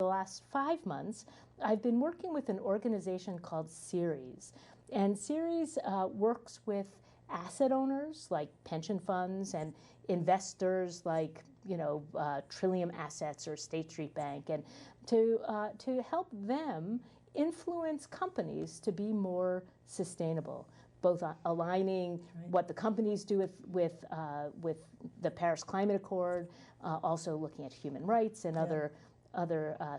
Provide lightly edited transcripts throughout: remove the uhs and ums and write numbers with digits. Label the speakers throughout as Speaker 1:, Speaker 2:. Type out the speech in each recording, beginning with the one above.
Speaker 1: The last 5 months, I've been working with an organization called Ceres. And Ceres works with asset owners like pension funds and investors like, Trillium Assets or State Street Bank, and to help them influence companies to be more sustainable, both aligning what the companies do with the Paris Climate Accord, also looking at human rights and other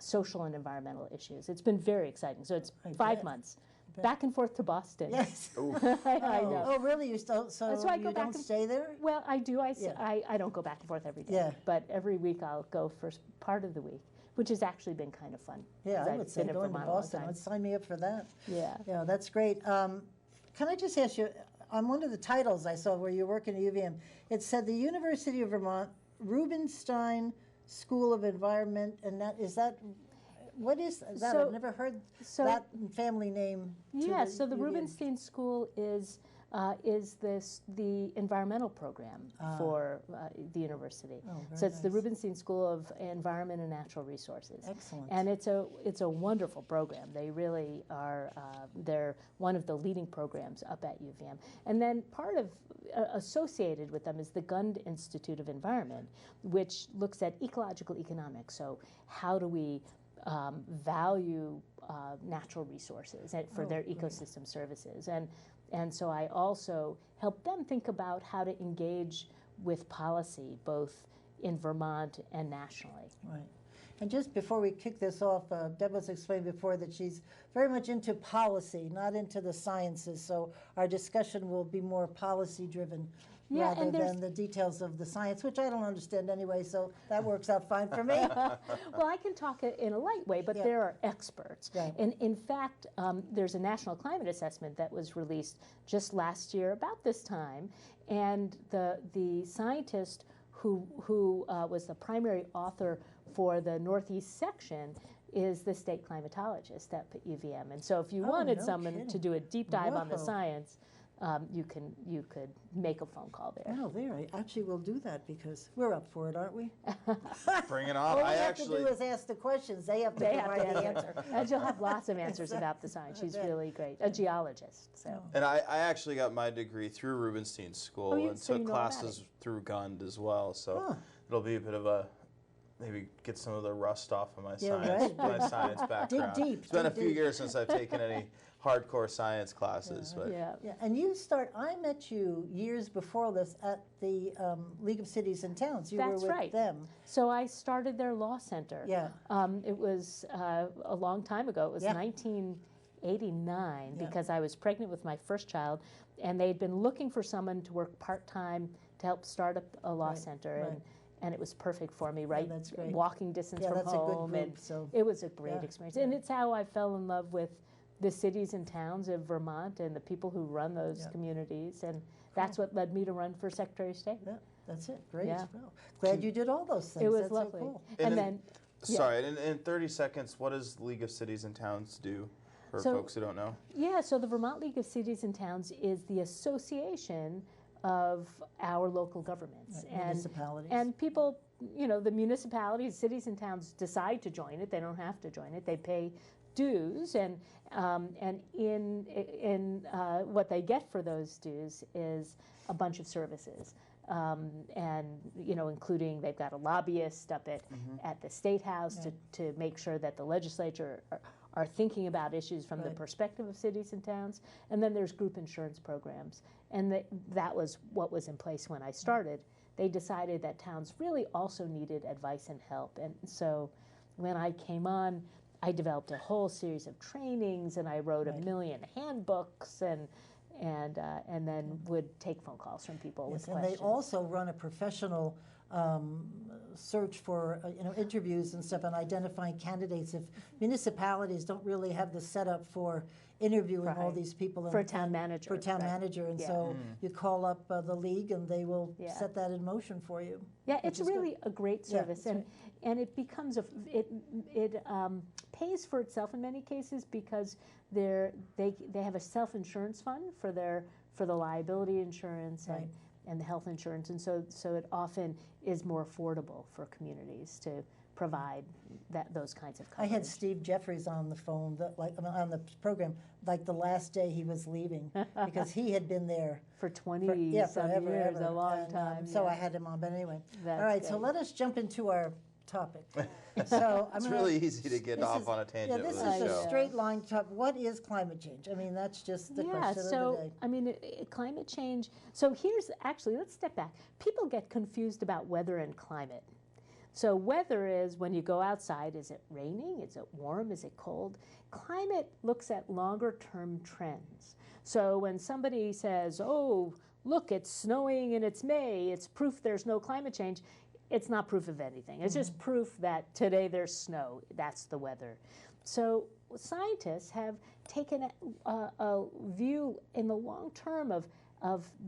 Speaker 1: social and environmental issues. It's been very exciting. So it's 5 months. Back and forth to Boston.
Speaker 2: Yes.
Speaker 1: I know.
Speaker 2: Oh, really? You still, so
Speaker 1: I
Speaker 2: you don't stay there?
Speaker 1: Well, I do. I don't go back and forth every day.
Speaker 2: Yeah.
Speaker 1: But every week I'll go for part of the week, which has actually been kind of fun.
Speaker 2: Yeah, I would say going to Boston. Let's sign me up for that.
Speaker 1: Yeah.
Speaker 2: Yeah, that's great. Can I just ask you, on one of the titles I saw where you work in UVM, it said the University of Vermont Rubenstein School of Environment, and what is that?
Speaker 1: So,
Speaker 2: I've never heard that family name.
Speaker 1: Yeah, so the Rubenstein School is the environmental program for the university.
Speaker 2: Oh,
Speaker 1: so it's
Speaker 2: nice.
Speaker 1: the Rubenstein School of Environment and Natural Resources.
Speaker 2: Excellent.
Speaker 1: And it's a wonderful program. They really are. They're one of the leading programs up at UVM. And then part of associated with them is the Gund Institute of Environment, which looks at ecological economics. So how do we value natural resources for their ecosystem services, and so I also help them think about how to engage with policy both in Vermont and nationally.
Speaker 2: Right. And just before we kick this off, Deb was explained before that she's very much into policy, not into the sciences. So our discussion will be more policy driven.
Speaker 1: Yeah,
Speaker 2: rather than the details of the science, which I don't understand anyway, so that works out fine for me.
Speaker 1: Well, I can talk in a light way, but there are experts.
Speaker 2: Right.
Speaker 1: And in fact, there's a national climate assessment that was released just last year about this time, and the scientist who was the primary author for the Northeast section is the state climatologist at UVM. And so if you wanted someone to do a deep dive on the science, you could make a phone call there.
Speaker 2: Oh, there. I actually will do that because we're up for it, aren't we?
Speaker 3: Bring it on.
Speaker 2: All we have to do is ask the questions. They have to provide the answer.
Speaker 1: And you'll have lots of answers about the science. She's really great, a geologist. So.
Speaker 3: And I actually got my degree through Rubenstein School and took classes through Gund as well. So it'll be a bit of a maybe get some of the rust off of my my science background.
Speaker 2: Dig deep.
Speaker 3: It's been a few years since I've taken any hardcore science classes.
Speaker 2: Yeah. And I met you years before this at the League of Cities and Towns. You were with them.
Speaker 1: So I started their law center.
Speaker 2: Yeah.
Speaker 1: It was a long time ago. It was 1989 because I was pregnant with my first child, and they'd been looking for someone to work part-time to help start up a law center. And it was perfect for me, right?
Speaker 2: That's great.
Speaker 1: Walking distance from
Speaker 2: that's
Speaker 1: home.
Speaker 2: A good group,
Speaker 1: it was a great experience. And it's how I fell in love with the cities and towns of Vermont and the people who run those communities. And that's what led me to run for Secretary of State.
Speaker 2: Yeah, that's it. Great. Well, glad you did all those things.
Speaker 1: It was
Speaker 2: that's
Speaker 1: lovely.
Speaker 2: So cool.
Speaker 3: And then, sorry, in 30 seconds, what does League of Cities and Towns do for folks who don't know? Yeah,
Speaker 1: so the Vermont League of Cities and Towns is the association of our local governments.
Speaker 2: And municipalities.
Speaker 1: And people, the municipalities, cities and towns decide to join it. They don't have to join it. They pay dues, and in what they get for those dues is a bunch of services. And including they've got a lobbyist up at the State House to make sure that the legislature are thinking about issues from the perspective of cities and towns. And then there's group insurance programs, and that was what was in place when I started. They decided that towns really also needed advice and help, and so when I came on, I developed a whole series of trainings, and I wrote 1 million handbooks, and then would take phone calls from people with questions.
Speaker 2: And they also run a professional search for interviews and stuff, and identifying candidates. If municipalities don't really have the setup for interviewing all these people
Speaker 1: for a town manager,
Speaker 2: and so you call up the league, and they will set that in motion for you.
Speaker 1: Yeah, it's really a great service, and it becomes it pays for itself in many cases because they have a self-insurance fund for the liability insurance and the health insurance, and so it often is more affordable for communities to provide those kinds of
Speaker 2: I
Speaker 1: coverage.
Speaker 2: had Steve Jeffries on the phone, on the program, like the last day he was leaving, because he had been there
Speaker 1: for 20 some
Speaker 2: forever,
Speaker 1: years,
Speaker 2: ever.
Speaker 1: a long
Speaker 2: And,
Speaker 1: time.
Speaker 2: So I had him on. But anyway,
Speaker 1: That's
Speaker 2: all right. So
Speaker 1: great.
Speaker 2: let us jump into our topic. So
Speaker 3: It's really easy to get off on a tangent
Speaker 2: this
Speaker 3: with
Speaker 2: is
Speaker 3: this
Speaker 2: a
Speaker 3: show.
Speaker 2: straight line topic. What is climate change? I mean, that's just the question of the day.
Speaker 1: I mean, climate change. So let's step back. People get confused about weather and climate. So weather is when you go outside, is it raining? Is it warm? Is it cold? Climate looks at longer term trends. So when somebody says, oh, look, it's snowing and it's May, it's proof there's no climate change. It's not proof of anything. It's just proof that today there's snow. That's the weather. So scientists have taken a view in the long term of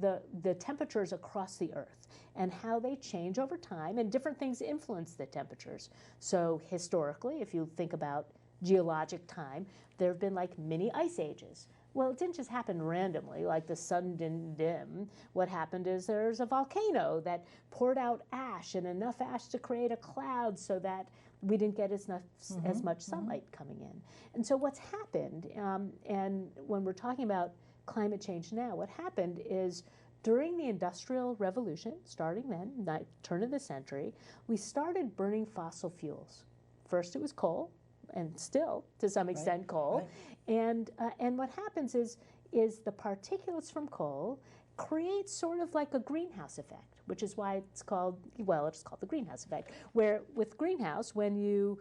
Speaker 1: the temperatures across the Earth and how they change over time, and different things influence the temperatures. So historically, if you think about geologic time, there have been like mini ice ages. Well, it didn't just happen randomly, like the sun didn't dim. What happened is there's a volcano that poured out ash, and enough ash to create a cloud so that we didn't get as much sunlight coming in. And so what's happened, and when we're talking about climate change now, what happened is during the Industrial Revolution, starting then, turn of the century, we started burning fossil fuels. First it was coal, and still, to some extent, coal. Right. And what happens is the particulates from coal create sort of like a greenhouse effect, which is why it's called the greenhouse effect, where with greenhouse, when you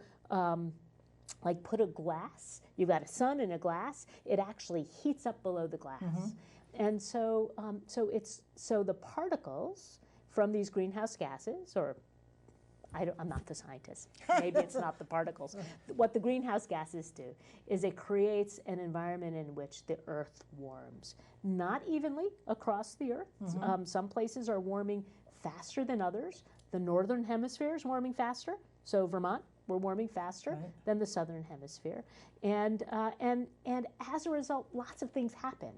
Speaker 1: like put a glass, you've got a sun in a glass, it actually heats up below the glass. And so, so the particles from these greenhouse gases, or I'm not the scientist, maybe it's not the particles. What the greenhouse gases do is it creates an environment in which the Earth warms. Not evenly across the Earth. Some places are warming faster than others. The northern hemisphere is warming faster. So Vermont, we're warming faster than the southern hemisphere. And as a result, lots of things happen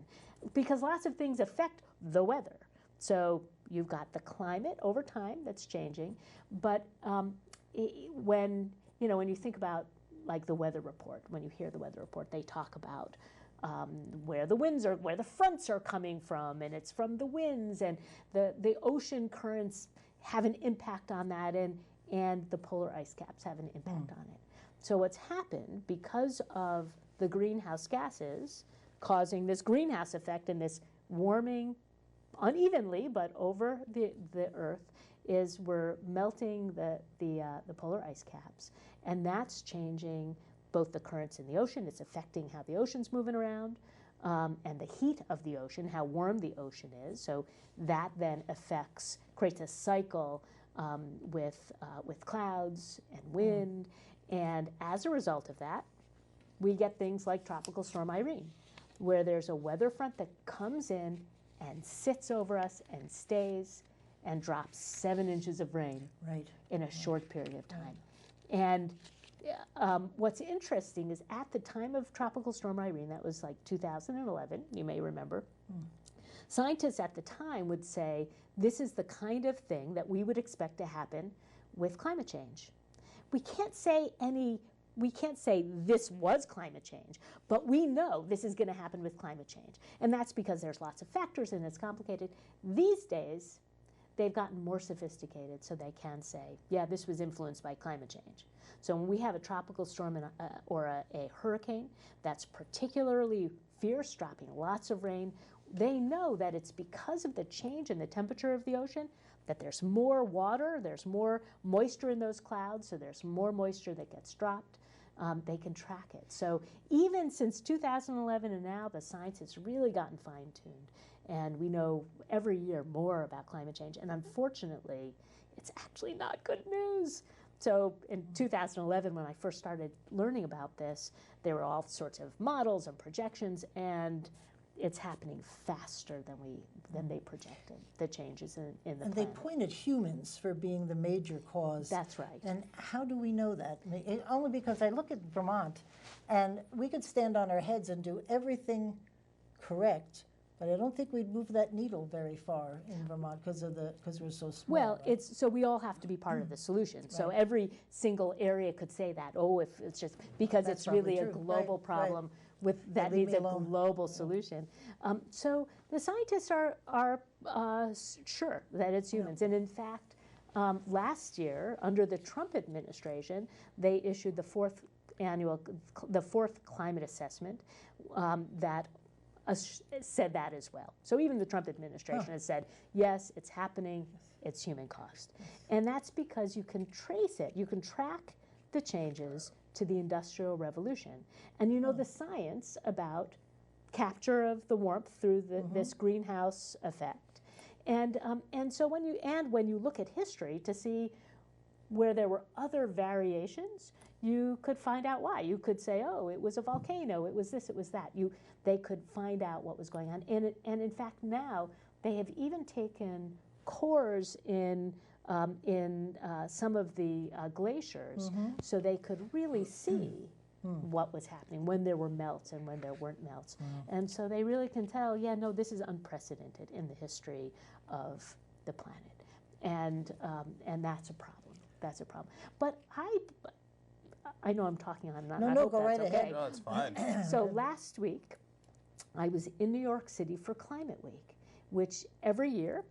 Speaker 1: because lots of things affect the weather. So you've got the climate over time that's changing, but when you think about like the weather report, when you hear the weather report, they talk about where the fronts are coming from, and it's from the winds, and the ocean currents have an impact on that, and the polar ice caps have an impact on it. So what's happened because of the greenhouse gases causing this greenhouse effect and this warming unevenly, but over the Earth, is we're melting the polar ice caps, and that's changing both the currents in the ocean. It's affecting how the ocean's moving around, and the heat of the ocean, how warm the ocean is. So that then creates a cycle with clouds and wind, and as a result of that, we get things like Tropical Storm Irene, where there's a weather front that comes in and sits over us and stays and drops 7 inches of rain in a short period of time. And what's interesting is at the time of Tropical Storm Irene, that was like 2011, you may remember, scientists at the time would say, this is the kind of thing that we would expect to happen with climate change. We can't say this was climate change, but we know this is going to happen with climate change. And that's because there's lots of factors and it's complicated. These days, they've gotten more sophisticated, so they can say, yeah, this was influenced by climate change. So when we have a tropical storm or a hurricane that's particularly fierce, dropping lots of rain, they know that it's because of the change in the temperature of the ocean, that there's more water, there's more moisture in those clouds, so there's more moisture that gets dropped. They can track it. So even since 2011 and now, the science has really gotten fine-tuned. And we know every year more about climate change. And unfortunately, it's actually not good news. So in 2011, when I first started learning about this, there were all sorts of models and projections, and it's happening faster than they projected, the changes in the planet.
Speaker 2: They pointed humans for being the major cause.
Speaker 1: That's right.
Speaker 2: And how do we know that? Only because I look at Vermont, and we could stand on our heads and do everything correct, But I don't think we'd move that needle very far in Vermont because we're so small.
Speaker 1: Well,
Speaker 2: right?
Speaker 1: so we all have to be part of the solution. So every single area could say that. Oh, if it's just because
Speaker 2: That's
Speaker 1: it's really a
Speaker 2: probably true.
Speaker 1: global
Speaker 2: Right,
Speaker 1: problem with that
Speaker 2: leave
Speaker 1: needs
Speaker 2: me
Speaker 1: a
Speaker 2: alone.
Speaker 1: global solution. So the scientists are sure that it's humans, and in fact, last year under the Trump administration, they issued the fourth climate assessment that said that as well. So even the Trump administration has said, yes, it's happening, it's human cost. And that's because you can trace it, you can track the changes to the Industrial Revolution. And you know the science about capture of the warmth through this greenhouse effect. And so when you look at history to see where there were other variations, you could find out why. You could say, oh, it was a volcano, it was this, it was that. They could find out what was going on. And in fact, now they have even taken cores in some of the glaciers so they could really see what was happening, when there were melts and when there weren't melts. And so they really can tell, yeah, no, this is unprecedented in the history of the planet. And that's a problem. That's a problem. But I know I'm talking on that.
Speaker 2: No, go right ahead.
Speaker 3: No, it's fine.
Speaker 1: So last week, I was in New York City for Climate Week, which every year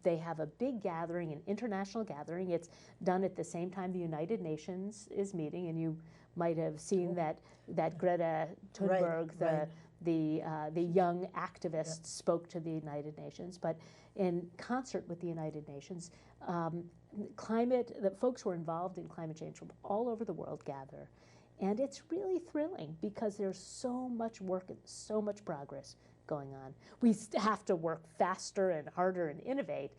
Speaker 1: they have a big gathering, an international gathering. It's done at the same time the United Nations is meeting, and you might have seen that Greta Thunberg, the young activist, spoke to the United Nations. But in concert with the United Nations, the folks who are involved in climate change from all over the world gather. And it's really thrilling because there's so much work and so much progress going on. We have to work faster and harder and innovate,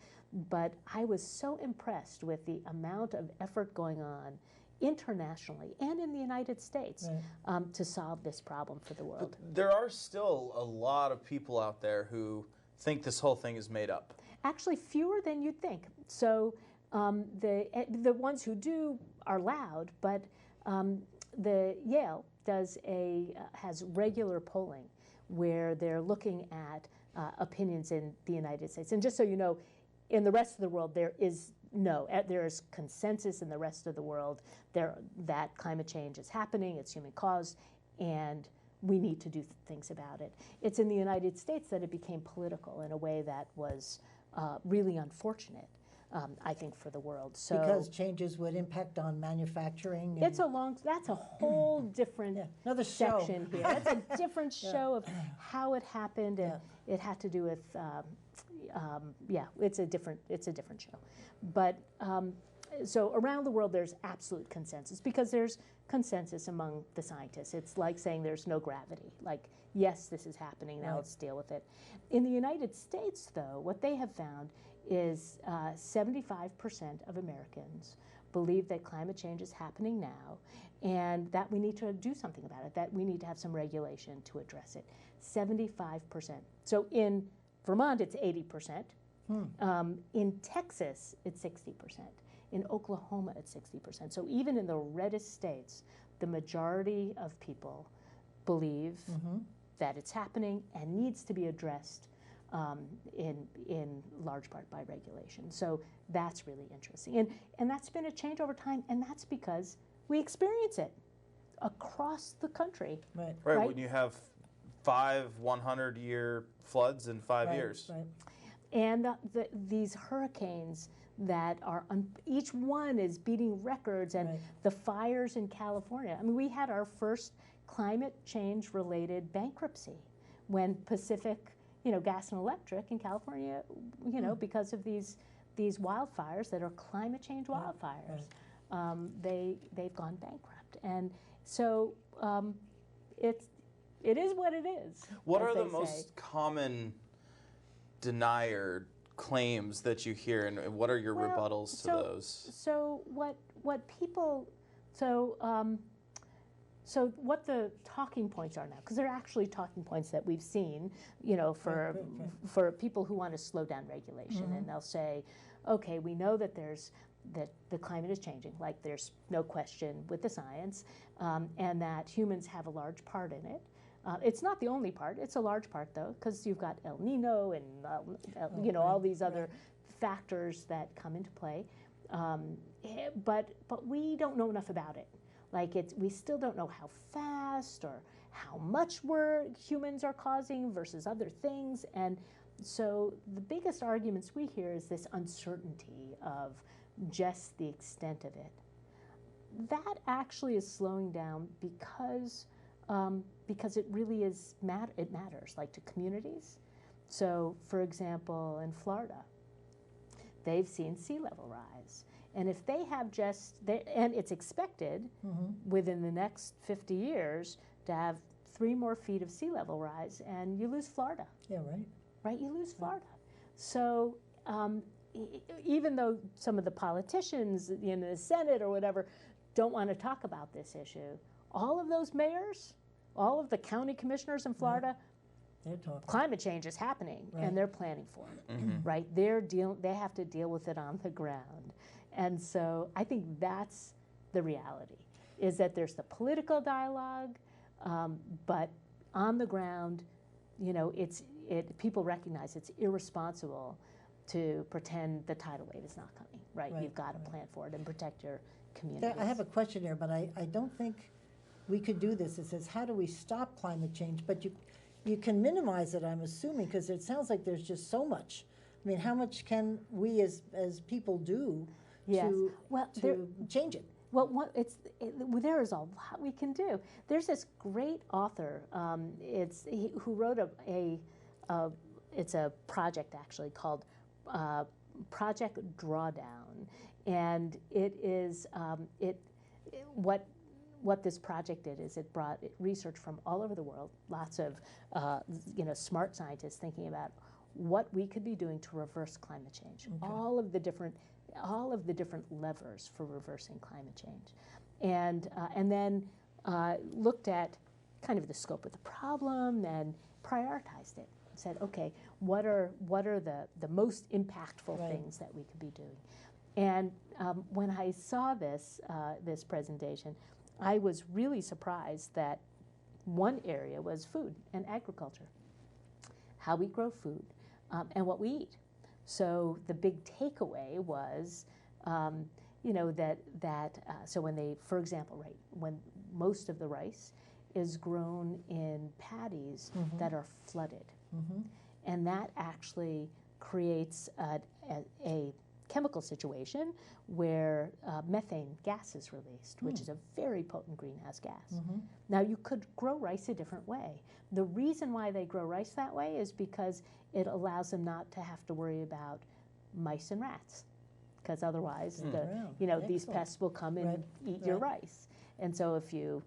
Speaker 1: but I was so impressed with the amount of effort going on internationally and in the United States to solve this problem for the world.
Speaker 3: But there are still a lot of people out there who think this whole thing is made up.
Speaker 1: Actually, fewer than you'd think. So the ones who do are loud, but the Yale has regular polling where they're looking at opinions in the United States. And just so you know, in the rest of the world, there is consensus in the rest of the world that climate change is happening, it's human caused, and we need to do things about it. It's in the United States that it became political in a way that was really unfortunate. I think, for the world. So
Speaker 2: because changes would impact on manufacturing.
Speaker 1: That's a whole different
Speaker 2: another
Speaker 1: section here. That's a different show of how it happened, and it had to do with it's a different show. But so around the world, there's absolute consensus because there's consensus among the scientists. It's like saying there's no gravity. Like, yes, this is happening. Now let's deal with it. In the United States, though, what they have found is 75% of Americans believe that climate change is happening now and that we need to do something about it, that we need to have some regulation to address it. 75%. So in Vermont, it's 80%. In Texas, it's 60%. In Oklahoma, it's 60%. So even in the reddest states, the majority of people believe that it's happening and needs to be addressed in large part by regulation. So that's really interesting. And that's been a change over time, and that's because we experience it across the country.
Speaker 3: Right, when you have 5 100-year floods in 5 years.
Speaker 1: And these hurricanes that are, each one is beating records, and the fires in California. I mean, we had our first climate change-related bankruptcy when Pacific Gas and Electric in California, because of these wildfires that are climate change wildfires, they've gone bankrupt, and so it is what it is.
Speaker 3: What are the most common denier claims that you hear, and what are your rebuttals to those?
Speaker 1: So So what the talking points are now, because they're actually talking points that we've seen, for people who want to slow down regulation, and they'll say, okay, we know that the climate is changing, like there's no question with the science, and that humans have a large part in it, It's not the only part. It's a large part, though, because you've got El Nino and, you know, all these other factors that come into play. But we don't know enough about it. Like, we still don't know how fast or how much humans are causing versus other things. And so the biggest arguments we hear is this uncertainty of just the extent of it. That actually is slowing down because it really it matters, like to communities. So, for example, in Florida, they've seen sea level rise. And if they have and it's expected within the next 50 years to have 3 more feet of sea level rise, and you lose Florida.
Speaker 2: Yeah, right.
Speaker 1: Right, you lose Florida. So even though some of the politicians in the Senate or whatever don't want to talk about this issue, all of those mayors, all of the county commissioners in Florida,
Speaker 2: they're talking.
Speaker 1: Climate change is happening, and they're planning for it, right? They have to deal with it on the ground. And so I think that's the reality, is that there's the political dialogue, but on the ground, you know, people recognize it's irresponsible to pretend the tidal wave is not coming, right? You've got to plan for it and protect your communities.
Speaker 2: I have a question here, but I don't think we could do this. It says, how do we stop climate change? But you can minimize it, I'm assuming, because it sounds like there's just so much. I mean, how much can we as people do to change it?
Speaker 1: Well, there is a lot we can do. There's this great author, who wrote it's a project actually called Project Drawdown, and it is what this project did is it brought research from all over the world, lots of smart scientists thinking about what we could be doing to reverse climate change, all of the different levers for reversing climate change, and then looked at kind of the scope of the problem and prioritized it. Said, okay, what are the most impactful things that we could be doing? And when I saw this presentation, I was really surprised that one area was food and agriculture, how we grow food, and what we eat. So the big takeaway was, so when they, for example, when most of the rice is grown in paddies that are flooded, and that actually creates a chemical situation where methane gas is released, which is a very potent greenhouse gas. Now, you could grow rice a different way. The reason why they grow rice that way is because it allows them not to have to worry about mice and rats, because otherwise these pests will come and eat your rice. And so if you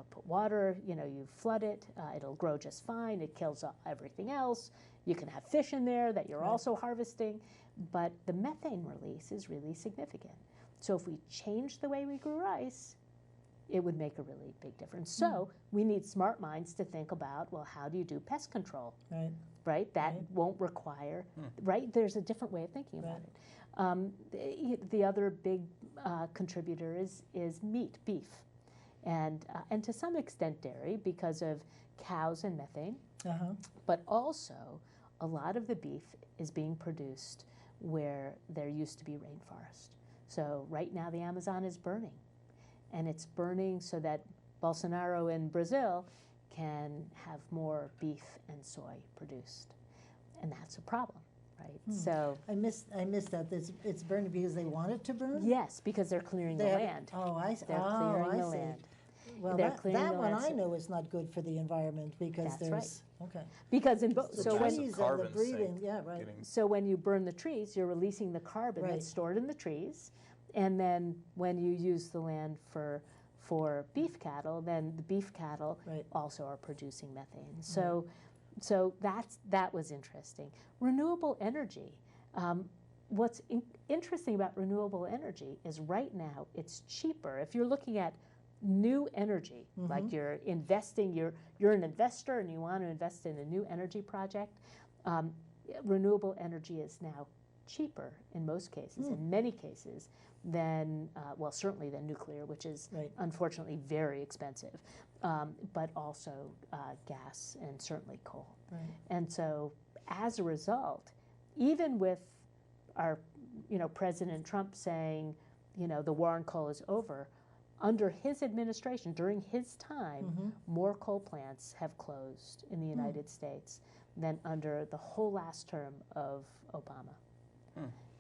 Speaker 1: put water, you flood it, it'll grow just fine. It kills everything else. You can have fish in there that you're also harvesting, but the methane release is really significant. So if we change the way we grew rice, it would make a really big difference. So we need smart minds to think about, well, how do you do pest control? Right? That won't require, There's a different way of thinking about it. The other big contributor is meat, beef, and to some extent dairy because of cows and methane, but also a lot of the beef is being produced where there used to be rainforest. So right now the Amazon is burning, and it's burning so that Bolsonaro in Brazil can have more beef and soy produced, and that's a problem, right? So
Speaker 2: I missed that. It's burning because they want it to burn?
Speaker 1: Yes, because they're clearing the land.
Speaker 2: Oh, I see.
Speaker 1: They're clearing the land.
Speaker 2: Well, that one I know is not good for the environment because there's
Speaker 1: because in both
Speaker 3: the breathing,
Speaker 1: So when you burn the trees, you're releasing the carbon that's stored in the trees, and then when you use the land for beef cattle, then the beef cattle also are producing methane. So that was interesting. Renewable energy. What's interesting about renewable energy is right now it's cheaper. If you're looking at new energy, like you're investing, you're an investor and you want to invest in a new energy project, renewable energy is now cheaper in most cases, in many cases, than, well, certainly than nuclear, which is unfortunately very expensive, but also gas and certainly coal.
Speaker 2: Right.
Speaker 1: And so as a result, even with our, President Trump saying, the war on coal is over, under his administration, during his time, more coal plants have closed in the United States than under the whole last term of Obama.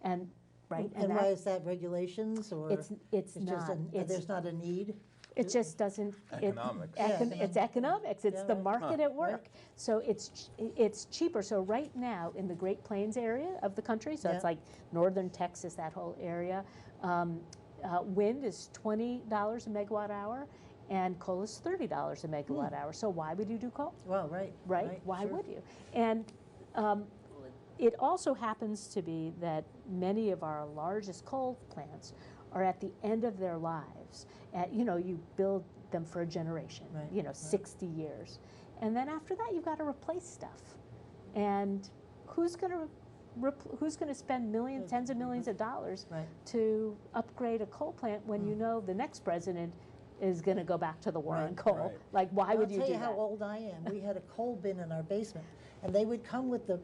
Speaker 1: And
Speaker 2: and why is that, regulations, or
Speaker 1: it's not.
Speaker 2: There's not a need?
Speaker 1: It just doesn't.
Speaker 3: Economics.
Speaker 1: It's economics. It's the market at work. So it's cheaper. So right now in the Great Plains area of the country, so it's like northern Texas, that whole area, wind is $20 a megawatt hour, and coal is $30 a megawatt hour. So why would you do coal?
Speaker 2: Well, right.
Speaker 1: Why would you? And it also happens to be that many of our largest coal plants are at the end of their lives. You build them for a generation, 60 years. And then after that, you've got to replace stuff. And who's going to spend millions, tens of millions of dollars to upgrade a coal plant when you know the next president is going to go back to the war on coal? Like, why would you do that?
Speaker 2: I'll tell you how old I am. We had a coal bin in our basement, and they would come with the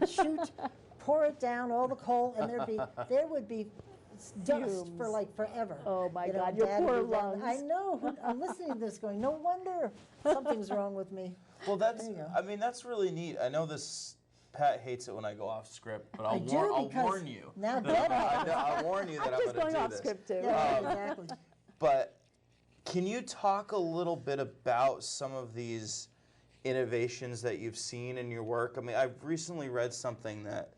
Speaker 2: chute, pour it down, all the coal, and there would be dust for like forever.
Speaker 1: Oh my God, your poor lungs.
Speaker 2: I know. I'm listening to this going, no wonder something's wrong with me.
Speaker 3: Well, that's really neat. I know this, Pat hates it when I go off script, but I'll warn you.
Speaker 2: Now
Speaker 3: I'll warn you that I'm going to do this.
Speaker 1: I'm just going off script too.
Speaker 2: Yeah, exactly.
Speaker 3: But can you talk a little bit about some of these innovations that you've seen in your work? I mean, I've recently read something that,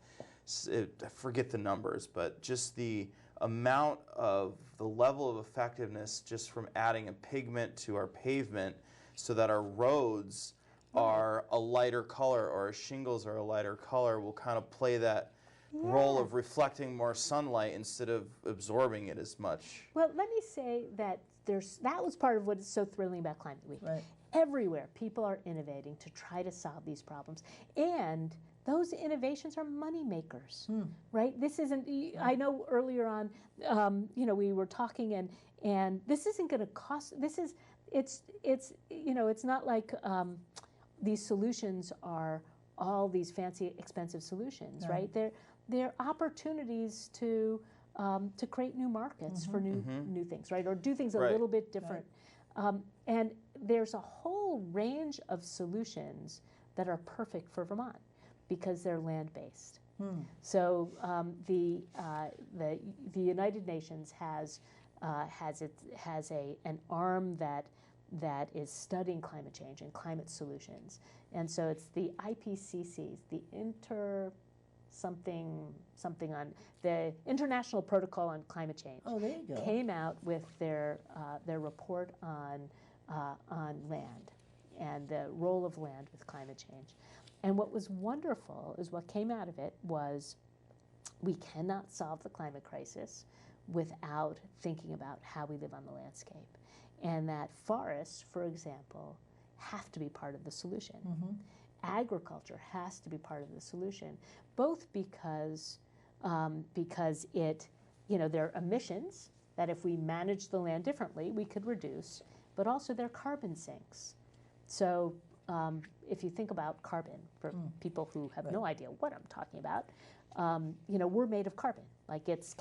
Speaker 3: I forget the numbers, but just the amount of the level of effectiveness just from adding a pigment to our pavement so that our roads are a lighter color, or our shingles are a lighter color, will kind of play that role of reflecting more sunlight instead of absorbing it as much.
Speaker 1: Well, let me say that that was part of what is so thrilling about Climate Week.
Speaker 2: Right.
Speaker 1: Everywhere, people are innovating to try to solve these problems. And those innovations are money makers, right? This isn't, I know earlier on, we were talking and this isn't going to cost, it's not like these solutions are all these fancy, expensive solutions, right? They're opportunities to create new markets for new things, right? Or do things a little bit different. And there's a whole range of solutions that are perfect for Vermont because they're land-based. So the United Nations has an arm that is studying climate change and climate solutions, and so it's the IPCCs, the something on the International Protocol on Climate Change.
Speaker 2: Oh, there you go.
Speaker 1: Came out with their report on land and the role of land with climate change. And what was wonderful is what came out of it was we cannot solve the climate crisis without thinking about how we live on the landscape. And that forests, for example, have to be part of the solution. Agriculture has to be part of the solution, both because it, there are emissions that if we manage the land differently, we could reduce, but also they're carbon sinks. So if you think about carbon, for people who have no idea what I'm talking about, we're made of carbon. Like it's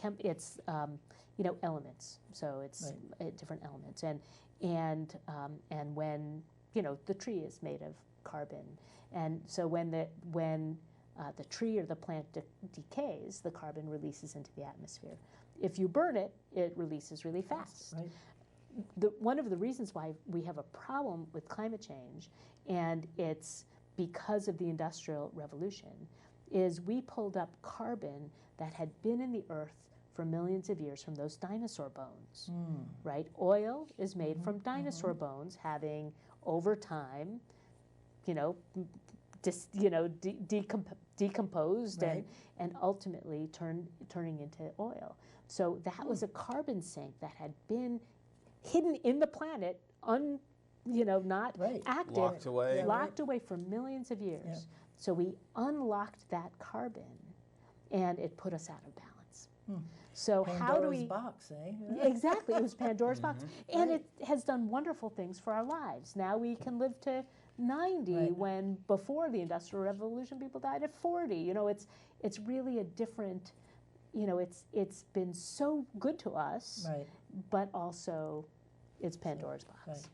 Speaker 1: elements. So it's different elements, and when the tree is made of carbon, and so when the tree or the plant decays, the carbon releases into the atmosphere. If you burn it, it releases really fast.
Speaker 2: Right.
Speaker 1: One of the reasons why we have a problem with climate change, and it's because of the Industrial Revolution, is we pulled up carbon that had been in the earth for millions of years from those dinosaur bones, right? Oil is made from dinosaur bones having, over time, decomposed and ultimately turning into oil. So that was a carbon sink that had been hidden in the planet, not active, locked away for millions of years. Yeah. So we unlocked that carbon, and it put us out of balance. So how do
Speaker 2: Pandora's
Speaker 1: we
Speaker 2: box, eh?
Speaker 1: exactly, it was Pandora's box, and it has done wonderful things for our lives. Now we can live to 90 when before the Industrial Revolution people died at 40. You know, it's really a different, you know, it's been so good to us, but also it's Pandora's box.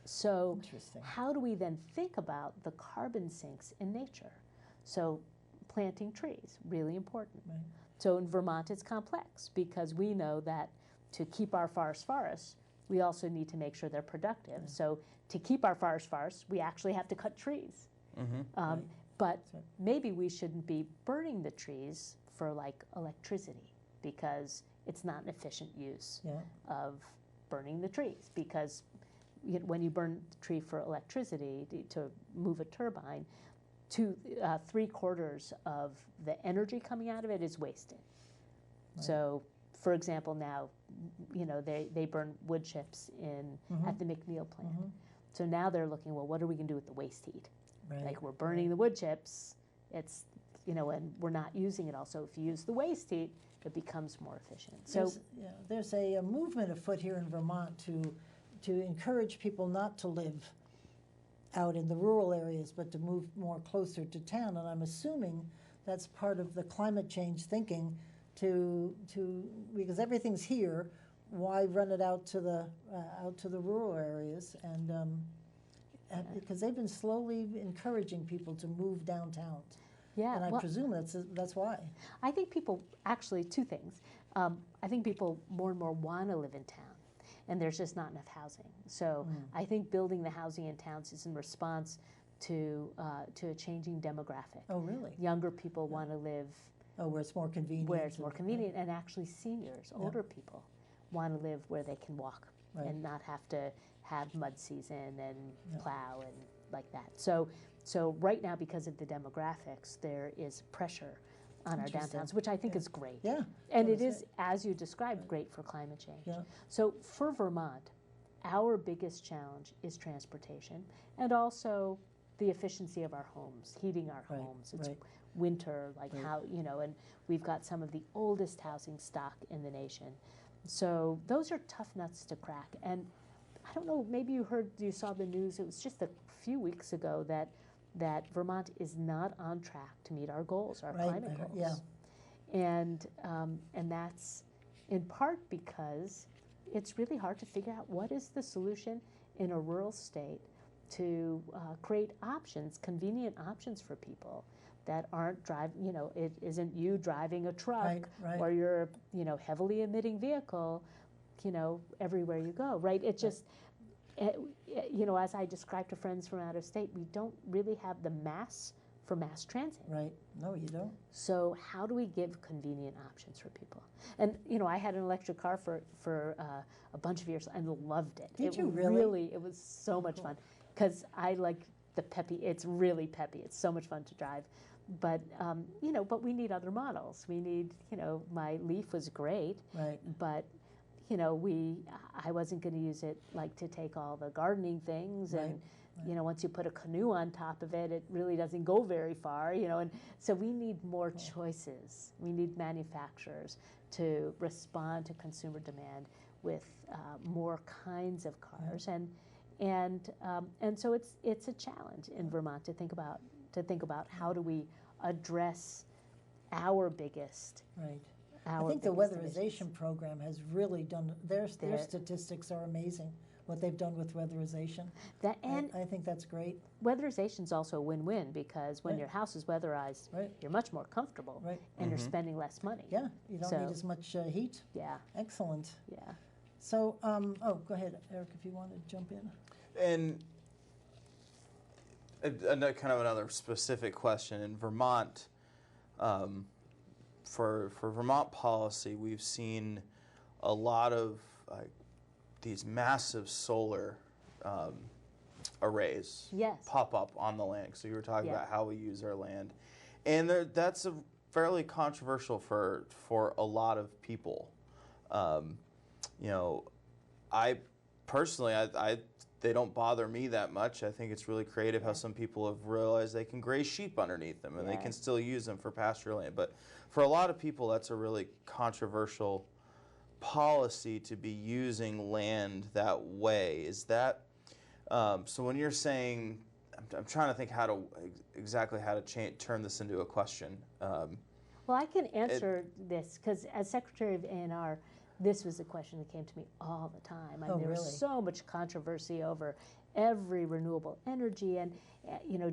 Speaker 1: So how do we then think about the carbon sinks in nature? So planting trees, really important. So in Vermont it's complex because we know that to keep our forests, we also need to make sure they're productive. So to keep our forests, we actually have to cut trees. But maybe we shouldn't be burning the trees for like electricity because it's not an efficient use of burning the trees, because when you burn the tree for electricity to move a turbine, 3/4 of the energy coming out of it is wasted. So, for example, now, you know, they burn wood chips at the McNeil plant. So now they're looking, well, what are we going to do with the waste heat? Like we're burning the wood chips, it's, you know, and we're not using it all. So if you use the waste heat, it becomes more efficient. So
Speaker 2: there's a movement afoot here in Vermont to encourage people not to live out in the rural areas, but to move more closer to town. And I'm assuming that's part of the climate change thinking because everything's here, why run it out to the rural areas? And because they've been slowly encouraging people to move downtown. Yeah, and I presume that's why.
Speaker 1: I think people, actually, two things. I think people more and more want to live in town, and there's just not enough housing. So I think building the housing in towns is in response to a changing demographic.
Speaker 2: Oh, really?
Speaker 1: Younger people want to live
Speaker 2: where it's more convenient.
Speaker 1: Where it's more convenient, and actually seniors, older people, want to live where they can walk and not have to have mud season and plow and like that. So right now, because of the demographics, there is pressure on our downtowns, which I think is great.
Speaker 2: Yeah.
Speaker 1: And it is, as you described, great for climate change.
Speaker 2: Yeah.
Speaker 1: So for Vermont, our biggest challenge is transportation and also the efficiency of our homes, heating our homes. It's winter, like how, you know, and we've got some of the oldest housing stock in the nation. So those are tough nuts to crack. And I don't know, maybe you saw the news, it was just a few weeks ago that Vermont is not on track to meet our goals, our climate goals.
Speaker 2: Yeah.
Speaker 1: And that's in part because it's really hard to figure out what is the solution in a rural state to create options, convenient options for people that aren't driving, you know, it isn't you driving a truck or your, you know, heavily emitting vehicle, you know, everywhere you go, right? It just, you know, as I described to friends from out of state, we don't really have the mass for mass transit.
Speaker 2: Right. No, you don't.
Speaker 1: So how do we give convenient options for people? And, you know, I had an electric car for a bunch of years and loved it.
Speaker 2: Did you really?
Speaker 1: It was so much fun because I like the peppy. It's really peppy. It's so much fun to drive. But, you know, but we need other models. We need, you know, my Leaf was great.
Speaker 2: Right.
Speaker 1: But, you know, I wasn't going to use it like to take all the gardening things and, you know, once you put a canoe on top of it, it really doesn't go very far, you know, and so we need more choices. We need manufacturers to respond to consumer demand with more kinds of cars, and so it's a challenge in Vermont to think about how do we address our biggest.
Speaker 2: Right. I think the weatherization program has really done. Their statistics are amazing. What they've done with weatherization. I think that's great.
Speaker 1: Weatherization is also a win-win because when your house is weatherized, you're much more comfortable and you're spending less money.
Speaker 2: Yeah, you don't need as much heat.
Speaker 1: Yeah.
Speaker 2: Excellent.
Speaker 1: Yeah.
Speaker 2: So, go ahead, Eric, if you want to jump in.
Speaker 3: And kind of another specific question. In Vermont, for Vermont policy, we've seen a lot of these massive solar arrays pop up on the land. So you were talking about how we use our land. And that's fairly controversial for a lot of people. You know, I personally, I they don't bother me that much. I think it's really creative how some people have realized they can graze sheep underneath them and they can still use them for pasture land. But for a lot of people, that's a really controversial policy to be using land that way. Is that so? When you're saying, I'm trying to think exactly how to turn this into a question.
Speaker 1: Well, I can answer this because as Secretary of A&R, this was a question that came to me all the time. I mean, there was so much controversy over every renewable energy and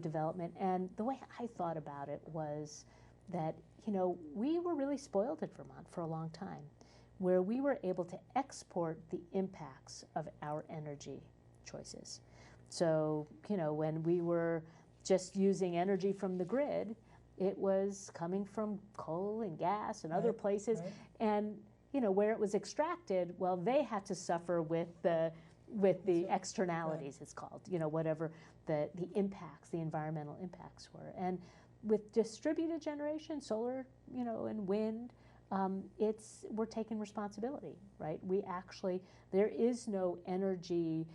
Speaker 1: development. And the way I thought about it was that we were really spoiled at Vermont for a long time, where we were able to export the impacts of our energy choices. So when we were just using energy from the grid, it was coming from coal and gas and other places, and where it was extracted, well, they had to suffer with the externalities, it's called, whatever the impacts, the environmental impacts were. And with distributed generation, solar, and wind, we're taking responsibility, right? There is no energy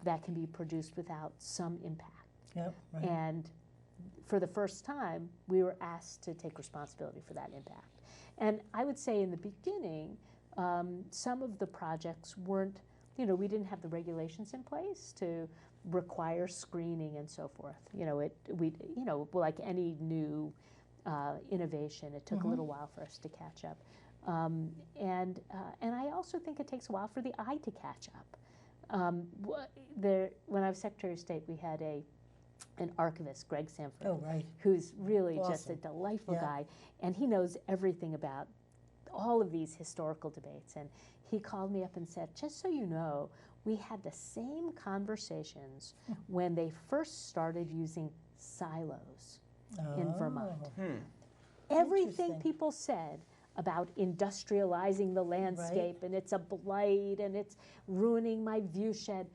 Speaker 1: that can be produced without some impact.
Speaker 2: Yep, right.
Speaker 1: And for the first time, we were asked to take responsibility for that impact. And I would say in the beginning, some of the projects weren't, we didn't have the regulations in place to require screening and so forth. Like any new innovation, it took a little while for us to catch up. And I also think it takes a while for the eye to catch up. When I was Secretary of State, we had an archivist, Greg Sanford, who's really just a delightful guy, and he knows everything about all of these historical debates. And he called me up and said, just so you know, we had the same conversations when they first started using silos in Vermont. Everything people said about industrializing the landscape and it's a blight and it's ruining my view shed,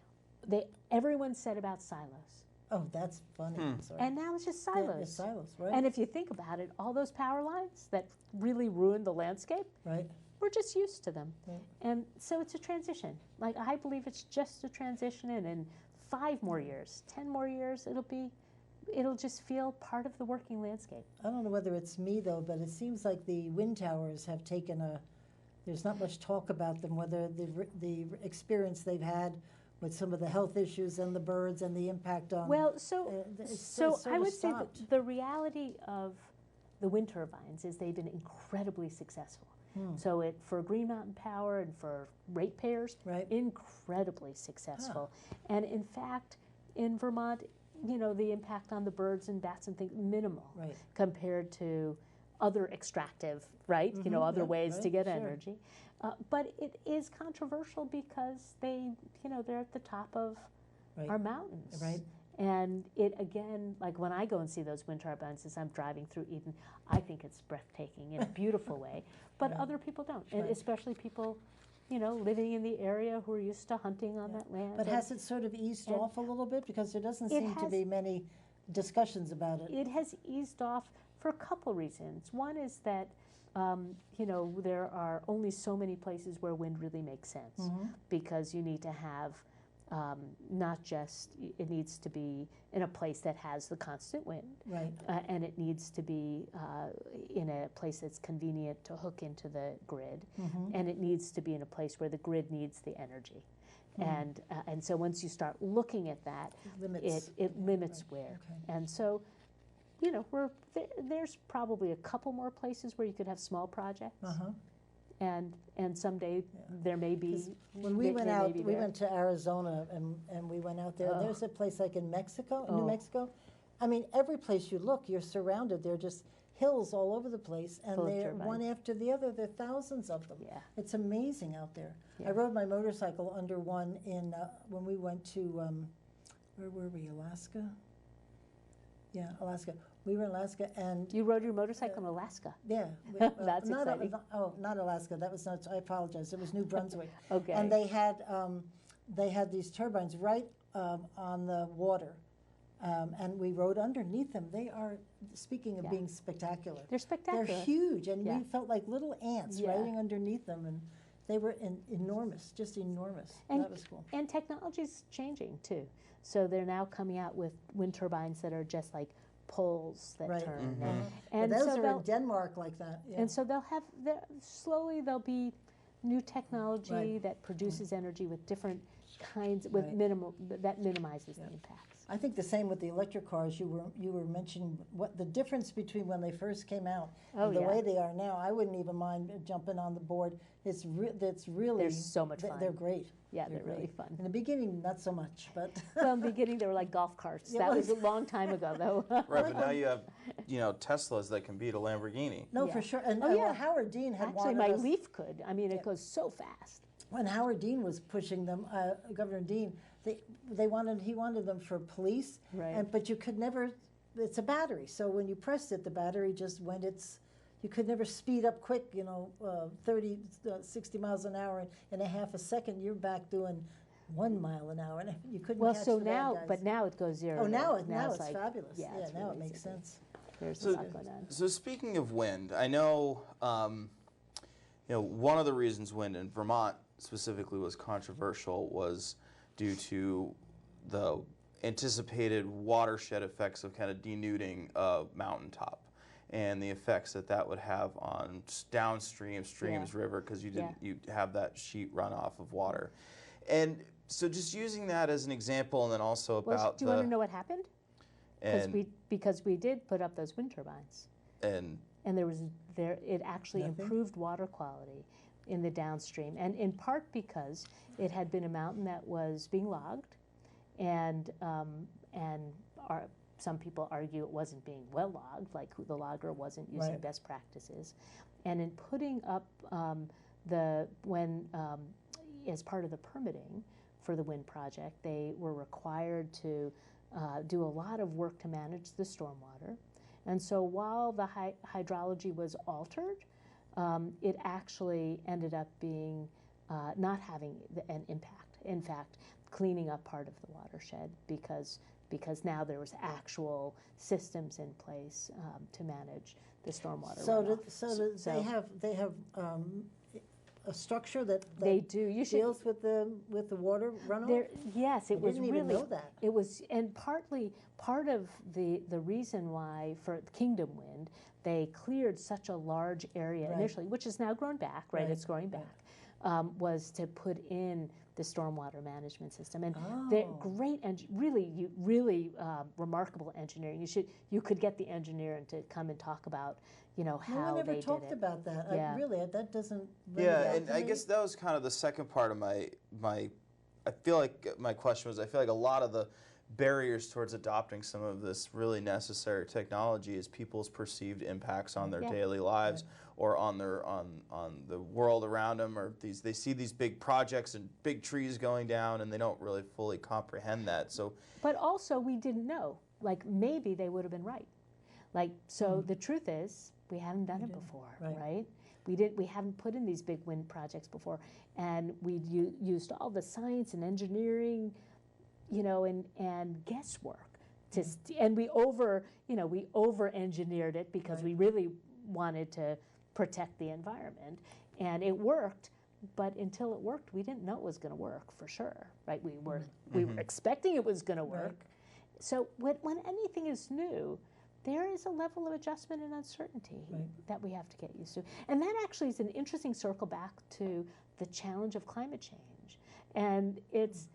Speaker 1: everyone said about silos.
Speaker 2: Oh, that's funny. Sorry.
Speaker 1: And now it's just silos.
Speaker 2: Yeah, it's silos, right.
Speaker 1: And if you think about it, all those power lines that really ruined the landscape, we're just used to them. And so it's a transition. Like, I believe it's just a transition, and in 5 more years, 10 more years, it'll just feel part of the working landscape.
Speaker 2: I don't know whether it's me, though, but it seems like the wind towers have taken there's not much talk about them, whether the experience they've had with some of the health issues and the birds and the impact on.
Speaker 1: Well, so I would say that the reality of the wind turbines is they've been incredibly successful. So for Green Mountain Power and for ratepayers, incredibly successful. And in fact, in Vermont, the impact on the birds and bats and things, minimal compared to other extractive, other ways to get energy. But it is controversial because they're at the top of our mountains. And it, again, like when I go and see those wind turbines as I'm driving through Eden, I think it's breathtaking in a beautiful way. But other people don't, and especially people, living in the area who are used to hunting on that land.
Speaker 2: But has it sort of eased off a little bit? Because there doesn't seem to be many discussions about it.
Speaker 1: It has eased off for a couple reasons. One is that there are only so many places where wind really makes sense, because you need to have not just, it needs to be in a place that has the constant wind, and it needs to be in a place that's convenient to hook into the grid, and it needs to be in a place where the grid needs the energy. And so once you start looking at that, it limits where. And so, there's probably a couple more places where you could have small projects. And someday there may be.
Speaker 2: When we went out, we went to Arizona and we went out there. There's a place like in Mexico, New Mexico. I mean, every place you look, you're surrounded. They're just hills all over the place, and they're one after the other. There are thousands of them. It's amazing out there. I rode my motorcycle under one when we went to where were we? Alaska. Yeah, Alaska. We were in Alaska, and
Speaker 1: you rode your motorcycle in Alaska.
Speaker 2: Yeah,
Speaker 1: that's exciting.
Speaker 2: Not Alaska. That was not. I apologize. It was New Brunswick.
Speaker 1: Okay.
Speaker 2: And they had these turbines right on the water, and we rode underneath them. They are, speaking of being spectacular.
Speaker 1: They're spectacular.
Speaker 2: They're huge, and we felt like little ants riding underneath them, and They were enormous, just enormous.
Speaker 1: And,
Speaker 2: that was cool.
Speaker 1: And technology's changing too. So they're now coming out with wind turbines that are just like poles that turn.
Speaker 2: And those are in Denmark like that. Yeah.
Speaker 1: And so slowly there'll be new technology that produces energy with different kinds, with that minimizes the impacts.
Speaker 2: I think the same with the electric cars. You were mentioning what the difference between when they first came out and the way they are now. I wouldn't even mind jumping on the board. It's really
Speaker 1: they're so much fun.
Speaker 2: They're great.
Speaker 1: Yeah, they're really fun.
Speaker 2: In the beginning, not so much, but
Speaker 1: well, in the beginning they were like golf carts. That was a long time ago, though.
Speaker 3: Right, but now you have Teslas that can beat a Lamborghini.
Speaker 2: No, for sure. And Howard Dean had
Speaker 1: actually my Leaf could. I mean, it goes so fast.
Speaker 2: When Howard Dean was pushing them, Governor Dean, he wanted them for police, but you could never. It's a battery, so when you pressed it, the battery just went you could never speed up quick, 30, 60 miles an hour in a half a second. You're back doing 1 mile an hour, and you couldn't catch the bad guys.
Speaker 1: But now it goes 0.
Speaker 2: Oh, now it's
Speaker 1: like,
Speaker 2: fabulous.
Speaker 1: Yeah,
Speaker 2: now
Speaker 1: really
Speaker 2: it makes sense.
Speaker 1: There's a lot going on.
Speaker 3: So speaking of wind, I know, one of the reasons wind in Vermont specifically was controversial was due to the anticipated watershed effects of kind of denuding a mountaintop and the effects that would have on downstream streams, river, because you have that sheet runoff of water. And so just using that as an example, and then also about
Speaker 1: do you want to know what happened? Because we did put up those wind turbines. And it actually improved water quality in the downstream, and in part because it had been a mountain that was being logged, and some people argue it wasn't being well logged, like the logger wasn't using best practices. And in putting up as part of the permitting for the wind project, they were required to do a lot of work to manage the stormwater. And so while the hydrology was altered, it actually ended up being not having an impact. In fact, cleaning up part of the watershed because now there was actual systems in place to manage the stormwater runoff.
Speaker 2: So they have a structure that
Speaker 1: they do
Speaker 2: deals with the water runoff.
Speaker 1: Yes, it was
Speaker 2: really. Didn't even know that.
Speaker 1: It was, and part of the reason why for Kingdom Wind they cleared such a large area initially, which has now grown back. It's growing back. Was to put in the stormwater management system, and they're great and really remarkable engineering. You could get the engineer to come and talk about how
Speaker 2: no one ever talked about that. That doesn't.
Speaker 3: And I guess that was kind of the second part of my. I feel like my question was, I feel like a lot of the barriers towards adopting some of this really necessary technology is people's perceived impacts on their daily lives or on the world around them, or they see these big projects and big trees going down and they don't really fully comprehend that. So,
Speaker 1: but also we didn't know, like maybe they would have been right. The truth is we haven't done it before, right? We haven't put in these big wind projects before, and we used all the science and engineering, and guesswork and we over-engineered it because we really wanted to protect the environment, and it worked. But until it worked, we didn't know it was going to work for sure, right? We were expecting it was going to work. So when anything is new, there is a level of adjustment and uncertainty that we have to get used to. And that actually is an interesting circle back to the challenge of climate change. And it's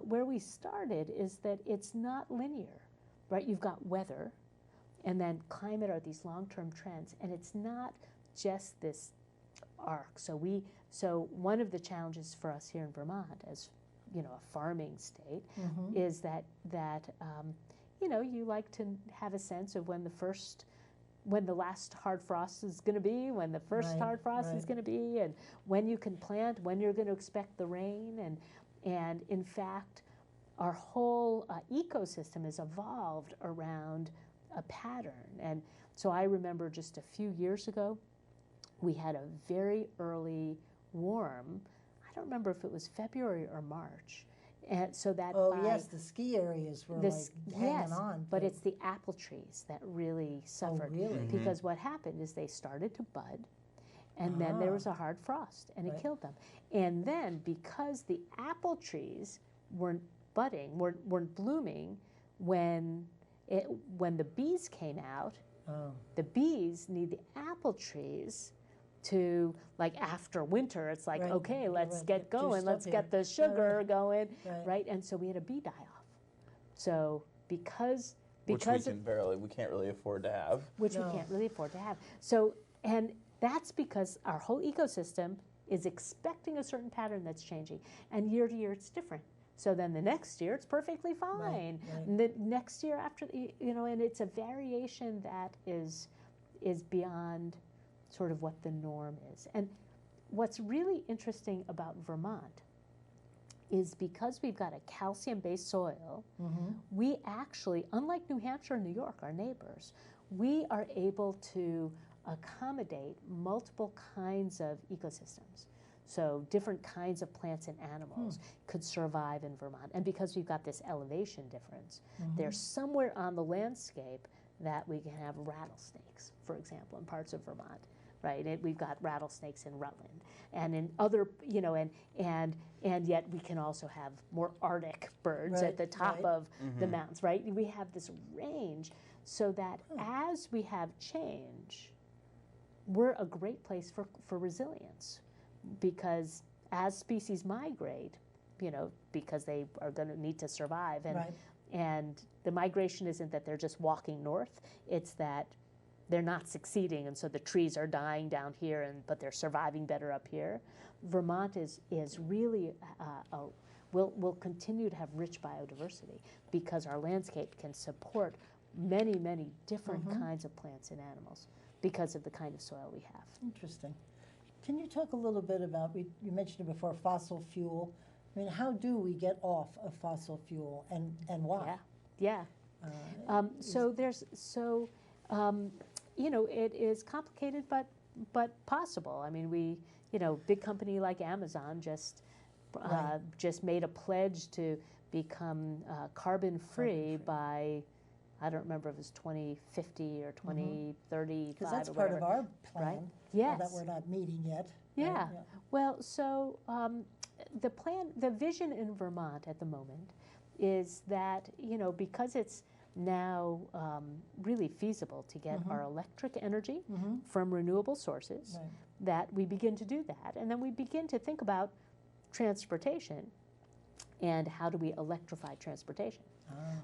Speaker 1: where we started is that it's not linear, right? You've got weather, and then climate are these long-term trends, and it's not just this arc. So one of the challenges for us here in Vermont, as a farming state, is that you like to have a sense of when the last hard frost is going to be, when the first hard frost is going to be, and when you can plant, when you're going to expect the rain, and in fact, our whole ecosystem has evolved around a pattern. And so I remember just a few years ago, we had a very early warm. I don't remember if it was February or March. And so that
Speaker 2: the ski areas were hanging on.
Speaker 1: But it's the apple trees that really suffered.
Speaker 2: Oh, really?
Speaker 1: Because what happened is they started to bud, And then there was a hard frost, and it killed them. And then because the apple trees weren't budding, weren't blooming, when the bees came out, the bees need the apple trees to, like, after winter, it's like, okay, let's get going, let's get the sugar going, right? And so we had a bee die-off. So because
Speaker 3: we can't really afford to have.
Speaker 1: Which we can't really afford to have. So, and that's because our whole ecosystem is expecting a certain pattern that's changing. And year to year, it's different. So then the next year, it's perfectly fine. And the next year after, and it's a variation that is beyond sort of what the norm is. And what's really interesting about Vermont is because we've got a calcium-based soil, we actually, unlike New Hampshire and New York, our neighbors, we are able to accommodate multiple kinds of ecosystems. So different kinds of plants and animals could survive in Vermont. And because we've got this elevation difference, there's somewhere on the landscape that we can have rattlesnakes, for example, in parts of Vermont, right? We've got rattlesnakes in Rutland and in other, and yet we can also have more Arctic birds at the top of the mountains, right? We have this range so that as we have change, we're a great place for resilience, because as species migrate, because they are going to need to survive, and the migration isn't that they're just walking north, it's that they're not succeeding, and so the trees are dying down here, but they're surviving better up here. Vermont is really will continue to have rich biodiversity because our landscape can support many, many different kinds of plants and animals because of the kind of soil we have.
Speaker 2: Interesting. Can you talk a little bit about, you mentioned it before, fossil fuel. I mean, how do we get off of fossil fuel, and why?
Speaker 1: Yeah. It is complicated, but possible. I mean, big company like Amazon just made a pledge to become carbon-free by, I don't remember if it was 2050 or 2035
Speaker 2: because that's
Speaker 1: or
Speaker 2: part
Speaker 1: whatever.
Speaker 2: of our plan,
Speaker 1: right? Yes.
Speaker 2: that we're not meeting yet.
Speaker 1: Yeah.
Speaker 2: Right?
Speaker 1: Well, so the vision in Vermont at the moment is that, because it's now really feasible to get our electric energy from renewable sources, that we begin to do that. And then we begin to think about transportation and how do we electrify transportation.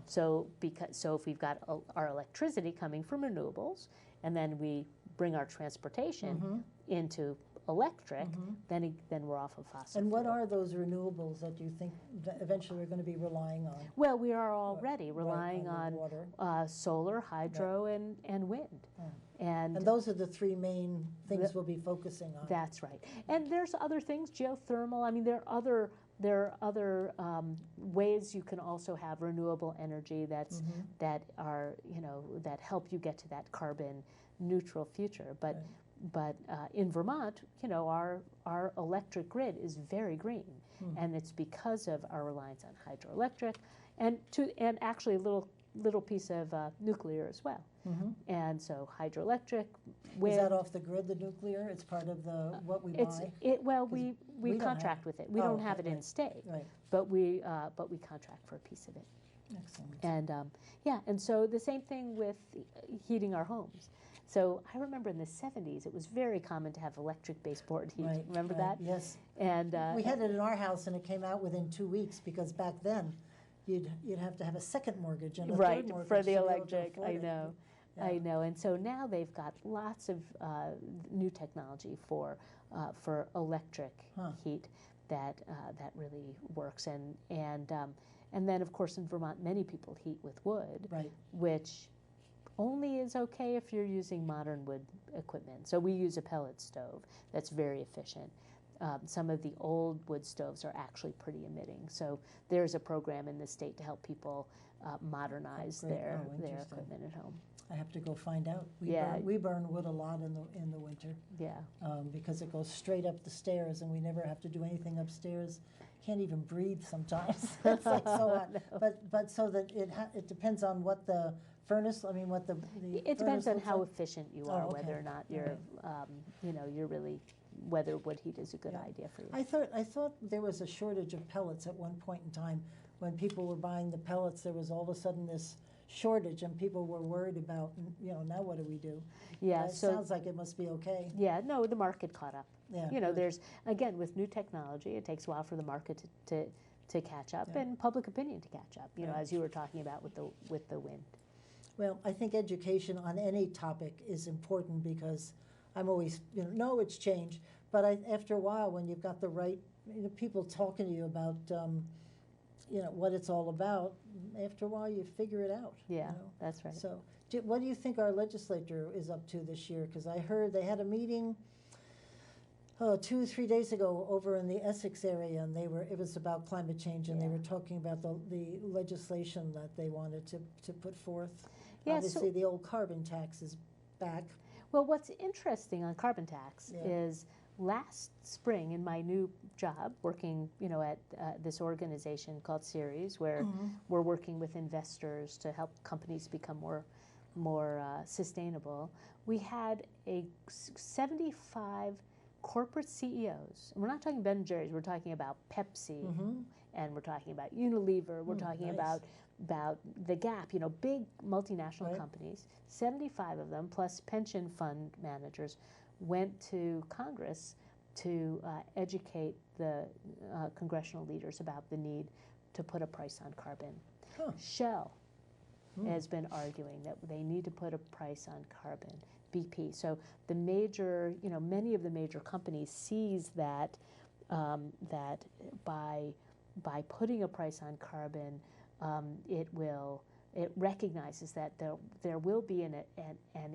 Speaker 1: So if we've got our electricity coming from renewables, and then we bring our transportation into electric, then we're off of fossil
Speaker 2: And what
Speaker 1: fuel.
Speaker 2: are those renewables that you think that eventually we're going to be relying on?
Speaker 1: Well, we are already relying on
Speaker 2: water.
Speaker 1: solar, hydro, and wind.
Speaker 2: And those are the three main things we'll be focusing on.
Speaker 1: That's right. And there's other things, geothermal. I mean, there are other ways you can also have renewable energy that are, that help you get to that carbon neutral future. But in Vermont, our electric grid is very green, and it's because of our reliance on hydroelectric, and actually a little piece of nuclear as well. And so hydroelectric.
Speaker 2: Is that off the grid, the nuclear? It's part of what we buy?
Speaker 1: We contract with it. We don't have it in state, but we contract for a piece of it.
Speaker 2: Excellent.
Speaker 1: And and so the same thing with heating our homes. So I remember in the 70s, it was very common to have electric baseboard heat. Remember that?
Speaker 2: Yes.
Speaker 1: And
Speaker 2: we had it in our house, and it came out within 2 weeks, because back then you'd have to have a second mortgage and a third mortgage
Speaker 1: for the
Speaker 2: to be able to
Speaker 1: electric.
Speaker 2: afford
Speaker 1: I
Speaker 2: it.
Speaker 1: know.
Speaker 2: Yeah.
Speaker 1: I know. And so now they've got lots of new technology for electric heat that really works. And then of course in Vermont, many people heat with wood, which only is okay if you're using modern wood equipment. So we use a pellet stove that's very efficient. Some of the old wood stoves are actually pretty emitting. So there's a program in the state to help people modernize their equipment at home.
Speaker 2: I have to go find out. We burn wood a lot in the winter.
Speaker 1: Yeah.
Speaker 2: Because it goes straight up the stairs, and we never have to do anything upstairs. can't even breathe sometimes. It's like so hot.
Speaker 1: No.
Speaker 2: But so that it depends on what the furnace. I mean, what the
Speaker 1: It depends
Speaker 2: furnace
Speaker 1: on
Speaker 2: looks
Speaker 1: how
Speaker 2: like?
Speaker 1: efficient you are,
Speaker 2: okay.
Speaker 1: whether or not you're, you know, you're really, whether wood heat is a good idea for you.
Speaker 2: I thought there was a shortage of pellets at one point in time. When people were buying the pellets, there was all of a sudden this shortage, and people were worried about, you know, now what do we do?
Speaker 1: Yeah,
Speaker 2: It
Speaker 1: so
Speaker 2: sounds like it must be okay.
Speaker 1: yeah, no, the market caught up.
Speaker 2: Yeah,
Speaker 1: You know,
Speaker 2: good.
Speaker 1: there's, again, with new technology, it takes a while for the market to catch up
Speaker 2: Yeah.
Speaker 1: and public opinion to catch up, you know,
Speaker 2: Right.
Speaker 1: as you were talking about with the wind.
Speaker 2: Well, I think education on any topic is important because I'm always, you know, no, it's changed. But after a while, when you've got the right, you know, people talking to you about, you know, what it's all about, after a while you figure it out.
Speaker 1: Yeah,
Speaker 2: you know?
Speaker 1: that's right.
Speaker 2: So, what do you think our legislature is up to this year? Because I heard they had a meeting 2 or 3 days ago over in the Essex area, and it was about climate change, and they
Speaker 1: Yeah.
Speaker 2: were talking about the legislation that they wanted to put forth.
Speaker 1: Yeah,
Speaker 2: Obviously,
Speaker 1: so,
Speaker 2: the old carbon tax is back.
Speaker 1: well, what's interesting on carbon tax
Speaker 2: Yeah.
Speaker 1: is last spring in my new job, working, you know, at this organization called Ceres, where we're working with investors to help companies become more sustainable, we had 75 corporate CEOs. And we're not talking Ben and Jerry's, we're talking about Pepsi, and we're talking about Unilever, we're talking
Speaker 2: nice.
Speaker 1: about the Gap, you know, big multinational
Speaker 2: Right.
Speaker 1: companies. 75 of them, plus pension fund managers, went to Congress to educate the congressional leaders about the need to put a price on carbon.
Speaker 2: Huh.
Speaker 1: Shell has been arguing that they need to put a price on carbon. BP. So the major, you know, many of the major companies sees that that by putting a price on carbon, it recognizes that there will be an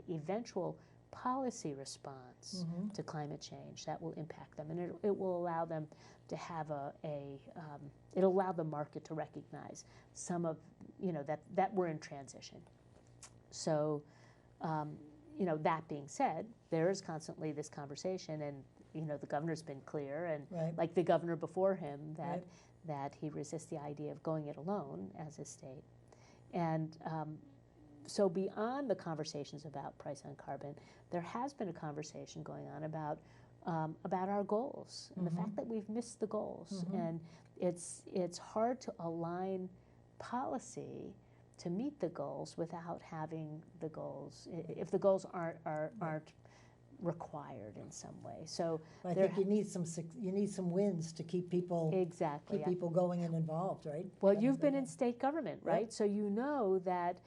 Speaker 1: eventual policy response to climate change that will impact them, and it will allow them to have it'll allow the market to recognize some of, you know, that we're in transition. So, you know, that being said, there is constantly this conversation, and, you know, the governor's been clear, and
Speaker 2: Right.
Speaker 1: like the governor before him,
Speaker 2: Right.
Speaker 1: that he resists the idea of going it alone as a state. And so beyond the conversations about price on carbon, there has been a conversation going on about our goals and the fact that we've missed the goals, and it's hard to align policy to meet the goals without having the goals, if the goals aren't required in some way. So
Speaker 2: I think you need some wins to keep people
Speaker 1: exactly.
Speaker 2: people going and involved, right?
Speaker 1: Well, you've been in state government, right? So you know that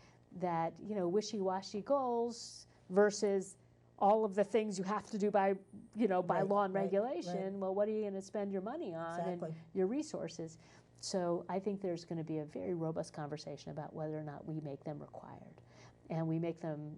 Speaker 1: you know, wishy-washy goals versus all of the things you have to do by, you know, by law and regulation. Well, what are you going to spend your money on and your resources? So I think there's going to be a very robust conversation about whether or not we make them required, and we make them,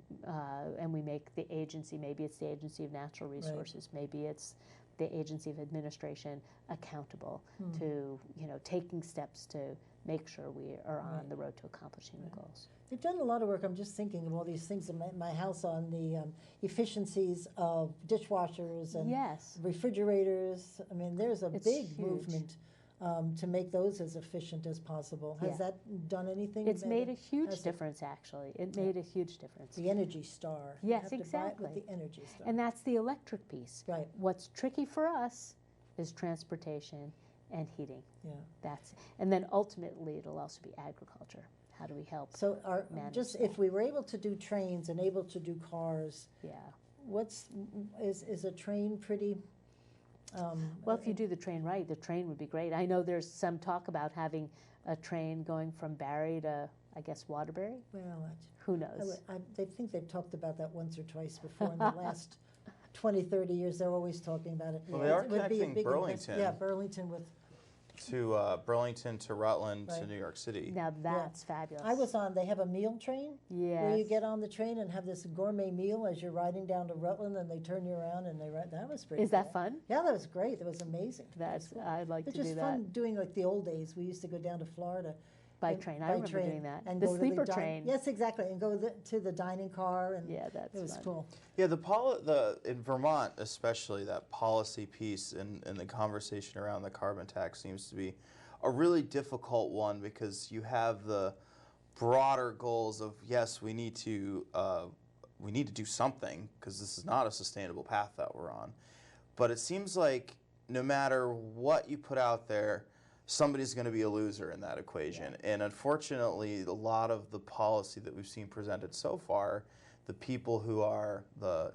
Speaker 1: and we make the agency. Maybe it's the Agency of Natural Resources. Maybe it's the Agency of Administration accountable to, you know, taking steps to make sure we are on the road to accomplishing the goals.
Speaker 2: They've done a lot of work. I'm just thinking of all these things in my house on the efficiencies of dishwashers and refrigerators. I mean, there's a big
Speaker 1: huge
Speaker 2: movement to make those as efficient as possible. Has that done anything?
Speaker 1: It's made a huge difference, actually. It made a huge difference.
Speaker 2: The Energy Star.
Speaker 1: Yes,
Speaker 2: you have to buy it
Speaker 1: exactly.
Speaker 2: with the Energy Star.
Speaker 1: And that's the electric piece.
Speaker 2: Right.
Speaker 1: What's tricky for us is transportation and heating.
Speaker 2: Yeah.
Speaker 1: And then ultimately it'll also be agriculture. How do we help?
Speaker 2: So
Speaker 1: manage
Speaker 2: if we were able to do trains and able to do cars, is a train pretty?
Speaker 1: Well, if you do the train right, the train would be great. I know there's some talk about having a train going from Barrie to, I guess, Waterbury.
Speaker 2: Well,
Speaker 1: who knows?
Speaker 2: I think they've talked about that once or twice before in the last 20, 30 years. They're always talking about it.
Speaker 3: Well, they are connecting Burlington.
Speaker 2: Yeah, Burlington with
Speaker 3: Burlington to Rutland to New York City.
Speaker 1: Now that's fabulous.
Speaker 2: I was on, they have a meal train where you get on the train and have this gourmet meal as you're riding down to Rutland, and they turn you around and they ride. That was pretty
Speaker 1: Is that fun?
Speaker 2: Yeah, that was great. That was amazing.
Speaker 1: I'd like to do that.
Speaker 2: It's just fun doing like the old days. We used to go down to Florida.
Speaker 1: By train. I remember doing that.
Speaker 2: And
Speaker 1: the
Speaker 2: go
Speaker 1: sleeper
Speaker 2: to
Speaker 1: train.
Speaker 2: Yes, exactly. And go to the dining car. And
Speaker 1: yeah, that's
Speaker 2: it was
Speaker 1: fun.
Speaker 2: cool.
Speaker 3: Yeah, in Vermont especially, that policy piece and the conversation around the carbon tax seems to be a really difficult one, because you have the broader goals of, yes, we need to do something, because this is not a sustainable path that we're on. But it seems like no matter what you put out there, somebody's going to be a loser in that equation. Yeah. And unfortunately, a lot of the policy that we've seen presented so far, the people who are the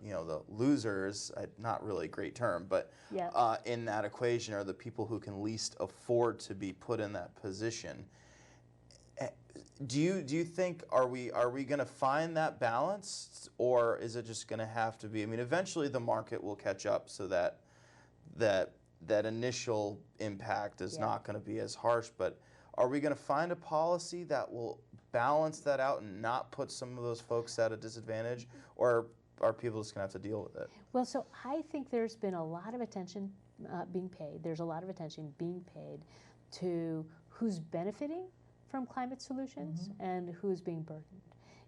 Speaker 3: losers, not really a great term, but in that equation are the people who can least afford to be put in that position. Do you think, are we going to find that balance, or is it just going to have to be? I mean, eventually the market will catch up, so that initial impact is not going to be as harsh. But are we going to find a policy that will balance that out and not put some of those folks at a disadvantage, or are people just going to have to deal with it?
Speaker 1: Well, so I think there's been a lot of attention being paid. There's a lot of attention being paid to who's benefiting from climate solutions and who's being burdened.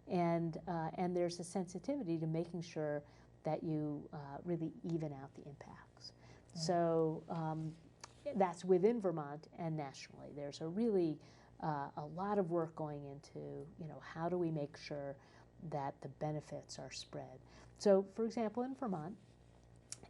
Speaker 1: And there's a sensitivity to making sure that you really even out the impacts. So that's within Vermont and nationally. There's a really a lot of work going into, how do we make sure that the benefits are spread. So, for example, in Vermont,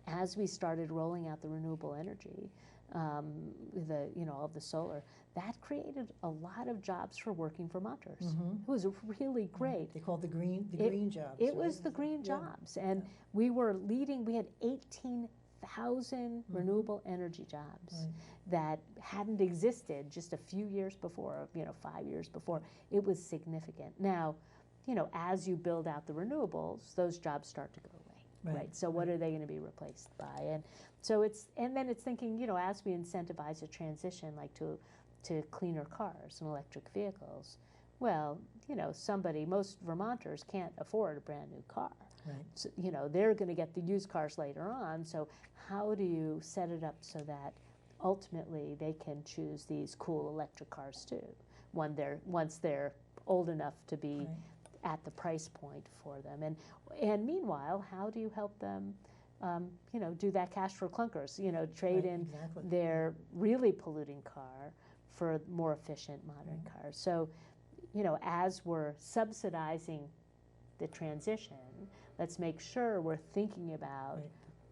Speaker 1: as we started rolling out the renewable energy, of the solar, that created a lot of jobs for working Vermonters. It was really great.
Speaker 2: They called the green jobs.
Speaker 1: It was the green jobs, and we were leading. We had 18,000 renewable energy jobs that hadn't existed just a few years before, 5 years before. It was significant. Now, as you build out the renewables, those jobs start to go away, right? So what are they going to be replaced by? And so then it's thinking, as we incentivize a transition, like to cleaner cars and electric vehicles, well, most Vermonters can't afford a brand new car. Right. So, they're going to get the used cars later on. So how do you set it up so that ultimately they can choose these cool electric cars too, once they're old enough to be at the price point for them? And meanwhile, how do you help them do that cash for clunkers, trade in their really polluting car for more efficient modern cars. So, as we're subsidizing the transition, let's make sure we're thinking about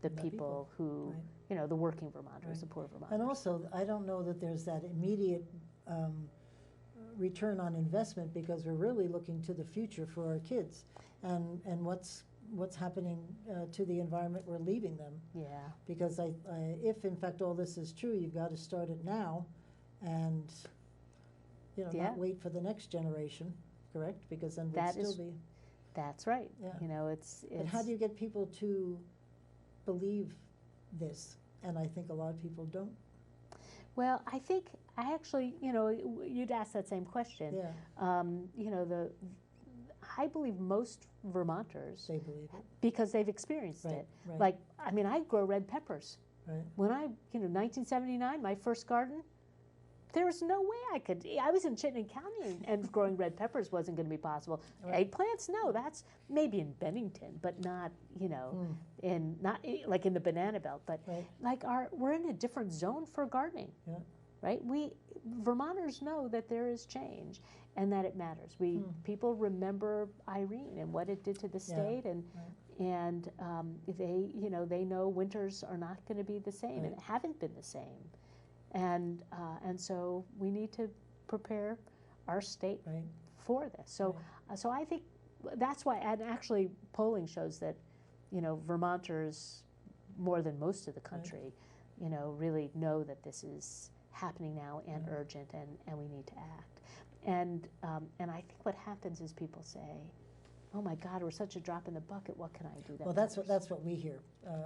Speaker 1: the people who, the working Vermonters, the poor Vermonters.
Speaker 2: And also, I don't know that there's that immediate return on investment, because we're really looking to the future for our kids and what's happening to the environment we're leaving them.
Speaker 1: Yeah.
Speaker 2: Because if in fact all this is true, you've got to start it now, and not wait for the next generation, correct? Because then we'll still be.
Speaker 1: That's right.
Speaker 2: Yeah.
Speaker 1: It's.
Speaker 2: But how do you get people to believe this? And I think a lot of people don't.
Speaker 1: Well, I actually, you'd ask that same question.
Speaker 2: Yeah.
Speaker 1: I believe most Vermonters,
Speaker 2: they believe it
Speaker 1: because they've experienced it.
Speaker 2: Right.
Speaker 1: Like, I grow red peppers.
Speaker 2: Right.
Speaker 1: When 1979, my first garden, there was no way I was in Chittenden County and growing red peppers wasn't going to be possible. Eggplants, no, that's maybe in Bennington, but not, not like in the banana belt, but we're in a different zone for gardening.
Speaker 2: Yeah.
Speaker 1: Right? Vermonters know that there is change and that it matters. People remember Irene and what it did to the state, and they know winters are not going to be the same and haven't been the same, and so we need to prepare our state for this. So so I think that's why, and actually polling shows that Vermonters, more than most of the country, really know that this is happening now and urgent, and we need to act. And I think what happens is people say, "Oh my God, we're such a drop in the bucket. What can I do?"
Speaker 2: Well, that's what we hear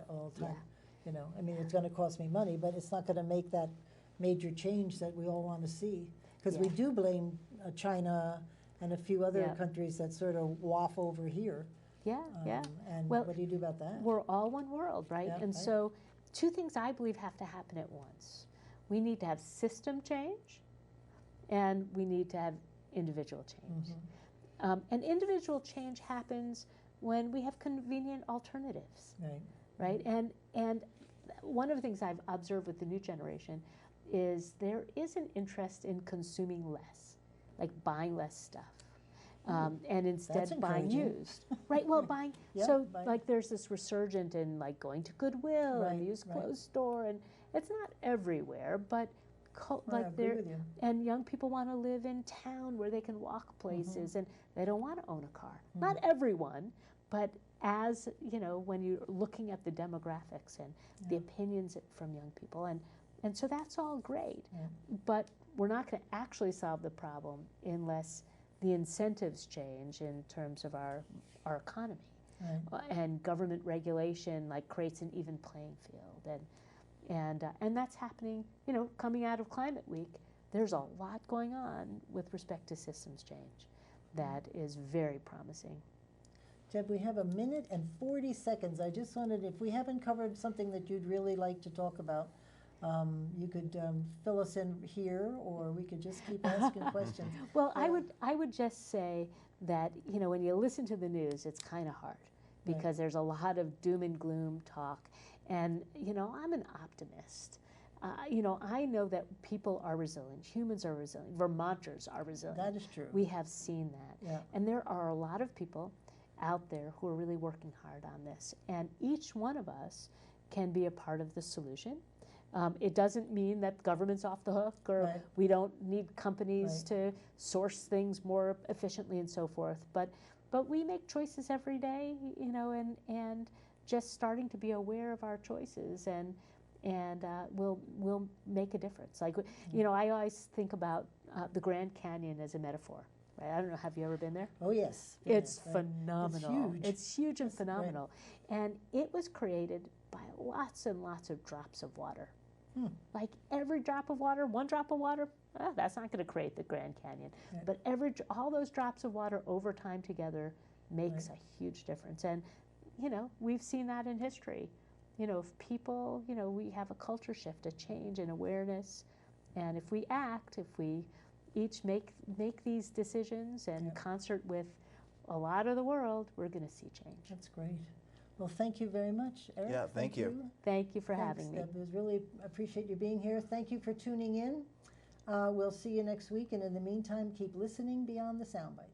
Speaker 2: all the time.
Speaker 1: Yeah.
Speaker 2: I mean, it's going to cost me money, but it's not going to make that major change that we all want to see. Because we do blame China and a few other countries that sort of waft over here.
Speaker 1: Yeah,
Speaker 2: And
Speaker 1: well,
Speaker 2: what do you do about that?
Speaker 1: We're all one world, right?
Speaker 2: Yeah,
Speaker 1: and so two things I believe have to happen at once. We need to have system change, and we need to have individual change. And individual change happens when we have convenient alternatives, right? And one of the things I've observed with the new generation is there is an interest in consuming less, like buying less stuff. And instead buying used, right? Well, buying, like there's this resurgent in like going to Goodwill and the used clothes store, and it's not everywhere, but like there, and young people want to live in town where they can walk places, and they don't want to own a car. Not everyone, but as you know, when you're looking at the demographics and the opinions from young people, and so that's all great, but we're not going to actually solve the problem unless the incentives change in terms of our economy, and government regulation like creates an even playing field, and that's happening. You know, coming out of Climate Week, there's a lot going on with respect to systems change that is very promising.
Speaker 2: Deb, we have 1 minute and 40 seconds. I just wondered if we haven't covered something that you'd really like to talk about. You could fill us in here, or we could just keep asking questions.
Speaker 1: Well, I would just say that, you know, when you listen to the news, it's kind of hard because there's a lot of doom and gloom talk. And, you know, I'm an optimist. You know, I know that people are resilient, humans are resilient, Vermonters are resilient.
Speaker 2: That is true.
Speaker 1: We have seen that. And there are a lot of people out there who are really working hard on this. And each one of us can be a part of the solution. It doesn't mean that government's off the hook, or we don't need companies to source things more efficiently and so forth. But we make choices every day, you know, and just starting to be aware of our choices and will make a difference. Like, you know, I always think about the Grand Canyon as a metaphor. Right? I don't know, have you ever been there?
Speaker 2: Oh, yes.
Speaker 1: It's phenomenal.
Speaker 2: It's huge.
Speaker 1: It's huge and phenomenal. And it was created by lots and lots of drops of water. Like every drop of water, one drop of water, that's not going to create the Grand Canyon. But all those drops of water over time together makes a huge difference. And, you know, we've seen that in history. You know, if people, you know, we have a culture shift, a change in awareness. And if we act, if we each make these decisions in concert with a lot of the world, we're going to see change.
Speaker 2: That's great. Well, thank you very much, Eric.
Speaker 3: Yeah, thank you.
Speaker 1: Thank you for having me.
Speaker 2: Deb. It was really appreciate you being here. Thank you for tuning in. We'll see you next week, and in the meantime, keep listening beyond the sound bites.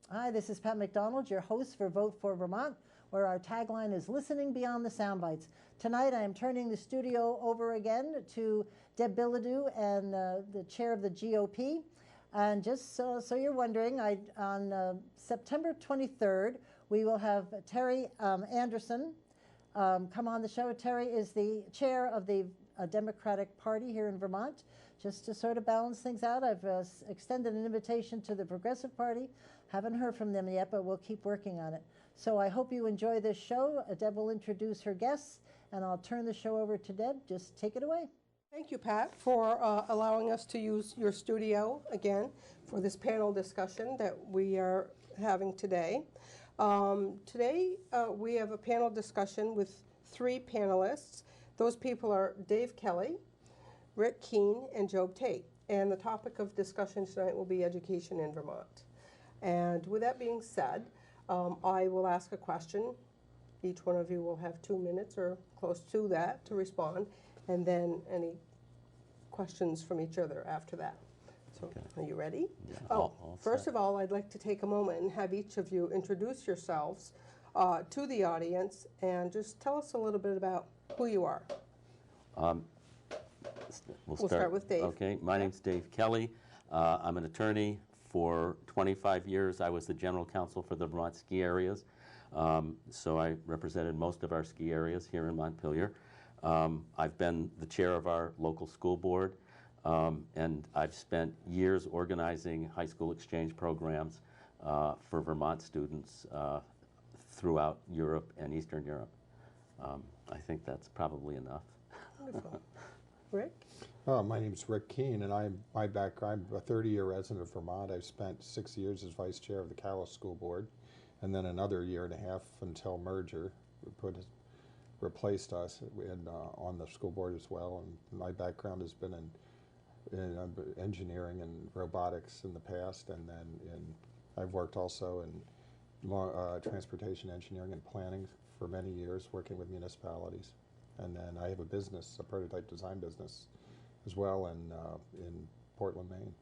Speaker 2: Hi, this is Pat McDonald, your host for Vote for Vermont, where our tagline is Listening Beyond the Soundbites. Tonight I am turning the studio over again to Deb Bilodeau and the chair of the GOP. And just so you're wondering, on September 23rd, we will have Terry Anderson come on the show. Terry is the chair of the Democratic Party here in Vermont. Just to sort of balance things out, I've extended an invitation to the Progressive Party. Haven't heard from them yet, but we'll keep working on it. So I hope you enjoy this show. Deb will introduce her guests, and I'll turn the show over to Deb. Just take it away.
Speaker 4: Thank you, Pat, for allowing us to use your studio again for this panel discussion that we are having today. Today, we have a panel discussion with 3 panelists. Those people are Dave Kelly, Rick Keene, and Job Tate. And the topic of discussion tonight will be education in Vermont. And with that being said, I will ask a question. Each one of you will have 2 minutes or close to that to respond, and then any questions from each other after that. So, okay. Are you ready? Yeah, first of all, I'd like to take a moment and have each of you introduce yourselves to the audience and just tell us a little bit about who you are. We'll start with Dave.
Speaker 5: Okay, my name's Dave Kelly. I'm an attorney. For 25 years, I was the general counsel for the Vermont ski areas. So I represented most of our ski areas here in Montpelier. I've been the chair of our local school board, and I've spent years organizing high school exchange programs for Vermont students throughout Europe and Eastern Europe. I think that's probably enough.
Speaker 4: Wonderful. Rick?
Speaker 6: My name is Rick Keene, and I'm a 30-year resident of Vermont. I've spent 6 years as vice chair of the Calais School Board, and then another year and a half until merger replaced us on the school board as well. And my background has been in engineering and robotics in the past, and then I've worked also in transportation engineering and planning for many years, working with municipalities. And then I have a business, a prototype design business, as well in Portland, Maine.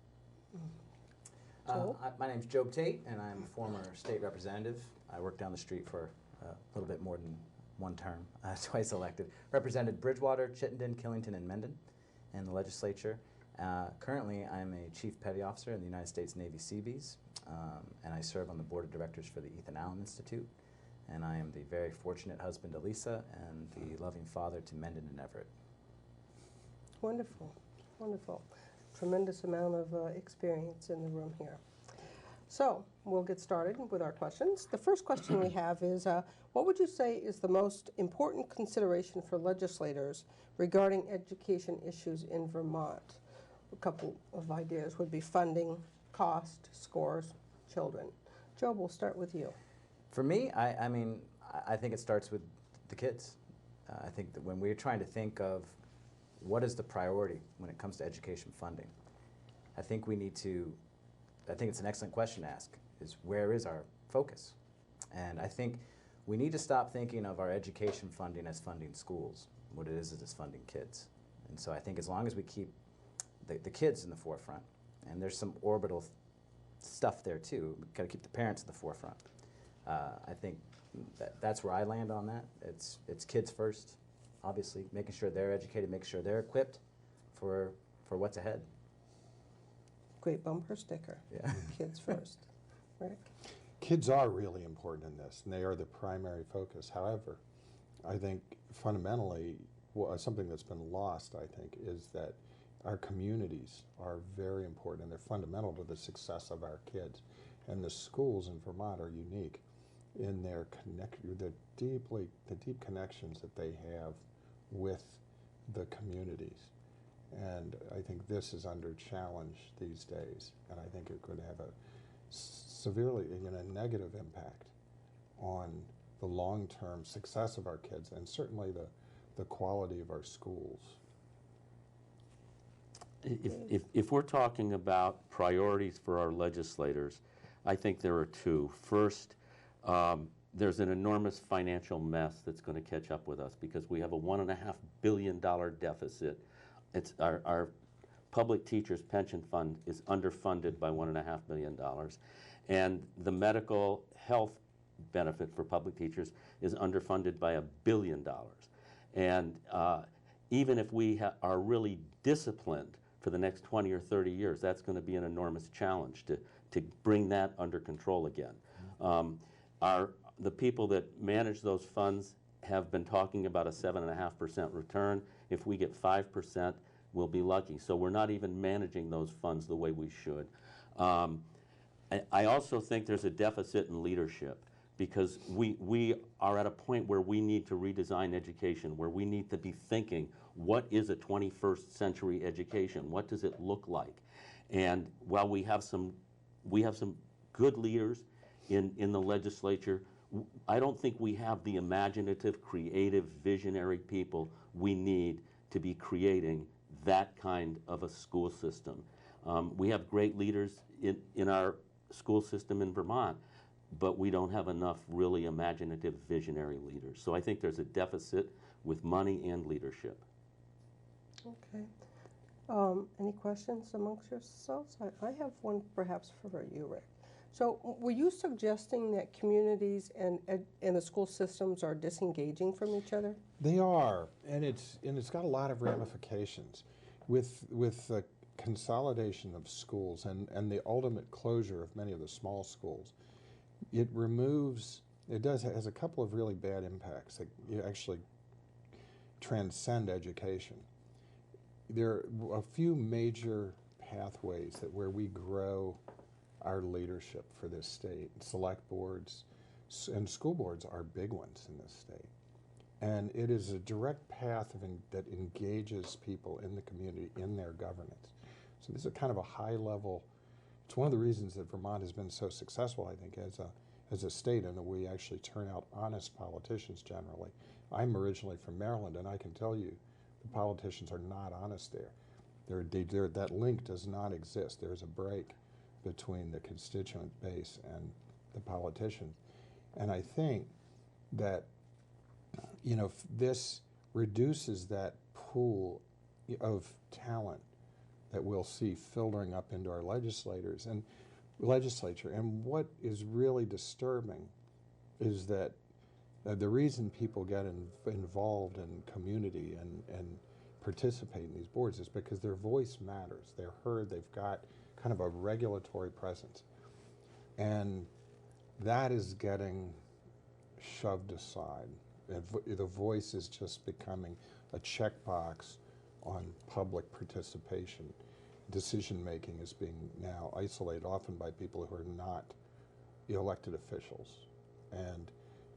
Speaker 7: My name's Job Tate, and I'm a former state representative. I worked down the street for a little bit more than one term, twice elected. Represented Bridgewater, Chittenden, Killington, and Mendon in the legislature. Currently, I'm a chief petty officer in the United States Navy Seabees, and I serve on the board of directors for the Ethan Allen Institute. And I am the very fortunate husband to Lisa and the loving father to Mendon and Everett.
Speaker 4: Wonderful, wonderful. Tremendous amount of experience in the room here. So we'll get started with our questions. The first question we have is, what would you say is the most important consideration for legislators regarding education issues in Vermont? A couple of ideas would be funding, cost, scores, children. Job, we'll start with you.
Speaker 7: For me, I think it starts with the kids. I think that when we're trying to think of what is the priority when it comes to education funding, I think it's an excellent question to ask, is where is our focus? And I think we need to stop thinking of our education funding as funding schools. What it is funding kids. And so I think as long as we keep the kids in the forefront, and there's some orbital stuff there too, we've got to keep the parents in the forefront. I think that's where I land on that. It's kids first, obviously, making sure they're educated, making sure they're equipped for what's ahead.
Speaker 4: Great bumper sticker. Yeah. Kids first. Rick?
Speaker 6: Kids are really important in this, and they are the primary focus. However, I think fundamentally, something that's been lost, I think, is that our communities are very important, and they're fundamental to the success of our kids. And the schools in Vermont are unique in their the deep connections that they have with the communities. And I think this is under challenge these days, and I think it could have a severely negative impact on the long-term success of our kids, and certainly the quality of our schools.
Speaker 5: If we're talking about priorities for our legislators, I think there are two. First, there's an enormous financial mess that's going to catch up with us because we have a $1.5 billion deficit. It's our public teachers' pension fund is underfunded by $1.5 billion, and the medical health benefit for public teachers is underfunded by $1 billion. And even if we are really disciplined for the next 20 or 30 years. That's going to be an enormous challenge to bring that under control again. The people that manage those funds have been talking about a 7.5% return. If we get 5%, we'll be lucky. So we're not even managing those funds the way we should. I also think there's a deficit in leadership, because we are at a point where we need to redesign education, where we need to be thinking, what is a 21st century education? What does it look like? And while we have some good leaders in the legislature, I don't think we have the imaginative, creative, visionary people we need to be creating that kind of a school system. We have great leaders in our school system in Vermont, but we don't have enough really imaginative, visionary leaders. So I think there's a deficit with money and leadership.
Speaker 4: Okay. Any questions amongst yourselves? I have one perhaps for you, Rick. So were you suggesting that communities and the school systems are disengaging from each other?
Speaker 6: They are, and it's got a lot of ramifications. With the consolidation of schools and the ultimate closure of many of the small schools, it has a couple of really bad impacts that you actually transcend education. There are a few major pathways where we grow our leadership for this state. Select boards and school boards are big ones in this state. And it is a direct path that engages people in the community in their governance. So this is kind of a high level. It's one of the reasons that Vermont has been so successful, I think, as a state, and that we actually turn out honest politicians generally. I'm originally from Maryland, and I can tell you the politicians are not honest there. That link does not exist. There's a break between the constituent base and the politicians. And I think that, this reduces that pool of talent that we'll see filtering up into our legislature. And what is really disturbing is that the reason people get involved in community and participate in these boards is because their voice matters. They're heard. They've got kind of a regulatory presence. And that is getting shoved aside. The voice is just becoming a checkbox on public participation. Decision-making is being now isolated, often by people who are not elected officials, and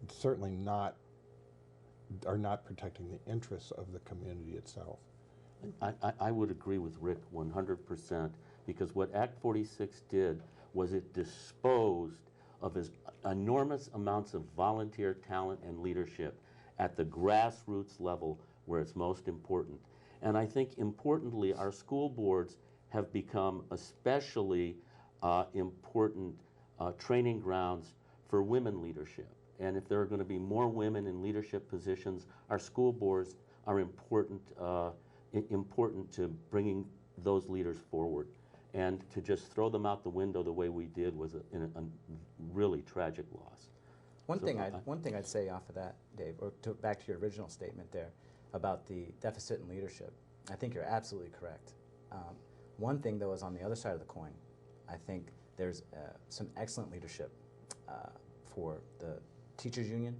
Speaker 6: certainly are not protecting the interests of the community itself.
Speaker 5: I would agree with Rick 100%, because what Act 46 did was it disposed of his enormous amounts of volunteer talent and leadership at the grassroots level where it's most important. And I think importantly, our school boards have become especially important training grounds for women leadership. And if there are going to be more women in leadership positions, our school boards are important to bringing those leaders forward. And to just throw them out the window the way we did was a really tragic loss.
Speaker 7: One thing I'd say off of that, Dave, or back to your original statement there about the deficit in leadership, I think you're absolutely correct. One thing, though, is on the other side of the coin. I think there's some excellent leadership for the teachers union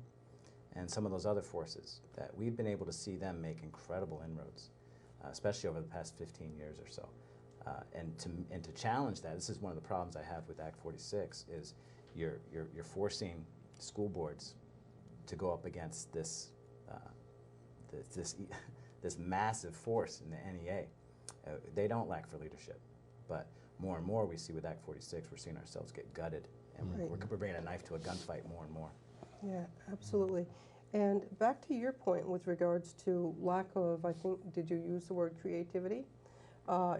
Speaker 7: and some of those other forces that we've been able to see them make incredible inroads, especially over the past 15 years or so. And to challenge that, this is one of the problems I have with Act 46, is you're forcing school boards to go up against this this massive force in the NEA. They don't lack for leadership, but more and more we see with Act 46, we're seeing ourselves get gutted, and
Speaker 4: Right.
Speaker 7: we're bringing a knife to a gunfight more and more.
Speaker 4: Yeah, absolutely. And back to your point with regards to lack of, I think, did you use the word creativity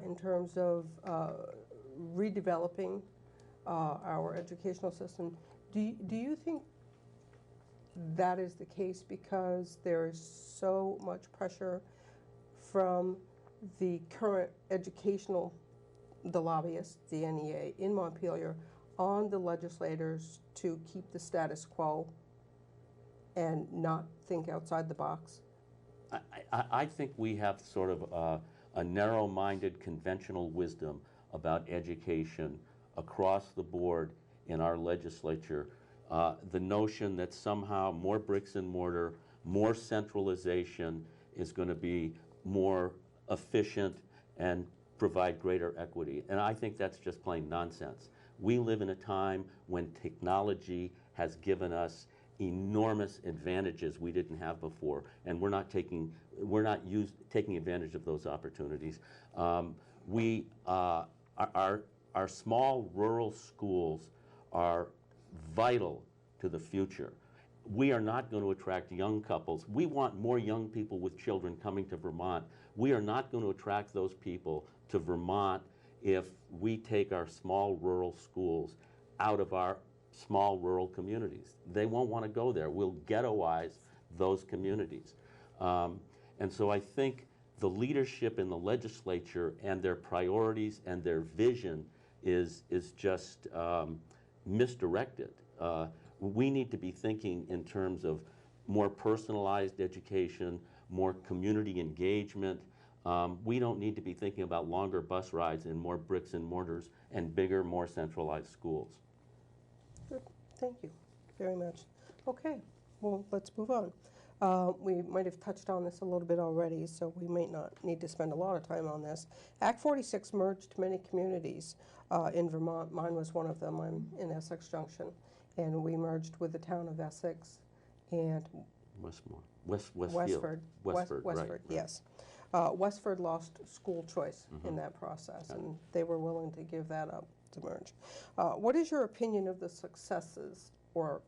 Speaker 4: in terms of redeveloping our educational system? Do you think that is the case because there is so much pressure from the current the lobbyists, the NEA in Montpelier, on the legislators to keep the status quo and not think outside the box?
Speaker 5: I think we have sort of a narrow-minded conventional wisdom about education across the board in our legislature. The notion that somehow more bricks and mortar, more centralization is going to be more efficient and provide greater equity. And I think that's just plain nonsense. We live in a time when technology has given us enormous advantages we didn't have before, and we're not taking advantage of those opportunities. Our small rural schools are vital to the future. We are not going to attract young couples. We want more young people with children coming to Vermont. We are not going to attract those people to Vermont if we take our small rural schools out of our small rural communities. They won't want to go there. We'll ghettoize those communities. And so I think the leadership in the legislature and their priorities and their vision is just misdirected. We need to be thinking in terms of more personalized education, more community engagement. We don't need to be thinking about longer bus rides and more bricks and mortars and bigger, more centralized schools.
Speaker 4: Good. Thank you very much. Okay, well, let's move on. We might have touched on this a little bit already, so we might not need to spend a lot of time on this. Act 46 merged many communities in Vermont. Mine was one of them. I'm in Essex Junction, and we merged with the town of Essex and
Speaker 5: Westford, right,
Speaker 4: yes. Westford lost school choice in that process, and they were willing to give that up to merge. What is your opinion of the successes or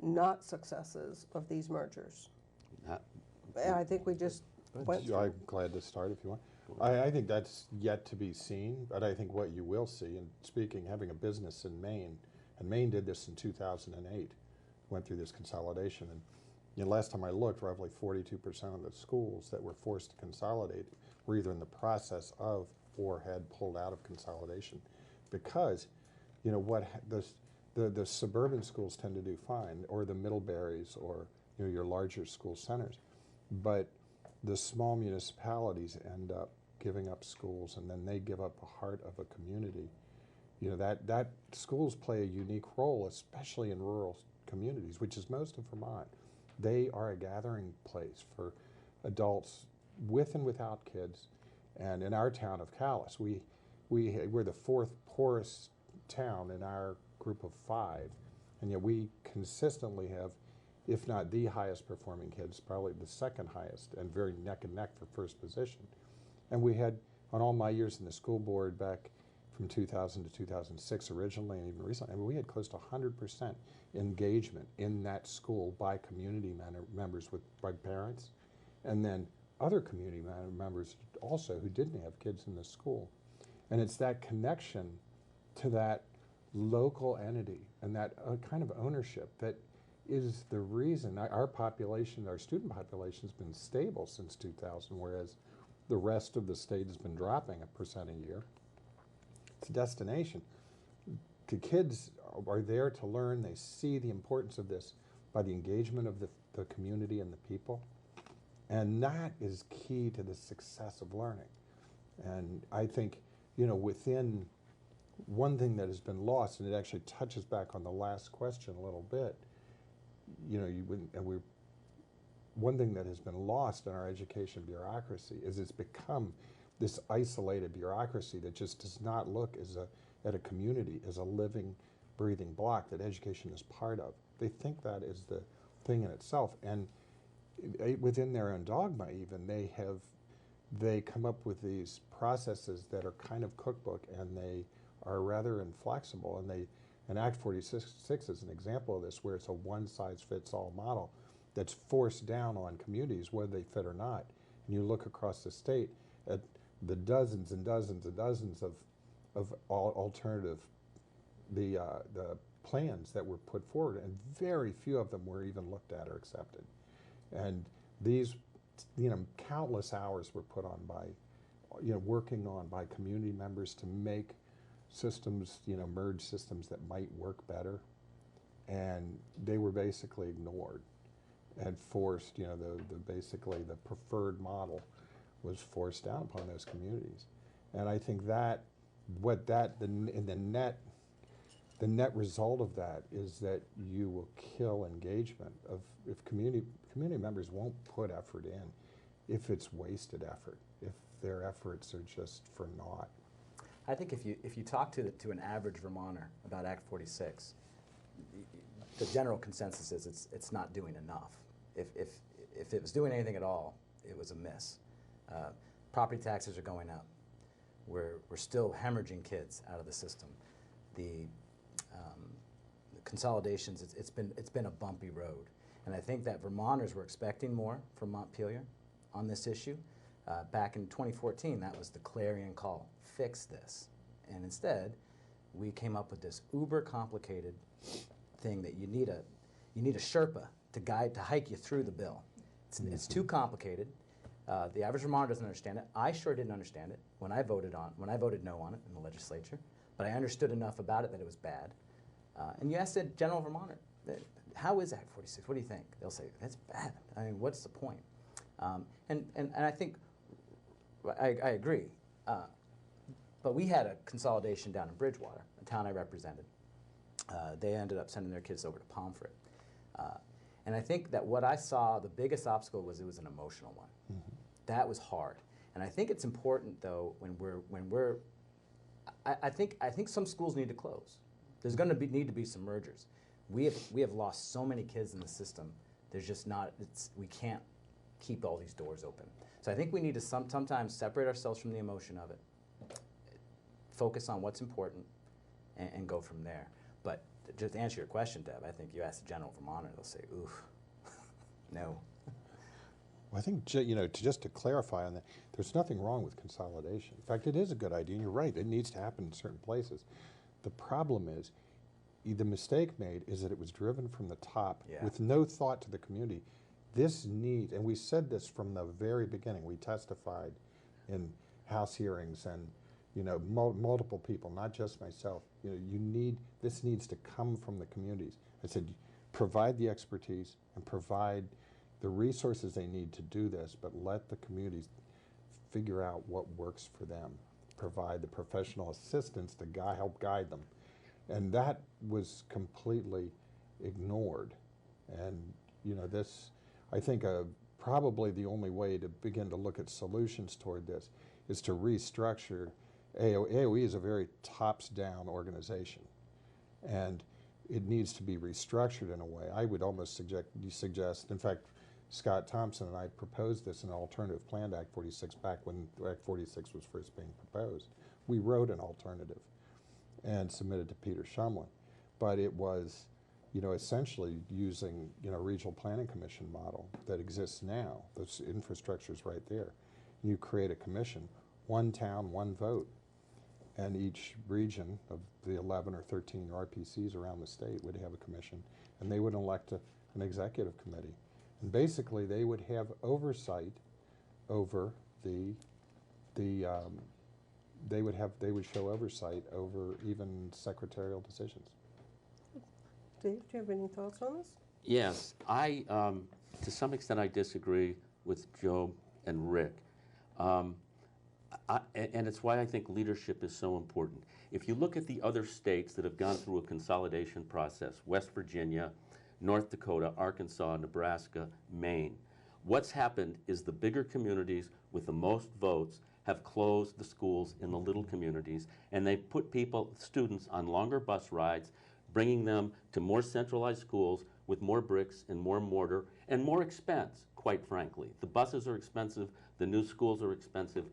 Speaker 4: not successes of these mergers? I think we just went through.
Speaker 6: I'm glad to start if you want. I think that's yet to be seen, but I think what you will see, and speaking, having a business in Maine, and Maine did this in 2008, went through this consolidation, and last time I looked, roughly 42% of the schools that were forced to consolidate were either in the process of or had pulled out of consolidation, because the suburban schools tend to do fine, or the Middleburys, or your larger school centers, but the small municipalities end up giving up schools, and then they give up the heart of a community. That schools play a unique role, especially in rural communities, which is most of Vermont. They are a gathering place for adults with and without kids. And in our town of Calais, we're the fourth poorest town in our group of 5, and yet we consistently have, if not the highest performing kids, probably the second highest, and very neck and neck for first position. And we had, on all my years in the school board back from 2000 to 2006 originally, and even recently, we had close to 100% engagement in that school by community members, by parents, and then other community members also who didn't have kids in the school. And it's that connection to that local entity and that kind of ownership that is the reason our population, our student population, has been stable since 2000, whereas the rest of the state has been dropping 1% a year. It's a destination. The kids are there to learn. They see the importance of this by the engagement of the community and the people. And that is key to the success of learning. And I think, within one thing that has been lost, and it actually touches back on the last question a little bit, one thing that has been lost in our education bureaucracy is it's become this isolated bureaucracy that just does not look at a community as a living, breathing block that education is part of. They think that is the thing in itself, and within their own dogma even, they come up with these processes that are kind of cookbook, and they are rather inflexible, and Act 46 is an example of this, where it's a one-size-fits-all model that's forced down on communities, whether they fit or not. And you look across the state at the dozens and dozens and dozens of alternative the plans that were put forward, and very few of them were even looked at or accepted. And these, countless hours were put on by, working on by community members to make systems, merge systems that might work better, and they were basically ignored and forced, basically the preferred model was forced down upon those communities. And I think that the net result of that is that you will kill engagement of if community members won't put effort in, if it's wasted effort, if their efforts are just for naught.
Speaker 7: I think if you talk to an average Vermonter about Act 46, the general consensus is it's not doing enough. If it was doing anything at all, it was a miss. Property taxes are going up. We're still hemorrhaging kids out of the system. The consolidations, it's been a bumpy road. And I think that Vermonters were expecting more from Montpelier on this issue. Back in 2014, that was the clarion call, fix this. And instead, we came up with this uber complicated thing that you need a Sherpa to hike you through the bill. It's too complicated. The average Vermonter doesn't understand it. I sure didn't understand it when I voted no on it in the legislature, but I understood enough about it that it was bad. And you ask the general Vermonter, how is Act 46? What do you think? They'll say, that's bad. I mean, what's the point? And I think, I agree. But we had a consolidation down in Bridgewater, a town I represented. They ended up sending their kids over to Pomfret. And I think that what I saw, the biggest obstacle was it was an emotional one. Mm-hmm. That was hard. And I think it's important, though, I think some schools need to close. There's going to need to be some mergers. We have lost so many kids in the system. There's just not. We can't keep all these doors open. So I think we need to sometimes separate ourselves from the emotion of it, focus on what's important, and go from there. But just to answer your question, Deb, I think you ask the general Vermonter, they'll say, oof, no.
Speaker 6: Well, I think, just to clarify on that, there's nothing wrong with consolidation. In fact, it is a good idea, and you're right, it needs to happen in certain places. The problem is, the mistake made is that it was driven from the top with no thought to the community. This needs, and we said this from the very beginning, we testified in House hearings and multiple people, not just myself. This needs to come from the communities. I said, provide the expertise and provide the resources they need to do this, but let the communities figure out what works for them. Provide the professional assistance to help guide them. And that was completely ignored. And this, I think probably the only way to begin to look at solutions toward this is to restructure. AOE is a very tops-down organization, and it needs to be restructured in a way. I would almost suggest, in fact, Scott Thompson and I proposed this in an alternative plan to Act 46 back when Act 46 was first being proposed. We wrote an alternative and submitted to Peter Shumlin, but it was, essentially using, regional planning commission model that exists now. The infrastructure's right there. You create a commission, one town, one vote. And each region of the 11 or 13 RPCs around the state would have a commission, and they would elect an executive committee. And basically, they would have oversight over they would show oversight over even secretarial decisions.
Speaker 4: Dave, do you have any thoughts on this?
Speaker 5: Yes, to some extent, I disagree with Joe and Rick. And it's why I think leadership is so important. If you look at the other states that have gone through a consolidation process, West Virginia, North Dakota, Arkansas, Nebraska, Maine, what's happened is the bigger communities with the most votes have closed the schools in the little communities, and they've put students on longer bus rides, bringing them to more centralized schools with more bricks and more mortar and more expense, quite frankly. The buses are expensive, the new schools are expensive.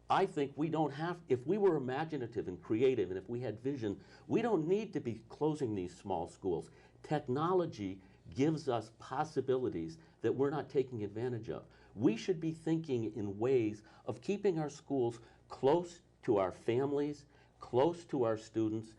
Speaker 5: I think we don't have, if we were imaginative and creative and if we had vision, we don't need to be closing these small schools. Technology gives us possibilities that we're not taking advantage of. We should be thinking in ways of keeping our schools close to our families, close to our students,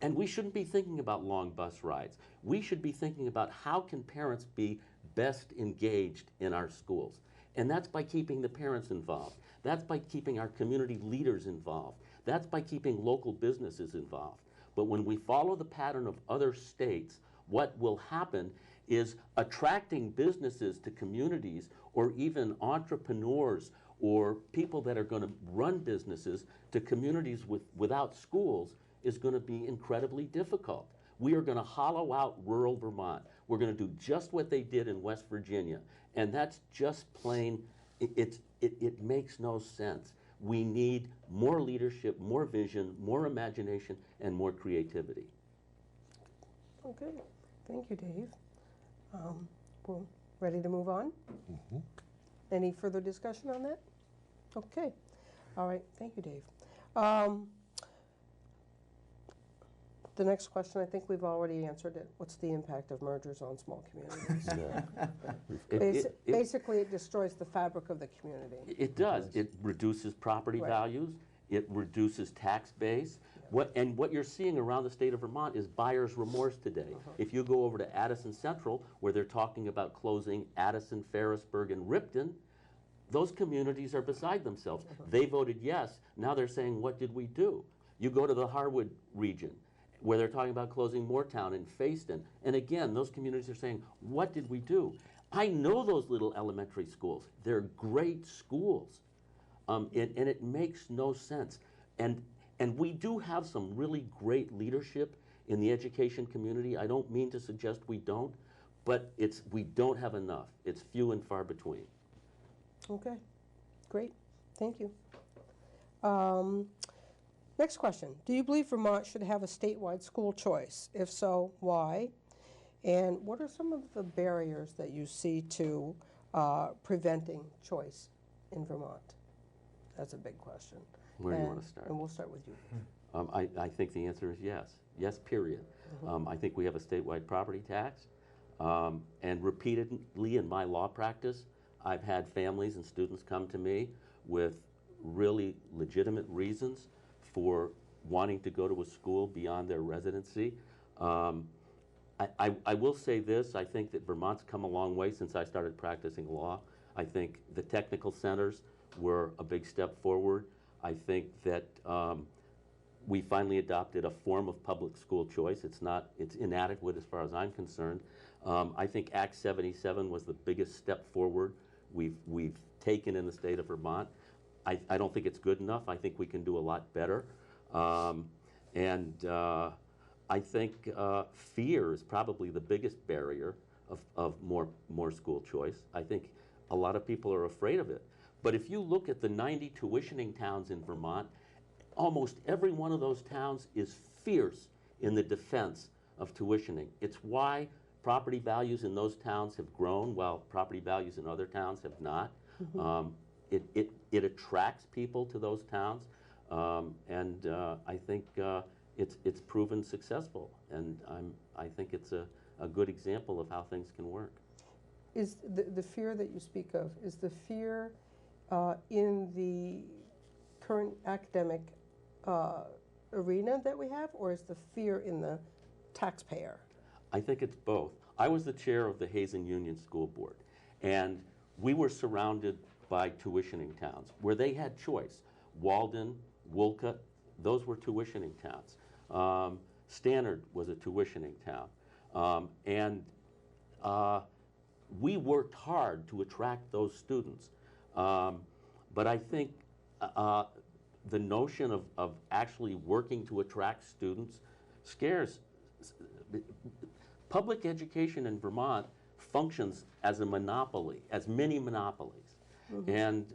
Speaker 5: and we shouldn't be thinking about long bus rides. We should be thinking about how can parents be best engaged in our schools. And that's by keeping the parents involved. That's by keeping our community leaders involved. That's by keeping local businesses involved. But when we follow the pattern of other states, what will happen is attracting businesses to communities or even entrepreneurs or people that are going to run businesses to communities without schools is going to be incredibly difficult. We are going to hollow out rural Vermont. We're going to do just what they did in West Virginia. And that's just plain, it makes no sense. We need more leadership, more vision, more imagination, and more creativity.
Speaker 4: Okay, thank you, Dave. We're ready to move on?
Speaker 6: Mm-hmm.
Speaker 4: Any further discussion on that? Okay, all right, thank you, Dave. The next question, I think we've already answered it. What's the impact of mergers on small communities?
Speaker 6: Yeah.
Speaker 4: Basically, it destroys the fabric of the community.
Speaker 5: It does. It reduces property
Speaker 4: Right.
Speaker 5: values. It reduces tax base. What you're seeing around the state of Vermont is buyer's remorse today. If you go over to Addison Central, where they're talking about closing Addison, Ferrisburg, and Ripton, those communities are beside themselves. They voted yes. Now they're saying, what did we do? You go to the Harwood region, where they're talking about closing Moortown and Fayston. And again, those communities are saying, what did we do? I know those little elementary schools. They're great schools. And it makes no sense. And we do have some really great leadership in the education community. I don't mean to suggest we don't, but we don't have enough. It's few and far between.
Speaker 4: Okay, great, thank you. Next question. Do you believe Vermont should have a statewide school choice? If so, why? And what are some of the barriers that you see to preventing choice in Vermont? That's a big question.
Speaker 5: Where do you want to start?
Speaker 4: And we'll start with you.
Speaker 5: I think the answer is yes. Yes, period. I think we have a statewide property tax. And repeatedly in my law practice, I've had families and students come to me with really legitimate reasons for wanting to go to a school beyond their residency. I will say this, I think that Vermont's come a long way since I started practicing law. I think the technical centers were a big step forward. I think that we finally adopted a form of public school choice. It's inadequate as far as I'm concerned. I think Act 77 was the biggest step forward we've taken in the state of Vermont. I don't think it's good enough. I think we can do a lot better. I think fear is probably the biggest barrier of more school choice. I think a lot of people are afraid of it. But if you look at the 90 tuitioning towns in Vermont, almost every one of those towns is fierce in the defense of tuitioning. It's why property values in those towns have grown while property values in other towns have not. It attracts people to those towns, and I think it's proven successful, and I think it's a good example of how things can work.
Speaker 4: Is the fear that you speak of, is the fear in the current academic arena that we have, or is the fear in the taxpayer?
Speaker 5: I think it's both. I was the chair of the Hazen Union School Board, and we were surrounded by tuitioning towns where they had choice. Walden, Wolcott, those were tuitioning towns. Stannard was a tuitioning town. We worked hard to attract those students. But I think the notion of actually working to attract students scares. Public education in Vermont functions as a monopoly, as many monopolies. And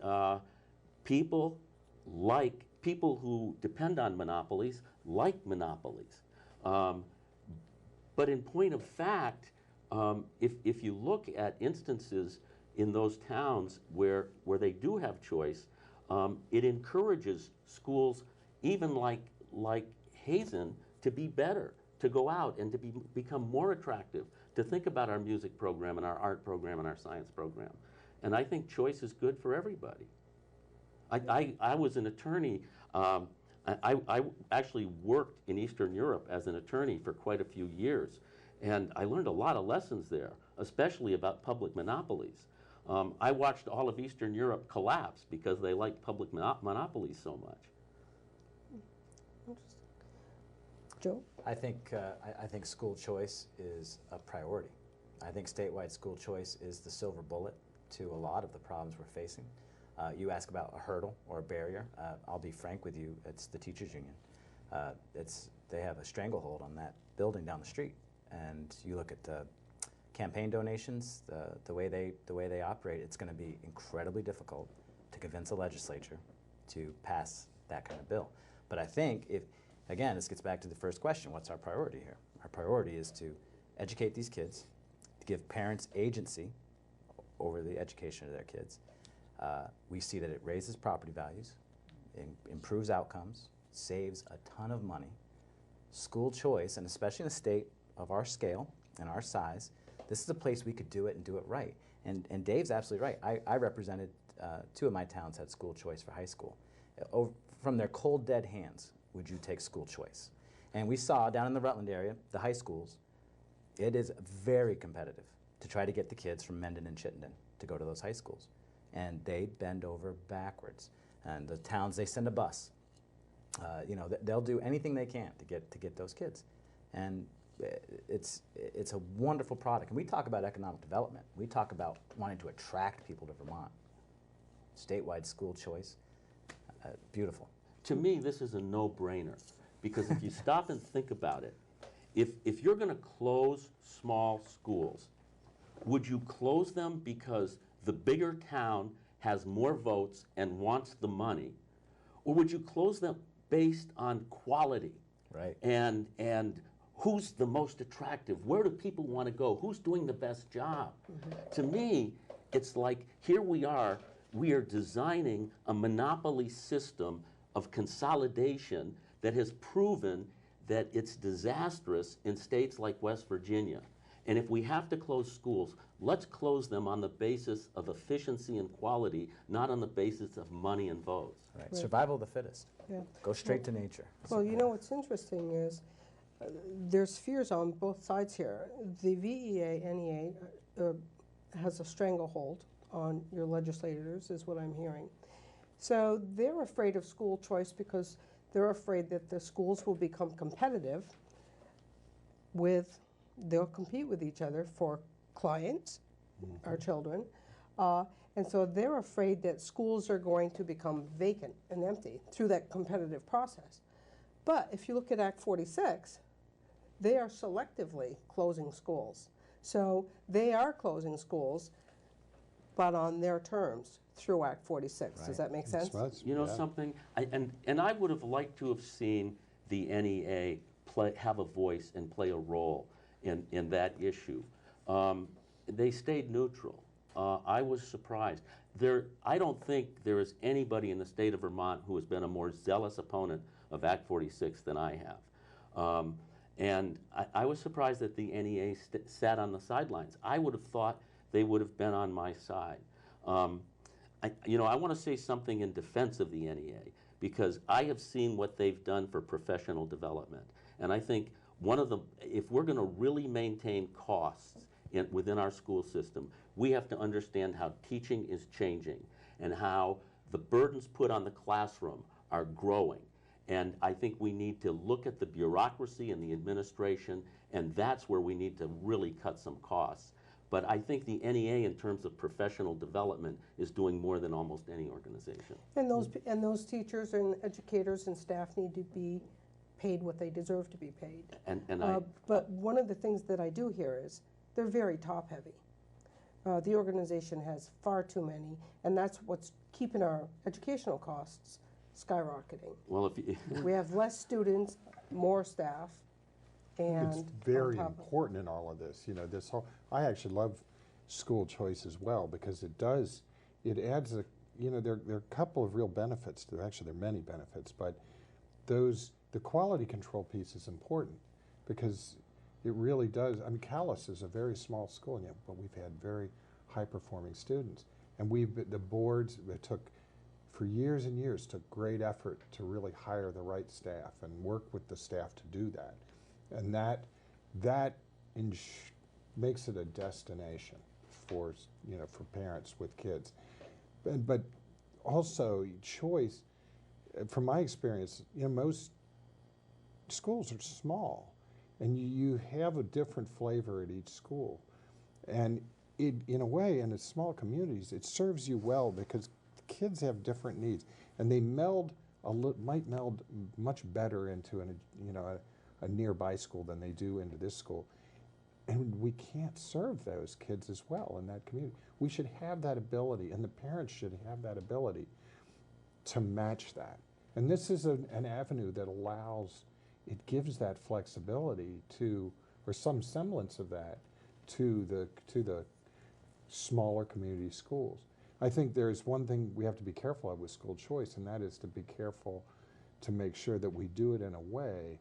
Speaker 5: people who depend on monopolies like monopolies. But in point of fact, if you look at instances in those towns where they do have choice, it encourages schools, even like Hazen, to be better, to go out and to become more attractive, to think about our music program and our art program and our science program. And I think choice is good for everybody. I was an attorney. I actually worked in Eastern Europe as an attorney for quite a few years. And I learned a lot of lessons there, especially about public monopolies. I watched all of Eastern Europe collapse because they liked public monopolies so much.
Speaker 4: Joe?
Speaker 7: I think school choice is a priority. I think statewide school choice is the silver bullet to a lot of the problems we're facing. You ask about a hurdle or a barrier. I'll be frank with you, it's the teachers union. They have a stranglehold on that building down the street. And you look at the campaign donations, the way they operate, it's going to be incredibly difficult to convince a legislature to pass that kind of bill. But I think again, this gets back to the first question, what's our priority here? Our priority is to educate these kids, to give parents agency over the education of their kids. We see that it raises property values, improves outcomes, saves a ton of money. School choice, and especially in a state of our scale and our size, this is a place we could do it and do it right. And Dave's absolutely right. I represented 2 of my towns had school choice for high school. From their cold, dead hands, would you take school choice? And we saw down in the Rutland area, the high schools, it is very competitive to try to get the kids from Mendon and Chittenden to go to those high schools. And they bend over backwards. And the towns, they send a bus. You know, they'll do anything they can to get those kids. And it's a wonderful product. And we talk about economic development. We talk about wanting to attract people to Vermont. Statewide school choice, beautiful.
Speaker 5: To me, this is a no-brainer, because if you stop and think about it, if you're going to close small schools, would you close them because the bigger town has more votes and wants the money, or would you close them based on quality?
Speaker 7: Right.
Speaker 5: And who's the most attractive? Where do people want to go? Who's doing the best job? Mm-hmm. To me, it's like here we are designing a monopoly system of consolidation that has proven that it's disastrous in states like West Virginia. And if we have to close schools, let's close them on the basis of efficiency and quality, not on the basis of money and votes.
Speaker 7: Right. Survival of the fittest.
Speaker 4: Yeah.
Speaker 7: Go straight to nature.
Speaker 4: Well, you know what's interesting is there's fears on both sides here. The VEA, NEA has a stranglehold on your legislators, is what I'm hearing. So they're afraid of school choice because they're afraid that the schools will become competitive they'll compete with each other for clients, our children, and so they're afraid that schools are going to become vacant and empty through that competitive process. But if you look at Act 46, they are selectively closing schools. So they are closing schools, but on their terms through Act 46. Right. Does that make sense?
Speaker 5: You know something? And I would have liked to have seen the NEA have a voice and play a role in that issue. They stayed neutral. I was surprised. I don't think there is anybody in the state of Vermont who has been a more zealous opponent of Act 46 than I have. And I was surprised that the NEA sat on the sidelines. I would have thought they would have been on my side. I want to say something in defense of the NEA, because I have seen what they've done for professional development. And I think if we're going to really maintain costs within our school system, we have to understand how teaching is changing and how the burdens put on the classroom are growing. And I think we need to look at the bureaucracy and the administration, and that's where we need to really cut some costs. But I think the NEA, in terms of professional development, is doing more than almost any organization.
Speaker 4: And those teachers and educators and staff need to be paid what they deserve to be paid. But one of the things that I do hear is they're very top-heavy. The organization has far too many, and that's what's keeping our educational costs skyrocketing.
Speaker 5: Well,
Speaker 4: we have less students, more staff, and
Speaker 6: it's very important in all of this. You know, I actually love school choice as well, because it adds there are a couple of real benefits. Actually, there are many benefits, but the quality control piece is important, because it really does. I mean, Calais is a very small school, but we've had very high-performing students, and the boards for years and years took great effort to really hire the right staff and work with the staff to do that, and that makes it a destination for parents with kids, but also choice. From my experience, most schools are small, and you have a different flavor at each school, and in a way, in small communities, it serves you well, because kids have different needs, and they might meld much better into a nearby school than they do into this school. And we can't serve those kids as well in that community. We should have that ability, and the parents should have that ability to match that. And this is an avenue that it gives that flexibility to, or some semblance of that, to the smaller community schools. I think there's one thing we have to be careful of with school choice, and that is to be careful to make sure that we do it in a way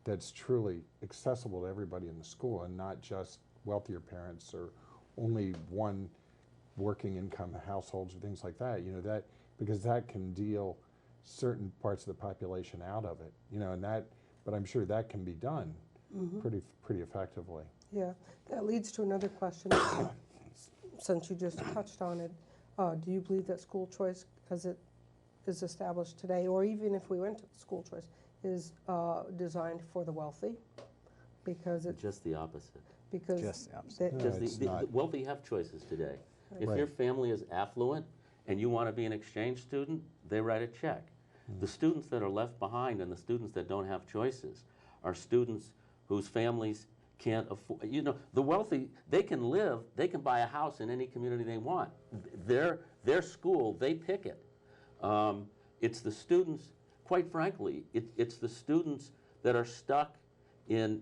Speaker 6: that's truly accessible to everybody in the school, and not just wealthier parents or only one working income households or things like that. Because that can deal certain parts of the population out of it. But I'm sure that can be done pretty effectively.
Speaker 4: Yeah, that leads to another question. Since you just touched on it, do you believe that school choice, as it is established today, or even if we went to school choice, is designed for the wealthy? Because it's
Speaker 5: just the opposite.
Speaker 4: Because
Speaker 7: just the opposite.
Speaker 5: The wealthy have choices today.
Speaker 4: Right.
Speaker 5: If your family is affluent and you want to be an exchange student, they write a check. The students that are left behind and the students that don't have choices are students whose families can't afford. The wealthy, they can buy a house in any community they want. Their school, they pick it. It's the students, quite frankly, it's the students that are stuck in,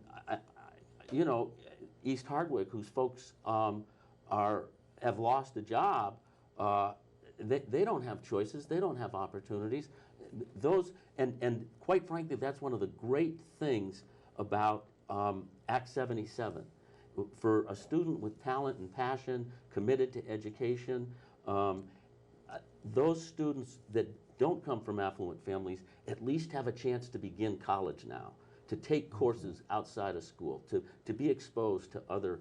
Speaker 5: East Hardwick, whose folks have lost a job. They don't have choices. They don't have opportunities. And quite frankly, that's one of the great things about Act 77. For a student with talent and passion, committed to education, those students that don't come from affluent families at least have a chance to begin college now, to take courses outside of school, to be exposed to other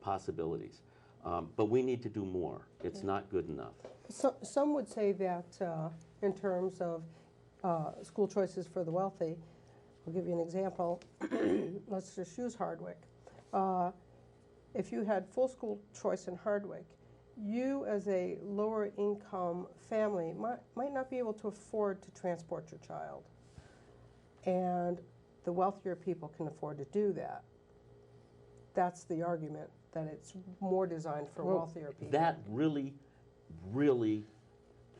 Speaker 5: possibilities. But we need to do more. It's not good enough.
Speaker 4: So, some would say that in terms of school choices for the wealthy, I'll give you an example. Let's just use Hardwick. If you had full school choice in Hardwick, you as a lower income family might not be able to afford to transport your child. And the wealthier people can afford to do that. That's the argument, that it's more designed for wealthier people.
Speaker 5: That really,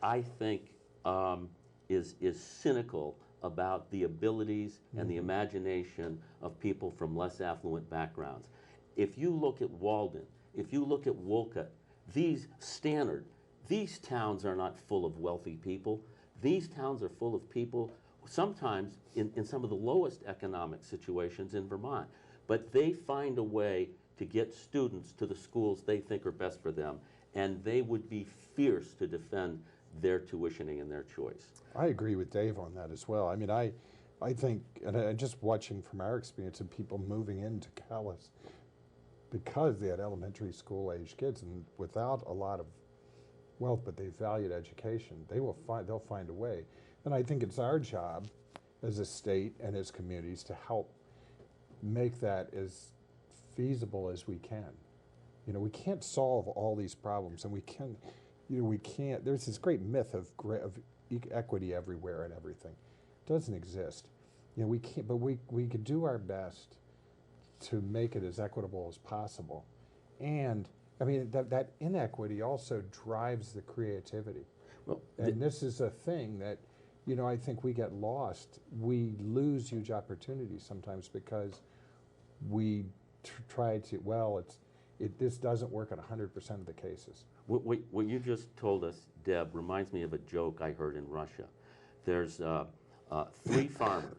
Speaker 5: I think, is cynical about the abilities and the imagination of people from less affluent backgrounds. If you look at Walden, if you look at Wolcott, these towns are not full of wealthy people. These towns are full of people, sometimes in some of the lowest economic situations in Vermont. But they find a way to get students to the schools they think are best for them, and they would be fierce to defend their tuitioning and their choice.
Speaker 6: I agree with Dave on that as well. I mean, I think, and just watching from our experience of people moving into Calais because they had elementary school age kids and without a lot of wealth, but they valued education, they'll find a way. And I think it's our job as a state and as communities to help make that as feasible as we can. We can't solve all these problems, and we can't, there's this great myth of equity everywhere and everything. It doesn't exist. We can't, but we could do our best to make it as equitable as possible. And I mean, that inequity also drives the creativity.
Speaker 5: Well,
Speaker 6: and this is a thing that, I think we get lost. We lose huge opportunities sometimes because we try to, this doesn't work in 100% of the cases.
Speaker 5: What you just told us, Deb, reminds me of a joke I heard in Russia. There's 3 farmers.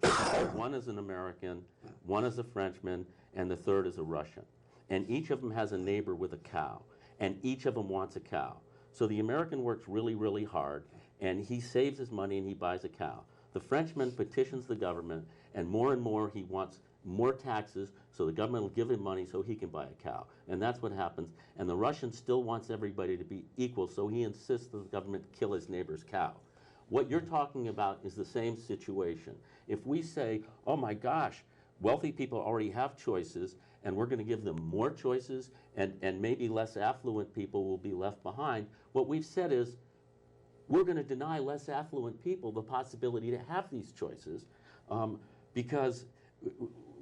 Speaker 5: One is an American, one is a Frenchman, and the third is a Russian. And each of them has a neighbor with a cow, and each of them wants a cow. So the American works really, really hard, and he saves his money and he buys a cow. The Frenchman petitions the government, and more he wants more taxes, so the government will give him money so he can buy a cow. And that's what happens. And the Russian still wants everybody to be equal, so he insists that the government kill his neighbor's cow. What you're talking about is the same situation. If we say, oh my gosh, wealthy people already have choices, and we're going to give them more choices, and maybe less affluent people will be left behind, what we've said is, we're going to deny less affluent people the possibility to have these choices because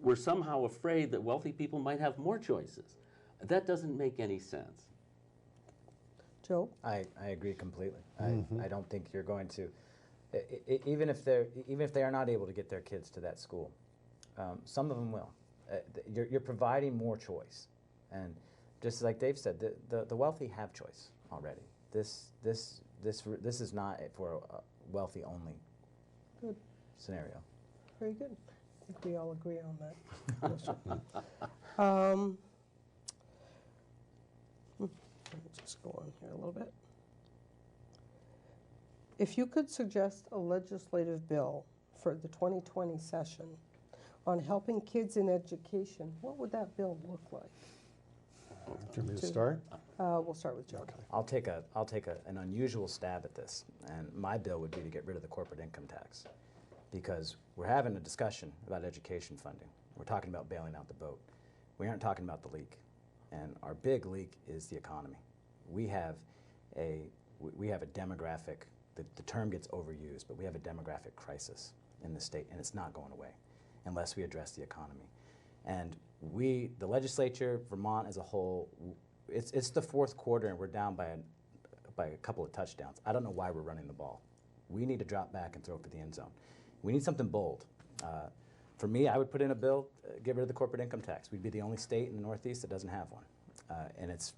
Speaker 5: we're somehow afraid that wealthy people might have more choices. That doesn't make any sense.
Speaker 4: Joe?
Speaker 7: I agree completely. I don't think you're going to, even if they are not able to get their kids to that school, some of them will. You're providing more choice, and just like Dave said, the wealthy have choice already. This is not for a wealthy only scenario.
Speaker 4: Very good. I think we all agree on that. Let me just go on here a little bit. If you could suggest a legislative bill for the 2020 session on helping kids in education, what would that bill look like?
Speaker 6: Do you want me to start?
Speaker 4: We'll start with Joe.
Speaker 6: Okay.
Speaker 7: I'll take an unusual stab at this, and my bill would be to get rid of the corporate income tax, because we're having a discussion about education funding. We're talking about bailing out the boat. We aren't talking about the leak, and our big leak is the economy. We have a demographic. The term gets overused, but we have a demographic crisis in the state, and it's not going away unless we address the economy. And the legislature, Vermont as a whole, it's the fourth quarter, and we're down by a couple of touchdowns. I don't know why we're running the ball. We need to drop back and throw it for the end zone. We need something bold. For me, I would put in a bill, get rid of the corporate income tax. We'd be the only state in the Northeast that doesn't have one. And it's,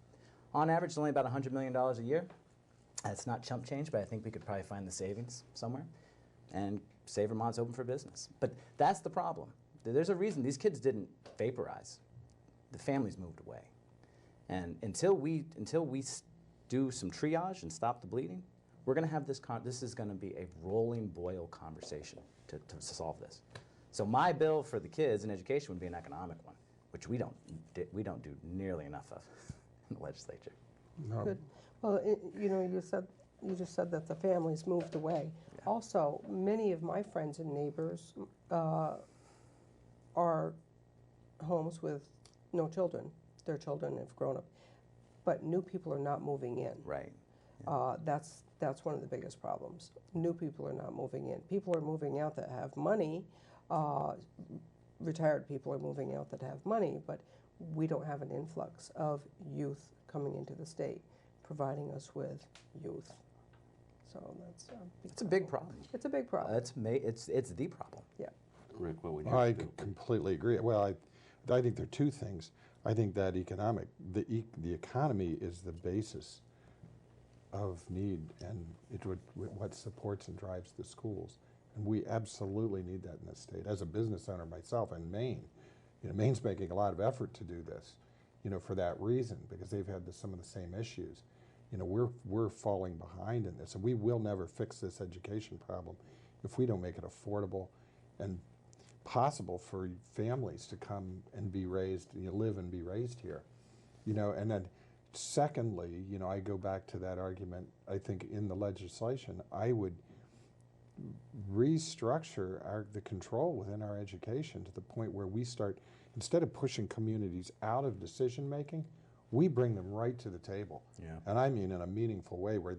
Speaker 7: on average, it's only about $100 million a year. It's not chump change, but I think we could probably find the savings somewhere and say Vermont's open for business. But that's the problem. There's a reason these kids didn't vaporize. The families moved away. And until we do some triage and stop the bleeding, we're going to have this is going to be a rolling boil conversation to solve this. So my bill for the kids in education would be an economic one, which we don't do nearly enough of in the legislature.
Speaker 6: No.
Speaker 4: Good. Well, you just said that the families moved away.
Speaker 7: Yeah.
Speaker 4: Also, many of my friends and neighbors are homes with no children. Their children have grown up, but new people are not moving in.
Speaker 7: Right.
Speaker 4: That's one of the biggest problems. New people are not moving in. People are moving out that have money. Retired people are moving out that have money, but we don't have an influx of youth coming into the state, providing us with youth. So
Speaker 7: It's a big problem.
Speaker 4: It's a big problem.
Speaker 7: It's the problem.
Speaker 4: Yeah.
Speaker 5: Rick, what would you
Speaker 6: I
Speaker 5: do?
Speaker 6: completely agree. Well, I think there are two things. I think that the economy is the basis of need, and what supports and drives the schools. And we absolutely need that in this state. As a business owner myself in Maine, Maine's making a lot of effort to do this, for that reason, because they've had some of the same issues. We're falling behind in this, and we will never fix this education problem if we don't make it affordable and possible for families to come and be raised, live and be raised here. And then secondly, I go back to that argument, I think in the legislation, I would restructure the control within our education to the point where we start, instead of pushing communities out of decision making, we bring them right to the table.
Speaker 7: Yeah.
Speaker 6: And I mean in a meaningful way where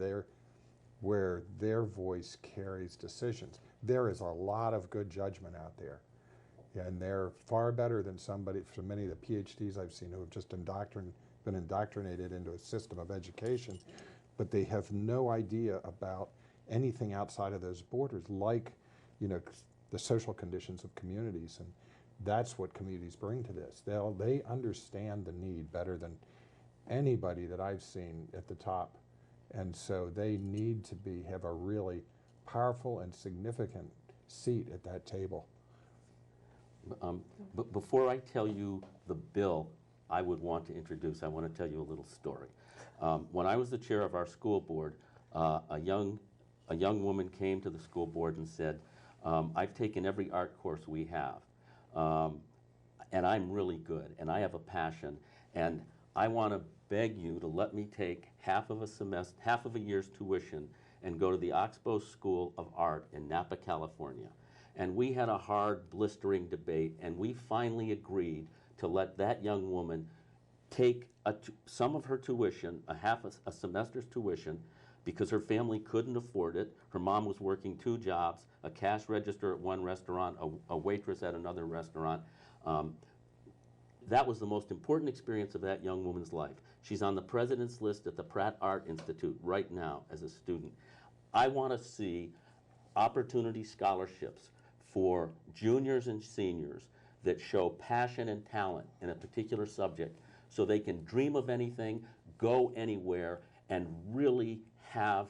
Speaker 6: their voice carries decisions. There is a lot of good judgment out there. And they're far better than many of the PhDs I've seen who have just been indoctrinated into a system of education, but they have no idea about anything outside of those borders, like, the social conditions of communities. And that's what communities bring to this. They understand the need better than anybody that I've seen at the top. And so they need to have a really powerful and significant seat at that table.
Speaker 5: But before I tell you the bill I would want to introduce, I want to tell you a little story. When I was the chair of our school board, a young woman came to the school board and said, I've taken every art course we have, and I'm really good, and I have a passion, and I want to beg you to let me take half of a year's tuition and go to the Oxbow School of Art in Napa, California. And we had a hard, blistering debate, and we finally agreed to let that young woman take some of her tuition, a semester's tuition, because her family couldn't afford it. Her mom was working 2 jobs, a cash register at one restaurant, a waitress at another restaurant. That was the most important experience of that young woman's life. She's on the president's list at the Pratt Art Institute right now as a student. I want to see opportunity scholarships for juniors and seniors that show passion and talent in a particular subject so they can dream of anything, go anywhere, and really have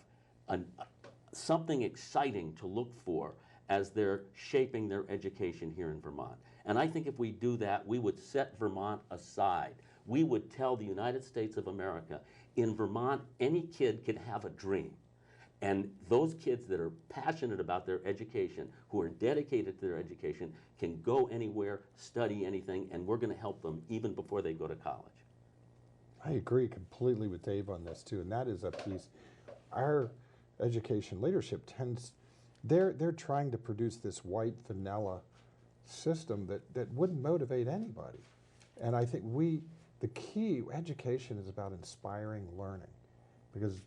Speaker 5: something exciting to look for as they're shaping their education here in Vermont. And I think if we do that, we would set Vermont aside. We would tell the United States of America, in Vermont, any kid can have a dream. And those kids that are passionate about their education, who are dedicated to their education, can go anywhere, study anything, and we're going to help them even before they go to college.
Speaker 6: I agree completely with Dave on this too, and that is a piece. Our education leadership tends, they're trying to produce this white vanilla system that wouldn't motivate anybody. And I think the key, education is about inspiring learning, because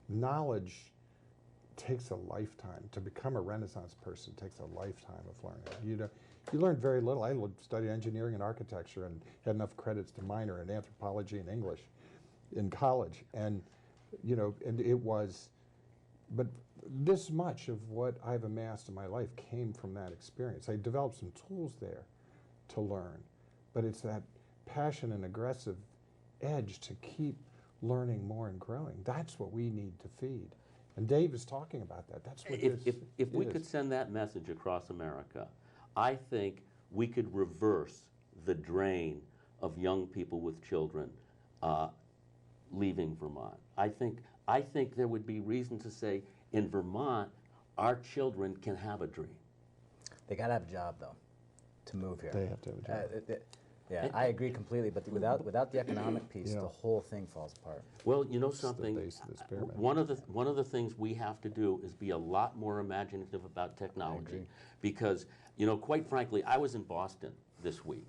Speaker 6: knowledge takes a lifetime. To become a Renaissance person takes a lifetime of learning. You learn very little. I studied engineering and architecture and had enough credits to minor in anthropology and English in college. And, and it was, but this much of what I've amassed in my life came from that experience. I developed some tools there to learn, but it's that passion and aggressive edge to keep learning more and growing. That's what we need to feed. And Dave is talking about that. That's what
Speaker 5: if we could send that message across America, I think we could reverse the drain of young people with children leaving Vermont. I think there would be reason to say, in Vermont, our children can have a dream.
Speaker 7: They got to have a job, though, to move here.
Speaker 6: They have to have a job.
Speaker 7: Yeah, I agree completely, but without the economic piece, the whole thing falls apart.
Speaker 5: Well, you know something,
Speaker 6: base of this pyramid.
Speaker 5: one of the things we have to do is be a lot more imaginative about technology, because, quite frankly, I was in Boston this week,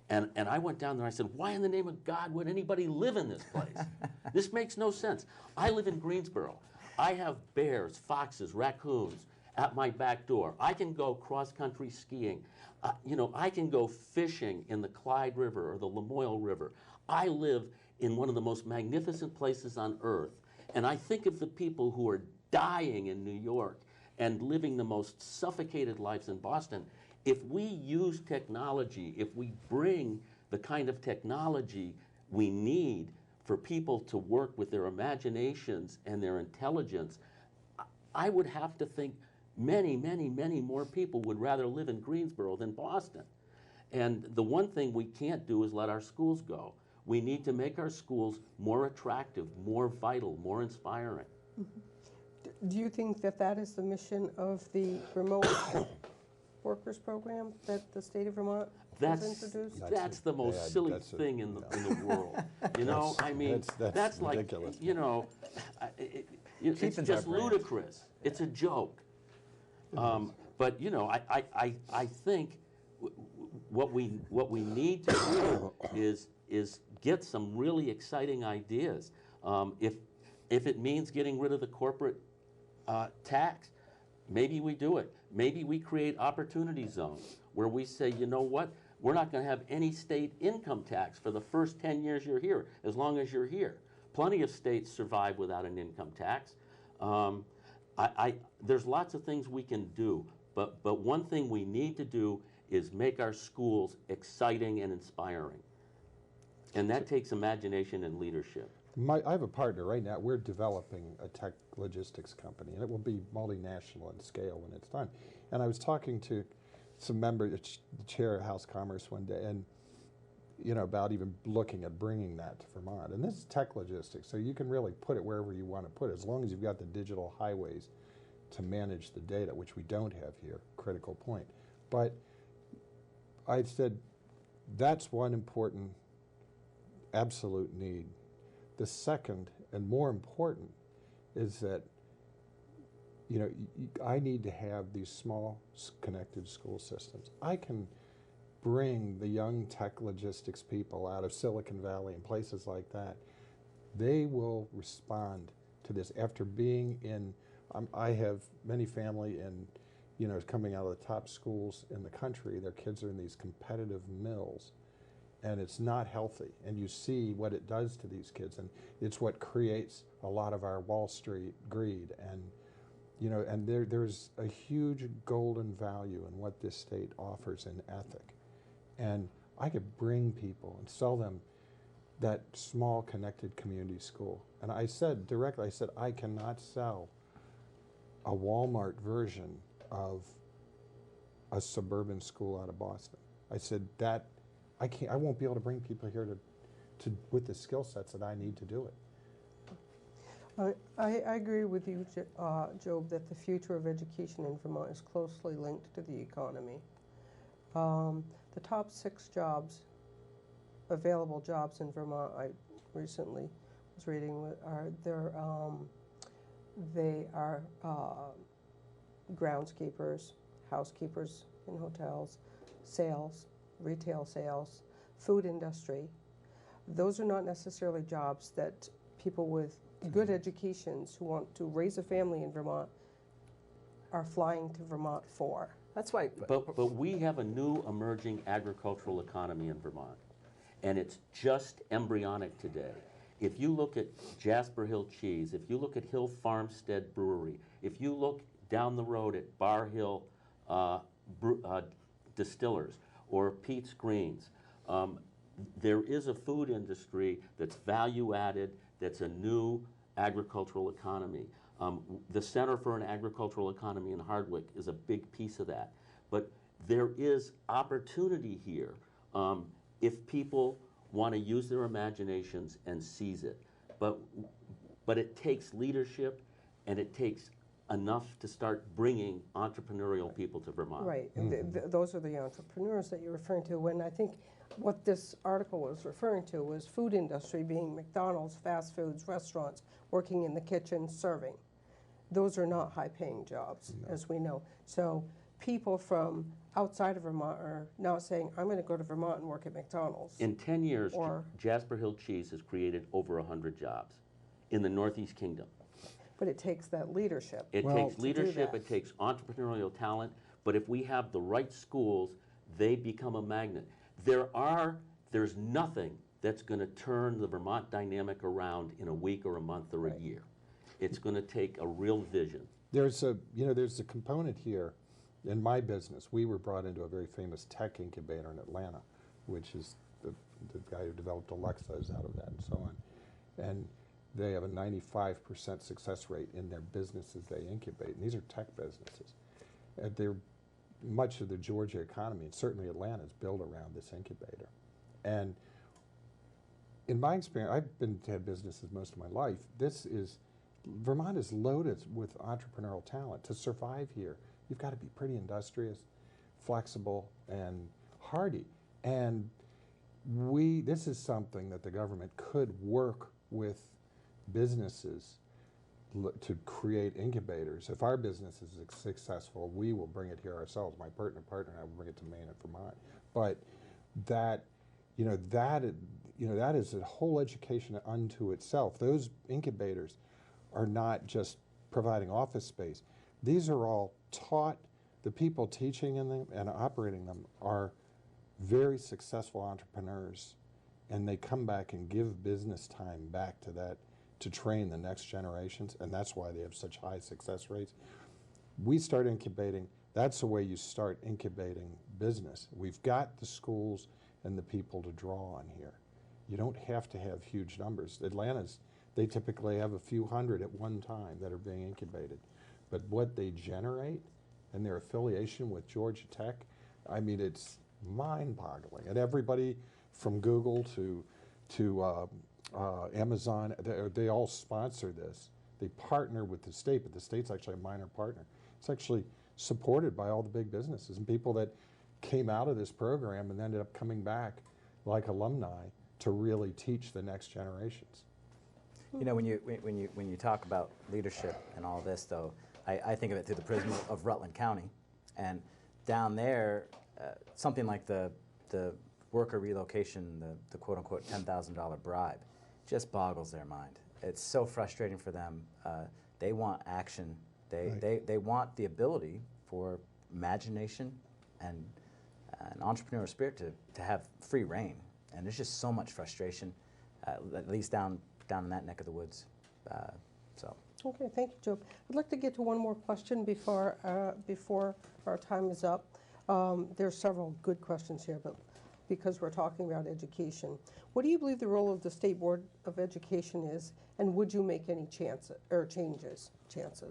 Speaker 5: and I went down there and I said, why in the name of God would anybody live in this place? This makes no sense. I live in Greensboro. I have bears, foxes, raccoons at my back door. I can go cross-country skiing. I can go fishing in the Clyde River or the Lamoille River. I live in one of the most magnificent places on earth. And I think of the people who are dying in New York and living the most suffocated lives in Boston. If we use technology, if we bring the kind of technology we need for people to work with their imaginations and their intelligence, I would have to think many, many, many more people would rather live in Greensboro than Boston. And the one thing we can't do is let our schools go. We need to make our schools more attractive, more vital, more inspiring.
Speaker 4: Mm-hmm. Do you think that is the mission of the remote workers program that the state of Vermont has introduced?
Speaker 5: That's the most silly thing in the world. That's like,
Speaker 6: ridiculous.
Speaker 5: It's just ludicrous. It's a joke. But I think what we need to do is get some really exciting ideas. If it means getting rid of the corporate tax, maybe we do it. Maybe we create opportunity zones where we say, you know what, we're not going to have any state income tax for the first 10 years you're here, as long as you're here. Plenty of states survive without an income tax. There's lots of things we can do, but one thing we need to do is make our schools exciting and inspiring. And that takes imagination and leadership.
Speaker 6: I have a partner right now. We're developing a tech logistics company, and it will be multinational in scale when it's done. And I was talking to some members, the chair of House Commerce one day, and about even looking at bringing that to Vermont. And this is tech logistics, so you can really put it wherever you want to put it, as long as you've got the digital highways to manage the data, which we don't have here, critical point. But I said, that's one important, absolute need. The second, and more important, is that I need to have these small connected school systems. I can bring the young tech logistics people out of Silicon Valley and places like that. They will respond to this. After being in, I have many family in, coming out of the top schools in the country. Their kids are in these competitive mills, and it's not healthy. And you see what it does to these kids, and it's what creates a lot of our Wall Street greed. And and there's a huge golden value in what this state offers in ethic. And I could bring people and sell them that small connected community school. And I said directly, I cannot sell a Walmart version of a suburban school out of Boston. I said that I won't be able to bring people here to with the skill sets that I need to do it.
Speaker 4: I agree with you, Job, that the future of education in Vermont is closely linked to the economy. The top 6 available jobs in Vermont, I recently was reading, they are groundskeepers, housekeepers in hotels, sales, retail sales, food industry. Those are not necessarily jobs that people with good educations who want to raise a family in Vermont are flying to Vermont for.
Speaker 7: That's why.
Speaker 5: But we have a new emerging agricultural economy in Vermont, and it's just embryonic today. If you look at Jasper Hill Cheese, if you look at Hill Farmstead Brewery, if you look down the road at Bar Hill Distillers or Pete's Greens, there is a food industry that's value added, that's a new agricultural economy. The Center for an Agricultural Economy in Hardwick is a big piece of that. But there is opportunity here if people want to use their imaginations and seize it. But it takes leadership, and it takes enough to start bringing entrepreneurial people to Vermont.
Speaker 4: Right. Mm-hmm. Those are the entrepreneurs that you're referring to. When I think what this article was referring to was food industry being McDonald's, fast foods, restaurants, working in the kitchen, serving. Those are not high-paying jobs, as we know. So people from outside of Vermont are now saying, I'm going to go to Vermont and work at McDonald's.
Speaker 5: In 10 years, Jasper Hill Cheese has created over 100 jobs in the Northeast Kingdom.
Speaker 4: But it takes that leadership.
Speaker 5: It takes leadership, it takes entrepreneurial talent, but if we have the right schools, they become a magnet. There's nothing that's going to turn the Vermont dynamic around in a week or a month or a year. It's going to take a real vision.
Speaker 6: There's a component here. In my business, we were brought into a very famous tech incubator in Atlanta, which is the guy who developed Alexa is out of that and so on. And they have a 95% success rate in their businesses they incubate. And these are tech businesses. Much of the Georgia economy, and certainly Atlanta, is built around this incubator. And in my experience, I've had businesses most of my life. Vermont is loaded with entrepreneurial talent. To survive here, you've got to be pretty industrious, flexible, and hardy. And this is something that the government could work with businesses to create incubators. If our business is successful, we will bring it here ourselves. My partner and I will bring it to Maine and Vermont. But that is a whole education unto itself. Those incubators are not just providing office space. These are all taught. The people teaching in them and operating them are very successful entrepreneurs, and they come back and give business time back to that to train the next generations, and that's why they have such high success rates. We start incubating. That's the way you start incubating business. We've got the schools and the people to draw on here. You don't have to have huge numbers. They typically have a few hundred at one time that are being incubated. But what they generate and their affiliation with Georgia Tech, I mean, it's mind-boggling. And everybody from Google to Amazon, they all sponsor this. They partner with the state, but the state's actually a minor partner. It's actually supported by all the big businesses and people that came out of this program and ended up coming back like alumni to really teach the next generations.
Speaker 7: You know, when you talk about leadership and all this, though, I think of it through the prism of Rutland County, and down there, something like the worker relocation, the quote-unquote $10,000 bribe, just boggles their mind. it's so frustrating for them. They want action.
Speaker 6: Right.
Speaker 7: They want the ability for imagination and an entrepreneurial spirit to have free reign. And there's just so much frustration, at least down in that neck of the woods. So.
Speaker 4: Okay, thank you, Joe. I'd like to get to one more question before our time is up. There's several good questions here, but because we're talking about education, what do you believe the role of the State Board of Education is, and would you make any changes?
Speaker 6: Yes.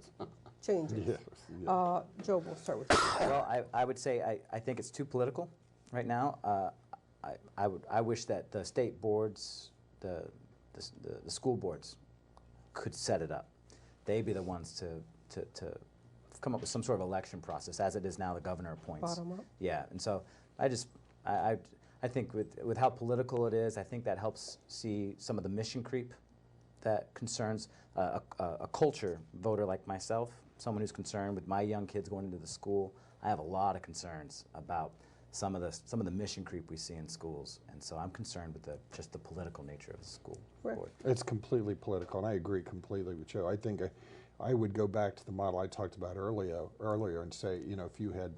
Speaker 4: Joe, we'll start with you.
Speaker 7: Well, I would say I think it's too political right now. I wish that the state boards, the school boards, could set it up. They'd be the ones to come up with some sort of election process, as it is now the governor appoints.
Speaker 4: Bottom up.
Speaker 7: Yeah, and so I think with how political it is, I think that helps see some of the mission creep that concerns a culture voter like myself, someone who's concerned with my young kids going into the school. I have a lot of concerns about some of the mission creep we see in schools, and so I'm concerned with just the political nature of the school board.
Speaker 6: It's completely political, and I agree completely with Joe. I think I would go back to the model I talked about earlier and say, you know, if you had,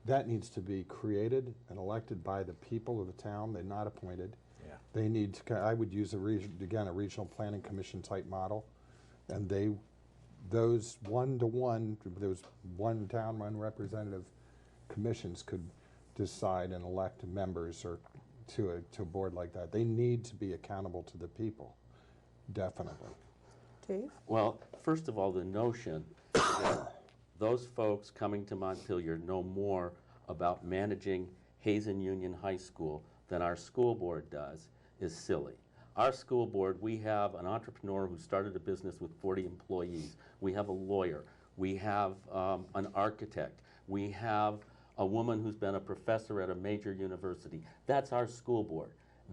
Speaker 6: that needs to be created and elected by the people of the town. They're not appointed.
Speaker 7: Yeah.
Speaker 6: They need to, I would use a regional planning commission type model, and those one-to-one, those one town, one representative commissions could decide and elect members or to a board like that. They need to be accountable to the people, definitely.
Speaker 4: Dave?
Speaker 5: Well, first of all, the notion that those folks coming to Montpelier know more about managing Hazen Union High School than our school board does is silly. Our school board, we have an entrepreneur who started a business with 40 employees. We have a lawyer. We have an architect. We have a woman who's been a professor at a major university. That's our school board.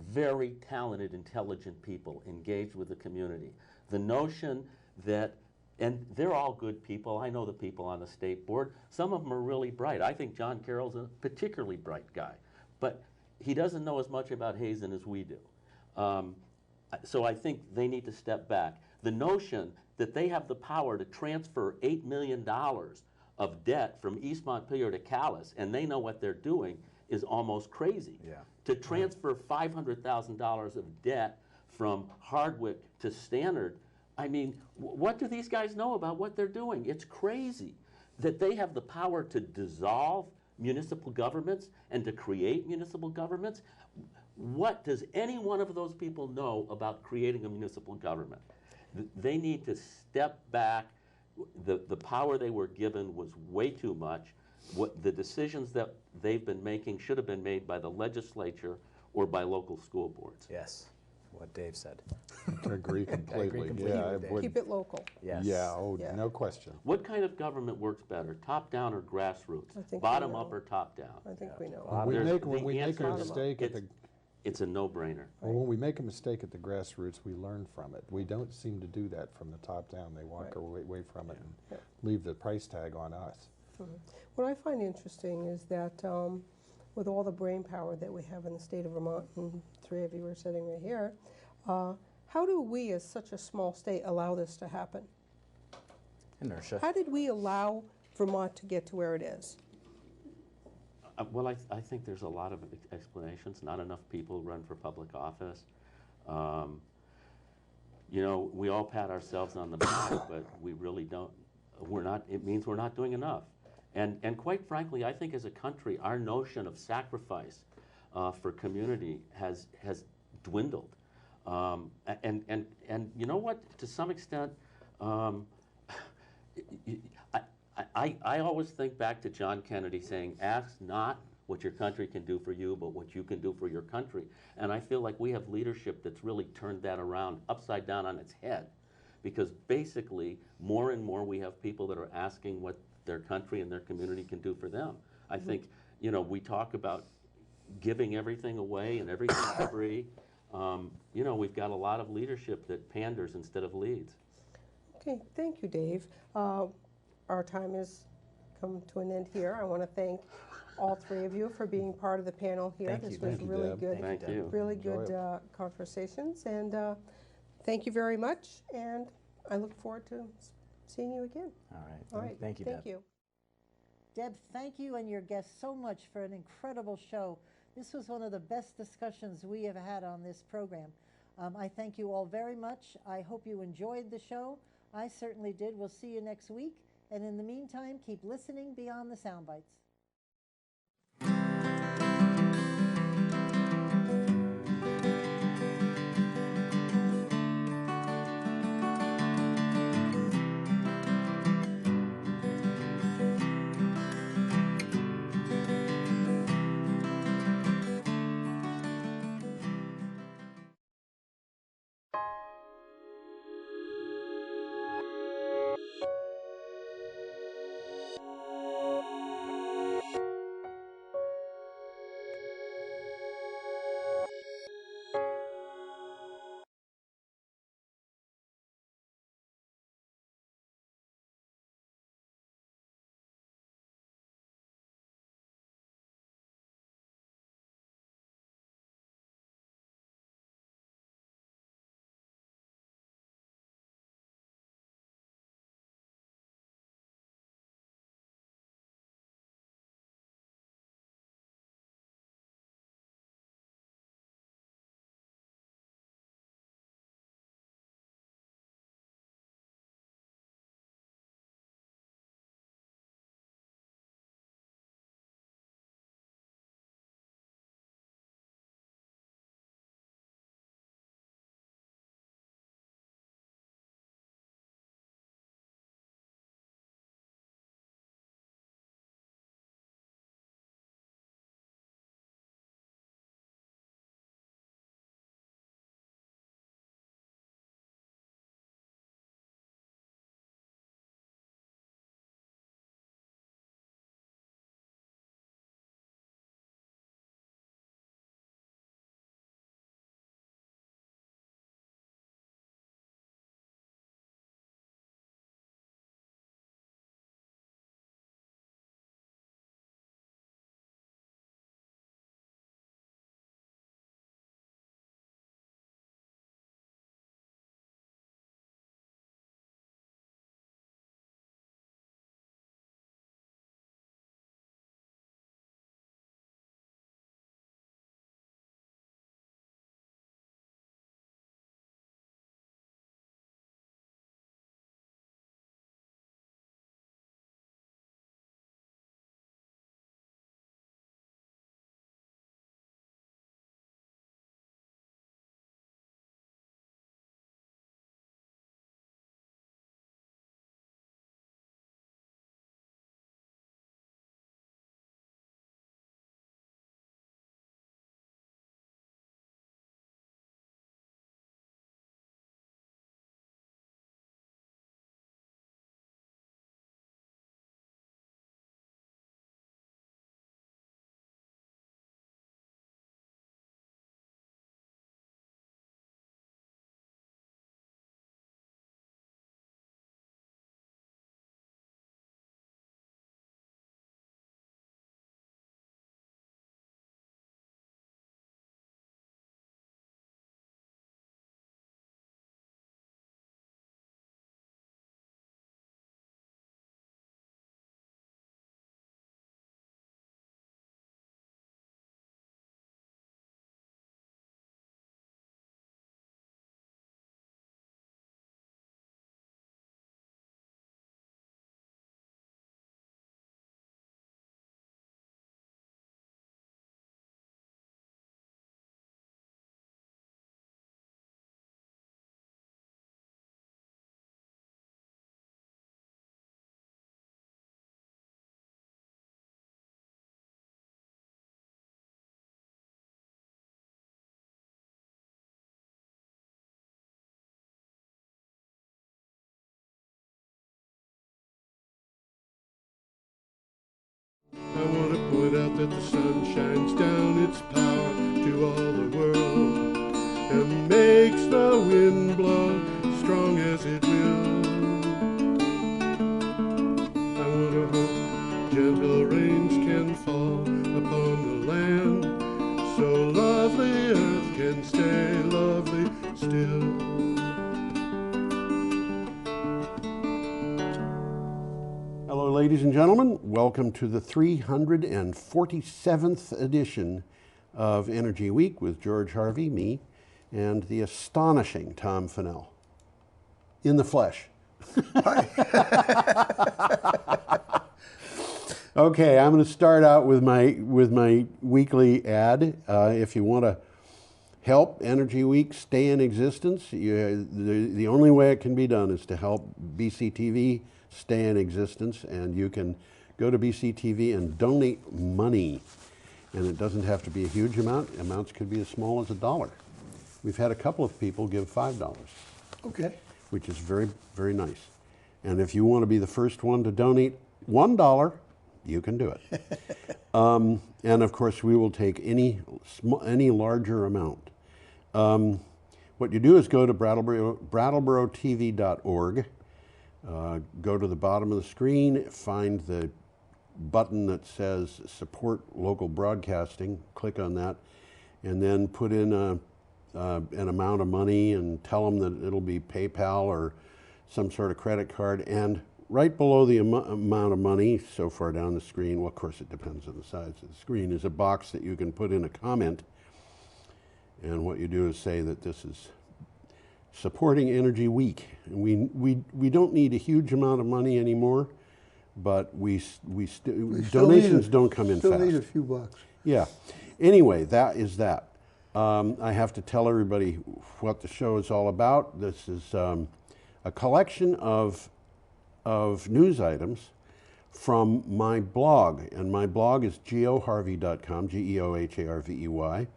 Speaker 5: Very talented, intelligent people engaged with the community. The notion that, and they're all good people. I know the people on the state board. Some of them are really bright. I think John Carroll's a particularly bright guy, but he doesn't know as much about Hazen as we do. So I think they need to step back. The notion that they have the power to transfer $8 million of debt from East Montpelier to Calais, and they know what they're doing, is almost crazy.
Speaker 7: Yeah.
Speaker 5: To transfer $500,000 of debt from Hardwick to Stannard, I mean, what do these guys know about what they're doing? It's crazy that they have the power to dissolve municipal governments and to create municipal governments. What does any one of those people know about creating a municipal government? They need to step back. The power they were given was way too much. What the decisions that they've been making should have been made by the legislature or by local school boards.
Speaker 7: Yes, what Dave said.
Speaker 6: I agree completely.
Speaker 7: completely
Speaker 6: Yeah, I
Speaker 7: with Dave.
Speaker 6: would.
Speaker 4: Keep it local.
Speaker 7: Yes.
Speaker 6: Yeah, oh,
Speaker 4: Yeah.
Speaker 6: no question.
Speaker 5: What kind of government works better, top down or grassroots?
Speaker 4: I think we
Speaker 5: bottom
Speaker 4: know.
Speaker 5: up or top down?
Speaker 4: I think we know.
Speaker 6: When we
Speaker 5: There's-
Speaker 6: make,
Speaker 5: the
Speaker 6: when we make
Speaker 5: answer
Speaker 6: a
Speaker 5: is
Speaker 6: mistake at the,
Speaker 5: It's a no-brainer.
Speaker 6: well, when we make a mistake at the grassroots, we learn from it. We don't seem to do that from the top down. They walk away from it and leave the price tag on us.
Speaker 4: What I find interesting is that with all the brain power that we have in the state of Vermont, and three of you are sitting right here, how do we as such a small state allow this to happen?
Speaker 7: Inertia.
Speaker 4: How did we allow Vermont to get to where it is?
Speaker 5: Well, I think there's a lot of explanations. Not enough people run for public office. You know, we all pat ourselves on the back, but we really don't. It means we're not doing enough. And quite frankly, I think as a country, our notion of sacrifice for community has dwindled. And you know what? To some extent, I always think back to John Kennedy saying, ask not what your country can do for you, but what you can do for your country. And I feel like we have leadership that's really turned that around upside down on its head. Because basically, more and more we have people that are asking what their country and their community can do for them. I think, you know, we talk about giving everything away and everything free. You know, we've got a lot of leadership that panders instead of leads.
Speaker 4: Okay, thank you, Dave. Our time has come to an end here. I want to thank all three of you for being part of the panel here.
Speaker 7: Thank
Speaker 4: this
Speaker 7: you.
Speaker 4: was
Speaker 6: Thank you,
Speaker 4: really
Speaker 6: Deb.
Speaker 4: good.
Speaker 5: Thank you.
Speaker 4: Really
Speaker 6: Enjoy
Speaker 4: good
Speaker 6: it.
Speaker 4: conversations, and Thank you very much, and I look forward to seeing you again.
Speaker 7: All right.
Speaker 4: All right.
Speaker 7: Thank you, Deb.
Speaker 4: Thank you.
Speaker 2: Deb, thank you and your guests so much for an incredible show. This was one of the best discussions we have had on this program. I thank you all very much. I hope you enjoyed the show. I certainly did. We'll see you next week. And in the meantime, keep listening beyond the sound bites.
Speaker 8: I want to point out that the sun shines down its power to all the world and makes the wind blow strong as it will. I want to hope gentle rains can fall upon the land so lovely earth can stay lovely still.
Speaker 9: ladies and gentlemen, welcome to the 347th edition of Energy Week with George Harvey, me, and the astonishing Tom Fennell. In the flesh. Okay, I'm going to start out with my weekly ad. If you want to help Energy Week stay in existence, the only way it can be done is to help BCTV stay in existence, and you can go to BCTV and donate money. And it doesn't have to be a huge amount. Amounts could be as small as $1. We've had a couple of people give $5.
Speaker 10: Okay.
Speaker 9: Which is very, very nice. And if you want to be the first one to donate $1, you can do it. And of course, we will take any larger amount. What you do is go to BrattleboroTV.org, go to the bottom of the screen, find the button that says Support Local Broadcasting, click on that, and then put in an amount of money and tell them that it'll be PayPal or some sort of credit card. And right below the amount of money, so far down the screen, well, of course it depends on the size of the screen, is a box that you can put in a comment. And what you do is say that this is supporting Energy Week. And we don't need a huge amount of money anymore, but donations don't come in fast.
Speaker 10: Still need a few bucks.
Speaker 9: Yeah. Anyway, that is that. I have to tell everybody what the show is all about. This is a collection of news items from my blog, and my blog is geoharvey.com, Geoharvey.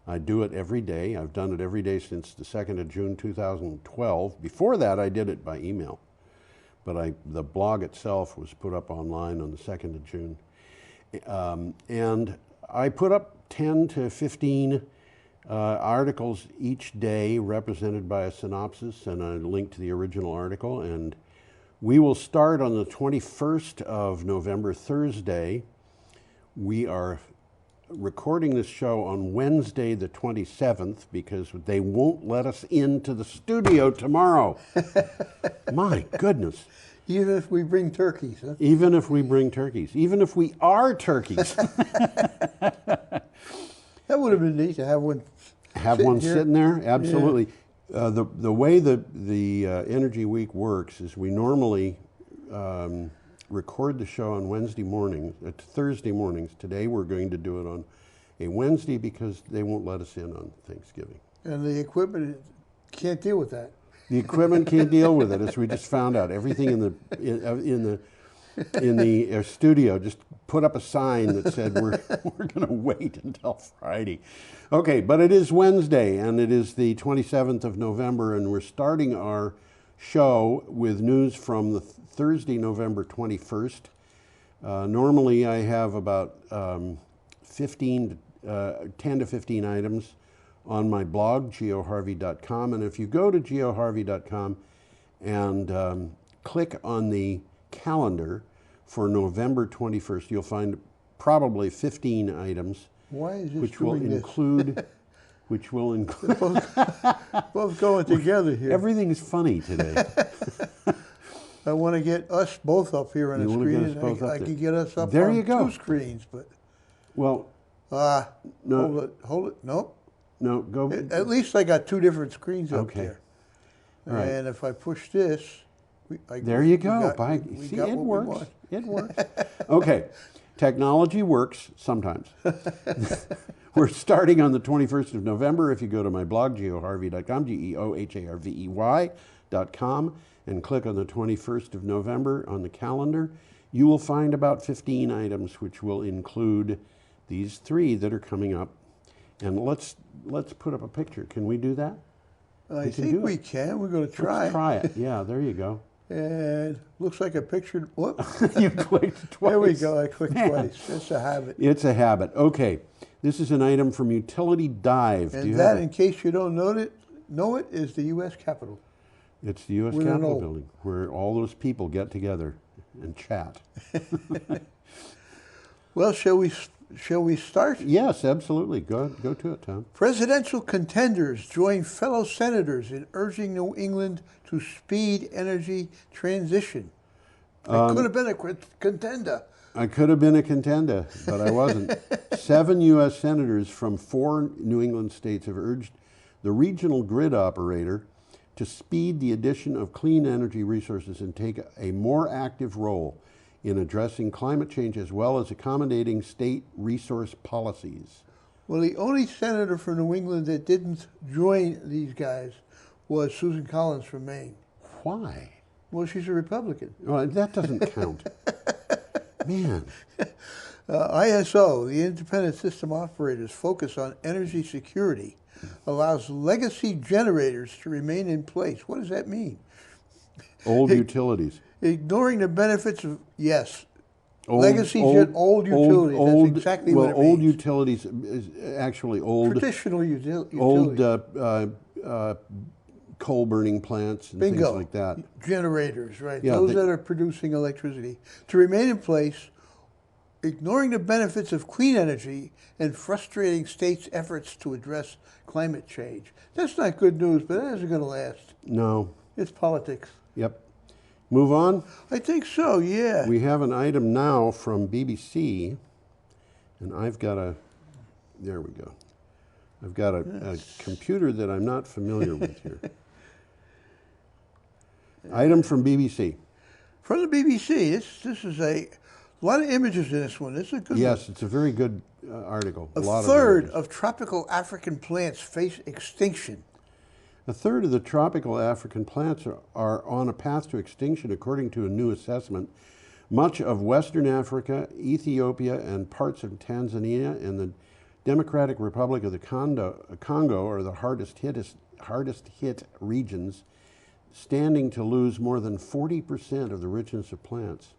Speaker 9: I do it every day. I've done it every day since the 2nd of June 2012. Before that, I did it by email, but the blog itself was put up online on the 2nd of June. And I put up 10 to 15 articles each day, represented by a synopsis and a link to the original article. And we will start on the 21st of November, Thursday. We are recording this show on Wednesday the 27th because they won't let us into the studio tomorrow. My goodness.
Speaker 10: Even if we bring turkeys, huh?
Speaker 9: Even if we bring turkeys. Even if we are turkeys.
Speaker 10: That would have been neat to have one.
Speaker 9: Have one sitting there? Absolutely. Yeah. The way the Energy Week works is we normally record the show on Wednesday mornings, Thursday mornings. Today we're going to do it on a Wednesday because they won't let us in on Thanksgiving.
Speaker 10: And the equipment can't deal with that.
Speaker 9: The equipment can't deal with it, as we just found out. Everything in the studio just put up a sign that said we're going to wait until Friday. Okay, but it is Wednesday, and it is the 27th of November, and we're starting our show with news from the Thursday, November 21st. Normally I have about 10 to 15 items on my blog, geoharvey.com. And if you go to geoharvey.com and click on the calendar for November 21st, you'll find probably 15 items.
Speaker 10: Why is this
Speaker 9: which will include
Speaker 10: both going together here.
Speaker 9: Everything's funny today.
Speaker 10: I want to get us both up here on the screen, and I can get us up on two screens, but
Speaker 9: well,
Speaker 10: no, hold it, nope.
Speaker 9: No, go.
Speaker 10: At least I got two different screens up
Speaker 9: okay.
Speaker 10: there.
Speaker 9: Right.
Speaker 10: And if I push this,
Speaker 9: there you go. See, it works. It works. Okay, technology works sometimes. We're starting on the 21st of November. If you go to my blog, geoharvey.com, geoharvey.com, and click on the 21st of November on the calendar, you will find about 15 items, which will include these three that are coming up. And let's put up a picture. Can we do that?
Speaker 10: I think we can. We're going to try.
Speaker 9: Let's try it. Yeah, there you go.
Speaker 10: And looks like a picture. Whoop.
Speaker 9: You clicked twice.
Speaker 10: There we go. I clicked twice. It's a habit.
Speaker 9: It's a habit. Okay. This is an item from Utility Dive.
Speaker 10: And that, in case you don't know it, is the U.S. Capitol.
Speaker 9: It's the U.S. Capitol building, where all those people get together and chat.
Speaker 10: Well, shall we start?
Speaker 9: Yes, absolutely. Go to it, Tom.
Speaker 10: Presidential contenders join fellow senators in urging New England to speed energy transition. Could have been a contender.
Speaker 9: I could have been a contender, but I wasn't. 7 U.S. senators from 4 New England states have urged the regional grid operator to speed the addition of clean energy resources and take a more active role in addressing climate change as well as accommodating state resource policies.
Speaker 10: Well, the only senator from New England that didn't join these guys was Susan Collins from Maine.
Speaker 9: Why?
Speaker 10: Well, she's a Republican.
Speaker 9: Well, that doesn't count. Man.
Speaker 10: ISO, the Independent System Operator's focus on energy security, allows legacy generators to remain in place. What does that mean?
Speaker 9: Old utilities.
Speaker 10: Ignoring the benefits of, yes,
Speaker 9: old
Speaker 10: utilities. That's exactly what it means.
Speaker 9: Old utilities is actually old.
Speaker 10: Traditional utilities.
Speaker 9: Old coal-burning plants and
Speaker 10: Bingo.
Speaker 9: things like that.
Speaker 10: Generators, right.
Speaker 9: Yeah,
Speaker 10: those that are producing electricity. To remain in place, ignoring the benefits of clean energy and frustrating states' efforts to address climate change. That's not good news, but that isn't going to last.
Speaker 9: No.
Speaker 10: It's politics.
Speaker 9: Yep. Move on?
Speaker 10: I think so, yeah.
Speaker 9: We have an item now from BBC, and I've got there we go. I've got a computer that I'm not familiar with here. Item from BBC.
Speaker 10: From the BBC, this is a lot of images in this one. This is a good one.
Speaker 9: Yes, it's a very good article.
Speaker 10: A third of tropical African plants face extinction.
Speaker 9: A third of the tropical African plants are on a path to extinction, according to a new assessment. Much of Western Africa, Ethiopia, and parts of Tanzania and the Democratic Republic of the Congo are the hardest hit regions, standing to lose more than 40% of the richness of plants.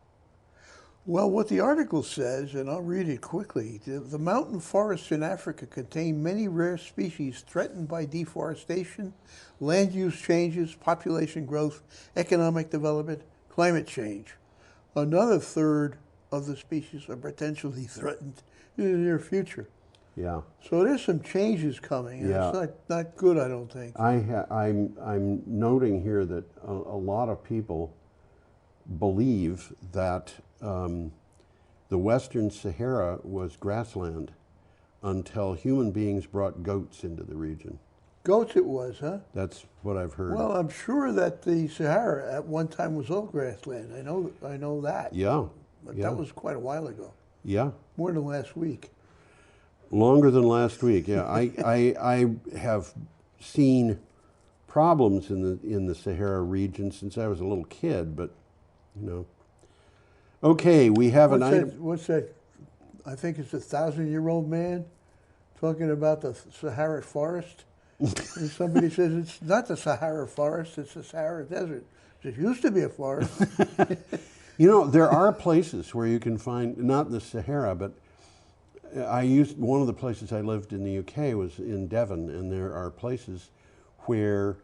Speaker 10: Well, what the article says, and I'll read it quickly, the mountain forests in Africa contain many rare species threatened by deforestation, land use changes, population growth, economic development, climate change. Another third of the species are potentially threatened in the near future.
Speaker 9: Yeah.
Speaker 10: So there's some changes coming.
Speaker 9: Yeah.
Speaker 10: It's not good, I don't think.
Speaker 9: I'm noting here that a lot of people believe that the Western Sahara was grassland until human beings brought goats into the region.
Speaker 10: Goats it was, huh?
Speaker 9: That's what I've heard.
Speaker 10: Well, I'm sure that the Sahara at one time was all grassland. I know that.
Speaker 9: Yeah.
Speaker 10: But
Speaker 9: yeah.
Speaker 10: that was quite a while ago.
Speaker 9: Yeah.
Speaker 10: More than last week.
Speaker 9: Longer than last week, yeah. I have seen problems in the Sahara region since I was a little kid, but you know. Okay, we have an item.
Speaker 10: What's that? I think it's a 1,000-year-old man talking about the Sahara forest. And somebody says it's not the Sahara forest, it's the Sahara desert. It used to be a forest.
Speaker 9: You know, there are places where you can find, not the Sahara, but one of the places I lived in the UK was in Devon, and there are places where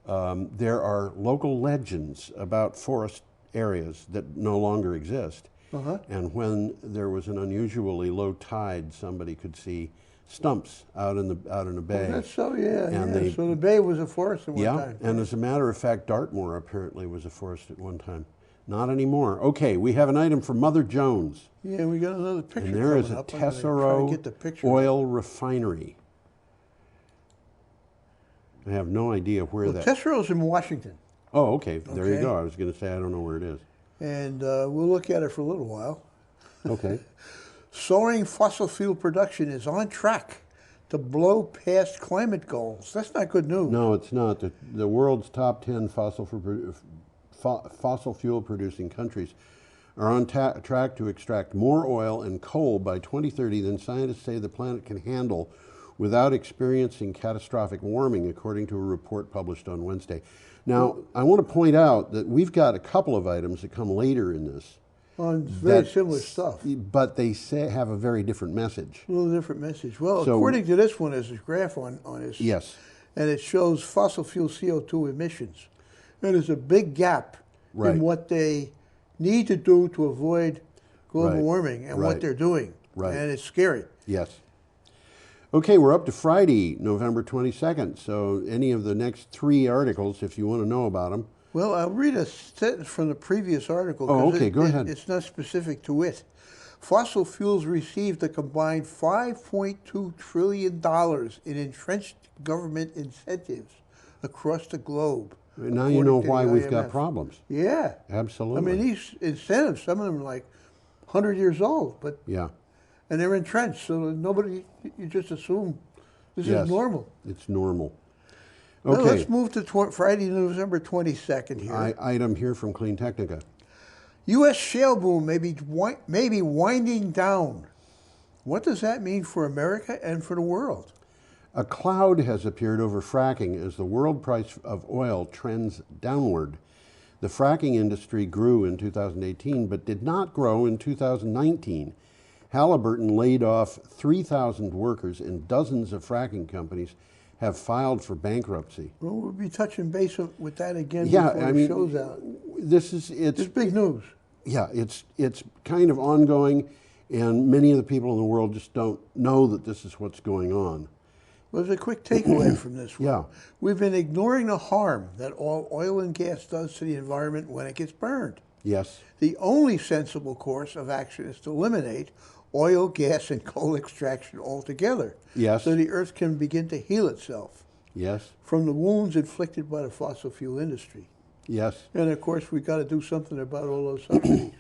Speaker 9: there are local legends about forest areas that no longer exist.
Speaker 10: Uh-huh.
Speaker 9: And when there was an unusually low tide, somebody could see stumps out in a bay.
Speaker 10: Oh, that's so, yeah.
Speaker 9: And
Speaker 10: so the bay was a forest at one
Speaker 9: yeah,
Speaker 10: time.
Speaker 9: and as a matter of fact, Dartmoor apparently was a forest at one time. Not anymore. Okay, we have an item from Mother Jones.
Speaker 10: Yeah, we got another picture.
Speaker 9: And there is a
Speaker 10: up.
Speaker 9: Tesoro oil refinery. I have no idea where that.
Speaker 10: Tesoro's in Washington.
Speaker 9: Oh, okay. There you go. I was going to say I don't know where it is.
Speaker 10: And we'll look at it for a little while.
Speaker 9: Okay.
Speaker 10: Soaring fossil fuel production is on track to blow past climate goals. That's not good news.
Speaker 9: No, it's not. The world's top 10 fossil fuel producing countries are on track to extract more oil and coal by 2030 than scientists say the planet can handle without experiencing catastrophic warming, according to a report published on Wednesday. Now, I want to point out that we've got a couple of items that come later in this.
Speaker 10: On very similar stuff.
Speaker 9: But they have a very different message.
Speaker 10: A little different message. Well, so, according to this one, there's this graph on this.
Speaker 9: Yes.
Speaker 10: And it shows fossil fuel CO2 emissions. And there's a big gap in what they need to do to avoid global warming and what they're doing.
Speaker 9: Right.
Speaker 10: And it's scary.
Speaker 9: Yes. Okay, we're up to Friday, November 22nd. So any of the next 3 articles, if you want to know about them,
Speaker 10: Well, I'll read a sentence from the previous article.
Speaker 9: Oh,
Speaker 10: 'cause
Speaker 9: okay, go ahead.
Speaker 10: It's not specific to it. Fossil fuels received a combined $5.2 trillion in entrenched government incentives across the globe.
Speaker 9: Now you know
Speaker 10: according to
Speaker 9: why
Speaker 10: the
Speaker 9: we've got
Speaker 10: IMF.
Speaker 9: problems.
Speaker 10: Yeah.
Speaker 9: Absolutely.
Speaker 10: I mean, these incentives, some of them are like 100 years old, but
Speaker 9: Yeah.
Speaker 10: and they're entrenched, so nobody, you just assume this
Speaker 9: Yes.
Speaker 10: is normal.
Speaker 9: It's normal.
Speaker 10: Now,
Speaker 9: Okay.
Speaker 10: let's move to Friday, November 22nd here.
Speaker 9: Item here from Clean Technica.
Speaker 10: U.S. shale boom may be winding down. What does that mean for America and for the world?
Speaker 9: A cloud has appeared over fracking as the world price of oil trends downward. The fracking industry grew in 2018 but did not grow in 2019. Halliburton laid off 3,000 workers and dozens of fracking companies have filed for bankruptcy.
Speaker 10: Well, we'll be touching base with that again
Speaker 9: Yeah,
Speaker 10: before
Speaker 9: I
Speaker 10: the
Speaker 9: mean,
Speaker 10: show's out.
Speaker 9: it's
Speaker 10: It's big news.
Speaker 9: yeah, it's kind of ongoing, and many of the people in the world just don't know that this is what's going on.
Speaker 10: Well, there's a quick takeaway from this one.
Speaker 9: Yeah.
Speaker 10: We've been ignoring the harm that all oil and gas does to the environment when it gets burned.
Speaker 9: Yes,
Speaker 10: The only sensible course of action is to eliminate oil, gas, and coal extraction altogether.
Speaker 9: Yes.
Speaker 10: So the earth can begin to heal itself
Speaker 9: yes,
Speaker 10: from the wounds inflicted by the fossil fuel industry.
Speaker 9: yes.
Speaker 10: And of course, we've got to do something about all those subsidies.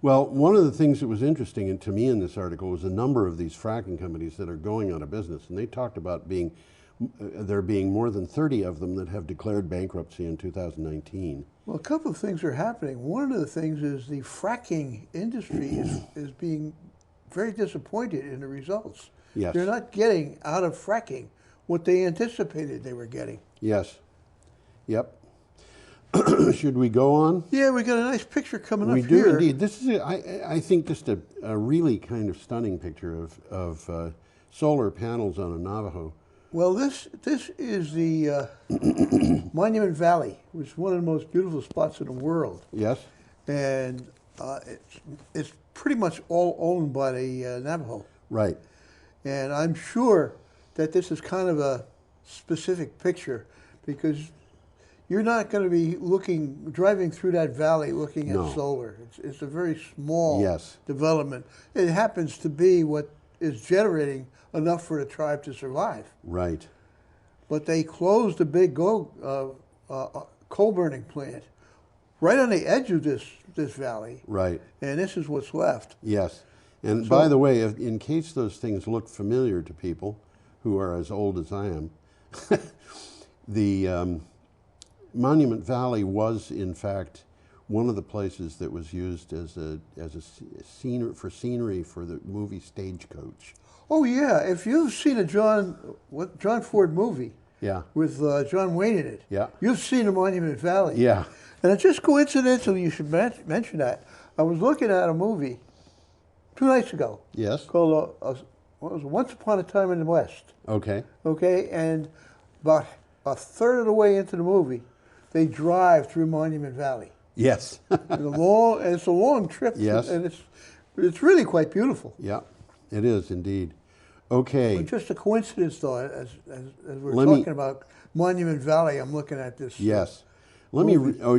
Speaker 9: Well, one of the things that was interesting to me in this article was a number of these fracking companies that are going out of business, and they talked about there being more than 30 of them that have declared bankruptcy in 2019.
Speaker 10: Well, a couple of things are happening. One of the things is the fracking industry is being very disappointed in the results.
Speaker 9: Yes.
Speaker 10: They're not getting out of fracking what they anticipated they were getting.
Speaker 9: Yes. Yep. Should we go on?
Speaker 10: Yeah, we got a nice picture coming up
Speaker 9: We
Speaker 10: here.
Speaker 9: do indeed. This is, I think, just a really kind of stunning picture of solar panels on a Navajo.
Speaker 10: Well, this is the Monument Valley, which is one of the most beautiful spots in the world.
Speaker 9: Yes?
Speaker 10: And it's pretty much all owned by the Navajo.
Speaker 9: Right.
Speaker 10: And I'm sure that this is kind of a specific picture because you're not going to be driving through that valley looking at
Speaker 9: No.
Speaker 10: solar. It's a very small
Speaker 9: Yes.
Speaker 10: development. It happens to be what is generating enough for the tribe to survive.
Speaker 9: Right.
Speaker 10: But they closed a big coal burning plant right on the edge of this valley,
Speaker 9: Right. and
Speaker 10: this is what's left.
Speaker 9: Yes. And
Speaker 10: So-
Speaker 9: by the way, in case those things look familiar to people who are as old as I am, the Monument Valley was, in fact, one of the places that was used as a scenery for the movie Stagecoach.
Speaker 10: Oh yeah, if you've seen a John Ford movie
Speaker 9: Yeah.
Speaker 10: with John Wayne in it,
Speaker 9: Yeah.
Speaker 10: you've seen the Monument Valley.
Speaker 9: Yeah.
Speaker 10: And it's just coincidental you should mention that. I was looking at a movie 2 nights ago
Speaker 9: Yes.
Speaker 10: called what was it, Once Upon a Time in the West.
Speaker 9: Okay.
Speaker 10: Okay, and about a third of the way into the movie, they drive through Monument Valley.
Speaker 9: Yes.
Speaker 10: And it's a long trip.
Speaker 9: Yes.
Speaker 10: And it's really quite beautiful.
Speaker 9: Yeah, it is indeed. Okay.
Speaker 10: But just a coincidence, though, as we're
Speaker 9: Let me-
Speaker 10: talking about Monument Valley, I'm looking at this.
Speaker 9: Yes. Let me.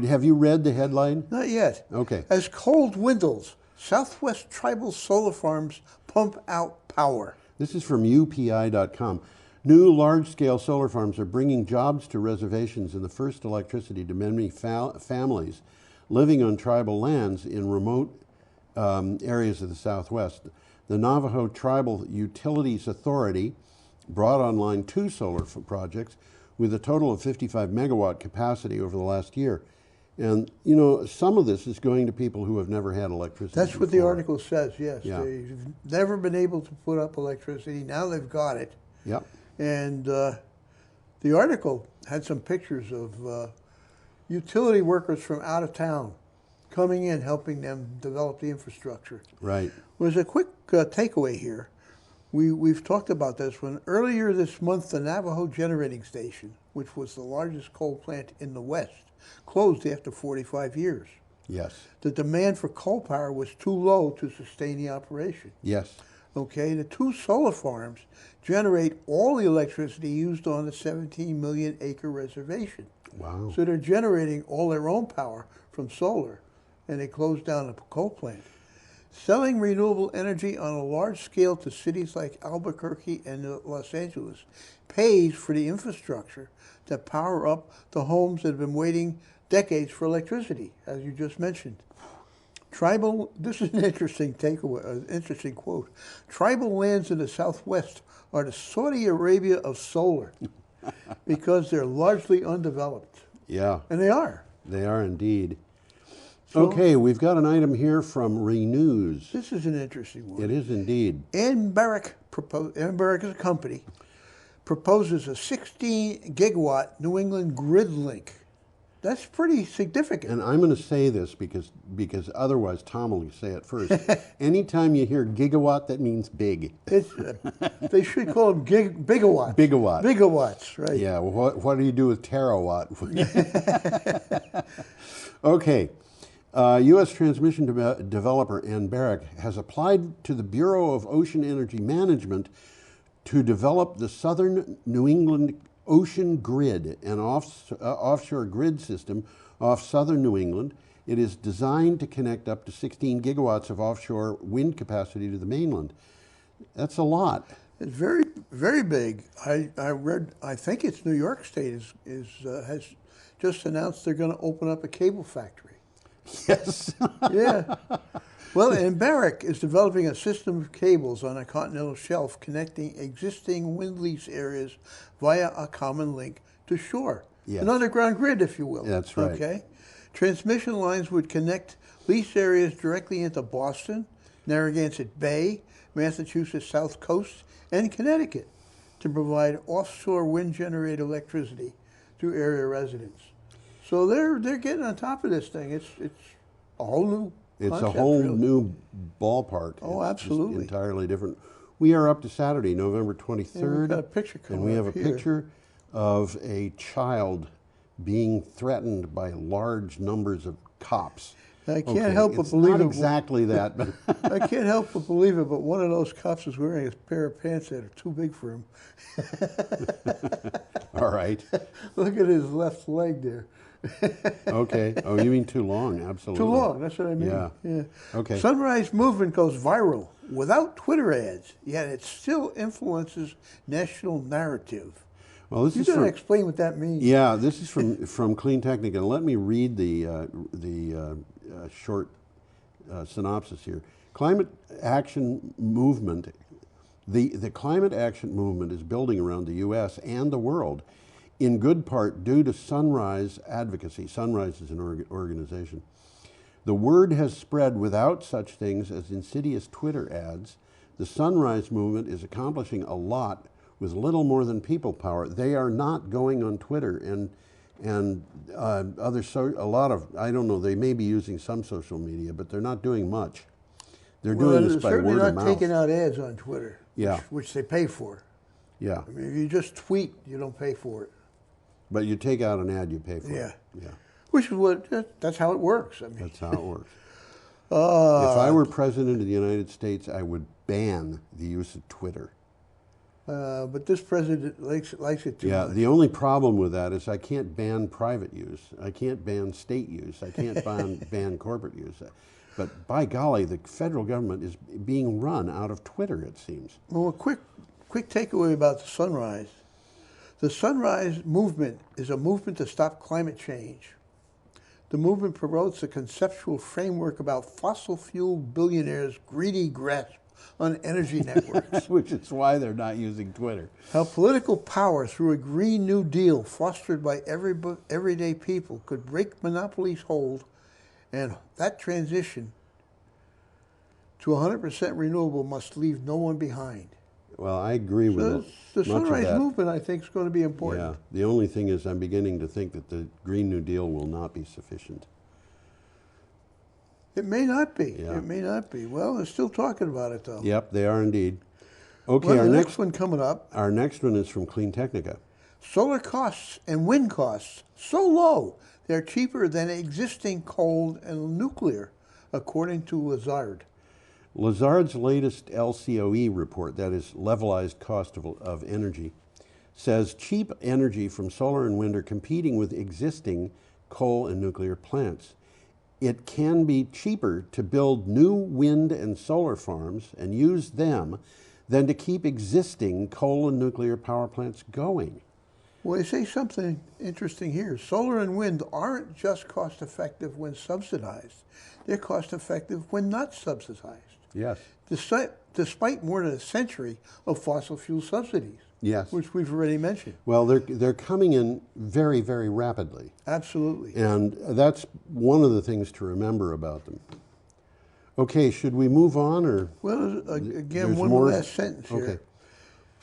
Speaker 9: Have you read the headline?
Speaker 10: Not yet.
Speaker 9: Okay.
Speaker 10: As cold dwindles, Southwest tribal solar farms pump out power.
Speaker 9: This is from UPI.com. New large-scale solar farms are bringing jobs to reservations and the first electricity to many families living on tribal lands in remote areas of the Southwest. The Navajo Tribal Utilities Authority brought online 2 solar projects with a total of 55 megawatt capacity over the last year. And, you know, some of this is going to people who have never had electricity
Speaker 10: That's what the
Speaker 9: before.
Speaker 10: article says, yes.
Speaker 9: Yeah.
Speaker 10: They've never been able to put up electricity. Now they've got it.
Speaker 9: Yep.
Speaker 10: And the article had some pictures of utility workers from out of town coming in, helping them develop the infrastructure.
Speaker 9: Right.
Speaker 10: There's a quick takeaway here. We've talked about this one. Earlier this month, the Navajo Generating Station, which was the largest coal plant in the West, closed after 45 years.
Speaker 9: Yes.
Speaker 10: The demand for coal power was too low to sustain the operation.
Speaker 9: Yes.
Speaker 10: Okay, the 2 solar farms generate all the electricity used on the 17 million acre reservation.
Speaker 9: Wow.
Speaker 10: So they're generating all their own power from solar, and they closed down a coal plant. Selling renewable energy on a large scale to cities like Albuquerque and Los Angeles pays for the infrastructure to power up the homes that have been waiting decades for electricity, as you just mentioned. This is an interesting takeaway, an interesting quote. Tribal lands in the Southwest are the Saudi Arabia of solar because they're largely undeveloped.
Speaker 9: Yeah.
Speaker 10: And they are.
Speaker 9: They are indeed.
Speaker 10: So,
Speaker 9: okay, we've got an item here from Renews.
Speaker 10: This is an interesting one.
Speaker 9: It is indeed.
Speaker 10: Barrick is a company, proposes a 16 gigawatt New England grid link. That's pretty significant.
Speaker 9: And I'm going to say this because otherwise Tom will say it first. Anytime you hear gigawatt, that means big.
Speaker 10: They should call them bigawatts.
Speaker 9: Bigawatt.
Speaker 10: Bigawatts, right.
Speaker 9: Yeah, well, what do you do with terawatt? Okay. U.S. transmission developer Barrick has applied to the Bureau of Ocean Energy Management to develop the Southern New England Ocean Grid, an offshore grid system off southern New England. It is designed to connect up to 16 gigawatts of offshore wind capacity to the mainland. That's a lot.
Speaker 10: It's very, very big. I read, I think it's New York State has just announced they're going to open up a cable factory.
Speaker 9: Yes.
Speaker 10: Yeah. Well, and Barrick is developing a system of cables on a continental shelf connecting existing wind lease areas via a common link to shore.
Speaker 9: Yes.
Speaker 10: An underground grid, if you will.
Speaker 9: That's right.
Speaker 10: Okay. Transmission lines would connect lease areas directly into Boston, Narragansett Bay, Massachusetts South Coast, and Connecticut to provide offshore wind-generated electricity to area residents. So they're getting on top of this thing. It's a whole new
Speaker 9: It's
Speaker 10: concept,
Speaker 9: a whole
Speaker 10: really.
Speaker 9: new ballpark.
Speaker 10: Oh,
Speaker 9: It's
Speaker 10: absolutely.
Speaker 9: just entirely different. We are up to Saturday, November 23rd.
Speaker 10: Yeah, we've got a picture
Speaker 9: and
Speaker 10: coming
Speaker 9: we have
Speaker 10: up
Speaker 9: a
Speaker 10: here.
Speaker 9: picture of a child being threatened by large numbers of cops.
Speaker 10: I can't help but
Speaker 9: it's
Speaker 10: believe
Speaker 9: not
Speaker 10: it.
Speaker 9: exactly that, but
Speaker 10: I can't help but believe it, but one of those cops is wearing a pair of pants that are too big for him.
Speaker 9: all right.
Speaker 10: Look at his left leg there.
Speaker 9: Okay. Oh, you mean too long? Absolutely.
Speaker 10: Too long, that's what I mean.
Speaker 9: Yeah. Okay.
Speaker 10: Sunrise Movement goes viral without Twitter ads, yet it still influences national narrative.
Speaker 9: Well, this
Speaker 10: You
Speaker 9: is
Speaker 10: got to
Speaker 9: from,
Speaker 10: explain what that means.
Speaker 9: yeah, this is from Clean Technica. And let me read the short synopsis here. Climate action movement. The climate action movement is building around the U.S. and the world, in good part due to Sunrise advocacy. Sunrise is an organization. The word has spread without such things as insidious Twitter ads. The Sunrise movement is accomplishing a lot with little more than people power. They are not going on Twitter and a lot of, I don't know, they may be using some social media, but they're not doing much. They're doing this by
Speaker 10: certainly
Speaker 9: word of
Speaker 10: not
Speaker 9: mouth.
Speaker 10: taking out ads on Twitter,
Speaker 9: Yeah.
Speaker 10: which they pay for.
Speaker 9: Yeah,
Speaker 10: I mean, if you just tweet, you don't pay for it.
Speaker 9: but you take out an ad, you pay for
Speaker 10: Yeah.
Speaker 9: it. Yeah,
Speaker 10: Which is that's how it works. I mean,
Speaker 9: that's how it works. If I were president of the United States, I would ban the use of Twitter.
Speaker 10: but this president likes it too
Speaker 9: Yeah,
Speaker 10: much.
Speaker 9: the only problem with that is I can't ban private use. I can't ban state use. I can't ban corporate use. But by golly, the federal government is being run out of Twitter, it seems.
Speaker 10: Well, a quick takeaway about the Sunrise. The Sunrise movement is a movement to stop climate change. The movement promotes a conceptual framework about fossil fuel billionaires' greedy grasp on energy networks.
Speaker 9: Which is why they're not using Twitter.
Speaker 10: How political power through a Green New Deal fostered by everyday people could break monopolies' hold, and that transition to 100% renewable must leave no one behind.
Speaker 9: Well, I agree with
Speaker 10: The
Speaker 9: much of
Speaker 10: Sunrise
Speaker 9: that.
Speaker 10: movement, I think, is going to be important.
Speaker 9: Yeah, the only thing is I'm beginning to think that the Green New Deal will not be sufficient.
Speaker 10: It may not be.
Speaker 9: Yeah.
Speaker 10: It may not be. Well, they're still talking about it, though.
Speaker 9: Yep, they are indeed. Okay,
Speaker 10: Well,
Speaker 9: our
Speaker 10: the
Speaker 9: next
Speaker 10: next one coming up,
Speaker 9: our next one is from Clean Technica.
Speaker 10: solar costs and wind costs so low they're cheaper than existing coal and nuclear, according to Lazard.
Speaker 9: Lazard's latest LCOE report, that is levelized cost of energy, says cheap energy from solar and wind are competing with existing coal and nuclear plants. It can be cheaper to build new wind and solar farms and use them than to keep existing coal and nuclear power plants going.
Speaker 10: Well, they say something interesting here. Solar and wind aren't just cost effective when subsidized. They're cost effective when not subsidized.
Speaker 9: Yes.
Speaker 10: Despite more than a century of fossil fuel subsidies.
Speaker 9: Yes.
Speaker 10: Which we've already mentioned.
Speaker 9: Well, they're coming in very, very rapidly.
Speaker 10: Absolutely.
Speaker 9: And that's one of the things to remember about them. Okay, should we move on, or?
Speaker 10: Well, again,
Speaker 9: there's
Speaker 10: one
Speaker 9: more?
Speaker 10: last sentence here.
Speaker 9: Okay.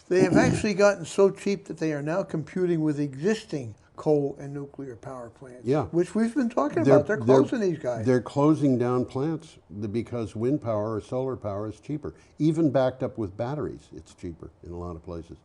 Speaker 10: They have actually gotten so cheap that they are now computing with existing coal and nuclear power plants.
Speaker 9: Yeah.
Speaker 10: Which we've been talking about. They're closing these guys.
Speaker 9: They're closing down plants because wind power or solar power is cheaper. Even backed up with batteries, it's cheaper in a lot of places.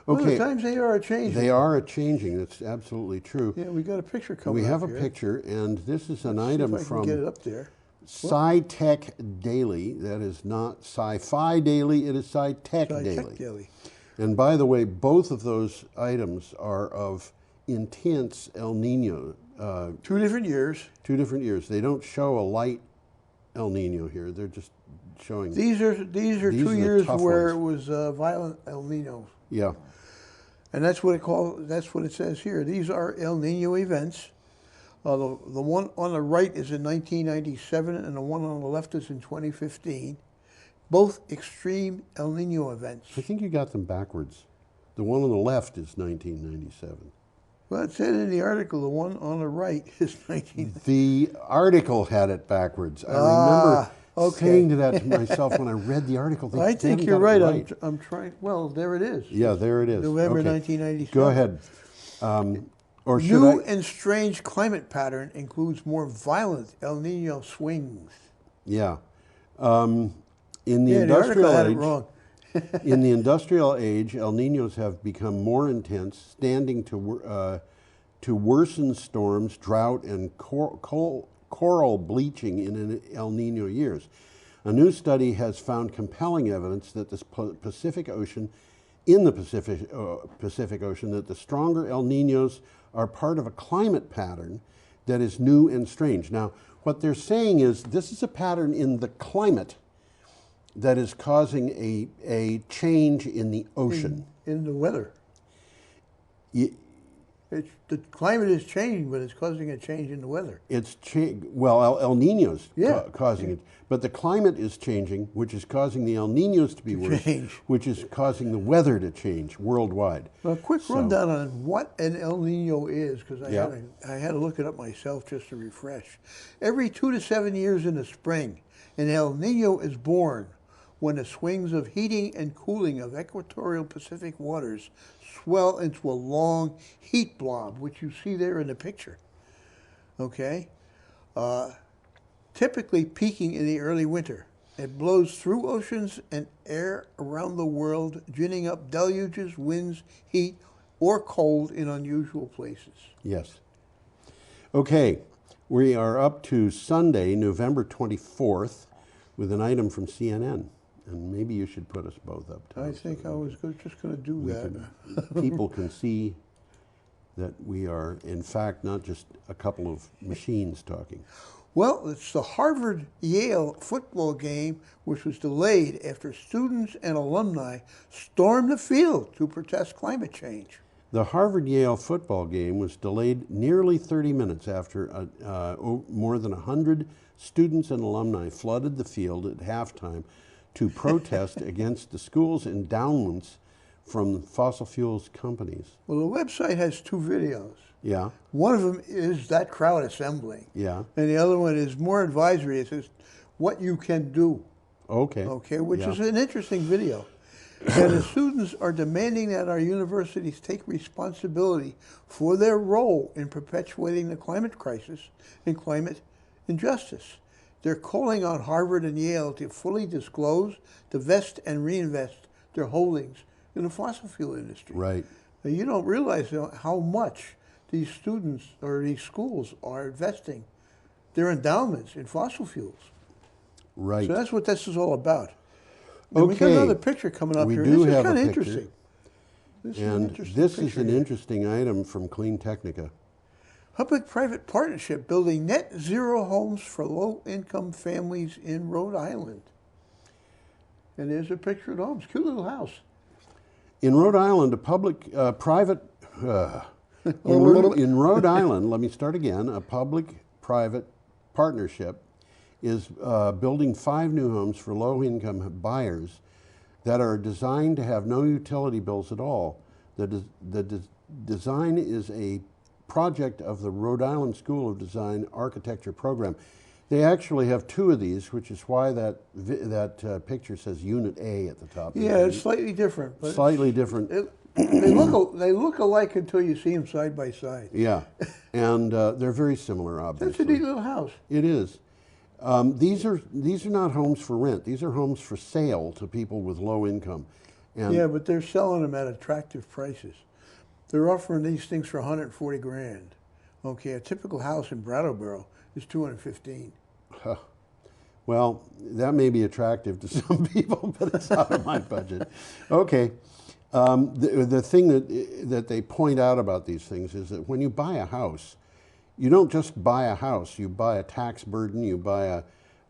Speaker 10: Okay.
Speaker 9: Okay.
Speaker 10: Well, the times they are changing.
Speaker 9: They are changing. That's absolutely true.
Speaker 10: Yeah, we got a picture coming
Speaker 9: We
Speaker 10: up
Speaker 9: have a
Speaker 10: here.
Speaker 9: picture, and this is an
Speaker 10: Let's see
Speaker 9: item
Speaker 10: if I can
Speaker 9: from
Speaker 10: get it up there.
Speaker 9: Sci-Tech Daily. That is not Sci-Fi Daily, it is Sci-Tech Daily.
Speaker 10: Sci-Tech Daily.
Speaker 9: And by the way, both of those items are of intense El Nino.
Speaker 10: 2 different years.
Speaker 9: 2 different years. They don't show a light El Nino here. They're just showing.
Speaker 10: These are
Speaker 9: These
Speaker 10: 2
Speaker 9: are the
Speaker 10: years
Speaker 9: tough
Speaker 10: where
Speaker 9: ones.
Speaker 10: it was violent El Nino.
Speaker 9: Yeah.
Speaker 10: And that's what it says here. These are El Nino events. The one on the right is in 1997, and the one on the left is in 2015. Both extreme El Nino events.
Speaker 9: I think you got them backwards. The one on the left is 1997.
Speaker 10: Well, it said in the article the one on the right is 19.
Speaker 9: The article had it backwards. I remember saying that to myself when I read the article.
Speaker 10: I think you're right. I'm trying. Well, there it is.
Speaker 9: Yeah, there it is.
Speaker 10: November
Speaker 9: Okay.
Speaker 10: 1997.
Speaker 9: Go ahead. Or should
Speaker 10: New
Speaker 9: I?
Speaker 10: and strange climate pattern includes more violent El Nino swings.
Speaker 9: Yeah. In the
Speaker 10: The
Speaker 9: industrial
Speaker 10: article had it
Speaker 9: age,
Speaker 10: wrong.
Speaker 9: in the industrial age, El Ninos have become more intense, standing to worsen storms, drought, and coral bleaching in El Nino years. A new study has found compelling evidence that the Pacific Ocean, that the stronger El Ninos are part of a climate pattern that is new and strange. Now, what they're saying is this is a pattern in the climate that is causing a change in the ocean.
Speaker 10: In the weather. The climate is changing, but it's causing a change in the weather.
Speaker 9: It's El Nino's
Speaker 10: Yeah.
Speaker 9: causing it, but the climate is changing, which is causing the El Ninos to be worse, which is causing the weather to change worldwide.
Speaker 10: Well, a quick rundown on what an El Nino is, because
Speaker 9: Yeah.
Speaker 10: I had to look it up myself just to refresh. Every 2 to 7 years in the spring, an El Nino is born when the swings of heating and cooling of equatorial Pacific waters swell into a long heat blob, which you see there in the picture. Okay? Typically peaking in the early winter. It blows through oceans and air around the world, ginning up deluges, winds, heat, or cold in unusual places.
Speaker 9: Yes. Okay, we are up to Sunday, November 24th, with an item from CNN. And maybe you should put us both up.
Speaker 10: I think I was just going to do that.
Speaker 9: People can see that we are, in fact, not just a couple of machines talking.
Speaker 10: Well, it's the Harvard-Yale football game, which was delayed after students and alumni stormed the field to protest climate change.
Speaker 9: The Harvard-Yale football game was delayed nearly 30 minutes after more than 100 students and alumni flooded the field at halftime to protest against the school's endowments from fossil fuels companies.
Speaker 10: Well, the website has 2 videos.
Speaker 9: Yeah.
Speaker 10: One of them is that crowd assembling.
Speaker 9: Yeah.
Speaker 10: And the other one is more advisory. It says what you can do.
Speaker 9: Okay.
Speaker 10: Okay, which is an interesting video. And the students are demanding that our universities take responsibility for their role in perpetuating the climate crisis and climate injustice. They're calling on Harvard and Yale to fully disclose, divest, and reinvest their holdings in the fossil fuel industry.
Speaker 9: Right.
Speaker 10: Now, you don't realize how much these students or these schools are investing their endowments in fossil fuels.
Speaker 9: Right.
Speaker 10: So that's what this is all about. And
Speaker 9: Okay.
Speaker 10: we got another picture coming up
Speaker 9: We
Speaker 10: here.
Speaker 9: do
Speaker 10: This
Speaker 9: have
Speaker 10: is kind
Speaker 9: a
Speaker 10: of
Speaker 9: picture.
Speaker 10: interesting. This
Speaker 9: And this is an interesting item from Clean Technica.
Speaker 10: Public-private partnership building net zero homes for low-income families in Rhode Island. And there's a picture of the homes. Cute little house.
Speaker 9: In Rhode Island, a public-private in Rhode Island, let me start again, a public-private partnership is building 5 new homes for low-income buyers that are designed to have no utility bills at all. The design is a project of the Rhode Island School of Design Architecture program. They actually have 2 of these, which is why that picture says Unit A at the top.
Speaker 10: Yeah, it's slightly different. But
Speaker 9: slightly different.
Speaker 10: They look alike until you see them side by side.
Speaker 9: Yeah, and they're very similar, obviously.
Speaker 10: That's a neat little house.
Speaker 9: It is. These are not homes for rent. These are homes for sale to people with low income. And
Speaker 10: yeah, but they're selling them at attractive prices. They're offering these things for 140 grand. Okay, a typical house in Brattleboro is 215.
Speaker 9: Well, that may be attractive to some people, but it's out of my budget. Okay. The thing that they point out about these things is that when you buy a house, you don't just buy a house. You buy a tax burden, you buy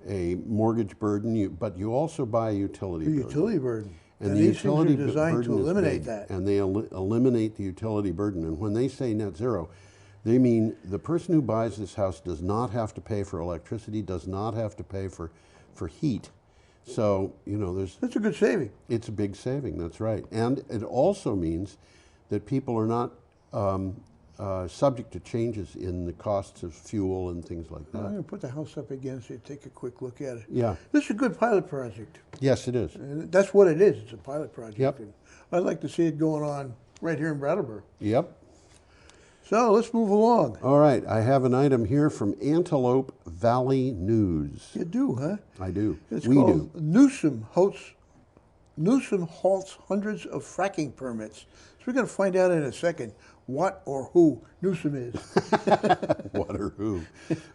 Speaker 9: a mortgage burden, but you also buy a utility burden.
Speaker 10: Utility burden.
Speaker 9: And
Speaker 10: the utility things are designed to eliminate that.
Speaker 9: And they eliminate the utility burden. And when they say net zero, they mean the person who buys this house does not have to pay for electricity, does not have to pay for heat. So,
Speaker 10: that's a good saving.
Speaker 9: It's a big saving, that's right. And it also means that people are not subject to changes in the costs of fuel and things like that.
Speaker 10: I'm going to put the house up again so you take a quick look at it.
Speaker 9: Yeah.
Speaker 10: This is a good pilot project.
Speaker 9: Yes, it is.
Speaker 10: And that's what it is. It's a pilot project.
Speaker 9: Yep.
Speaker 10: And I'd like to see it going on right here in Brattleboro.
Speaker 9: Yep.
Speaker 10: So let's move along.
Speaker 9: All right. I have an item here from Antelope Valley News.
Speaker 10: You do, huh?
Speaker 9: I do.
Speaker 10: We do. Newsom halts hundreds of fracking permits. So we're going to find out in a second what or who Newsom is.
Speaker 9: What or who?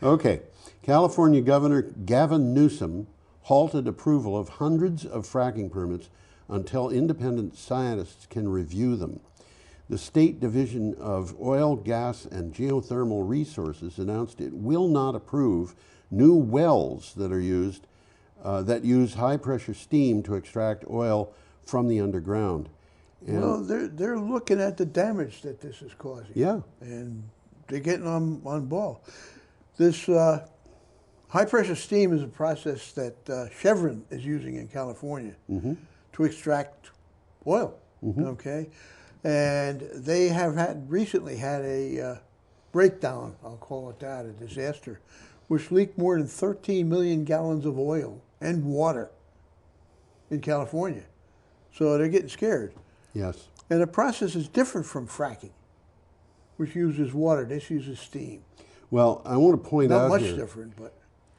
Speaker 9: Okay. California Governor Gavin Newsom halted approval of hundreds of fracking permits until independent scientists can review them. The State Division of Oil, Gas, and Geothermal Resources announced it will not approve new wells that use high-pressure steam to extract oil from the underground.
Speaker 10: And well, they're looking at the damage that this is causing.
Speaker 9: Yeah.
Speaker 10: And they're getting on ball. This high-pressure steam is a process that Chevron is using in California to extract oil, okay? And they have recently had a breakdown, I'll call it that, a disaster, which leaked more than 13 million gallons of oil and water in California. So they're getting scared.
Speaker 9: Yes.
Speaker 10: And the process is different from fracking, which uses water. This uses steam.
Speaker 9: Well, I want to point out
Speaker 10: here. Not
Speaker 9: much
Speaker 10: different, but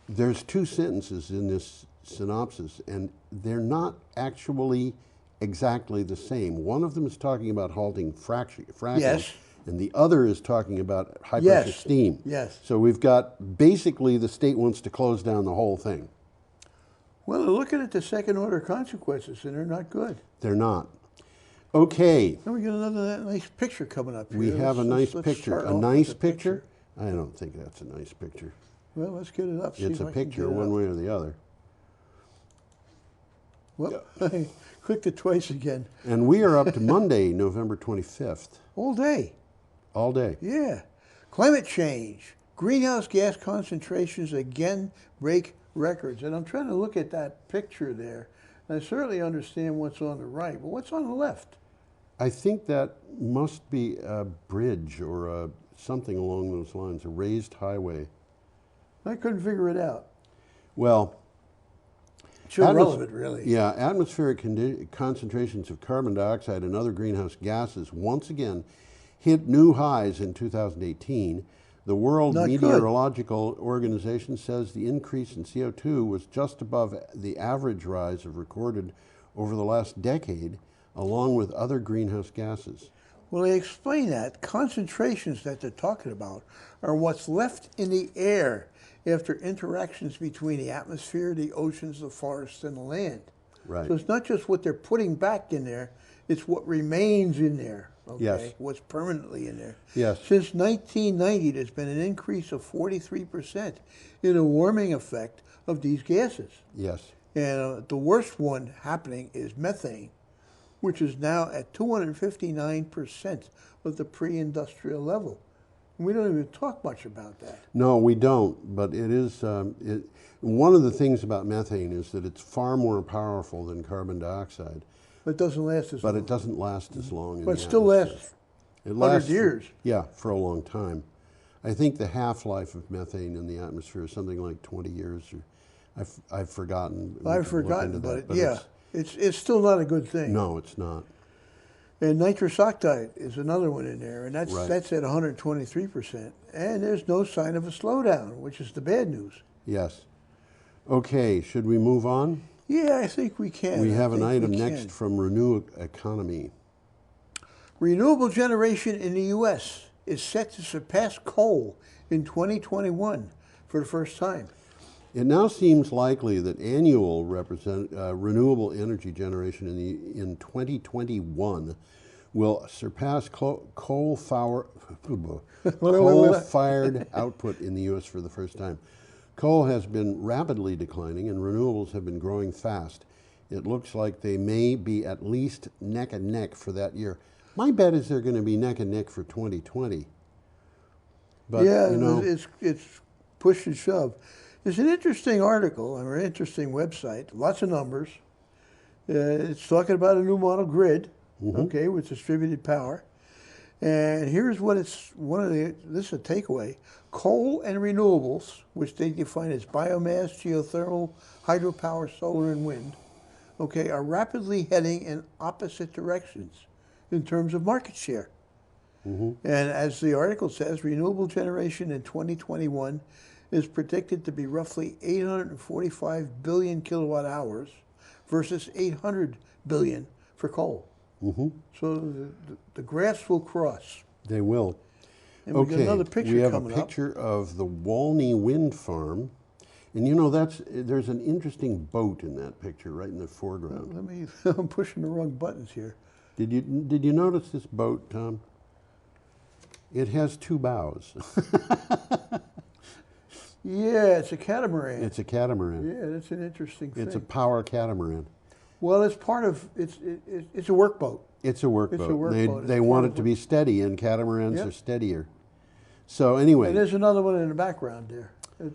Speaker 9: there's 2 sentences in this synopsis, and they're not actually exactly the same. One of them is talking about halting fracking,
Speaker 10: yes,
Speaker 9: and the other is talking about high-pressure steam.
Speaker 10: Yes.
Speaker 9: So we've got, basically, the state wants to close down the whole thing.
Speaker 10: Well, they're looking at the second-order consequences, and they're not good.
Speaker 9: They're not. Okay.
Speaker 10: Now we got another nice picture coming up here.
Speaker 9: We have a nice picture. A nice picture? I don't think that's a nice picture.
Speaker 10: Well, let's get it up.
Speaker 9: It's a picture one way or the other.
Speaker 10: Well, I clicked it twice again.
Speaker 9: And we are up to Monday, November 25th.
Speaker 10: All day.
Speaker 9: All day.
Speaker 10: Yeah. Climate change. Greenhouse gas concentrations again break records. And I'm trying to look at that picture there. And I certainly understand what's on the right, but what's on the left?
Speaker 9: I think that must be a bridge or something along those lines, a raised highway.
Speaker 10: I couldn't figure it out.
Speaker 9: Well,
Speaker 10: it's irrelevant, really.
Speaker 9: Yeah, atmospheric concentrations of carbon dioxide and other greenhouse gases once again hit new highs in 2018. The World Meteorological Organization says the increase in CO2 was just above the average rise recorded over the last decade, along with other greenhouse gases.
Speaker 10: Well, they explain that concentrations that they're talking about are what's left in the air after interactions between the atmosphere, the oceans, the forests, and the land.
Speaker 9: Right.
Speaker 10: So it's not just what they're putting back in there, it's what remains in there. Okay,
Speaker 9: Yes.
Speaker 10: what's permanently in there.
Speaker 9: Yes.
Speaker 10: Since 1990, there's been an increase of 43% in the warming effect of these gases.
Speaker 9: Yes.
Speaker 10: And the worst one happening is methane, which is now at 259% of the pre-industrial level. We don't even talk much about that.
Speaker 9: No, we don't, but it is, one of the things about methane is that it's far more powerful than carbon dioxide.
Speaker 10: But it doesn't last as long.
Speaker 9: But it doesn't last as long.
Speaker 10: But it still lasts
Speaker 9: It
Speaker 10: 100 years.
Speaker 9: Yeah, for a long time. I think the half-life of methane in the atmosphere is something like 20 years. Or I've forgotten.
Speaker 10: I've forgotten, but yeah, it's still not a good thing.
Speaker 9: No, it's not.
Speaker 10: And nitrous oxide is another one in there, and that's at 123%. And there's no sign of a slowdown, which is the bad news.
Speaker 9: Yes. Okay, should we move on?
Speaker 10: Yeah, I think we can.
Speaker 9: We have an item next from Renew Economy.
Speaker 10: Renewable generation in the U.S. is set to surpass coal in 2021 for the first time.
Speaker 9: It now seems likely that annual renewable energy generation in 2021 will surpass coal-fired output in the U.S. for the first time. Coal has been rapidly declining and renewables have been growing fast. It looks like they may be at least neck and neck for that year. My bet is they're going to be neck and neck for 2020. But,
Speaker 10: yeah,
Speaker 9: you know,
Speaker 10: it's push and shove. It's an interesting article on an interesting website, lots of numbers. It's talking about a new model grid, okay, with distributed power. And here's what it's, this is a takeaway. Coal and renewables, which they define as biomass, geothermal, hydropower, solar, and wind, okay, are rapidly heading in opposite directions in terms of market share. And as the article says, renewable generation in 2021 is predicted to be roughly 845 billion kilowatt hours versus 800 billion for coal. So the graphs will cross.
Speaker 9: They will.
Speaker 10: And we got another picture
Speaker 9: we have
Speaker 10: coming
Speaker 9: a picture of the Walney Wind Farm. And you know, there's an interesting boat in that picture right in the foreground.
Speaker 10: I'm pushing the wrong buttons here.
Speaker 9: Did you notice this boat, Tom? It has two bows.
Speaker 10: Yeah, it's a catamaran.
Speaker 9: It's a catamaran.
Speaker 10: Yeah, that's an interesting thing.
Speaker 9: It's a power catamaran.
Speaker 10: Well, it's part of, it's a workboat.
Speaker 9: It's a workboat.
Speaker 10: It's a workboat.
Speaker 9: They want it to be steady, and catamarans are steadier. So anyway.
Speaker 10: And there's another one in the background there.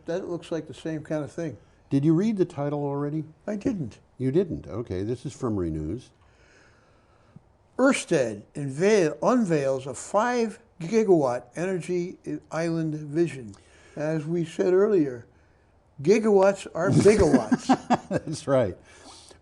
Speaker 10: That looks like the same kind of thing.
Speaker 9: Did you read the title already?
Speaker 10: I didn't.
Speaker 9: You didn't? Okay, this is from Renews.
Speaker 10: Ørsted unveils a 5 gigawatt energy island vision. As we said earlier, gigawatts are bigawatts.
Speaker 9: That's right.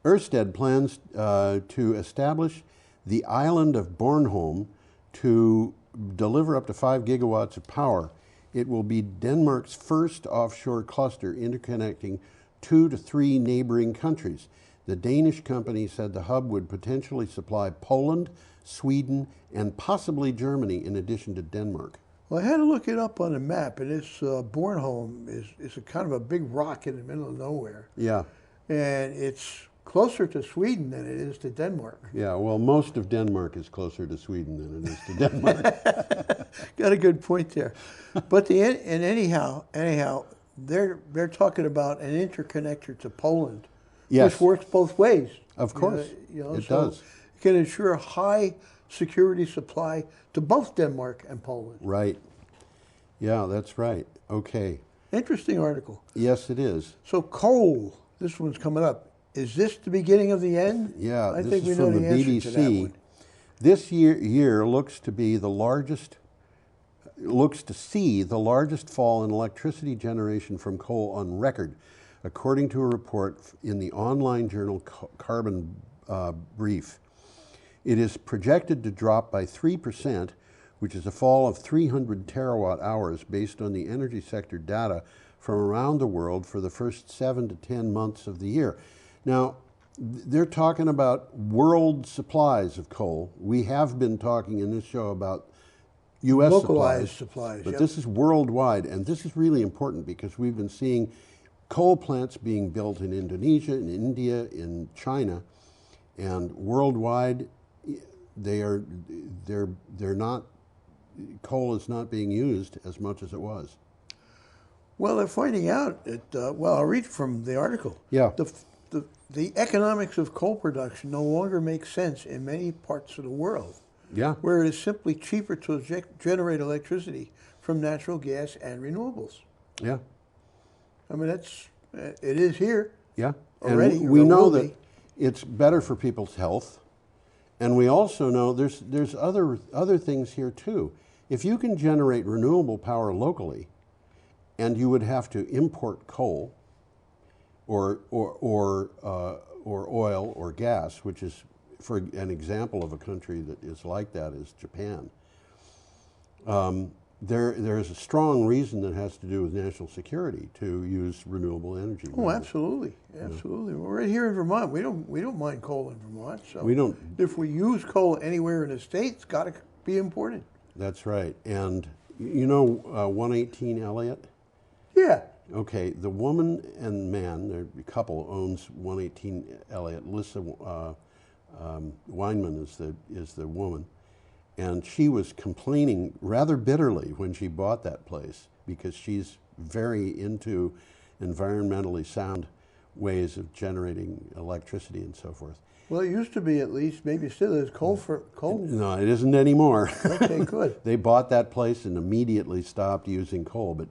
Speaker 9: Ørsted plans to establish the island of Bornholm to deliver up to 5 gigawatts of power. It will be Denmark's first offshore cluster interconnecting 2 to 3 neighboring countries. The Danish company said the hub would potentially supply Poland, Sweden, and possibly Germany in addition to Denmark.
Speaker 10: Well, I had to look it up on a map, and this Bornholm is a kind of a big rock in the middle of nowhere.
Speaker 9: Yeah.
Speaker 10: And it's closer to Sweden than it is to Denmark.
Speaker 9: Yeah, well, most of Denmark is closer to Sweden than it is to Denmark.
Speaker 10: Got a good point there. But anyhow, they're talking about an interconnector to Poland.
Speaker 9: Yes.
Speaker 10: Which works both ways.
Speaker 9: Of course, it does.
Speaker 10: It can ensure a high security supply to both Denmark and Poland.
Speaker 9: Right. Yeah, that's right. Okay.
Speaker 10: Interesting article.
Speaker 9: Yes, it is.
Speaker 10: So coal, this one's coming up. Is this the beginning of the end?
Speaker 9: Yeah,
Speaker 10: I
Speaker 9: this
Speaker 10: think
Speaker 9: is
Speaker 10: we know
Speaker 9: from the
Speaker 10: answer
Speaker 9: BBC.
Speaker 10: to that one.
Speaker 9: This year looks to be the largest, looks to see the largest fall in electricity generation from coal on record, according to a report in the online journal Carbon Brief. It is projected to drop by 3%, which is a fall of 300 terawatt hours based on the energy sector data from around the world for the first 7 to 10 months of the year. Now, they're talking about world supplies of coal. We have been talking in this show about U.S.
Speaker 10: localized supplies,
Speaker 9: but
Speaker 10: yep.
Speaker 9: this is worldwide, and this is really important because we've been seeing coal plants being built in Indonesia, in India, in China, and worldwide, they're not. Coal is not being used as much as it was.
Speaker 10: Well, they're finding out that, well, I'll read from the article.
Speaker 9: Yeah.
Speaker 10: The economics of coal production no longer make sense in many parts of the world.
Speaker 9: Yeah.
Speaker 10: Where it is simply cheaper to generate electricity from natural gas and renewables.
Speaker 9: Yeah.
Speaker 10: I mean, it is here.
Speaker 9: Yeah.
Speaker 10: Already.
Speaker 9: And we know that it's better for people's health. And we also know there's other things here too. If you can generate renewable power locally, and you would have to import coal or oil or gas, which is, for an example of a country that is like that is Japan. There's a strong reason that has to do with national security to use renewable energy.
Speaker 10: Oh, absolutely, absolutely. Well, right here in Vermont, we don't mind coal in Vermont. So
Speaker 9: we don't.
Speaker 10: If we use coal anywhere in the state, it's got to be imported.
Speaker 9: That's right. And you know 118 Elliott?
Speaker 10: Yeah.
Speaker 9: Okay, the woman and man, the couple owns 118 Elliott. Lissa Weinman is the woman, and she was complaining rather bitterly when she bought that place because she's very into environmentally sound ways of generating electricity and so forth.
Speaker 10: Well, it used to be, at least, maybe still is, coal.
Speaker 9: No, it isn't anymore.
Speaker 10: Okay, good.
Speaker 9: They bought that place and immediately stopped using coal, but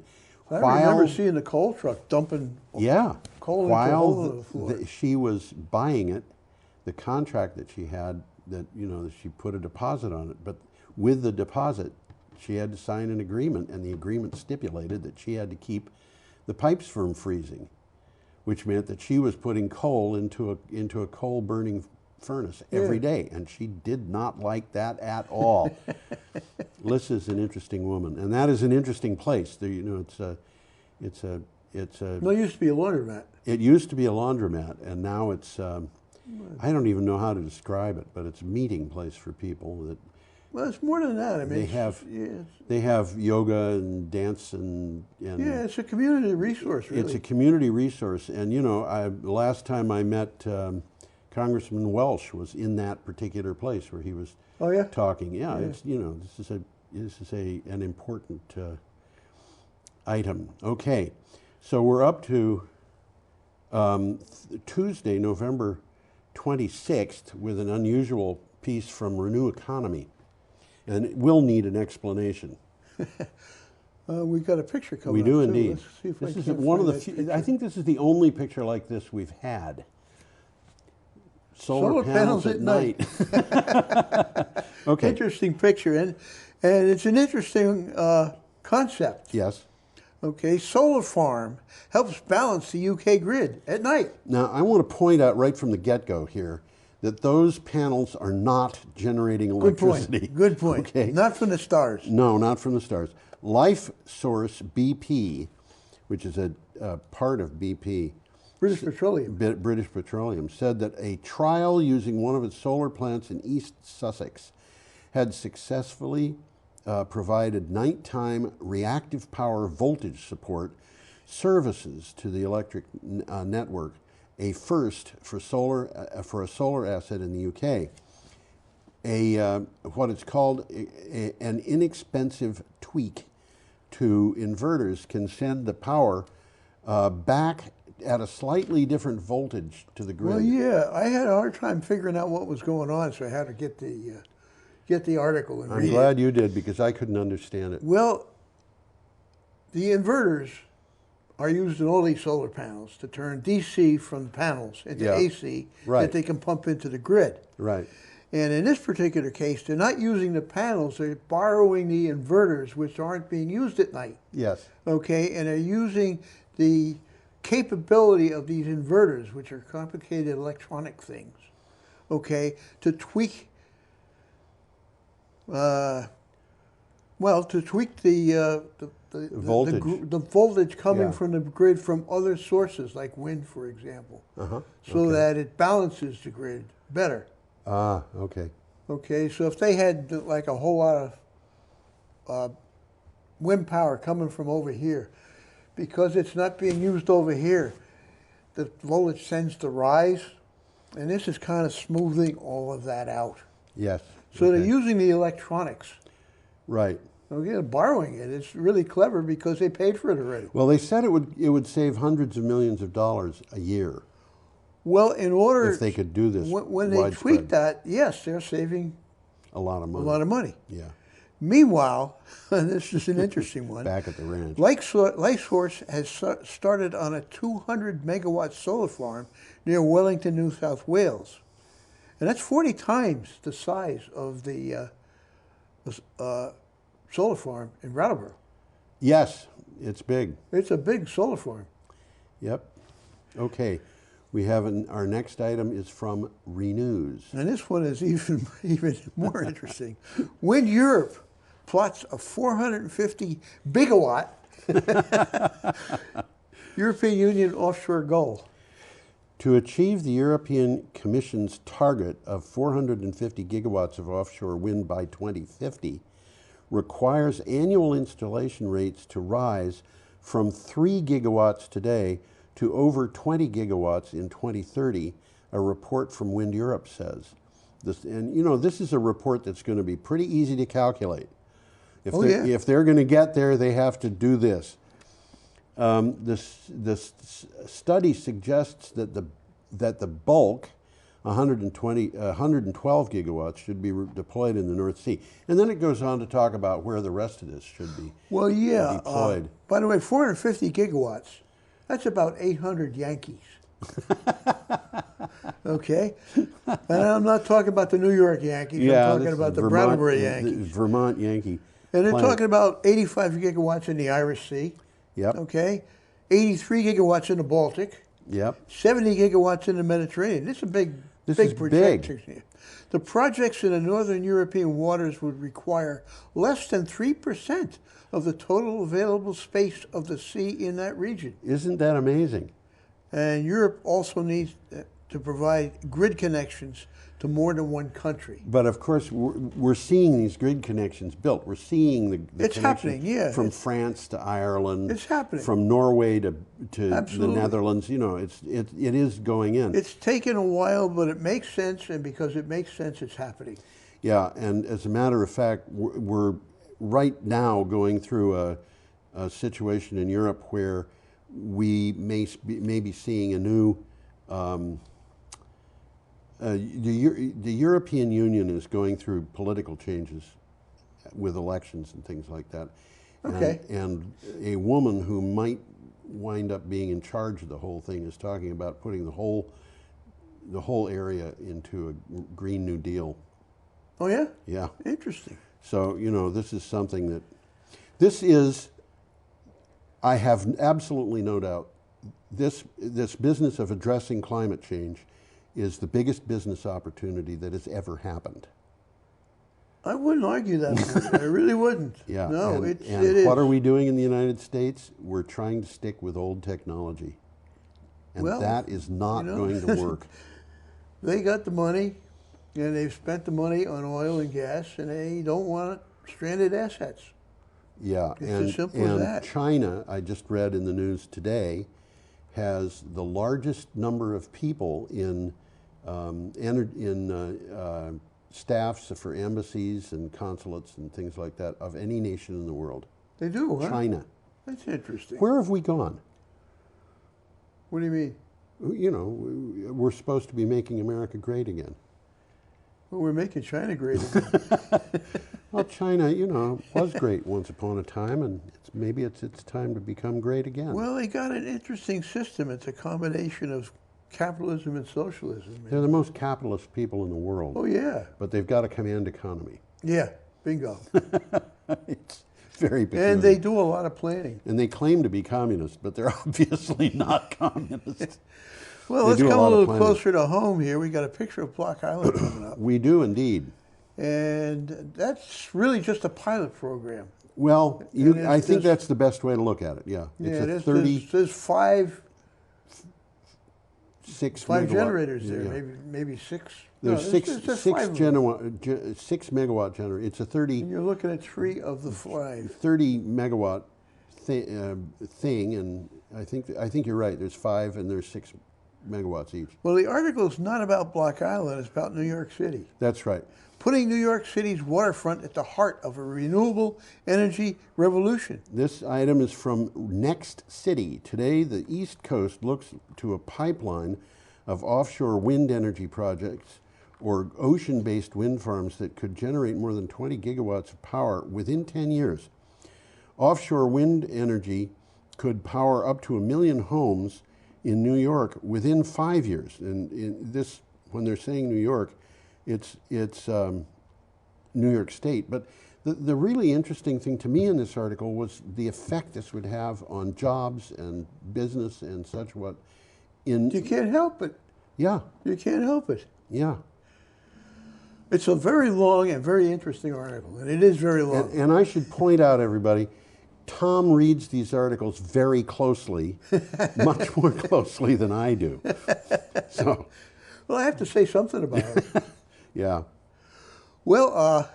Speaker 10: I remember seeing the coal truck dumping coal into a hole in the floor.
Speaker 9: She was buying it, the contract that she had, that she put a deposit on it, but with the deposit, she had to sign an agreement, and the agreement stipulated that she had to keep the pipes from freezing, which meant that she was putting coal into a coal burning furnace every day, and she did not like that at all. Lissa's an interesting woman, and that is an interesting place. It's a.
Speaker 10: No, it used to be a laundromat.
Speaker 9: It used to be a laundromat, and now it's. I don't even know how to describe it, but it's a meeting place for people that.
Speaker 10: Well, it's more than that. I mean,
Speaker 9: they have yoga and dance and
Speaker 10: yeah, it's a community resource. Really,
Speaker 9: it's a community resource, and the last time I met Congressman Welsh was in that particular place where he was talking. Yeah, it's this is an important item. Okay, so we're up to Tuesday, November 26th, with an unusual piece from Renew Economy. And it will need an explanation.
Speaker 10: We've got a picture coming up.
Speaker 9: We do
Speaker 10: too.
Speaker 9: indeed.
Speaker 10: Let's see if
Speaker 9: This
Speaker 10: I
Speaker 9: is
Speaker 10: can
Speaker 9: one of the
Speaker 10: find that
Speaker 9: few, I
Speaker 10: picture.
Speaker 9: think this is the only picture like this we've had. Solar panels at night. Okay.
Speaker 10: Interesting picture, and it's an interesting concept.
Speaker 9: Yes.
Speaker 10: Okay, solar farm helps balance the UK grid at night.
Speaker 9: Now, I want to point out right from the get-go here that those panels are not generating electricity.
Speaker 10: Good point.
Speaker 9: Okay.
Speaker 10: Not from the stars.
Speaker 9: No, not from the stars. Life Source BP, which is a part of BP,
Speaker 10: British Petroleum.
Speaker 9: British Petroleum, said that a trial using one of its solar plants in East Sussex had successfully provided nighttime reactive power voltage support services to the electric network, a first for a solar asset in the UK. What it's called an inexpensive tweak to inverters can send the power back at a slightly different voltage to the grid.
Speaker 10: Well, yeah, I had a hard time figuring out what was going on, so I had to get the article and read it.
Speaker 9: I'm glad you did, because I couldn't understand it.
Speaker 10: Well, the inverters are used in all these solar panels to turn DC from the panels into AC that they can pump into the grid.
Speaker 9: Right.
Speaker 10: And in this particular case, they're not using the panels, they're borrowing the inverters, which aren't being used at night.
Speaker 9: Yes.
Speaker 10: Okay, and they're using the capability of these inverters, which are complicated electronic things, okay, to tweak, the
Speaker 9: voltage.
Speaker 10: The voltage coming from the grid from other sources, like wind, for example, so that it balances the grid better.
Speaker 9: Ah, okay.
Speaker 10: Okay, so if they had like a whole lot of wind power coming from over here, because it's not being used over here, the voltage tends to rise, and this is kind of smoothing all of that out.
Speaker 9: Yes.
Speaker 10: So they're
Speaker 9: okay.
Speaker 10: using the electronics.
Speaker 9: Right.
Speaker 10: Okay, borrowing it. It's really clever because they paid for it already.
Speaker 9: Well, they said it would save hundreds of millions of dollars a year
Speaker 10: Well, in order
Speaker 9: if they could do this.
Speaker 10: when they
Speaker 9: widespread.
Speaker 10: tweak that, yes, they're saving
Speaker 9: A lot of
Speaker 10: a
Speaker 9: money.
Speaker 10: lot of money.
Speaker 9: Yeah.
Speaker 10: Meanwhile, this is an interesting one.
Speaker 9: Back at the ranch.
Speaker 10: Lakeshorse has started on a 200 megawatt solar farm near Wellington, New South Wales. And that's 40 times the size of the solar farm in Brattleboro.
Speaker 9: Yes, it's big.
Speaker 10: It's a big solar farm.
Speaker 9: Yep. Okay. We have our next item is from Renews.
Speaker 10: And this one is even more interesting. Wind Europe plots a 450 gigawatt European Union offshore goal.
Speaker 9: To achieve the European Commission's target of 450 gigawatts of offshore wind by 2050 requires annual installation rates to rise from 3 gigawatts today to over 20 gigawatts in 2030, a report from Wind Europe says. And you know, this is a report that's going to be pretty easy to calculate. If they're going to get there, they have to do this. The study suggests that the bulk, 112 gigawatts, should be deployed in the North Sea. And then it goes on to talk about where the rest of this should be deployed.
Speaker 10: By the way, 450 gigawatts, that's about 800 Yankees. Okay? And I'm not talking about the New York Yankees, I'm talking about the Brattleboro Yankees.
Speaker 9: Vermont Yankee.
Speaker 10: And they're talking about 85 gigawatts in the Irish Sea.
Speaker 9: Yep.
Speaker 10: Okay? 83 gigawatts in the Baltic.
Speaker 9: Yep.
Speaker 10: 70 gigawatts in the Mediterranean. This is a big projection here. The projects in the northern European waters would require less than 3% of the total available space of the sea in that region.
Speaker 9: Isn't that amazing?
Speaker 10: And Europe also needs to provide grid connections to more than one country.
Speaker 9: But of course, we're seeing these grid connections built. We're seeing the
Speaker 10: it's happening, yeah.
Speaker 9: From France to Ireland.
Speaker 10: It's happening.
Speaker 9: From Norway to the Netherlands. You know, it is going in.
Speaker 10: It's taken a while, but it makes sense, and because it makes sense, it's happening.
Speaker 9: Yeah, and as a matter of fact, we're right now going through a situation in Europe where we may be seeing a new. The European Union is going through political changes with elections and things like that.
Speaker 10: Okay.
Speaker 9: And a woman who might wind up being in charge of the whole thing is talking about putting the whole area into a Green New Deal.
Speaker 10: Oh, yeah?
Speaker 9: Yeah.
Speaker 10: Interesting.
Speaker 9: So, you know, this is something that, I have absolutely no doubt, this business of addressing climate change is the biggest business opportunity that has ever happened.
Speaker 10: I wouldn't argue that. I really wouldn't.
Speaker 9: Yeah.
Speaker 10: No,
Speaker 9: and
Speaker 10: it is.
Speaker 9: What are we doing in the United States? We're trying to stick with old technology. And
Speaker 10: well,
Speaker 9: that is not going to work.
Speaker 10: They got the money, and they've spent the money on oil and gas, and they don't want stranded assets.
Speaker 9: Yeah.
Speaker 10: It's as simple as that.
Speaker 9: China, I just read in the news today, has the largest number of people in staffs for embassies and consulates and things like that of any nation in the world.
Speaker 10: They do, huh?
Speaker 9: China.
Speaker 10: That's interesting.
Speaker 9: Where have we gone?
Speaker 10: What do you mean?
Speaker 9: You know, we're supposed to be making America great again.
Speaker 10: Well, we're making China great again.
Speaker 9: Well, China, you know, was great once upon a time, and maybe it's time to become great again.
Speaker 10: Well, they got an interesting system. It's a combination of capitalism and socialism.
Speaker 9: They're the most capitalist people in the world.
Speaker 10: Oh, yeah.
Speaker 9: But they've got a command economy.
Speaker 10: Yeah, bingo.
Speaker 9: It's very peculiar.
Speaker 10: And they do a lot of planning.
Speaker 9: And they claim to be communists, but they're obviously not communists.
Speaker 10: Well, let's come a little closer to home here. We got a picture of Block Island coming up.
Speaker 9: We do indeed.
Speaker 10: And that's really just a pilot program.
Speaker 9: Well, I think that's the best way to look at it, yeah. It's a
Speaker 10: there's five
Speaker 9: megawatt,
Speaker 10: generators there,
Speaker 9: yeah.
Speaker 10: maybe six.
Speaker 9: There's
Speaker 10: no,
Speaker 9: six
Speaker 10: five
Speaker 9: 6 megawatt generator. It's a 30.
Speaker 10: And you're looking at 3 of the 5.
Speaker 9: 30 megawatt thing, and I think you're right. There's 5 and there's 6 megawatts each.
Speaker 10: Well, the article is not about Block Island, it's about New York City.
Speaker 9: That's right.
Speaker 10: Putting New York City's waterfront at the heart of a renewable energy revolution.
Speaker 9: This item is from Next City. Today, the East Coast looks to a pipeline of offshore wind energy projects or ocean-based wind farms that could generate more than 20 gigawatts of power within 10 years. Offshore wind energy could power up to 1 million homes in New York within 5 years. And in this, when they're saying New York, it's New York State. But the really interesting thing to me in this article was the effect this would have on jobs and business and such what.
Speaker 10: You can't help it.
Speaker 9: Yeah.
Speaker 10: You can't help it.
Speaker 9: Yeah.
Speaker 10: It's a very long and very interesting article, and it is very long.
Speaker 9: And I should point out, everybody, Tom reads these articles very closely, much more closely than I do. So,
Speaker 10: well, I have to say something about it.
Speaker 9: Yeah.
Speaker 10: Well,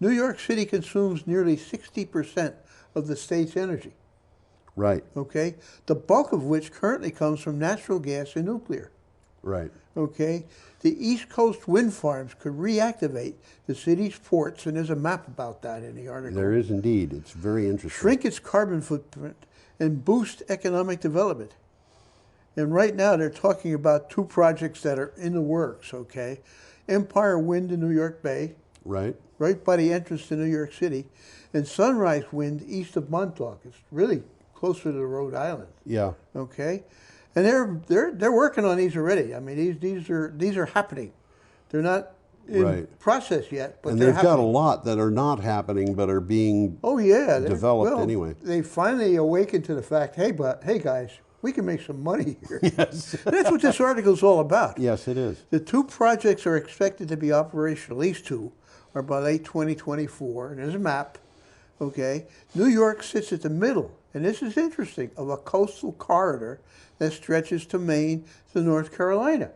Speaker 10: New York City consumes nearly 60% of the state's energy.
Speaker 9: Right.
Speaker 10: Okay? The bulk of which currently comes from natural gas and nuclear.
Speaker 9: Right.
Speaker 10: Okay? The East Coast wind farms could reactivate the city's ports, and there's a map about that in the article.
Speaker 9: There is indeed. It's very interesting.
Speaker 10: Shrink its carbon footprint and boost economic development. And right now they're talking about 2 projects that are in the works, okay? Empire Wind in New York Bay,
Speaker 9: Right.
Speaker 10: right by the entrance to New York City, and Sunrise Wind east of Montauk. It's really closer to Rhode Island.
Speaker 9: Yeah.
Speaker 10: Okay, and they're working on these already. I mean, these are happening. They're not in process yet, but
Speaker 9: and
Speaker 10: they're
Speaker 9: they've got a
Speaker 10: happening.
Speaker 9: lot that are not happening but are being developed anyway.
Speaker 10: They finally awakened to the fact, hey guys, we can make some money here.
Speaker 9: Yes.
Speaker 10: And that's what this article is all about.
Speaker 9: Yes, it is.
Speaker 10: The 2 projects are expected to be operational, at least 2, are by late 2024. And there's a map, okay? New York sits at the middle, and this is interesting, of a coastal corridor that stretches to Maine to North Carolina,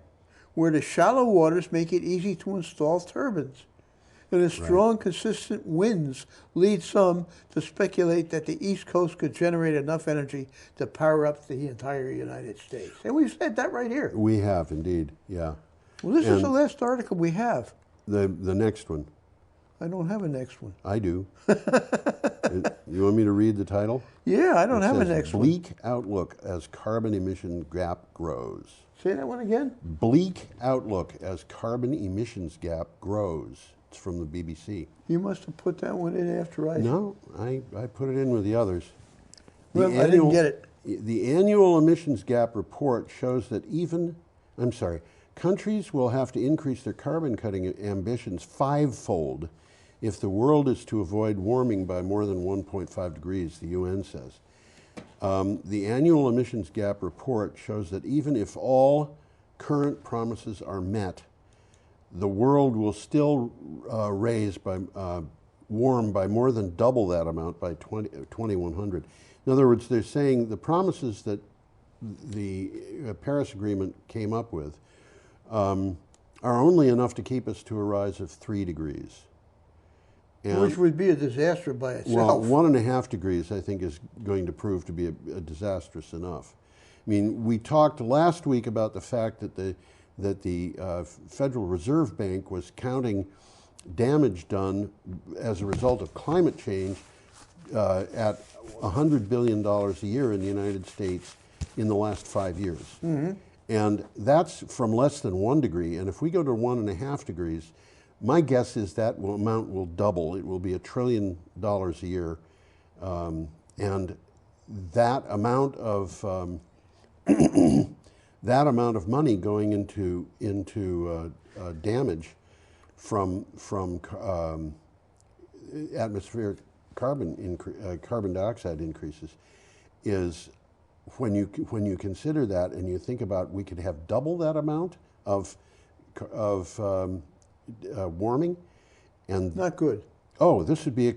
Speaker 10: where the shallow waters make it easy to install turbines. And the strong, consistent winds lead some to speculate that the East Coast could generate enough energy to power up the entire United States. And we've said that right here.
Speaker 9: We have indeed, yeah.
Speaker 10: Well, this is the last article we have.
Speaker 9: The next one.
Speaker 10: I don't have a next one.
Speaker 9: I do. You want me to read the title?
Speaker 10: Yeah, I don't have a
Speaker 9: says,
Speaker 10: next one.
Speaker 9: Bleak outlook as carbon emission gap grows.
Speaker 10: Say that one again.
Speaker 9: Bleak outlook as carbon emissions gap grows. It's from the BBC.
Speaker 10: You must have put that one in after I...
Speaker 9: No, I put it in with the others.
Speaker 10: Well, I didn't get it.
Speaker 9: The annual emissions gap report shows that countries will have to increase their carbon cutting ambitions 5-fold if the world is to avoid warming by more than 1.5 degrees, the UN says. The annual emissions gap report shows that even if all current promises are met, the world will still warm by more than double that amount by 2100. In other words, they're saying the promises that the Paris Agreement came up with are only enough to keep us to a rise of 3 degrees. And,
Speaker 10: which would be a disaster by itself.
Speaker 9: Well, 1.5 degrees, I think, is going to prove to be a disastrous enough. I mean, we talked last week about the fact that the Federal Reserve Bank was counting damage done as a result of climate change at $100 billion a year in the United States in the last 5 years. Mm-hmm. And that's from less than 1 degree. And if we go to 1.5 degrees, my guess is that amount will double. It will be $1 trillion a year. And that amount of that amount of money going into damage from atmospheric carbon dioxide increases is, when you consider that and you think about we could have double that amount of warming, and
Speaker 10: not good.
Speaker 9: Oh, this would be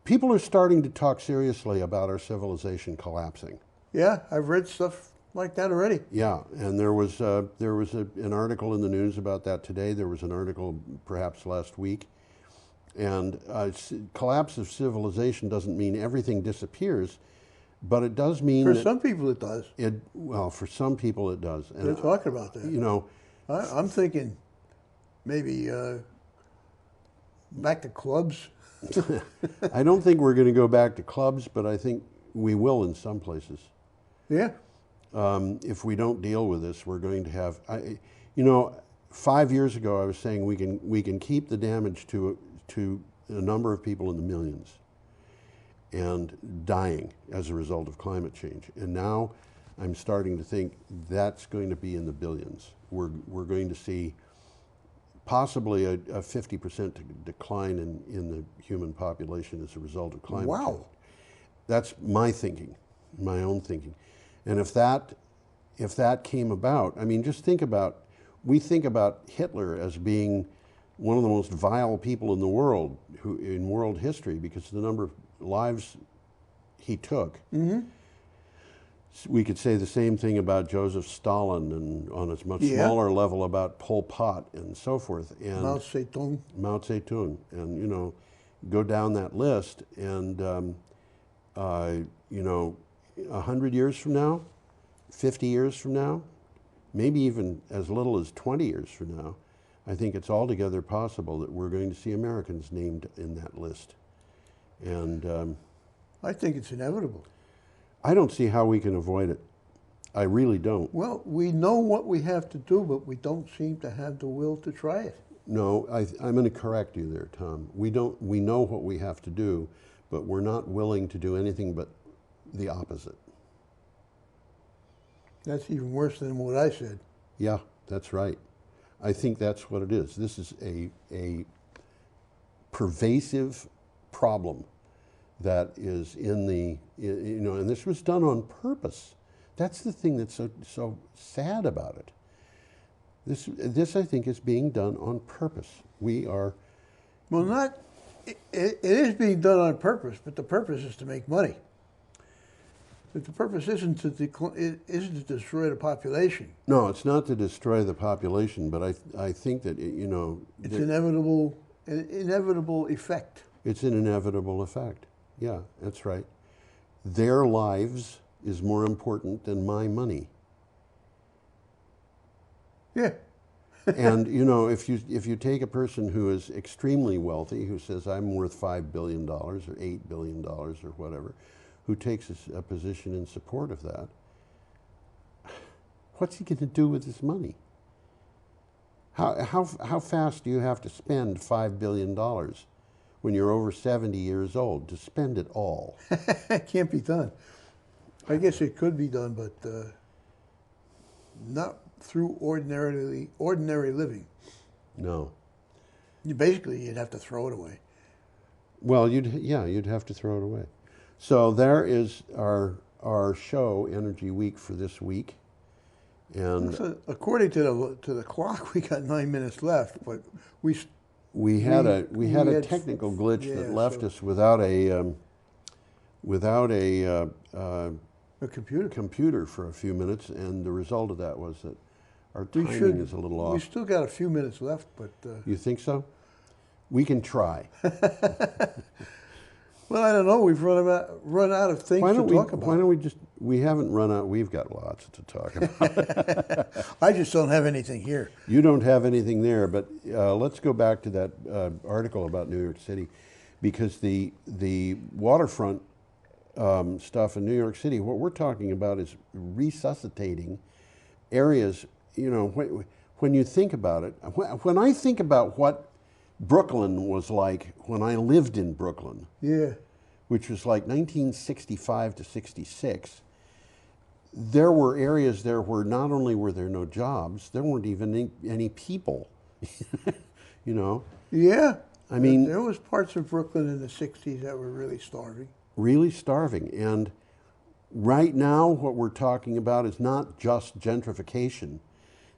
Speaker 9: people are starting to talk seriously about our civilization collapsing.
Speaker 10: Yeah, I've read stuff like that already.
Speaker 9: Yeah, and there was an article in the news about that today. There was an article perhaps last week, And collapse of civilization doesn't mean everything disappears, but it does mean
Speaker 10: For some people it does.
Speaker 9: Well, for some people it does. And
Speaker 10: They're talking about that.
Speaker 9: You know,
Speaker 10: I'm thinking maybe back to clubs.
Speaker 9: I don't think we're going to go back to clubs, but I think we will in some places.
Speaker 10: Yeah.
Speaker 9: If we don't deal with this, we're going to have. You know, 5 years ago, I was saying we can keep the damage to a number of people in the millions, and dying as a result of climate change. And now, I'm starting to think that's going to be in the billions. We're going to see possibly a 50% decline in the human population as a result of climate change.
Speaker 10: Wow.
Speaker 9: That's my thinking, my own thinking. And if that came about, I mean, just think about, we think about Hitler as being one of the most vile people in the world, in world history, because of the number of lives he took.
Speaker 10: Mm-hmm.
Speaker 9: We could say the same thing about Joseph Stalin, and on a much smaller level about Pol Pot and so forth. And
Speaker 10: Mao Zedong.
Speaker 9: Mao Zedong, and you know, go down that list, and you know, 100 years from now, 50 years from now, maybe even as little as 20 years from now, I think it's altogether possible that we're going to see Americans named in that list. And
Speaker 10: I think it's inevitable.
Speaker 9: I don't see how we can avoid it. I really don't.
Speaker 10: Well, we know what we have to do, but we don't seem to have the will to try it.
Speaker 9: No, I'm going to correct you there, Tom. We know what we have to do, but we're not willing to do anything but the opposite.
Speaker 10: That's even worse than what I said.
Speaker 9: Yeah, that's right. I think that's what it is. This is a pervasive problem that is in the, you know, and this was done on purpose. That's the thing that's so sad about it. This I think is being done on purpose. We are.
Speaker 10: Well, not, it is being done on purpose, but the purpose is to make money. But the purpose isn't to destroy the population.
Speaker 9: No, it's not to destroy the population, but I think that, you know.
Speaker 10: It's an inevitable effect.
Speaker 9: It's an inevitable effect. Yeah, that's right. Their lives is more important than my money.
Speaker 10: Yeah.
Speaker 9: And you know, if you take a person who is extremely wealthy, who says I'm worth $5 billion or $8 billion or whatever, who takes a position in support of that, what's he going to do with his money? How fast do you have to spend $5 billion when you're over 70 years old to spend it all?
Speaker 10: It can't be done. I guess it could be done, but not through ordinary living.
Speaker 9: No.
Speaker 10: Basically, you'd have to throw it away.
Speaker 9: Well, you'd have to throw it away. So there is our show, Energy Week, for this week. And
Speaker 10: so according to the clock, we got 9 minutes left, but we
Speaker 9: had a technical glitch that left us without a computer for a few minutes, and the result of that was that our timing is a little off.
Speaker 10: We still got a few minutes left, but
Speaker 9: you think so? We can try.
Speaker 10: Well, I don't know. We've run out of things to talk about.
Speaker 9: Why don't we just? We haven't run out. We've got lots to talk about.
Speaker 10: I just don't have anything here.
Speaker 9: You don't have anything there, but let's go back to that article about New York City, because the waterfront stuff in New York City, what we're talking about is resuscitating areas. You know, when you think about it, when I think about what Brooklyn was like when I lived in Brooklyn,
Speaker 10: yeah,
Speaker 9: which was like 1965 to 66, there were areas there where not only were there no jobs, there weren't even any people, you know?
Speaker 10: Yeah.
Speaker 9: I mean,
Speaker 10: there was parts of Brooklyn in the 60s that were really starving.
Speaker 9: Really starving. And right now what we're talking about is not just gentrification.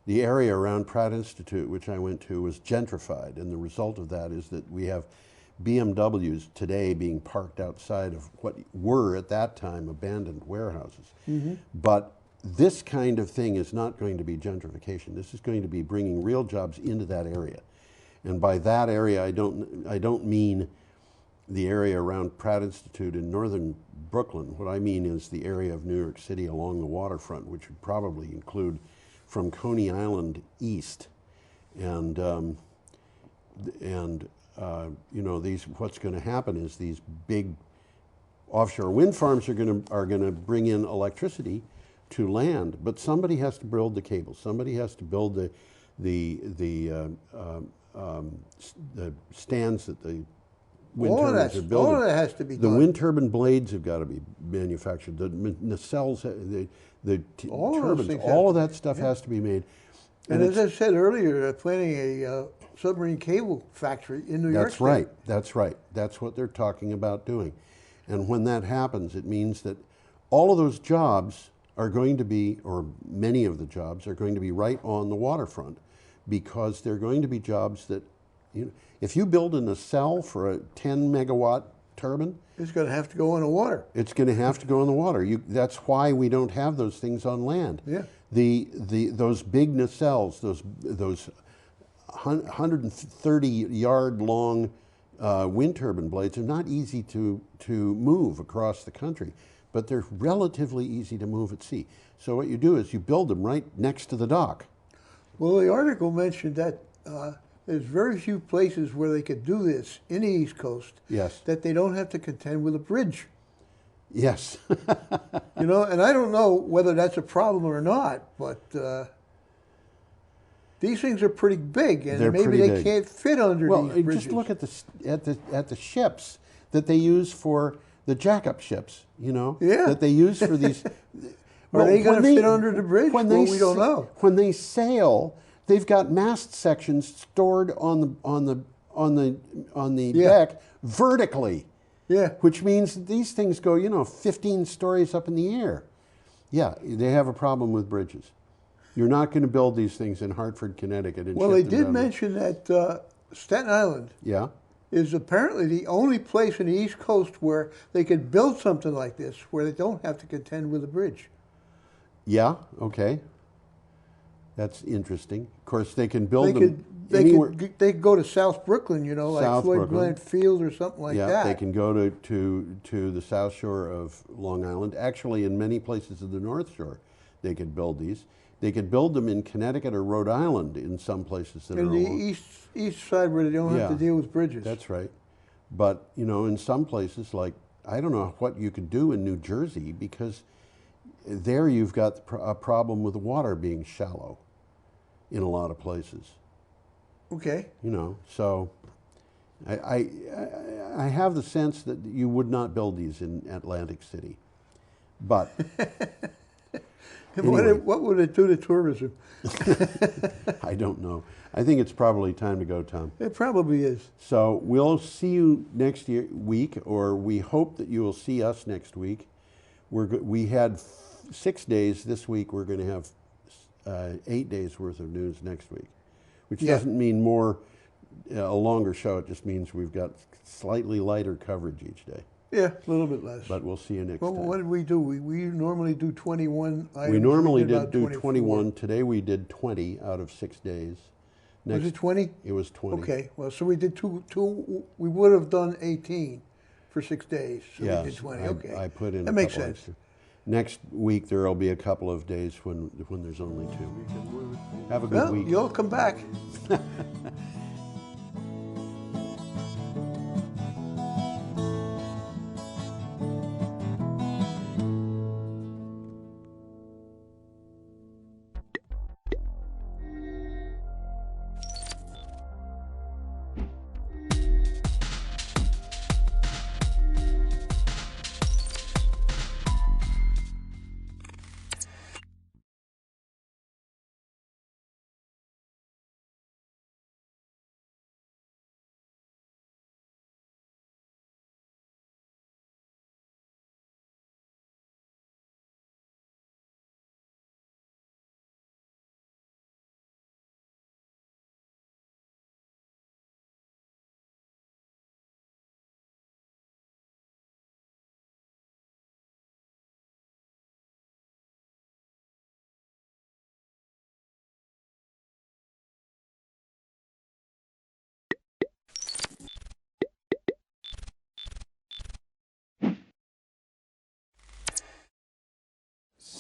Speaker 9: The area around Pratt Institute, which I went to, was gentrified, and the result of that is that we have BMWs today being parked outside of what were at that time abandoned warehouses. Mm-hmm. But this kind of thing is not going to be gentrification. This is going to be bringing real jobs into that area. And by that area, I don't mean the area around Pratt Institute in northern Brooklyn. What I mean is the area of New York City along the waterfront, which would probably include from Coney Island east. And you know, what's going to happen is these big offshore wind farms are going to bring in electricity to land, but somebody has to build the cables. Somebody has to build the stands that the wind turbines are building.
Speaker 10: All of that has to be
Speaker 9: The
Speaker 10: done.
Speaker 9: wind turbine blades have got to be manufactured. The nacelles, the turbines, all of that stuff has to be made.
Speaker 10: And as I said earlier, they're planning a submarine cable factory in New York State.
Speaker 9: That's right. That's right. That's what they're talking about doing. And when that happens, it means that all of those jobs are going to be, or many of the jobs are going to be right on the waterfront, because they're going to be jobs that, you know, if you build a nacelle for a 10 megawatt turbine,
Speaker 10: It's going to have to go in the water.
Speaker 9: it's going to have to go in the water. That's why we don't have those things on land.
Speaker 10: Yeah.
Speaker 9: Those big nacelles, those 130-yard long wind turbine blades are not easy to move across the country, but they're relatively easy to move at sea. So what you do is you build them right next to the dock.
Speaker 10: Well, the article mentioned that there's very few places where they could do this in the East Coast.
Speaker 9: Yes.
Speaker 10: That they don't have to contend with a bridge.
Speaker 9: Yes.
Speaker 10: You know, and I don't know whether that's a problem or not, but these things are pretty big, and
Speaker 9: They're
Speaker 10: maybe
Speaker 9: pretty
Speaker 10: they
Speaker 9: big.
Speaker 10: can't fit under
Speaker 9: Well,
Speaker 10: these bridges.
Speaker 9: just look at the ships that they use for the jack-up ships. You know,
Speaker 10: Yeah.
Speaker 9: that they use for these.
Speaker 10: Are they going to
Speaker 9: when
Speaker 10: fit under the bridge?
Speaker 9: When
Speaker 10: Well,
Speaker 9: they
Speaker 10: we don't know.
Speaker 9: When they sail, they've got mast sections stored on the
Speaker 10: Yeah.
Speaker 9: deck vertically.
Speaker 10: Yeah.
Speaker 9: Which means that these things go, you know, 15 stories up in the air. Yeah, they have a problem with bridges. You're not going to build these things in Hartford, Connecticut. And
Speaker 10: Well,
Speaker 9: ship
Speaker 10: they
Speaker 9: them
Speaker 10: did
Speaker 9: down.
Speaker 10: mention that Staten Island
Speaker 9: Yeah.
Speaker 10: is apparently the only place in the East Coast where they could build something like this, where they don't have to contend with a bridge.
Speaker 9: Yeah. Okay. That's interesting. Of course, they can build
Speaker 10: They
Speaker 9: them
Speaker 10: could,
Speaker 9: anywhere.
Speaker 10: they could go to South Brooklyn, you know, like
Speaker 9: South
Speaker 10: Floyd
Speaker 9: Brooklyn.
Speaker 10: Bryant Field or something like
Speaker 9: Yeah,
Speaker 10: that.
Speaker 9: they can go to the South Shore of Long Island. Actually, in many places of the North Shore, they could build these. They could build them in Connecticut or Rhode Island in some places that
Speaker 10: In
Speaker 9: are
Speaker 10: the
Speaker 9: along.
Speaker 10: east side where they don't have to
Speaker 9: Yeah.
Speaker 10: deal with bridges.
Speaker 9: That's right. But, you know, in some places, like, I don't know what you could do in New Jersey, because there you've got a problem with the water being shallow in a lot of places.
Speaker 10: Okay.
Speaker 9: You know, so I have the sense that you would not build these in Atlantic City. But anyway.
Speaker 10: What would it do to tourism?
Speaker 9: I don't know. I think it's probably time to go, Tom.
Speaker 10: It probably is.
Speaker 9: So we'll see you next week, or we hope that you will see us next week. We had 6 days this week. We're going to have 8 days worth of news next week, which doesn't mean a longer show. It just means we've got slightly lighter coverage each day.
Speaker 10: Yeah, a little bit less.
Speaker 9: But we'll see you next
Speaker 10: Well,
Speaker 9: time.
Speaker 10: what did we do? We normally do 21 items.
Speaker 9: We normally
Speaker 10: did about
Speaker 9: do
Speaker 10: 24.
Speaker 9: 21. Today we did 20 out of 6 days.
Speaker 10: Was it 20?
Speaker 9: It was 20.
Speaker 10: Okay, well, so we did two. We would have done 18 for 6 days. So
Speaker 9: Yes,
Speaker 10: we did 20.
Speaker 9: I-
Speaker 10: Okay,
Speaker 9: I put in
Speaker 10: that
Speaker 9: a
Speaker 10: makes
Speaker 9: couple
Speaker 10: sense.
Speaker 9: extra. Next week there will be a couple of days when there's only 2. Have a good
Speaker 10: Well,
Speaker 9: week.
Speaker 10: you'll come back.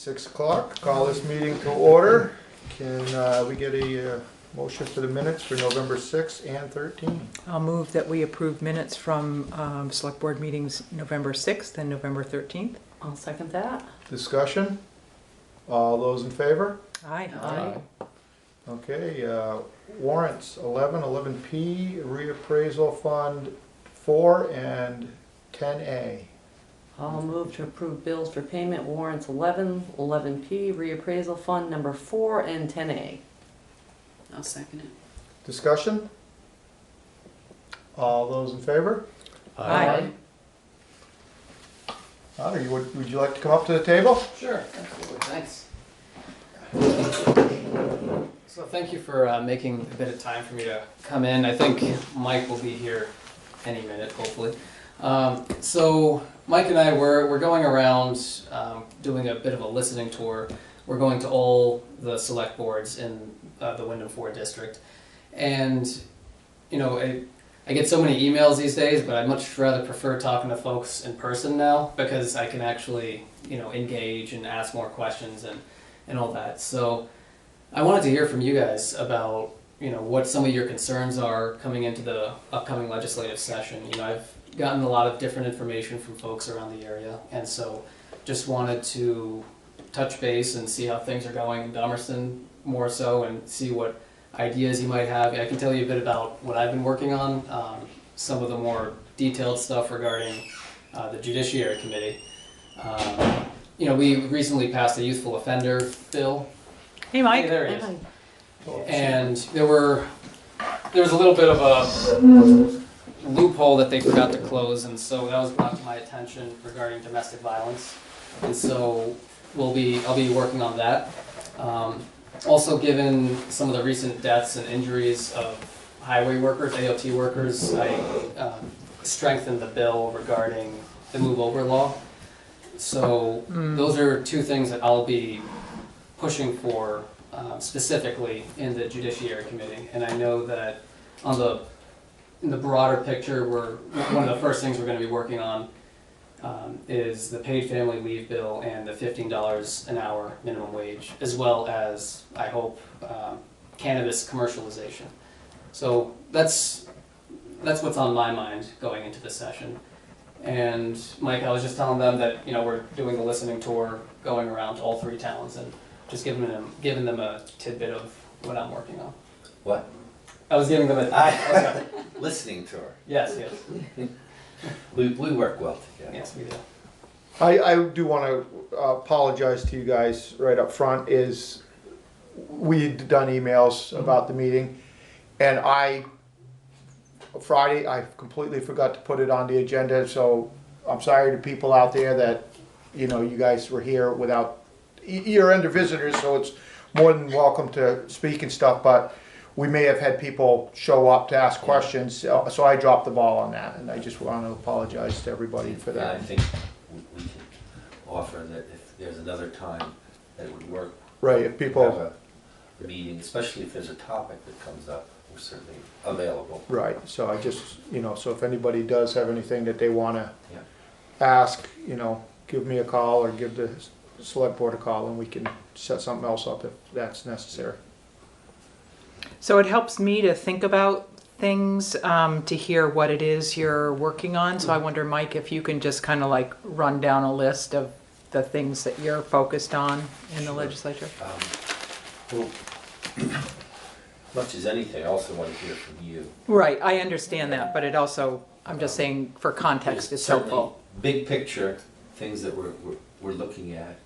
Speaker 11: 6 o'clock, call this meeting to order. Can we get a motion for the minutes for November 6th and 13th?
Speaker 12: I'll move that we approve minutes from select board meetings November 6th and November 13th.
Speaker 13: I'll second that.
Speaker 11: Discussion? All those in favor?
Speaker 12: Aye.
Speaker 13: Aye.
Speaker 11: Okay, warrants 11P, reappraisal fund 4 and 10A.
Speaker 13: I'll move to approve bills for payment warrants 11P, reappraisal fund number 4 and 10A. I'll second it.
Speaker 11: Discussion? All those in favor?
Speaker 12: Aye.
Speaker 11: Otter, would you like to come up to the table?
Speaker 14: Sure, absolutely, thanks. So thank you for making a bit of time for me to come in. I think Mike will be here any minute, hopefully. So Mike and I, we're going around doing a bit of a listening tour. We're going to all the select boards in the Wyndham 4 district. And, you know, I get so many emails these days, but I'd much rather prefer talking to folks in person now because I can actually, you know, engage and ask more questions and all that. So I wanted to hear from you guys about, you know, what some of your concerns are coming into the upcoming legislative session. You know, I've gotten a lot of different information from folks around the area, and so just wanted to touch base and see how things are going in Dummerston more so and see what ideas you might have. I can tell you a bit about what I've been working on, some of the more detailed stuff regarding the Judiciary Committee. You know, we recently passed a youthful offender bill.
Speaker 12: Hey, Mike.
Speaker 14: Hey, there he is. And there was a little bit of a loophole that they forgot to close, and so that was brought to my attention regarding domestic violence. And so I'll be working on that. Also, given some of the recent deaths and injuries of highway workers, AOT workers, I strengthened the bill regarding the move over law. So those are two things that I'll be pushing for specifically in the Judiciary Committee. And I know that in the broader picture, one of the first things we're going to be working on is the paid family leave bill and the $15 an hour minimum wage, as well as, I hope, cannabis commercialization. So that's what's on my mind going into the session. And Mike, I was just telling them that, you know, we're doing the listening tour, going around to all 3 towns and just giving them a tidbit of what I'm working on.
Speaker 15: What?
Speaker 14: I was giving them a
Speaker 15: listening tour.
Speaker 14: Yes, yes.
Speaker 15: We work well together.
Speaker 14: Yes, we do.
Speaker 11: I do want to apologize to you guys right up front. Is we'd done emails about the meeting, and Friday I completely forgot to put it on the agenda. So I'm sorry to people out there that, you know, you guys were here without. You're under visitors, so it's more than welcome to speak and stuff. But we may have had people show up to ask questions, so I dropped the ball on that, and I just want to apologize to everybody for that.
Speaker 15: Yeah, I think we can offer that if there's another time that would work.
Speaker 11: Right, if people
Speaker 15: have a meeting, especially if there's a topic that comes up, we're certainly available.
Speaker 11: Right, so I just, you know, so if anybody does have anything that they want to ask, you know, give me a call or give the select board a call, and we can set something else up if that's necessary.
Speaker 12: So it helps me to think about things, to hear what it is you're working on. So I wonder, Mike, if you can just kind of like run down a list of the things that you're focused on in the legislature.
Speaker 15: Well, much as anything, I also want to hear from you.
Speaker 12: Right, I understand that, but it also, I'm just saying for context, it's helpful.
Speaker 15: Big picture, things that we're looking at.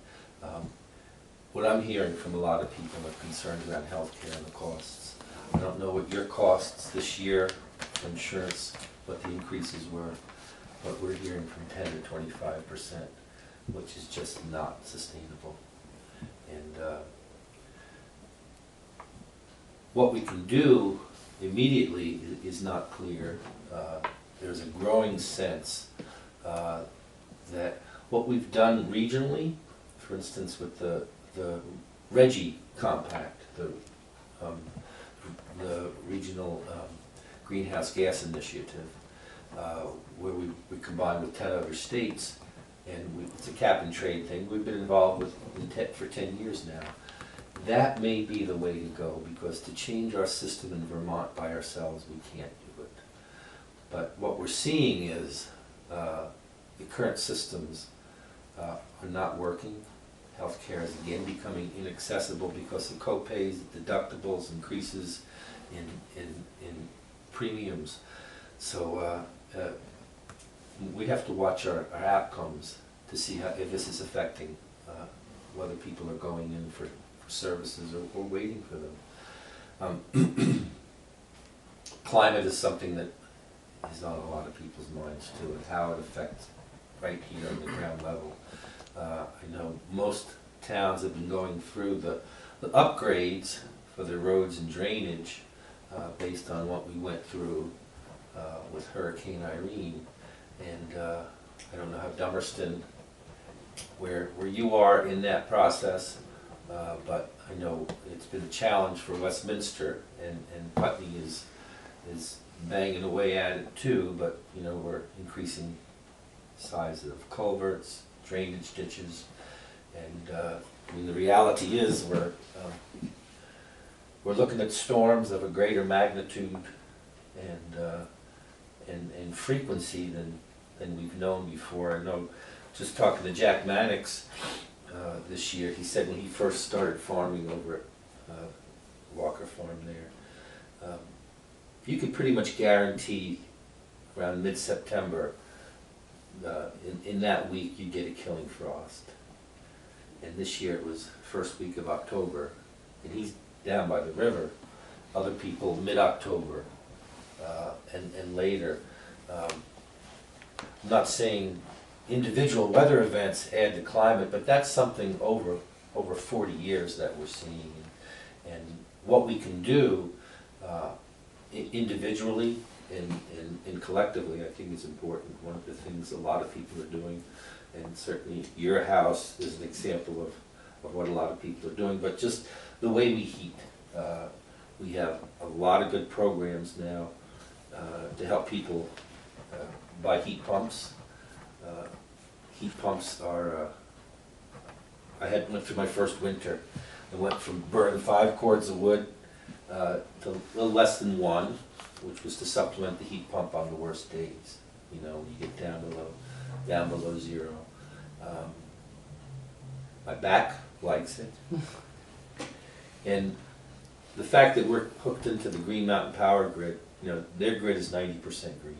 Speaker 15: What I'm hearing from a lot of people are concerned about healthcare and the costs. I don't know what your costs this year for insurance, what the increases were, but we're hearing from 10 to 25%, which is just not sustainable. And what we can do immediately is not clear. There's a growing sense that what we've done regionally, for instance, with the RGGI Compact, the Regional Greenhouse Gas Initiative, where we combined with 10 other states and it's a cap and trade thing. We've been involved with for 10 years now. That may be the way to go, because to change our system in Vermont by ourselves, we can't do it. But what we're seeing is the current systems are not working. Healthcare is again becoming inaccessible because of co-pays, deductibles, increases in premiums. So we have to watch our outcomes to see if this is affecting whether people are going in for services or waiting for them. Climate is something that is on a lot of people's minds too, and how it affects right here on the ground level. I know most towns have been going through the upgrades for their roads and drainage based on what we went through with Hurricane Irene. And I don't know how Dummerston, where you are in that process, but I know it's been a challenge for Westminster, and Putney is banging away at it too, but you know, we're increasing size of culverts, drainage ditches, and I mean, the reality is we're looking at storms of a greater magnitude and frequency than we've known before. I know, just talking to Jack Mannix this year, he said when he first started farming over at Walker Farm there, you could pretty much guarantee around mid-September, in that week, you get a killing frost. And this year it was first week of October, and he's down by the river. Other people mid-October and later. I'm not saying individual weather events add to climate, but that's something over 40 years that we're seeing. And what we can do individually and collectively, I think is important. One of the things a lot of people are doing, and certainly your house is an example of what a lot of people are doing, but just the way we heat. We have a lot of good programs now to help people buy heat pumps. Heat pumps are, I went through my first winter. I went from burning 5 cords of wood to a little less than 1, which was to supplement the heat pump on the worst days. You know, you get down below 0. My back likes it. And the fact that we're hooked into the Green Mountain Power Grid, you know, their grid is 90% green.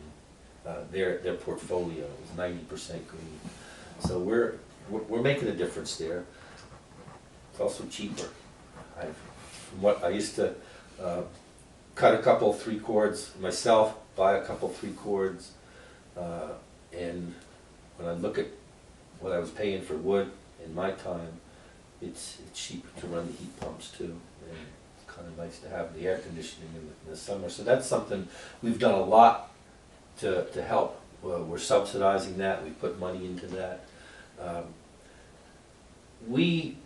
Speaker 15: Their portfolio is 90% green. So we're making a difference there. It's also cheaper. From what I used to cut a couple 3 cords myself, buy a couple 3 cords, and when I look at what I was paying for wood in my time, it's cheaper to run the heat pumps too. And it's kind of nice to have the air conditioning in the summer. So that's something we've done a lot to help. We're subsidizing that. We put money into that. We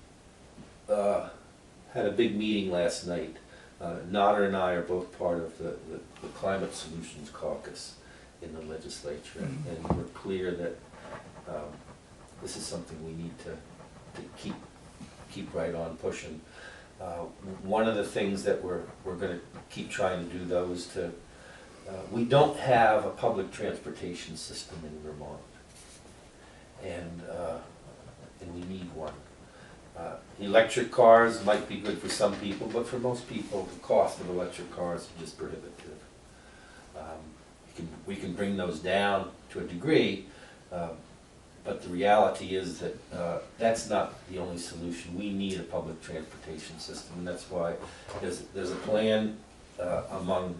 Speaker 15: had a big meeting last night. Nodder and I are both part of the Climate Solutions Caucus in the legislature, and we're clear that this is something we need to keep right on pushing. One of the things that we're going to keep trying to do, though, is to we don't have a public transportation system in Vermont, and we need one. Electric cars might be good for some people, but for most people, the cost of electric cars is just prohibitive. We can bring those down to a degree, but the reality is that that's not the only solution. We need a public transportation system, and that's why there's a plan among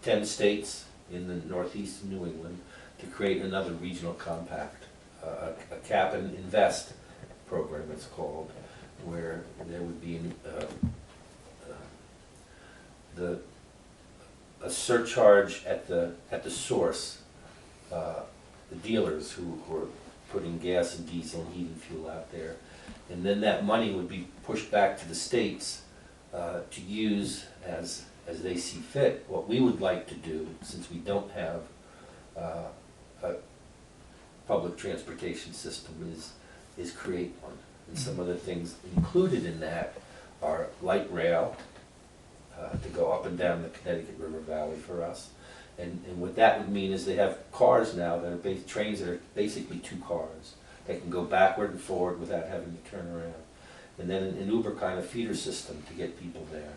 Speaker 15: 10 states in the northeast of New England to create another regional compact, a cap and invest program it's called, where there would be a surcharge at the source, the dealers who are putting gas and diesel and heating fuel out there, and then that money would be pushed back to the states to use as they see fit. What we would like to do, since we don't have a public transportation system is create one. And some of the things included in that are light rail to go up and down the Connecticut River Valley for us. And what that would mean is they have cars now that are trains that are basically 2 cars. They can go backward and forward without having to turn around. And then an Uber kind of feeder system to get people there.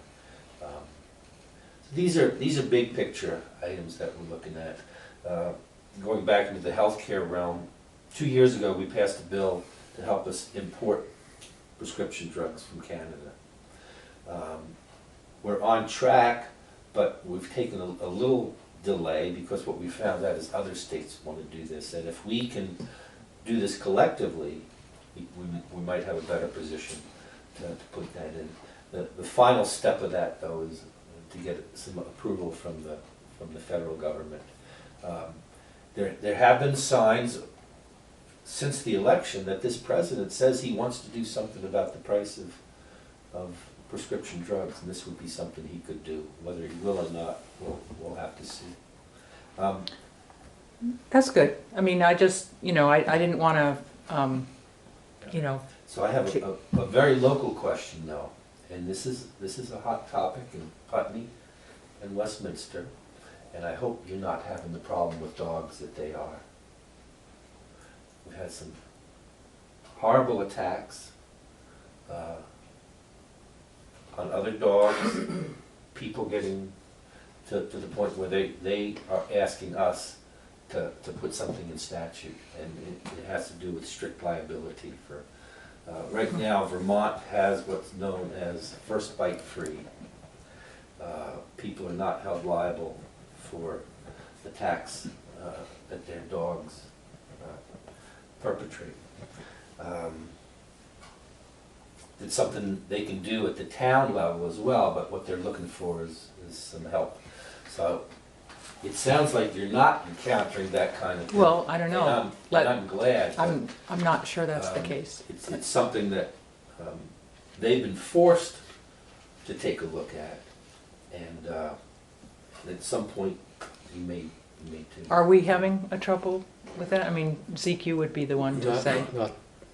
Speaker 15: These are big picture items that we're looking at. Going back into the healthcare realm, 2 years ago we passed a bill to help us import prescription drugs from Canada. We're on track, but we've taken a little delay because what we found out is other states want to do this, and if we can do this collectively, we might have a better position to put that in. The final step of that, though, is to get some approval from the federal government. There have been signs since the election that this president says he wants to do something about the price of prescription drugs, and this would be something he could do. Whether he will or not, we'll have to see.
Speaker 12: That's good. I mean, I just, I didn't want to,
Speaker 15: So I have a very local question, though, and this is a hot topic in Putney and Westminster, and I hope you're not having the problem with dogs that they are. We've had some horrible attacks on other dogs, people getting to the point where they are asking us to put something in statute, and it has to do with strict liability for, right now Vermont has what's known as first bite free. People are not held liable for attacks that their dogs perpetrate. It's something they can do at the town level as well, but what they're looking for is some help. So it sounds like you're not encountering that kind of thing.
Speaker 12: Well, I don't know.
Speaker 15: And I'm glad.
Speaker 12: I'm not sure that's the case.
Speaker 15: It's something that they've been forced to take a look at, and at some point you may too.
Speaker 12: Are we having a trouble with that? I mean, Zeke, you would be the one to say.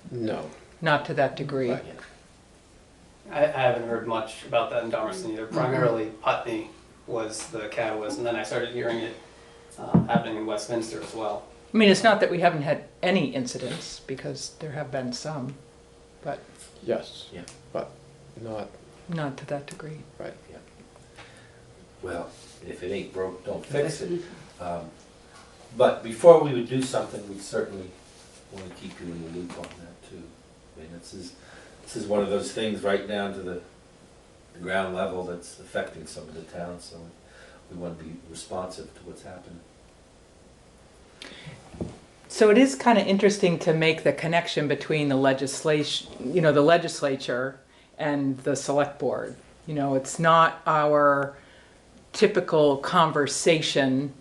Speaker 14: No.
Speaker 12: Not to that degree.
Speaker 15: Right.
Speaker 14: I haven't heard much about that in Dummerston either. Primarily Putney was the catalyst, and then I started hearing it happening in Westminster as well.
Speaker 12: I mean, it's not that we haven't had any incidents, because there have been some, but
Speaker 14: Yes.
Speaker 15: Yeah.
Speaker 14: But not
Speaker 12: to that degree.
Speaker 14: right.
Speaker 15: Yeah. Well, if it ain't broke, don't fix it. But before we would do something, we certainly want to keep you in the loop on that too. I mean, this is one of those things right down to the ground level that's affecting some of the towns, so we want to be responsive to what's happening.
Speaker 12: So it is kind of interesting to make the connection between the legislation, the legislature and the select board. It's not our typical conversation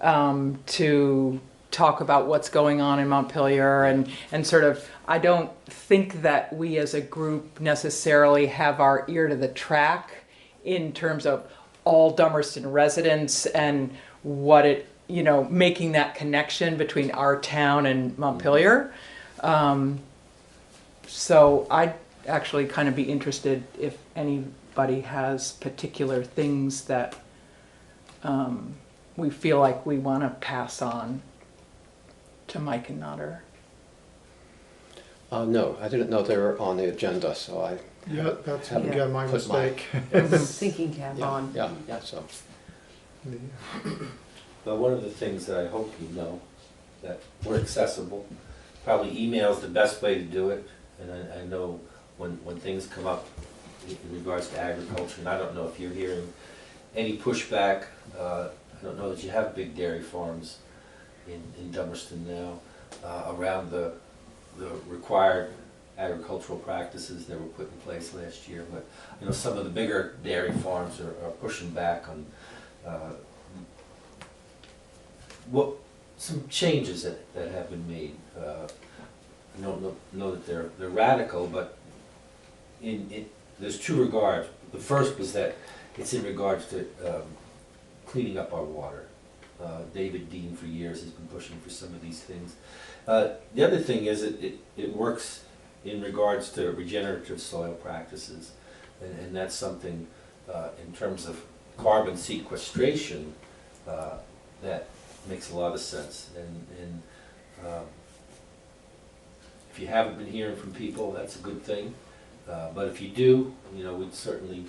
Speaker 12: to talk about what's going on in Montpelier and sort of, I don't think that we as a group necessarily have our ear to the track in terms of all Dummerston residents and what it, making that connection between our town and Montpelier. So I'd actually kind of be interested if anybody has particular things that we feel like we want to pass on to Mike and Nodder.
Speaker 14: No, I didn't know they were on the agenda, so I
Speaker 11: Yeah, that's
Speaker 14: haven't
Speaker 11: again my
Speaker 14: put my-
Speaker 11: mistake.
Speaker 13: Thinking cap on.
Speaker 14: Yeah, so.
Speaker 15: But one of the things that I hope you know, that we're accessible. Probably email's the best way to do it, and I know when things come up in regards to agriculture, and I don't know if you're hearing any pushback. I don't know that you have big dairy farms in Dummerston now around the required agricultural practices that were put in place last year, but some of the bigger dairy farms are pushing back on some changes that have been made. I don't know that they're radical, but there's two regards. The first was that it's in regards to cleaning up our water. David Dean for years has been pushing for some of these things. The other thing is it works in regards to regenerative soil practices, and that's something in terms of carbon sequestration that makes a lot of sense. And if you haven't been hearing from people, that's a good thing. But if you do, we'd certainly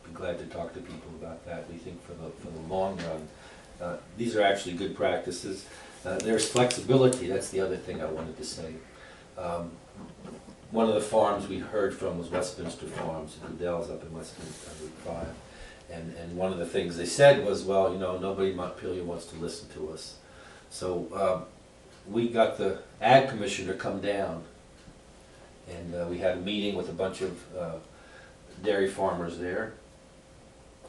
Speaker 15: be glad to talk to people about that. We think for the long run, these are actually good practices. There's flexibility. That's the other thing I wanted to say. One of the farms we heard from was Westminster Farms, Goodell's up in Westminster, Route 5. And one of the things they said was, well, nobody in Montpelier wants to listen to us. So we got the ag commissioner to come down, and we had a meeting with a bunch of dairy farmers there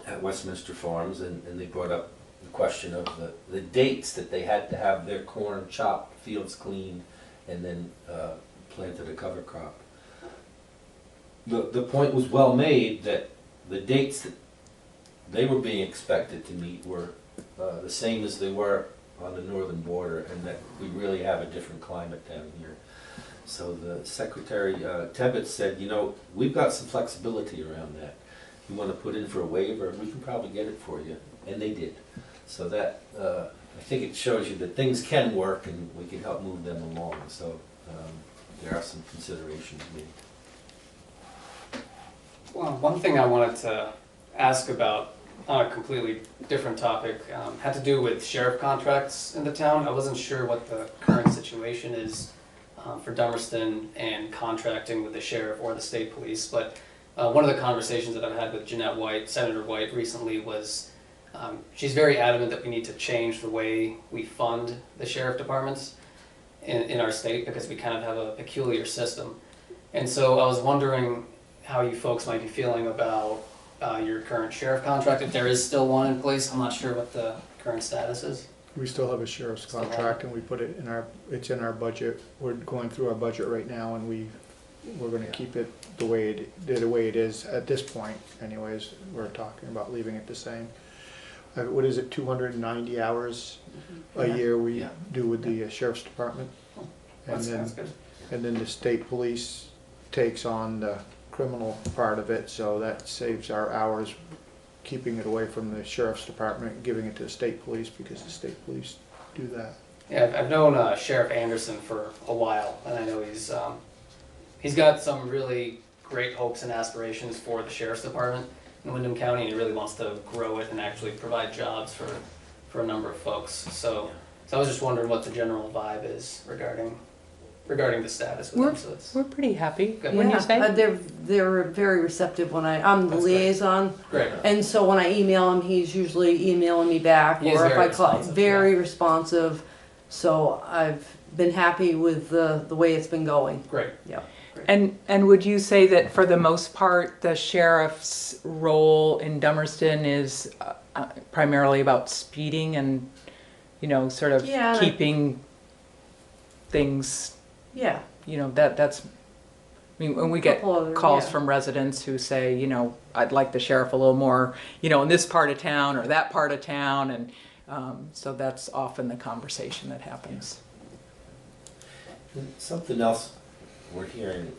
Speaker 15: at Westminster Farms, and they brought up the question of the dates that they had to have their corn chopped, fields cleaned, and then planted a cover crop. The point was well made that the dates that they were being expected to meet were the same as they were on the northern border, and that we really have a different climate down here. So the Secretary Tebbett said, we've got some flexibility around that. You want to put in for a waiver, we can probably get it for you, and they did. So that I think it shows you that things can work, and we can help move them along. So there are some considerations made.
Speaker 14: Well, one thing I wanted to ask about on a completely different topic had to do with sheriff contracts in the town. I wasn't sure what the current situation is for Dummerston and contracting with the sheriff or the state police, but one of the conversations that I've had with Jeanette White, Senator White, recently was she's very adamant that we need to change the way we fund the sheriff departments in our state, because we kind of have a peculiar system. And so I was wondering how you folks might be feeling about your current sheriff contract, if there is still one in place. I'm not sure what the current status is.
Speaker 11: We still have a sheriff's contract, and we put it it's in our budget. We're going through our budget right now, and we're going to keep it the way it is at this point. Anyways, we're talking about leaving it the same. What is it, 290 hours a year we do with the sheriff's department? And then the state police takes on the criminal part of it, so that saves our hours keeping it away from the sheriff's department, giving it to the state police, because the state police do that.
Speaker 14: Yeah, I've known Sheriff Anderson for a while, and I know he's got some really great hopes and aspirations for the sheriff's department in Windham County, and he really wants to grow it and actually provide jobs for a number of folks. So I was just wondering what the general vibe is regarding the status of them. So
Speaker 12: We're pretty happy.
Speaker 14: Good.
Speaker 12: When you say
Speaker 13: They're very receptive when I'm the
Speaker 14: That's
Speaker 13: liaison.
Speaker 14: Great.
Speaker 13: And so when I email him, he's usually emailing me back,
Speaker 14: He is
Speaker 13: or if
Speaker 14: very
Speaker 13: I call,
Speaker 14: responsive,
Speaker 13: very responsive. So I've been happy with the way it's been going.
Speaker 14: Great.
Speaker 13: Yeah.
Speaker 12: And would you say that for the most part, the sheriff's role in Dummerston is primarily about speeding and, sort of keeping things,
Speaker 13: Yeah.
Speaker 12: that's, I mean, when we get calls from residents who say, I'd like the sheriff a little more, in this part of town or that part of town, and so that's often the conversation that happens.
Speaker 15: Something else we're hearing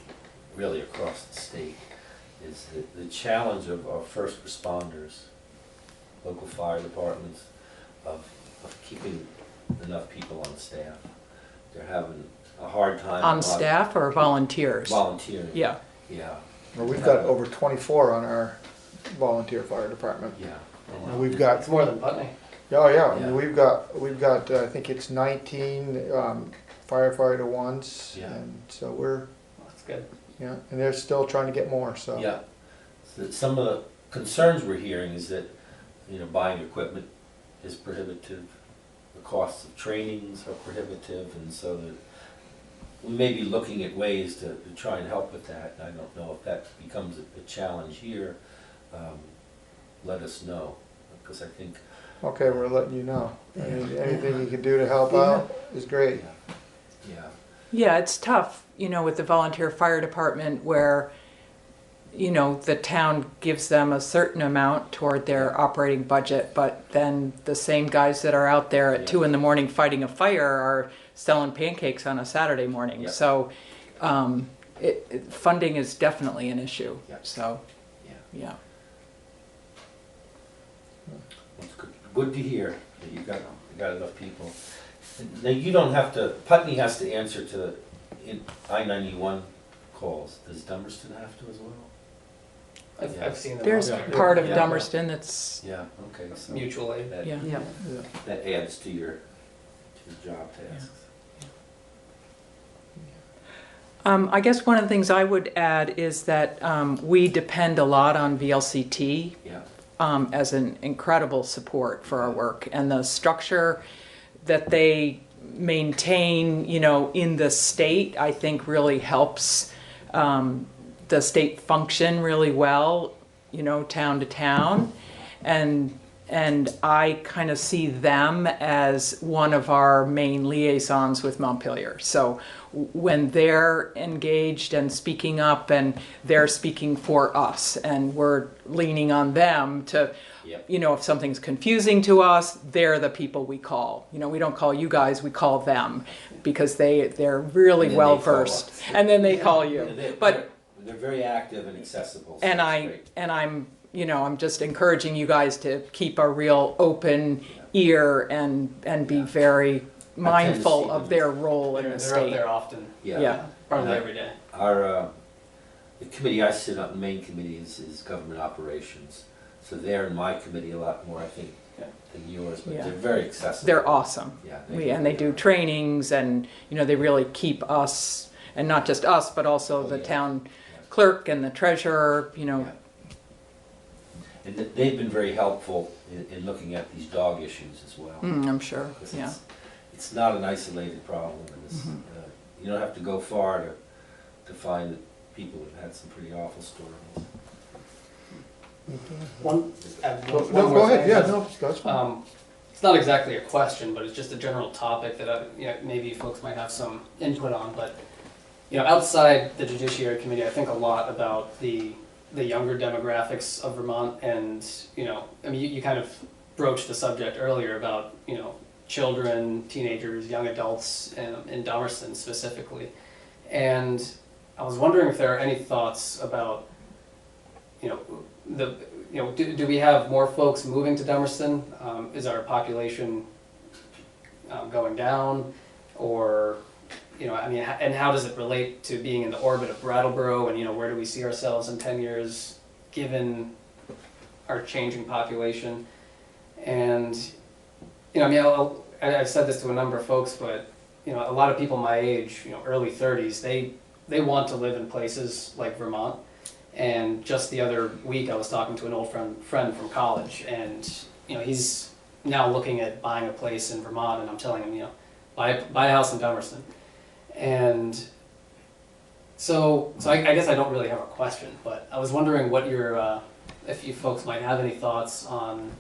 Speaker 15: really across the state is the challenge of our first responders, local fire departments, of keeping enough people on staff. They're having a hard time.
Speaker 12: On staff or volunteers?
Speaker 15: Volunteering.
Speaker 12: Yeah.
Speaker 15: Yeah.
Speaker 11: Well, we've got over 24 on our volunteer fire department.
Speaker 15: Yeah.
Speaker 11: And we've got.
Speaker 14: It's more than Putney.
Speaker 11: Oh yeah, I mean, we've got I think it's 19 firefighter ones, and so we're.
Speaker 14: That's good.
Speaker 11: Yeah, and they're still trying to get more. So.
Speaker 15: Yeah. So some of the concerns we're hearing is that buying equipment is prohibitive. The costs of trainings are prohibitive, and so that we may be looking at ways to try and help with that. I don't know if that becomes a challenge here. Let us know, because I think.
Speaker 11: Okay, we're letting you know. Anything you can do to help out is great.
Speaker 12: Yeah, it's tough, with the volunteer fire department where you know, the town gives them a certain amount toward their operating budget, but then the same guys that are out there at 2 a.m. fighting a fire are selling pancakes on a Saturday morning.
Speaker 15: Yeah.
Speaker 12: So funding is definitely an issue.
Speaker 15: Yeah.
Speaker 12: So, yeah.
Speaker 15: That's good. Good to hear that you got enough people. Now you don't have to. Putney has to answer to I-91 calls. Does Dummerston have to as well?
Speaker 14: I've seen them.
Speaker 12: There's
Speaker 14: also.
Speaker 12: part of
Speaker 15: Yeah.
Speaker 12: Dummerston that's,
Speaker 15: Yeah. Okay. So
Speaker 14: Mutual aid.
Speaker 15: that,
Speaker 12: yeah.
Speaker 15: that adds to your job tasks.
Speaker 12: I guess one of the things I would add is that we depend a lot on VLCT
Speaker 15: Yeah.
Speaker 12: as an incredible support for our work, and the structure that they maintain, you know, in the state, I think really helps the state function really well, you know, town to town, and I kind of see them as one of our main liaisons with Montpelier. So when they're engaged and speaking up, and they're speaking for us, and we're leaning on them to, you know, if something's confusing to us, they're the people we call. You know, we don't call you guys, we call them, because they're really well versed. And then they call you. But
Speaker 15: they're very active and accessible.
Speaker 12: and I'm, you know, I'm just encouraging you guys to keep a real open ear and be very mindful of their role in the
Speaker 14: They're
Speaker 12: state.
Speaker 14: up there often.
Speaker 12: Yeah.
Speaker 14: Probably every day.
Speaker 15: Our the committee I sit on, the main committee is government operations. So they're in my committee a lot more, I think, than yours. But
Speaker 12: Yeah.
Speaker 15: they're very accessible.
Speaker 12: They're awesome.
Speaker 15: Yeah.
Speaker 12: They do trainings, and you know, they really keep us, and not just us, but also the town clerk and the treasurer, you know.
Speaker 15: And they've been very helpful in looking at these dog issues as well.
Speaker 12: I'm sure. Yeah.
Speaker 15: It's not an isolated problem, and it's, you don't have to go far to find that people have had some pretty awful stories.
Speaker 14: One
Speaker 11: No,
Speaker 14: more
Speaker 11: go ahead,
Speaker 14: thing.
Speaker 11: yeah, no, that's fine.
Speaker 14: It's not exactly a question, but it's just a general topic that you know, maybe folks might have some input on. But you know, outside the Judiciary Committee, I think a lot about the younger demographics of Vermont, and you know, I mean, you kind of broached the subject earlier about, you know, children, teenagers, young adults, in Dummerston specifically. And I was wondering if there are any thoughts about, you know, do we have more folks moving to Dummerston? Is our population going down, or, you know, I mean, and how does it relate to being in the orbit of Brattleboro, and, you know, where do we see ourselves in 10 years given our changing population? And, you know, I mean, I've said this to a number of folks, but, you know, a lot of people my age, you know, early 30s, they want to live in places like Vermont. And just the other week, I was talking to an old friend from college, and, you know, he's now looking at buying a place in Vermont, and I'm telling him, you know, buy a house in Dummerston. And so I guess I don't really have a question, but I was wondering what if you folks might have any thoughts on,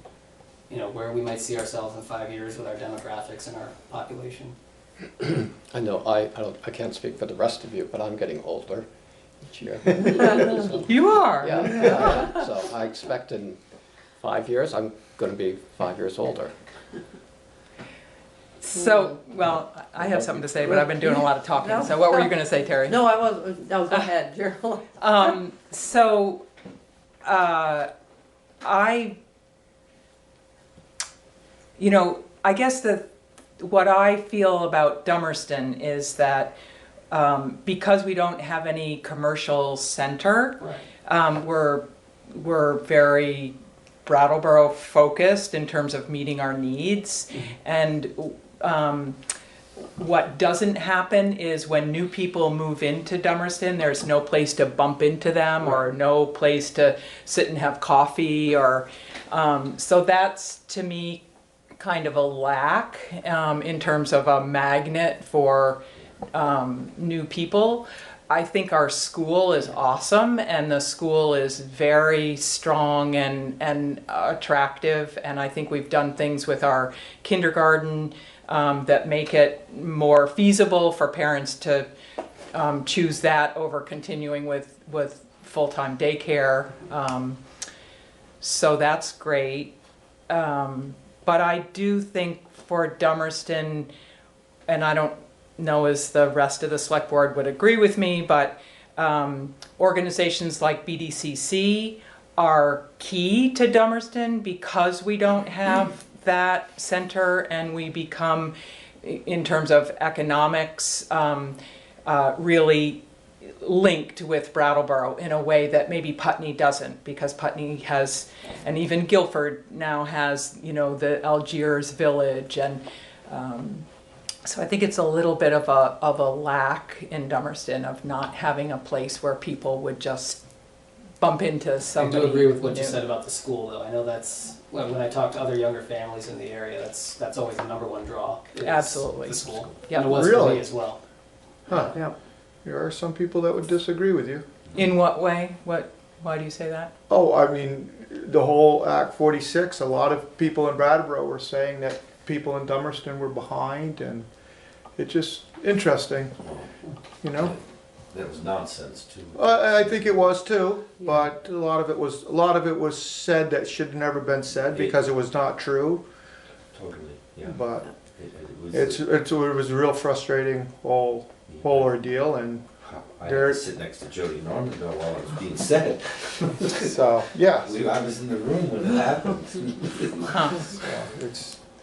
Speaker 14: you know, where we might see ourselves in 5 years with our demographics and our population.
Speaker 16: I know I can't speak for the rest of you, but I'm getting older each year. So,
Speaker 12: you are.
Speaker 16: Yeah. So I expect in 5 years I'm going to be 5 years older.
Speaker 12: So, well, I have something to say, but I've been doing a lot of talking.
Speaker 13: No.
Speaker 12: So what were you going to say, Terry?
Speaker 13: No, I was. No, go ahead, Gerald.
Speaker 12: You know, I guess what I feel about Dummerston is that because we don't have any commercial center, we're very Brattleboro focused in terms of meeting our needs. And what doesn't happen is when new people move into Dummerston, there's no place to bump into them, or no place to sit and have coffee, or so that's, to me, kind of a lack in terms of a magnet for new people. I think our school is awesome, and the school is very strong and attractive, and I think we've done things with our kindergarten that make it more feasible for parents to choose that over continuing with full-time daycare. So that's great. But I do think for Dummerston, and I don't know as the rest of the select board would agree with me, but organizations like BDCC are key to Dummerston because we don't have that center, and we become, in terms of economics, really linked with Brattleboro in a way that maybe Putney doesn't, because Putney has, and even Guilford now has, you know, the Algiers Village, and so I think it's a little bit of a lack in Dummerston of not having a place where people would just bump into somebody.
Speaker 14: I do agree with what you said about the school, though. I know that's, when I talk to other younger families in the area, that's always the number one draw.
Speaker 12: Absolutely.
Speaker 14: The school.
Speaker 12: Yep.
Speaker 14: And it was for me as well.
Speaker 11: Huh.
Speaker 12: Yep.
Speaker 11: There are some people that would disagree with you.
Speaker 12: In what way? Why do you say that?
Speaker 11: Oh, I mean, the whole Act 46, a lot of people in Brattleboro were saying that people in Dummerston were behind, and it's just interesting, you know?
Speaker 15: That was nonsense too.
Speaker 11: I think it was too, but a lot of it was said that should have never been said because it was not true.
Speaker 15: Totally, yeah.
Speaker 11: But
Speaker 15: it
Speaker 11: was a real frustrating whole ordeal, and
Speaker 15: I had to sit next to Jody Norman though while it was being said.
Speaker 11: So yeah,
Speaker 15: I was in the room when it happened.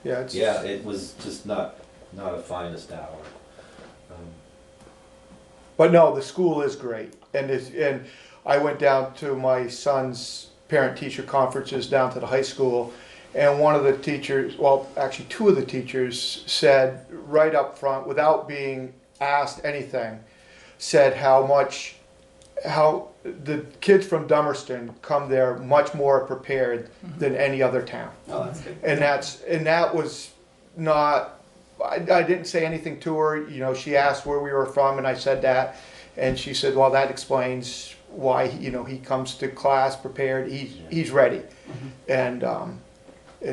Speaker 15: It was just not a finest hour.
Speaker 11: But no, the school is great, and I went down to my son's parent-teacher conferences down to the high school, and one of the teachers, well, actually two of the teachers said right up front, without being asked anything, said how the kids from Dummerston come there much more prepared than any other town.
Speaker 14: Oh, that's good.
Speaker 11: And that was not. I didn't say anything to her. You know, she asked where we were from, and I said that, and she said, "Well, that explains why he comes to class prepared. He's ready," and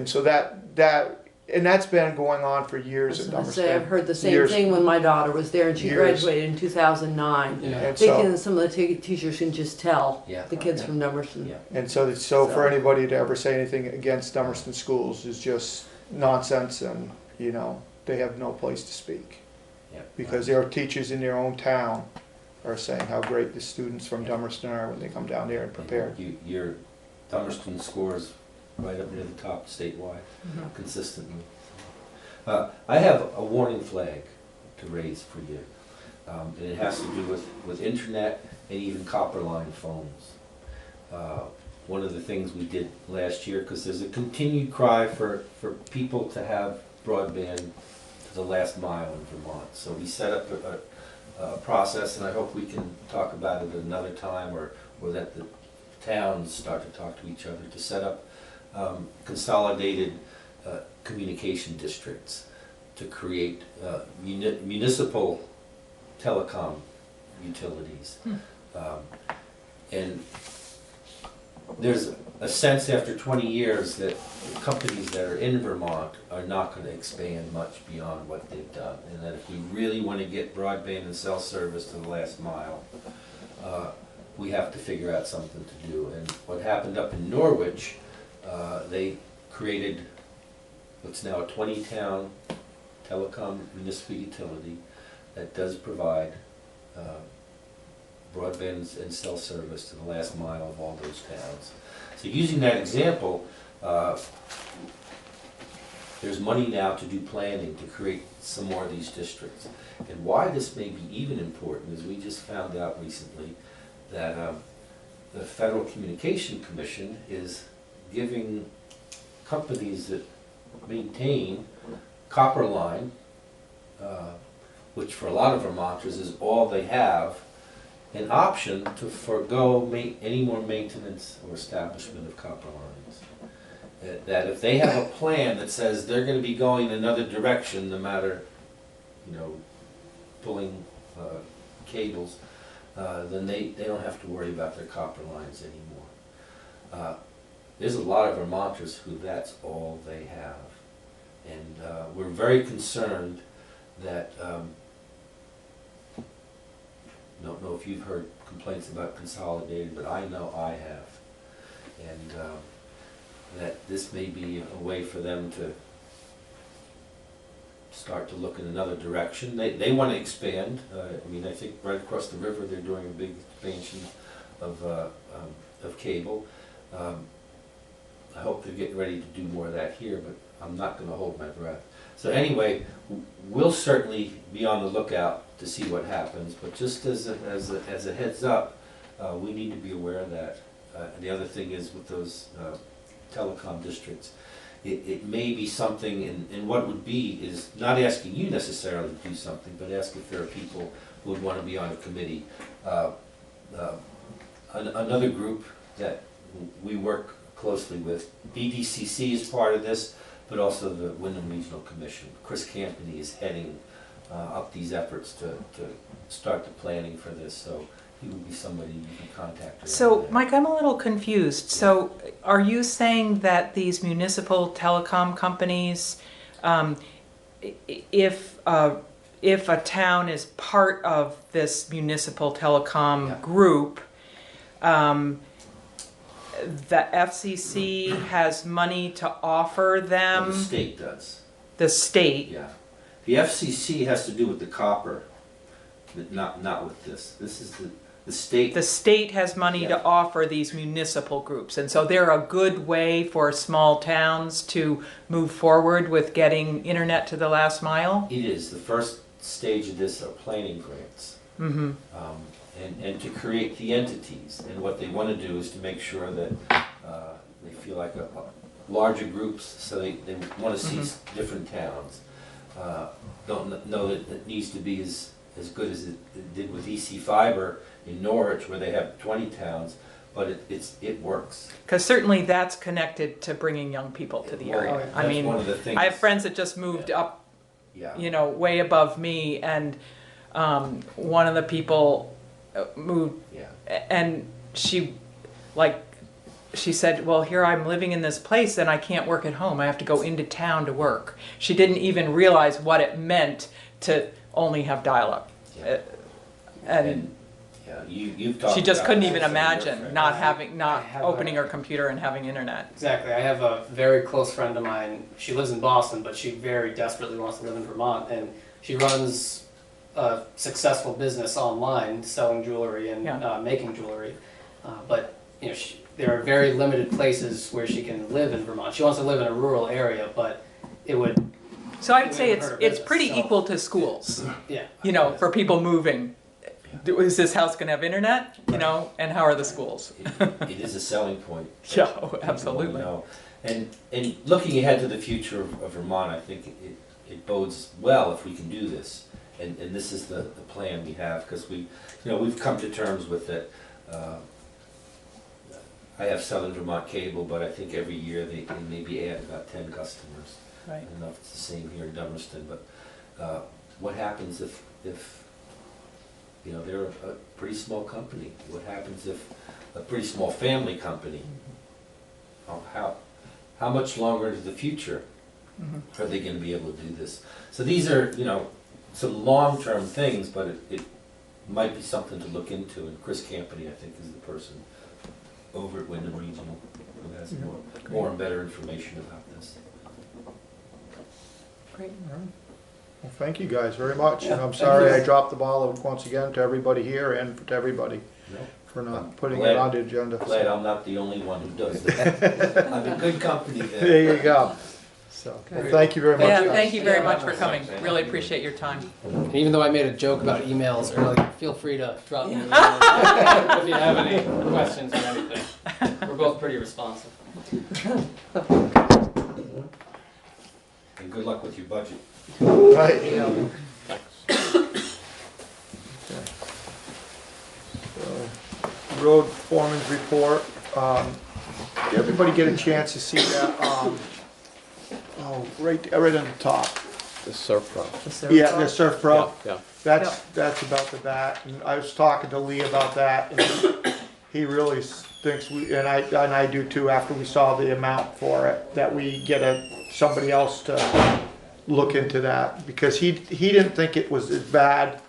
Speaker 11: so that's been going on for years at Dummerston.
Speaker 13: I've heard the same thing when my daughter was there, and she graduated in 2009.
Speaker 11: Yeah.
Speaker 13: Thinking that some of the teachers can just tell the kids from Dummerston.
Speaker 15: Yeah.
Speaker 11: And so for anybody to ever say anything against Dummerston schools is just nonsense, and they have no place to speak.
Speaker 15: Yeah.
Speaker 11: Because there are teachers in their own town are saying how great the students from Dummerston are when they come down there and prepare.
Speaker 15: Your Dummerston scores right up near the top statewide, consistently. I have a warning flag to raise for you, and it has to do with internet and even copper line phones. One of the things we did last year, because there's a continued cry for people to have broadband to the last mile in Vermont. So we set up a process, and I hope we can talk about it another time, or that the towns start to talk to each other to set up consolidated communication districts to create municipal telecom utilities. And there's a sense after 20 years that companies that are in Vermont are not going to expand much beyond what they've done, and that if we really want to get broadband and cell service to the last mile, we have to figure out something to do. And what happened up in Norwich, they created what's now a 20-town telecom municipal utility that does provide broadband and cell service to the last mile of all those towns. So using that example, there's money now to do planning to create some more of these districts. And why this may be even important is we just found out recently that the Federal Communication Commission is giving companies that maintain copper line, which for a lot of Vermonters is all they have, an option to forego any more maintenance or establishment of copper lines. That if they have a plan that says they're going to be going another direction, no matter, pulling cables, then they don't have to worry about their copper lines anymore. There's a lot of Vermonters who that's all they have. And we're very concerned that Don't know if you've heard complaints about Consolidated, but I know I have. And that this may be a way for them to start to look in another direction. They want to expand. I mean, I think right across the river they're doing a big expansion of cable. I hope they're getting ready to do more of that here, but I'm not going to hold my breath. So anyway, we'll certainly be on the lookout to see what happens, but just as a heads up, we need to be aware of that. The other thing is with those telecom districts, it may be something, and what it would be is not asking you necessarily to do something, but ask if there are people who would want to be on a committee. Another group that we work closely with, BDCC is part of this, but also the Wyndham Regional Commission. Chris Campany is heading up these efforts to start the planning for this, so he would be somebody you can contact.
Speaker 12: So, Mike, I'm a little confused. So, are you saying that these municipal telecom companies, if a town is part of this municipal telecom group, the FCC has money to offer them?
Speaker 15: The state does.
Speaker 12: The state?
Speaker 15: Yeah. The FCC has to do with the copper, but not with this. This is the state.
Speaker 12: The state has money to offer these municipal groups, and so they're a good way for small towns to move forward with getting internet to the last mile?
Speaker 15: It is. The first stage of this are planning grants.
Speaker 12: Mm-hmm.
Speaker 15: And to create the entities. And what they want to do is to make sure that they feel like larger groups, so they want to see different towns. Don't know that it needs to be as good as it did with EC Fiber in Norwich, where they have 20 towns, but it works.
Speaker 12: Because certainly that's connected to bringing young people to the area. I mean,
Speaker 15: one of the things.
Speaker 12: I have friends that just moved up, you know, way above me, and one of the people moved, and she said, well, here I'm living in this place and I can't work at home. I have to go into town to work. She didn't even realize what it meant to only have dial-up. And
Speaker 15: you've talked
Speaker 12: she just
Speaker 15: about
Speaker 12: couldn't
Speaker 15: this
Speaker 12: even
Speaker 15: with your
Speaker 12: imagine
Speaker 15: friend.
Speaker 12: not opening her computer and having internet.
Speaker 14: Exactly. I have a very close friend of mine. She lives in Boston, but she very desperately wants to live in Vermont, and she runs a successful business online, selling jewelry and making jewelry. But you know, there are very limited places where she can live in Vermont. She wants to live in a rural area, but it would.
Speaker 12: So I'd say it's pretty equal to schools.
Speaker 14: Yeah.
Speaker 12: You know, for people moving. Is this house going to have internet? You know, and how are the schools?
Speaker 15: It is a selling point.
Speaker 12: Yeah, absolutely.
Speaker 15: You know. And looking ahead to the future of Vermont, I think it bodes well if we can do this. And this is the plan we have, because we've come to terms with it. I have Southern Vermont Cable, but I think every year they maybe add about 10 customers.
Speaker 12: Right.
Speaker 15: I don't know if it's the same here in Dummerston, but what happens if you know, they're a pretty small company? What happens if a pretty small family company? How much longer into the future are they going to be able to do this? So these are, you know, some long-term things, but it might be something to look into. And Chris Campany, I think, is the person over at Wyndham Regional who has more and better information about this.
Speaker 12: Great.
Speaker 11: Well, thank you guys very much, and I'm sorry I dropped the ball once again to everybody here and to everybody for not putting it on the agenda.
Speaker 15: Glad I'm not the only one who does that. I'm in good company there.
Speaker 11: There you go. So, well, thank you very much.
Speaker 12: Yeah,
Speaker 11: guys.
Speaker 12: thank you very much for coming. Really appreciate your time.
Speaker 14: And even though I made a joke about emails earlier, feel free to drop me an email if you have any questions or anything. We're both pretty responsive.
Speaker 15: And good luck with your budget.
Speaker 11: Right.
Speaker 14: Yeah.
Speaker 11: So, road foreman's report. Did everybody get a chance to see that? Right on the top.
Speaker 16: The Surf Pro.
Speaker 11: Yeah, the Surf Pro.
Speaker 16: Yeah.
Speaker 11: That's about the bat. And I was talking to Lee about that, and he really thinks and I do too. After we saw the amount for it, that we get somebody else to look into that, because he didn't think it was as bad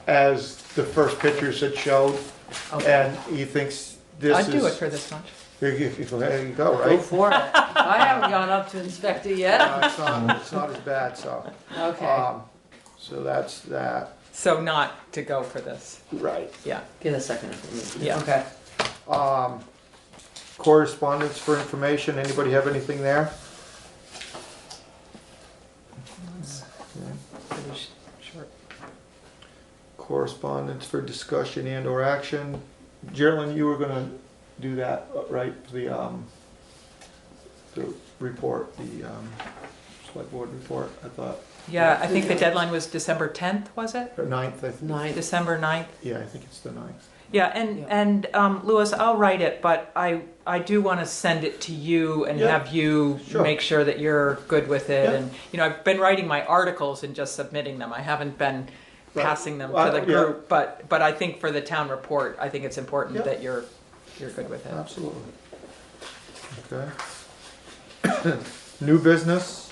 Speaker 11: as the first pictures had showed,
Speaker 12: Okay.
Speaker 11: and he thinks this is.
Speaker 12: I'd do it for this much.
Speaker 11: There you go,
Speaker 13: Go
Speaker 11: right?
Speaker 13: for it. I haven't gone up to inspect it yet.
Speaker 11: It's not as bad, so.
Speaker 13: Okay.
Speaker 11: So that's that.
Speaker 12: So not to go for this.
Speaker 11: Right.
Speaker 12: Yeah.
Speaker 13: Get a second.
Speaker 12: Yeah.
Speaker 13: Okay.
Speaker 11: Correspondence for information, anybody have anything there?
Speaker 12: Pretty short.
Speaker 11: Correspondence for discussion and or action. Geraldine, you were gonna do that, right, the report, the select board report, I thought.
Speaker 12: Yeah, I think the deadline was December 10th, was it?
Speaker 11: Or 9th, I think.
Speaker 13: 9th.
Speaker 12: December 9th?
Speaker 11: Yeah, I think it's the 9th.
Speaker 12: Yeah, and Louis, I'll write it, but I do want to send it to you and
Speaker 11: Yeah.
Speaker 12: have you
Speaker 11: Sure.
Speaker 12: make sure that you're good with it.
Speaker 11: Yeah.
Speaker 12: And, I've been writing my articles and just submitting them. I haven't been
Speaker 11: Right.
Speaker 12: passing them
Speaker 11: Well,
Speaker 12: to the
Speaker 11: yeah.
Speaker 12: group, but I think for the town report, I think it's important
Speaker 11: Yeah.
Speaker 12: that you're good with it.
Speaker 11: Absolutely. Okay. New business.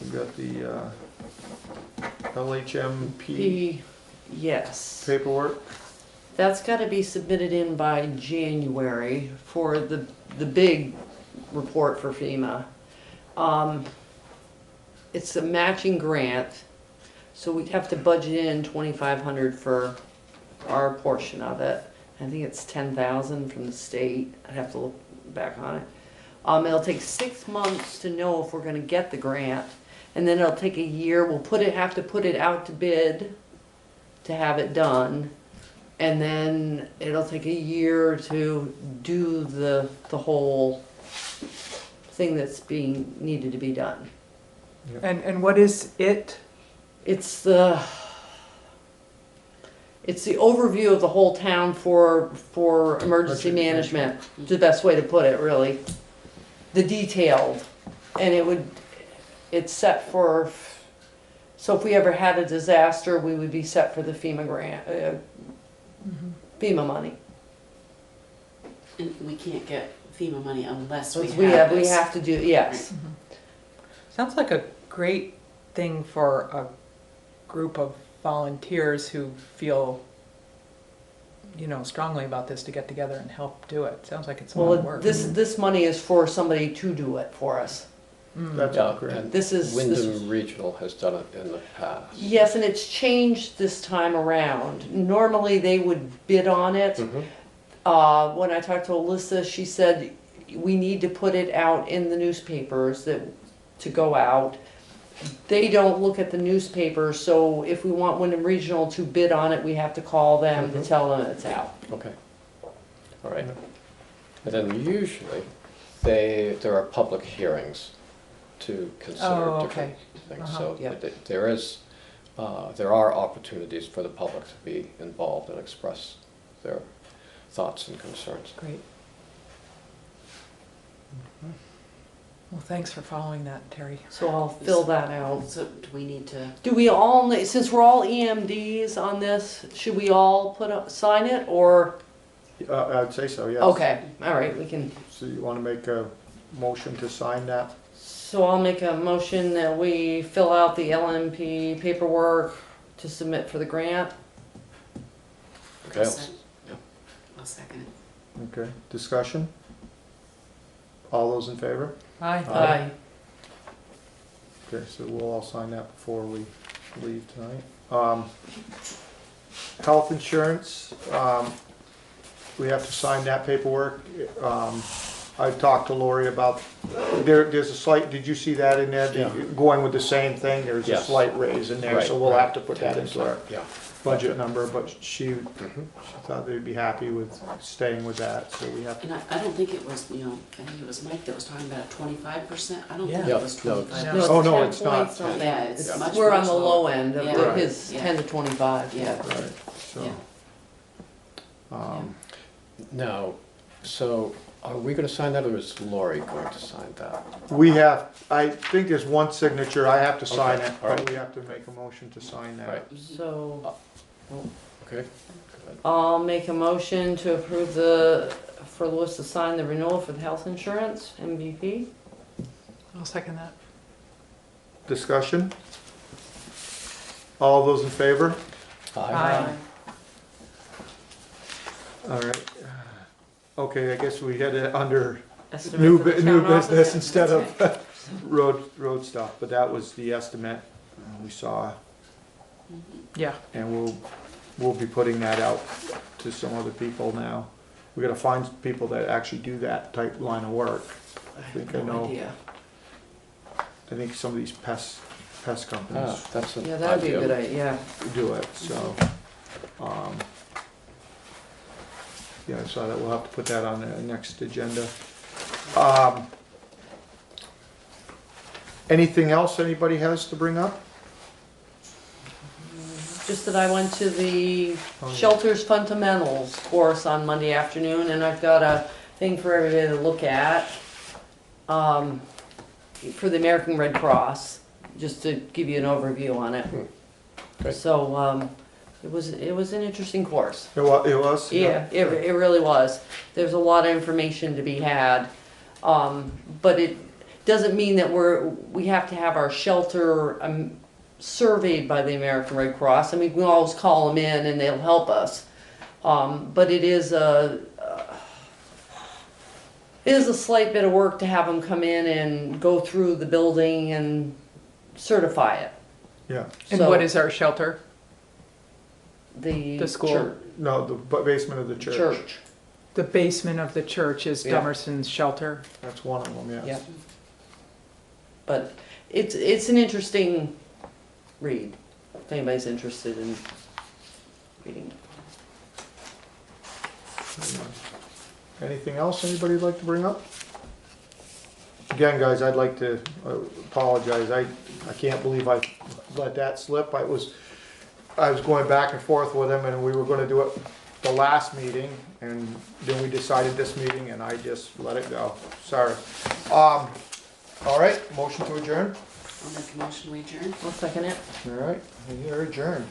Speaker 11: We've got the LHMP
Speaker 13: Yes.
Speaker 11: paperwork.
Speaker 13: That's got to be submitted in by January for the big report for FEMA. It's a matching grant, so we'd have to budget in $2,500 for our portion of it. I think it's $10,000 from the state. I'd have to look back on it. It'll take 6 months to know if we're going to get the grant, and then it'll take a year. We'll have to put it out to bid to have it done, and then it'll take a year to do the whole thing that's needed to be done.
Speaker 12: And what is it?
Speaker 13: It's the overview of the whole town for emergency management. It's the best way to put it, really. The detailed, and it's set for. So if we ever had a disaster, we would be set for the FEMA grant, FEMA money.
Speaker 17: And we can't get FEMA money unless we
Speaker 13: We
Speaker 17: have
Speaker 13: we
Speaker 17: this.
Speaker 13: have to do, yes.
Speaker 12: Sounds like a great thing for a group of volunteers who feel, strongly about this to get together and help do it. Sounds like it's a lot of
Speaker 13: Well,
Speaker 12: work.
Speaker 13: this money is for somebody to do it for us.
Speaker 11: That's
Speaker 16: Yeah,
Speaker 11: great.
Speaker 16: and
Speaker 13: This is-
Speaker 16: Wyndham Regional has done it in the past.
Speaker 13: Yes, and it's changed this time around. Normally, they would bid on it. When I talked to Alyssa, she said, we need to put it out in the newspapers to go out. They don't look at the newspapers, so if we want Wyndham Regional to bid on it, we have to call them to tell them it's out.
Speaker 16: Okay. All right. And then usually, there are public hearings to consider
Speaker 12: Oh,
Speaker 16: different
Speaker 12: okay.
Speaker 16: things.
Speaker 12: Uh-huh.
Speaker 16: So
Speaker 13: Yeah.
Speaker 16: there are opportunities for the public to be involved and express their thoughts and concerns.
Speaker 12: Great. Well, thanks for following that, Terry.
Speaker 13: So I'll fill that out.
Speaker 17: So do we need to?
Speaker 13: Do we all, since we're all EMDs on this, should we all sign it, or?
Speaker 11: I'd say so, yes.
Speaker 13: Okay, all right, we can.
Speaker 11: So you want to make a motion to sign that?
Speaker 13: So I'll make a motion that we fill out the LMP paperwork to submit for the grant.
Speaker 16: Okay.
Speaker 17: I'll second it.
Speaker 11: Okay, discussion? All those in favor?
Speaker 12: Aye.
Speaker 11: Aye. Okay, so we'll all sign that before we leave tonight. Health insurance, we have to sign that paperwork. I talked to Lori about, there's a slight, did you see that in there?
Speaker 16: Yeah.
Speaker 11: Going with the same thing, there's a
Speaker 16: Yes.
Speaker 11: slight raise in there,
Speaker 16: Right,
Speaker 11: so we'll
Speaker 16: right.
Speaker 11: have to put that into our
Speaker 16: Yeah.
Speaker 11: budget number, but she thought they'd be happy with staying with that, so we have to.
Speaker 17: And I don't think it was, I think it was Mike that was talking about 25%. I don't think
Speaker 16: Yeah.
Speaker 17: it was
Speaker 16: No,
Speaker 17: 25%.
Speaker 13: No,
Speaker 11: Oh, no,
Speaker 13: 10
Speaker 11: it's not.
Speaker 13: points on
Speaker 17: Yeah,
Speaker 13: that.
Speaker 17: it's much,
Speaker 13: We're on
Speaker 17: much
Speaker 13: the
Speaker 17: lower.
Speaker 13: low end of
Speaker 17: Yeah.
Speaker 13: his
Speaker 17: Yeah.
Speaker 13: 10 to 25, yeah.
Speaker 11: Right, so.
Speaker 16: Now, so are we going to sign that, or is Lori going to sign that?
Speaker 11: We have, I think there's one signature, I have to sign
Speaker 16: Okay,
Speaker 11: it,
Speaker 16: all
Speaker 11: but
Speaker 16: right.
Speaker 11: we have to make a motion to sign that.
Speaker 16: Right.
Speaker 13: So
Speaker 16: Okay.
Speaker 13: I'll make a motion to approve for Louis to sign the renewal for the health insurance, MVP.
Speaker 12: I'll second that.
Speaker 11: Discussion? All those in favor?
Speaker 12: Aye.
Speaker 11: All right. Okay, I guess we had it under
Speaker 13: Estimate
Speaker 11: new,
Speaker 13: for the
Speaker 11: new
Speaker 13: town office?
Speaker 11: business instead of
Speaker 13: Okay.
Speaker 11: road stuff, but that was the estimate we saw.
Speaker 12: Yeah.
Speaker 11: And we'll be putting that out to some other people now. We gotta find people that actually do that type line of work. I think I
Speaker 13: No
Speaker 11: know,
Speaker 13: idea.
Speaker 11: I think some of these pest companies
Speaker 16: Ah, that's an
Speaker 13: Yeah, that'd be a
Speaker 16: idea.
Speaker 13: good idea,
Speaker 11: do it, so. Yeah, so that we'll have to put that on the next agenda. Anything else anybody has to bring up?
Speaker 13: Just that I went to the
Speaker 11: Oh, yeah.
Speaker 13: Shelters Fundamentals course on Monday afternoon, and I've got a thing for everybody to look at, for the American Red Cross, just to give you an overview on it.
Speaker 16: Great.
Speaker 13: So, it was an interesting course.
Speaker 11: It was?
Speaker 13: Yeah, it really was. There's a lot of information to be had, but it doesn't mean that we have to have our shelter surveyed by the American Red Cross. I mean, we always call them in and they'll help us, but it is a slight bit of work to have them come in and go through the building and certify it.
Speaker 11: Yeah.
Speaker 12: And
Speaker 13: So-
Speaker 12: what is our shelter?
Speaker 13: The
Speaker 12: school?
Speaker 13: church.
Speaker 11: No, the basement of the church.
Speaker 13: Church.
Speaker 12: The basement of the church is
Speaker 11: Yeah.
Speaker 12: Dummerson's shelter.
Speaker 11: That's one of them, yes.
Speaker 13: Yeah. But it's an interesting read, if anybody's interested in reading.
Speaker 11: Anything else anybody'd like to bring up? Again, guys, I'd like to apologize. I can't believe I let that slip. I was going back and forth with him, and we were gonna do it the last meeting, and then we decided this meeting, and I just let it go. Sorry. All right, motion to adjourn?
Speaker 17: I'll make a motion, we adjourn.
Speaker 13: I'll second it.
Speaker 11: All right, we are adjourned.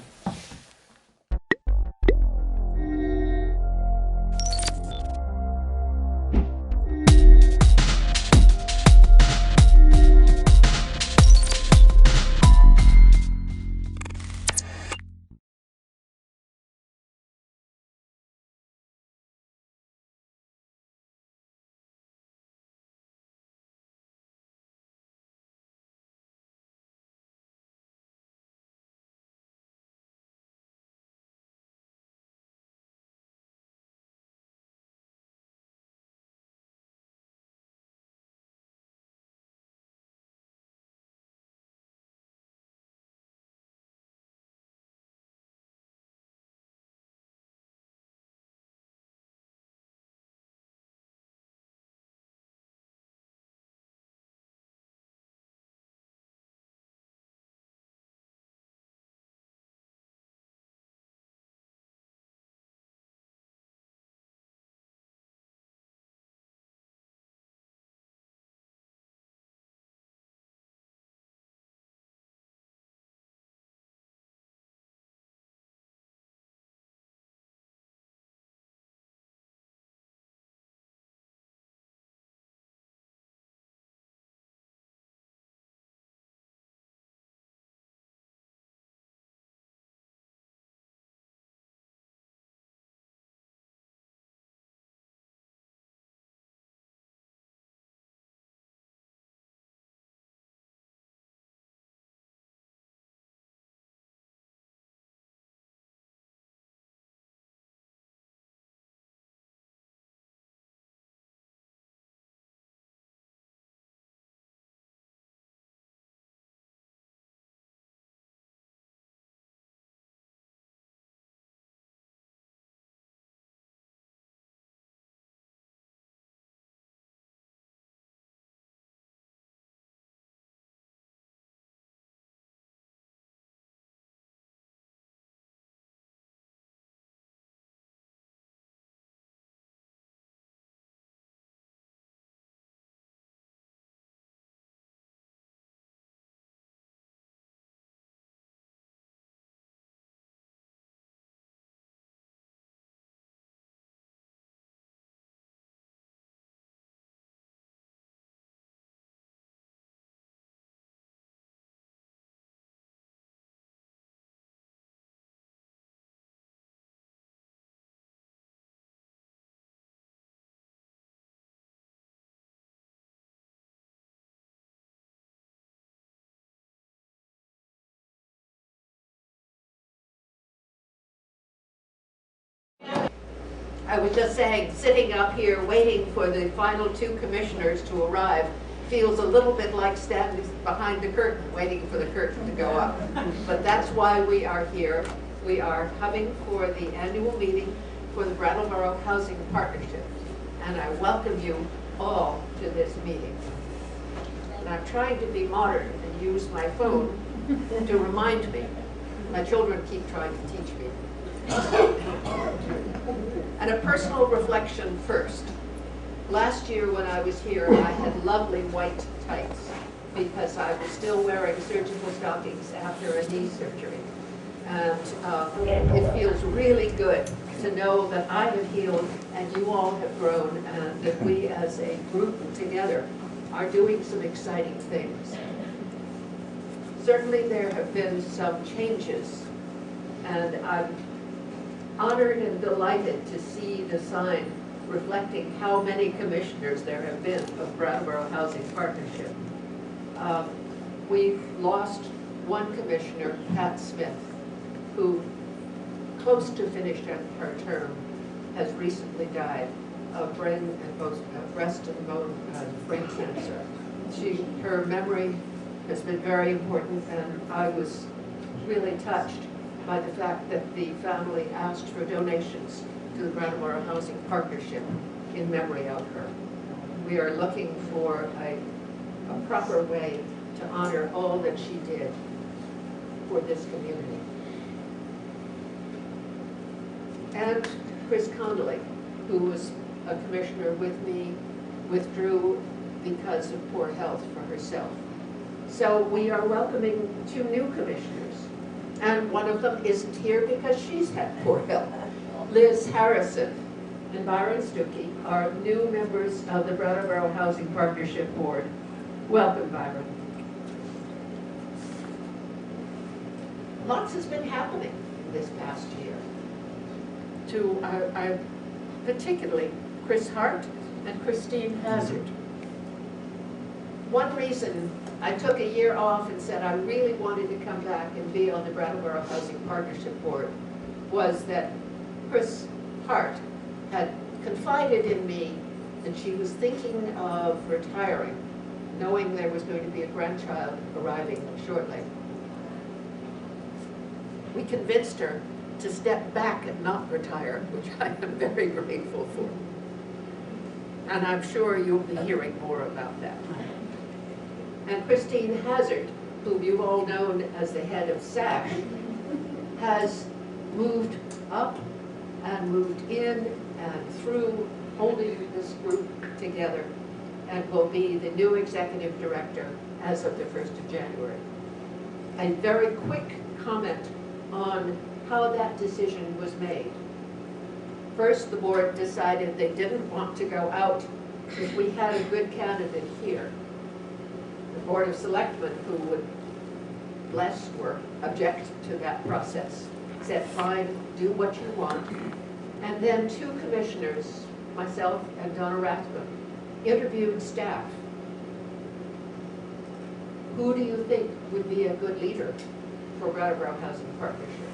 Speaker 18: I was just saying, sitting up here waiting for the final 2 commissioners to arrive feels a little bit like standing behind the curtain, waiting for the curtain to go up. But that's why we are here. We are coming for the annual meeting for the Brattleboro Housing Partnership. And I welcome you all to this meeting. And I'm trying to be modern and use my phone to remind me. My children keep trying to teach me. And a personal reflection first. Last year when I was here, I had lovely white tights because I was still wearing surgical stockings after a knee surgery. And it feels really good to know that I have healed and you all have grown, and that we as a group together are doing some exciting things. Certainly there have been some changes, and I'm honored and delighted to see the sign reflecting how many commissioners there have been of Brattleboro Housing Partnership. We've lost one commissioner, Pat Smith, who, close to finishing her term, has recently died of breast and bone brain cancer. Her memory has been very important, and I was really touched by the fact that the family asked for donations to the Brattleboro Housing Partnership in memory of her. We are looking for a proper way to honor all that she did for this community. And Chris Connolly, who was a commissioner with me, withdrew because of poor health for herself. So we are welcoming 2 new commissioners, and one of them isn't here because she's had poor health. Liz Harrison and Byron Stuckey are new members of the Brattleboro Housing Partnership Board. Welcome, Byron. Lots has been happening this past year. To particularly Chris Hart and Christine Hazard. One reason I took a year off and said I really wanted to come back and be on the Brattleboro Housing Partnership Board was that Chris Hart had confided in me that she was thinking of retiring, knowing there was going to be a grandchild arriving shortly. We convinced her to step back and not retire, which I am very grateful for. And I'm sure you'll be hearing more about that. And Christine Hazard, whom you've all known as the head of SAC, has moved up and moved in and through holding this group together, and will be the new executive director as of the 1st of January. A very quick comment on how that decision was made. First, the board decided they didn't want to go out if we had a good candidate here. The Board of Selectmen, who would bless or object to that process, said, fine, do what you want. And then 2 commissioners, myself and Donna Rathbun, interviewed staff. Who do you think would be a good leader for Brattleboro Housing Partnership?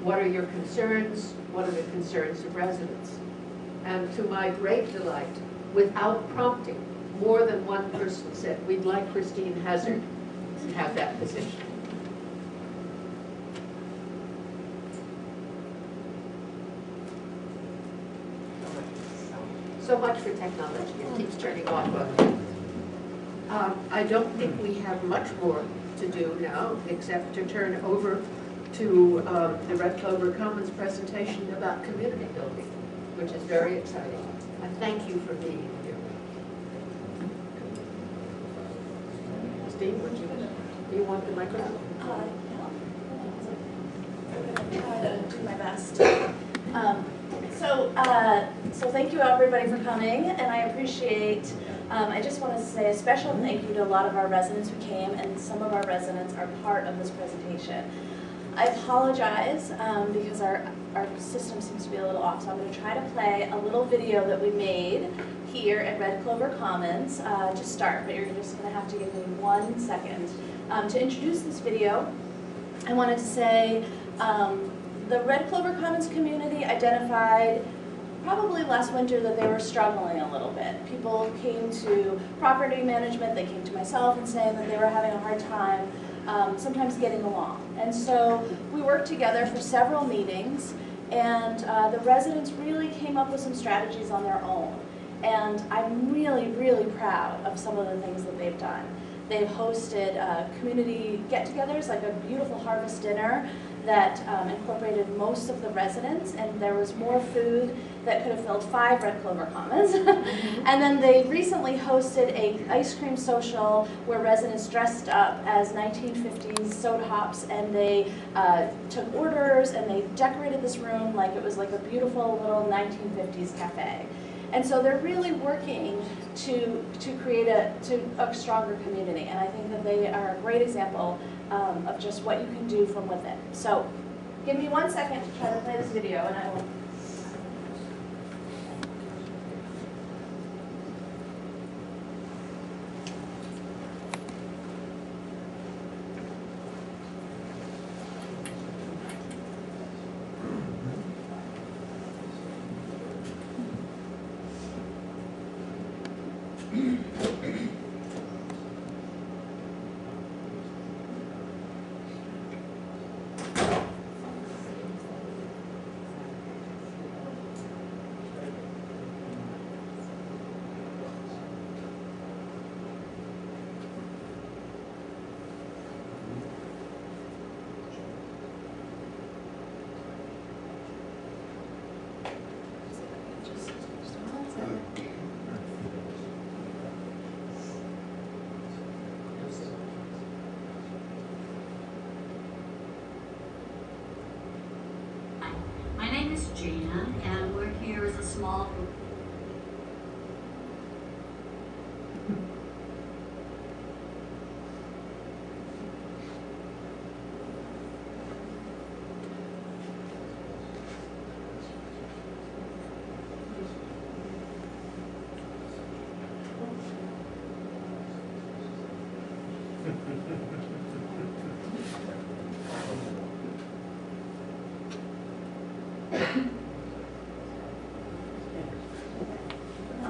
Speaker 18: What are your concerns? What are the concerns of residents? And to my great delight, without prompting, more than one person said, we'd like Christine Hazard to have that position. So much for technology. It keeps turning off on me. I don't think we have much more to do now, except to turn over to the Red Clover Commons presentation about community building, which is very exciting. And thank you for being here. Steve, do you want the microphone?
Speaker 19: Try to do my best. So thank you everybody for coming, and I appreciate, I just want to say a special thank you to a lot of our residents who came, and some of our residents are part of this presentation. I apologize because our system seems to be a little off, so I'm going to try to play a little video that we made here at Red Clover Commons to start, but you're just going to have to give me 1 second. To introduce this video, I wanted to say the Red Clover Commons community identified probably last winter that they were struggling a little bit. People came to property management, they came to myself and saying that they were having a hard time sometimes getting along. And so we worked together for several meetings, and the residents really came up with some strategies on their own. And I'm really, really proud of some of the things that they've done. They've hosted community get-togethers, like a beautiful harvest dinner that incorporated most of the residents, and there was more food that could have filled 5 Red Clover commas. And then they recently hosted a ice cream social where residents dressed up as 1950s soda hops, and they took orders and they decorated this room like it was like a beautiful little 1950s cafe. And so they're really working to create a stronger community, and I think that they are a great example of just what you can do from within. So give me 1 second to try to play this video, and I will.
Speaker 20: My name is Gina, and we're here as a small group.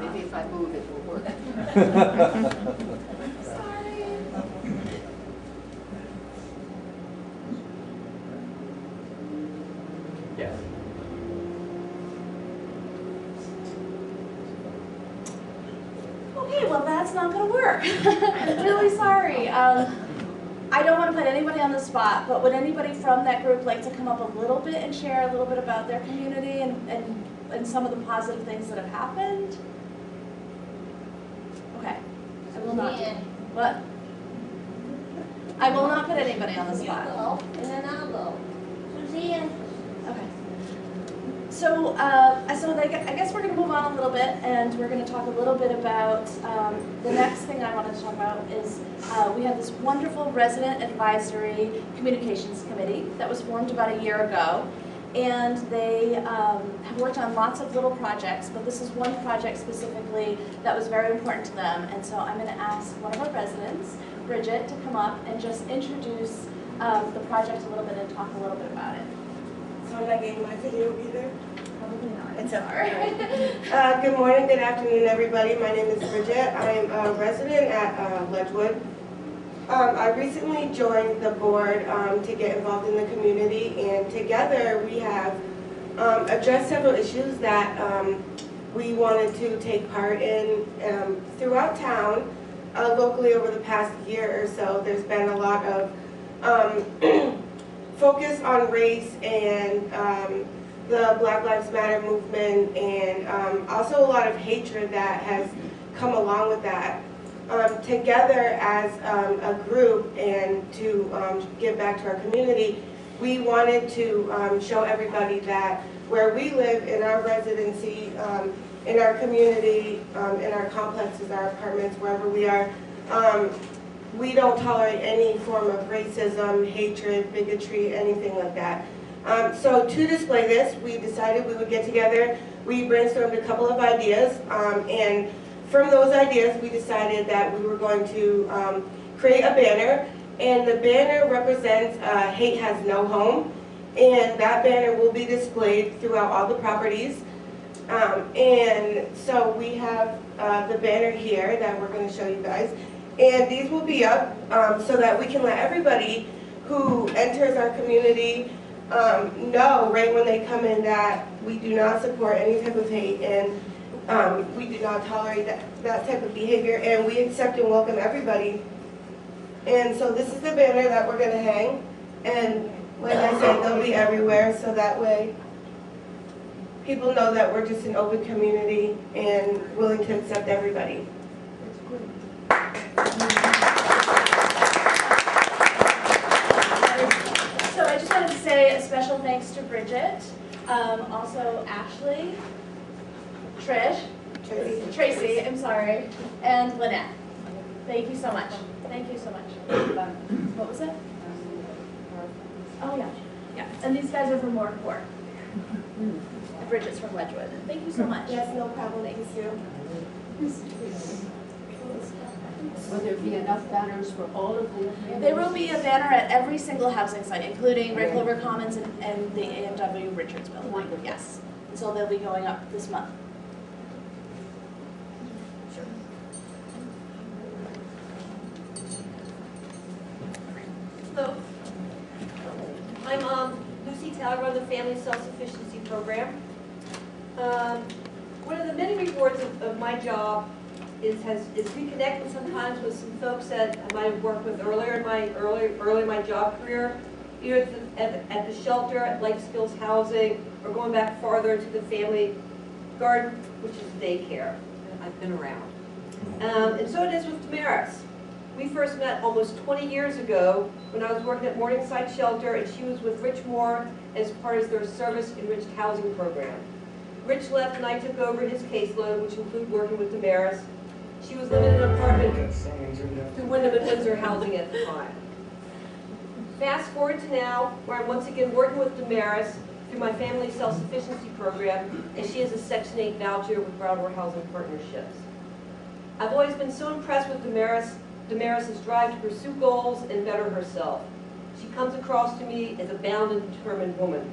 Speaker 18: Maybe if I move, it will work.
Speaker 19: Sorry.
Speaker 14: Yeah.
Speaker 19: Okay, well that's not gonna work. I'm really sorry. I don't want to put anybody on the spot, but would anybody from that group like to come up a little bit and share a little bit about their community and some of the positive things that have happened? Okay, I will not. What? I will not put anybody on the spot.
Speaker 20: And then I'll go. Suzanne.
Speaker 19: Okay. So, I guess we're going to move on a little bit, and we're going to talk a little bit about the next thing I wanted to talk about is we have this wonderful resident advisory communications committee that was formed about a year ago, and they have worked on lots of little projects, but this is one project specifically that was very important to them, and so I'm going to ask one of our residents, Bridget, to come up and just introduce the project a little bit and talk a little bit about it.
Speaker 21: So did I get my video either?
Speaker 19: Probably not.
Speaker 21: It's alright. Good morning, good afternoon, everybody. My name is Bridget. I'm a resident at Ledgewood. I recently joined the board to get involved in the community, and together we have addressed several issues that we wanted to take part in throughout town. Locally over the past year or so, there's been a lot of focus on race and the Black Lives Matter movement, and also a lot of hatred that has come along with that. Together as a group and to give back to our community, we wanted to show everybody that where we live in our residency, in our community, in our complexes, our apartments, wherever we are, we don't tolerate any form of racism, hatred, bigotry, anything like that. So to display this, we decided we would get together. We brainstormed a couple of ideas, and from those ideas, we decided that we were going to create a banner, and the banner represents Hate Has No Home, and that banner will be displayed throughout all the properties. And so we have the banner here that we're going to show you guys. And these will be up so that we can let everybody who enters our community know right when they come in that we do not support any type of hate, and we do not tolerate that type of behavior, and we accept and welcome everybody. And so this is the banner that we're going to hang, and like I said, they'll be everywhere, so that way people know that we're just an open community and willing to accept everybody.
Speaker 19: So I just wanted to say a special thanks to Bridget, also Ashley, Trish, Tracy, I'm sorry, and Lynette. Thank you so much. Thank you so much. What was it? Oh yeah, yeah. And these guys are from Morport. Bridget's from Ledgewood. Thank you so much.
Speaker 21: Yes, no problem. Thank you.
Speaker 18: Will there be enough banners for all of the?
Speaker 19: There will be a banner at every single housing site, including Red Clover Commons and the AMW Richards building.
Speaker 18: Wonderful.
Speaker 19: Yes. So they'll be going up this month.
Speaker 3: Hello. I'm Lucy Taylor, I run the Family Self-Sufficiency Program. One of the many rewards of my job is reconnecting sometimes with some folks that I might have worked with earlier in my job career, either at the shelter, at Life Skills Housing, or going back farther into the family garden, which is daycare. I've been around. And so it is with Damaris. We first met almost 20 years ago when I was working at Morningside Shelter, and she was with Rich Moore as part of their service-enriched housing program. Rich left and I took over his caseload, which included working with Damaris. She was living in an apartment through Wyndham and Windsor Housing at the time. Fast forward to now, where I'm once again working with Damaris through my family self-sufficiency program, and she has a Section 8 voucher with Broadmoor Housing Partnerships. I've always been so impressed with Damaris's drive to pursue goals and better herself. She comes across to me as a bound and determined woman.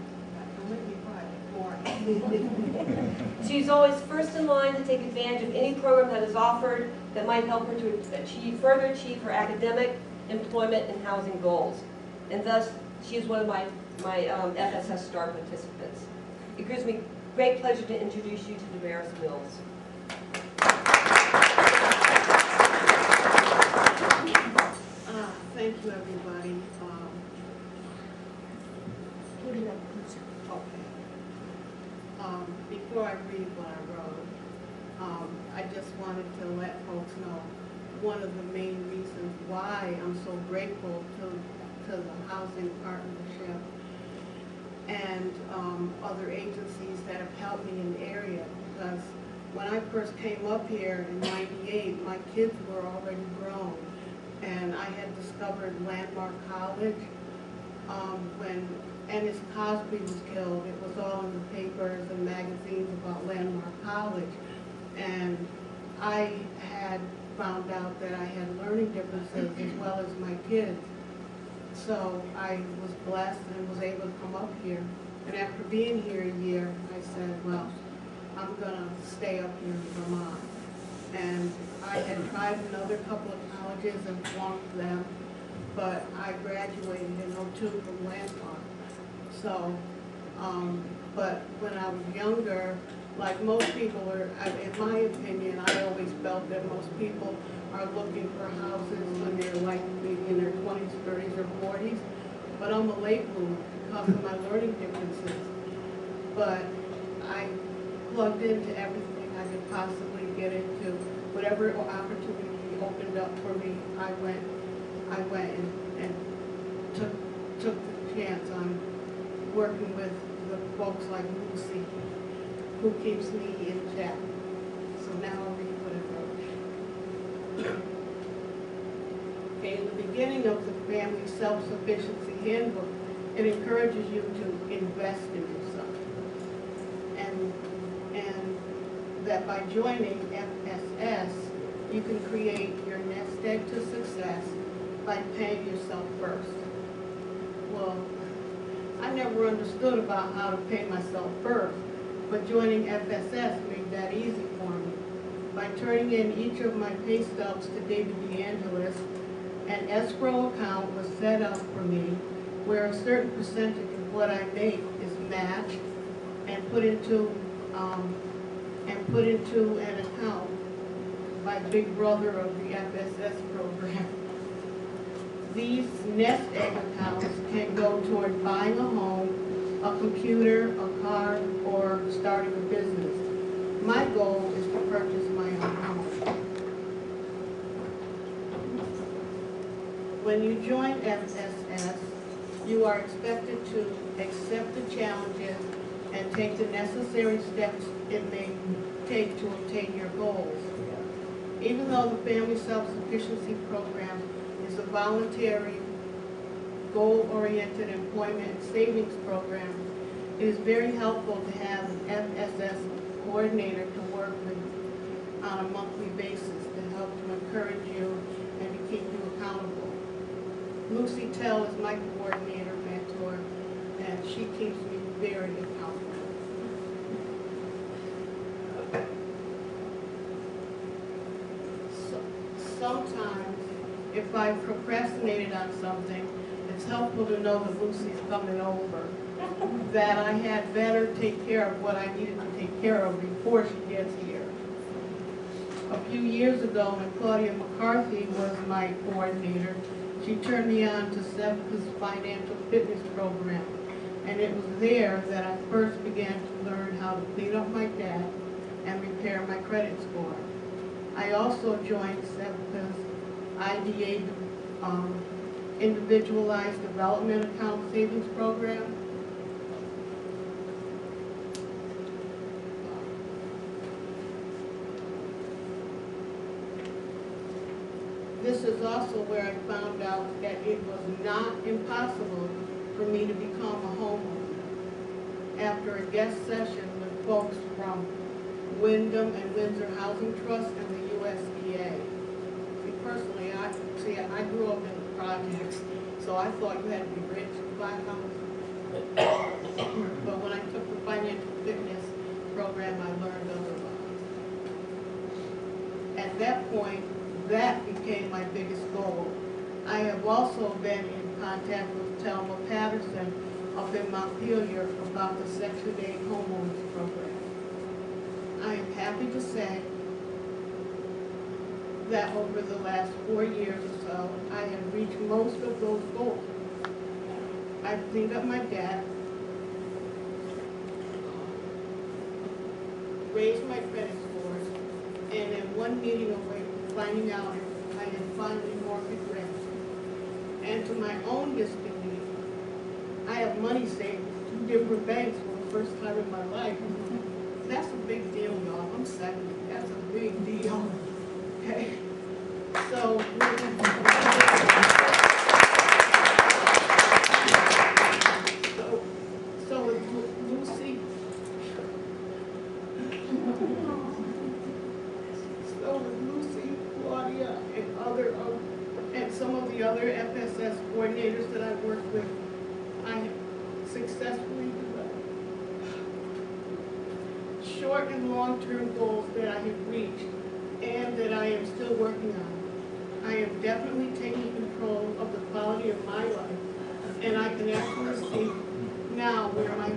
Speaker 3: She's always first in line to take advantage of any program that is offered that might help her to further achieve her academic, employment, and housing goals. And thus, she is one of my FSS STAR participants. It gives me great pleasure to introduce you to Damaris Mills.
Speaker 18: Thank you, everybody. Before I read what I wrote, I just wanted to let folks know one of the main reasons why I'm so grateful to the Housing Partnership and other agencies that have helped me in the area, because when I first came up here in '98, my kids were already grown, and I had discovered Landmark College. When Ennis Cosby was killed, it was all in the papers and magazines about Landmark College, and I had found out that I had learning differences as well as my kids. So I was blessed and was able to come up here. And after being here a year, I said, well, I'm gonna stay up here in Vermont. And I had tried another couple of colleges and flunked them, but I graduated in '02 from Landmark. So, but when I was younger, like most people are, in my opinion, I always felt that most people are looking for houses when they're like maybe in their 20s, 30s, or 40s. But I'm a late bloomer because of my learning differences. But I plugged into everything I could possibly get into. Whatever opportunity opened up for me, I went and took the chance on working with the folks like Lucy, who keeps me in check. So now I'll read what I wrote. Okay, in the beginning of the Family Self-Sufficiency Handbook, it encourages you to invest in yourself. And that by joining FSS, you can create your nest egg to success by paying yourself first. Well, I never understood about how to pay myself first
Speaker 21: but joining FSS made that easy for me. By turning in each of my pay stubs to David DeAngelis, an escrow account was set up for me where a certain percentage of what I make is matched and put into an account by Big Brother of the FSS program. These nest egg accounts can go toward buying a home, a computer, a car, or starting a business. My goal is to purchase my own home. When you join FSS, you are expected to accept the challenges and take the necessary steps it may take to obtain your goals. Even though the Family Self-Sufficiency Program is a voluntary, goal-oriented employment and savings program, it is very helpful to have an FSS coordinator to work with on a monthly basis to help to encourage you and to keep you accountable. Lucy Tell is my coordinator mentor, and she keeps me very accountable. Sometimes, if I procrastinated on something, it's helpful to know that Lucy's coming over, that I had better take care of what I needed to take care of before she gets here. A few years ago, when Claudia McCarthy was my coordinator, she turned me on to Sevka's financial fitness program, and it was there that I first began to learn how to clean up my debt and repair my credit score. I also joined Sevka's IDA Individualized Development Account Savings Program. This is also where I found out that it was not impossible for me to become a homeowner. After a guest session with folks from Wyndham and Windsor Housing Trust and the USDA. See, personally, I grew up in the projects, so I thought you had to be rich to buy a house. But when I took the financial fitness program, I learned otherwise. At that point, that became my biggest goal. I have also been in contact with Thelma Patterson up in Montpelier about the Section 8 homeowners program. I am happy to say that over the last 4 years or so, I have reached most of those goals. I've cleaned up my debt, raised my credit scores, and in one meeting away from finding out I had finally mortgage rent. And to my own disbelief, I have money saved in 2 different banks for the first time in my life. That's a big deal, y'all. I'm 70. That's a big deal. Okay? So, with Lucy, Claudia, and some of the other FSS coordinators that I've worked with, I have successfully developed short and long-term goals that I have reached and that I am still working on. I am definitely taking control of the quality of my life, and I can actually see now where my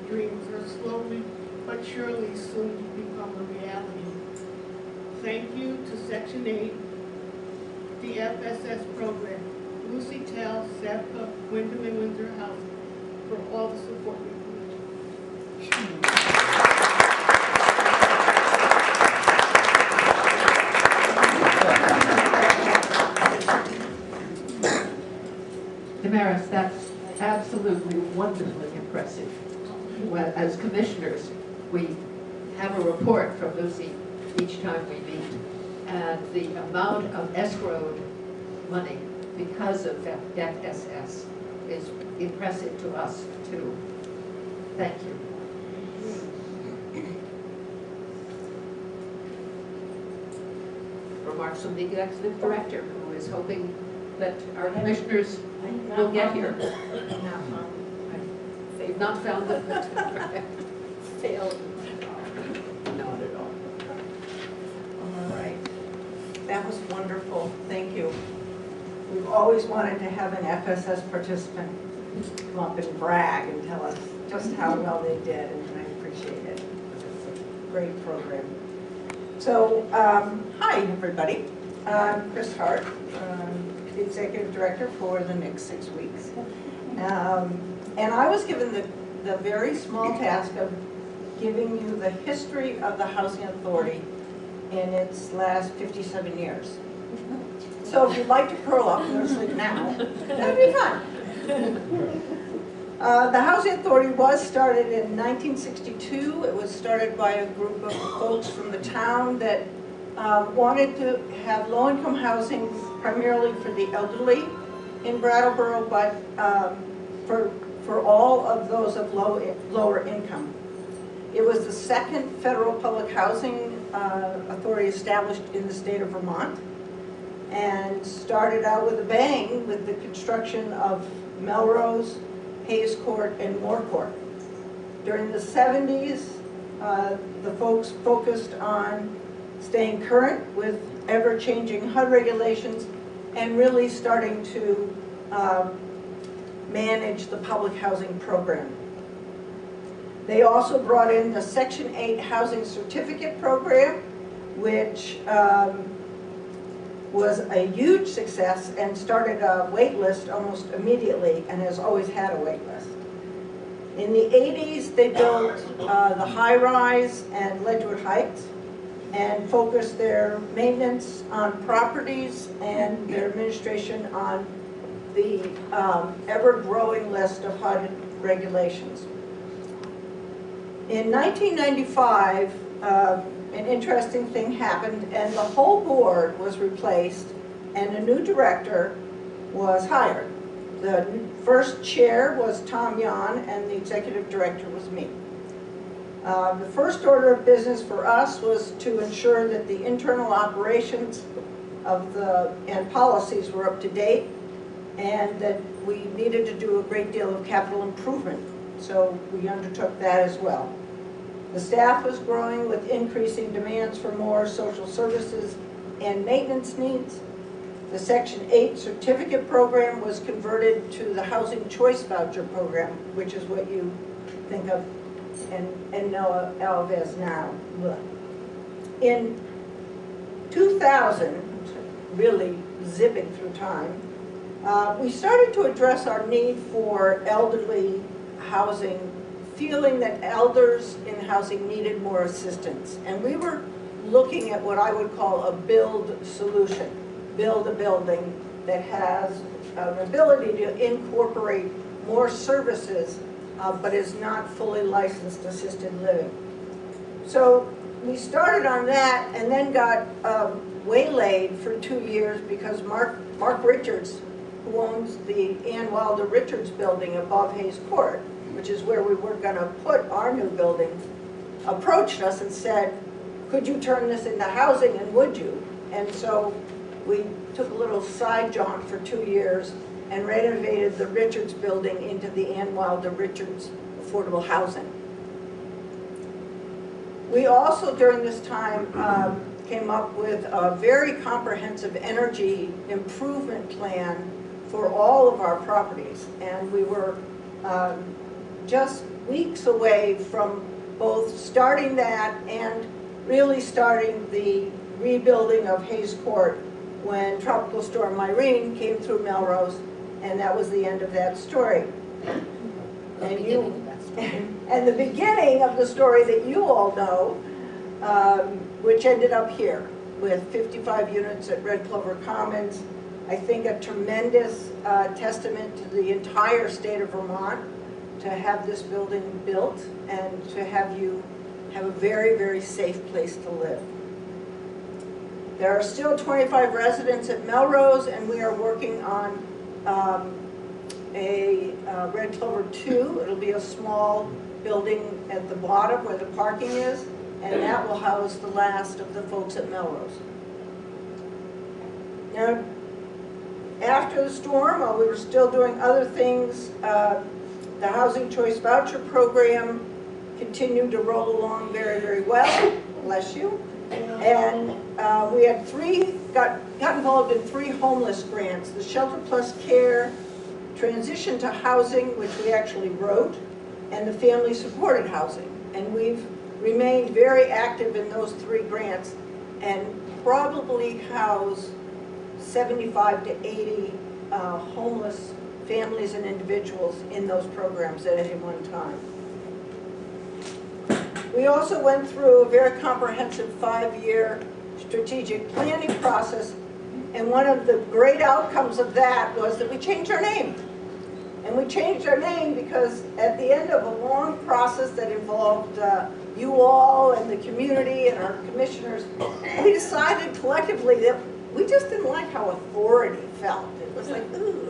Speaker 21: dreams are slowly but surely soon to become a reality. Thank you to Section 8, the FSS program, Lucy Tell, Sevka, Wyndham and Windsor House for all the support we can.
Speaker 18: Damaris, that's absolutely wonderfully impressive. Well, as commissioners, we have a report from Lucy each time we meet, and the amount of escrowed money because of FSS is impressive to us too. Thank you. Remarks from the executive director, who is hoping that our commissioners will get here. They've not found them. failed. Not at all.
Speaker 1: All right. That was wonderful. Thank you. We've always wanted to have an FSS participant come up and brag and tell us just how well they did, and I appreciate it. It's a great program. So, hi, everybody. I'm Chris Hart, the Executive Director for the next 6 weeks. And I was given the very small task of giving you the history of the Housing Authority in its last 57 years. So if you'd like to curl up and go to sleep now, that'd be fun. The Housing Authority was started in 1962. It was started by a group of folks from the town that wanted to have low-income housing primarily for the elderly in Brattleboro, but for all of those of lower income. It was the second federal public housing authority established in the state of Vermont, and started out with a bang with the construction of Melrose, Hayes Court, and Moore Court. During the 70s, the folks focused on staying current with ever-changing HUD regulations and really starting to manage the public housing program. They also brought in the Section 8 Housing Certificate Program, which was a huge success and started a wait list almost immediately and has always had a wait list. In the 80s, they built the High Rise and Ledgewood Heights and focused their maintenance on properties and their administration on the ever-growing list of HUD regulations. In 1995, an interesting thing happened, and the whole board was replaced, and a new director was hired. The first chair was Tom Yon, and the executive director was me. The first order of business for us was to ensure that the internal operations and policies were up to date, and that we needed to do a great deal of capital improvement. So we undertook that as well. The staff was growing with increasing demands for more social services and maintenance needs. The Section 8 certificate program was converted to the Housing Choice Voucher program, which is what you think of and know of as now. In 2000, really zipping through time, we started to address our need for elderly housing, feeling that elders in housing needed more assistance. And we were looking at what I would call a build solution. Build a building that has an ability to incorporate more services, but is not fully licensed assisted living. So we started on that and then got waylaid for 2 years because Mark Richards, who owns the Ann Wilder Richards building above Hayes Court, which is where we were going to put our new building, approached us and said, could you turn this into housing, and would you? And so we took a little side jaunt for 2 years and renovated the Richards building into the Ann Wilder Richards affordable housing. We also, during this time, came up with a very comprehensive energy improvement plan for all of our properties. And we were just weeks away from both starting that and really starting the rebuilding of Hayes Court when Tropical Storm Irene came through Melrose, and that was the end of that story. And the beginning of the story that you all know, which ended up here with 55 units at Red Clover Commons. I think a tremendous testament to the entire state of Vermont to have this building built and to have you have a very, very safe place to live. There are still 25 residents at Melrose, and we are working on a Red Clover 2. It'll be a small building at the bottom where the parking is, and that will house the last of the folks at Melrose. Now, after the storm, while we were still doing other things, the Housing Choice Voucher Program continued to roll along very, very well, bless you. And we had got involved in 3 homeless grants, the Shelter Plus Care, Transition to Housing, which we actually wrote, and the Family Supported Housing. And we've remained very active in those 3 grants and probably house 75 to 80 homeless families and individuals in those programs at any one time. We also went through a very comprehensive 5-year strategic planning process, and one of the great outcomes of that was that we changed our name. And we changed our name because at the end of a long process that involved you all and the community and our commissioners, we decided collectively that we just didn't like how authority felt. It was like, ooh,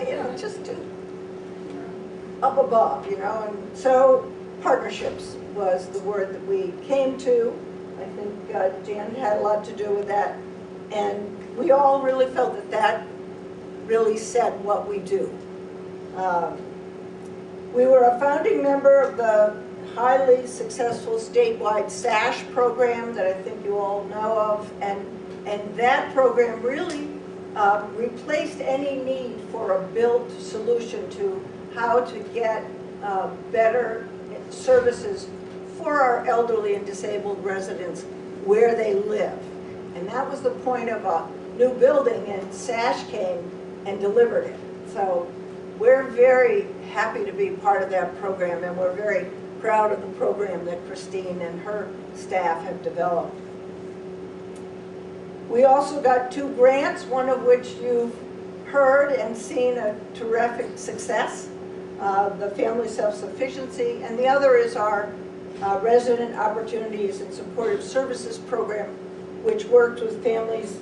Speaker 1: you know, just too up above, you know. And so partnerships was the word that we came to. I think Jan had a lot to do with that. And we all really felt that that really said what we do. We were a founding member of the highly successful statewide SASH program that I think you all know of, and that program really replaced any need for a built solution to how to get better services for our elderly and disabled residents where they live. And that was the point of a new building, and SASH came and delivered it. So we're very happy to be part of that program, and we're very proud of the program that Christine and her staff have developed. We also got 2 grants, one of which you've heard and seen a terrific success, the Family Self-Sufficiency, and the other is our Resident Opportunities and Supportive Services program, which worked with families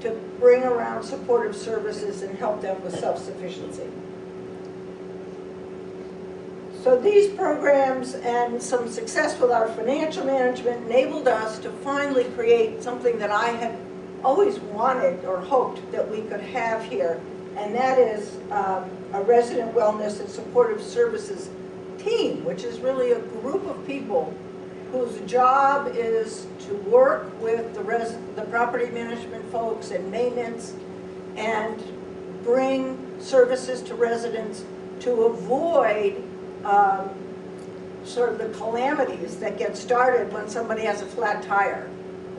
Speaker 1: to bring around supportive services and help them with self-sufficiency. So these programs and some success with our financial management enabled us to finally create something that I had always wanted or hoped that we could have here, and that is a resident wellness and supportive services team, which is really a group of people whose job is to work with the property management folks and maintenance and bring services to residents to avoid sort of the calamities that get started when somebody has a flat tire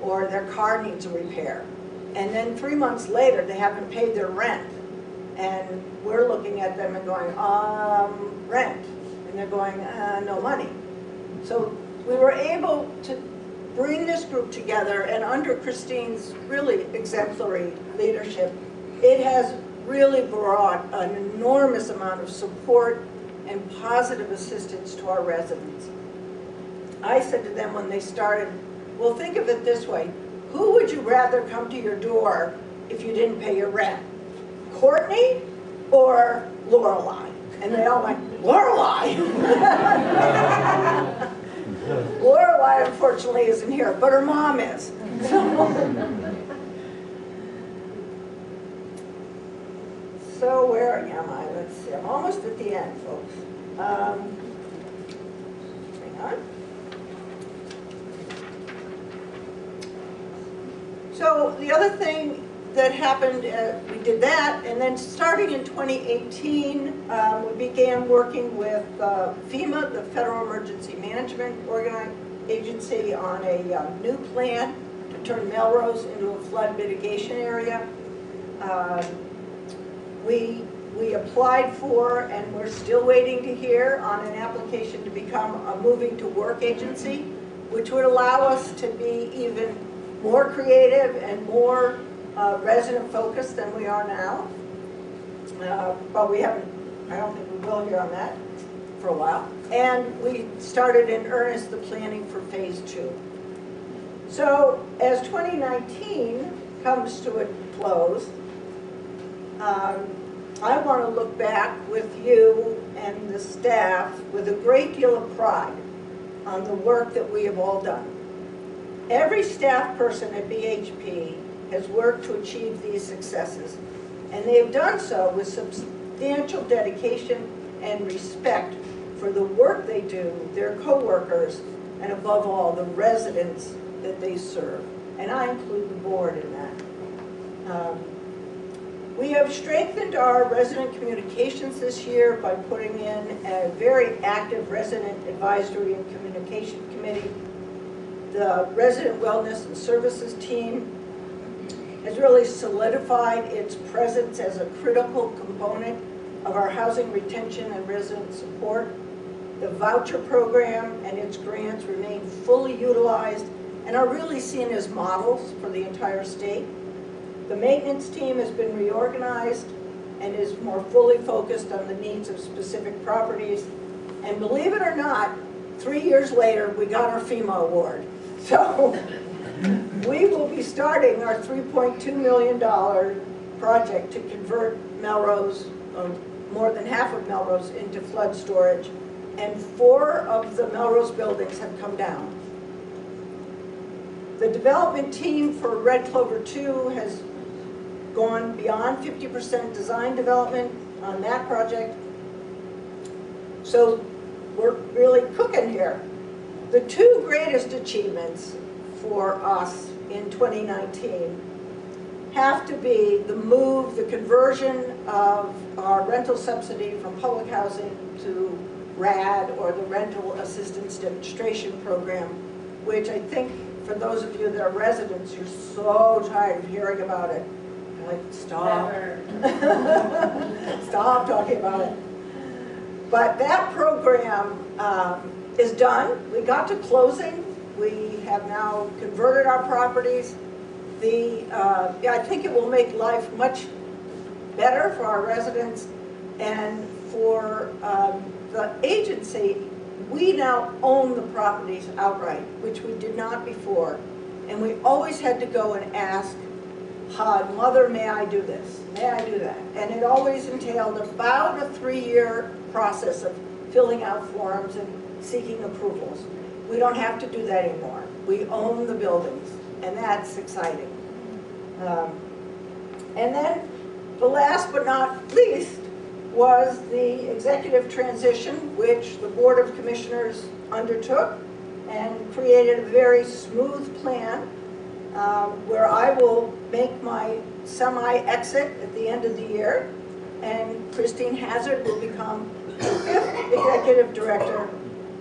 Speaker 1: or their car needs a repair. And then 3 months later, they haven't paid their rent. And we're looking at them and going, rent. And they're going, no money. So we were able to bring this group together, and under Christine's really exemplary leadership, it has really brought an enormous amount of support and positive assistance to our residents. I said to them when they started, well, think of it this way. Who would you rather come to your door if you didn't pay your rent? Courtney or Lorelei? And they all went, Lorelei! Lorelei, unfortunately, isn't here, but her mom is. So where am I? Let's see. I'm almost at the end, folks. Hang on. So the other thing that happened, we did that, and then starting in 2018, we began working with FEMA, the Federal Emergency Management Agency, on a new plan to turn Melrose into a flood mitigation area. We applied for, and we're still waiting to hear on an application to become a moving to work agency, which would allow us to be even more creative and more resident focused than we are now. But we haven't, I don't think we will hear on that for a while. And we started in earnest the planning for phase 2. So as 2019 comes to a close, I want to look back with you and the staff with a great deal of pride on the work that we have all done. Every staff person at BHP has worked to achieve these successes, and they have done so with substantial dedication and respect for the work they do, their coworkers, and above all, the residents that they serve. And I include the board in that. We have strengthened our resident communications this year by putting in a very active resident advisory and communication committee. The resident wellness and services team has really solidified its presence as a critical component of our housing retention and resident support. The voucher program and its grants remain fully utilized and are really seen as models for the entire state. The maintenance team has been reorganized and is more fully focused on the needs of specific properties. And believe it or not, 3 years later, we got our FEMA award. So we will be starting our $3.2 million project to convert Melrose, more than half of Melrose, into flood storage. And 4 of the Melrose buildings have come down. The development team for Red Clover 2 has gone beyond 50% design development on that project. So we're really cooking here. The 2 greatest achievements for us in 2019 have to be the conversion of our rental subsidy from public housing to RAD, or the Rental Assistance Demonstration Program, which I think for those of you that are residents, you're so tired of hearing about it. You're like, stop. Stop talking about it. But that program is done. We got to closing. We have now converted our properties. I think it will make life much better for our residents, and for the agency. We now own the properties outright, which we did not before. And we always had to go and ask HUD, Mother, may I do this? May I do that? And it always entailed about a 3-year process of filling out forms and seeking approvals. We don't have to do that anymore. We own the buildings, and that's exciting. And then the last but not least was the executive transition, which the Board of Commissioners undertook and created a very smooth plan where I will make my semi-exit at the end of the year, and Christine Hazard will become the 5th executive director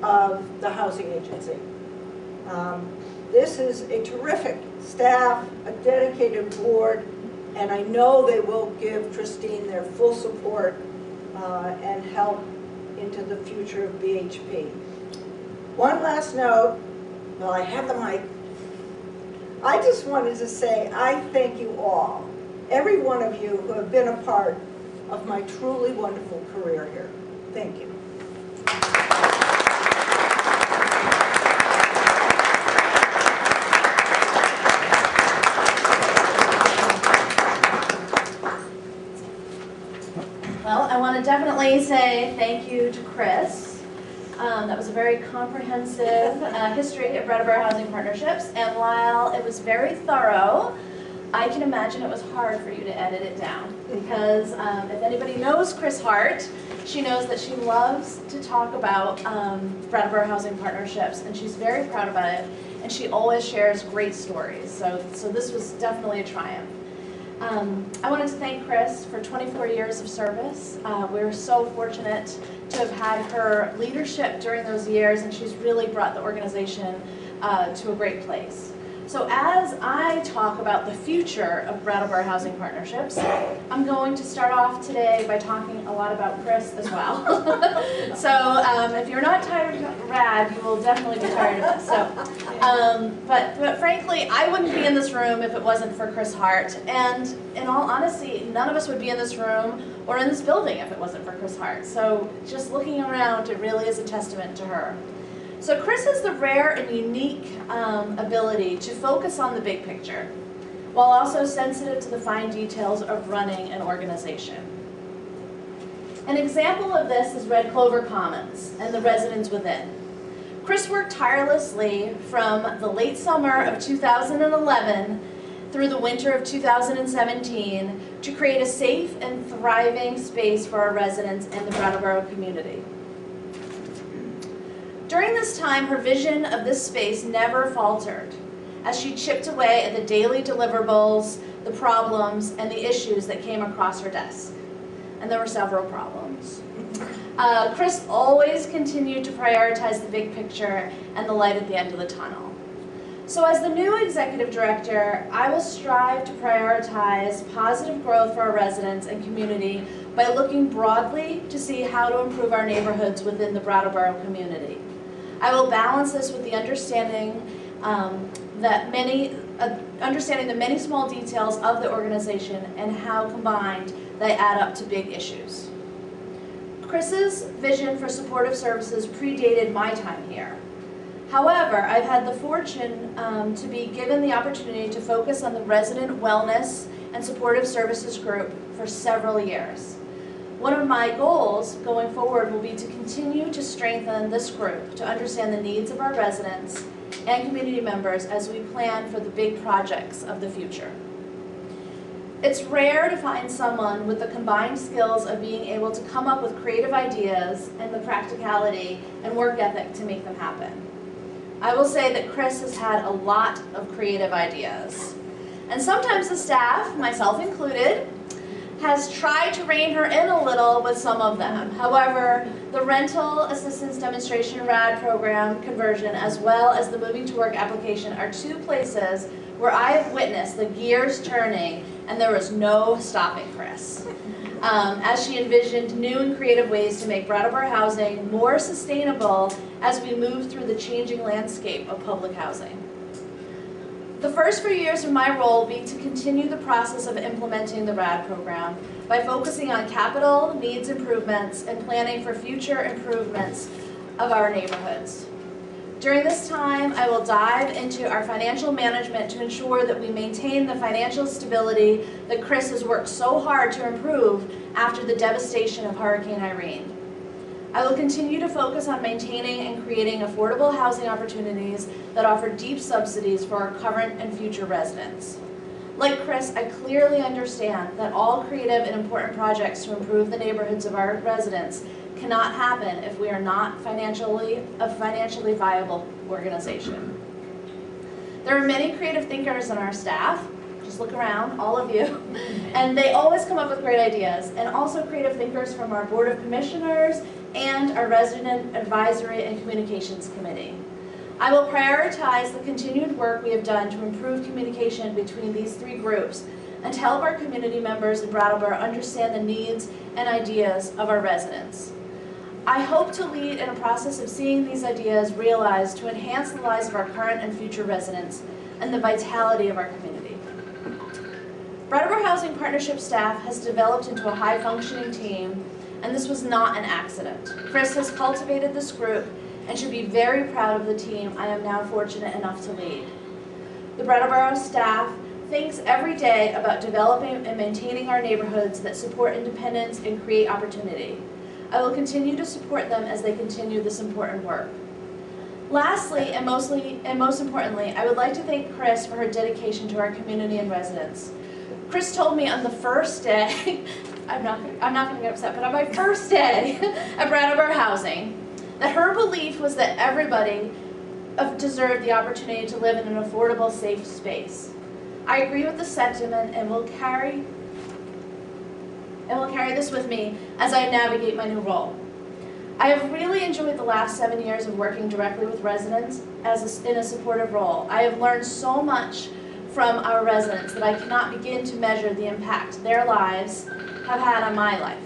Speaker 1: of the housing agency. This is a terrific staff, a dedicated board, and I know they will give Christine their full support and help into the future of BHP. One last note, while I have the mic, I just wanted to say I thank you all, every one of you who have been a part of my truly wonderful career here. Thank you.
Speaker 19: Well, I want to definitely say thank you to Chris. That was a very comprehensive history of Brattleboro Housing Partnerships, and while it was very thorough, I can imagine it was hard for you to edit it down, because if anybody knows Chris Hart, she knows that she loves to talk about Brattleboro Housing Partnerships, and she's very proud about it, and she always shares great stories, so this was definitely a triumph. I wanted to thank Chris for 24 years of service. We're so fortunate to have had her leadership during those years, and she's really brought the organization to a great place. So as I talk about the future of Brattleboro Housing Partnerships, I'm going to start off today by talking a lot about Chris as well. So if you're not tired of RAD, you will definitely be tired of this. So, but frankly, I wouldn't be in this room if it wasn't for Chris Hart. And in all honesty, none of us would be in this room or in this building if it wasn't for Chris Hart. So just looking around, it really is a testament to her. So Chris has the rare and unique ability to focus on the big picture, while also sensitive to the fine details of running an organization. An example of this is Red Clover Commons and the residents within. Chris worked tirelessly from the late summer of 2011 through the winter of 2017 to create a safe and thriving space for our residents and the Brattleboro community. During this time, her vision of this space never faltered as she chipped away at the daily deliverables, the problems, and the issues that came across her desk. And there were several problems. Chris always continued to prioritize the big picture and the light at the end of the tunnel. So as the new executive director, I will strive to prioritize positive growth for our residents and community by looking broadly to see how to improve our neighborhoods within the Brattleboro community. I will balance this with the understanding understanding the many small details of the organization and how combined they add up to big issues. Chris's vision for supportive services predated my time here. However, I've had the fortune to be given the opportunity to focus on the resident wellness and supportive services group for several years. One of my goals going forward will be to continue to strengthen this group to understand the needs of our residents and community members as we plan for the big projects of the future. It's rare to find someone with the combined skills of being able to come up with creative ideas and the practicality and work ethic to make them happen. I will say that Chris has had a lot of creative ideas. And sometimes the staff, myself included, has tried to rein her in a little with some of them. However, the Rental Assistance Demonstration RAD program conversion as well as the Moving to Work application are two places where I have witnessed the gears turning and there was no stopping Chris. As she envisioned new and creative ways to make Brattleboro housing more sustainable as we move through the changing landscape of public housing. The first few years of my role will be to continue the process of implementing the RAD program by focusing on capital needs improvements and planning for future improvements of our neighborhoods. During this time, I will dive into our financial management to ensure that we maintain the financial stability that Chris has worked so hard to improve after the devastation of Hurricane Irene. I will continue to focus on maintaining and creating affordable housing opportunities that offer deep subsidies for our current and future residents. Like Chris, I clearly understand that all creative and important projects to improve the neighborhoods of our residents cannot happen if we are not a financially viable organization. There are many creative thinkers in our staff, just look around, all of you, and they always come up with great ideas, and also creative thinkers from our Board of Commissioners and our Resident Advisory and Communications Committee. I will prioritize the continued work we have done to improve communication between these three groups and to help our community members in Brattleboro understand the needs and ideas of our residents. I hope to lead in a process of seeing these ideas realized to enhance the lives of our current and future residents and the vitality of our community. Brattleboro Housing Partnership staff has developed into a high-functioning team, and this was not an accident. Chris has cultivated this group and should be very proud of the team I am now fortunate enough to lead. The Brattleboro staff thinks every day about developing and maintaining our neighborhoods that support independence and create opportunity. I will continue to support them as they continue this important work. Lastly, and most importantly, I would like to thank Chris for her dedication to our community and residents. Chris told me on the first day, I'm not going to get upset, but on my first day at Brattleboro Housing, that her belief was that everybody deserved the opportunity to live in an affordable, safe space. I agree with the sentiment and will carry this with me as I navigate my new role. I have really enjoyed the last 7 years of working directly with residents in a supportive role. I have learned so much from our residents that I cannot begin to measure the impact their lives have had on my life.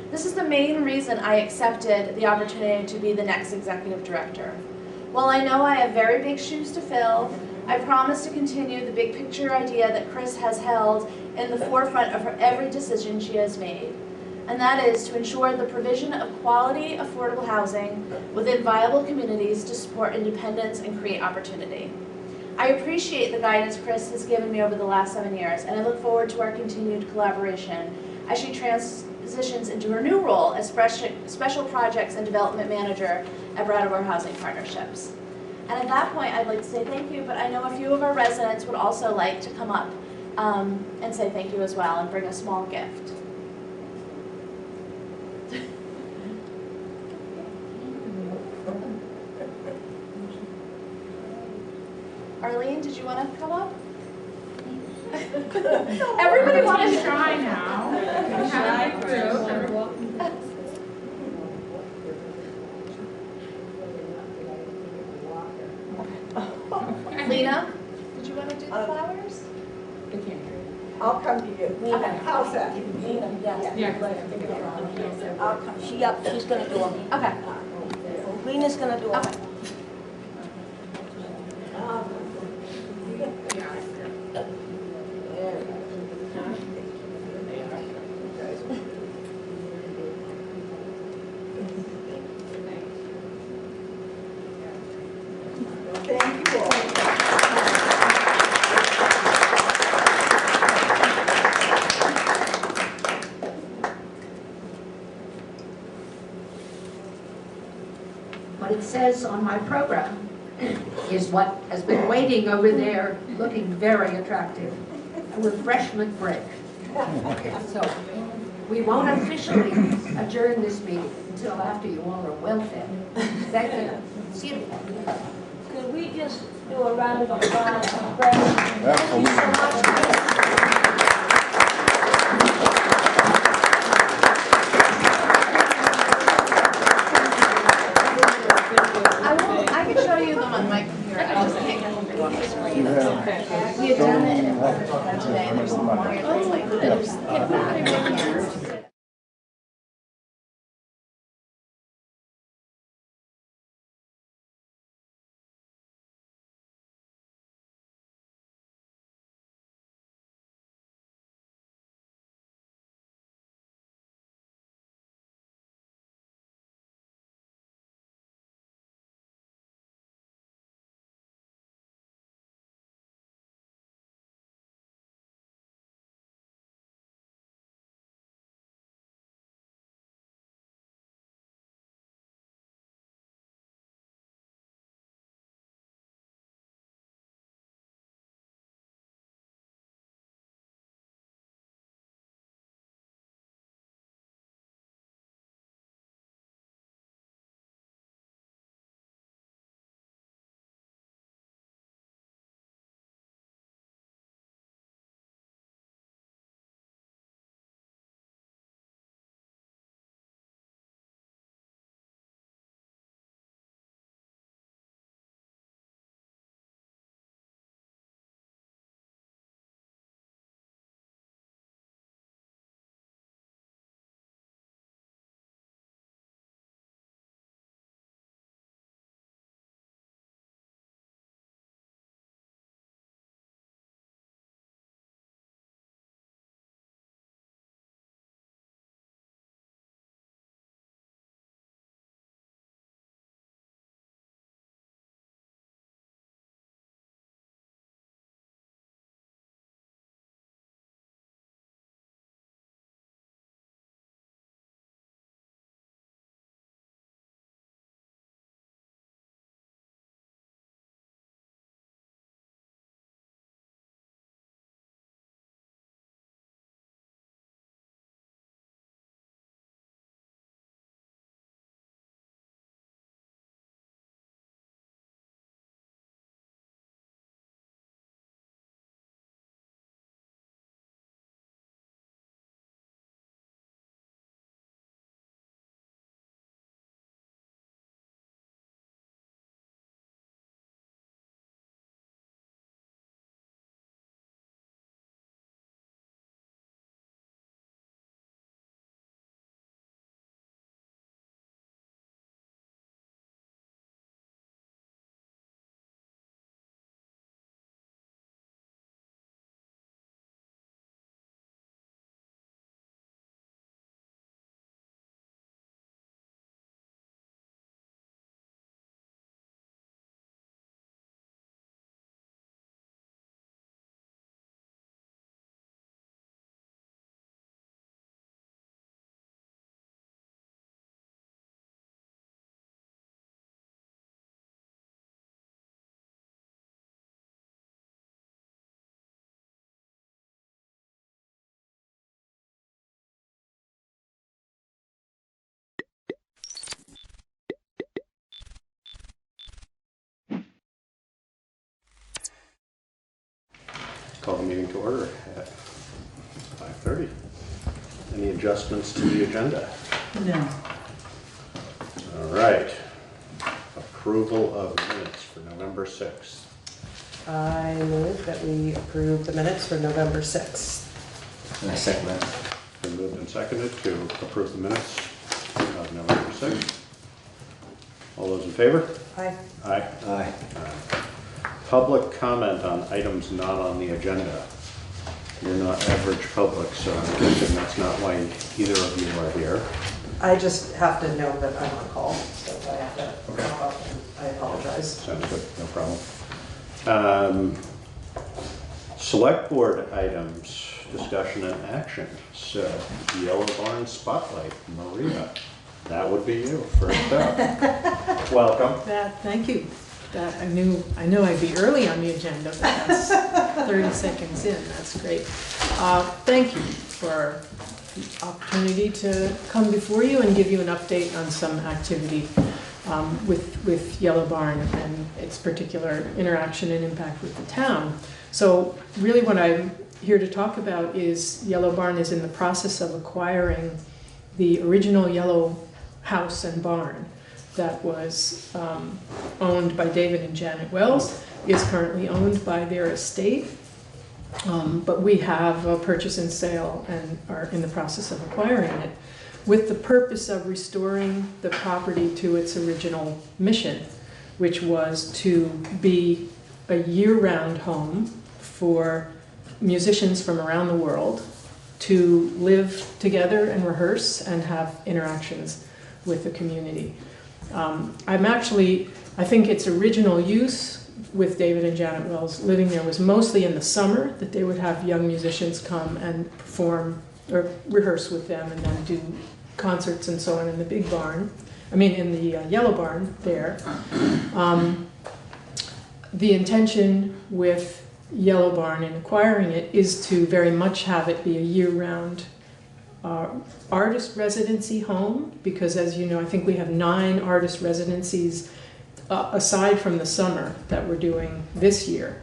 Speaker 19: This is the main reason I accepted the opportunity to be the next executive director. While I know I have very big shoes to fill, I promise to continue the big picture idea that Chris has held in the forefront of every decision she has made, and that is to ensure the provision of quality, affordable housing within viable communities to support independence and create opportunity. I appreciate the guidance Chris has given me over the last 7 years, and I look forward to our continued collaboration as she transitions into her new role as Special Projects and Development Manager at Brattleboro Housing Partnerships. And at that point, I'd like to say thank you, but I know a few of our residents would also like to come up and say thank you as well and bring a small gift. Marlene, did you want to come up? Everybody wants to
Speaker 5: try now. We have a group.
Speaker 19: Lena, did you want to do the flowers?
Speaker 1: I'll come to you.
Speaker 19: Okay.
Speaker 1: How's that?
Speaker 5: I'll come. She's gonna do them.
Speaker 19: Okay.
Speaker 5: Lena's gonna do them.
Speaker 1: Thank you all.
Speaker 18: What it says on my program is what has been waiting over there, looking very attractive, a refreshment break. So we won't officially adjourn this meeting until after you all are well fed. Thank you. See you.
Speaker 5: Could we just do a round of applause? Thank you so much.
Speaker 19: I can show you them on my computer. I just can't get them to go on the screen. Okay. We had done it and it wasn't done today, and there's some wires that's like, there's, get back.
Speaker 6: Call the meeting to order at 5:30. Any adjustments to the agenda?
Speaker 2: No.
Speaker 6: All right. Approval of minutes for November 6th.
Speaker 4: I move that we approve the minutes for November 6th.
Speaker 15: And I second that.
Speaker 6: Been moved and seconded to approve the minutes of November 6th. All those in favor?
Speaker 4: Aye.
Speaker 6: Aye.
Speaker 15: Aye.
Speaker 6: Public comment on items not on the agenda. You're not average public, so I'm guessing that's not why either of you are here.
Speaker 4: I just have to know that I'm on call, so I have to come up, and I apologize.
Speaker 6: Sounds good, no problem. Select board items, discussion and action. So, Yellow Barn Spotlight, Maria, that would be you, first up. Welcome.
Speaker 22: Thank you. I knew I'd be early on the agenda, but that's 30 seconds in, that's great. Thank you for the opportunity to come before you and give you an update on some activity with Yellow Barn and its particular interaction and impact with the town. So really what I'm here to talk about is Yellow Barn is in the process of acquiring the original Yellow House and Barn that was owned by David and Janet Wells, is currently owned by their estate. But we have a purchase and sale and are in the process of acquiring it with the purpose of restoring the property to its original mission, which was to be a year-round home for musicians from around the world to live together and rehearse and have interactions with the community. I think its original use with David and Janet Wells living there was mostly in the summer, that they would have young musicians come and perform or rehearse with them and then do concerts and so on in the big barn, in the Yellow Barn there. The intention with Yellow Barn in acquiring it is to very much have it be a year-round artist residency home, because as you know, I think we have 9 artist residencies aside from the summer that we're doing this year.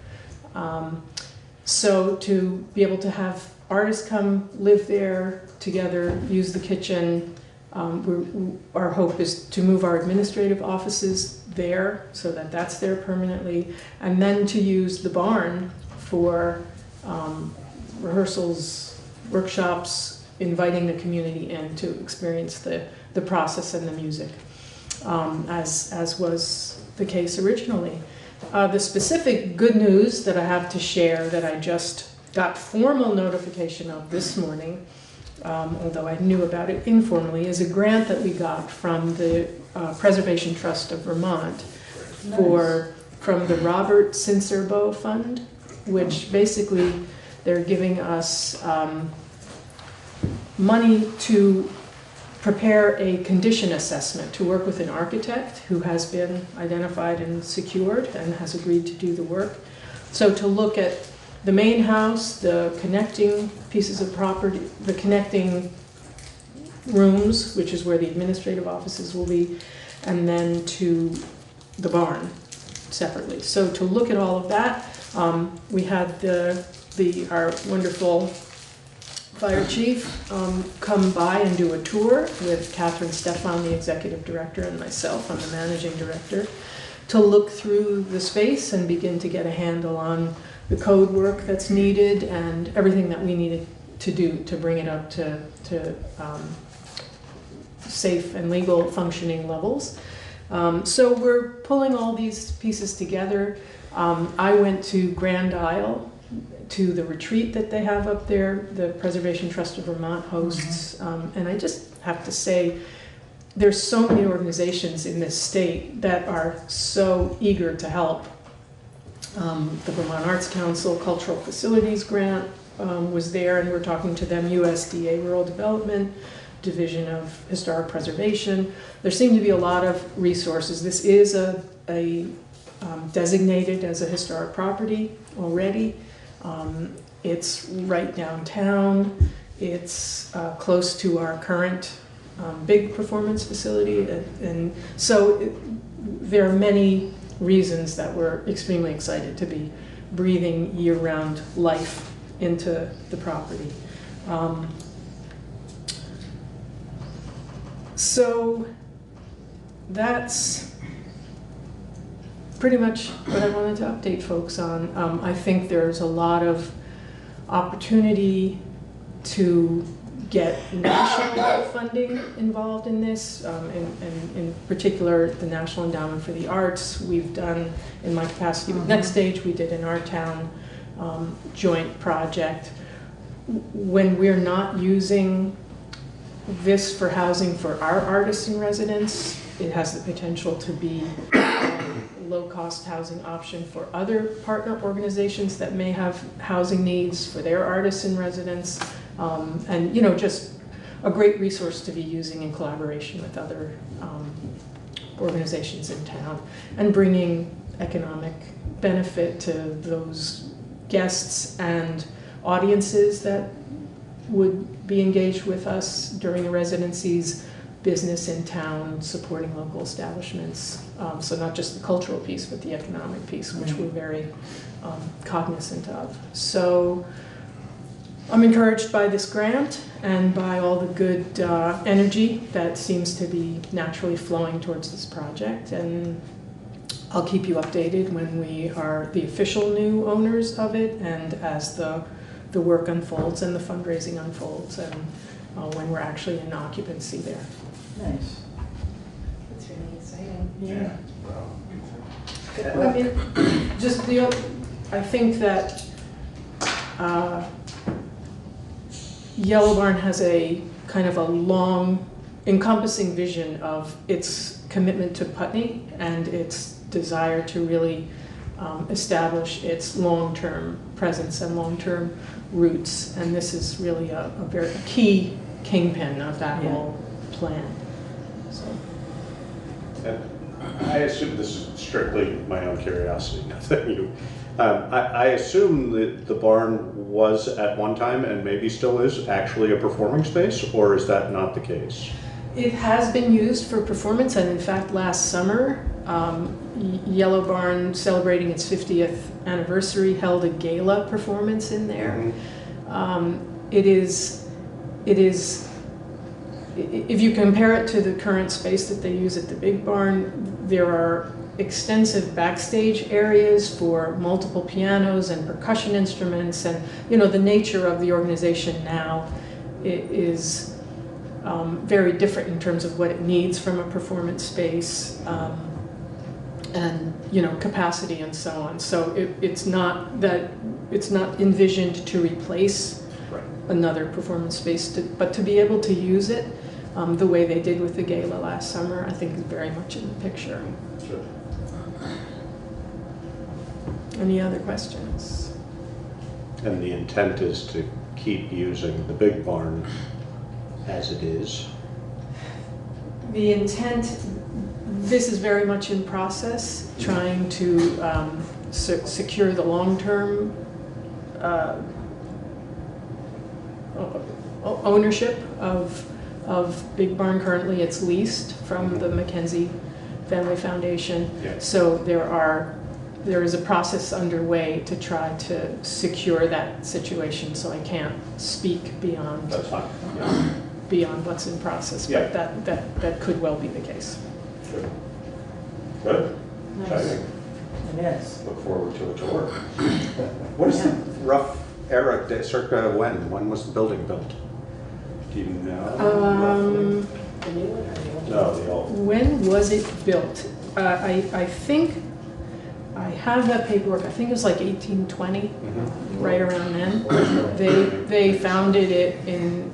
Speaker 22: So to be able to have artists come live there together, use the kitchen, our hope is to move our administrative offices there so that that's there permanently, and then to use the barn for rehearsals, workshops, inviting the community in to experience the process and the music, as was the case originally. The specific good news that I have to share that I just got formal notification of this morning, although I knew about it informally, is a grant that we got from the Preservation Trust of Vermont from the Robert Sincerbo Fund, which basically they're giving us money to prepare a condition assessment, to work with an architect who has been identified and secured and has agreed to do the work. So to look at the main house, the connecting pieces of property, the connecting rooms, which is where the administrative offices will be, and then to the barn separately. So to look at all of that, we had our wonderful fire chief come by and do a tour with Catherine Stefan, the executive director, and myself, I'm the managing director, to look through the space and begin to get a handle on the code work that's needed and everything that we needed to do to bring it up to safe and legal functioning levels. So we're pulling all these pieces together. I went to Grand Isle to the retreat that they have up there, the Preservation Trust of Vermont hosts, and I just have to say, there's so many organizations in this state that are so eager to help. The Vermont Arts Council Cultural Facilities Grant was there, and we're talking to them, USDA Rural Development, Division of Historic Preservation. There seem to be a lot of resources. This is designated as a historic property already. It's right downtown. It's close to our current big performance facility. And so there are many reasons that we're extremely excited to be breathing year-round life into the property. So that's pretty much what I wanted to update folks on. I think there's a lot of opportunity to get national funding involved in this, in particular the National Endowment for the Arts. We've done, in my capacity with Next Stage, we did in our town joint project. When we're not using this for housing for our artists in residence, it has the potential to be low-cost housing option for other partner organizations that may have housing needs for their artists in residence, and just a great resource to be using in collaboration with other organizations in town, and bringing economic benefit to those guests and audiences that would be engaged with us during the residencies, business in town, supporting local establishments. So not just the cultural piece, but the economic piece, which we're very cognizant of. So I'm encouraged by this grant and by all the good energy that seems to be naturally flowing towards this project. And I'll keep you updated when we are the official new owners of it, and as the work unfolds and the fundraising unfolds, and when we're actually in occupancy there.
Speaker 2: Nice.
Speaker 19: That's really exciting.
Speaker 22: Yeah. I mean, just I think that Yellow Barn has a kind of a long, encompassing vision of its commitment to Putney and its desire to really establish its long-term presence and long-term roots. And this is really a very key kingpin of that whole plan. So.
Speaker 6: And I assume, this is strictly my own curiosity, nothing you. I assume that the barn was at one time, and maybe still is, actually a performing space, or is that not the case?
Speaker 22: It has been used for performance, and in fact last summer, Yellow Barn, celebrating its 50th anniversary, held a gala performance in there. Mm-hmm. It is, if you compare it to the current space that they use at the Big Barn, there are extensive backstage areas for multiple pianos and percussion instruments, and the nature of the organization now is very different in terms of what it needs from a performance space, and capacity and so on. So it's not envisioned to replace another performance space, but to be able to use it the way they did with the gala last summer, I think is very much in the picture.
Speaker 6: Sure.
Speaker 22: Any other questions?
Speaker 6: And the intent is to keep using the Big Barn as it is?
Speaker 22: The intent, this is very much in process, trying to secure the long-term ownership of Big Barn. Currently it's leased from the Mackenzie Family Foundation. Yeah. So there is a process underway to try to secure that situation, so I can't speak beyond beyond what's in process, but that could well be the case.
Speaker 6: Sure. Good.
Speaker 2: Nice.
Speaker 6: Exciting.
Speaker 2: Yes.
Speaker 6: Look forward to a tour. What is the rough era, circa when? When was the building built? Do you know? Roughly? No, the old.
Speaker 22: When was it built? I think I have that paperwork. I think it was like 1820, right around then. They founded it in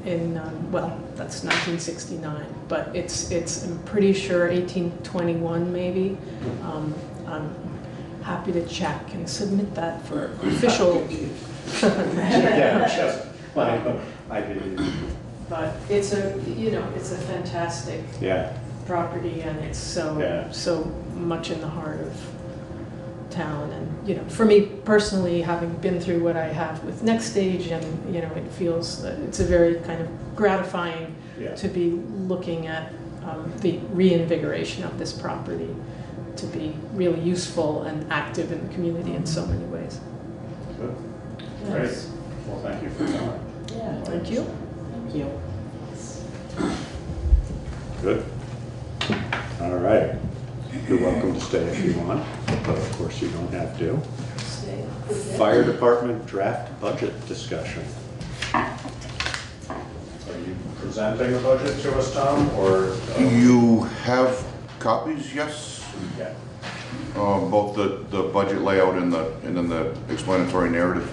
Speaker 22: well, that's 1969, but it's I'm pretty sure 1821 maybe. I'm happy to check and submit that for official.
Speaker 6: Yeah, just I did.
Speaker 22: But it's a it's a fantastic property, and it's so much in the heart of town. And for me personally, having been through what I have with Next Stage, and it feels that it's a very kind of gratifying to be looking at the reinvigoration of this property to be really useful and active in the community in so many ways.
Speaker 6: Good. Great.
Speaker 22: Yes.
Speaker 6: Well, thank you for coming.
Speaker 22: Yeah, thank you. Thank you.
Speaker 6: Good. All right. You're welcome to stay if you want, but of course you don't have to. Fire department draft budget discussion. Are you presenting a budget to us, Tom, or?
Speaker 7: You have copies, yes?
Speaker 6: Yeah.
Speaker 7: Both the budget layout and then the explanatory narrative.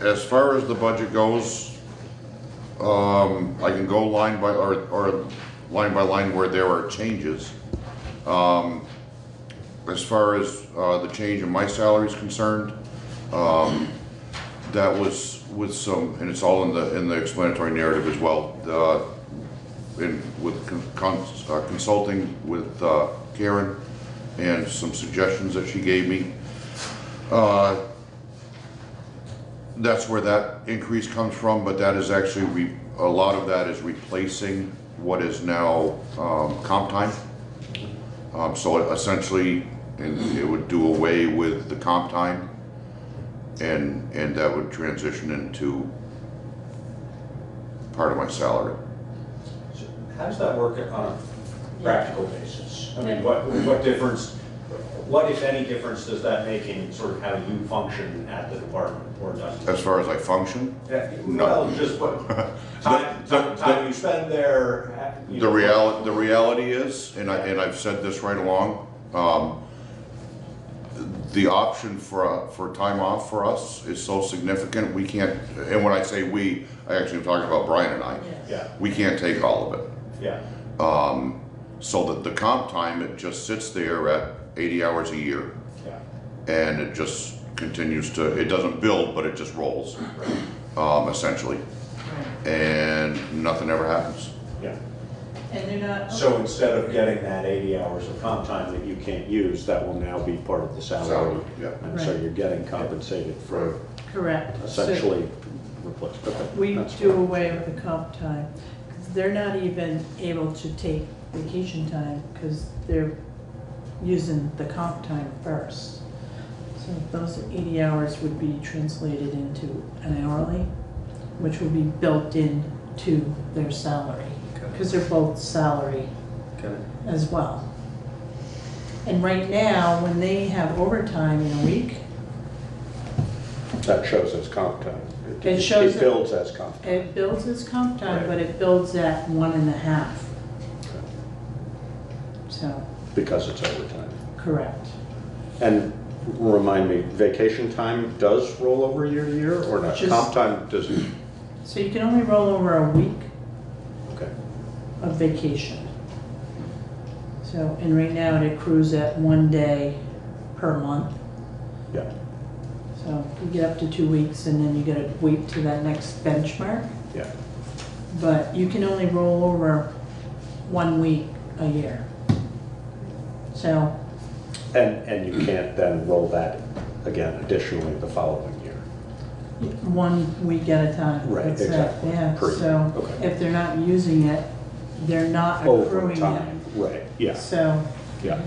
Speaker 7: As far as the budget goes, I can go line by or line by line where there are changes. As far as the change in my salary is concerned, that was with some, and it's all in the explanatory narrative as well. With consulting with Karen and some suggestions that she gave me. That's where that increase comes from, but that is actually, a lot of that is replacing what is now comp time. So essentially, it would do away with the comp time, and that would transition into part of my salary.
Speaker 6: So how does that work on a practical basis? I mean, what difference, what if any difference does that make in sort of how you function at the department, or does it?
Speaker 7: As far as I function?
Speaker 6: Yeah,
Speaker 7: No.
Speaker 6: well, just what time you spend there.
Speaker 7: The reality is, and I've said this right along, the option for time off for us is so significant, we can't, and when I say we, I actually am talking about Brian and I.
Speaker 6: Yeah.
Speaker 7: We can't take all of it.
Speaker 6: Yeah.
Speaker 7: So that the comp time, it just sits there at 80 hours a year.
Speaker 6: Yeah.
Speaker 7: And it just continues to, it doesn't build, but it just rolls, essentially. And nothing ever happens.
Speaker 6: Yeah.
Speaker 22: And they're not.
Speaker 6: So instead of getting that 80 hours of comp time that you can't use, that will now be part of the salary.
Speaker 7: Yeah.
Speaker 6: And so
Speaker 22: Right.
Speaker 6: you're getting compensated for
Speaker 22: Correct.
Speaker 6: essentially replace. Okay,
Speaker 22: We
Speaker 6: that's
Speaker 22: do
Speaker 6: fine.
Speaker 22: away with the comp time, 'cause they're not even able to take vacation time, because they're using the comp time first. So those 80 hours would be translated into an hourly, which would be built into their salary, because they're both salary as well. And right now, when they have overtime in a week,
Speaker 6: That shows as comp time.
Speaker 22: It shows
Speaker 6: It builds as comp time.
Speaker 22: it builds as comp time,
Speaker 6: Right.
Speaker 22: but it builds at 1.5. So,
Speaker 6: Because it's overtime.
Speaker 22: correct.
Speaker 6: And remind me, vacation time does roll over year to year or not?
Speaker 22: Just-
Speaker 6: Comp time doesn't?
Speaker 22: So you can only roll over a week
Speaker 6: Okay.
Speaker 22: of vacation. So, and right now it accrues at 1 day per month.
Speaker 6: Yeah.
Speaker 22: So you get up to 2 weeks and then you gotta wait to that next benchmark.
Speaker 6: Yeah.
Speaker 22: But you can only roll over 1 week a year. So,
Speaker 6: And you can't then roll that again additionally the following year?
Speaker 22: 1 week at a time.
Speaker 6: Right,
Speaker 22: That's it.
Speaker 6: exactly.
Speaker 22: Yeah,
Speaker 6: Per year.
Speaker 22: so
Speaker 6: Okay.
Speaker 22: if they're not using it, they're not accruing it.
Speaker 6: Overtime, right, yeah,
Speaker 22: So
Speaker 6: yeah.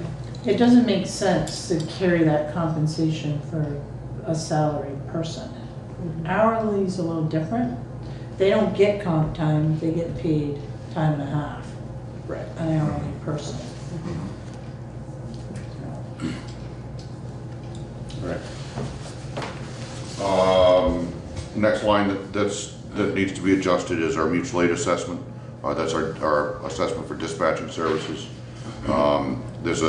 Speaker 22: it doesn't make sense to carry that compensation for a salaried person. Hourly is a little different. They don't get comp time, they get paid time and a half.
Speaker 6: Right.
Speaker 22: An hourly person.
Speaker 6: Right.
Speaker 7: Next line that needs to be adjusted is our mutual aid assessment. That's our assessment for dispatching services. There's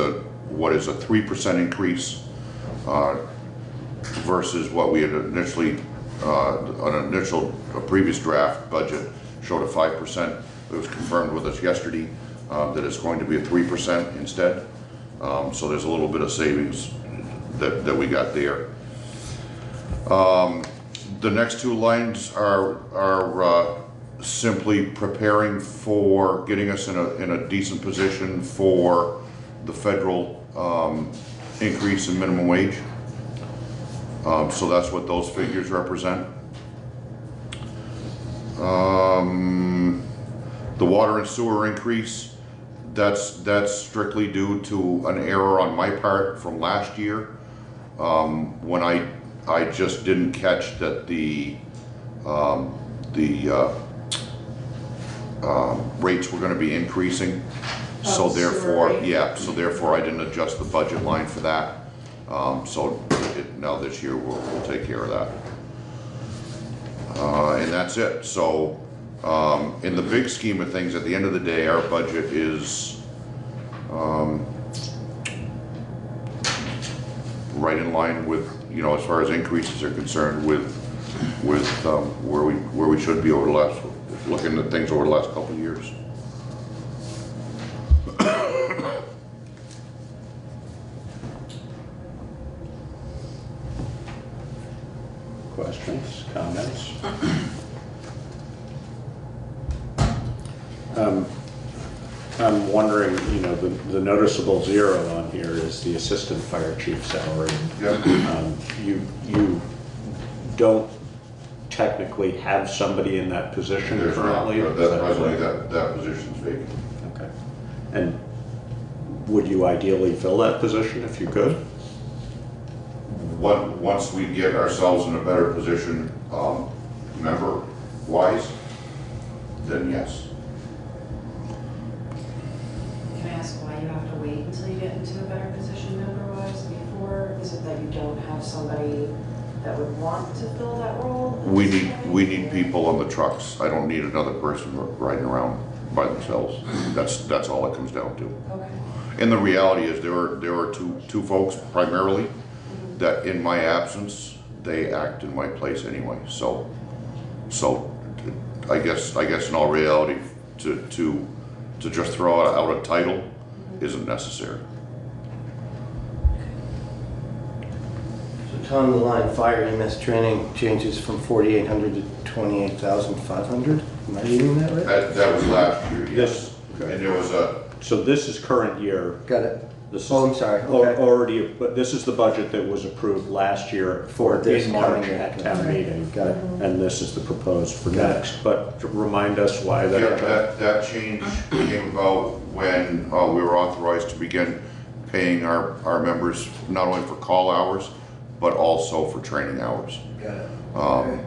Speaker 7: what is a 3% increase versus what we had initially, a previous draft budget showed a 5%. It was confirmed with us yesterday that it's going to be a 3% instead. So there's a little bit of savings that we got there. The next two lines are simply preparing for getting us in a decent position for the federal increase in minimum wage. So that's what those figures represent. The water and sewer increase, That's strictly due to an error on my part from last year, when I just didn't catch that the rates were gonna be increasing. So therefore, yeah, so therefore I didn't adjust the budget line for that. Now this year we'll take care of that. And that's it. So, in the big scheme of things, at the end of the day, our budget is, right in line with, as far as increases are concerned, with where we should be over the last, looking at things over the last couple of years.
Speaker 6: Questions, comments? I'm wondering, the noticeable zero on here is the assistant fire chief salary.
Speaker 7: Yep.
Speaker 6: You don't technically have somebody in that position currently?
Speaker 7: Presently, that position's vacant.
Speaker 6: Okay. And would you ideally fill that position if you could?
Speaker 7: Once we get ourselves in a better position, member-wise, then yes.
Speaker 8: Can I ask why you have to wait until you get into a better position member-wise before? Is it that you don't have somebody that would want to fill that role?
Speaker 7: We need people on the trucks. I don't need another person riding around by themselves. That's all it comes down to.
Speaker 8: Okay.
Speaker 7: And the reality is there are two folks primarily that in my absence, they act in my place anyway. So I guess in all reality, to just throw out a title isn't necessary.
Speaker 9: So on the line, fire EMS training changes from 4,800 to 28,500. Am I reading that right?
Speaker 7: That was last year, yes.
Speaker 6: Okay.
Speaker 7: And there was a.
Speaker 6: So this is current year.
Speaker 9: Got it.
Speaker 6: This is
Speaker 9: I'm sorry. Okay.
Speaker 6: Already, but this is the budget that was approved last year for
Speaker 9: this
Speaker 6: in March
Speaker 9: coming year.
Speaker 6: at town meeting.
Speaker 9: Got it.
Speaker 6: And this is the proposed for
Speaker 9: Got it.
Speaker 6: next. But to remind us why that.
Speaker 7: Yeah, that change came about when we were authorized to begin paying our members not only for call hours, but also for training hours.
Speaker 9: Got it.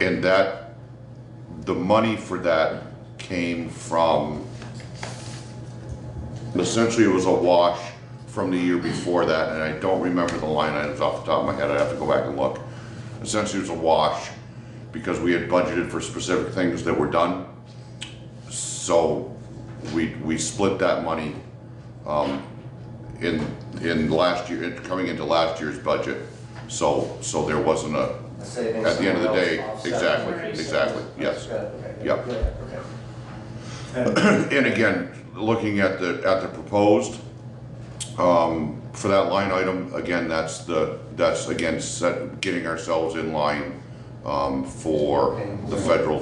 Speaker 7: And that, the money for that came from, essentially it was a wash from the year before that, and I don't remember the line items off the top of my head. I'd have to go back and look. Essentially it was a wash because we had budgeted for specific things that were done. So we split that money in last year, coming into last year's budget. So there wasn't at the end of the day, exactly, yes. Yep. And again, looking at the proposed, for that line item, again, that's again getting ourselves in line for the federal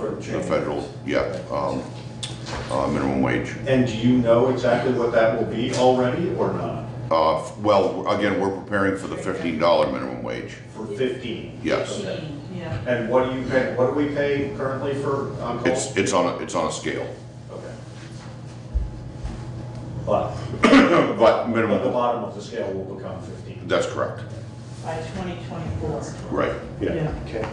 Speaker 7: minimum wage.
Speaker 6: And do you know exactly what that will be already or not?
Speaker 7: Well, again, we're preparing for the $15 minimum wage.
Speaker 6: For 15?
Speaker 7: Yes.
Speaker 6: Okay. And what do you pay? What do we pay currently for on call?
Speaker 7: It's on a scale.
Speaker 6: Okay. But
Speaker 7: minimum.
Speaker 6: The bottom of the scale will become 15.
Speaker 7: That's correct.
Speaker 22: By 2024.
Speaker 7: Right.
Speaker 6: Yeah.
Speaker 9: Okay.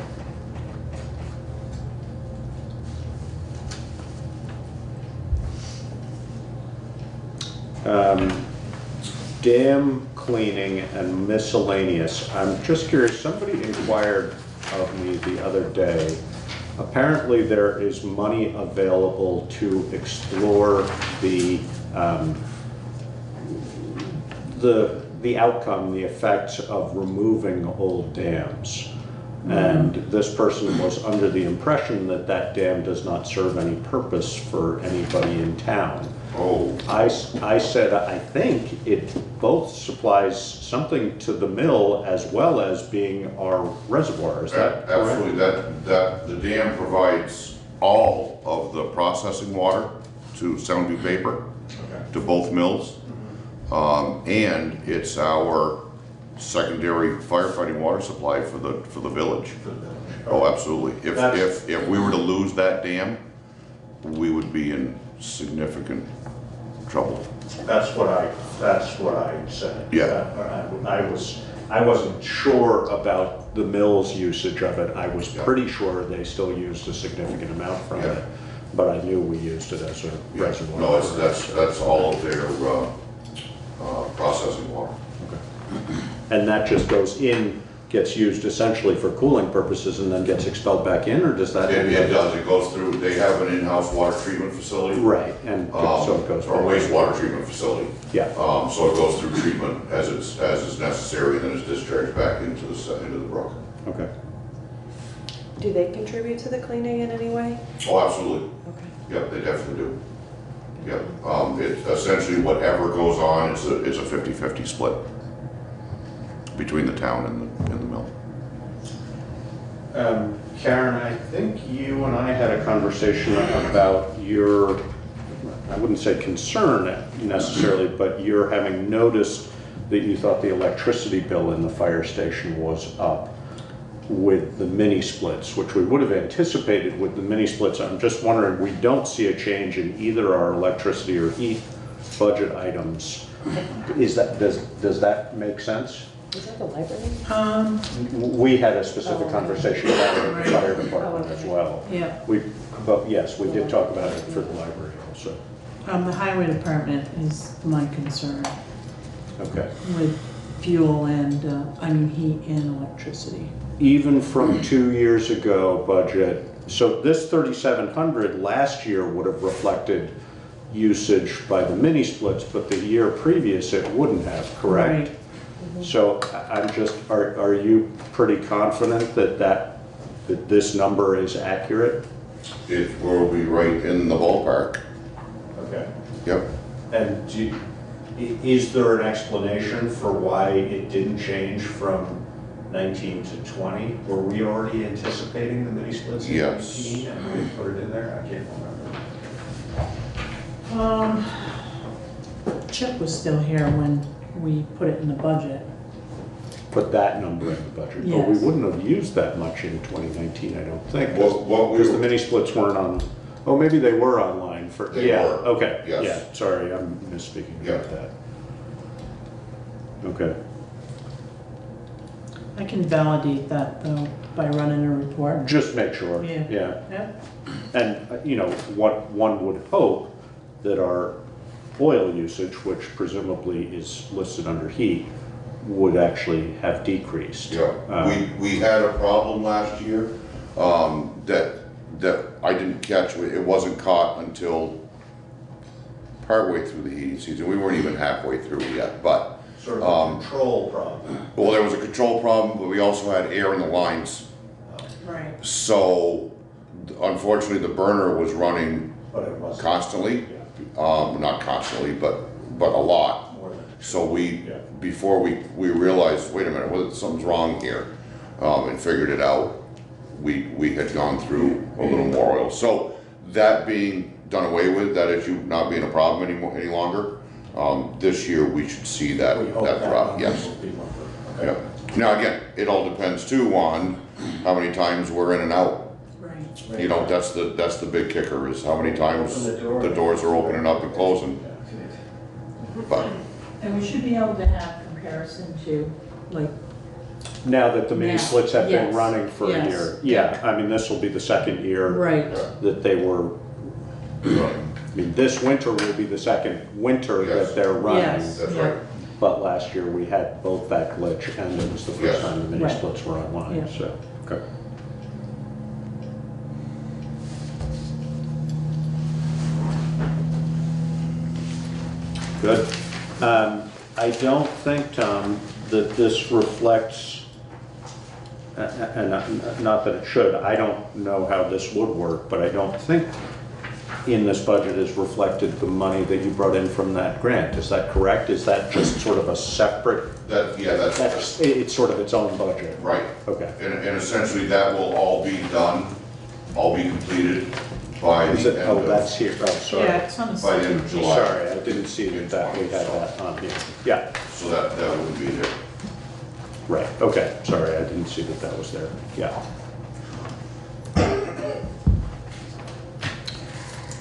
Speaker 6: Dam cleaning and miscellaneous. I'm just curious, somebody inquired of me the other day. Apparently there is money available to explore the outcome, the effects of removing old dams. And this person was under the impression that that dam does not serve any purpose for anybody in town.
Speaker 7: Oh.
Speaker 6: I said, I think it both supplies something to the mill as well as being our reservoir. Is that
Speaker 7: absolutely
Speaker 6: correct?
Speaker 7: the dam provides all of the processing water to Soundview Paper, to both mills, and it's our secondary firefighting water supply for the village. Oh, absolutely. If we were to lose that dam, we would be in significant trouble.
Speaker 6: That's what I said.
Speaker 7: Yeah.
Speaker 6: I wasn't sure about the mill's usage of it. I was pretty sure they still used a significant amount from it, but I knew we used it as a reservoir.
Speaker 7: No, that's all of their processing water.
Speaker 6: Okay. And that just goes in, gets used essentially for cooling purposes and then gets expelled back in, or does that?
Speaker 7: It does, it goes through, they have an in-house water treatment facility.
Speaker 6: Right, and so it goes.
Speaker 7: Or wastewater treatment facility.
Speaker 6: Yeah.
Speaker 7: So it goes through treatment as is necessary, and then it's discharged back into the brook.
Speaker 6: Okay.
Speaker 8: Do they contribute to the cleaning in any way?
Speaker 7: Oh, absolutely.
Speaker 8: Okay.
Speaker 7: Yep, they definitely do. Yep. It's essentially whatever goes on, it's a 50-50 split between the town and the mill.
Speaker 6: Karen, I think you and I had a conversation about your, I wouldn't say concern necessarily, but you're having noticed that you thought the electricity bill in the fire station was up with the mini splits, which we would have anticipated with the mini splits. I'm just wondering, we don't see a change in either our electricity or heat budget items. Does that make sense?
Speaker 8: Is that the library?
Speaker 6: We had a specific conversation about it in the fire department as well.
Speaker 22: Yeah.
Speaker 6: But yes, we did talk about it for the library also.
Speaker 22: The highway department is my concern
Speaker 6: Okay.
Speaker 22: with fuel and, heat and electricity.
Speaker 6: Even from 2 years ago budget, so this 3,700 last year would have reflected usage by the mini splits, but the year previous it wouldn't have, correct?
Speaker 22: Right.
Speaker 6: So I'm just, are you pretty confident that this number is accurate?
Speaker 7: It will be right in the ballpark.
Speaker 6: Okay.
Speaker 7: Yep.
Speaker 6: And is there an explanation for why it didn't change from 19 to 20? Were we already anticipating the mini splits in 19 and we put it in there? I can't remember.
Speaker 22: Chip was still here when we put it in the budget.
Speaker 6: Put that number in the budget, but we
Speaker 22: Yes.
Speaker 6: wouldn't have used that much in 2019, I don't think.
Speaker 7: What
Speaker 6: Because the mini splits weren't on, oh, maybe they were online for,
Speaker 7: They were.
Speaker 6: Okay,
Speaker 7: Yes.
Speaker 6: yeah, sorry, I'm misspeaking about that. Okay.
Speaker 22: I can validate that though by running a report.
Speaker 6: Just make sure,
Speaker 22: Yeah.
Speaker 6: yeah. And, what one would hope that our oil usage, which presumably is listed under heat, would actually have decreased.
Speaker 7: Yeah, we had a problem last year that I didn't catch. It wasn't caught until partway through the heating season. We weren't even halfway through yet, but.
Speaker 6: Sort of a control problem.
Speaker 7: Well, there was a control problem, but we also had air in the lines.
Speaker 22: Right.
Speaker 7: So unfortunately, the burner was running constantly. Not constantly, but a lot. So before we realized, wait a minute, something's wrong here, and figured it out, we had gone through a little more oil. So that being done away with, that issue not being a problem any longer, this year we should see that drop, yes. Yeah. Now again, it all depends too on how many times we're in and out.
Speaker 22: Right.
Speaker 7: That's the big kicker, is how many times the doors are opening up and closing. But
Speaker 22: And we should be able to have comparison to, like,
Speaker 6: Now that the mini
Speaker 22: Yeah.
Speaker 6: splits have been
Speaker 22: Yes.
Speaker 6: running for a
Speaker 22: Yes.
Speaker 6: year. Yeah, I mean, this will be the second year
Speaker 22: Right.
Speaker 6: that they were, I mean, this winter will be the second winter that they're running.
Speaker 22: Yes.
Speaker 7: That's right.
Speaker 6: But last year we had both that glitch and it was the first
Speaker 7: Yes.
Speaker 6: time the mini
Speaker 22: Right.
Speaker 6: splits were online,
Speaker 22: Yeah.
Speaker 6: so, okay. Good. I don't think, Tom, that this reflects, and not that it should, I don't know how this would work, but I don't think in this budget is reflected the money that you brought in from that grant. Is that correct? Is that just sort of a separate? It's sort of its own budget.
Speaker 7: Right.
Speaker 6: Okay.
Speaker 7: And essentially that will all be done, all be completed by the end of.
Speaker 6: Oh, that's here, oh, sorry.
Speaker 22: Yeah, it's on the
Speaker 7: By the end of July.
Speaker 6: Sorry, I didn't see that we had that on here. Yeah.
Speaker 7: So that wouldn't be there.
Speaker 6: Right, okay, sorry, I didn't see that was there. Yeah.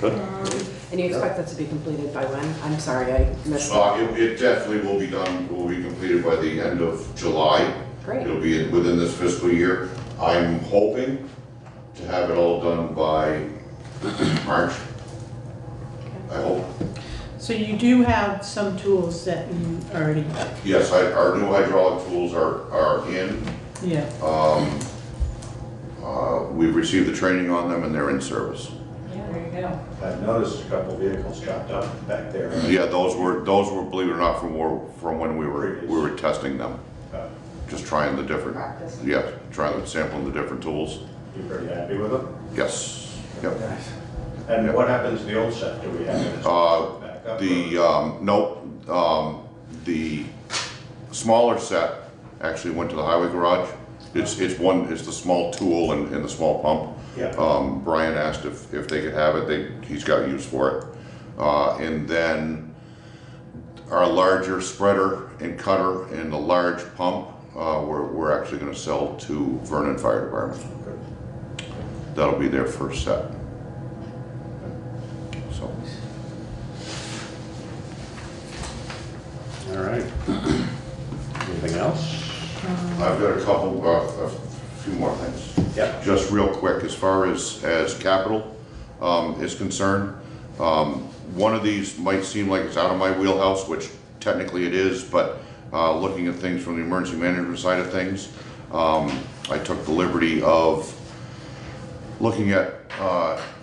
Speaker 6: Good.
Speaker 8: And you expect that to be completed by when? I'm sorry, I missed
Speaker 7: It definitely will be done, will be completed by the end of July.
Speaker 8: Great.
Speaker 7: It'll be within this fiscal year. I'm hoping to have it all done by March. I hope.
Speaker 22: So you do have some tools that you already,
Speaker 7: Yes, our new hydraulic tools are in.
Speaker 22: yeah.
Speaker 7: We've received the training on them and they're in service.
Speaker 6: There you go. I've noticed a couple vehicles chopped up back there.
Speaker 7: Yeah, those were, believe it or not, from when we were testing them. Just trying the different, sampling the different tools.
Speaker 6: You pretty happy with them?
Speaker 7: Yes. Yep.
Speaker 6: And
Speaker 7: Yep.
Speaker 6: what happens to the old set? Do we have it back up?
Speaker 7: The smaller set actually went to the highway garage. It's the small tool and the small pump.
Speaker 6: Yeah.
Speaker 7: Brian asked if they could have it. He's got use for it. And then our larger spreader and cutter and the large pump, we're actually going to sell to Vernon Fire Department. That'll be their first set. So.
Speaker 6: All right. Anything else?
Speaker 7: I've got a few more things.
Speaker 6: Yeah.
Speaker 7: Just real quick, as far as capital is concerned, one of these might seem like it's out of my wheelhouse, which technically it is, but looking at things from the emergency management side of things, I took the liberty of looking at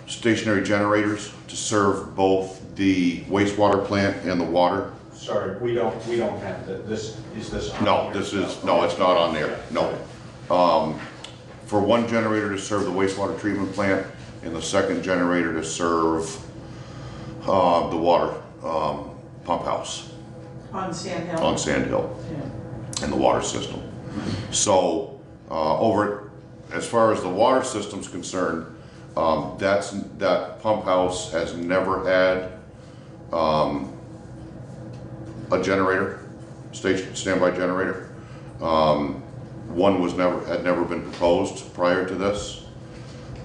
Speaker 7: stationary generators to serve both the wastewater plant and the water.
Speaker 6: Sorry, we don't have this. Is this on
Speaker 7: No,
Speaker 6: here?
Speaker 7: this is, no, it's not on there, no. For one generator to serve the wastewater treatment plant and the second generator to serve the water pump house
Speaker 22: On Sand Hill?
Speaker 7: on Sand Hill
Speaker 22: Yeah.
Speaker 7: and the water system. So as far as the water system's concerned, that pump house has never had a generator, standby generator. One had never been proposed prior to this.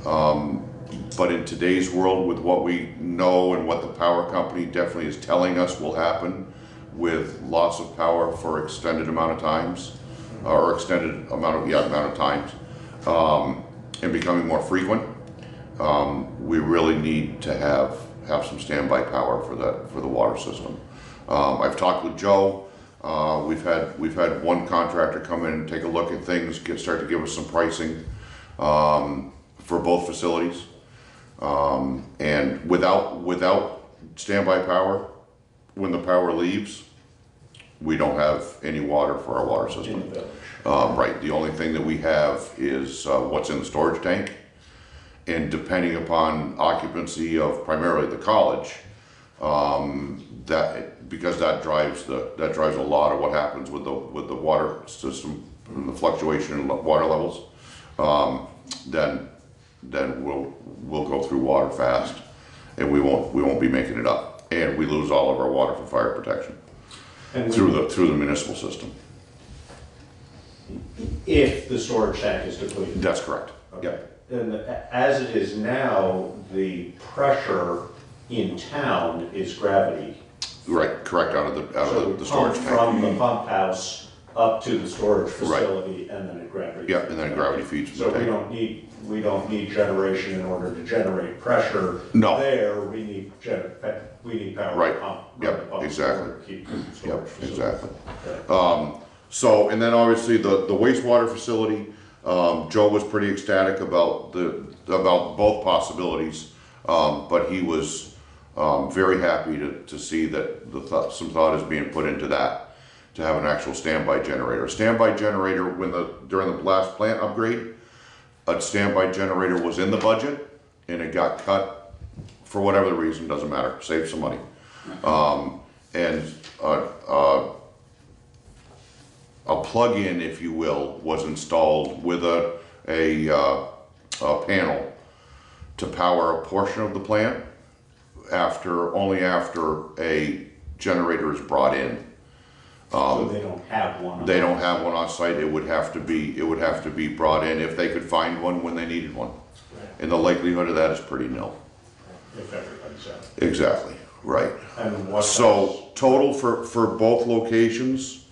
Speaker 7: But in today's world, with what we know and what the power company definitely is telling us will happen with loss of power for extended amount of times, or extended amount of times, and becoming more frequent, we really need to have some standby power for the water system. I've talked with Joe. We've had one contractor come in and take a look at things, start to give us some pricing for both facilities. And without standby power, when the power leaves, we don't have any water for our water system. Right. The only thing that we have is what's in the storage tank, and depending upon occupancy of primarily the college, because that drives a lot of what happens with the water system and the fluctuation in water levels, then we'll go through water fast, and we won't be making it up, and we lose all of our water for fire protection through the municipal system.
Speaker 6: If the storage tank is depleted.
Speaker 7: That's correct.
Speaker 6: Okay.
Speaker 7: Yep.
Speaker 6: And as it is now, the pressure in town is gravity.
Speaker 7: Right, correct, out of the storage tank.
Speaker 6: From the pump house up to the storage facility, and then it gravity.
Speaker 7: Yeah, and then gravity feeds from
Speaker 6: So
Speaker 7: the tank.
Speaker 6: we don't need generation in order to generate pressure.
Speaker 7: No.
Speaker 6: There, we need power
Speaker 7: Right.
Speaker 6: to pump.
Speaker 7: Yep,
Speaker 6: pump
Speaker 7: exactly.
Speaker 6: to keep the storage
Speaker 7: Yep,
Speaker 6: facility.
Speaker 7: exactly. So, and then obviously the wastewater facility, Joe was pretty ecstatic about both possibilities, but he was very happy to see that some thought is being put into that, to have an actual standby generator. A standby generator, during the last plant upgrade, a standby generator was in the budget, and it got cut for whatever the reason, doesn't matter, save some money. A plug-in, if you will, was installed with a panel to power a portion of the plant only after a generator is brought in.
Speaker 6: So they don't have one.
Speaker 7: They don't have one on site. It would have to be brought in if they could find one when they needed one. And the likelihood of that is pretty nil.
Speaker 6: if everybody's out.
Speaker 7: Exactly, right.
Speaker 6: And what
Speaker 7: So total for both locations,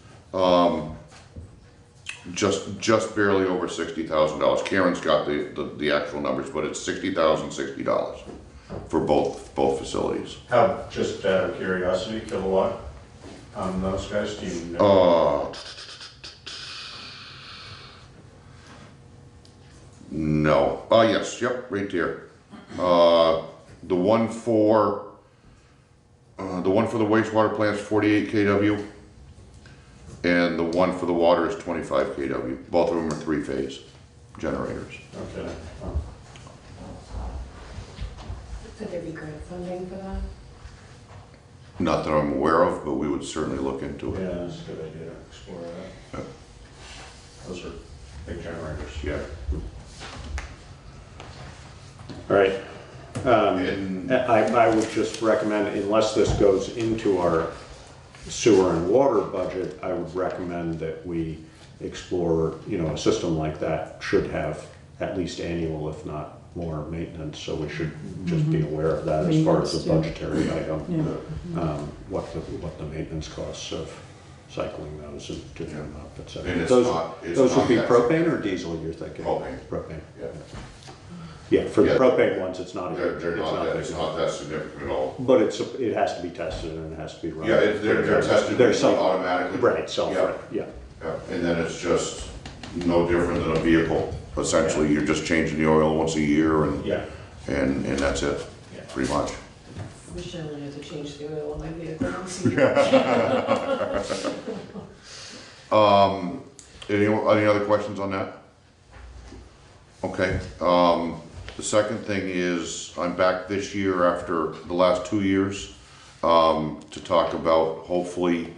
Speaker 7: just barely over $60,000. Karen's got the actual numbers, but it's $60,060 for both facilities.
Speaker 6: How, just out of curiosity, kilowatt on those guys, do you know?
Speaker 7: No. Yes, yep, right there. The one for the wastewater plant is 48 kW, and the one for the water is 25 kW. Both of them are three-phase generators.
Speaker 6: Okay.
Speaker 8: Could there be grant funding for that?
Speaker 7: Not that I'm aware of, but we would certainly look into it.
Speaker 6: Yeah, that's a good idea, explore that.
Speaker 7: Yeah.
Speaker 6: Those are big generators.
Speaker 7: Yeah.
Speaker 6: All right. I would just recommend, unless this goes into our sewer and water budget, I would recommend that we explore, a system like that should have at least annual, if not more, maintenance. So we should just be aware of that as far as a budgetary item. What the maintenance costs of cycling those and doing them up, et cetera.
Speaker 7: And
Speaker 6: Those would be propane or diesel, you're thinking? Propane.
Speaker 7: Yeah.
Speaker 6: Yeah, for the propane ones, it's not.
Speaker 7: It's not that significant at all.
Speaker 6: But it has to be tested and it has to be run.
Speaker 7: Yeah, they're tested automatically.
Speaker 6: Right, yeah.
Speaker 7: And then it's just no different than a vehicle. Essentially, you're just changing the oil once a year and that's it, pretty much.
Speaker 8: I wish I only had to change the oil on my vehicle once a year.
Speaker 7: Any other questions on that? Okay. The second thing is I'm back this year after the last 2 years to talk about hopefully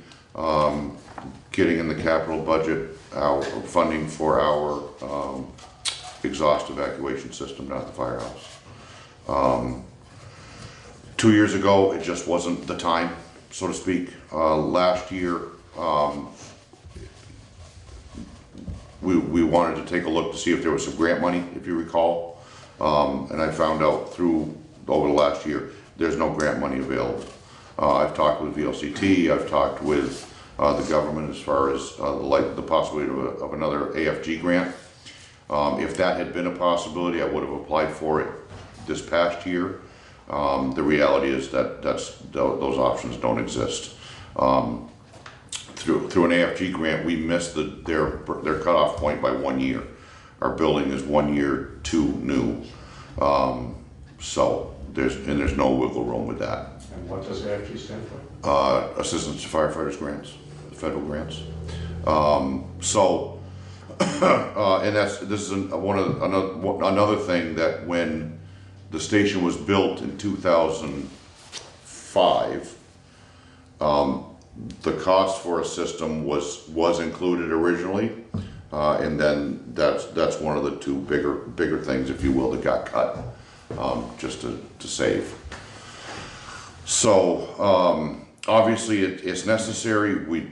Speaker 7: getting in the capital budget our funding for our exhaust evacuation system down at the firehouse. 2 years ago, it just wasn't the time, so to speak. Last year, we wanted to take a look to see if there was some grant money, if you recall. And I found out over the last year, there's no grant money available. I've talked with VLCT, I've talked with the government as far as the possibility of another AFG grant. If that had been a possibility, I would have applied for it this past year. The reality is that those options don't exist. Through an AFG grant, we missed their cutoff point by 1 year. Our building is 1 year too new, so there's no wiggle room with that.
Speaker 6: And what does AFG stand for?
Speaker 7: Assistance to Firefighters Grants, federal grants. And this is another thing that when the station was built in 2005, the cost for a system was included originally, and then that's one of the two bigger things, if you will, that got cut, just to save. So obviously it's necessary. We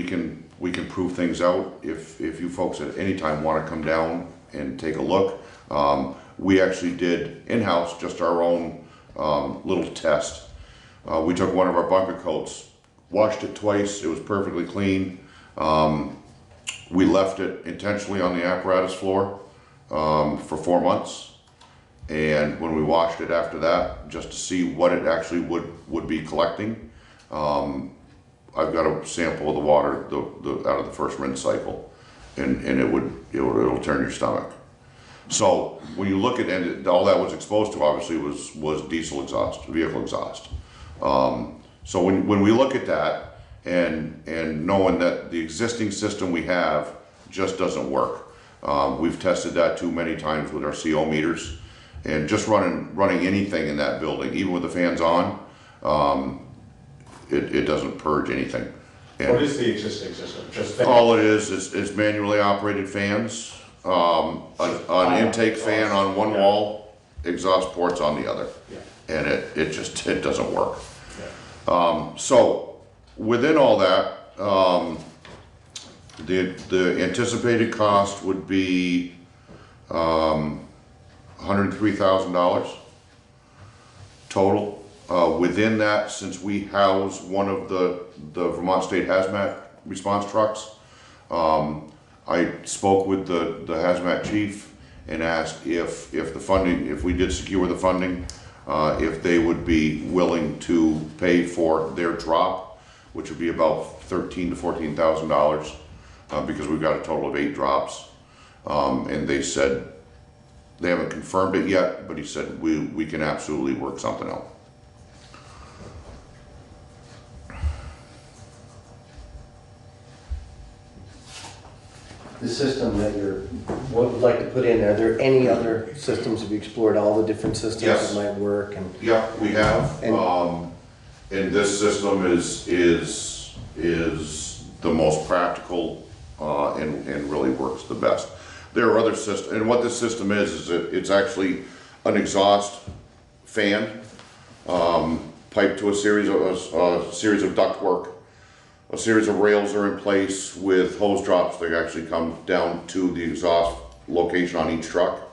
Speaker 7: can prove things out if you folks at any time want to come down and take a look. We actually did in-house just our own little test. We took one of our bunker coats, washed it twice, it was perfectly clean. We left it intentionally on the apparatus floor for 4 months. And when we washed it after that, just to see what it actually would be collecting, I've got a sample of the water out of the first rinse cycle, and it'll turn your stomach. So when you look at it, all that was exposed to obviously was diesel exhaust, vehicle exhaust. So when we look at that and knowing that the existing system we have just doesn't work, we've tested that too many times with our CO meters, and just running anything in that building, even with the fans on, it doesn't purge anything. And
Speaker 6: what is the existing system? Just
Speaker 7: all it is manually operated fans, an intake fan on one wall, exhaust ports on the other, and it just doesn't work. So within all that, the anticipated cost would be $103,000. total. Within that, since we house one of the Vermont State Hazmat response trucks, I spoke with the hazmat chief and asked if the funding, if we did secure the funding, if they would be willing to pay for their drop, which would be about $13,000 to $14,000, because we've got a total of 8 drops. And they said, they haven't confirmed it yet, but he said we can absolutely work something out.
Speaker 9: The system that would like to put in, are there any other systems? Have you explored all the different systems
Speaker 7: Yes.
Speaker 9: that might work? And
Speaker 7: Yeah, we have.
Speaker 9: And-
Speaker 7: And this system is the most practical and really works the best. There are other systems, and what this system is that it's actually an exhaust fan piped to a series of ductwork. A series of rails are in place with hose drops that actually come down to the exhaust location on each truck.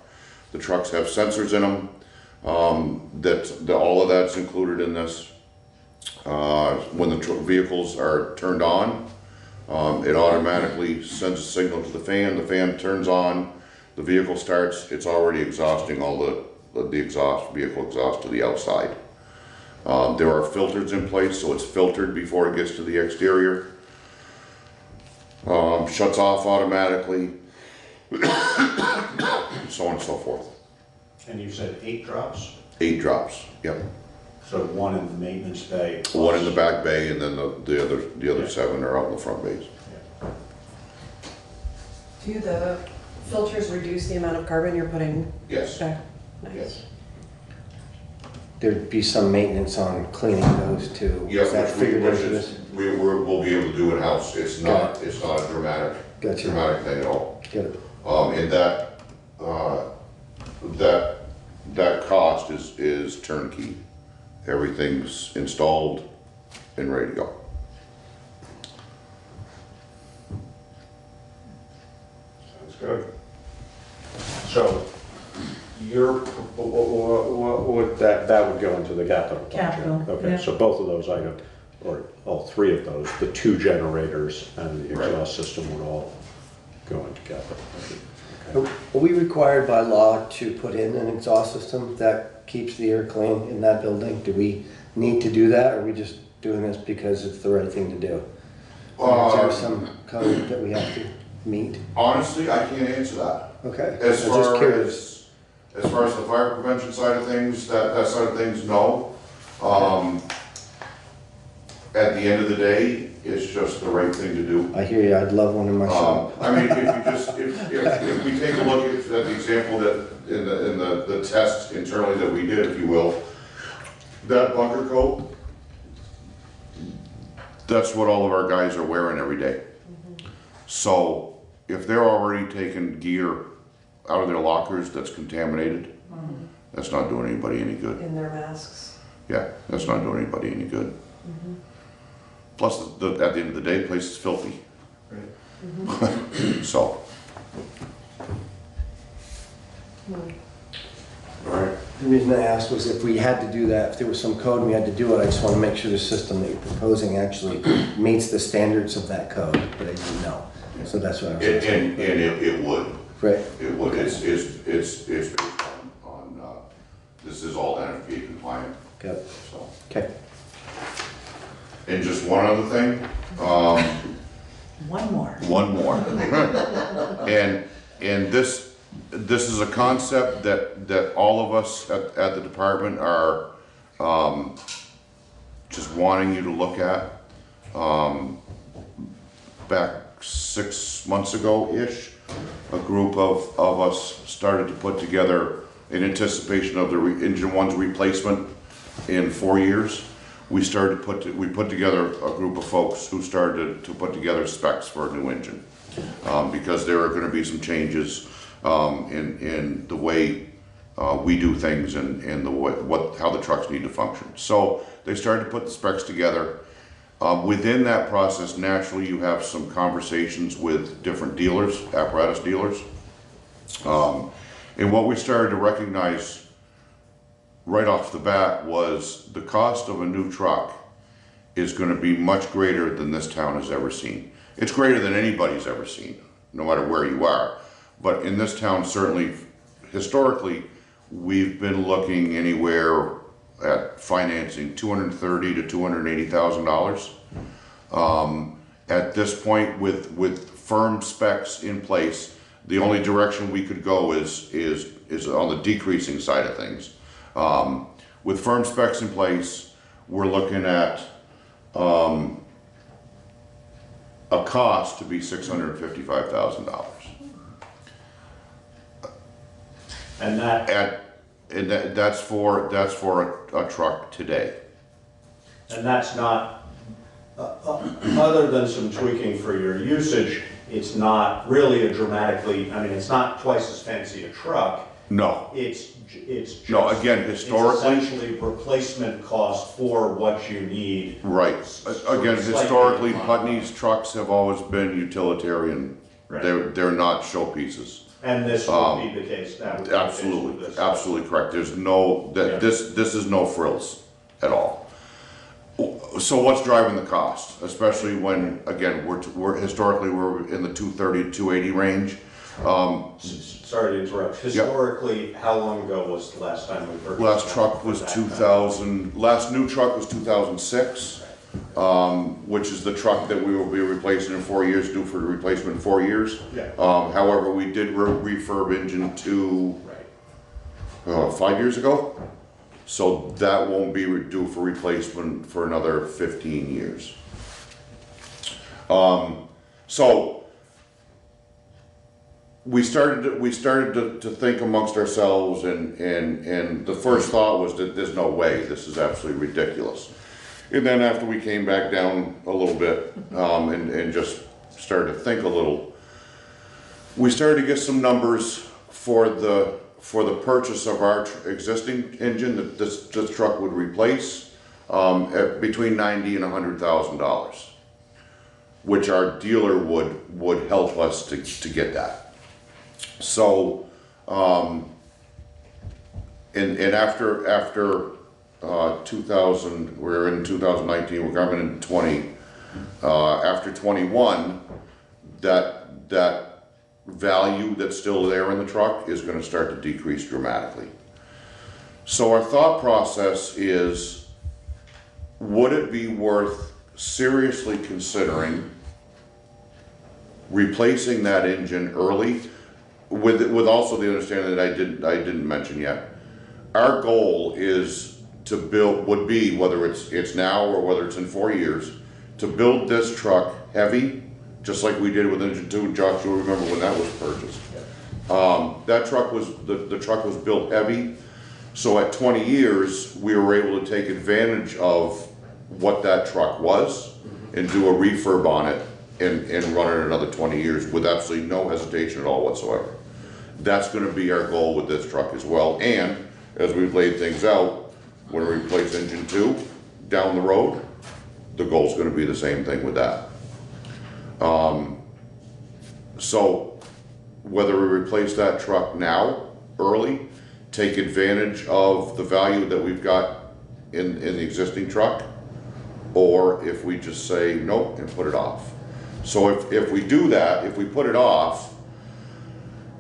Speaker 7: The trucks have sensors in them. All of that's included in this. When the vehicles are turned on, it automatically sends a signal to the fan turns on, the vehicle starts, it's already exhausting all the vehicle exhaust to the outside. There are filters in place, so it's filtered before it gets to the exterior. Shuts off automatically, so on and so forth.
Speaker 6: And you said 8 drops?
Speaker 7: 8 drops, yep.
Speaker 6: So 1 in the maintenance bay?
Speaker 7: One in the back bay, and then the other 7 are out in the front bays.
Speaker 8: Do the filters reduce the amount of carbon you're putting
Speaker 7: Yes.
Speaker 8: back? Nice.
Speaker 7: Yes.
Speaker 9: there'd be some maintenance on cleaning those too.
Speaker 7: Yes,
Speaker 9: Is that figured into this?
Speaker 7: we'll be able to do in-house. It's not a dramatic thing at all.
Speaker 9: Get it.
Speaker 7: And that cost is turnkey. Everything's installed and ready to go.
Speaker 6: Sounds good. So, what would that would go into the capital budget?
Speaker 22: Capital,
Speaker 6: Okay,
Speaker 22: yeah.
Speaker 6: so both of those items, or all 3 of those, the 2 generators and the exhaust system would all go into capital budget.
Speaker 9: Are we required by law to put in an exhaust system that keeps the air clean in that building? Do we need to do that, or are we just doing this because it's the right thing to do? Is there some code that we have to meet?
Speaker 7: Honestly, I can't answer that.
Speaker 9: Okay.
Speaker 7: As far as the fire prevention side of things, that side of things, no. At the end of the day, it's just the right thing to do.
Speaker 9: I hear you. I'd love one in my shop.
Speaker 7: I mean, if we take a look at the example that in the test internally that we did, if you will, that bunker coat, that's what all of our guys are wearing every day. So if they're already taking gear out of their lockers that's contaminated, that's not doing anybody any good.
Speaker 8: In their masks.
Speaker 7: Yeah, that's not doing anybody any good. Plus, at the end of the day, the place is filthy. So. Alright.
Speaker 9: The reason I asked was if we had to do that, if there was some code and we had to do it, I just want to make sure the system that you're proposing actually meets the standards of that code, but I didn't know. So that's what I was asking.
Speaker 7: And it would.
Speaker 9: Right.
Speaker 7: It would. It's based on this is all NFPA compliant.
Speaker 9: Got it.
Speaker 7: So.
Speaker 9: Okay.
Speaker 7: And just one other thing.
Speaker 22: One more.
Speaker 7: One more. and this is a concept that all of us at the department are just wanting you to look at. Back 6 months ago-ish, a group of us started to put together, in anticipation of the Engine 1's replacement in 4 years, we put together a group of folks who started to put together specs for a new engine. Because there are gonna be some changes in the way we do things and how the trucks need to function. So they started to put the specs together. Within that process, naturally, you have some conversations with different dealers, apparatus dealers. And what we started to recognize right off the bat was the cost of a new truck is going to be much greater than this town has ever seen. It's greater than anybody's ever seen, no matter where you are. But in this town, certainly, historically, we've been looking anywhere at financing $230,000 to $280,000. At this point, with firm specs in place, the only direction we could go is on the decreasing side of things. With firm specs in place, we're looking at a cost to be $655,000.
Speaker 6: And
Speaker 7: that's for a truck today.
Speaker 6: And that's not, other than some tweaking for your usage, it's not really a dramatically, I mean, it's not twice as fancy a truck.
Speaker 7: No.
Speaker 6: It's just,
Speaker 7: no, again, historically.
Speaker 6: It's essentially replacement cost for what you need.
Speaker 7: Right. Again, historically, Putney's trucks have always been utilitarian.
Speaker 6: Right.
Speaker 7: They're not showpieces.
Speaker 6: And this would be the case. That would be
Speaker 7: Absolutely,
Speaker 6: the case with this.
Speaker 7: absolutely correct. There's no, this is no frills at all. So what's driving the cost? Especially when, again, we're historically we're in the 230 to 280 range.
Speaker 6: Sorry to interrupt. Historically, how long ago was the last time we purchased?
Speaker 7: Last truck was 2000. Last new truck was 2006, which is the truck that we will be replacing in 4 years. Due for the replacement in 4 years.
Speaker 6: Yeah.
Speaker 7: However, we did refurb engine 2 5 years ago. So that won't be due for replacement for another 15 years. So we started to think amongst ourselves, and the first thought was that there's no way, this is absolutely ridiculous. And then after we came back down a little bit and just started to think a little, we started to get some numbers for the purchase of our existing engine that this truck would replace at between $90,000 and $100,000, which our dealer would help us to get that. So, and after 2000, we're in 2019, we're coming in 20. After 21, that value that's still there in the truck is going to start to decrease dramatically. So our thought process is, would it be worth seriously considering replacing that engine early, with also the understanding that I didn't mention yet. Our goal is to build, would be, whether it's now or whether it's in 4 years, to build this truck heavy, just like we did with engine 2. Josh, you'll remember when that was purchased. That truck was, the truck was built heavy, so at 20 years we were able to take advantage of what that truck was and do a refurb on it and run it another 20 years with absolutely no hesitation at all whatsoever. That's going to be our goal with this truck as well. And as we've laid things out, when we replace engine 2 down the road, the goal is going to be the same thing with that. So whether we replace that truck now, early, take advantage of the value that we've got in the existing truck, or if we just say nope and put it off. So if we do that, if we put it off,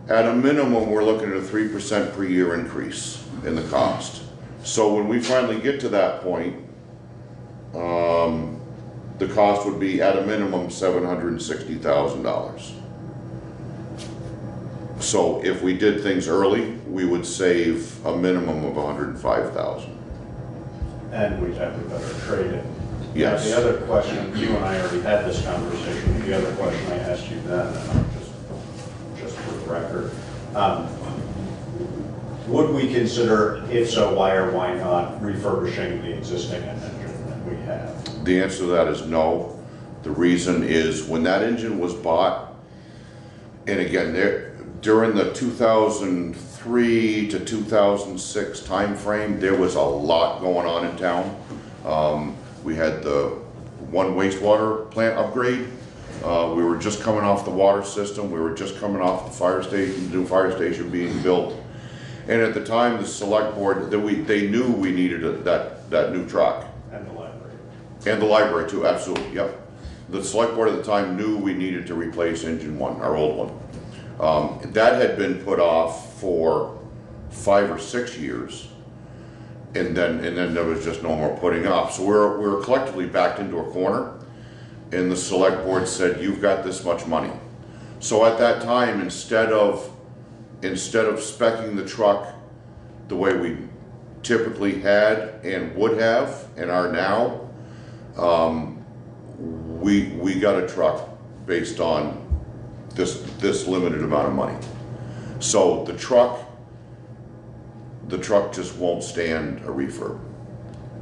Speaker 7: at a minimum we're looking at a 3% per year increase in the cost. So when we finally get to that point, the cost would be at a minimum $760,000. So if we did things early, we would save a minimum of $105,000.
Speaker 6: And we'd have a better trade-in.
Speaker 7: Yes.
Speaker 6: Now, the other question, you and I already had this conversation, the other question I asked you then, and I'm just for the record, would we consider, if so, why or why not, refurbishing the existing engine that we have?
Speaker 7: The answer to that is no. The reason is when that engine was bought, and again, during the 2003 to 2006 time frame, there was a lot going on in town. We had the one wastewater plant upgrade. We were just coming off the water system. We were just coming off the fire station, the new fire station being built. And at the time, the select board, they knew we needed that new truck.
Speaker 6: And the library.
Speaker 7: And the library too, absolutely, yep. The select board at the time knew we needed to replace engine one, our old one. That had been put off for 5 or 6 years. And then there was just no more putting off. So we were collectively backed into a corner, and the select board said, you've got this much money. So at that time, instead of speccing the truck the way we typically had and would have and are now, we got a truck based on this limited amount of money. So the truck just won't stand a refurb.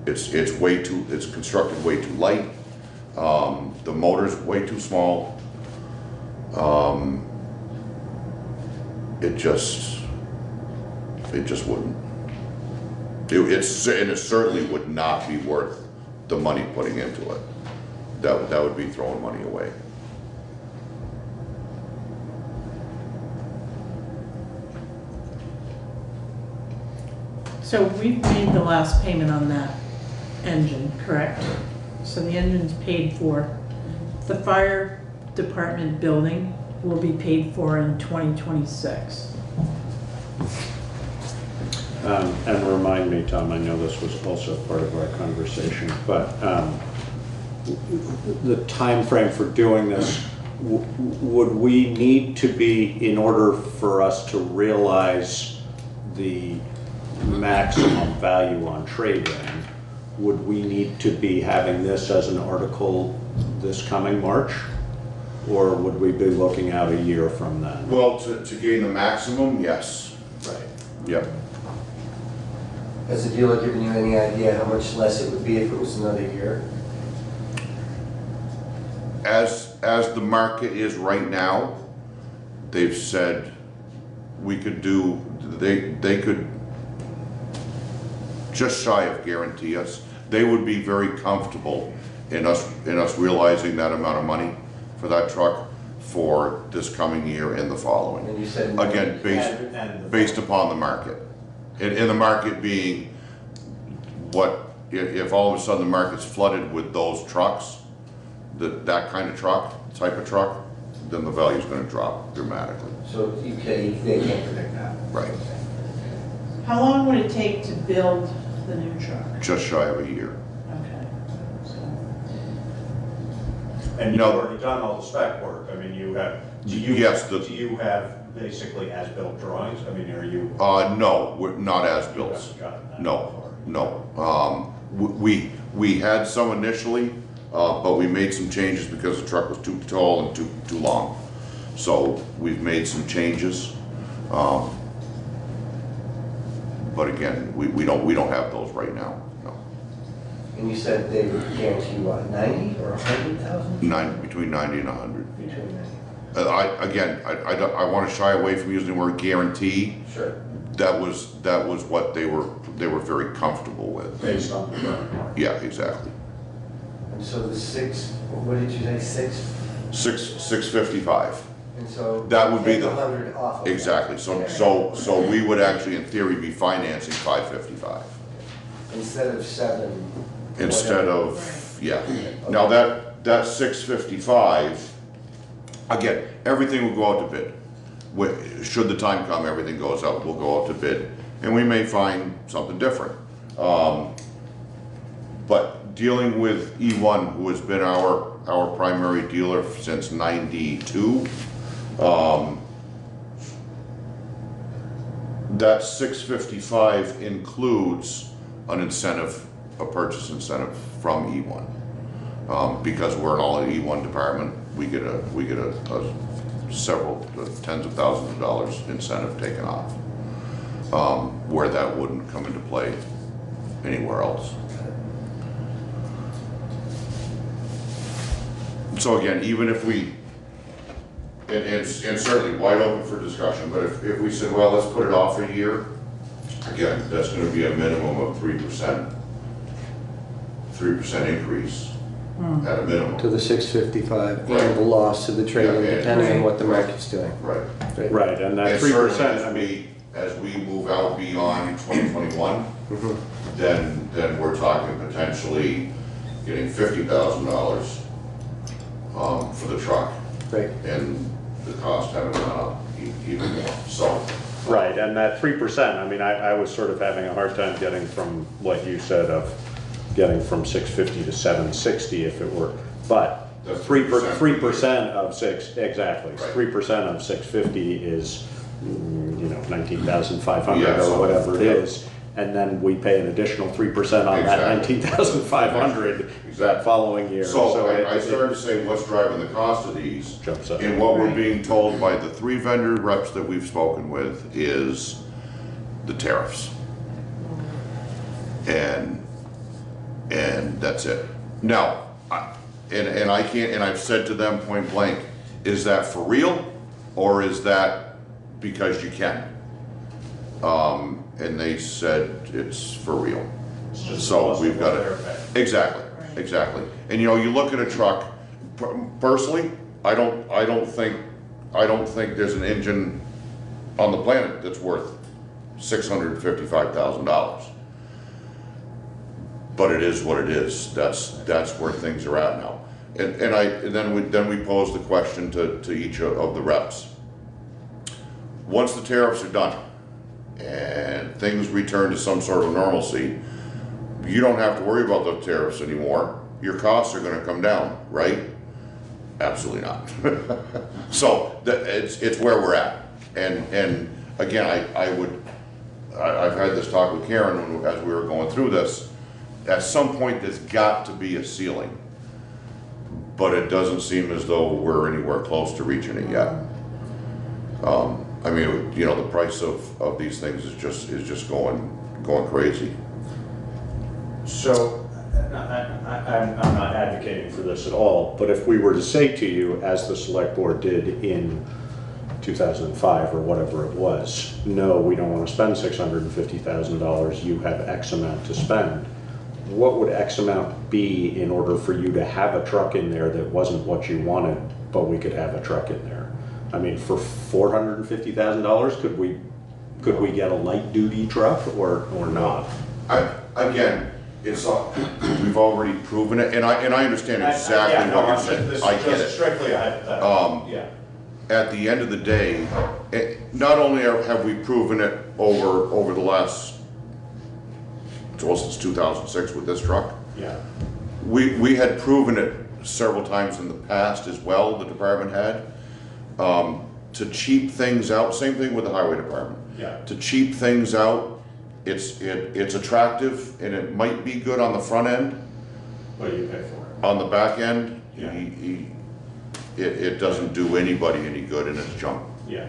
Speaker 7: It's constructed way too light. The motor's way too small. It just wouldn't. It certainly would not be worth the money putting into it. That would be throwing money away.
Speaker 22: So we've made the last payment on that engine, correct? So the engine's paid for. The fire department building will be paid for in 2026.
Speaker 6: And remind me, Tom, I know this was also part of our conversation, but the time frame for doing this, would we need to be, in order for us to realize the maximum value on trade-in, would we need to be having this as an article this coming March? Or would we be looking out a year from then?
Speaker 7: Well, to gain the maximum, yes.
Speaker 6: Right.
Speaker 7: Yep.
Speaker 9: Has the dealer given you any idea how much less it would be if it was another year?
Speaker 7: As the market is right now, they've said we could do, they could just shy of guarantee us. They would be very comfortable in us realizing that amount of money for that truck for this coming year and the following.
Speaker 9: And you said
Speaker 7: again, based upon the market. And the market being what, if all of a sudden the market's flooded with those trucks, that kind of truck, type of truck, then the value's gonna drop dramatically.
Speaker 9: So they can't predict that.
Speaker 7: Right.
Speaker 22: How long would it take to build the new truck?
Speaker 7: Just shy of a year.
Speaker 22: Okay.
Speaker 6: And you've already done all the spec work. I mean, do you have basically as-built drawings? I mean, are you?
Speaker 7: No, we're not as-built. No. We had some initially, but we made some changes because the truck was too tall and too long. So we've made some changes. But again, we don't have those right now. No.
Speaker 9: And you said they would guarantee what, 90 or 100,000?
Speaker 7: Between 90 and 100.
Speaker 9: Between 90.
Speaker 7: I want to shy away from using the word guarantee.
Speaker 9: Sure.
Speaker 7: That was what they were very comfortable with.
Speaker 6: Based on the current market.
Speaker 7: Yeah, exactly.
Speaker 9: And so the what did you say,
Speaker 7: 655.
Speaker 9: And so
Speaker 7: that would be the
Speaker 9: 100 off of
Speaker 7: exactly.
Speaker 9: That.
Speaker 7: So we would actually, in theory, be financing 555
Speaker 9: instead of 7.
Speaker 7: Instead of yeah. Okay. Now that 655, again, everything will go out to bid. Should the time come, everything goes out. We'll go out to bid, and we may find something different. But dealing with E1, who has been our primary dealer since '92. That 655 includes an incentive, a purchase incentive from E1. Because we're an all E1 department, we get a several tens of thousands of dollars incentive taken off. Where that wouldn't come into play anywhere else. So again, even if we, and certainly wide open for discussion, but if we said, well, let's put it off a year, again, that's going to be a minimum of 3% increase at a minimum.
Speaker 9: To the 655
Speaker 7: Right.
Speaker 9: and the loss to the trade-in,
Speaker 7: Yeah,
Speaker 9: depending on what the market's doing.
Speaker 7: Right.
Speaker 6: Right, and that
Speaker 7: And
Speaker 6: 3%,
Speaker 7: certainly
Speaker 6: I mean,
Speaker 7: as we move out beyond 2021, then we're talking potentially getting $50,000 for the truck.
Speaker 9: Right.
Speaker 7: And the cost having gone up even more, so.
Speaker 6: Right, and that 3%, I mean, I was sort of having a hard time getting from what you said of getting from 650 to 760 if it were, but
Speaker 7: That's
Speaker 6: 3% of exactly,
Speaker 7: Right.
Speaker 6: 3% of 650 is, 19,500
Speaker 7: Yeah,
Speaker 6: or
Speaker 7: so-
Speaker 6: whatever it is. And then we pay an additional 3% on that 19,500 that following year.
Speaker 7: So
Speaker 6: it-
Speaker 7: I started to say, what's driving the cost of these?
Speaker 6: Jumps up.
Speaker 7: And what we're being told by the 3 vendor reps that we've spoken with is the tariffs. And that's it. Now, and I can't, and I've said to them point blank, is that for real? Or is that because you can? And they said it's for real. So we've got it. Exactly. And you look at a truck, personally, I don't think there's an engine on the planet that's worth $655,000. But it is what it is. That's where things are at now. And then we pose the question to each of the reps. Once the tariffs are done and things return to some sort of normalcy, you don't have to worry about those tariffs anymore. Your costs are going to come down, right? Absolutely not. So it's where we're at. And again, I've had this talk with Karen as we were going through this. At some point, there's got to be a ceiling, but it doesn't seem as though we're anywhere close to reaching it yet. I mean, the price of these things is just going crazy.
Speaker 6: So, I'm not advocating for this at all, but if we were to say to you, as the select board did in 2005 or whatever it was, no, we don't want to spend $650,000, you have X amount to spend, what would X amount be in order for you to have a truck in there that wasn't what you wanted, but we could have a truck in there? I mean, for $450,000, could we get a light duty truck or not?
Speaker 7: Again, we've already proven it, and I understand exactly what you're saying. I get it.
Speaker 6: Strictly a hypothetical. Yeah.
Speaker 7: At the end of the day, not only have we proven it over the last, since 2006 with this truck.
Speaker 6: Yeah.
Speaker 7: We had proven it several times in the past as well, the department had. To cheap things out, same thing with the highway department.
Speaker 6: Yeah.
Speaker 7: To cheap things out, it's attractive and it might be good on the front end.
Speaker 6: What do you pay for it?
Speaker 7: On the back end,
Speaker 6: Yeah.
Speaker 7: it doesn't do anybody any good and it's junk.
Speaker 6: Yeah.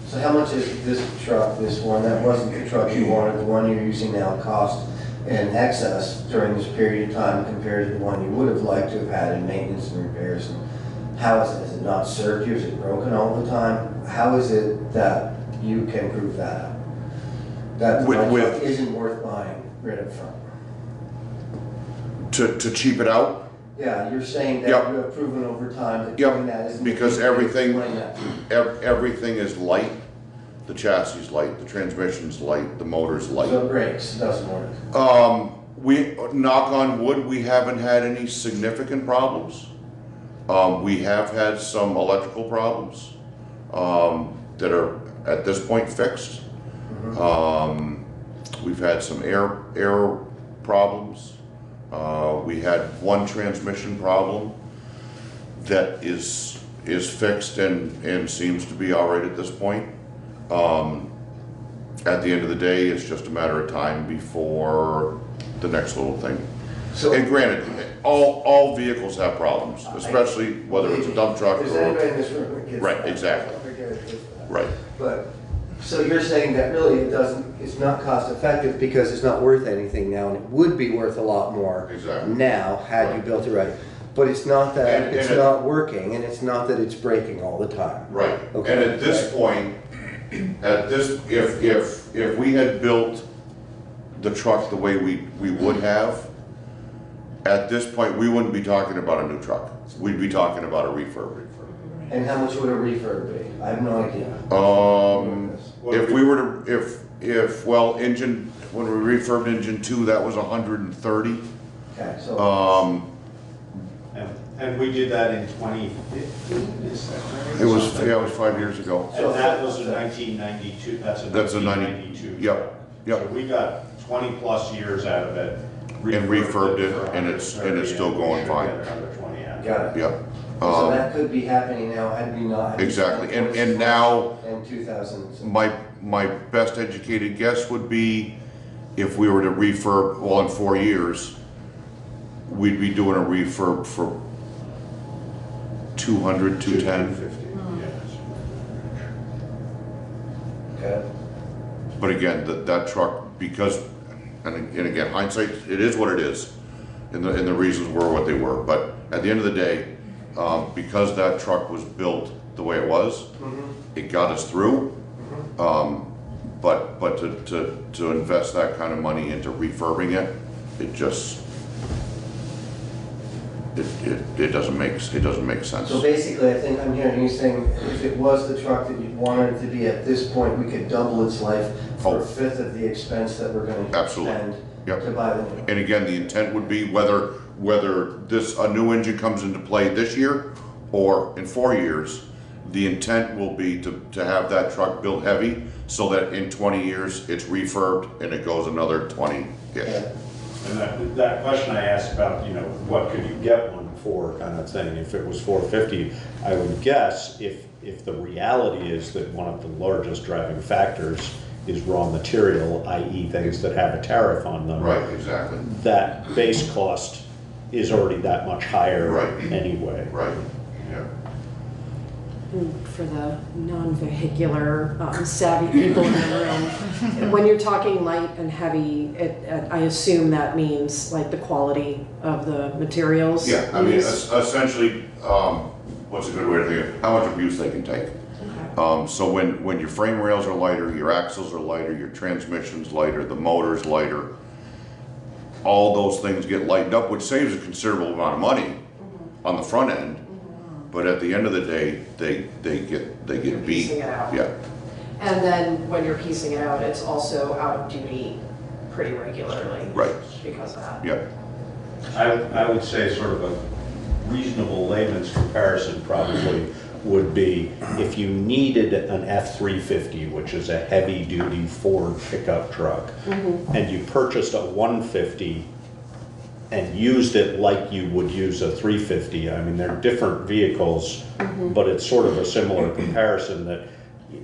Speaker 9: So how much is this truck, this one, that wasn't the truck you wanted, the one you're using now, cost in excess during this period of time compared to the one you would have liked to have had in maintenance and repairs? And how is it? Is it not served you? Is it broken all the time? How is it that you can prove that out? That my truck isn't worth buying right up front?
Speaker 7: To cheap it out?
Speaker 9: Yeah, you're saying that
Speaker 7: Yep.
Speaker 9: you have proven over time that
Speaker 7: Yep,
Speaker 9: doing that isn't.
Speaker 7: because everything
Speaker 9: Explain that.
Speaker 7: is light. The chassis is light, the transmission's light, the motor's light.
Speaker 9: So it breaks, it doesn't work.
Speaker 7: We, knock on wood, we haven't had any significant problems. We have had some electrical problems that are at this point fixed. We've had some air problems. We had one transmission problem that is fixed and seems to be all right at this point. At the end of the day, it's just a matter of time before the next little thing.
Speaker 9: So,
Speaker 7: and granted, all vehicles have problems, especially whether it's a dump truck
Speaker 9: There's
Speaker 7: or.
Speaker 9: anybody in this room that gets
Speaker 7: Right,
Speaker 9: that.
Speaker 7: exactly. Right.
Speaker 9: But, so you're saying that really it's not cost effective because it's not worth anything now, and it would be worth a lot more now had you built it right. But it's not that it's not working, and it's not that it's breaking all the time.
Speaker 7: Right.
Speaker 9: Okay.
Speaker 7: And at this point, if we had built the truck the way we would have, at this point, we wouldn't be talking about a new truck. We'd be talking about a refurb.
Speaker 9: And how much would a refurb be? I have no idea.
Speaker 6: What
Speaker 7: If we were to, well, engine, when we refurbed engine 2, that was 130.
Speaker 9: Okay, so.
Speaker 6: And we did that in 2015, is that right?
Speaker 7: It was 5 years ago.
Speaker 6: And that was in 1992, that's a 1992.
Speaker 7: Yep.
Speaker 6: So we got 20 plus years out of it.
Speaker 7: And refurbed it, and it's still going fine.
Speaker 6: Another 20 out.
Speaker 9: Got it.
Speaker 7: Yep.
Speaker 9: So that could be happening now had we not.
Speaker 7: Exactly, and now.
Speaker 9: In 2000.
Speaker 7: My best educated guess would be if we were to refurb, well, in 4 years, we'd be doing a refurb for 200, 210.
Speaker 9: Okay.
Speaker 7: But again, that truck, because, and again, hindsight, it is what it is, and the reasons were what they were. But at the end of the day, because that truck was built the way it was, it got us through. But to invest that kind of money into refurbing it, it just it doesn't make sense.
Speaker 9: So basically, I think I'm hearing you saying if it was the truck that you wanted it to be at this point, we could double its life for a fifth of the expense that we're going to spend to buy the new one.
Speaker 7: And again, the intent would be whether a new engine comes into play this year or in 4 years, the intent will be to have that truck built heavy so that in 20 years it's refurbed and it goes another 20-ish.
Speaker 6: And that question I asked about, what could you get one for kind of thing, if it was $450, I would guess if the reality is that one of the largest driving factors is raw material, i.e. things that have a tariff on them.
Speaker 7: Right, exactly.
Speaker 6: That base cost is already that much higher anyway.
Speaker 7: Right, yeah.
Speaker 10: For the non-vehicular savvy people in the room, when you're talking light and heavy, I assume that means like the quality of the materials?
Speaker 7: Yeah, I mean, essentially, what's a good way to think of it? How much abuse they can take. So when your frame rails are lighter, your axles are lighter, your transmission's lighter, the motor's lighter, all those things get lightened up, which saves a considerable amount of money on the front end. But at the end of the day, they get beat.
Speaker 10: Piecing it out.
Speaker 7: Yeah.
Speaker 10: And then when you're piecing it out, it's also out of duty pretty regularly.
Speaker 7: Right.
Speaker 10: Because of that.
Speaker 7: Yeah.
Speaker 6: I would say sort of a reasonable layman's comparison probably would be if you needed an F-350, which is a heavy-duty Ford pickup truck, and you purchased a 150 and used it like you would use a 350. I mean, they're different vehicles, but it's sort of a similar comparison that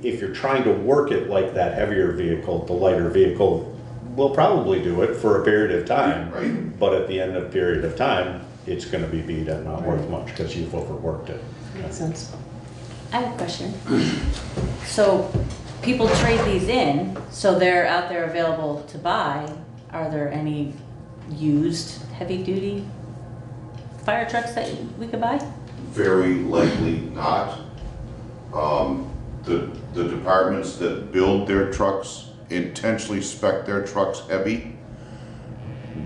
Speaker 6: if you're trying to work it like that heavier vehicle, the lighter vehicle will probably do it for a period of time, but at the end of a period of time, it's going to be beat and not worth much because you've overworked it.
Speaker 10: Makes sense.
Speaker 16: I have a question. So people trade these in, so they're out there available to buy. Are there any used heavy-duty fire trucks that we could buy?
Speaker 7: Very likely not. The departments that build their trucks intentionally spec their trucks heavy.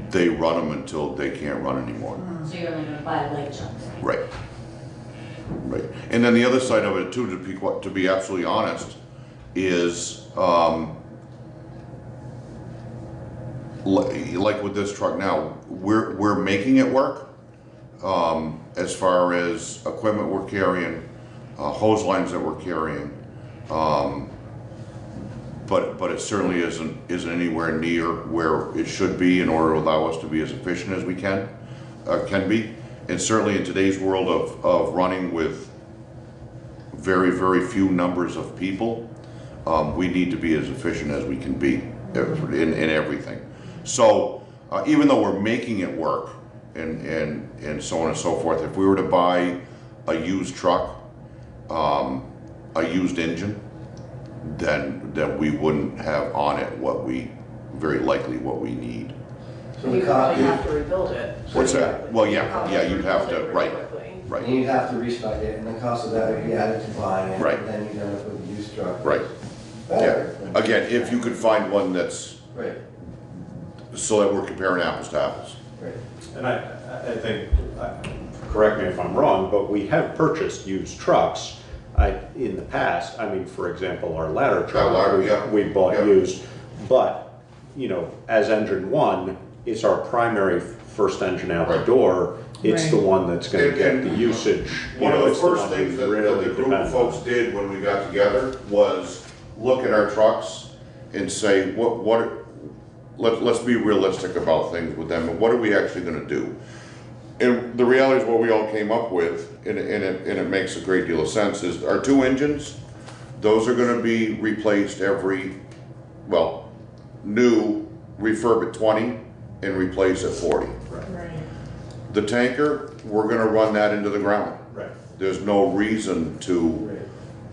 Speaker 7: They run them until they can't run anymore.
Speaker 16: So you're only going to buy light trucks?
Speaker 7: Right. Right. And then the other side of it too, to be absolutely honest, is like with this truck now, we're making it work as far as equipment we're carrying, hose lines that we're carrying, but it certainly isn't anywhere near where it should be in order to allow us to be as efficient as we can be. And certainly in today's world of running with very, very few numbers of people, we need to be as efficient as we can be in everything. So even though we're making it work and so on and so forth, if we were to buy a used truck, a used engine, then we wouldn't have on it very likely what we need.
Speaker 10: So you probably have to rebuild it.
Speaker 7: What's that? Well, yeah, you'd have to, right.
Speaker 9: And you'd have to respec it, and the cost of that would be added to buying it,
Speaker 7: Right.
Speaker 9: and then you'd end up with a used truck.
Speaker 7: Right.
Speaker 9: Better.
Speaker 7: Yeah. Again, if you could find one that's
Speaker 9: Right.
Speaker 7: so that we're comparing apples to apples.
Speaker 9: Right.
Speaker 6: And I think, correct me if I'm wrong, but we have purchased used trucks. in the past, I mean, for example, our ladder truck,
Speaker 7: ladder, yeah.
Speaker 6: we bought
Speaker 7: Yeah.
Speaker 6: used, but, you know, as engine one, it's our primary first engine out the door. It's the one that's gonna get the usage.
Speaker 7: One of the
Speaker 6: it's
Speaker 7: first
Speaker 6: one we
Speaker 7: things that
Speaker 6: really
Speaker 7: the group
Speaker 6: depend
Speaker 7: of folks
Speaker 6: on.
Speaker 7: did when we got together was look at our trucks and say, let's be realistic about things with them, and what are we actually gonna do? And the reality is what we all came up with, and it makes a great deal of sense, is our 2 engines, those are gonna be replaced new, refurb at 20 and replace at 40.
Speaker 22: Right.
Speaker 7: The tanker, we're gonna run that into the ground.
Speaker 6: Right.
Speaker 7: There's no reason to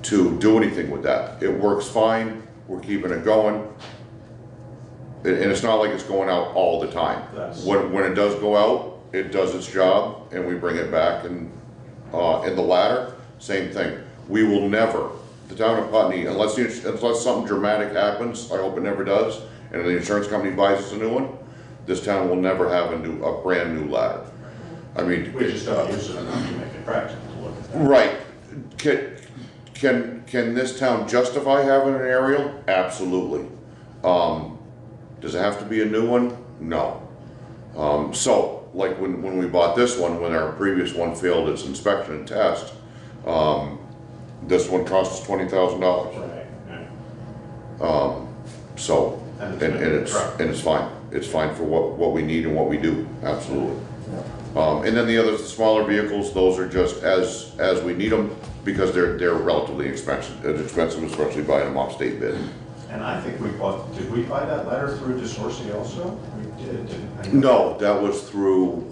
Speaker 7: do anything with that. It works fine, we're keeping it going. And it's not like it's going out all the time. When it does go out, it does its job, and we bring it back. And in the ladder, same thing. We will never, the town of Putney, unless something dramatic happens, I hope it never does, and the insurance company buys us a new one, this town will never have a brand new ladder. I mean,
Speaker 6: We just don't use it enough to make it practical to look at that.
Speaker 7: right. Can this town justify having an aerial? Absolutely. Does it have to be a new one? No. So, like when we bought this one, when our previous one failed its inspection and test, this one cost us $20,000.
Speaker 6: Right.
Speaker 7: So, and it's fine. It's fine for what we need and what we do. Absolutely. And then the smaller vehicles, those are just as we need them, because they're relatively expensive. It's expensive, especially buying them off state bid.
Speaker 6: And I think did we buy that ladder through Desorcy also? We did, didn't we?
Speaker 7: No, that was through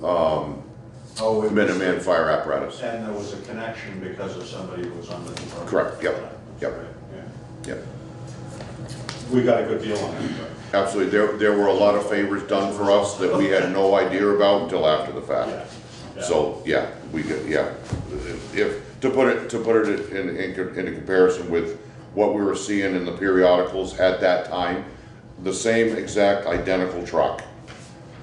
Speaker 7: Minuteman Fire Apparatus.
Speaker 6: And there was a connection because of somebody who was on the department.
Speaker 7: Correct, yep.
Speaker 6: Yep. We got a good deal on it.
Speaker 7: Absolutely, there were a lot of favors done for us that we had no idea about until after the fact. So, yeah, if, to put it into comparison with what we were seeing in the periodicals at that time, the same exact identical truck.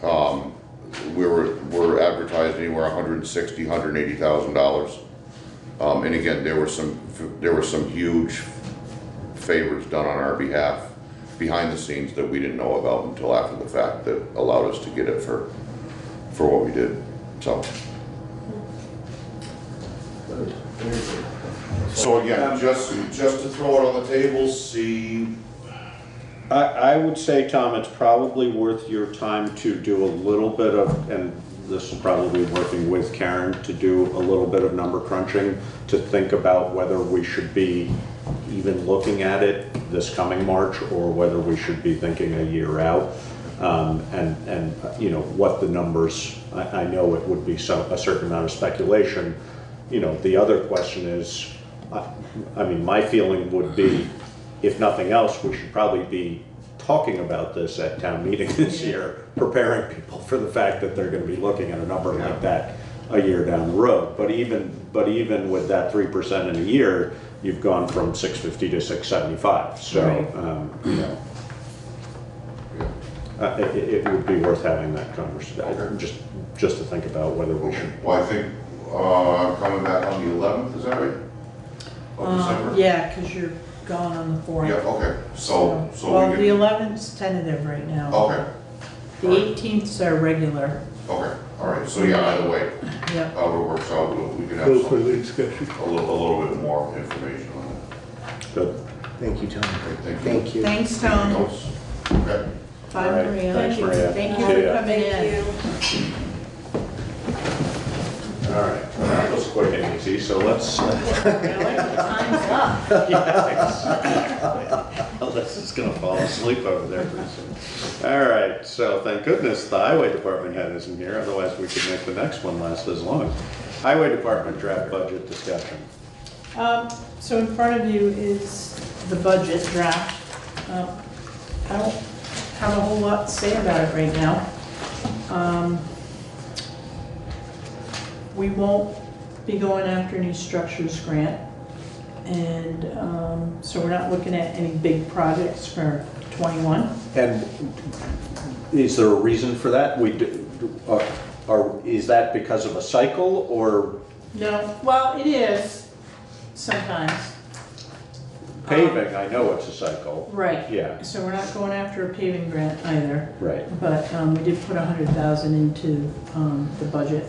Speaker 7: We're advertised anywhere $160,000, $180,000. And again, there were some huge favors done on our behalf behind the scenes that we didn't know about until after the fact, that allowed us to get it for what we did. So again, just to throw it on the table, see.
Speaker 6: I would say, Tom, it's probably worth your time to do a little bit of, and this will probably be working with Karen, to do a little bit of number crunching, to think about whether we should be even looking at it this coming March, or whether we should be thinking a year out. And you know, what the numbers, I know it would be a certain amount of speculation. You know, the other question is, I mean, my feeling would be, if nothing else, we should probably be talking about this at town meeting this year, preparing people for the fact that they're going to be looking at a number like that a year down the road. But even with that 3% in a year, you've gone from 650 to 675. So, you know, it would be worth having that conversation, just to think about whether we should.
Speaker 7: Well, I think I'm coming back on the 11th, is that right? Of December?
Speaker 22: Yeah, because you're gone on the 4th.
Speaker 7: Yeah, okay. So
Speaker 22: Well,
Speaker 7: we
Speaker 22: the
Speaker 7: can.
Speaker 22: 11th's tentative right now.
Speaker 7: Okay.
Speaker 22: The 18th's are regular.
Speaker 7: Okay, all right. So yeah, either way,
Speaker 22: Yep.
Speaker 7: however it works out, we can have a little bit more information on it.
Speaker 6: Good.
Speaker 9: Thank you, Tom.
Speaker 7: Thank you.
Speaker 22: Thanks, Tom.
Speaker 7: Okay.
Speaker 22: Bye,
Speaker 6: All right.
Speaker 22: Maria.
Speaker 6: Thanks, Maria.
Speaker 22: Thank you
Speaker 6: See
Speaker 22: for
Speaker 6: ya.
Speaker 22: coming in.
Speaker 6: All right, that was quick and easy, so let's.
Speaker 16: Time's up.
Speaker 6: Yeah, Alyssa's is gonna fall asleep over there pretty soon. All right, so thank goodness the highway department head isn't here, otherwise we could make the next one last as long. Highway department draft budget discussion.
Speaker 22: So in front of you is the budget draft. I don't have a whole lot to say about it right now. We won't be going after any structures grant. And so we're not looking at any big projects for 21.
Speaker 6: And is there a reason for that? Is that because of a cycle, or?
Speaker 22: No, well, it is. sometimes.
Speaker 6: Paving, I know it's a cycle.
Speaker 22: Right.
Speaker 6: Yeah,
Speaker 22: So we're not going after a paving grant either.
Speaker 6: right.
Speaker 22: But we did put 100,000 into the budget.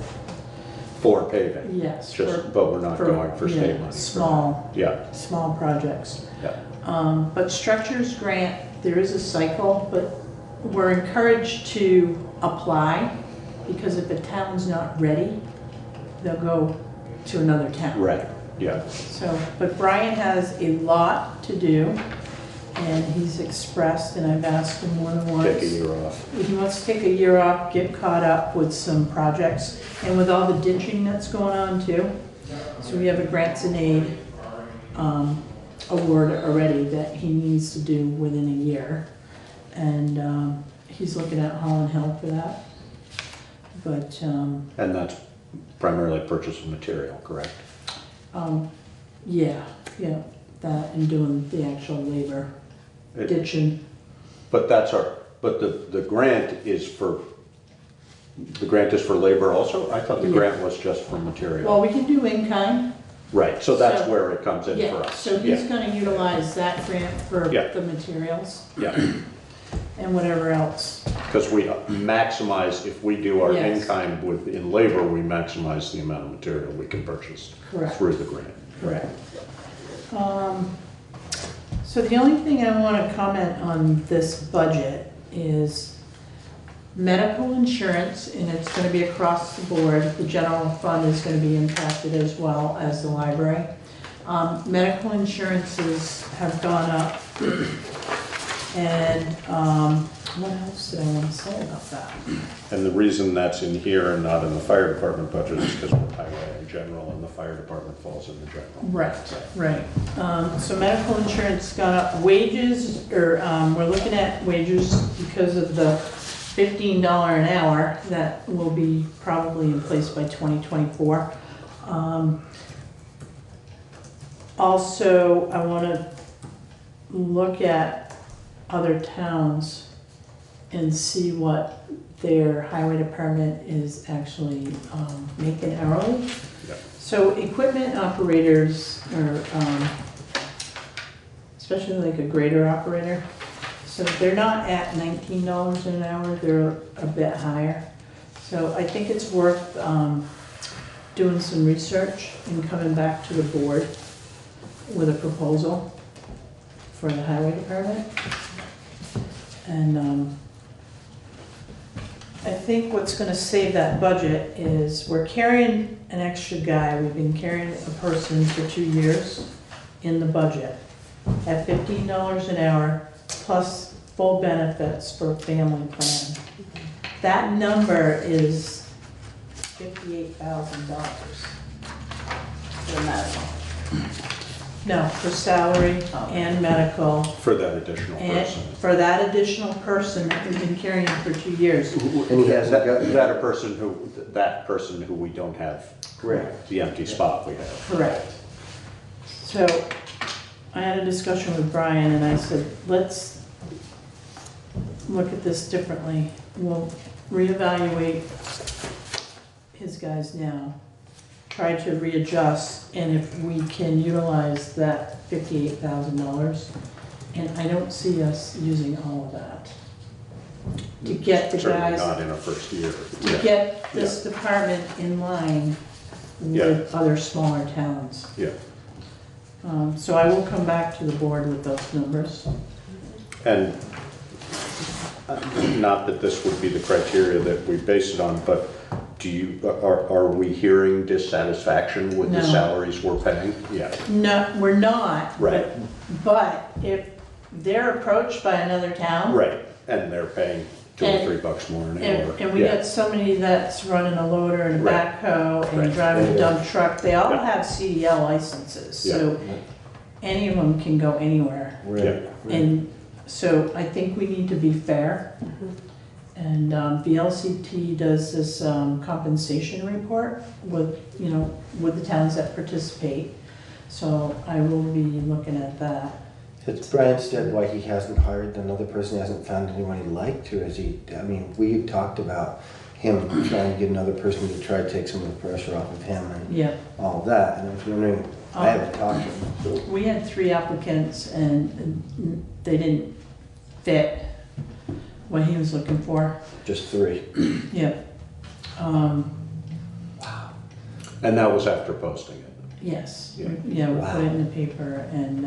Speaker 6: For paving.
Speaker 22: Yes.
Speaker 6: But we're not going for state money.
Speaker 22: Small.
Speaker 6: Yeah.
Speaker 22: Small projects.
Speaker 6: Yeah.
Speaker 22: But structures grant, there is a cycle, but we're encouraged to apply, because if a town's not ready, they'll go to another town.
Speaker 6: Right, yeah.
Speaker 22: So, but Brian has a lot to do, and he's expressed, and I've asked him more than once.
Speaker 6: Take a year off.
Speaker 22: He wants to take a year off, get caught up with some projects, and with all the ditching that's going on too. So we have a grants and aid award already that he needs to do within a year. And he's looking at Holland Hill for that. But
Speaker 6: And that's primarily purchase of material, correct?
Speaker 22: yeah, that and doing the actual labor, ditching.
Speaker 6: But the grant is for labor also? I thought the grant was just for material.
Speaker 22: Well, we can do in-kind.
Speaker 6: Right, so that's
Speaker 22: So-
Speaker 6: where it comes in for us.
Speaker 22: So he's gonna utilize that grant for
Speaker 6: Yeah.
Speaker 22: the materials
Speaker 6: Yeah,
Speaker 22: and whatever else.
Speaker 6: because we maximize, if we do our
Speaker 22: Yes.
Speaker 6: in-kind in labor, we maximize the amount of material we can purchase
Speaker 22: Correct.
Speaker 6: through the grant.
Speaker 22: Correct. So the only thing I want to comment on this budget is medical insurance, and it's going to be across the board. The general fund is going to be impacted as well as the library. Medical insurances have gone up, and what else did I want to say about that?
Speaker 6: And the reason that's in here and not in the fire department budget is because we're highway in general and the fire department falls in the general.
Speaker 22: Right. So medical insurance gone up, wages, or we're looking at wages because of the $15 an hour that will be probably in place by 2024. Also, I want to look at other towns and see what their highway department is actually making hourly.
Speaker 6: Yeah.
Speaker 22: So equipment operators are, especially like a grader operator, so they're not at $19 an hour, they're a bit higher. So I think it's worth doing some research and coming back to the board with a proposal for the highway department. And I think what's gonna save that budget is we're carrying an extra guy. We've been carrying a person for 2 years in the budget at $15 an hour plus full benefits for a family plan. That number is $58,000 for medical. No, for salary and medical.
Speaker 6: For that additional
Speaker 22: And
Speaker 6: person.
Speaker 22: for that additional person that we've been carrying for 2 years.
Speaker 9: And he hasn't got.
Speaker 6: That person who we don't have.
Speaker 9: Correct.
Speaker 6: The empty spot we have.
Speaker 22: Correct. So I had a discussion with Brian and I said, let's look at this differently. We'll reevaluate his guys now, try to readjust, and if we can utilize that $58,000, and I don't see us using all of that. To get the
Speaker 6: Certainly
Speaker 22: guys,
Speaker 6: not in a first year.
Speaker 22: to get this department in line with other smaller towns.
Speaker 6: Yeah.
Speaker 22: So I will come back to the board with those numbers.
Speaker 6: And not that this would be the criteria that we base it on, but are we hearing dissatisfaction with the
Speaker 22: No.
Speaker 6: salaries we're paying? Yeah.
Speaker 22: No, we're not.
Speaker 6: Right.
Speaker 22: But if they're approached by another town.
Speaker 6: Right, and they're paying $2 or
Speaker 22: And-
Speaker 6: $3 more an
Speaker 22: And,
Speaker 6: hour.
Speaker 22: and we
Speaker 6: Yeah.
Speaker 22: got somebody that's running a loader and a
Speaker 6: Right.
Speaker 22: backhoe and
Speaker 6: Right.
Speaker 22: driving a
Speaker 6: Yeah.
Speaker 22: dump truck. They all
Speaker 6: Yeah.
Speaker 22: have CDL licenses,
Speaker 6: Yeah.
Speaker 22: so any of them can go anywhere.
Speaker 6: Yeah.
Speaker 22: And so I think we need to be fair. And VLCT does this compensation report with, with the towns that participate. So I will be looking at that.
Speaker 9: Has Brian said why he hasn't hired another person, he hasn't found anyone he liked, or is he, I mean, we talked about him trying to get another person to try to take some of the pressure off of him and
Speaker 22: Yeah.
Speaker 9: all of that, and I was wondering, I haven't talked to him.
Speaker 12: We had 3 applicants and they didn't fit what he was looking for.
Speaker 9: Just 3.
Speaker 12: Yep.
Speaker 6: And that was after posting it.
Speaker 12: Yes,
Speaker 6: Yeah.
Speaker 12: yeah, we put it in the paper and,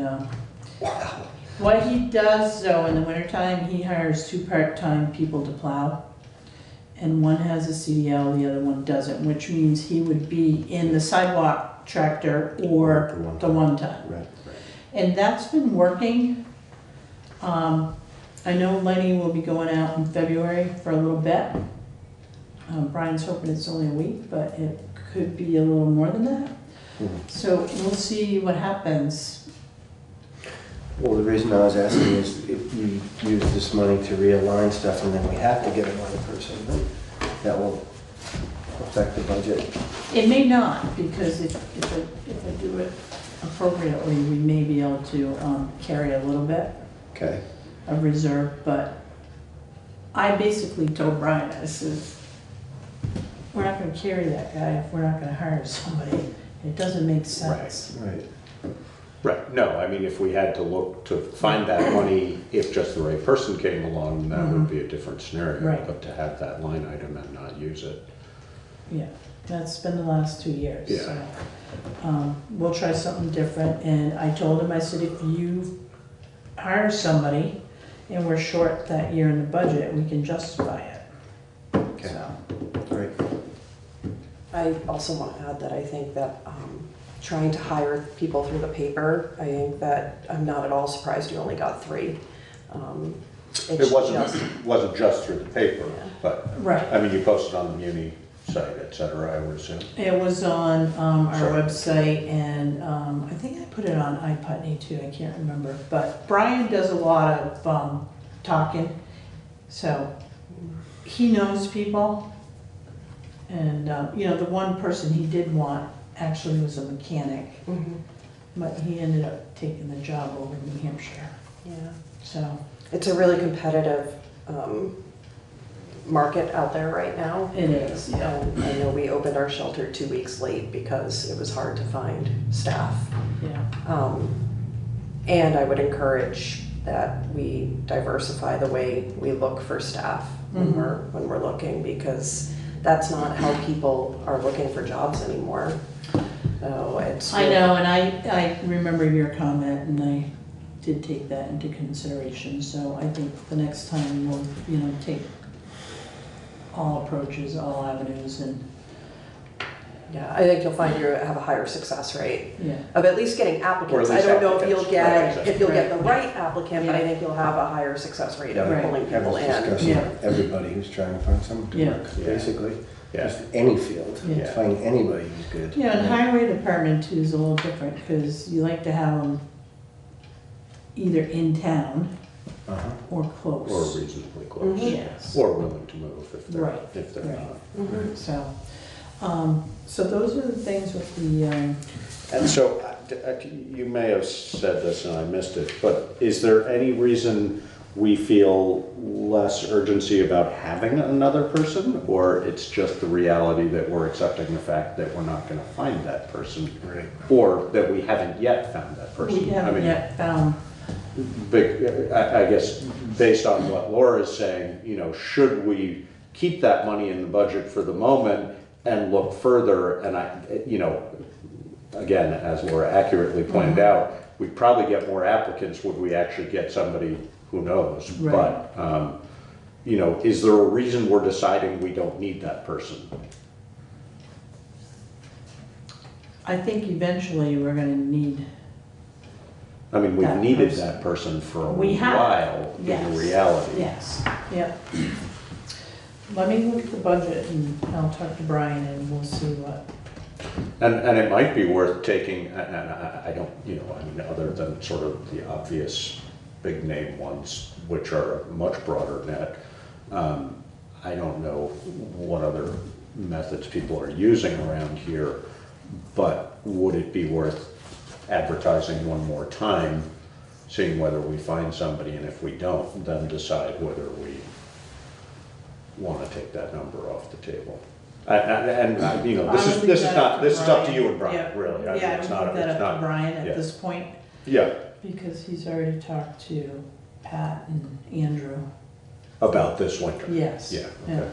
Speaker 12: what he does though, in the wintertime, he hires 2 part-time people to plow. And one has a CDL, the other one doesn't, which means he would be in the sidewalk tractor or the one-ton.
Speaker 9: Right.
Speaker 12: And that's been working. I know Lenny will be going out in February for a little bit. Brian's hoping it's only a week, but it could be a little more than that. So we'll see what happens.
Speaker 9: Well, the reason I was asking is if you use this money to realign stuff and then we have to get another person, then that will affect the budget.
Speaker 12: It may not, because if I do it appropriately, we may be able to carry a little bit
Speaker 9: Okay.
Speaker 12: of reserve, but I basically told Brian, I said, we're not gonna carry that guy if we're not gonna hire somebody. It doesn't make sense.
Speaker 9: Right.
Speaker 6: Right, no, I mean, if we had to look to find that money, if just the right person came along, that would be a different scenario.
Speaker 12: Right.
Speaker 6: But to have that line item and not use it.
Speaker 12: Yeah, that's been the last 2 years,
Speaker 6: Yeah.
Speaker 12: so, we'll try something different, and I told him, I said, if you hire somebody and we're short that year in the budget, we can justify it.
Speaker 9: Okay.
Speaker 12: So,
Speaker 9: Great.
Speaker 10: I also want to add that I think that trying to hire people through the paper, I think that I'm not at all surprised you only got 3.
Speaker 6: It wasn't just through the paper, but,
Speaker 12: Right.
Speaker 6: I mean, you posted on the Muni site, et cetera, I would assume.
Speaker 12: it was on, our
Speaker 6: Sure.
Speaker 12: website, and, I think I put it on iPutney too, I can't remember, but Brian does a lot of, talking, so he knows people. And, the one person he did want actually was a mechanic, but he ended up taking the job over in New Hampshire,
Speaker 10: Yeah.
Speaker 12: so.
Speaker 10: It's a really competitive market out there right now.
Speaker 12: It is, yeah.
Speaker 10: And I know we opened our shelter 2 weeks late because it was hard to find staff.
Speaker 12: Yeah.
Speaker 10: And I would encourage that we diversify the way we look for staff when we're looking, because that's not how people are looking for jobs anymore. So it's.
Speaker 12: I know, and I remember your comment, and I did take that into consideration, so I think the next time we'll, take all approaches, all avenues, and.
Speaker 10: Yeah, I think you'll find you have a higher success rate
Speaker 12: Yeah.
Speaker 10: of at least getting applicants.
Speaker 6: Or
Speaker 10: I
Speaker 6: at least
Speaker 10: don't know if
Speaker 6: applicants,
Speaker 10: you'll get,
Speaker 6: right,
Speaker 10: if you'll get
Speaker 12: exactly.
Speaker 10: the right applicant, but I
Speaker 12: Yeah.
Speaker 10: think you'll have a higher success rate of
Speaker 12: Right.
Speaker 10: pulling people in.
Speaker 9: Discussing
Speaker 12: Yeah.
Speaker 9: everybody who's trying to find someone to
Speaker 12: Yeah.
Speaker 9: work,
Speaker 6: Yeah.
Speaker 9: basically.
Speaker 6: Yeah.
Speaker 9: Just any field.
Speaker 12: Yeah.
Speaker 9: Find anybody who's good.
Speaker 12: Yeah, and highway department too is a little different, because you like to have them either in town
Speaker 9: Uh-huh.
Speaker 12: or close.
Speaker 6: Or reasonably close.
Speaker 12: Yes.
Speaker 6: Or willing to move if they're,
Speaker 12: Right,
Speaker 6: if they're
Speaker 12: right.
Speaker 6: not.
Speaker 12: So those are the things with the,
Speaker 6: And so, you may have said this and I missed it, but is there any reason we feel less urgency about having another person? Or it's just the reality that we're accepting the fact that we're not gonna find that person?
Speaker 9: Right.
Speaker 6: Or that we haven't yet found that person?
Speaker 12: we
Speaker 6: I
Speaker 12: haven't
Speaker 6: mean,
Speaker 12: yet found,
Speaker 6: I guess, based on what Laura's saying, should we keep that money in the budget for the moment and look further? And again, as Laura accurately pointed out, we'd probably get more applicants. Would we actually get somebody? Who knows?
Speaker 12: Right.
Speaker 6: But, is there a reason we're deciding we don't need that person?
Speaker 12: I think eventually we're gonna need.
Speaker 6: I mean, we've
Speaker 12: That
Speaker 6: needed
Speaker 12: person.
Speaker 6: that person for a
Speaker 12: We have.
Speaker 6: while
Speaker 12: Yes.
Speaker 6: in reality.
Speaker 12: Yes, yep. Let me look at the budget and I'll talk to Brian and we'll see what.
Speaker 6: And it might be worth taking, and I don't, other than sort of the obvious big name ones, which are a much broader net, I don't know what other methods people are using around here, but would it be worth advertising one more time, seeing whether we find somebody, and if we don't, then decide whether we want to take that number off the table? And, you know,
Speaker 12: I would leave
Speaker 6: this is
Speaker 12: that
Speaker 6: not, this is up to
Speaker 12: Brian.
Speaker 6: you and Brian,
Speaker 12: Yeah.
Speaker 6: really. I mean,
Speaker 12: Yeah, I
Speaker 6: it's
Speaker 12: would
Speaker 6: not,
Speaker 12: leave that
Speaker 6: it's
Speaker 12: up to
Speaker 6: not.
Speaker 12: Brian at
Speaker 6: yeah.
Speaker 12: this point,
Speaker 6: Yeah,
Speaker 12: because he's already talked to Pat and Andrew.
Speaker 6: about this winter.
Speaker 12: Yes.
Speaker 6: Yeah, okay.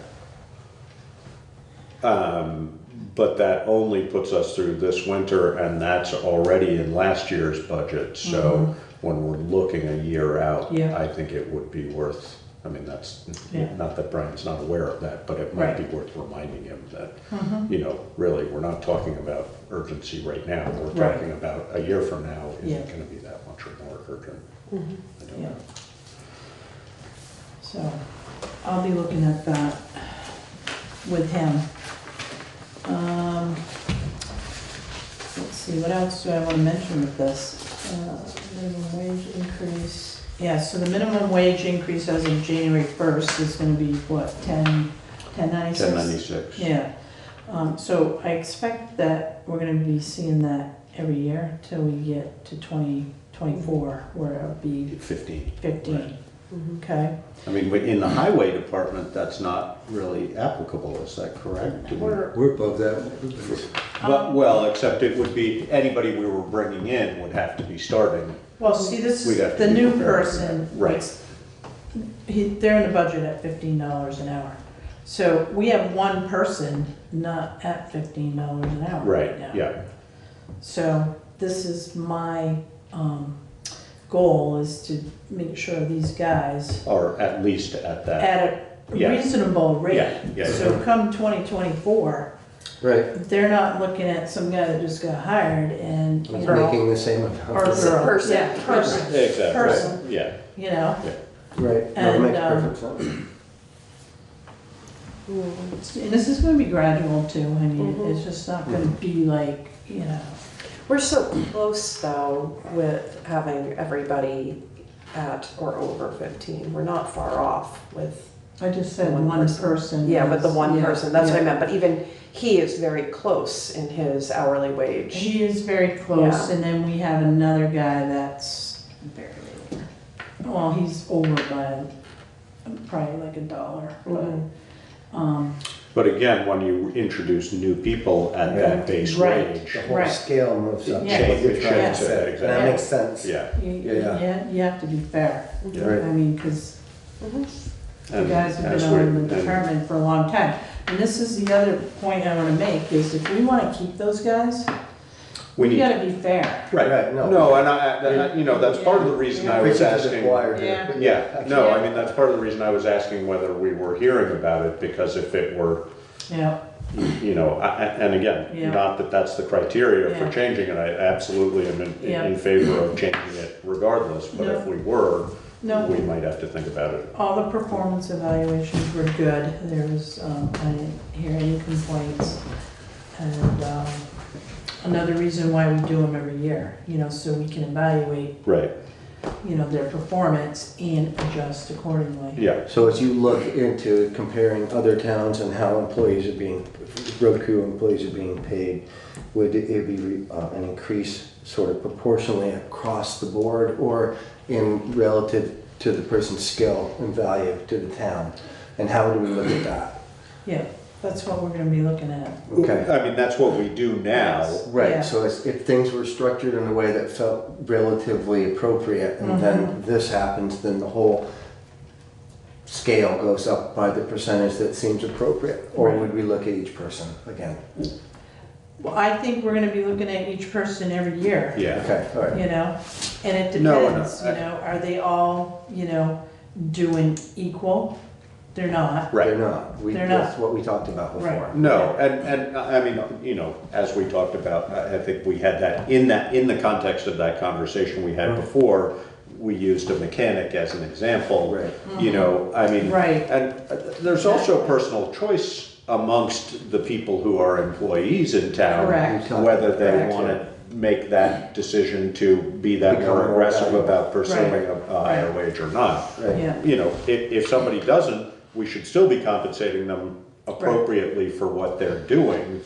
Speaker 6: But that only puts us through this winter, and that's already in last year's budget, so when we're looking a year out,
Speaker 12: Yeah.
Speaker 6: I think it would be worth, I mean, that's,
Speaker 12: Yeah.
Speaker 6: not that Brian's not aware of that, but it might be worth reminding him that,
Speaker 12: Mhm.
Speaker 6: you know, really, we're not talking about urgency right now, we're
Speaker 12: Right.
Speaker 6: talking about a year from now, is
Speaker 12: Yeah.
Speaker 6: it gonna be that much or more urgent? I don't
Speaker 12: Yeah.
Speaker 6: know.
Speaker 12: So I'll be looking at that with him. Let's see, what else do I want to mention with this? Minimum wage increase. Yeah, so the minimum wage increase as of January 1st is going to be what, 10.96?
Speaker 6: 10.96.
Speaker 12: Yeah. So I expect that we're going to be seeing that every year till we get to 2024, where it'll be
Speaker 6: 15.
Speaker 12: 15. Okay.
Speaker 6: I mean, in the highway department, that's not really applicable, is that correct?
Speaker 9: We're above that.
Speaker 6: But, well, except it would be, anybody we were bringing in would have to be starting.
Speaker 12: Well, see, this
Speaker 6: We'd
Speaker 12: is
Speaker 6: have to
Speaker 12: the
Speaker 6: be
Speaker 12: new
Speaker 6: prepared for
Speaker 12: person.
Speaker 6: that. Right.
Speaker 12: They're in the budget at $15 an hour. So we have one person not at $15 an hour
Speaker 6: Right,
Speaker 12: now.
Speaker 6: yeah.
Speaker 12: So this is my goal, is to make sure these guys
Speaker 6: Or at least at that.
Speaker 12: at a
Speaker 6: Yeah.
Speaker 12: reasonable rate.
Speaker 6: Yeah, yeah,
Speaker 12: So
Speaker 6: yeah.
Speaker 12: come 2024,
Speaker 9: Right.
Speaker 12: they're not looking at some guy that just got hired and, you
Speaker 9: He's
Speaker 12: know.
Speaker 9: making the same amount.
Speaker 12: Or girl.
Speaker 10: Person.
Speaker 12: Yeah, person.
Speaker 6: Exactly,
Speaker 12: Person,
Speaker 6: yeah.
Speaker 12: you know?
Speaker 9: Right, no, it
Speaker 12: And,
Speaker 9: makes perfect sense.
Speaker 12: And this is gonna be gradual too, I mean, it's just not gonna be like, you know.
Speaker 10: We're so close though with having everybody at or over 15. We're not far off with.
Speaker 12: I just said one person.
Speaker 10: Yeah, but the one
Speaker 12: yeah,
Speaker 10: person, that's what I
Speaker 12: yeah.
Speaker 10: meant, but even he is very close in his hourly wage.
Speaker 12: He is very close,
Speaker 10: Yeah.
Speaker 12: and then we have another guy that's barely over. Well, he's over by probably like $1, but,
Speaker 6: But again, when you introduce new people at that base
Speaker 12: Right.
Speaker 6: wage.
Speaker 9: The whole scale moves up.
Speaker 12: Yeah.
Speaker 9: That's what you're
Speaker 6: It
Speaker 9: trying to
Speaker 6: changes,
Speaker 9: say.
Speaker 6: exactly.
Speaker 9: That makes sense.
Speaker 6: Yeah.
Speaker 12: you have to be fair.
Speaker 9: Yeah. Right.
Speaker 12: I mean, because the
Speaker 6: And
Speaker 12: guys have
Speaker 6: as
Speaker 12: been
Speaker 6: we-
Speaker 12: on the
Speaker 6: and-
Speaker 12: department for a long time. And this is the other point I wanna make, is if we wanna keep those guys,
Speaker 6: We
Speaker 12: we
Speaker 6: need-
Speaker 12: gotta be fair.
Speaker 6: Right,
Speaker 9: no.
Speaker 6: no, and you know, that's part of the reason I was
Speaker 9: Preaching to the
Speaker 6: asking.
Speaker 9: choir here.
Speaker 12: Yeah.
Speaker 6: Yeah, no, I mean, that's part of the reason I was asking whether we were hearing about it, because if it were,
Speaker 12: Yeah.
Speaker 6: you know, and again,
Speaker 12: Yeah.
Speaker 6: not that that's the criteria for
Speaker 12: Yeah.
Speaker 6: changing it, I absolutely am
Speaker 12: Yeah.
Speaker 6: in favor of changing it regardless, but if
Speaker 12: No.
Speaker 6: we were,
Speaker 12: No.
Speaker 6: we might have to think about it.
Speaker 12: All the performance evaluations were good. There was, I didn't hear any complaints. And, another reason why we do them every year, you know, so we can evaluate,
Speaker 6: Right,
Speaker 12: you know, their performance and adjust accordingly.
Speaker 6: yeah.
Speaker 9: So as you look into comparing other towns and how employees are being, road crew employees are being paid, would it be an increase sort of proportionally across the board, or in relative to the person's skill and value to the town? And how do we look at that?
Speaker 12: Yeah, that's what we're gonna be looking at.
Speaker 9: Okay.
Speaker 6: I mean, that's what we do now.
Speaker 9: Right,
Speaker 12: Yeah.
Speaker 9: so if things were structured in a way that felt relatively appropriate, and then this happens, then the whole scale goes up by the percentage that seems appropriate? Or
Speaker 12: Right.
Speaker 9: would we look at each person again?
Speaker 12: Well, I think we're gonna be looking at each person every year.
Speaker 6: Yeah.
Speaker 9: Okay, all right.
Speaker 12: You know, and it
Speaker 6: No,
Speaker 12: depends, you know, are they all, you know, doing equal? They're not.
Speaker 6: Right.
Speaker 9: They're not.
Speaker 12: They're not.
Speaker 9: That's what we talked about before.
Speaker 12: Right.
Speaker 6: No, and I mean, you know, as we talked about, I think we had that, in the context of that conversation we had before, we used a mechanic as an example.
Speaker 9: Right.
Speaker 6: You know, I mean,
Speaker 12: Right.
Speaker 6: and there's also personal choice amongst the people who are employees in town.
Speaker 12: Correct.
Speaker 6: Whether they
Speaker 12: Correct.
Speaker 6: want to make that decision to be that
Speaker 9: Become
Speaker 6: more
Speaker 9: more
Speaker 6: aggressive
Speaker 9: valuable.
Speaker 6: about pursuing
Speaker 12: Right.
Speaker 6: a higher wage or not.
Speaker 9: Right.
Speaker 12: Yeah,
Speaker 6: You know, if somebody doesn't, we should still be compensating them appropriately for what they're doing.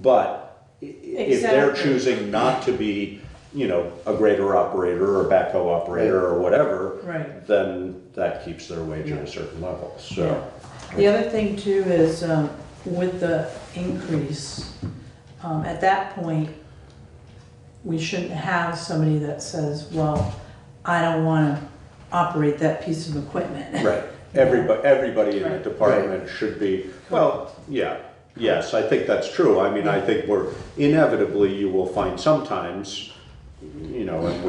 Speaker 6: But if they're
Speaker 12: Exactly.
Speaker 6: choosing not to be, you know, a grader operator or a backhoe operator or whatever,
Speaker 12: right.
Speaker 6: then that keeps their wage at
Speaker 12: Yeah.
Speaker 6: a certain level, so.
Speaker 12: Yeah. The other thing too is, with the increase, at that point, we shouldn't have somebody that says, well, I don't want to operate that piece of equipment.
Speaker 6: Right. Everybody in the department should be, well, yeah, yes, I think that's true. I mean, I think inevitably you will find sometimes, you know, and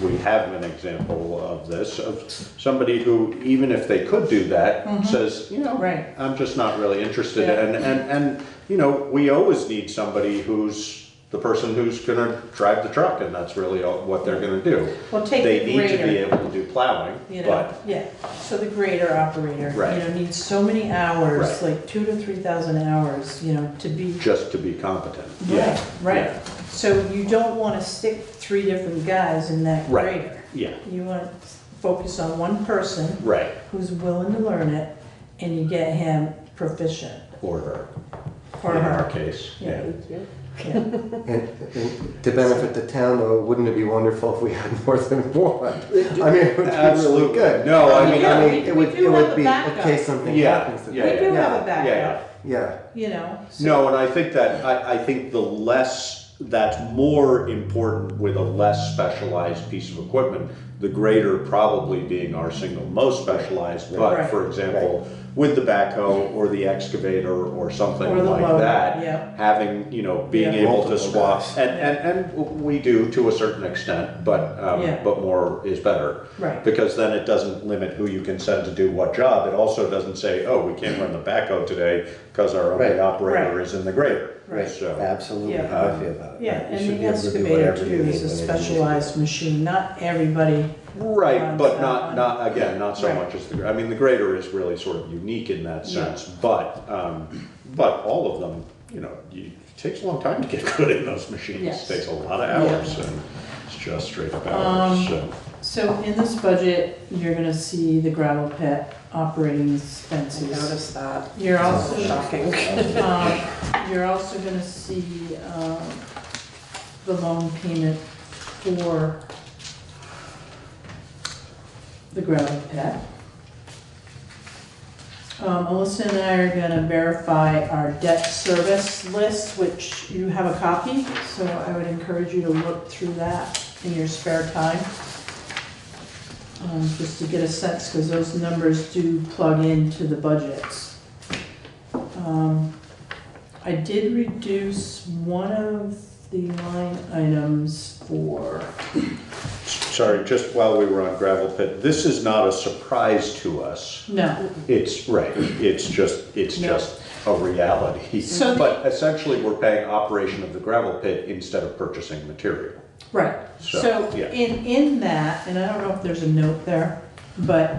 Speaker 6: we have an example of this, of somebody who, even if they could do that, says, you know, I'm just not really interested. And, you know, we always need somebody who's the person who's gonna drive the truck, and that's really what they're gonna do.
Speaker 12: Well, take
Speaker 6: They
Speaker 12: the
Speaker 6: need to be
Speaker 12: grader,
Speaker 6: able to do plowing,
Speaker 12: you know,
Speaker 6: but,
Speaker 12: yeah, so the grader operator,
Speaker 6: Right.
Speaker 12: you know, needs so many hours,
Speaker 6: Right.
Speaker 12: like 2,000 to 3,000 hours, you know, to be.
Speaker 6: just to be competent.
Speaker 12: Right, right.
Speaker 6: Yeah.
Speaker 12: So you don't wanna stick 3 different guys in that
Speaker 6: Right.
Speaker 12: grader.
Speaker 6: Yeah,
Speaker 12: You wanna focus on one person
Speaker 6: right,
Speaker 12: who's willing to learn it, and you get him proficient.
Speaker 6: or her,
Speaker 12: Or
Speaker 6: in
Speaker 12: her.
Speaker 6: our case,
Speaker 12: Yeah.
Speaker 6: yeah.
Speaker 12: Yeah.
Speaker 9: And to benefit the town, though, wouldn't it be wonderful if we had more than one? I mean, it would be really
Speaker 6: Absolutely.
Speaker 9: good.
Speaker 6: No, I mean,
Speaker 12: Yeah,
Speaker 9: it would
Speaker 12: do have a
Speaker 9: be in
Speaker 12: backup.
Speaker 9: case something
Speaker 6: Yeah,
Speaker 9: happens. to
Speaker 6: yeah,
Speaker 9: them.
Speaker 12: We do have a
Speaker 6: Yeah.
Speaker 12: backup,
Speaker 9: Yeah.
Speaker 12: you know. so-
Speaker 6: No, and I think that, I think that's more important with a less specialized piece of equipment, the grader probably being our single most specialized, but
Speaker 12: Right.
Speaker 6: for example, with the backhoe or the excavator or something
Speaker 12: Or the
Speaker 6: like
Speaker 12: loader,
Speaker 6: that,
Speaker 12: yeah.
Speaker 6: having, you know, being
Speaker 12: Yeah.
Speaker 6: able to
Speaker 9: Multiple
Speaker 6: swap,
Speaker 9: guys.
Speaker 6: and we do to a certain extent,
Speaker 12: Yeah.
Speaker 6: but more is better.
Speaker 12: Right.
Speaker 6: Because then it doesn't limit who you can send to do what job, it also doesn't say, oh, we can't run the backhoe today because our only
Speaker 9: Right.
Speaker 6: operator
Speaker 12: Right.
Speaker 6: is in the grader.
Speaker 12: Right.
Speaker 6: So,
Speaker 9: Absolutely,
Speaker 12: Yeah.
Speaker 9: how I feel about it.
Speaker 12: Yeah,
Speaker 9: You
Speaker 12: and
Speaker 9: should
Speaker 12: the
Speaker 9: be able to do
Speaker 12: excavator
Speaker 9: whatever you
Speaker 12: too
Speaker 9: need
Speaker 12: is a
Speaker 9: whenever you need to.
Speaker 12: specialized machine, not everybody.
Speaker 6: right,
Speaker 12: runs
Speaker 6: but
Speaker 12: that
Speaker 6: not,
Speaker 12: one.
Speaker 6: not, again, not so
Speaker 12: Right.
Speaker 6: much as the, I mean, the grader is really sort of unique in that
Speaker 12: Yeah.
Speaker 6: sense, but all of them, you know, it takes a long time to get good in those machines.
Speaker 12: Yes.
Speaker 6: It takes a lot of hours,
Speaker 12: Yeah.
Speaker 6: and it's just straight up hours, so.
Speaker 12: So in this budget, you're gonna see the gravel pit operating
Speaker 10: I
Speaker 12: expenses.
Speaker 10: noticed that.
Speaker 12: You're also,
Speaker 10: Shocking.
Speaker 12: you're also gonna see, the loan payment for the gravel pit. Alyssa and I are gonna verify our debt service list, which you have a copy, so I would encourage you to look through that in your spare time. Just to get a sense, because those numbers do plug into the budgets. I did reduce one of the line items for,
Speaker 6: Sorry, just while we were on gravel pit, this is not a surprise to us.
Speaker 12: no,
Speaker 6: It's, right, it's just a reality.
Speaker 12: So the-
Speaker 6: But essentially, we're paying operation of the gravel pit instead of purchasing material.
Speaker 12: right.
Speaker 6: So,
Speaker 12: So
Speaker 6: yeah.
Speaker 12: in that, and I don't know if there's a note there, but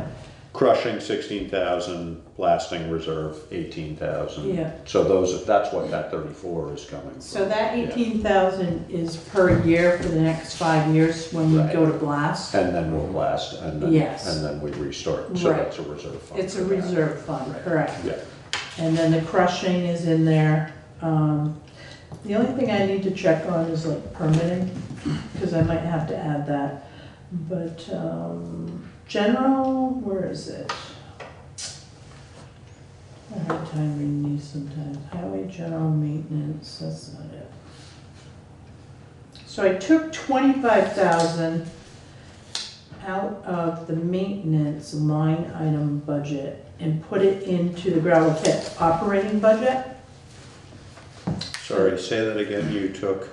Speaker 6: Crushing 16,000, blasting reserve 18,000.
Speaker 12: Yeah.
Speaker 6: So that's what that 34 is coming from.
Speaker 12: so that
Speaker 6: Yeah.
Speaker 12: 18,000 is per year for the next 5 years when we
Speaker 6: Right.
Speaker 12: go to blast.
Speaker 6: And then we'll blast, and then,
Speaker 12: Yes.
Speaker 6: and then we restart, so
Speaker 12: Right.
Speaker 6: that's a reserve fund.
Speaker 12: It's a
Speaker 6: for that.
Speaker 12: reserve fund, correct.
Speaker 6: Yeah,
Speaker 12: And then the crushing is in there. The only thing I need to check on is like permitting, because I might have to add that. But, general, where is it? I have a hard time reading these sometimes. Highway general maintenance, that's not it. So I took 25,000 out of the maintenance line item budget and put it into the gravel pit operating budget.
Speaker 6: sorry, say that again, you took,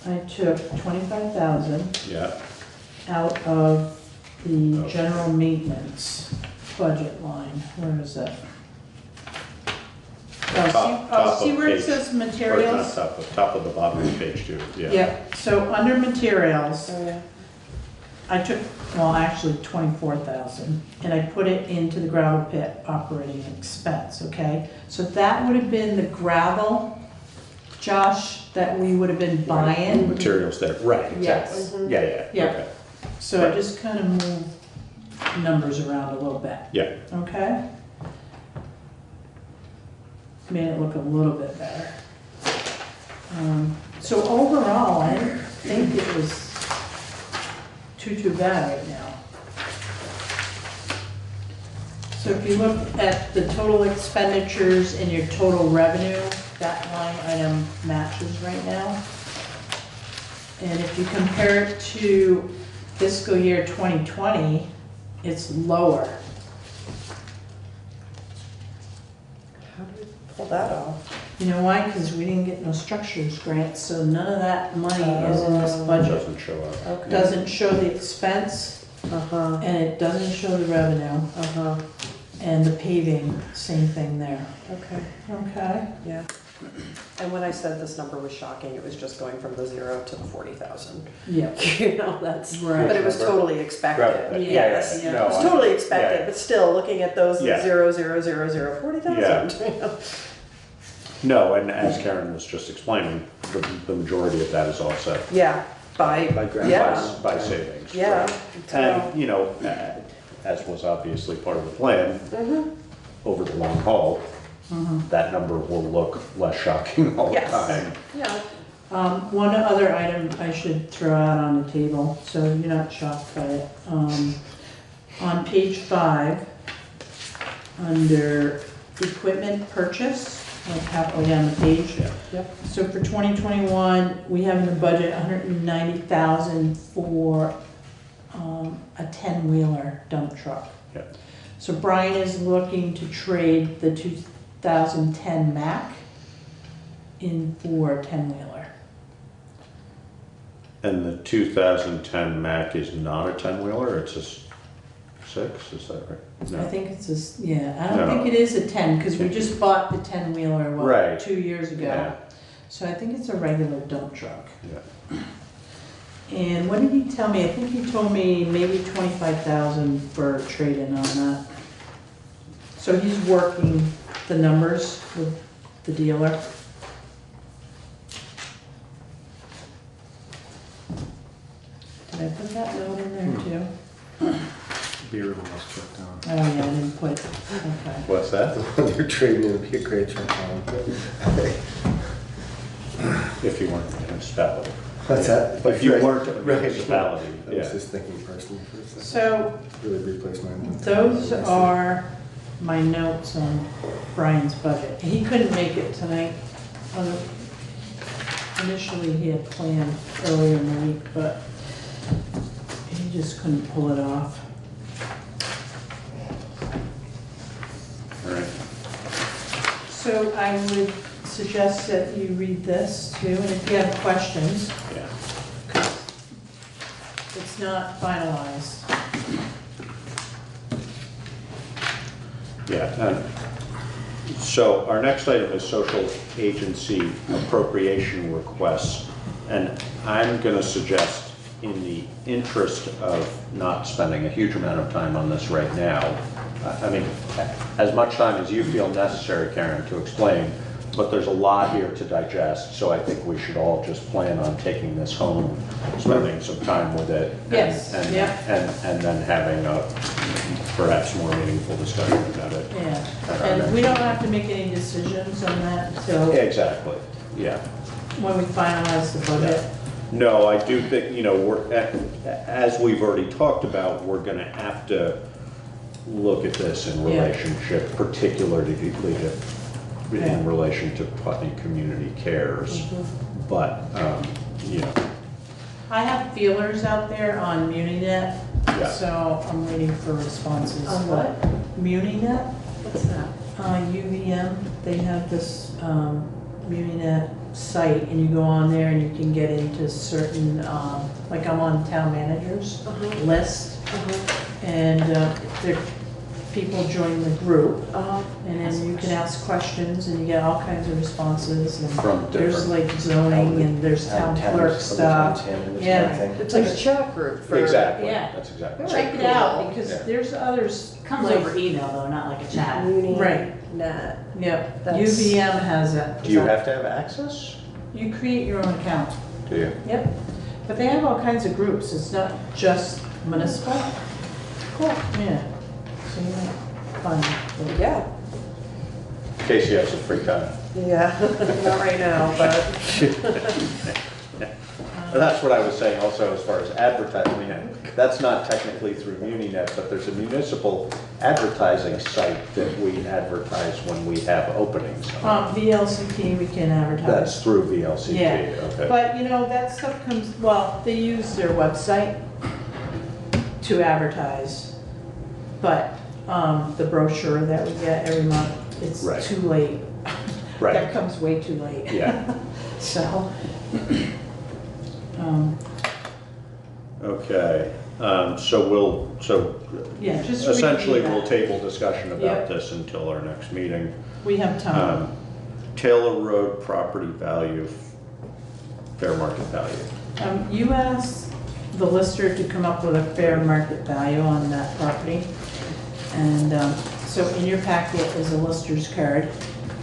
Speaker 12: I took 25,000
Speaker 6: yeah,
Speaker 12: out of the
Speaker 6: Okay.
Speaker 12: general maintenance budget line. Where is it?
Speaker 6: Top
Speaker 12: See
Speaker 6: of
Speaker 12: where it
Speaker 6: page-
Speaker 12: says
Speaker 6: or not
Speaker 12: materials?
Speaker 6: top of the bottom of page 2, yeah.
Speaker 12: Yep, so under materials,
Speaker 10: Oh, yeah.
Speaker 12: I took, well, actually 24,000, and I put it into the gravel pit operating expense, okay? So that would have been the gravel, Josh, that we would have been buying.
Speaker 6: Materials there, right, exactly.
Speaker 12: Yes.
Speaker 6: Yeah,
Speaker 12: Yeah.
Speaker 6: okay,
Speaker 12: So I just kind of moved numbers around a little bit,
Speaker 6: yeah.
Speaker 12: okay? Made it look a little bit better. So overall, I didn't think it was too bad right now. So if you look at the total expenditures and your total revenue, that line item matches right now. And if you compare it to fiscal year 2020, it's lower.
Speaker 10: How do we pull that off?
Speaker 12: You know why? Because we didn't get no structures grants, so none of that money is in this budget.
Speaker 6: Doesn't show up.
Speaker 10: Okay.
Speaker 12: Doesn't show the expense,
Speaker 10: Uh-huh,
Speaker 12: and it doesn't show the revenue,
Speaker 10: uh-huh,
Speaker 12: and the paving, same thing there.
Speaker 10: okay,
Speaker 12: Okay?
Speaker 10: yeah. And when I said this number was shocking, it was just going from the 0 to the 40,000.
Speaker 12: Yeah.
Speaker 10: You know, that's,
Speaker 12: Right.
Speaker 10: but it was totally expected.
Speaker 6: Right.
Speaker 10: Yes,
Speaker 12: Yeah,
Speaker 6: yeah.
Speaker 10: it
Speaker 6: No,
Speaker 10: was
Speaker 6: I-
Speaker 10: totally expected,
Speaker 6: yeah.
Speaker 10: but still, looking at those
Speaker 6: Yeah.
Speaker 10: 0, 0, 0, 0, 40,000. You know?
Speaker 6: No, and as Karen was just explaining, the majority of that is offset
Speaker 10: Yeah, by
Speaker 9: grant.
Speaker 10: yeah,
Speaker 6: by savings.
Speaker 10: yeah.
Speaker 6: right? And, you know, as was obviously part of the plan,
Speaker 10: Mhm.
Speaker 6: over the long haul, that number will look less shocking all the
Speaker 10: Yes.
Speaker 6: time.
Speaker 10: Yeah.
Speaker 12: One other item I should throw out on the table, so you're not shocked by it. On page 5, under equipment purchase, like halfway down the page.
Speaker 6: Yeah.
Speaker 10: Yep.
Speaker 12: So for 2021, we have in the budget 190,000 for a 10-wheeler dump truck.
Speaker 6: Yeah.
Speaker 12: So Brian is looking to trade the 2010 Mack in for a 10-wheeler.
Speaker 6: And the 2010 Mac is not a 10-wheeler, it's a 6, is that right? No.
Speaker 12: I think it's yeah, I don't
Speaker 6: No.
Speaker 12: think it is a 10, because we just bought the 10-wheeler,
Speaker 6: Right.
Speaker 12: 2 years ago.
Speaker 6: Yeah.
Speaker 12: So I think it's a regular dump truck.
Speaker 6: Yeah.
Speaker 12: And what did he tell me? I think he told me maybe 25,000 for trade-in on that. So he's working the numbers with the dealer. Did I put that note in there too?
Speaker 9: Beer room was shut down.
Speaker 12: Oh, yeah, I didn't put, okay.
Speaker 6: What's that?
Speaker 9: They're trading in beer crates right now.
Speaker 6: If you weren't a municipality.
Speaker 9: What's that?
Speaker 6: If you weren't a
Speaker 9: Right.
Speaker 6: municipality,
Speaker 9: I was
Speaker 6: yeah.
Speaker 9: just thinking personally for a second.
Speaker 12: So
Speaker 9: Really replaced mine.
Speaker 12: those are my notes on Brian's budget. He couldn't make it tonight. Initially, he had planned earlier in the week, but he just couldn't pull it off.
Speaker 6: All right.
Speaker 12: So I would suggest that you read this too, and if you have questions,
Speaker 6: Yeah.
Speaker 12: it's not finalized.
Speaker 6: Yeah. So our next item is social agency appropriation requests. And I'm going to suggest, in the interest of not spending a huge amount of time on this right now, I mean, as much time as you feel necessary, Karen, to explain, but there's a lot here to digest, so I think we should all just plan on taking this home, spending some time with it.
Speaker 12: Yes,
Speaker 6: and,
Speaker 12: yeah.
Speaker 6: and then having a perhaps more meaningful discussion about it.
Speaker 12: Yeah, and we don't have to make any decisions on that until
Speaker 6: Exactly, yeah.
Speaker 12: when we finalize the budget.
Speaker 6: No, I do think, you know, as we've already talked about, we're gonna have to look at this in
Speaker 12: Yeah.
Speaker 6: relationship, particularly
Speaker 12: Yeah.
Speaker 6: in relation to Putney Community Cares. But, you know,
Speaker 12: I have feelers out there on MuniNet,
Speaker 6: Yeah.
Speaker 12: so I'm waiting for responses.
Speaker 10: On what?
Speaker 12: MuniNet,
Speaker 10: What's that?
Speaker 12: UVM, they have this MuniNet site, and you go on there and you can get into certain, like I'm on town managers list, and there, people join the group, and then you can ask questions, and you get all kinds of responses, and
Speaker 6: From
Speaker 12: there's
Speaker 6: different-
Speaker 12: like zoning, and there's town clerk stuff. Yeah,
Speaker 10: It's like a chat group for.
Speaker 6: exactly,
Speaker 12: Yeah.
Speaker 6: that's exactly.
Speaker 12: check it out, because
Speaker 6: Yeah.
Speaker 12: there's others.
Speaker 16: Comes
Speaker 12: like-
Speaker 16: over email though, not like a chat.
Speaker 12: Right.
Speaker 10: Net.
Speaker 12: Yep,
Speaker 10: That's-
Speaker 12: UVM has it.
Speaker 6: Do you have to have access?
Speaker 12: You create your own account.
Speaker 6: Do you?
Speaker 12: Yep, but they have all kinds of groups, it's not just municipal. Cool. Yeah, so you might find it.
Speaker 10: Yeah,
Speaker 6: Casey has some free time.
Speaker 10: yeah, not right now, but.
Speaker 6: That's what I was saying also as far as advertising. That's not technically through MuniNet, but there's a municipal advertising site that we advertise when we have openings.
Speaker 12: VLCT, we can advertise.
Speaker 6: That's through VLCT,
Speaker 12: Yeah,
Speaker 6: okay.
Speaker 12: but you know, that stuff comes, well, they use their website to advertise, but the brochure that we get every month, it's
Speaker 6: Right.
Speaker 12: too late.
Speaker 6: Right.
Speaker 12: That comes way too late.
Speaker 6: Yeah.
Speaker 12: So,
Speaker 6: Okay,
Speaker 12: yeah, just
Speaker 6: essentially
Speaker 12: review
Speaker 6: we'll
Speaker 12: that.
Speaker 6: table discussion about
Speaker 12: Yep.
Speaker 6: this until our next meeting.
Speaker 12: We have time.
Speaker 6: Taylor Road property value, fair market value.
Speaker 12: You asked the lister to come up with a fair market value on that property. And so in your packet is a lister's card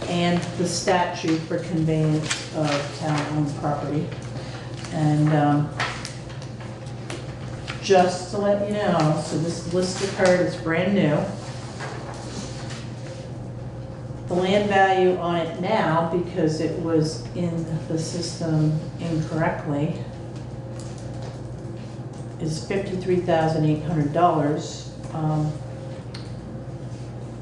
Speaker 12: and the statute for conveyance of town-owned property. And just to let you know, so this lister card is brand new. The land value on it now, because it was in the system incorrectly, is $53,800.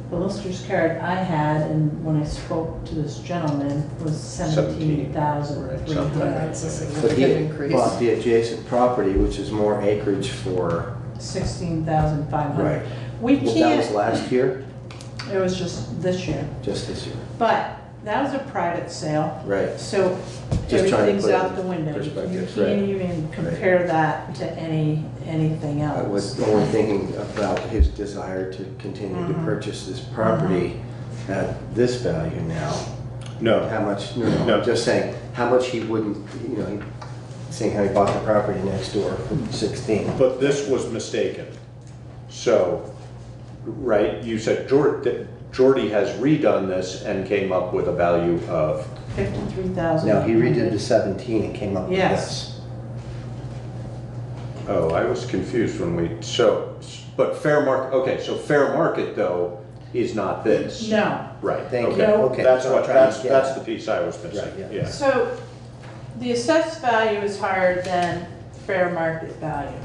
Speaker 12: The lister's card I had, and when I spoke to this gentleman, was $17,300.
Speaker 9: That's a significant increase. Bought the adjacent property, which is more acreage for.
Speaker 12: $16,500.
Speaker 9: Right.
Speaker 12: We
Speaker 9: Well,
Speaker 12: can't.
Speaker 9: that was last year?
Speaker 12: It was just this year.
Speaker 9: Just this year.
Speaker 12: But that was a private sale.
Speaker 9: Right.
Speaker 12: So
Speaker 9: Just trying to
Speaker 12: everything's
Speaker 9: put it
Speaker 12: out
Speaker 9: in
Speaker 12: the window. You
Speaker 9: perspective,
Speaker 12: can't
Speaker 9: right.
Speaker 12: even compare that to anything else.
Speaker 9: I was only thinking about his desire to continue to purchase this property at this value now.
Speaker 6: No.
Speaker 9: How much, no, just saying, how much he wouldn't, saying how he bought the property next door for 16.
Speaker 6: But this was mistaken. So, right, you said Jordy has redone this and came up with a value of,
Speaker 12: 53,000.
Speaker 9: No, he redid the 17 and came up with
Speaker 12: Yes.
Speaker 9: this.
Speaker 6: oh, I was confused when but fair market, okay, so fair market though is not this.
Speaker 12: No.
Speaker 6: Right,
Speaker 9: Thank you.
Speaker 6: okay.
Speaker 9: Okay,
Speaker 6: That's
Speaker 9: so I'm
Speaker 6: what,
Speaker 9: trying to
Speaker 6: that's
Speaker 9: get
Speaker 6: the piece I was missing,
Speaker 9: Right,
Speaker 6: yeah.
Speaker 12: So the assessed value is higher than fair market value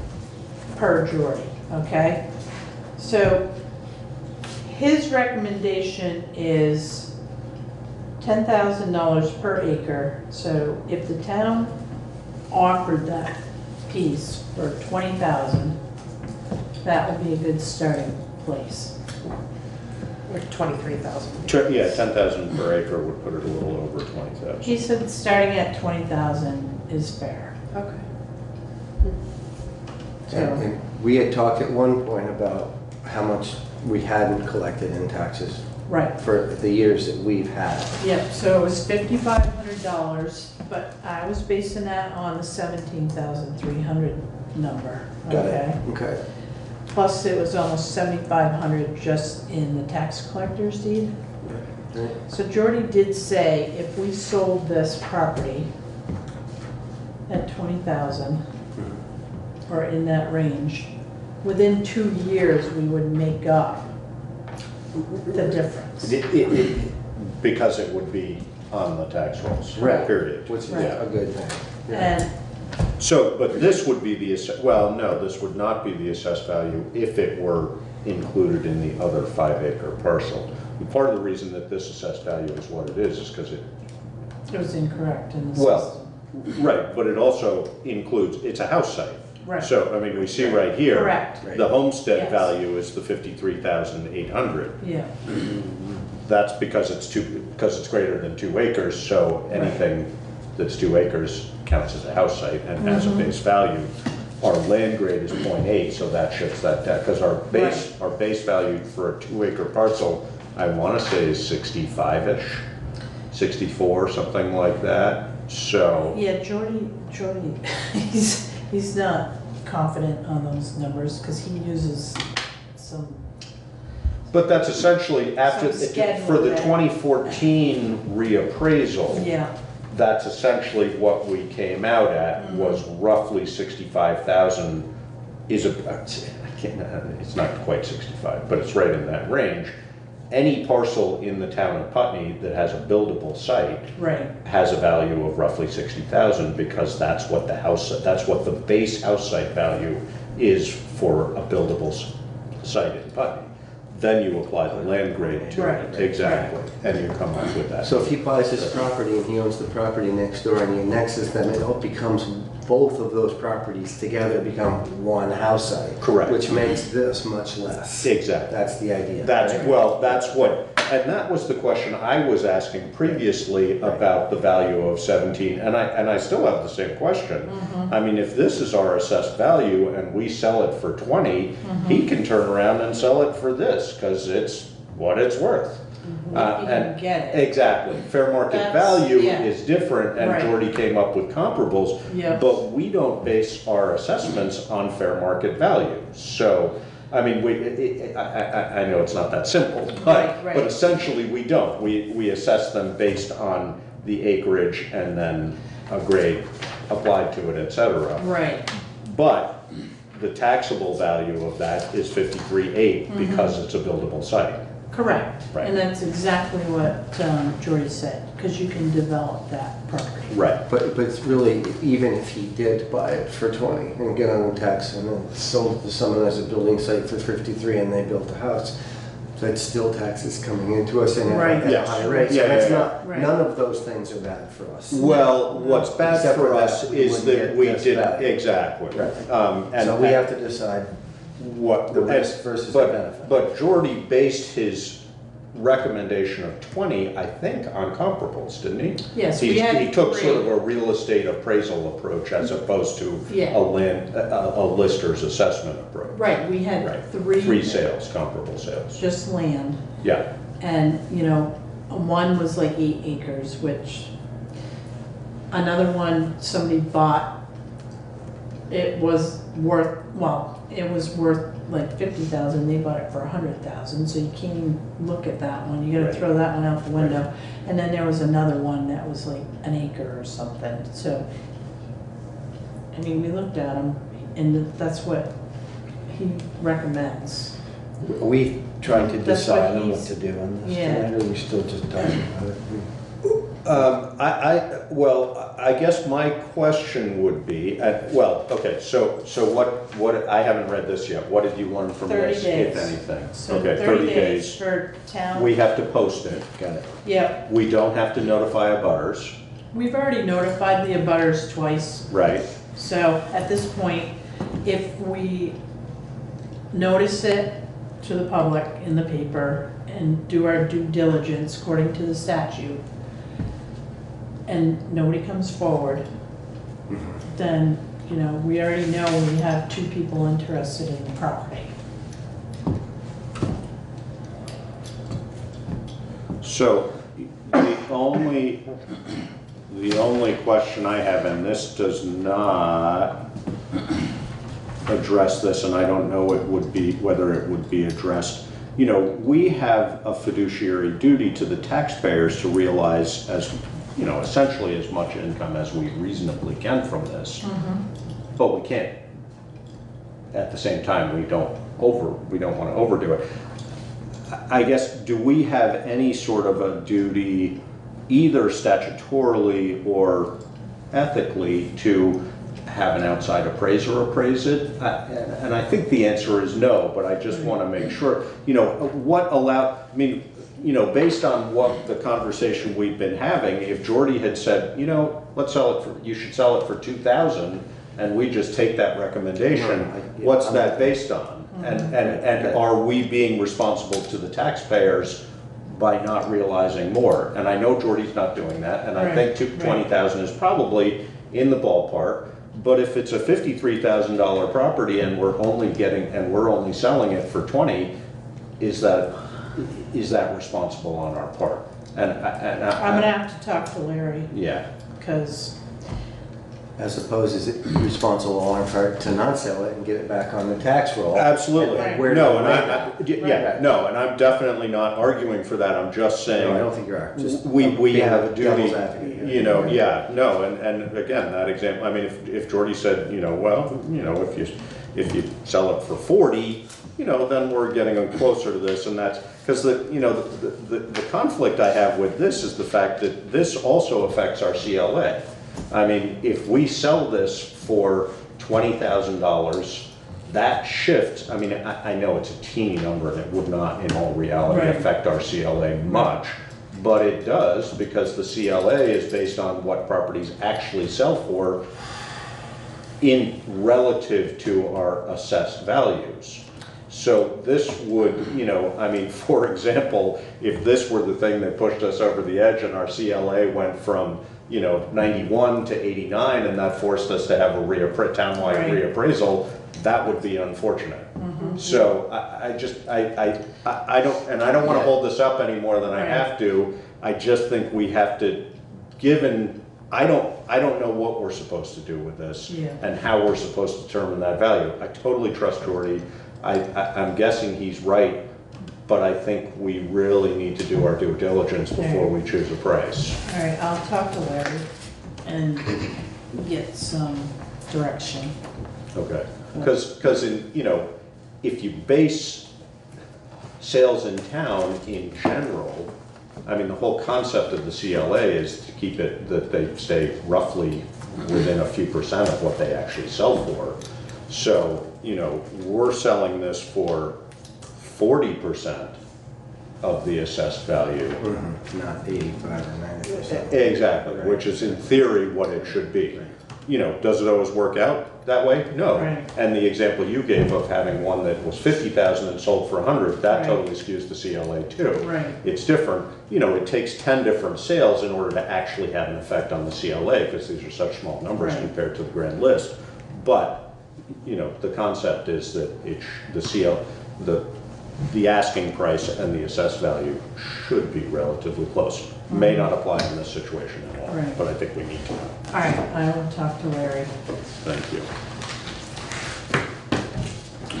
Speaker 12: per Jordy, okay? So his recommendation is $10,000 per acre. So if the town offered that piece for $20,000, that would be a good starting place.
Speaker 10: Or 23,000.
Speaker 6: Yeah, 10,000 per acre would put it a little over 20,000.
Speaker 12: He said starting at 20,000 is fair.
Speaker 10: Okay.
Speaker 9: And we had talked at one point about how much we hadn't collected in taxes.
Speaker 12: Right.
Speaker 9: For the years that we've had.
Speaker 12: Yep, so it was $5,500, but I was basing that on the 17,300 number,
Speaker 9: Got it.
Speaker 12: okay?
Speaker 9: Okay.
Speaker 12: Plus it was almost 7,500 just in the tax collector's deed.
Speaker 9: Right.
Speaker 12: So Jordy did say if we sold this property at 20,000, or in that range, within 2 years, we would make up the difference.
Speaker 6: Because it would be on the tax rolls,
Speaker 9: Right.
Speaker 6: period.
Speaker 9: Which is
Speaker 12: Right.
Speaker 9: a good thing.
Speaker 12: And
Speaker 6: So, but this would be well, no, this would not be the assessed value if it were included in the other 5-acre parcel. And part of the reason that this assessed value is what it is because it,
Speaker 12: it was incorrect in the system.
Speaker 6: well, right, but it also includes, it's a house site.
Speaker 12: Right.
Speaker 6: So, I mean, we see right here.
Speaker 12: Correct.
Speaker 6: The homestead
Speaker 12: Yes.
Speaker 6: value is the 53,800.
Speaker 12: Yeah,
Speaker 6: That's because because it's greater than 2 acres, so anything that's 2 acres counts as a house site and has a base value. Our land grade is 0.8, so that shifts that down, because our base value for a 2-acre parcel, I wanna say is 65-ish, 64, something like that, so.
Speaker 12: yeah, Jordy, he's not confident on those numbers, because he uses some.
Speaker 6: But that's essentially after,
Speaker 12: Some schedule
Speaker 6: for the
Speaker 12: there.
Speaker 6: 2014 reappraisal.
Speaker 12: Yeah.
Speaker 6: That's essentially what we came out at, was roughly 65,000 is it's not quite 65, but it's right in that range, any parcel in the town of Putney that has a buildable site
Speaker 12: Right.
Speaker 6: has a value of roughly 60,000 because that's what that's what the base house site value is for a buildable site in Putney. Then you apply the land grade to
Speaker 12: Right.
Speaker 6: it, exactly, and you come up with that.
Speaker 9: So if he buys this property and he owns the property next door and he annexes them, it all becomes, both of those properties together become one house site.
Speaker 6: Correct.
Speaker 9: Which makes this much less.
Speaker 6: Exactly.
Speaker 9: That's the idea.
Speaker 6: That's,
Speaker 9: right?
Speaker 6: well, that's what, and that was the question I was asking previously about the value of 17, and I still have the same question. I mean, if this is our assessed value and we sell it for 20, he can turn around and sell it for this, because it's what it's worth.
Speaker 12: If you can get it.
Speaker 6: Exactly. Fair market
Speaker 12: That's-
Speaker 6: value
Speaker 12: yeah.
Speaker 6: is different, and
Speaker 12: Right.
Speaker 6: Jordy came up with comparables,
Speaker 12: Yep.
Speaker 6: but we don't base our assessments on fair market value. So, I mean, I know it's not that simple,
Speaker 12: Right, right.
Speaker 6: but essentially we don't. We assess them based on the acreage and then a grade applied to it, et cetera.
Speaker 12: Right.
Speaker 6: But the taxable value of that is 53.8 because it's a buildable site.
Speaker 12: Correct.
Speaker 6: Right.
Speaker 12: And that's exactly what Jordy said, because you can develop that property.
Speaker 6: Right.
Speaker 9: But it's really, even if he did buy it for 20 and get on the tax and then sold it to someone as a building site for 53 and they built a house, that's still taxes coming into us and
Speaker 12: Right.
Speaker 9: at a
Speaker 6: Yes.
Speaker 9: high rate. So
Speaker 6: Yeah,
Speaker 9: that's
Speaker 6: yeah,
Speaker 9: not,
Speaker 12: Right.
Speaker 9: none of those things are bad for us.
Speaker 6: Well, what's bad
Speaker 9: Except
Speaker 6: for
Speaker 9: for
Speaker 6: us
Speaker 9: that we
Speaker 6: is
Speaker 9: wouldn't
Speaker 6: that
Speaker 9: get
Speaker 6: we
Speaker 9: this
Speaker 6: did,
Speaker 9: back.
Speaker 6: exactly. And
Speaker 9: So we have to decide
Speaker 6: what
Speaker 9: the risk versus the benefit.
Speaker 6: But Jordy based his recommendation of 20, I think, on comparables, didn't he?
Speaker 12: Yes, we had
Speaker 6: He took sort of
Speaker 12: three.
Speaker 6: a real estate appraisal approach as opposed to
Speaker 12: Yeah.
Speaker 6: a lister's assessment approach.
Speaker 12: Right, we had
Speaker 6: Right.
Speaker 12: three.
Speaker 6: Three sales, comparable sales.
Speaker 12: Just land.
Speaker 6: Yeah,
Speaker 12: And, one was like 8 acres, which another one somebody bought, it was worth like 50,000, they bought it for 100,000, so you can't even look at that one, you gotta
Speaker 6: Right.
Speaker 12: throw that one out the window. And then there was another one that was like an acre or something, so, I mean, we looked at them, and that's what he recommends.
Speaker 9: Are we trying to
Speaker 12: That's what
Speaker 9: decide on what
Speaker 12: he's-
Speaker 9: to do on this
Speaker 12: yeah.
Speaker 9: tonight, or are we still just talking about it?
Speaker 6: well, I guess my question would be, okay, so what, I haven't read this yet. What did you learn from
Speaker 12: 30
Speaker 6: this,
Speaker 12: days.
Speaker 6: if anything?
Speaker 12: So
Speaker 6: Okay,
Speaker 12: 30 days for town.
Speaker 6: We have to post it. Got it.
Speaker 12: Yep,
Speaker 6: We don't have to notify abutters,
Speaker 12: we've already notified the abutters twice.
Speaker 6: right?
Speaker 12: So at this point, if we notice it to the public in the paper and do our due diligence according to the statute, and nobody comes forward, then, we already know we have 2 people interested in the property.
Speaker 6: So the only question I have, and this does not address this, and I don't know whether it would be addressed. We have a fiduciary duty to the taxpayers to realize essentially as much income as we reasonably can from this. But we can't, at the same time, we don't want to overdo it. I guess, do we have any sort of a duty, either statutorily or ethically, to have an outside appraiser appraise it? And I think the answer is no, but I just want to make sure, based on what the conversation we've been having, if Jordy had said, you should sell it for 2,000, and we just take that recommendation, what's that based on? And are we being responsible to the taxpayers by not realizing more? And I know Jordy's not doing that, and I think 20,000 is probably in the ballpark. But if it's a $53,000 property and we're only selling it for 20, is that responsible on our part? And
Speaker 12: I'm gonna have to talk to Larry,
Speaker 6: yeah.
Speaker 12: because,
Speaker 9: As opposed, is it responsible on our part to not sell it and get it back on the tax roll?
Speaker 6: Absolutely.
Speaker 9: And where
Speaker 6: No,
Speaker 9: do
Speaker 6: and
Speaker 9: we land?
Speaker 6: and I'm definitely not arguing for that. I'm just saying.
Speaker 9: No, I don't think you are. Just
Speaker 6: we
Speaker 9: being
Speaker 6: have a
Speaker 9: devil's
Speaker 6: duty.
Speaker 9: advocate here.
Speaker 6: And again, that example. I mean, if Jordy said, if you sell it for 40, then we're getting closer to this, and that's, because the conflict I have with this is the fact that this also affects our CLA. I mean, if we sell this for $20,000, that shifts, I mean, I know it's a teeny number and it would not in all reality affect our CLA much, but it does because the CLA is based on what properties actually sell for in relative to our assessed values. So this would, I mean, for example, if this were the thing that pushed us over the edge and our CLA went from 91 to 89 and that forced us to have a townwide reappraisal, that would be unfortunate. So I don't want to hold this up any more than I have to. I just think we have to, I don't know what we're supposed to do with this and how we're supposed to determine that value. I totally trust Jordy. I'm guessing he's right, but I think we really need to do our due diligence before we choose a price.
Speaker 12: All right, I'll talk to Larry and get some direction.
Speaker 6: Okay, because if you base sales in town in general, I mean, the whole concept of the CLA is to keep it that they stay roughly within a few percent of what they actually sell for. So, we're selling this for 40% of the assessed value.
Speaker 9: Not 85 or 90%.
Speaker 6: Exactly, which is in theory what it should be. Does it always work out that way? No. And the example you gave of having one that was 50,000 and sold for 100, that totally skews the CLA too. It's different. It takes 10 different sales in order to actually have an effect on the CLA because these are such small numbers compared to the grand list. But the concept is that the asking price and the assessed value should be relatively close. May not apply in this situation at all, but I think we need to know.
Speaker 12: All right, I will talk to Larry.
Speaker 6: Thank you.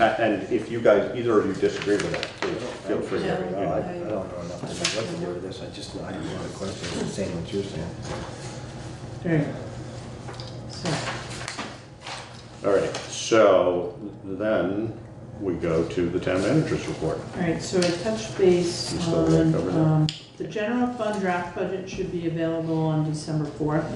Speaker 6: And if you guys, either of you disagree with that, please feel free to.
Speaker 9: I don't know enough to know what to do with this. I have a lot of questions, the same what you're saying.
Speaker 12: All right.
Speaker 6: All right, so then we go to the town manager's report.
Speaker 12: All right, so I touched base on the general fund draft budget should be available on December 4th.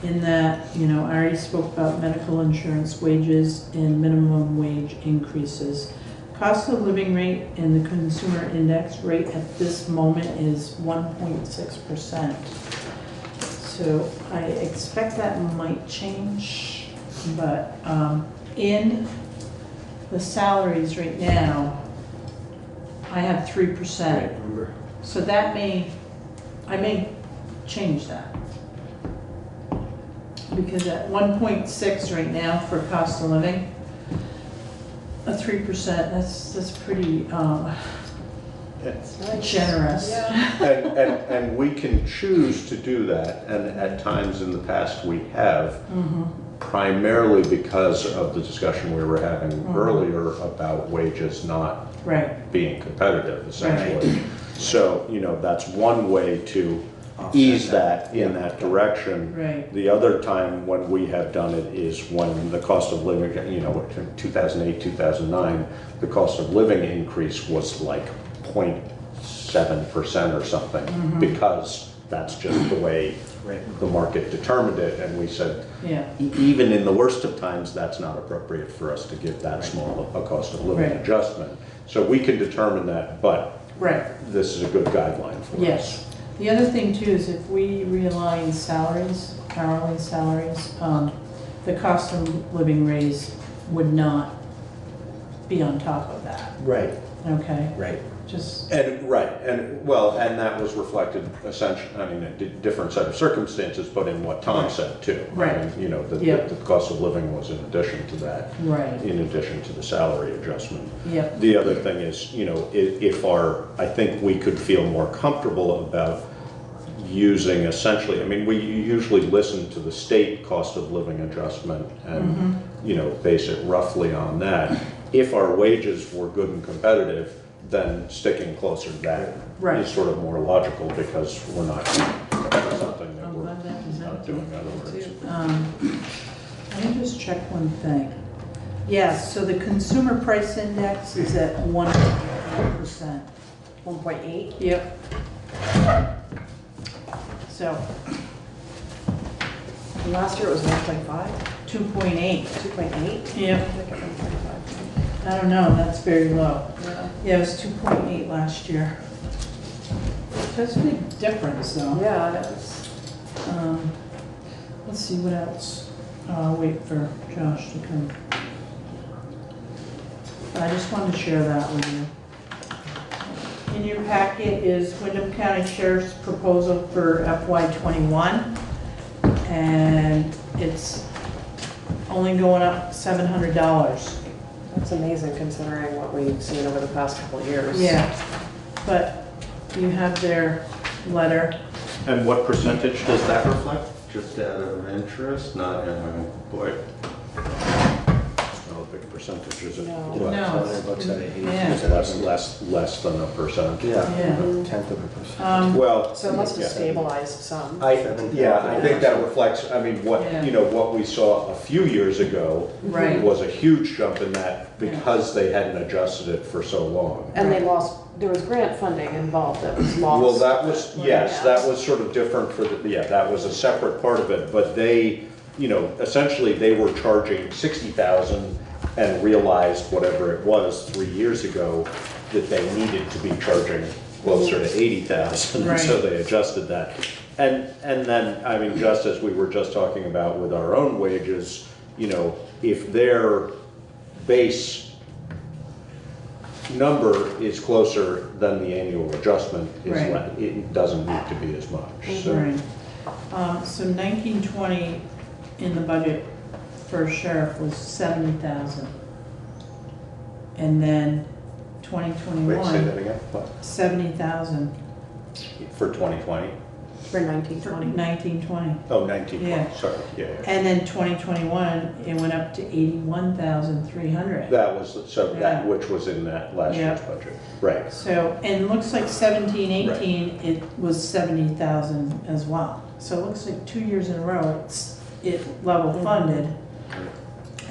Speaker 12: In that, I already spoke about medical insurance wages and minimum wage increases. Cost of living rate and the consumer index rate at this moment is 1.6%. So I expect that might change, but in the salaries right now, I have 3%. So that I may change that. Because at 1.6 right now for cost of living, a 3%, that's pretty generous.
Speaker 6: And we can choose to do that, and at times in the past we have, primarily because of the discussion we were having earlier about wages not being competitive, essentially. So, that's one way to ease that in that direction. The other time when we have done it is when the cost of living, 2008, 2009, the cost of living increase was like 0.7% or something, because that's just the way the market determined it, and we said, even in the worst of times, that's not appropriate for us to give that small a cost of living adjustment. So we can determine that, but this is a good guideline for us.
Speaker 12: The other thing too is if we realign salaries, hourly salaries, the cost of living raise would not be on top of that. Okay?
Speaker 6: And that was reflected essentially, a different set of circumstances, but in what Tom said too. The cost of living was in addition to that. In addition to the salary adjustment. The other thing is, I think we could feel more comfortable about using essentially, we usually listen to the state cost of living adjustment and, base it roughly on that. If our wages were good and competitive, then sticking closer to that is sort of more logical because we're not doing something that we're not doing otherwise.
Speaker 12: Let me just check one thing. Yes, so the consumer price index is at 1.8%.
Speaker 10: 1.8?
Speaker 12: Yep. So,
Speaker 10: Last year it was 1.5?
Speaker 12: 2.8.
Speaker 10: 2.8?
Speaker 12: Yep. I don't know, that's very low. Yeah, it was 2.8 last year. That's a big difference though.
Speaker 10: Yeah, it is.
Speaker 12: Let's see what else. I'll wait for Josh to come. I just wanted to share that with you. In your packet is Wyndham County Sheriff's proposal for FY21. And it's only going up $700.
Speaker 10: That's amazing considering what we've seen over the past couple of years.
Speaker 12: Yeah, but you have their letter.
Speaker 6: And what percentage does that reflect? Just out of interest, not, boy. No big percentage, is it?
Speaker 10: No.
Speaker 6: What,
Speaker 12: No,
Speaker 6: less than a percent.
Speaker 12: Yeah.
Speaker 9: Tenth of a percent.
Speaker 6: Well.
Speaker 10: So it must have
Speaker 6: yeah.
Speaker 10: stabilized some.
Speaker 6: I think that reflects, I mean, what,
Speaker 12: Yeah.
Speaker 6: what we saw a few years ago
Speaker 12: Right.
Speaker 6: was a huge jump in that because they hadn't adjusted it for so long.
Speaker 10: And they lost, there was grant funding involved that was lost.
Speaker 6: Well, that was, yes,
Speaker 10: Yeah.
Speaker 6: that was sort of different for the, that was a separate part of it, but they, essentially they were charging 60,000 and realized whatever it was 3 years ago, that they needed to be charging closer to 80,000,
Speaker 12: Right.
Speaker 6: so they adjusted that. And then, I mean, just as we were just talking about with our own wages, if their base number is closer than the annual adjustment,
Speaker 12: Right.
Speaker 6: it doesn't need to be as much, so.
Speaker 12: Right. So 1920 in the budget for sheriff was 70,000. And then
Speaker 6: Wait, say
Speaker 12: 2021,
Speaker 6: that again? What?
Speaker 12: 70,000
Speaker 6: For 2020?
Speaker 10: For 1920.
Speaker 12: 1920.
Speaker 6: Oh, 1920,
Speaker 12: Yeah.
Speaker 6: sorry, yeah.
Speaker 12: And then 2021, it went up to 81,300.
Speaker 6: That was, so that, which was in that last
Speaker 12: Yeah.
Speaker 6: year's budget, right.
Speaker 12: So, and it looks like 17, 18, it was 70,000 as well. So it looks like 2 years in a row, it level funded.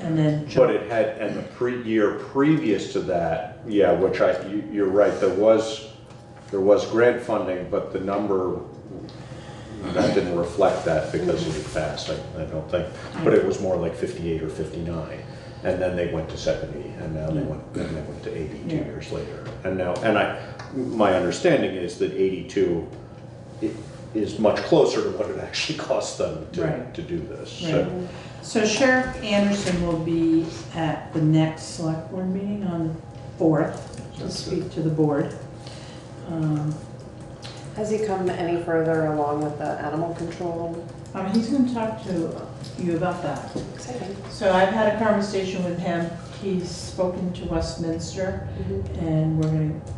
Speaker 12: And then.
Speaker 6: But it had, and the year previous to that, yeah, which you're right, there was grant funding, but the number, that didn't reflect that because it had passed, I don't think. But it was more like 58 or 59. And then they went to 70, and now they went to 80 2 years later. And now, my understanding is that 82 is much closer to what it actually cost them to do this.
Speaker 12: Right. So Sheriff Anderson will be at the next select board meeting on the 4th to speak to the board.
Speaker 10: Has he come any further along with the animal control?
Speaker 12: He's going to talk to you about that.
Speaker 10: Exciting.
Speaker 12: So I've had a conversation with him. He's spoken to Westminster, and we're going to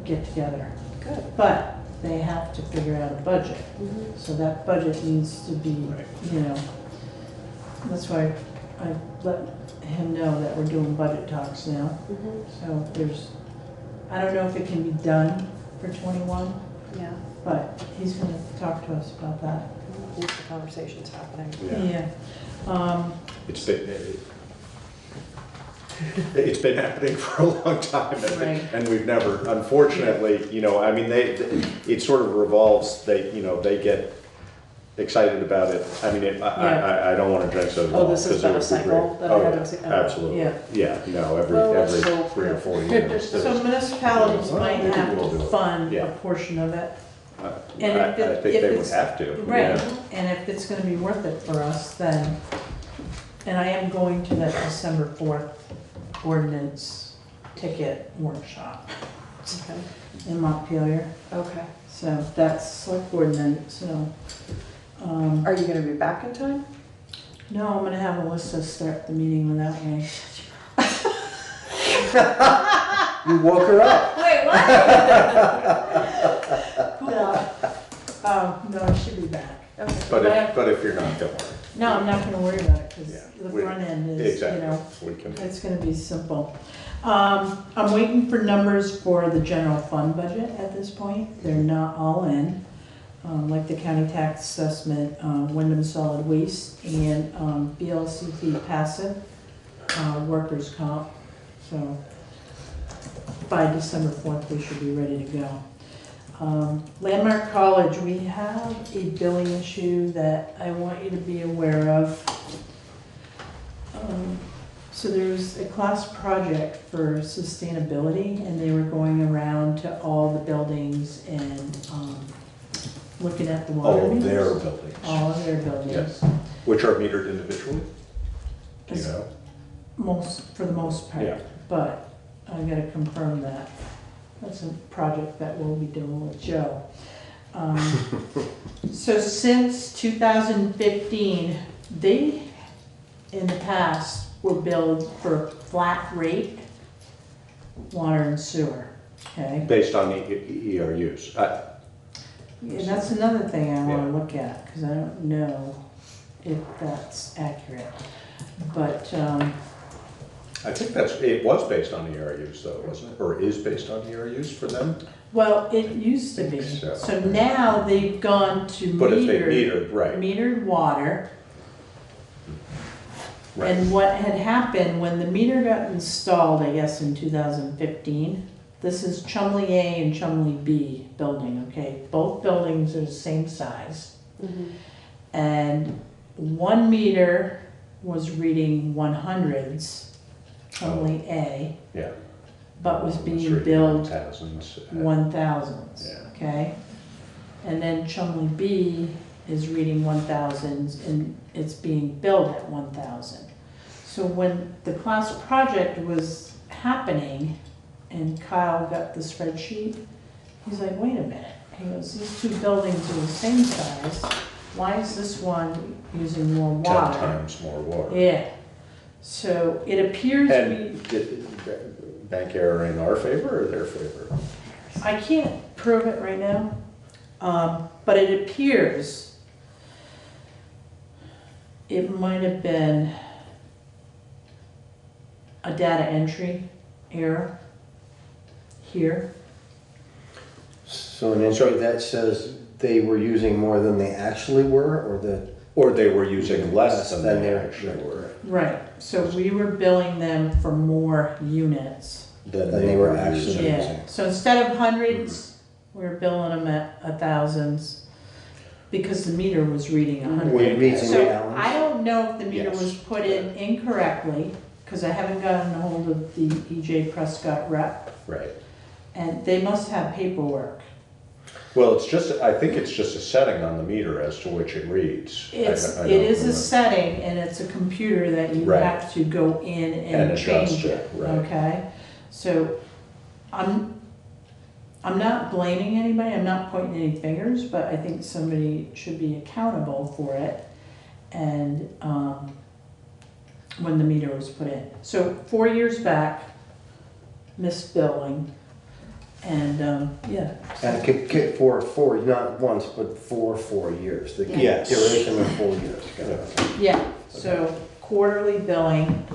Speaker 12: get together.
Speaker 10: Good.
Speaker 12: But they have to figure out a budget. So that budget needs to be, that's why I let him know that we're doing budget talks now. So I don't know if it can be done for 21.
Speaker 10: Yeah.
Speaker 12: But he's going to talk to us about that.
Speaker 10: The conversation's happening.
Speaker 12: Yeah.
Speaker 6: It's been happening for a long time,
Speaker 12: Right.
Speaker 6: and we've never, unfortunately, I mean, it sort of revolves. They get excited about it. I mean, I don't want to jinx it at all.
Speaker 10: Oh, this has been a cycle that I haven't seen? Oh,
Speaker 6: absolutely.
Speaker 12: Yeah.
Speaker 6: No, every
Speaker 10: let's hope.
Speaker 6: 3 or 4 years.
Speaker 12: So municipalities might
Speaker 6: Maybe
Speaker 12: have
Speaker 6: we'll do
Speaker 12: to
Speaker 6: it.
Speaker 12: fund
Speaker 6: Yeah.
Speaker 12: a portion of it.
Speaker 6: I think they would have to.
Speaker 12: Right,
Speaker 6: Yeah.
Speaker 12: and if it's gonna be worth it for us, then, and I am going to that December 4th ordinance ticket workshop
Speaker 10: Okay.
Speaker 12: in Montpelier.
Speaker 10: Okay.
Speaker 12: So that's select board then, so.
Speaker 10: Are you gonna be back in time?
Speaker 12: No, I'm gonna have Alyssa start the meeting without me.
Speaker 9: You woke her up.
Speaker 5: Wait, what?
Speaker 12: No, I should be back.
Speaker 10: Okay.
Speaker 6: But if you're not, don't worry.
Speaker 12: No, I'm not gonna worry about it, because the
Speaker 6: we-
Speaker 12: front end is,
Speaker 6: Exactly. We can.
Speaker 12: it's gonna be simple. I'm waiting for numbers for the general fund budget at this point. They're not all in. Like the county tax assessment, Wyndham Solid Waste, and BLCT passive. workers' comp. So by December 4th, we should be ready to go. Landmark College, we have a billing issue that I want you to be aware of. So there's a class project for sustainability, and they were going around to all the buildings and looking at the water
Speaker 6: All of
Speaker 12: meters.
Speaker 6: their buildings.
Speaker 12: All of their buildings.
Speaker 6: Yes. Which are metered individually? Do you know?
Speaker 12: For the most part.
Speaker 6: Yeah.
Speaker 12: But I gotta confirm that. That's a project that we'll be doing with Joe. So since 2015, they, in the past, were billed for flat rate water and sewer, okay?
Speaker 6: Based on the ERUs.
Speaker 12: And that's another thing I wanna look at, because I don't know if that's accurate. But,
Speaker 6: I think it was based on the ERUs though, wasn't it? Or is based on the ERUs for them?
Speaker 12: well, it used to be.
Speaker 6: So.
Speaker 12: So now they've gone to
Speaker 6: But if they
Speaker 12: metered,
Speaker 6: metered, right.
Speaker 12: metered water.
Speaker 6: Right.
Speaker 12: And what had happened when the meter got installed, I guess in 2015, this is Chumley A and Chumley B building, okay? Both buildings are the same size. And one meter was reading 100s, Chumley A,
Speaker 6: Yeah.
Speaker 12: but was
Speaker 6: It's
Speaker 12: being
Speaker 6: reading
Speaker 12: billed
Speaker 6: 1000s.
Speaker 12: 1000s,
Speaker 6: Yeah.
Speaker 12: okay? And then Chumley B is reading 1000s and it's being billed at 1000. So when the class project was happening and Kyle got the spreadsheet, he's like, wait a minute. He goes, these two buildings are the same size. Why is this one using more water?
Speaker 6: 10 times more water.
Speaker 12: Yeah. So it appears
Speaker 6: And did bank error in our favor or their favor?
Speaker 12: I can't prove it right now, but it appears it might have been a data entry error here.
Speaker 9: So an entry that says they were using more than they actually were,
Speaker 6: or they were using less than they
Speaker 9: they
Speaker 6: actually were.
Speaker 12: Right, so we were billing them for more units.
Speaker 9: than they were actually
Speaker 12: Yeah,
Speaker 9: using.
Speaker 12: so instead of hundreds, we were billing them at thousands because the meter was reading 100.
Speaker 9: It reads in
Speaker 12: So
Speaker 9: gallons.
Speaker 12: I don't know if the meter
Speaker 6: Yes.
Speaker 12: was put in incorrectly, because I haven't gotten a hold of the EJ Prescott rep,
Speaker 6: Right.
Speaker 12: and they must have paperwork.
Speaker 6: Well, I think it's just a setting on the meter as to which it reads. I
Speaker 12: It
Speaker 6: don't
Speaker 12: is a
Speaker 6: remember.
Speaker 12: setting, and it's a computer that you
Speaker 6: Right.
Speaker 12: have to go in
Speaker 6: And
Speaker 12: and
Speaker 6: adjust
Speaker 12: change
Speaker 6: it,
Speaker 12: it,
Speaker 6: right.
Speaker 12: okay? So, I'm not blaming anybody, I'm not pointing any fingers, but I think somebody should be accountable for it. And, when the meter was put in. So 4 years back, missed billing, and, yeah.
Speaker 9: And for not once, but for 4 years. The
Speaker 6: Yes.
Speaker 9: duration of 4 years.
Speaker 12: Yeah, so quarterly billing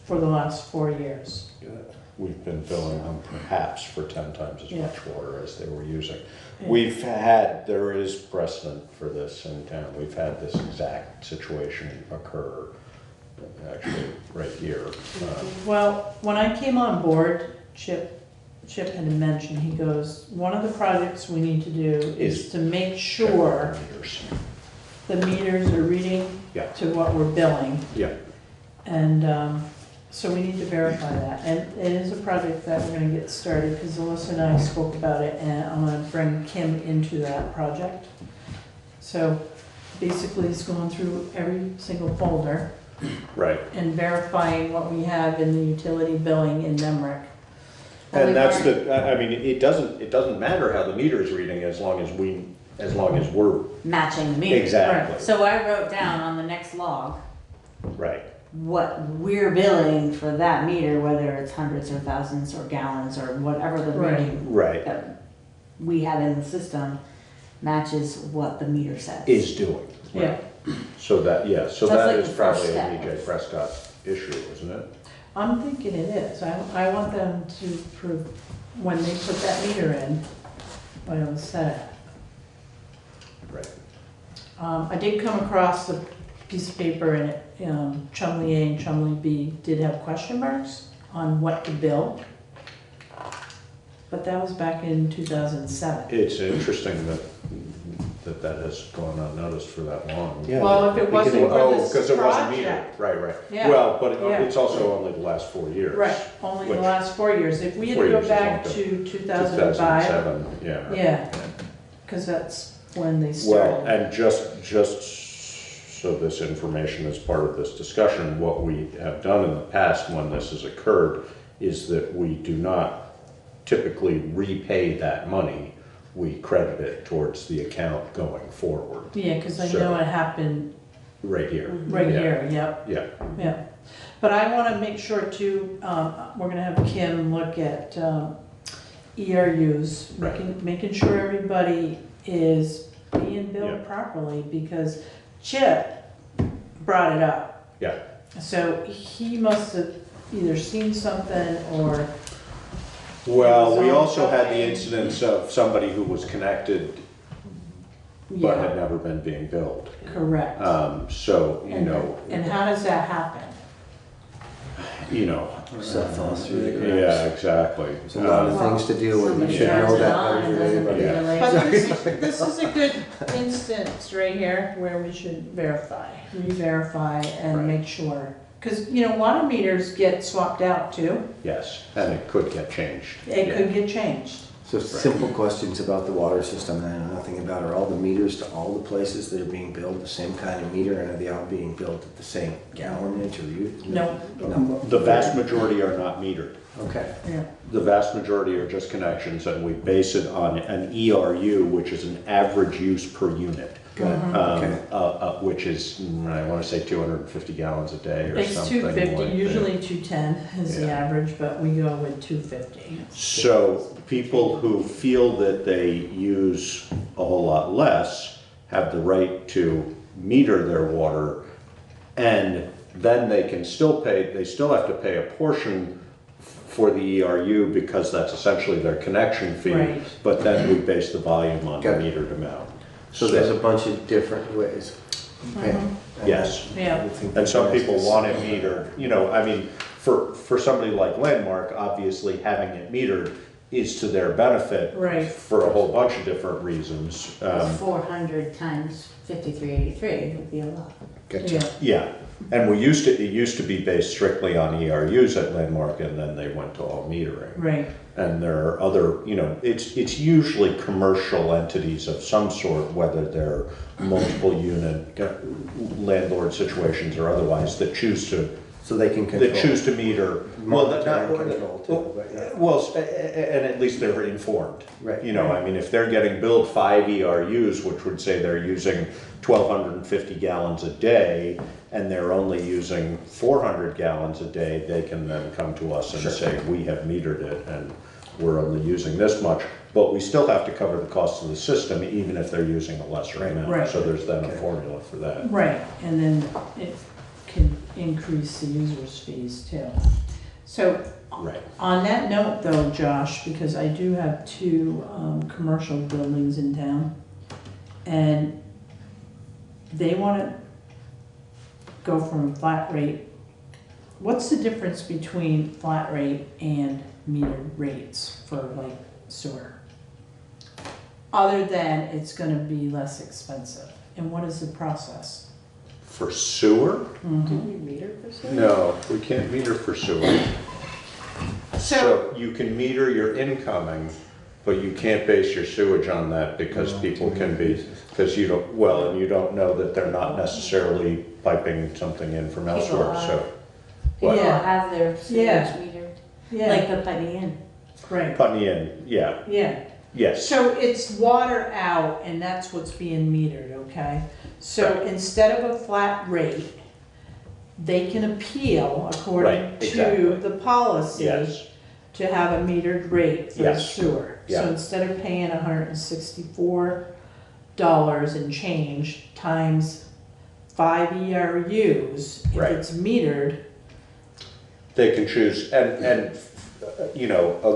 Speaker 12: for the last 4 years.
Speaker 6: We've been billing them perhaps for 10 times as
Speaker 12: Yeah.
Speaker 6: much water as they were using.
Speaker 12: Yeah.
Speaker 6: There is precedent for this in town. We've had this exact situation occur, actually, right here.
Speaker 12: Well, when I came on board, Chip had mentioned, he goes, one of the projects we need to do is to make sure the meters are reading
Speaker 6: Yeah.
Speaker 12: to what we're billing.
Speaker 6: Yeah.
Speaker 12: And, so we need to verify that, and it is a project that we're gonna get started, because Alyssa and I spoke about it, and I'm gonna bring Kim into that project. So, basically, it's going through every single folder.
Speaker 6: Right.
Speaker 12: And verifying what we have in the utility billing in NEMRIC.
Speaker 6: And that's it doesn't matter how the meter is reading as long as we're.
Speaker 16: Matching the meter.
Speaker 6: Exactly.
Speaker 16: So I wrote down on the next log
Speaker 6: Right.
Speaker 16: what we're billing for that meter, whether it's hundreds or thousands or gallons or whatever the
Speaker 12: Right.
Speaker 16: reading
Speaker 6: Right.
Speaker 16: that we have in the system matches what the meter says.
Speaker 6: Is doing.
Speaker 12: Yeah.
Speaker 6: So that
Speaker 16: That's
Speaker 6: that
Speaker 16: like
Speaker 6: is
Speaker 16: the first
Speaker 6: probably
Speaker 16: step.
Speaker 6: an EJ Prescott issue, isn't it?
Speaker 12: I'm thinking it is. I want them to prove, when they put that meter in, what it was set at.
Speaker 6: Right.
Speaker 12: I did come across the piece of paper and Chumley A and Chumley B did have question marks on what to bill. But that was back in 2007.
Speaker 6: It's interesting that has gone unnoticed for that long.
Speaker 11: Yeah.
Speaker 12: Well, if it wasn't for this
Speaker 6: because it wasn't metered,
Speaker 12: project.
Speaker 6: right.
Speaker 12: Yeah.
Speaker 6: Well, but
Speaker 12: Yeah.
Speaker 6: it's also only the last 4 years.
Speaker 12: Right, only the
Speaker 6: which-
Speaker 12: last 4 years. If we had
Speaker 6: 4
Speaker 12: to go
Speaker 6: years is
Speaker 12: back
Speaker 6: long
Speaker 12: to 2005.
Speaker 6: 2007, yeah.
Speaker 12: Yeah, because that's when they started.
Speaker 6: Well, and just so this information is part of this discussion, what we have done in the past when this has occurred is that we do not typically repay that money. We credit it towards the account going forward.
Speaker 12: Yeah, because I
Speaker 6: So-
Speaker 12: know it happened
Speaker 6: Right here.
Speaker 12: right
Speaker 6: Yeah.
Speaker 12: here, yep.
Speaker 6: Yeah.
Speaker 12: Yeah, but I want to make sure too, we're going to have Kim look at ERUs, making sure everybody is being billed
Speaker 6: Yeah.
Speaker 12: properly, because Chip brought it up.
Speaker 6: Yeah.
Speaker 12: So he must have either seen something or.
Speaker 6: Well, we
Speaker 12: Zone
Speaker 6: also had the
Speaker 12: shopping.
Speaker 6: incidents of somebody who was connected but
Speaker 12: Yeah.
Speaker 6: had never been being billed.
Speaker 12: Correct.
Speaker 6: So, you know,
Speaker 12: And how does that happen?
Speaker 9: Stuff falls through the cracks.
Speaker 6: Yeah, exactly.
Speaker 9: There's a lot of things to deal with. You should know that better than anybody.
Speaker 12: But this is a good instance right here where we should verify, re-verify and make sure. Because, water meters get swapped out too.
Speaker 6: Yes, and it could get changed.
Speaker 12: It could get changed.
Speaker 9: So simple questions about the water system that I know nothing about. Are all the meters to all the places that are being billed the same kind of meter, and are they all being billed at the same gallonage or use?
Speaker 12: No.
Speaker 9: No.
Speaker 6: The vast majority are not metered.
Speaker 9: Okay.
Speaker 12: Yeah.
Speaker 6: The vast majority are just connections, and we base it on an ERU, which is an average use per unit.
Speaker 9: Okay.
Speaker 6: Which is, I want to say 250 gallons a day or
Speaker 12: It's
Speaker 6: something.
Speaker 12: 250,
Speaker 6: like that.
Speaker 12: usually 210 is the
Speaker 6: Yeah.
Speaker 12: average, but we go with 250.
Speaker 6: So people who feel that they use a whole lot less have the right to meter their water, and then they can still pay, they still have to pay a portion for the ERU because that's essentially their connection fee.
Speaker 12: Right.
Speaker 6: But then we base the volume on the
Speaker 9: Got it.
Speaker 6: metered amount.
Speaker 9: So there's a bunch of different ways. Okay.
Speaker 6: Yes.
Speaker 12: Yeah.
Speaker 9: I think
Speaker 6: And some
Speaker 9: that's
Speaker 6: people
Speaker 9: the
Speaker 6: want it
Speaker 9: same.
Speaker 6: metered, I mean, for somebody like Landmark, obviously having it metered is to their benefit.
Speaker 12: Right.
Speaker 6: For a whole bunch of different reasons.
Speaker 16: 400 times 5383 would be a lot.
Speaker 12: Yeah.
Speaker 6: Yeah, and it used to be based strictly on ERUs at Landmark, and then they went to all metering.
Speaker 12: Right.
Speaker 6: And there are other, it's usually commercial entities of some sort, whether they're multiple unit landlord situations or otherwise, that choose to.
Speaker 9: So they can control.
Speaker 6: That choose to meter.
Speaker 9: Monitoring control too, but yeah.
Speaker 6: Well, and at least they're informed.
Speaker 9: Right.
Speaker 6: I mean, if they're getting billed 5 ERUs, which would say they're using 1,250 gallons a day, and they're only using 400 gallons a day, they can then come to us and
Speaker 9: Sure.
Speaker 6: say, we have metered it, and we're only using this much. But we still have to cover the cost of the system, even if they're using a lesser amount.
Speaker 12: Right.
Speaker 6: So there's then a formula for that.
Speaker 12: Right, and then it can increase the user's fees too. So,
Speaker 6: Right.
Speaker 12: on that note though, Josh, because I do have 2 commercial buildings in town, and they want to go from flat rate. What's the difference between flat rate and metered rates for like sewer? Other than it's going to be less expensive, and what is the process?
Speaker 6: For sewer?
Speaker 12: Mhm.
Speaker 10: we meter for sewer?
Speaker 6: No, we can't meter for sewer. So you can meter your incoming, but you can't base your sewage on that because people can be, because you don't know that they're not necessarily piping something in from elsewhere, so.
Speaker 16: People
Speaker 12: Yeah.
Speaker 16: have their sewage
Speaker 12: Yeah.
Speaker 16: metered,
Speaker 12: Yeah.
Speaker 16: like the Putney Inn.
Speaker 12: Right.
Speaker 6: Putney in, yeah,
Speaker 12: Yeah.
Speaker 6: yes.
Speaker 12: So it's water out and that's what's being metered, okay? So instead of a flat rate, they can appeal according
Speaker 6: Right,
Speaker 12: to
Speaker 6: exactly.
Speaker 12: the policy
Speaker 6: Yes.
Speaker 12: to have a metered rate for the
Speaker 6: Yes.
Speaker 12: sewer.
Speaker 6: Yeah.
Speaker 12: So instead of paying $164 and change times 5 ERUs, if
Speaker 6: Right.
Speaker 12: it's metered,
Speaker 6: They can choose, and a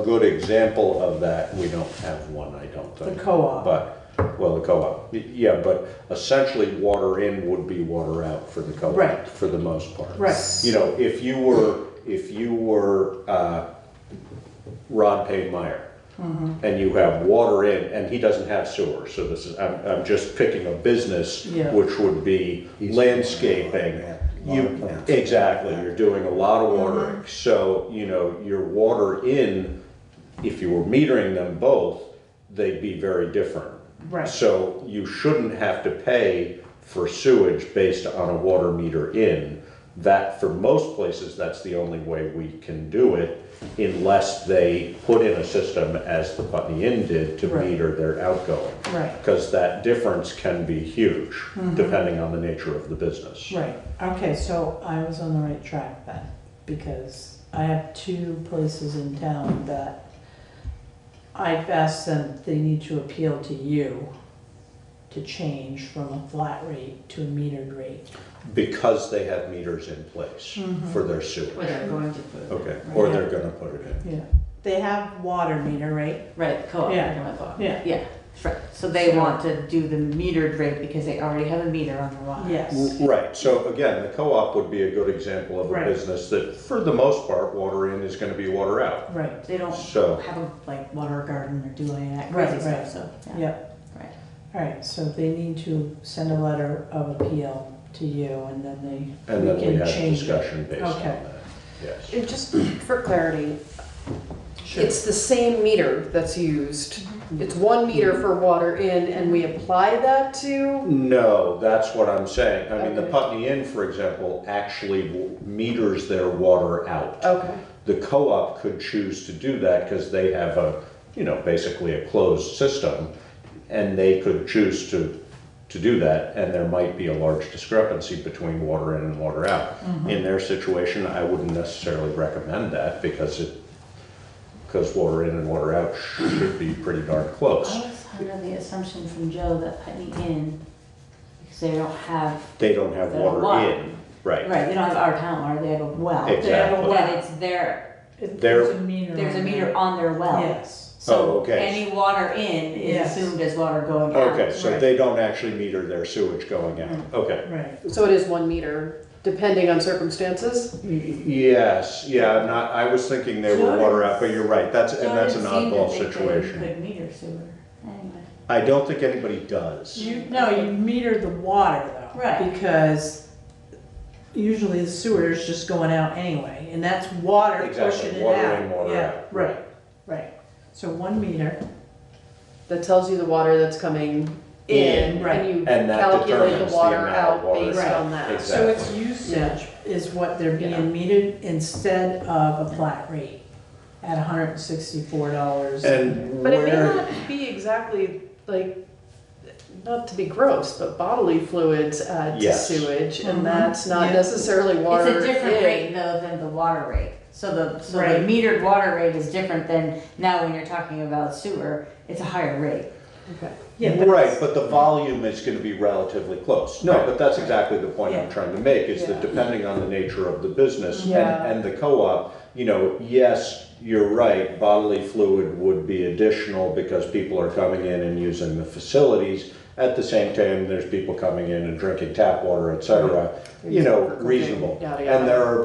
Speaker 6: good example of that, we don't have one, I don't
Speaker 12: the
Speaker 6: think.
Speaker 12: co-op.
Speaker 6: But Well, the co-op, yeah, but essentially water in would be water out for the co-op,
Speaker 12: Right.
Speaker 6: for the most part.
Speaker 12: Right.
Speaker 6: You know, if you were Rod Payne Meyer, and you have water in, and he doesn't have sewer, so this is, I'm just picking a business,
Speaker 12: Yeah.
Speaker 6: which would be landscaping. Exactly, you're doing a lot of watering, so, you know, your water in, if you were metering them both, they'd be very different.
Speaker 12: Right.
Speaker 6: So you shouldn't have to pay for sewage based on a water meter in. That, for most places, that's the only way we can do it, unless they put in a system, as the Putney Inn did, to
Speaker 12: Right.
Speaker 6: meter their outgoing.
Speaker 12: Right.
Speaker 6: Because that difference can be huge,
Speaker 12: Mhm.
Speaker 6: depending on the nature of the business.
Speaker 12: Right, okay, so I was on the right track then, because I have 2 places in town that I've asked them, they need to appeal to you to change from a flat rate to a metered rate.
Speaker 6: Because they have meters in place for their sewage.
Speaker 16: Or they're going to put it in.
Speaker 6: Okay, or they're gonna put it in.
Speaker 12: Yeah, they have water meter, right?
Speaker 16: Right, co-op,
Speaker 12: Yeah.
Speaker 16: they're gonna co-op.
Speaker 12: Yeah.
Speaker 16: Yeah, right. So they want to do the metered rate because they already have a meter on their water.
Speaker 12: Yes.
Speaker 6: Right, so again, the co-op would be a good example of a
Speaker 12: Right.
Speaker 6: business that, for the most part, water in is gonna be water out.
Speaker 12: Right.
Speaker 16: They don't
Speaker 6: So-
Speaker 16: have a, like, water garden or do any of that
Speaker 12: Right,
Speaker 16: crazy
Speaker 12: right.
Speaker 16: stuff, so, yeah.
Speaker 12: Yep.
Speaker 16: Right.
Speaker 12: All right, so they need to send a letter of appeal to you, and then
Speaker 6: And then we
Speaker 12: can
Speaker 6: have
Speaker 12: change it.
Speaker 6: discussion based on
Speaker 12: Okay.
Speaker 6: that, yes.
Speaker 10: And just for clarity,
Speaker 12: Sure.
Speaker 10: it's the same meter that's used. It's 1 meter for water in, and we apply that to?
Speaker 6: No, that's what I'm saying. I mean, the
Speaker 10: Okay.
Speaker 6: Putney Inn, for example, actually meters their water out.
Speaker 10: Okay.
Speaker 6: The co-op could choose to do that because they have a, you know, basically a closed system, and they could choose to do that, and there might be a large discrepancy between water in and water out. In their situation, I wouldn't necessarily recommend that because water in and water out should be pretty darn close.
Speaker 16: I was under the assumption from Joe that Putney Inn, because they don't have.
Speaker 6: They don't have
Speaker 16: They don't
Speaker 6: water
Speaker 16: have
Speaker 6: in, right.
Speaker 16: Right, they don't have our town water, they have a well.
Speaker 6: Exactly.
Speaker 16: That it's their,
Speaker 6: There's
Speaker 12: a meter.
Speaker 16: there's a meter on their well.
Speaker 12: Yes.
Speaker 6: Oh,
Speaker 16: So
Speaker 6: okay.
Speaker 16: any water in is
Speaker 12: Yes.
Speaker 16: assumed as water going out.
Speaker 6: Okay, so
Speaker 12: Right.
Speaker 6: they don't actually meter their sewage going out. Okay.
Speaker 12: Right.
Speaker 10: So it is 1 meter, depending on circumstances?
Speaker 6: Yes, yeah, not, I was thinking they were water out, but you're right, that's an oddball situation.
Speaker 16: Could meter sewer, anyway.
Speaker 6: I don't think anybody does.
Speaker 12: You meter the water though.
Speaker 16: Right.
Speaker 12: Because usually the sewer is just going out anyway, and that's water
Speaker 6: Exactly,
Speaker 12: pushing it
Speaker 6: water
Speaker 12: out.
Speaker 6: in, water
Speaker 12: Yeah,
Speaker 6: out.
Speaker 12: right, right. So 1 meter.
Speaker 10: That tells you the water that's coming in,
Speaker 12: right.
Speaker 10: and you
Speaker 6: And that
Speaker 10: calculate
Speaker 6: determines
Speaker 10: the
Speaker 6: the
Speaker 10: water
Speaker 6: amount of
Speaker 10: out
Speaker 6: water.
Speaker 10: based
Speaker 12: Right.
Speaker 10: on that.
Speaker 6: Exactly.
Speaker 12: So its usage is what they're being metered instead of a flat rate at $164.
Speaker 6: And
Speaker 10: But it may
Speaker 6: where,
Speaker 10: not be exactly, like, not to be gross, but bodily fluids add to
Speaker 6: Yes.
Speaker 10: sewage,
Speaker 12: Mhm.
Speaker 10: and that's not
Speaker 12: Yeah.
Speaker 10: necessarily water
Speaker 16: It's a different
Speaker 10: in.
Speaker 16: rate though than the water rate. So the
Speaker 12: Right.
Speaker 16: metered water rate is different than now when you're talking about sewer, it's a higher rate.
Speaker 10: Okay.
Speaker 12: Yeah,
Speaker 6: right, but the volume is gonna be relatively close. No, but that's exactly the point I'm
Speaker 12: Yeah.
Speaker 6: trying to make, is that
Speaker 12: Yeah.
Speaker 6: depending on the nature of the business
Speaker 12: Yeah.
Speaker 6: and the co-op, you know, yes, you're right, bodily fluid would be additional because people are coming in and using the facilities. At the same time, there's people coming in and drinking tap water, et cetera, you know, reasonable.
Speaker 10: Yada, yada.
Speaker 6: And there are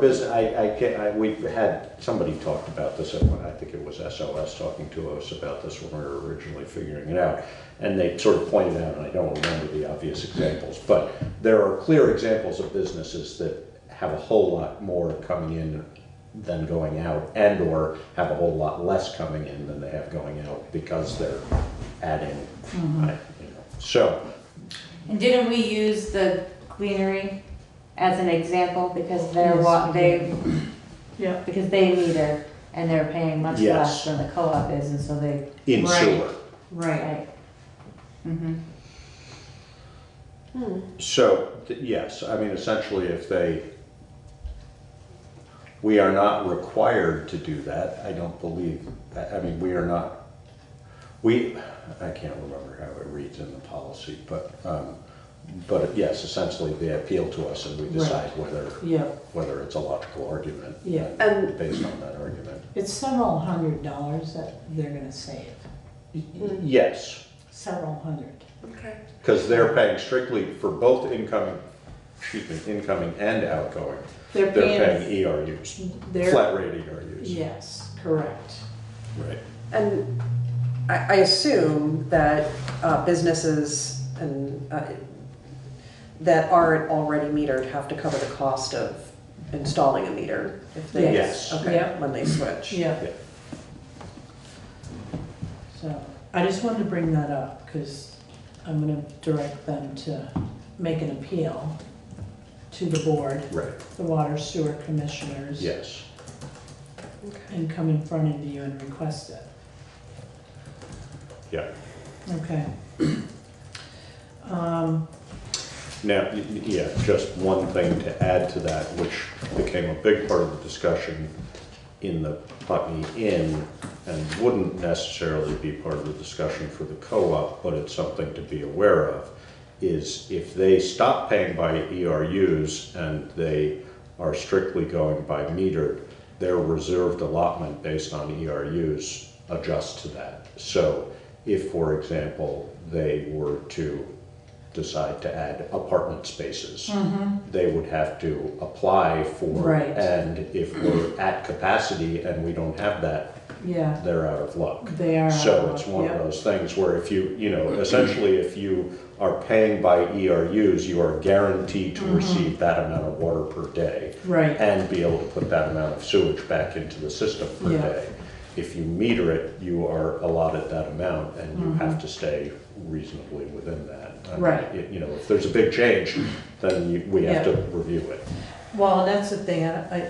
Speaker 6: we've had, somebody talked about this, I think it was SOS talking to us about this when we were originally figuring it out. And they sort of pointed out, and I don't remember the obvious examples, but there are clear examples of businesses that have a whole lot more coming in than going out, and/or have a whole lot less coming in than they have going out because they're adding, so.
Speaker 16: And didn't we use the cleanery as an example because they're
Speaker 12: Yes, we Yeah.
Speaker 16: because they meter and they're paying much
Speaker 6: Yes.
Speaker 16: less than the co-op is, and so they.
Speaker 6: In
Speaker 12: Right.
Speaker 6: sewer.
Speaker 12: Right.
Speaker 16: Mm-hmm.
Speaker 6: So, yes, I mean, essentially if we are not required to do that, I don't believe, I mean, we are not, I can't remember how it reads in the policy, but yes, essentially they appeal to us and we decide
Speaker 12: Yeah.
Speaker 6: whether it's a logical argument.
Speaker 12: Yeah.
Speaker 10: And-
Speaker 6: based on that argument.
Speaker 12: It's several $100s that they're gonna save.
Speaker 6: Yes.
Speaker 12: several hundred.
Speaker 4: Okay.
Speaker 6: Because they're paying strictly for both incoming and outgoing.
Speaker 12: They're
Speaker 6: paying ERUs, flat rate ERUs.
Speaker 12: Yes, correct.
Speaker 6: Right.
Speaker 10: And I assume that businesses and that aren't already metered have to cover the cost of installing a meter if they,
Speaker 6: Yes.
Speaker 10: okay,
Speaker 12: Yep.
Speaker 10: when they switch.
Speaker 12: Yeah. So I just wanted to bring that up because I'm going to direct them to make an appeal to the board,
Speaker 6: Right.
Speaker 12: the water sewer commissioners.
Speaker 6: Yes.
Speaker 12: And come in front of you and request it.
Speaker 6: Yeah.
Speaker 12: Okay.
Speaker 6: Now, yeah, just one thing to add to that, which became a big part of the discussion in the Putney Inn and wouldn't necessarily be part of the discussion for the co-op, but it's something to be aware of, is if they stop paying by ERUs and they are strictly going by metered, their reserved allotment based on ERUs adjusts to that. So if, for example, they were to decide to add apartment spaces, they would have to apply for,
Speaker 12: Right.
Speaker 6: and if we're at capacity and we don't have that,
Speaker 12: Yeah.
Speaker 6: they're out of luck.
Speaker 12: They are out
Speaker 6: So
Speaker 12: of
Speaker 6: it's
Speaker 12: luck,
Speaker 6: one
Speaker 12: yep.
Speaker 6: of those things where if you essentially if you are paying by ERUs, you are guaranteed to receive that amount of water per day.
Speaker 12: Right.
Speaker 6: And be able to put that amount of sewage back into the system per
Speaker 12: Yeah.
Speaker 6: day. If you meter it, you are allotted that amount and you have to stay reasonably within that. I mean,
Speaker 12: Right.
Speaker 6: If there's a big change, then we have
Speaker 12: Yeah.
Speaker 6: to review it.
Speaker 12: Well, that's the thing, I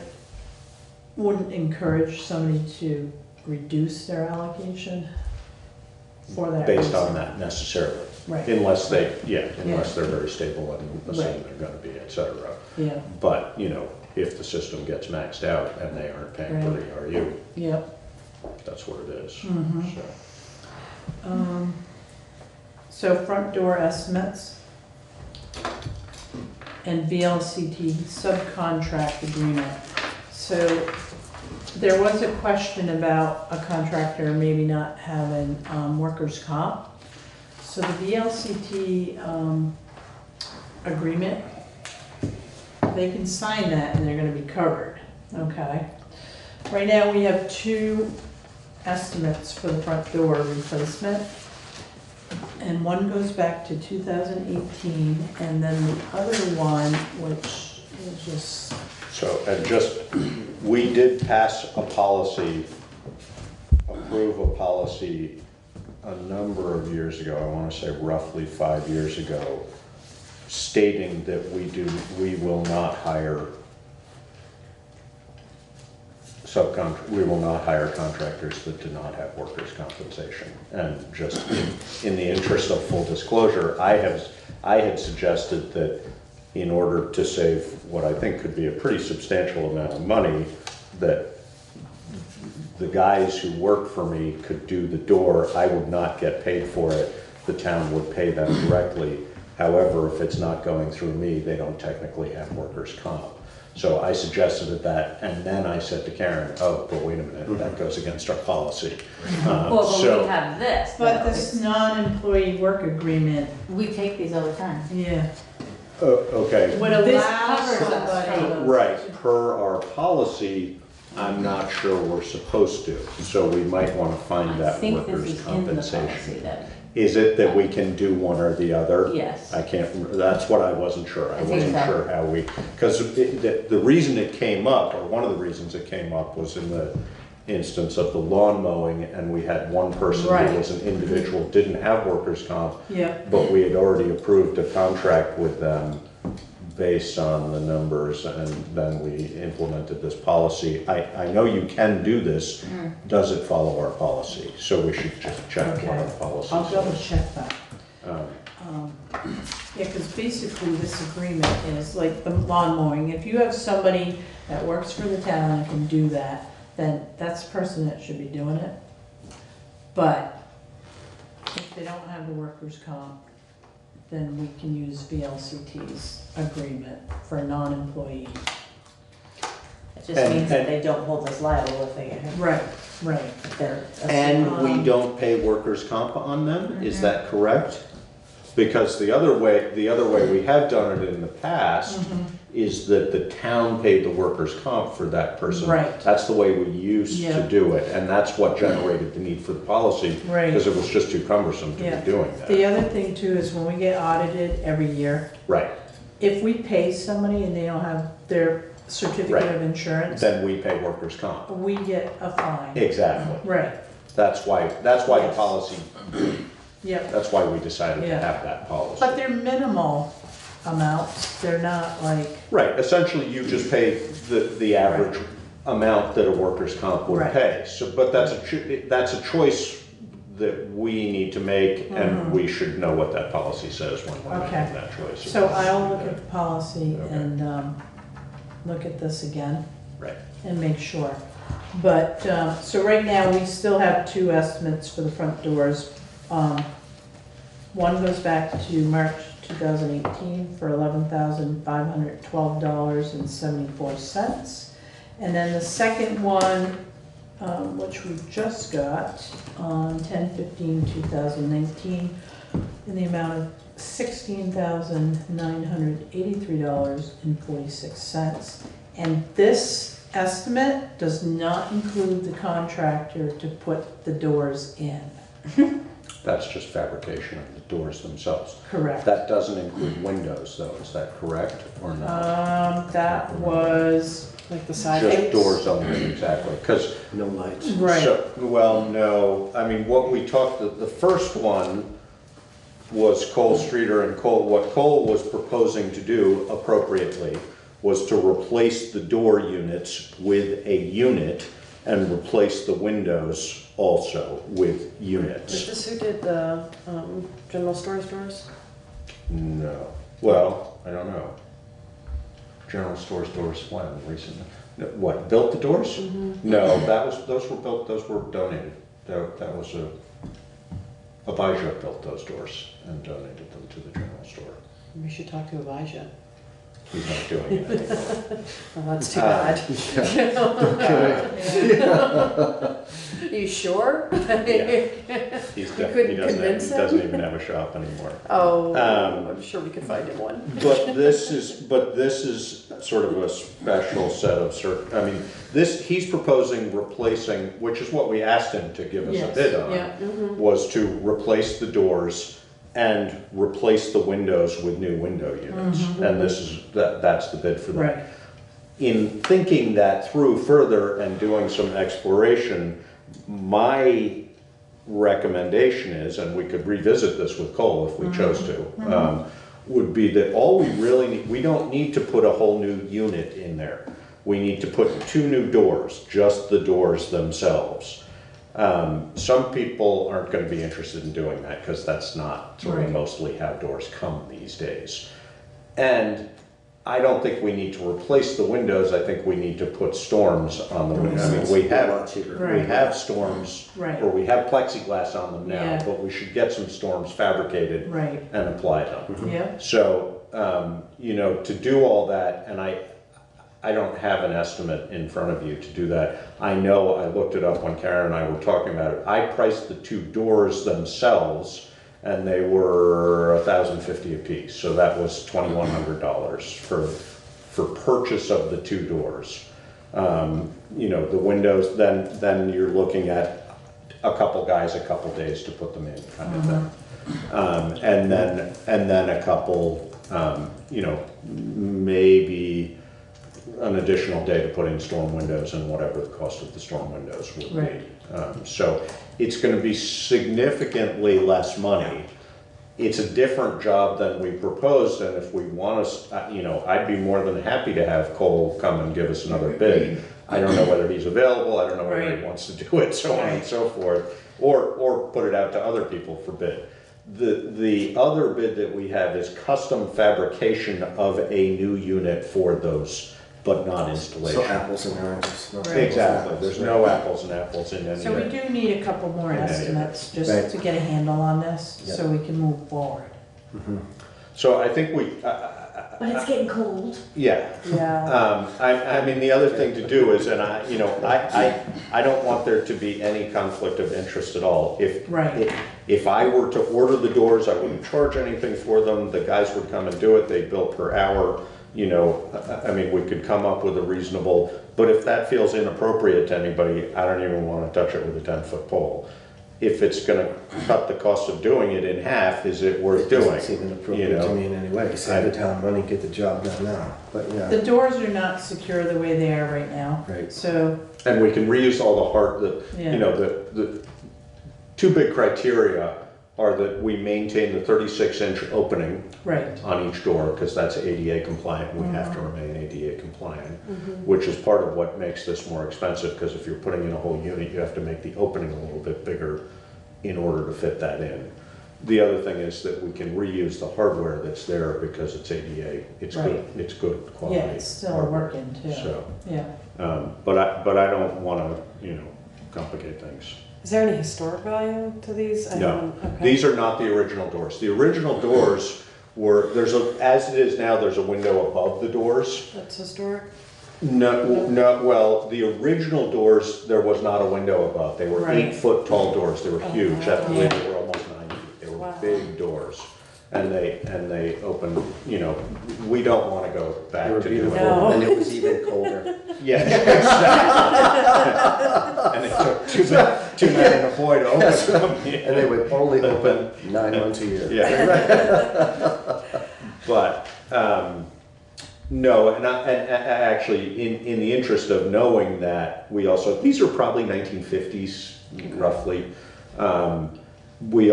Speaker 12: wouldn't encourage somebody to reduce their allocation for that
Speaker 6: Based
Speaker 12: reason.
Speaker 6: on that necessarily.
Speaker 12: Right.
Speaker 6: Unless they, unless
Speaker 12: Yeah.
Speaker 6: they're very stable and assume
Speaker 12: Right.
Speaker 6: they're gonna be, et cetera.
Speaker 12: Yeah,
Speaker 6: But, if the system gets maxed out and they aren't paying for
Speaker 12: Right.
Speaker 6: the ERU,
Speaker 12: yep.
Speaker 6: that's what it is.
Speaker 12: Mhm.
Speaker 6: So,
Speaker 12: So front door estimates and VLCT subcontract agreement. So there was a question about a contractor maybe not having workers' comp. So the VLCT agreement, they can sign that and they're gonna be covered, okay? Right now, we have 2 estimates for the front door replacement. And one goes back to 2018, and then the other one, which is just,
Speaker 6: So, we did pass a policy, approve a policy a number of years ago, I wanna say roughly 5 years ago, stating that we will not hire we will not hire contractors that do not have workers' compensation. And just in the interest of full disclosure, I had suggested that in order to save what I think could be a pretty substantial amount of money, that the guys who work for me could do the door. I would not get paid for it. The town would pay them directly. However, if it's not going through me, they don't technically have workers' comp. So I suggested that, and then I said to Karen, oh, but wait a minute, that goes against our policy.
Speaker 16: Well, but we have this.
Speaker 12: but
Speaker 16: though.
Speaker 12: this non-employee work agreement,
Speaker 16: We take these all the time.
Speaker 12: yeah,
Speaker 6: Okay,
Speaker 12: would
Speaker 16: This
Speaker 12: allow
Speaker 16: covers us.
Speaker 12: somebody.
Speaker 6: right, per our policy, I'm not sure we're supposed to, so we might want to find
Speaker 16: I
Speaker 6: that
Speaker 16: think this
Speaker 6: workers'
Speaker 16: is in the policy
Speaker 6: compensation.
Speaker 16: that,
Speaker 6: Is it that we can do one or the other?
Speaker 16: yes.
Speaker 6: I can't, that's what I wasn't sure. I
Speaker 16: I think
Speaker 6: wasn't
Speaker 16: so.
Speaker 6: sure how because the reason it came up, or one of the reasons it came up, was in the instance of the lawn mowing, and we had one person
Speaker 12: Right.
Speaker 6: who was an individual, didn't have workers' comp,
Speaker 12: Yeah,
Speaker 6: but we had already approved a contract with them based on the numbers, and then we implemented this policy. I know you can do this. Does it follow our policy? So we should just check what
Speaker 12: Okay.
Speaker 6: our policy
Speaker 12: I'll double
Speaker 6: says.
Speaker 12: check that. Yeah, because basically this agreement is like the lawn mowing. If you have somebody that works for the town and can do that, then that's the person that should be doing it. But if they don't have the workers' comp, then we can use VLCT's agreement for a non-employee.
Speaker 16: Just means that they don't hold us liable if they get hurt.
Speaker 12: Right, right.
Speaker 6: And we don't pay workers' comp on them, is that correct? Because the other way we have done it in the past is that the town paid the workers' comp for that person.
Speaker 12: Right.
Speaker 6: That's the way we used to do it, and that's what generated the need for the policy.
Speaker 12: Right.
Speaker 6: Because it was just too cumbersome to
Speaker 12: Yeah.
Speaker 6: be doing that.
Speaker 12: The other thing too is when we get audited every year,
Speaker 6: Right,
Speaker 12: if we pay somebody and they don't have their certificate
Speaker 6: Right.
Speaker 12: of insurance,
Speaker 6: then we pay workers' comp.
Speaker 12: we get a fine.
Speaker 6: Exactly.
Speaker 12: Right,
Speaker 6: That's why the policy,
Speaker 12: yep.
Speaker 6: that's why we decided to
Speaker 12: Yeah.
Speaker 6: have that policy.
Speaker 12: But they're minimal amounts, they're not like,
Speaker 6: Right, essentially you just pay the average amount that a workers' comp would
Speaker 12: Right.
Speaker 6: pay. So, but that's a choice that we need to make, and we should know what that policy says when we're
Speaker 12: Okay.
Speaker 6: making that choice.
Speaker 12: so I'll look at the policy and, look at this again.
Speaker 6: Right.
Speaker 12: And make sure. But, so right now, we still have 2 estimates for the front doors. One goes back to March 2018 for $11,512.74. And then the second one, which we just got on 10/15/2019, in the amount of $16,983.46. And this estimate does not include the contractor to put the doors in.
Speaker 6: That's just fabrication of the doors themselves.
Speaker 12: Correct.
Speaker 6: That doesn't include windows though, is that correct or not?
Speaker 12: That was,
Speaker 10: Like the side
Speaker 6: Just
Speaker 10: gates?
Speaker 6: doors only, exactly, because.
Speaker 9: No lights.
Speaker 12: right,
Speaker 6: Well, no, I mean, what we talked, the first one was Cole Streeter and what Cole was proposing to do appropriately was to replace the door units with a unit and replace the windows also with
Speaker 10: Is
Speaker 6: units.
Speaker 10: this who did the general stores doors?
Speaker 6: No, well, I don't know. General stores doors when, recently? What, built the doors? No, those were built, those were donated. That was Abijah built those doors and donated them to the general store.
Speaker 10: We should talk to Elijah.
Speaker 6: He's not doing it anymore.
Speaker 10: Well, that's too bad. You sure?
Speaker 6: He
Speaker 10: couldn't convince him?
Speaker 6: doesn't even have a shop anymore.
Speaker 10: Oh, I'm sure we could find him one.
Speaker 6: But this is sort of a special set of he's proposing replacing, which is what we asked him to give us a bid on, was to replace the doors and replace the windows with new window units. And that's the bid for that.
Speaker 12: right.
Speaker 6: In thinking that through further and doing some exploration, my recommendation is, and we could revisit this with Cole if we chose to, would be that all we really need, we don't need to put a whole new unit in there. We need to put 2 new doors, just the doors themselves. Some people aren't going to be interested in doing that because that's not sort of mostly how doors come these days. And I don't think we need to replace the windows. I think we need to put storms on the windows. I mean, we have storms, or we have plexiglass on them now, but we should get some storms fabricated and apply them.
Speaker 12: Yeah.
Speaker 6: So, to do all that, and I don't have an estimate in front of you to do that. I know, I looked it up when Karen and I were talking about it. I priced the 2 doors themselves, and they were $1,050 a piece. So that was $2,100 for purchase of the 2 doors. The windows, then you're looking at a couple guys, a couple days to put them in, kind of thing. And then a couple, maybe an additional day to put in storm windows and whatever the cost of the storm windows would be. So it's going to be significantly less money. It's a different job than we proposed, and if we want to, I'd be more than happy to have Cole come and give us another bid. I don't know whether he's available, I don't know whether he wants to do it, so on and so forth, or put it out to other people for bid. The other bid that we have is custom fabrication of a new unit for those, but not installation.
Speaker 9: So apples and oranges.
Speaker 6: Exactly, there's no apples and apples in any
Speaker 12: So we do need a couple more estimates, just to get a handle on this, so we can move forward.
Speaker 6: So I think
Speaker 16: But it's getting cold.
Speaker 6: Yeah.
Speaker 10: Yeah.
Speaker 6: I mean, the other thing to do is, and I don't want there to be any conflict of interest at all. If I were to order the doors, I wouldn't charge anything for them. The guys would come and do it. They bill per hour. You know, I mean, we could come up with a reasonable, but if that feels inappropriate to anybody, I don't even want to touch it with a 10-foot pole. If it's going to cut the cost of doing it in half, is it worth doing?
Speaker 9: It doesn't seem inappropriate to me in any way. Save the town money, get the job done now. But yeah.
Speaker 12: The doors are not secure the way they are right now.
Speaker 9: Right.
Speaker 12: So.
Speaker 6: And we can reuse all the you know, the two big criteria are that we maintain the 36-inch opening on each door, because that's ADA compliant. We have to remain ADA compliant, which is part of what makes this more expensive, because if you're putting in a whole unit, you have to make the opening a little bit bigger in order to fit that in. The other thing is that we can reuse the hardware that's there because it's ADA. It's good quality.
Speaker 12: Yeah, it's still working too.
Speaker 6: So,
Speaker 12: yeah.
Speaker 6: But I don't want to, you know, complicate things.
Speaker 10: Is there any historic value to these?
Speaker 6: No, these are not the original doors. The original doors were, as it is now, there's a window above the doors.
Speaker 10: That's historic?
Speaker 6: No, well, the original doors, there was not a window above. They were 8-foot tall doors. They were huge. I believe they were almost 9 feet. They were big doors. And they opened, you know, we don't want to go back to doing it.
Speaker 9: And it was even colder.
Speaker 6: Yeah, exactly. And it took two men and a boy to open them.
Speaker 9: And they would only open 9 months a year.
Speaker 6: Yeah. But no, and actually, in the interest of knowing that, we also, these are probably 1950s, roughly. We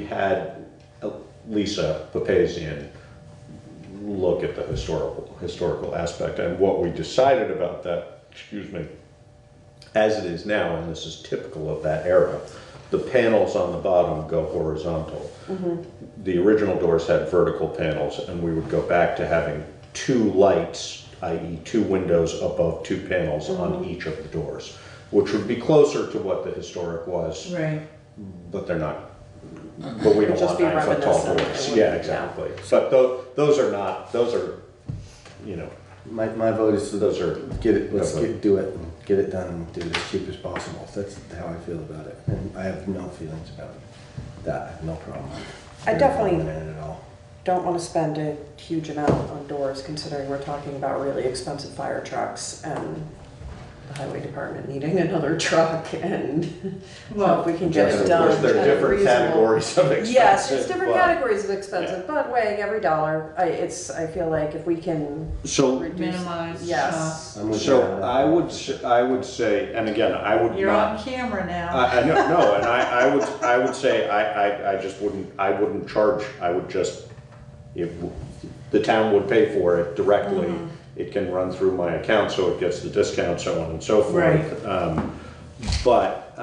Speaker 6: had Lisa Papazian look at the historical aspect, and what we decided about that, excuse me, as it is now, and this is typical of that era, the panels on the bottom go horizontal. The original doors had vertical panels, and we would go back to having 2 lights, i.e. 2 windows above 2 panels on each of the doors, which would be closer to what the historic was, but they're not. But we don't want 9-foot tall doors. Yeah, exactly. But those are, you know.
Speaker 9: My vote is
Speaker 6: those are,
Speaker 9: do it and get it done and do it as cheap as possible. That's how I feel about it. And I have no feelings about that. I have no problem.
Speaker 10: I definitely don't want to spend a huge amount on doors, considering we're talking about really expensive fire trucks and the highway department needing another truck, and so if we can get it done.
Speaker 6: Of course, there are different categories of expensive.
Speaker 10: Yes, there's different categories of expensive, but weighing every dollar, I feel like if we can
Speaker 12: minimize.
Speaker 10: Yes.
Speaker 6: So I would say, and again, I would
Speaker 12: You're
Speaker 6: not.
Speaker 12: on camera now.
Speaker 6: I no, and I would say I just wouldn't charge. I would just, if the town would pay for it directly. It can run through my account, so it gets the discount, so on and so forth. But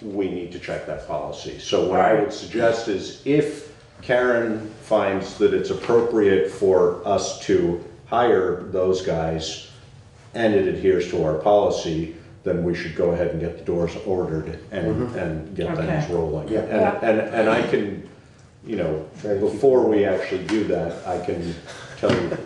Speaker 6: we need to check that policy. So what I would suggest is, if Karen finds that it's appropriate for us to hire those guys and it adheres to our policy, then we should go ahead and get the doors ordered and get things rolling. And I can, you know, before we actually do that, I can tell you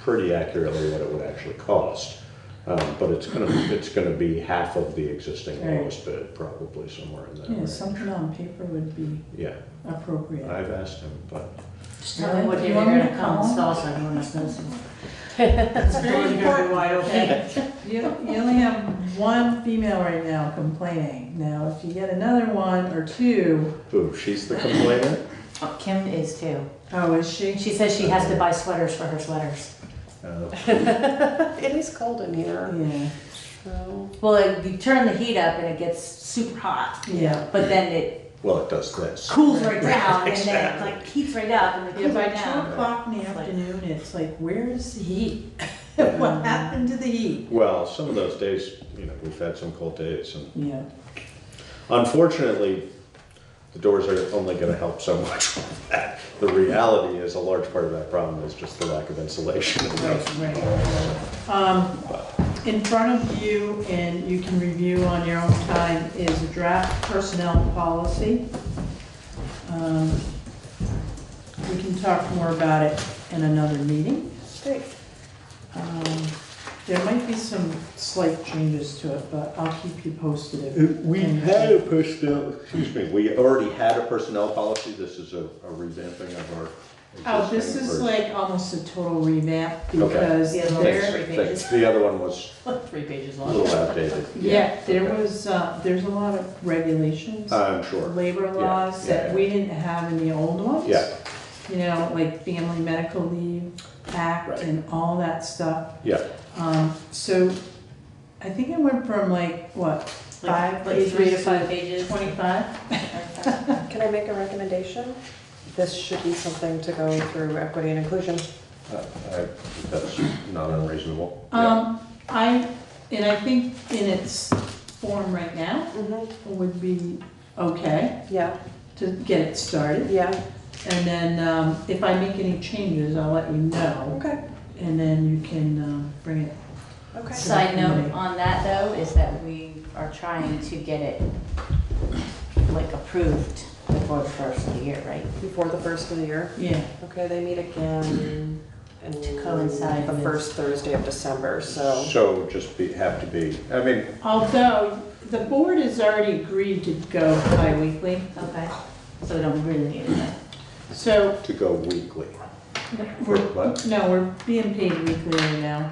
Speaker 6: pretty accurately what it would actually cost, but it's gonna be half of the existing lowest bid, probably somewhere in there.
Speaker 12: Yeah, something on paper would be appropriate.
Speaker 6: I've asked him, but
Speaker 16: Just tell me what day you're gonna come install, so everyone else knows.
Speaker 12: It's very important. Wide open. You only have one female right now complaining. Now, if you get another one or two.
Speaker 6: Who? She's the complainant?
Speaker 16: Oh, Kim is too.
Speaker 12: Oh, is she?
Speaker 16: She says she has to buy sweaters for her sweaters.
Speaker 10: It is cold in here.
Speaker 12: Yeah.
Speaker 10: So.
Speaker 16: Well, you turn the heat up and it gets super hot.
Speaker 12: Yeah.
Speaker 16: But then it
Speaker 6: does this.
Speaker 16: cools right down, and then it like heats right up and it cools
Speaker 12: By
Speaker 16: right down.
Speaker 12: 2 o'clock in the afternoon, it's like, where's the heat? What happened to the heat?
Speaker 6: Well, some of those days, you know, we've had some cold days, and unfortunately, the doors are only going to help so much with that. The reality is, a large part of that problem is just the lack of insulation.
Speaker 12: In front of you, and you can review on your own time, is a draft personnel policy. We can talk more about it in another meeting.
Speaker 4: Great.
Speaker 12: There might be some slight changes to it, but I'll keep you posted if.
Speaker 6: We had a personnel, excuse me, we already had a personnel policy. This is a revamping of our
Speaker 12: Oh, this
Speaker 6: existing
Speaker 12: is
Speaker 6: vers-
Speaker 12: like almost a total revamp
Speaker 6: Okay.
Speaker 12: because
Speaker 16: The other one
Speaker 12: there,
Speaker 16: was 3 pages.
Speaker 6: The other one was
Speaker 16: 3 pages
Speaker 6: a
Speaker 16: long.
Speaker 6: little outdated.
Speaker 12: yeah, there
Speaker 6: okay.
Speaker 12: was, there's a lot of regulations,
Speaker 6: I'm sure.
Speaker 12: labor
Speaker 6: Yeah,
Speaker 12: laws
Speaker 6: yeah,
Speaker 12: that
Speaker 6: yeah.
Speaker 12: we didn't have in the old ones.
Speaker 6: Yeah,
Speaker 12: You know, like Family Medical Leave Act
Speaker 6: Right.
Speaker 12: and all that stuff.
Speaker 6: yeah.
Speaker 12: So I think it went from like, what,
Speaker 16: Like
Speaker 12: 5 pages?
Speaker 16: 3 to 5 pages.
Speaker 12: 25?
Speaker 10: Can I make a recommendation? This should be something to go through equity and inclusion.
Speaker 6: That's not unreasonable. Yeah.
Speaker 12: And I think in its form right now would be okay
Speaker 10: Yeah,
Speaker 12: to get it started.
Speaker 10: yeah,
Speaker 12: And then if I make any changes, I'll let you know.
Speaker 10: okay,
Speaker 12: And then you can bring it.
Speaker 10: okay.
Speaker 16: Side note on that though, is that we are trying to get it like approved before the first of the year, right?
Speaker 10: Before the first of the year?
Speaker 12: Yeah.
Speaker 10: Okay, they meet again
Speaker 16: To coincide
Speaker 10: the
Speaker 16: with-
Speaker 10: first Thursday of December, so.
Speaker 6: So just have to be, I mean,
Speaker 12: Although the board has already agreed to go bi-weekly.
Speaker 16: Okay, so we don't really need it.
Speaker 12: So
Speaker 6: to go weekly.
Speaker 12: we're,
Speaker 6: What?
Speaker 12: no, we're being paid weekly right now.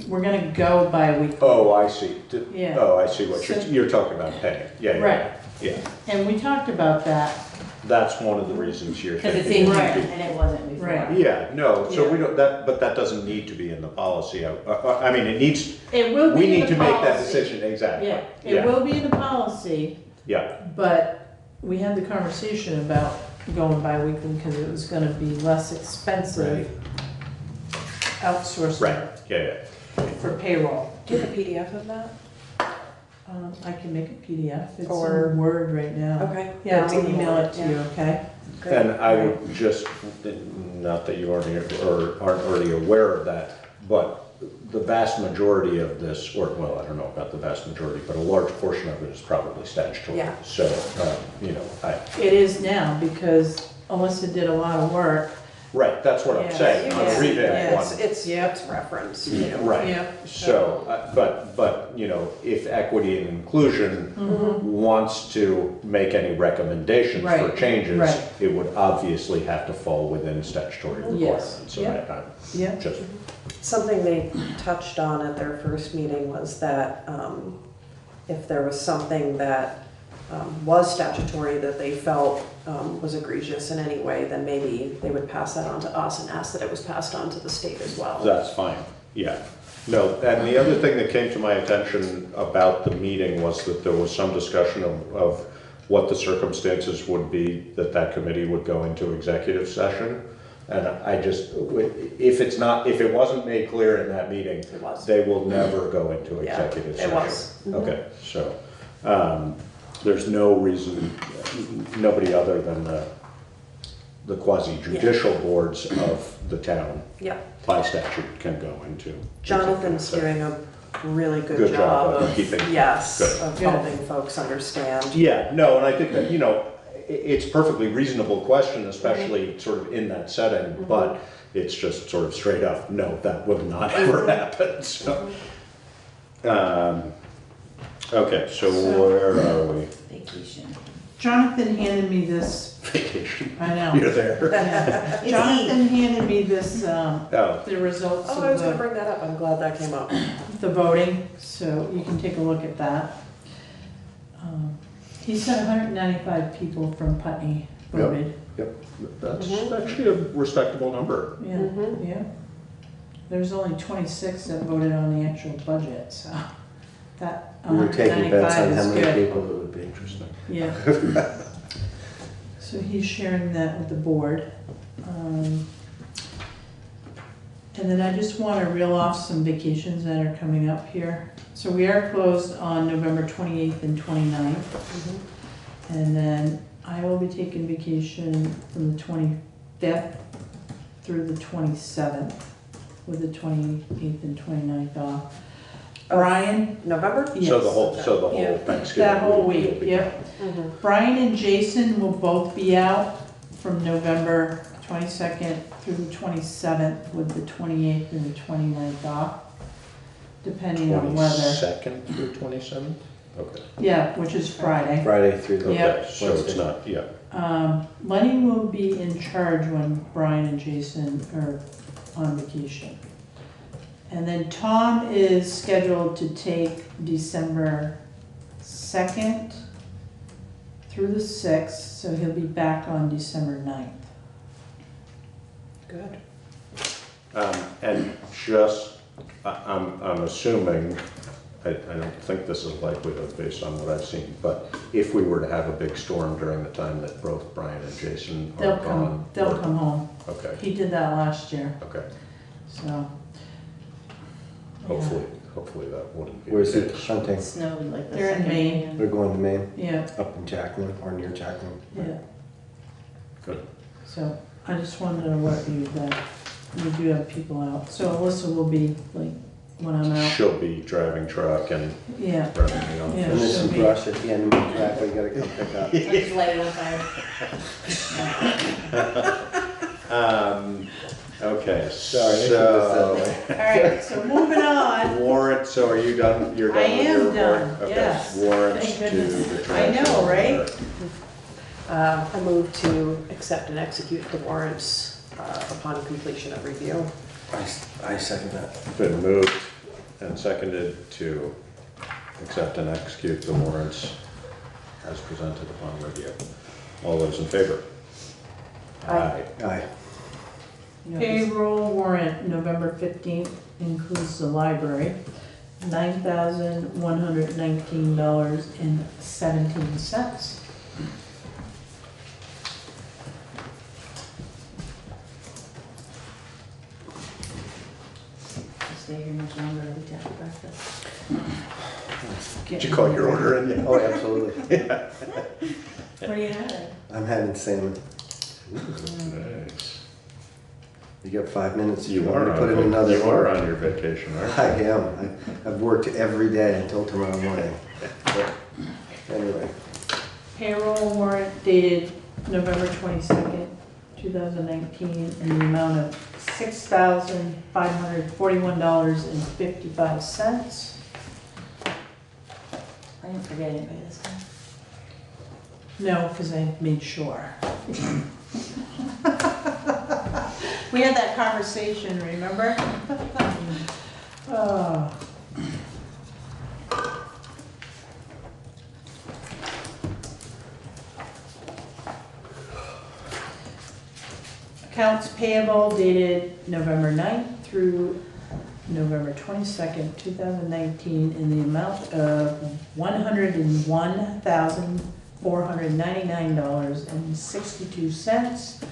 Speaker 12: We're gonna go bi-weekly.
Speaker 6: Oh, I see.
Speaker 12: Yeah.
Speaker 6: Oh, I see what
Speaker 12: So-
Speaker 6: you're talking about paying. Yeah, yeah.
Speaker 12: Right.
Speaker 6: Yeah,
Speaker 12: And we talked about that.
Speaker 6: that's one of the reasons you're
Speaker 16: Because
Speaker 6: thinking.
Speaker 16: it's in
Speaker 12: Right.
Speaker 16: here and it wasn't before.
Speaker 12: Right.
Speaker 6: Yeah, no, so
Speaker 12: Yeah.
Speaker 6: we don't, but that doesn't need to be in the policy. I mean, it needs,
Speaker 12: It will
Speaker 6: we
Speaker 12: be in
Speaker 6: need
Speaker 12: the
Speaker 6: to make that
Speaker 12: policy.
Speaker 6: decision, exactly.
Speaker 12: Yeah, it will be in the policy,
Speaker 6: Yeah,
Speaker 12: but we had the conversation about going bi-weekly because it was gonna be less expensive outsourcing
Speaker 6: right, yeah, yeah.
Speaker 12: for payroll.
Speaker 10: Do you have a PDF of that?
Speaker 12: I can make a PDF, it's
Speaker 10: Or-
Speaker 12: in Word right now.
Speaker 10: Okay.
Speaker 12: Yeah,
Speaker 10: it's
Speaker 12: I'll
Speaker 10: in the
Speaker 12: email
Speaker 10: board,
Speaker 12: it to
Speaker 10: yeah.
Speaker 12: you, okay?
Speaker 10: Great.
Speaker 6: And I would just, not that you already, or aren't already aware of that, but the vast majority of this, or, well, I don't know about the vast majority, but a large portion of it is probably statutory.
Speaker 10: Yeah.
Speaker 6: So, you know,
Speaker 12: It is now because Alyssa did a lot of work.
Speaker 6: right, that's what I'm
Speaker 12: Yeah.
Speaker 6: saying, on
Speaker 10: Yeah,
Speaker 6: a revamp one.
Speaker 10: It's reference, you know.
Speaker 6: Right,
Speaker 12: Yeah.
Speaker 6: so, but, you know, if equity and inclusion wants to make any recommendations for
Speaker 12: Right,
Speaker 6: changes,
Speaker 12: right.
Speaker 6: it would obviously have to fall within statutory
Speaker 12: Yes,
Speaker 6: requirements, so
Speaker 12: yeah.
Speaker 6: I'm
Speaker 12: Yeah.
Speaker 6: just,
Speaker 10: Something they touched on at their first meeting was that if there was something that was statutory that they felt was egregious in any way, then maybe they would pass that on to us and ask that it was passed on to the state as well.
Speaker 6: that's fine, yeah. No, and the other thing that came to my attention about the meeting was that there was some discussion of what the circumstances would be that that committee would go into executive session. And I just, if it wasn't made clear in that meeting,
Speaker 10: It was.
Speaker 6: they will never go into
Speaker 10: Yeah,
Speaker 6: executive
Speaker 10: it
Speaker 6: session.
Speaker 10: was. Mhm.
Speaker 6: Okay, so, there's no reason, nobody other than the quasi-judicial boards of the town
Speaker 10: Yeah,
Speaker 6: by statute can go into.
Speaker 10: Jonathan's
Speaker 6: executive
Speaker 10: doing a really good
Speaker 6: Good job
Speaker 10: job
Speaker 6: of
Speaker 10: of,
Speaker 6: keeping-
Speaker 10: yes,
Speaker 6: good.
Speaker 10: of
Speaker 12: Good.
Speaker 10: helping folks understand.
Speaker 6: session. Yeah, no, and I think that, you know, it's a perfectly reasonable question, especially sort of in that setting, but it's just sort of straight up, no, that will not ever happen, so. Okay, so where are we?
Speaker 16: Vacation.
Speaker 12: Jonathan handed me this,
Speaker 6: Vacation.
Speaker 12: I know.
Speaker 6: You're there.
Speaker 12: Jonathan handed me this,
Speaker 6: Oh,
Speaker 12: the results
Speaker 10: Oh, I was gonna
Speaker 12: of
Speaker 10: bring that up, I'm glad that came up.
Speaker 12: the voting, so you can take a look at that. He said 195 people from Putney voted.
Speaker 6: yep, that's
Speaker 10: Mm-hmm.
Speaker 6: actually a respectable number.
Speaker 12: Yeah, yeah. There's only 26 that voted on the actual budget, so that
Speaker 9: We were taking bets
Speaker 12: 195
Speaker 9: on how
Speaker 12: is
Speaker 9: many
Speaker 12: good.
Speaker 9: people it would be interesting.
Speaker 12: Yeah. So he's sharing that with the board. And then I just want to reel off some vacations that are coming up here. So we are closed on November 28th and 29th. And then I will be taking vacation from the 25th through the 27th, with the 28th and 29th off. Brian?
Speaker 10: November?
Speaker 12: Yes.
Speaker 6: So the whole
Speaker 12: Yeah.
Speaker 6: Thanksgiving.
Speaker 12: That whole
Speaker 6: week will
Speaker 12: week,
Speaker 6: be-
Speaker 12: yep. Brian and Jason will both be out from November 22nd through the 27th, with the 28th and the 29th off, depending on weather.
Speaker 6: 22nd through 27th? Okay.
Speaker 12: Yeah, which is Friday.
Speaker 9: Friday through the
Speaker 12: Yep.
Speaker 6: Okay, so it's not, yeah.
Speaker 12: Lenny will be in charge when Brian and Jason are on vacation. And then Tom is scheduled to take December 2nd through the 6th, so he'll be back on December 9th.
Speaker 4: Good.
Speaker 6: And just, I'm assuming, I don't think this is likelihood based on what I've seen, but if we were to have a big storm during the time that both Brian and Jason are gone.
Speaker 12: They'll come home.
Speaker 6: Okay,
Speaker 12: He did that last year,
Speaker 6: okay.
Speaker 12: so.
Speaker 6: Hopefully that wouldn't be.
Speaker 9: Where's
Speaker 6: the
Speaker 9: it
Speaker 6: case.
Speaker 9: hunting?
Speaker 16: Snowed like the
Speaker 12: They're in
Speaker 16: second
Speaker 12: Maine.
Speaker 16: weekend.
Speaker 9: They're going to Maine?
Speaker 12: Yeah,
Speaker 9: Up in Jackman or near Jackman?
Speaker 12: yeah.
Speaker 6: Good.
Speaker 12: So I just wanted to alert you that we do have people out. So Alyssa will be like, when I'm out.
Speaker 6: She'll be driving truck and
Speaker 12: Yeah.
Speaker 6: running the office.
Speaker 12: Yeah.
Speaker 9: And there's some
Speaker 12: she'll be-
Speaker 9: brush at the end of the track, we gotta come pick up.
Speaker 16: I'll just light it on fire.
Speaker 6: Okay,
Speaker 9: Sorry, I should've
Speaker 6: so.
Speaker 9: said that.
Speaker 12: All right, so moving on.
Speaker 6: Warrant, so are you done? You're
Speaker 12: I
Speaker 6: done with
Speaker 12: am
Speaker 6: your
Speaker 12: done,
Speaker 6: report? Okay,
Speaker 12: yes.
Speaker 6: warrants
Speaker 12: Thank
Speaker 6: to
Speaker 12: goodness.
Speaker 6: the
Speaker 12: I know,
Speaker 6: treasurer.
Speaker 12: right?
Speaker 4: I move to accept and execute the warrants upon completion of review.
Speaker 9: I second that.
Speaker 6: Been moved and seconded to accept and execute the warrants as presented upon review. All those in favor? Aye.
Speaker 9: Aye.
Speaker 12: Payroll warrant, November 15th, includes the library, $9,119.17.
Speaker 16: Stay here much longer every day after breakfast.
Speaker 6: Did you call your order in yet?
Speaker 9: Oh, absolutely.
Speaker 16: What are you having?
Speaker 9: I'm having salmon.
Speaker 6: Nice.
Speaker 9: You got 5 minutes.
Speaker 6: You
Speaker 9: want
Speaker 6: are
Speaker 9: me to put in another.
Speaker 6: You are on your vacation, aren't you?
Speaker 9: I am. I've worked every day until tomorrow morning. But anyway,
Speaker 12: Payroll warrant dated November 22nd, 2019, in the amount of $6,541.55.
Speaker 16: I didn't forget anybody this time.
Speaker 12: No, because I made sure. We had that conversation, remember? Oh. Accounts payable dated November 9th through November 22nd, 2019, in the amount of $101,499.62.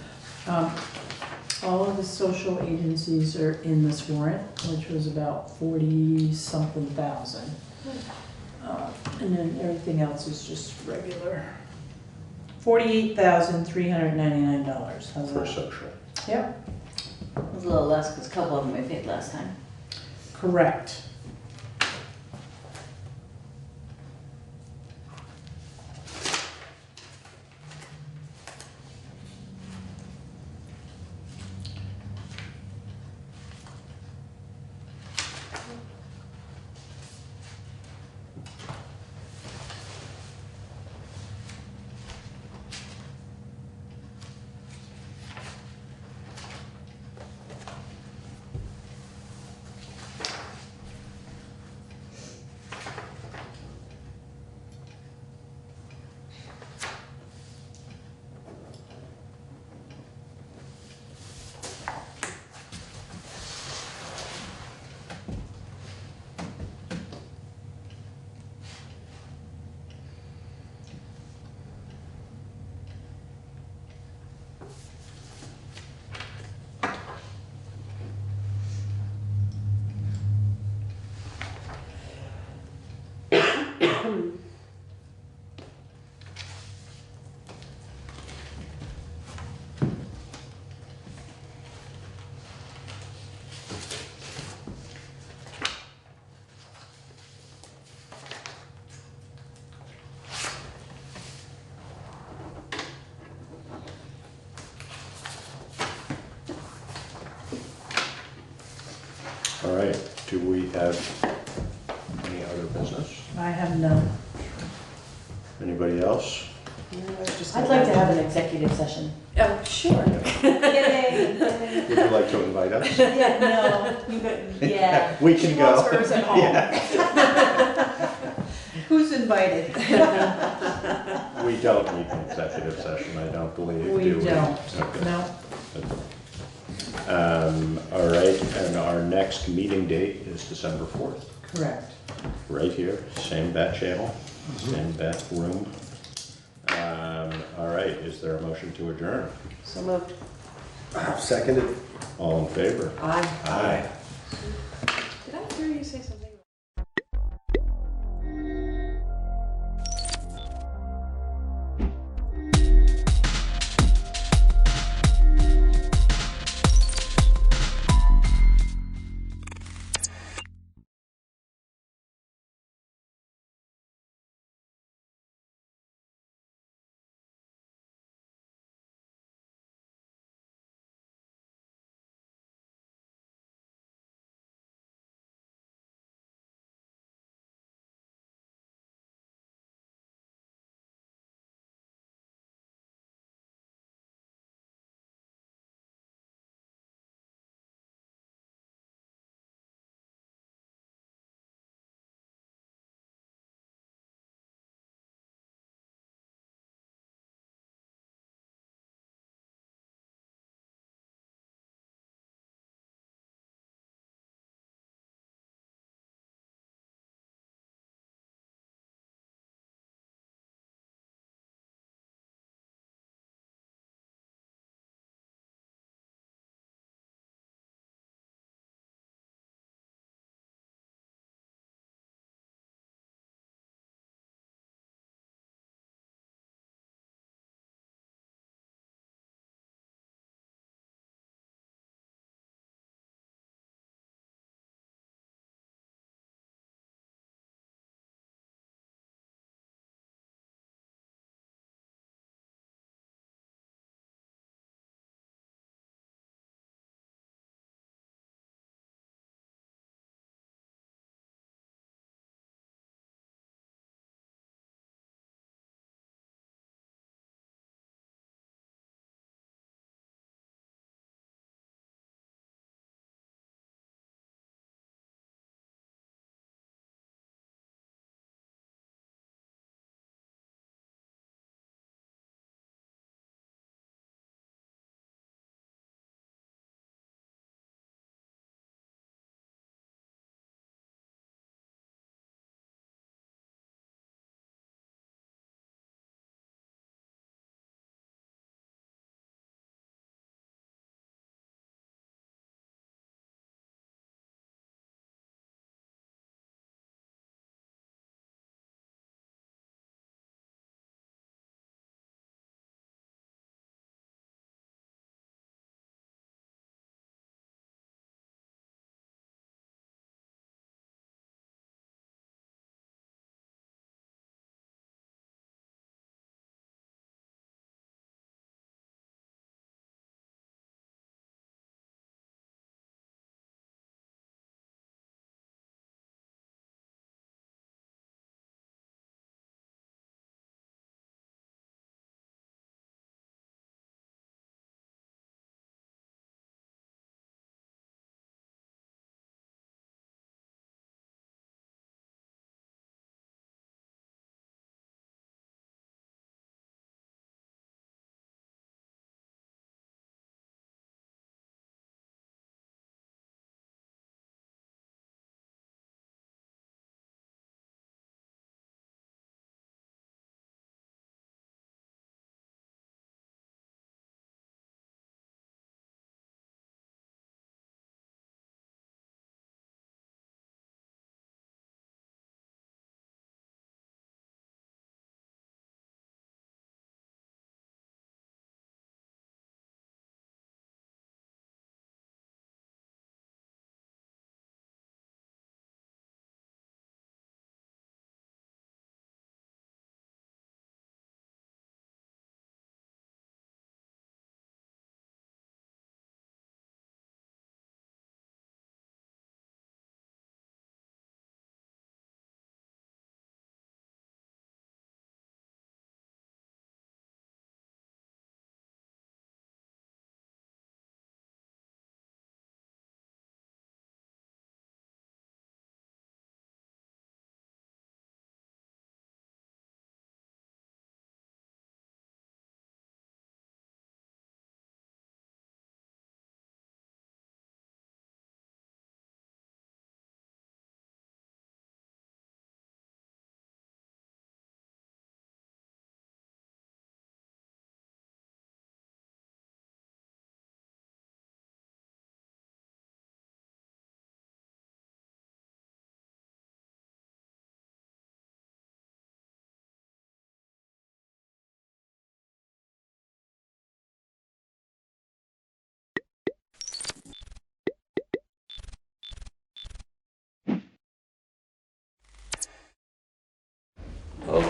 Speaker 12: All of the social agencies are in this warrant, which was about 40-something thousand. And then everything else is just regular. $48,399. How's
Speaker 6: For
Speaker 12: that?
Speaker 6: social.
Speaker 12: Yep,
Speaker 16: It was a little less because a couple of them I paid last time.
Speaker 12: correct.
Speaker 6: right, do we have any other business?
Speaker 12: I have none.
Speaker 6: Anybody else?
Speaker 16: I'd like to have an executive session.
Speaker 10: Oh, sure.
Speaker 16: Yay.
Speaker 6: Would you like to invite us?
Speaker 16: Yeah, no, you go, yeah.
Speaker 6: We can
Speaker 10: She
Speaker 6: go.
Speaker 10: wants hers at home.
Speaker 12: Who's invited?
Speaker 6: We don't need an executive session, I don't believe,
Speaker 12: We
Speaker 6: do we?
Speaker 12: don't,
Speaker 6: Okay.
Speaker 12: no.
Speaker 6: All right, and our next meeting date is December 4th,
Speaker 12: Correct.
Speaker 6: right here, same bat channel, same bat room. All right, is there a motion to adjourn?
Speaker 10: So moved.
Speaker 9: Seconded.
Speaker 6: All in favor?
Speaker 10: Aye.
Speaker 6: Aye.
Speaker 10: Did I hear you say something?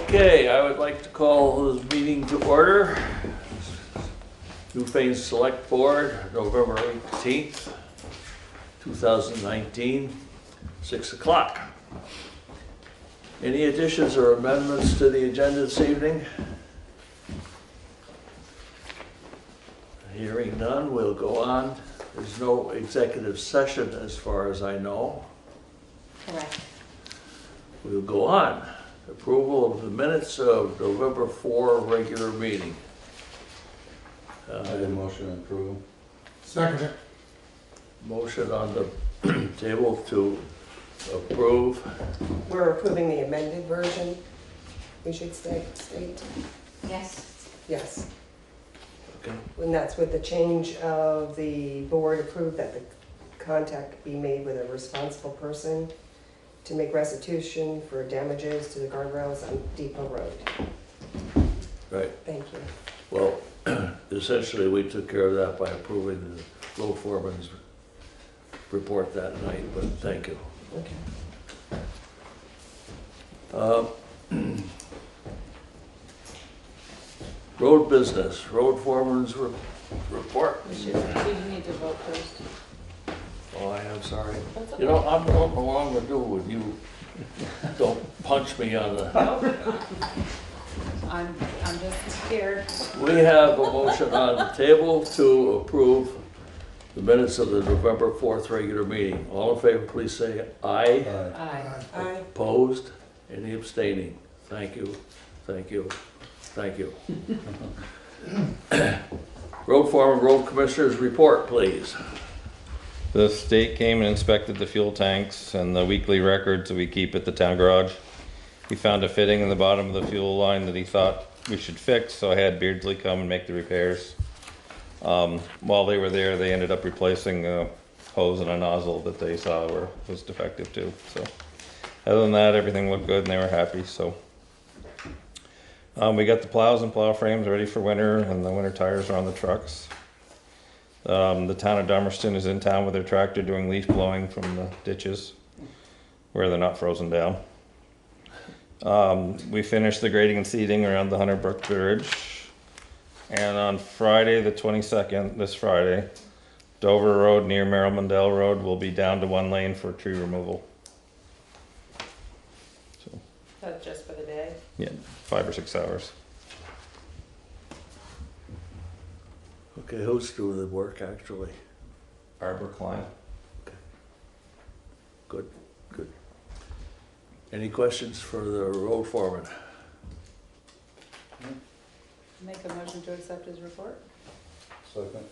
Speaker 13: Okay, I would like to call this meeting to order. Newfane Select Board, November 18th, 2019, 6 o'clock. Any additions or amendments to the agenda this evening? Hearing none, we'll go on. There's no executive session as far as I know.
Speaker 16: Correct.
Speaker 13: We'll go on. Approval of the minutes of November 4 regular meeting.
Speaker 17: I have a motion to approve.
Speaker 11: Second it.
Speaker 13: Motion on the table to approve.
Speaker 4: We're approving the amended version, we should state.
Speaker 16: Yes.
Speaker 4: Yes.
Speaker 13: Okay.
Speaker 4: And that's with the change of the board approved that the contact be made with a responsible person to make restitution for damages to the guardrails on Depot Road.
Speaker 13: Right.
Speaker 4: Thank you.
Speaker 13: Well, essentially, we took care of that by approving the road foreman's report that night, but thank you.
Speaker 4: Okay.
Speaker 13: Road business, road foreman's report.
Speaker 22: We need to vote first.
Speaker 13: Oh, I am sorry. You know, I don't know what I'm gonna do with you. Don't punch me on the.
Speaker 22: I'm just scared.
Speaker 13: We have a motion on the table to approve the minutes of the November 4th regular meeting. All in favor, please say aye.
Speaker 22: Aye.
Speaker 4: Aye.
Speaker 13: Opposed? Any abstaining? Thank you, thank you, thank you. Road foreman, road commissioners report, please.
Speaker 17: The state came and inspected the fuel tanks and the weekly records that we keep at the town garage. He found a fitting in the bottom of the fuel line that he thought we should fix, so I had Beardsley come and make the repairs. While they were there, they ended up replacing a hose and a nozzle that they saw was defective too. So other than that, everything looked good and they were happy. So we got the plows and plow frames ready for winter, and the winter tires are on the trucks. The town of Dummerston is in town with their tractor doing leaf blowing from the ditches where they're not frozen down. We finished the grading and seeding around the Hunter Brook Bridge. And on Friday, the 22nd, this Friday, Dover Road near Merrill Mundell Road will be down to 1 lane for tree removal. So,
Speaker 4: That's just for the day?
Speaker 17: yeah, 5 or 6 hours.
Speaker 13: Okay, who's doing the work actually?
Speaker 17: Arbor Klein.
Speaker 13: Okay. Good, good. Any questions for the road foreman?
Speaker 22: Make a motion to accept his report.
Speaker 17: Second.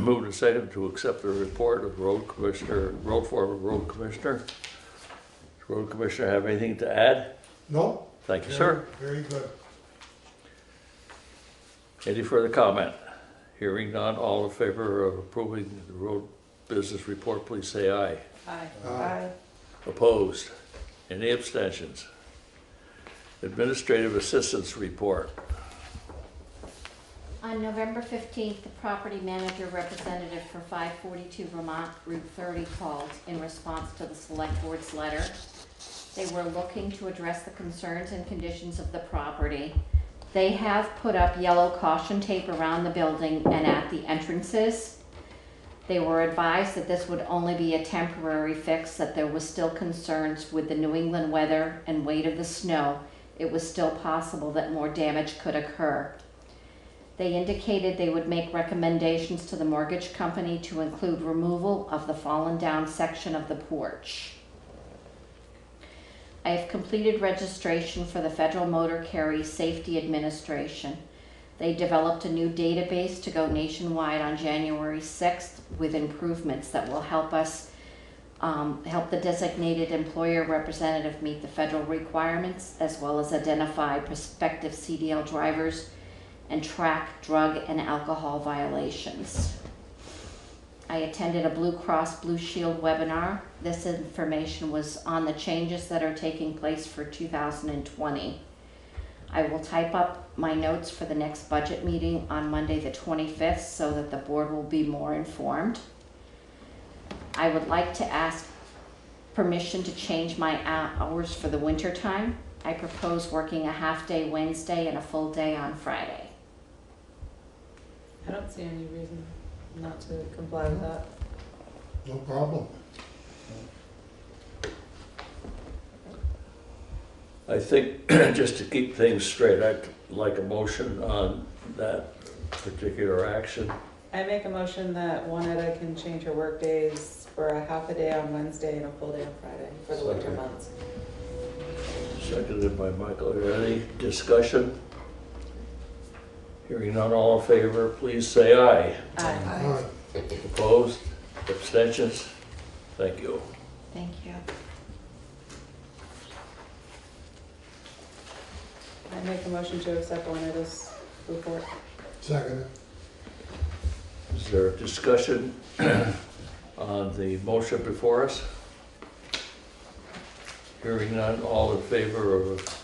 Speaker 13: Moved and seconded to accept the report of road commissioner, road foreman, road commissioner. Does road commissioner have anything to add?
Speaker 11: No.
Speaker 13: Thank you, sir.
Speaker 11: Very good.
Speaker 13: Any further comment? Hearing none, all in favor of approving the road business report, please say aye.
Speaker 22: Aye.
Speaker 4: Aye.
Speaker 13: Opposed? Any abstentions? Administrative assistance report.
Speaker 23: On November 15th, the property manager representative for 542 Vermont Route 30 called in response to the select board's letter. They were looking to address the concerns and conditions of the property. They have put up yellow caution tape around the building and at the entrances. They were advised that this would only be a temporary fix, that there was still concerns with the New England weather and weight of the snow. It was still possible that more damage could occur. They indicated they would make recommendations to the mortgage company to include removal of the fallen down section of the porch. I have completed registration for the Federal Motor Carrier Safety Administration. They developed a new database to go nationwide on January 6th with improvements that will help us help the designated employer representative meet the federal requirements, as well as identify prospective CDL drivers and track drug and alcohol violations. I attended a Blue Cross Blue Shield webinar. This information was on the changes that are taking place for 2020. I will type up my notes for the next budget meeting on Monday the 25th so that the board will be more informed. I would like to ask permission to change my hours for the winter time. I propose working a half-day Wednesday and a full day on Friday.
Speaker 8: I don't see any reason not to comply with that.
Speaker 3: No problem.
Speaker 13: I think, just to keep things straight, I'd like a motion on that particular action.
Speaker 8: I make a motion that Juanetta can change her work days for a half a day on Wednesday and a full day on Friday for the winter months.
Speaker 13: Seconded by Michael. Is there any discussion? Hearing none, all in favor, please say aye.
Speaker 8: Aye.
Speaker 13: Opposed? Abstentions? Thank you.
Speaker 23: Thank you.
Speaker 8: I make a motion to accept Juanetta's report.
Speaker 3: Second.
Speaker 13: Is there a discussion on the motion before us? Hearing none, all in favor of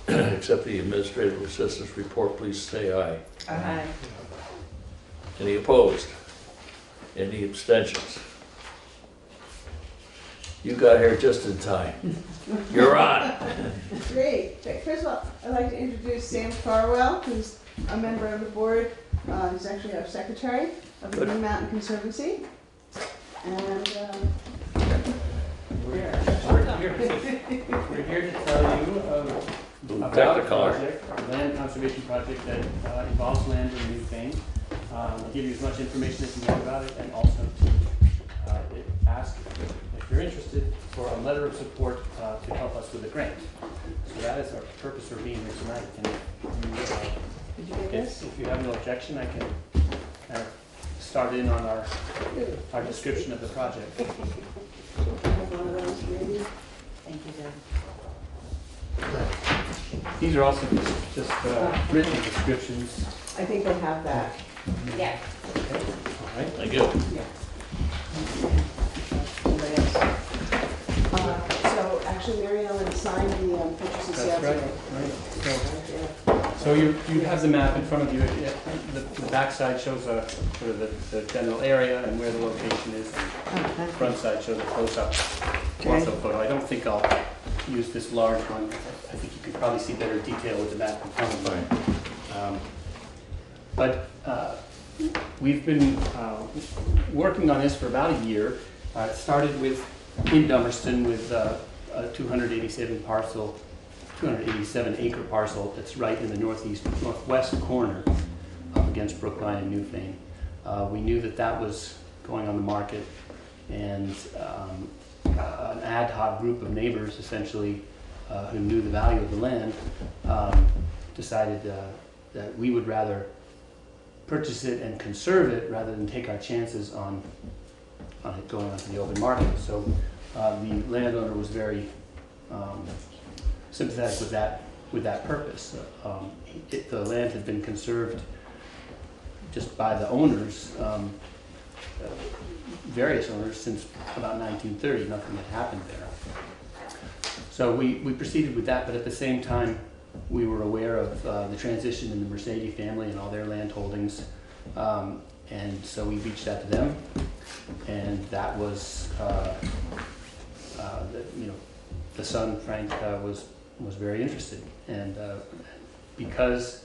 Speaker 13: accept the administrative assistant's report, please say aye.
Speaker 8: Aye.
Speaker 13: Any opposed? Any abstentions? You got here just in time. You're on.
Speaker 12: Great. First of all, I'd like to introduce Sam Farwell, who's a member of the board. He's actually our secretary of the Green Mountain Conservancy. And
Speaker 14: we're here to tell you about a project, a land conservation project that involves land in Newfane. We'll give you as much information as we can about it, and also to ask if you're interested for a letter of support to help us with the grant. So that is our purpose for being here tonight. And if you have no objection, I can start in on our description of the project.
Speaker 16: Thank you, Deb.
Speaker 14: These are also just written descriptions.
Speaker 12: I think they have that.
Speaker 16: Yeah.
Speaker 14: Okay. All right.
Speaker 13: Thank you.
Speaker 12: So actually, Mary Ellen signed the purchase and sales.
Speaker 14: That's right. So you have the map in front of you. The back side shows sort of the general area and where the location is. The front side shows a close-up ortho photo. I don't think I'll use this large one. I think you could probably see better detail with the map in front of you. But we've been working on this for about a year. It started in Dummerston with a 287 acre parcel that's right in the northwest corner against Brookline and Newfane. We knew that was going on the market, and an ad hoc group of neighbors essentially who knew the value of the land decided that we would rather purchase it and conserve it rather than take our chances on it going onto the open market. So the landowner was very sympathetic with that purpose. The land had been conserved just by the owners, various owners, since about 1930. Nothing had happened there. So we proceeded with that, but at the same time we were aware of the transition in the Mercedes family and all their land holdings, and so we reached out to them, and that was the son, Frank, was very interested, and because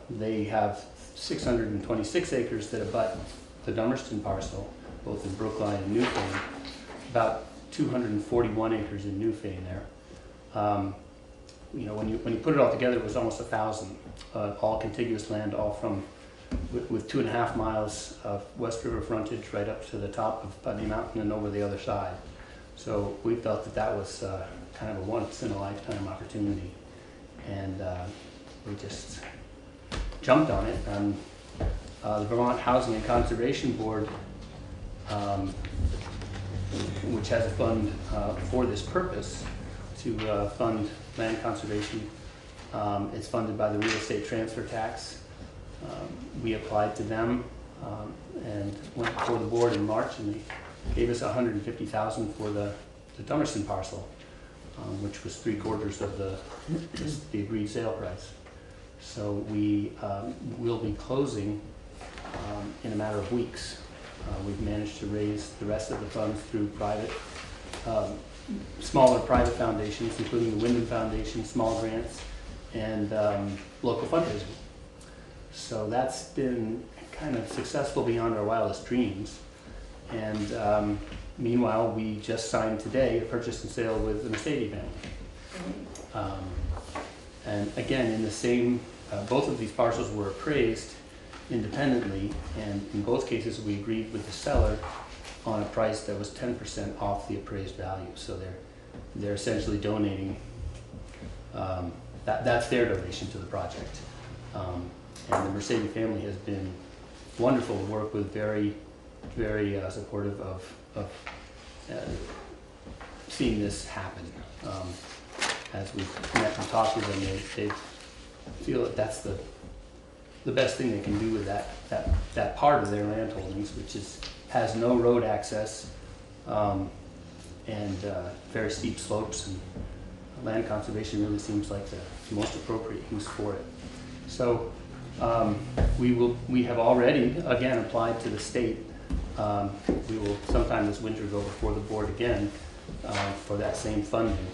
Speaker 14: they have 626 acres that abut the Dummerston parcel, both in Brookline and Newfane, about 241 acres in Newfane there. When you put it all together, it was almost 1,000, all contiguous land, all from with 2.5 miles of West River frontage right up to the top of Putney Mountain and over the other side. So we felt that was kind of a once-in-a-lifetime opportunity, and we just jumped on it. The Vermont Housing and Conservation Board, which has a fund for this purpose to fund land conservation, it's funded by the real estate transfer tax. We applied to them and went before the board in March, and they gave us $150,000 for the Dummerston parcel, which was 3/4 of the agreed sale price. So we will be closing in a matter of weeks. We've managed to raise the rest of the funds through private smaller private foundations, including the Wyndham Foundation, small grants, and local fundraising. So that's been kind of successful beyond our wildest dreams. And meanwhile, we just signed today a purchase and sale with the Mercedes family. And again, in the same, both of these parcels were appraised independently, and in both cases we agreed with the seller on a price that was 10% off the appraised value. So they're essentially donating, that's their donation to the project. And the Mercedes family has been wonderful to work with, very, very supportive of seeing this happen. As we've met and talked with them, they feel that that's the best thing they can do with that part of their land holdings, which has no road access, and very steep slopes, and land conservation really seems like the most appropriate use for it. So we have already, again, applied to the state. We will sometime this winter go before the board again for that same funding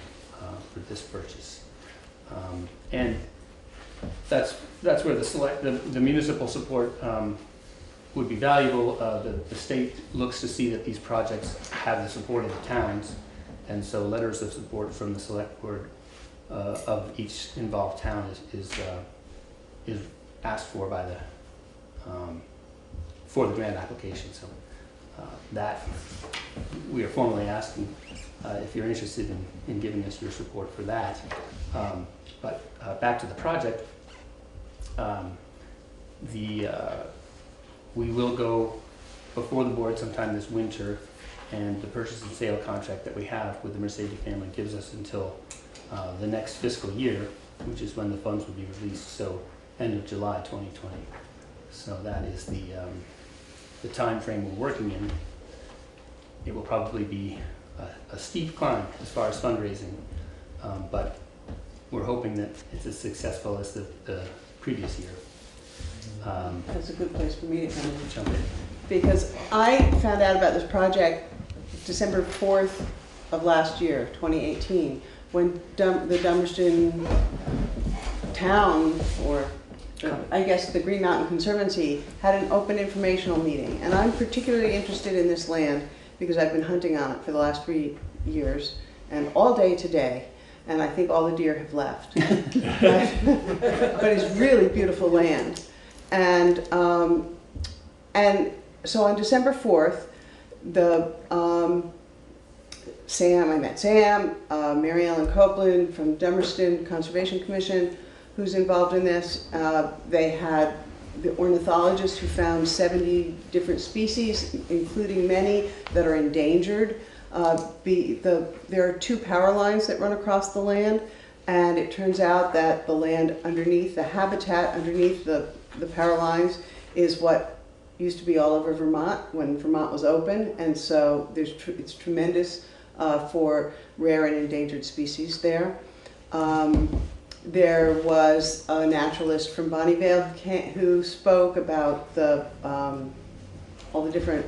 Speaker 14: for this purchase. And that's where the municipal support would be valuable. The state looks to see that these projects have the support of the towns, and so letters of support from the select board of each involved town is asked for by for the grant application. So that we are formally asking if you're interested in giving us your support for that. But back to the project, we will go before the board sometime this winter, and the purchase and sale contract that we have with the Mercedes family gives us until the next fiscal year, which is when the funds will be released, so end of July 2020. So that is the time frame we're working in. It will probably be a steep climb as far as fundraising, but we're hoping that it's as successful as the previous year.
Speaker 12: That's a good place for me to come in.
Speaker 14: Jump in.
Speaker 12: Because I found out about this project December 4th of last year, 2018, when the Dummerston town, or I guess the Green Mountain Conservancy, had an open informational meeting. And I'm particularly interested in this land because I've been hunting on it for the last 3 years, and all day today, and I think all the deer have left. but it's really beautiful land. And so on December 4th, I met Sam, Mary Ellen Copeland from Dummerston Conservation Commission, who's involved in this. They had the ornithologist who found 70 different species, including many that are endangered. There are 2 power lines that run across the land, and it turns out that the land underneath, the habitat underneath the power lines, is what used to be all over Vermont when Vermont was open, and so it's tremendous for rare and endangered species there. There was a naturalist from Bonnievale who spoke about all the different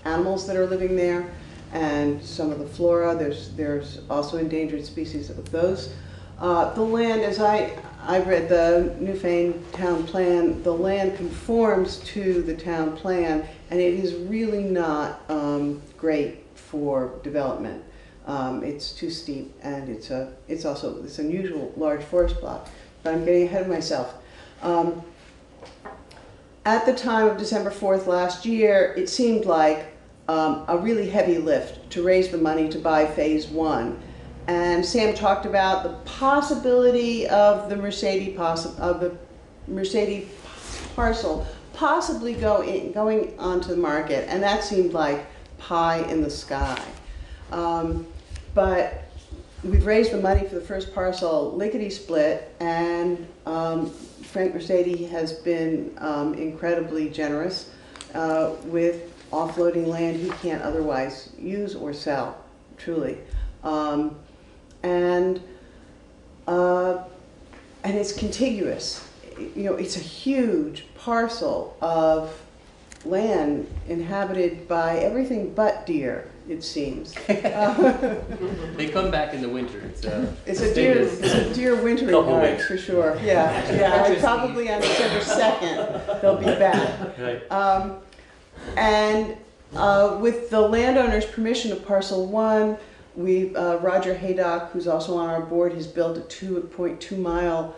Speaker 12: animals that are living there and some of the flora. There's also endangered species of those. The land, as I read the Newfane town plan, the land conforms to the town plan, and it is really not great for development. It's too steep, and it's also this unusual large forest plot. But I'm getting ahead of myself. At the time of December 4th last year, it seemed like a really heavy lift to raise the money to buy phase 1. And Sam talked about the possibility of the Mercedes parcel possibly going onto the market, and that seemed like pie in the sky. But we've raised the money for the first parcel lickety-split, and Frank Mercedes has been incredibly generous with offloading land he can't otherwise use or sell, truly. And it's contiguous. You know, it's a huge parcel of
Speaker 1: land inhabited by everything but deer, it seems.
Speaker 14: They come back in the winter.
Speaker 1: It's a deer wintering
Speaker 14: Couple
Speaker 1: night
Speaker 14: weeks.
Speaker 1: for sure. Yeah. Probably on December 2nd they'll be back.
Speaker 14: Right.
Speaker 1: And with the landowner's permission of Parcel 1, Roger Haydock, who's also on our board, has built a 2.2 mile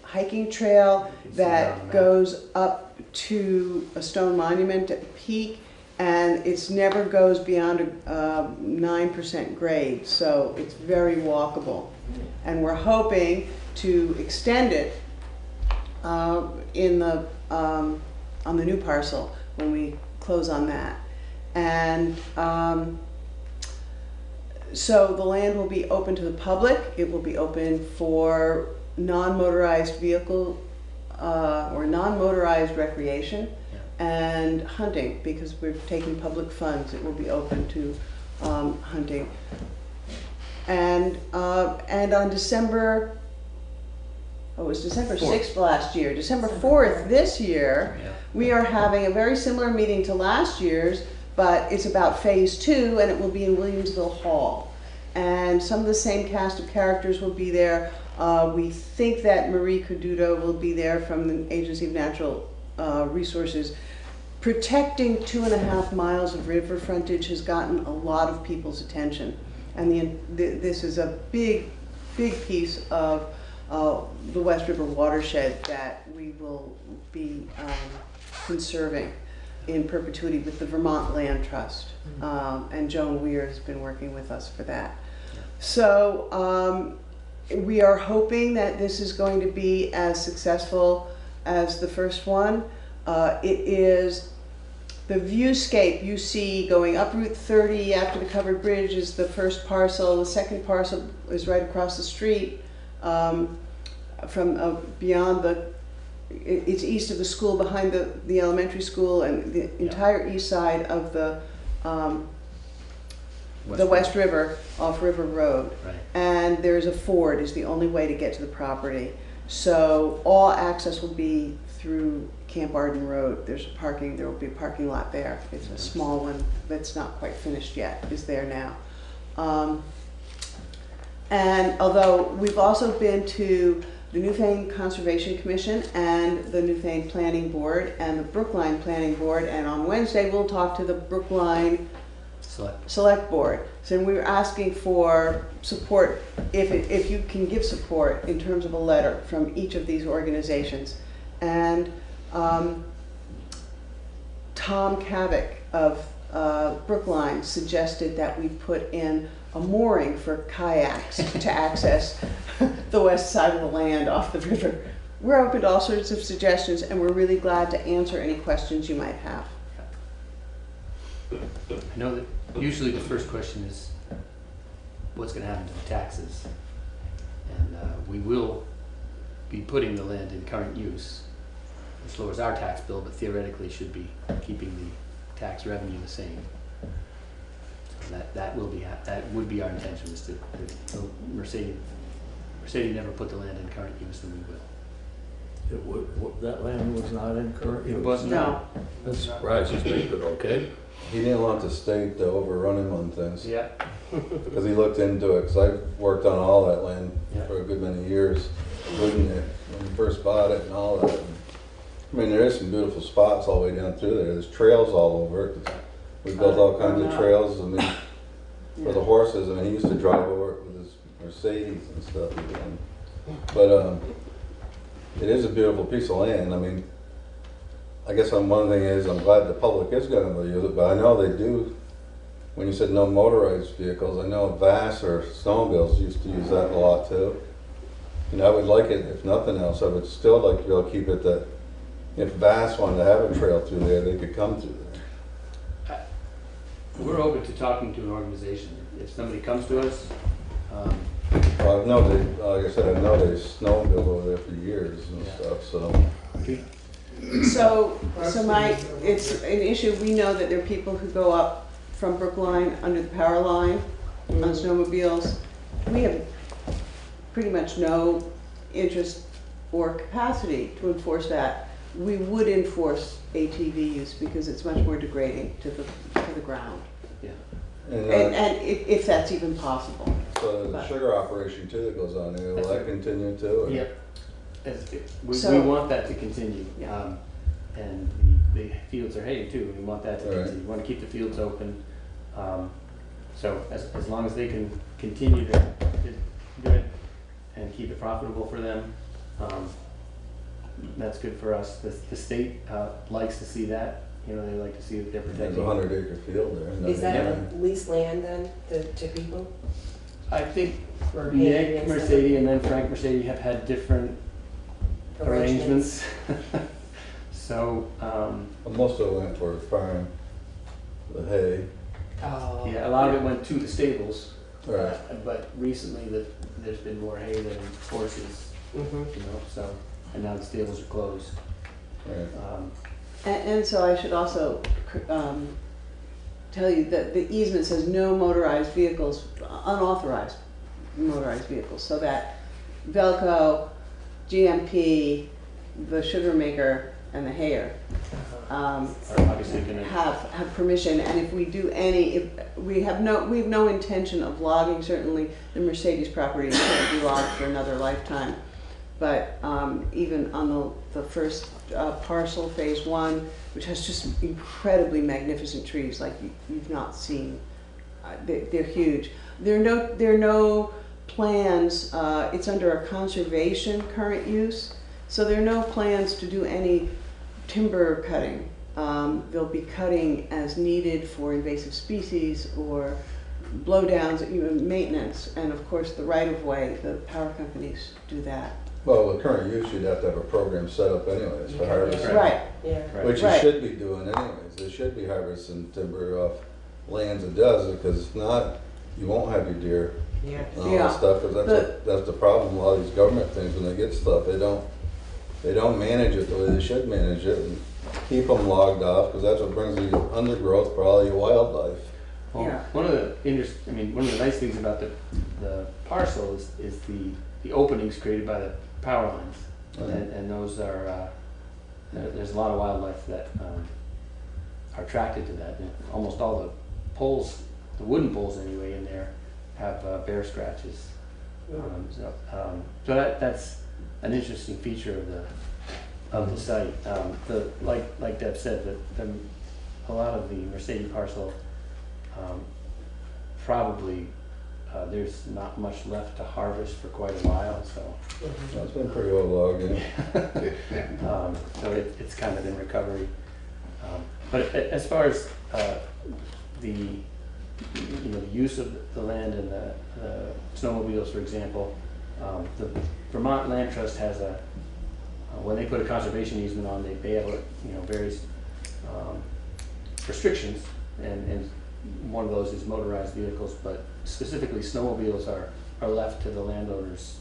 Speaker 1: hiking trail that goes up to a stone monument at the peak, and it never goes beyond a 9% grade, so it's very walkable. And we're hoping to extend it on the new parcel when we close on that. And so the land will be open to the public. It will be open for non-motorized vehicle or non-motorized recreation and hunting, because we're taking public funds. It will be open to hunting. And on December 6th last year, December 4th this year, we are having a very similar meeting to last year's, but it's about phase 2, and it will be in Williamsville Hall. And some of the same cast of characters will be there. We think that Marie Caduto will be there from the Agency of Natural Resources. Protecting 2.5 miles of river frontage has gotten a lot of people's attention. And this is a big piece of the West River watershed that we will be conserving in perpetuity with the Vermont Land Trust. And Joan Weir has been working with us for that. So we are hoping that this is going to be as successful as the first one. It is the viewscape you see going up Route 30 after the covered bridge is the first parcel. The second parcel is right across the street from beyond it's east of the school, behind the elementary school, and the entire east side of the West River off River Road. Right. And there's a ford is the only way to get to the property. So all access will be through Camp Arden Road. There will be a parking lot there. It's a small one that's not quite finished yet, is there now. And although we've also been to the Newfane Conservation Commission and the Newfane Planning Board and the Brookline Planning Board, and on Wednesday we'll talk to the Brookline Select Board. So we were asking for support, if you can give support in terms of a letter from each of these organizations. And Tom Kavik of Brookline suggested that we put in a mooring for kayaks to access the west side of the land off the river. We're open to all sorts of suggestions, and we're really glad to answer any questions you might have.
Speaker 14: I know that usually the first question is, what's going to happen to the taxes? And we will be putting the land in current use, which lowers our tax bill, but theoretically should be keeping the tax revenue the same. So that would be our intention, is to Mercedes never put the land in current use, and we will.
Speaker 13: That land was not in current use?
Speaker 14: It was not.
Speaker 13: That surprises me, but okay.
Speaker 20: He didn't want the state to overrun him on things.
Speaker 14: Yeah.
Speaker 20: Because he looked into it, because I've worked on all that land for a good many years, including it when he first bought it and all that. I mean, there is some beautiful spots all the way down through there. There's trails all over it. We built all kinds of trails. I mean, for the horses. I mean, he used to drive over it with his Mercedes and stuff. But it is a beautiful piece of land. I mean, I guess one thing is I'm glad the public is going to use it, but I know they do. When you said no motorized vehicles, I know Vass or snowmobiles used to use that a lot too. And I would like it, if nothing else, I would still like to be able to keep it that if Vass wanted to have a trail through there, they could come through there.
Speaker 14: We're open to talking to an organization. If somebody comes to us,
Speaker 20: well, I know they, like I said, I know they snowmobile over there for years and stuff. So
Speaker 1: It's an issue. We know that there are people who go up from Brookline under the power line on snowmobiles. We have pretty much no interest or capacity to enforce that. we would enforce ATV use because it's much more degrading to the ground.
Speaker 14: Yeah.
Speaker 1: And if that's even possible.
Speaker 20: So the sugar operation too that goes on there, will that continue too? Or?
Speaker 14: Yep. We
Speaker 1: So-
Speaker 14: want that to continue.
Speaker 1: Yeah.
Speaker 14: And the fields are hay too. We want that to continue. We want to keep the fields open. So as long as they can continue to do it and keep it profitable for them, that's good for us. The state likes to see that. You know, they like to see that they're protecting.
Speaker 20: There's a 100-acre field there.
Speaker 10: Is that leased land then to people?
Speaker 14: I think
Speaker 10: For
Speaker 14: Nick
Speaker 10: hay and stuff?
Speaker 14: Mercedes and then Frank Mercedes have had different arrangements. So,
Speaker 20: Well, most of it went for the farm, the hay.
Speaker 10: Oh.
Speaker 14: yeah, a lot of it went to the stables.
Speaker 20: Right.
Speaker 14: But recently there's been more hay than horses, you know, so, and now the stables are closed.
Speaker 20: Right.
Speaker 1: And so I should also tell you that the easement says no motorized vehicles, unauthorized motorized vehicles, so that Velco, GMP, the sugar maker, and the hayer
Speaker 14: Are obviously gonna
Speaker 1: have permission. And if we do if we have no intention of logging. Certainly, the Mercedes property can't be logged for another lifetime. But even on the first parcel, phase 1, which has just incredibly magnificent trees like you've not seen, they're huge. There are no plans. It's under a conservation current use, so there are no plans to do any timber cutting. They'll be cutting as needed for invasive species or blowdowns, even maintenance, and of course the right-of-way. The power companies do that.
Speaker 20: Well, the current use, you'd have to have a program set up anyways for harvesting.
Speaker 1: Right.
Speaker 10: Yeah.
Speaker 20: Which you
Speaker 1: Right.
Speaker 20: should be doing anyways. They should be harvesting timber off lands that does it, because if not, you won't have your deer
Speaker 10: Yeah.
Speaker 20: and all
Speaker 1: Yeah.
Speaker 20: that stuff, because that's the problem. A lot of these government things, when they get stuff, they don't manage it the way they should manage it and keep them logged off, because that's what brings the undergrowth for all your wildlife.
Speaker 14: Well,
Speaker 1: Yeah.
Speaker 14: one of the nice things about the parcel is the openings created by the power lines, and those are there's a lot of wildlife that are attracted to that. And almost all the poles, the wooden poles anyway, in there have bear scratches. So that's an interesting feature of the site. Like Deb said, a lot of the Mercedes parcel probably there's not much left to harvest for quite a while, so.
Speaker 20: That's been pretty well logged in.
Speaker 14: So it's kind of in recovery. But as far as the use of the land and the snowmobiles, for example, the Vermont Land Trust has when they put a conservation easement on, they have various restrictions, and one of those is motorized vehicles, but specifically snowmobiles are left to the landowner's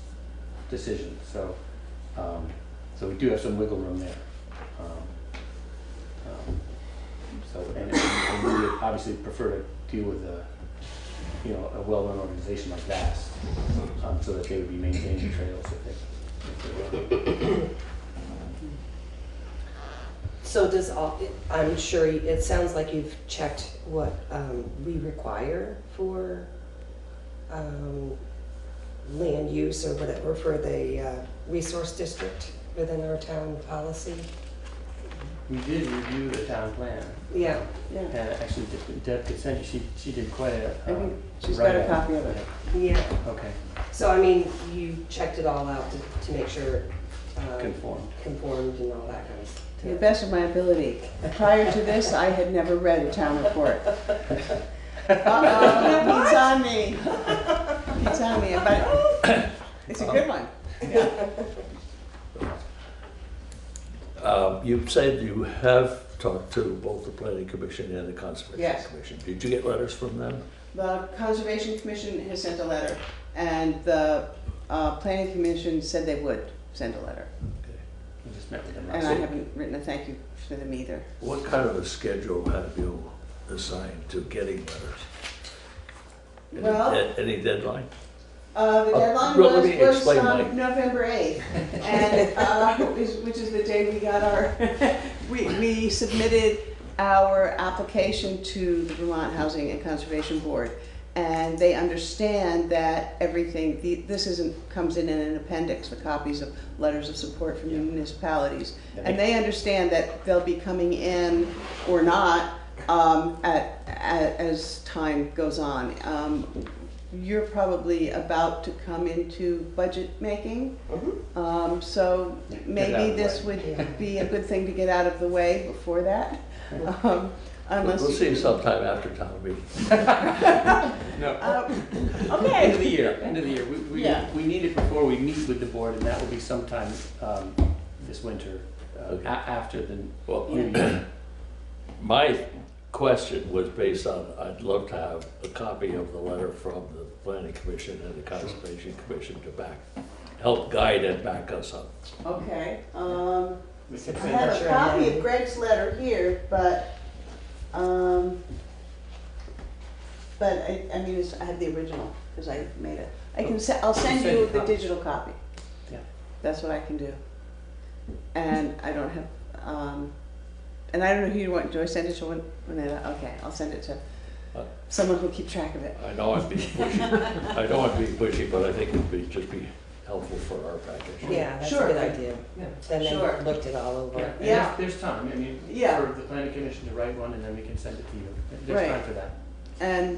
Speaker 14: decision. So we do have some wiggle room there. And we would obviously prefer to deal with a well-run organization like VAST, so that they would be maintaining trails if they will.
Speaker 10: So I'm sure, it sounds like you've checked what we require for land use or whatever for the resource district within our town policy.
Speaker 14: We did review the town plan.
Speaker 10: Yeah.
Speaker 1: Yeah.
Speaker 14: And actually, Deb could send you, she did quite a.
Speaker 1: I think she's got a copy of it.
Speaker 10: Yeah.
Speaker 14: Okay.
Speaker 10: So, I mean, you checked it all out to make sure conformed and all that kind of stuff.
Speaker 1: To the best of my ability. Prior to this, I had never read a town report. It's on me. It's on me, but it's a good one. Yeah.
Speaker 13: You said you have talked to both the Planning Commission and the Conservation
Speaker 1: Yes.
Speaker 13: Commission. Did you get letters from them?
Speaker 1: The Conservation Commission has sent a letter, and the Planning Commission said they would send a letter.
Speaker 13: Okay.
Speaker 14: We just met with them
Speaker 1: And
Speaker 14: last
Speaker 1: I
Speaker 14: week.
Speaker 1: haven't written a thank you for them either.
Speaker 13: What kind of a schedule have you assigned to getting letters?
Speaker 1: Well-
Speaker 13: Any deadline?
Speaker 1: The deadline
Speaker 13: let me
Speaker 1: was
Speaker 13: explain mine.
Speaker 1: November 8th, and which is the day we got our, we submitted our application to the Vermont Housing and Conservation Board, and they understand that everything, this comes in an appendix, the copies of letters of support from municipalities, and they understand that they'll be coming in or not as time goes on. You're probably about to come into budget making, so maybe this would be a good thing to get out of the way before that.
Speaker 13: We'll see you sometime after town meeting.
Speaker 14: No.
Speaker 1: Okay.
Speaker 14: End of the year. End of the year. We need it before we meet with the board, and that will be sometime this winter after the.
Speaker 13: Well, my question was based on, I'd love to have a copy of the letter from the Planning Commission and the Conservation Commission to help guide and back us up.
Speaker 1: Okay. I have a copy of Greg's letter here, but I mean, I have the original because I made it. I'll send you the digital copy.
Speaker 14: Yeah.
Speaker 1: That's what I can do. And I don't have, and I don't know who you want. Do I send it to Winetta? Okay, I'll send it to someone who'll keep track of it.
Speaker 13: I know I'm being pushy. I know I'm being pushy, but I think it'd be helpful for our package.
Speaker 15: Yeah, that's
Speaker 1: Sure.
Speaker 15: a good idea.
Speaker 14: Yeah.
Speaker 15: Then
Speaker 1: Sure.
Speaker 15: they looked it all over.
Speaker 14: Yeah. And
Speaker 1: Yeah.
Speaker 14: there's time. I mean,
Speaker 1: Yeah.
Speaker 14: for the planning commission to write one, and then we can send it to you. There's
Speaker 1: Right.
Speaker 14: time for that.
Speaker 1: And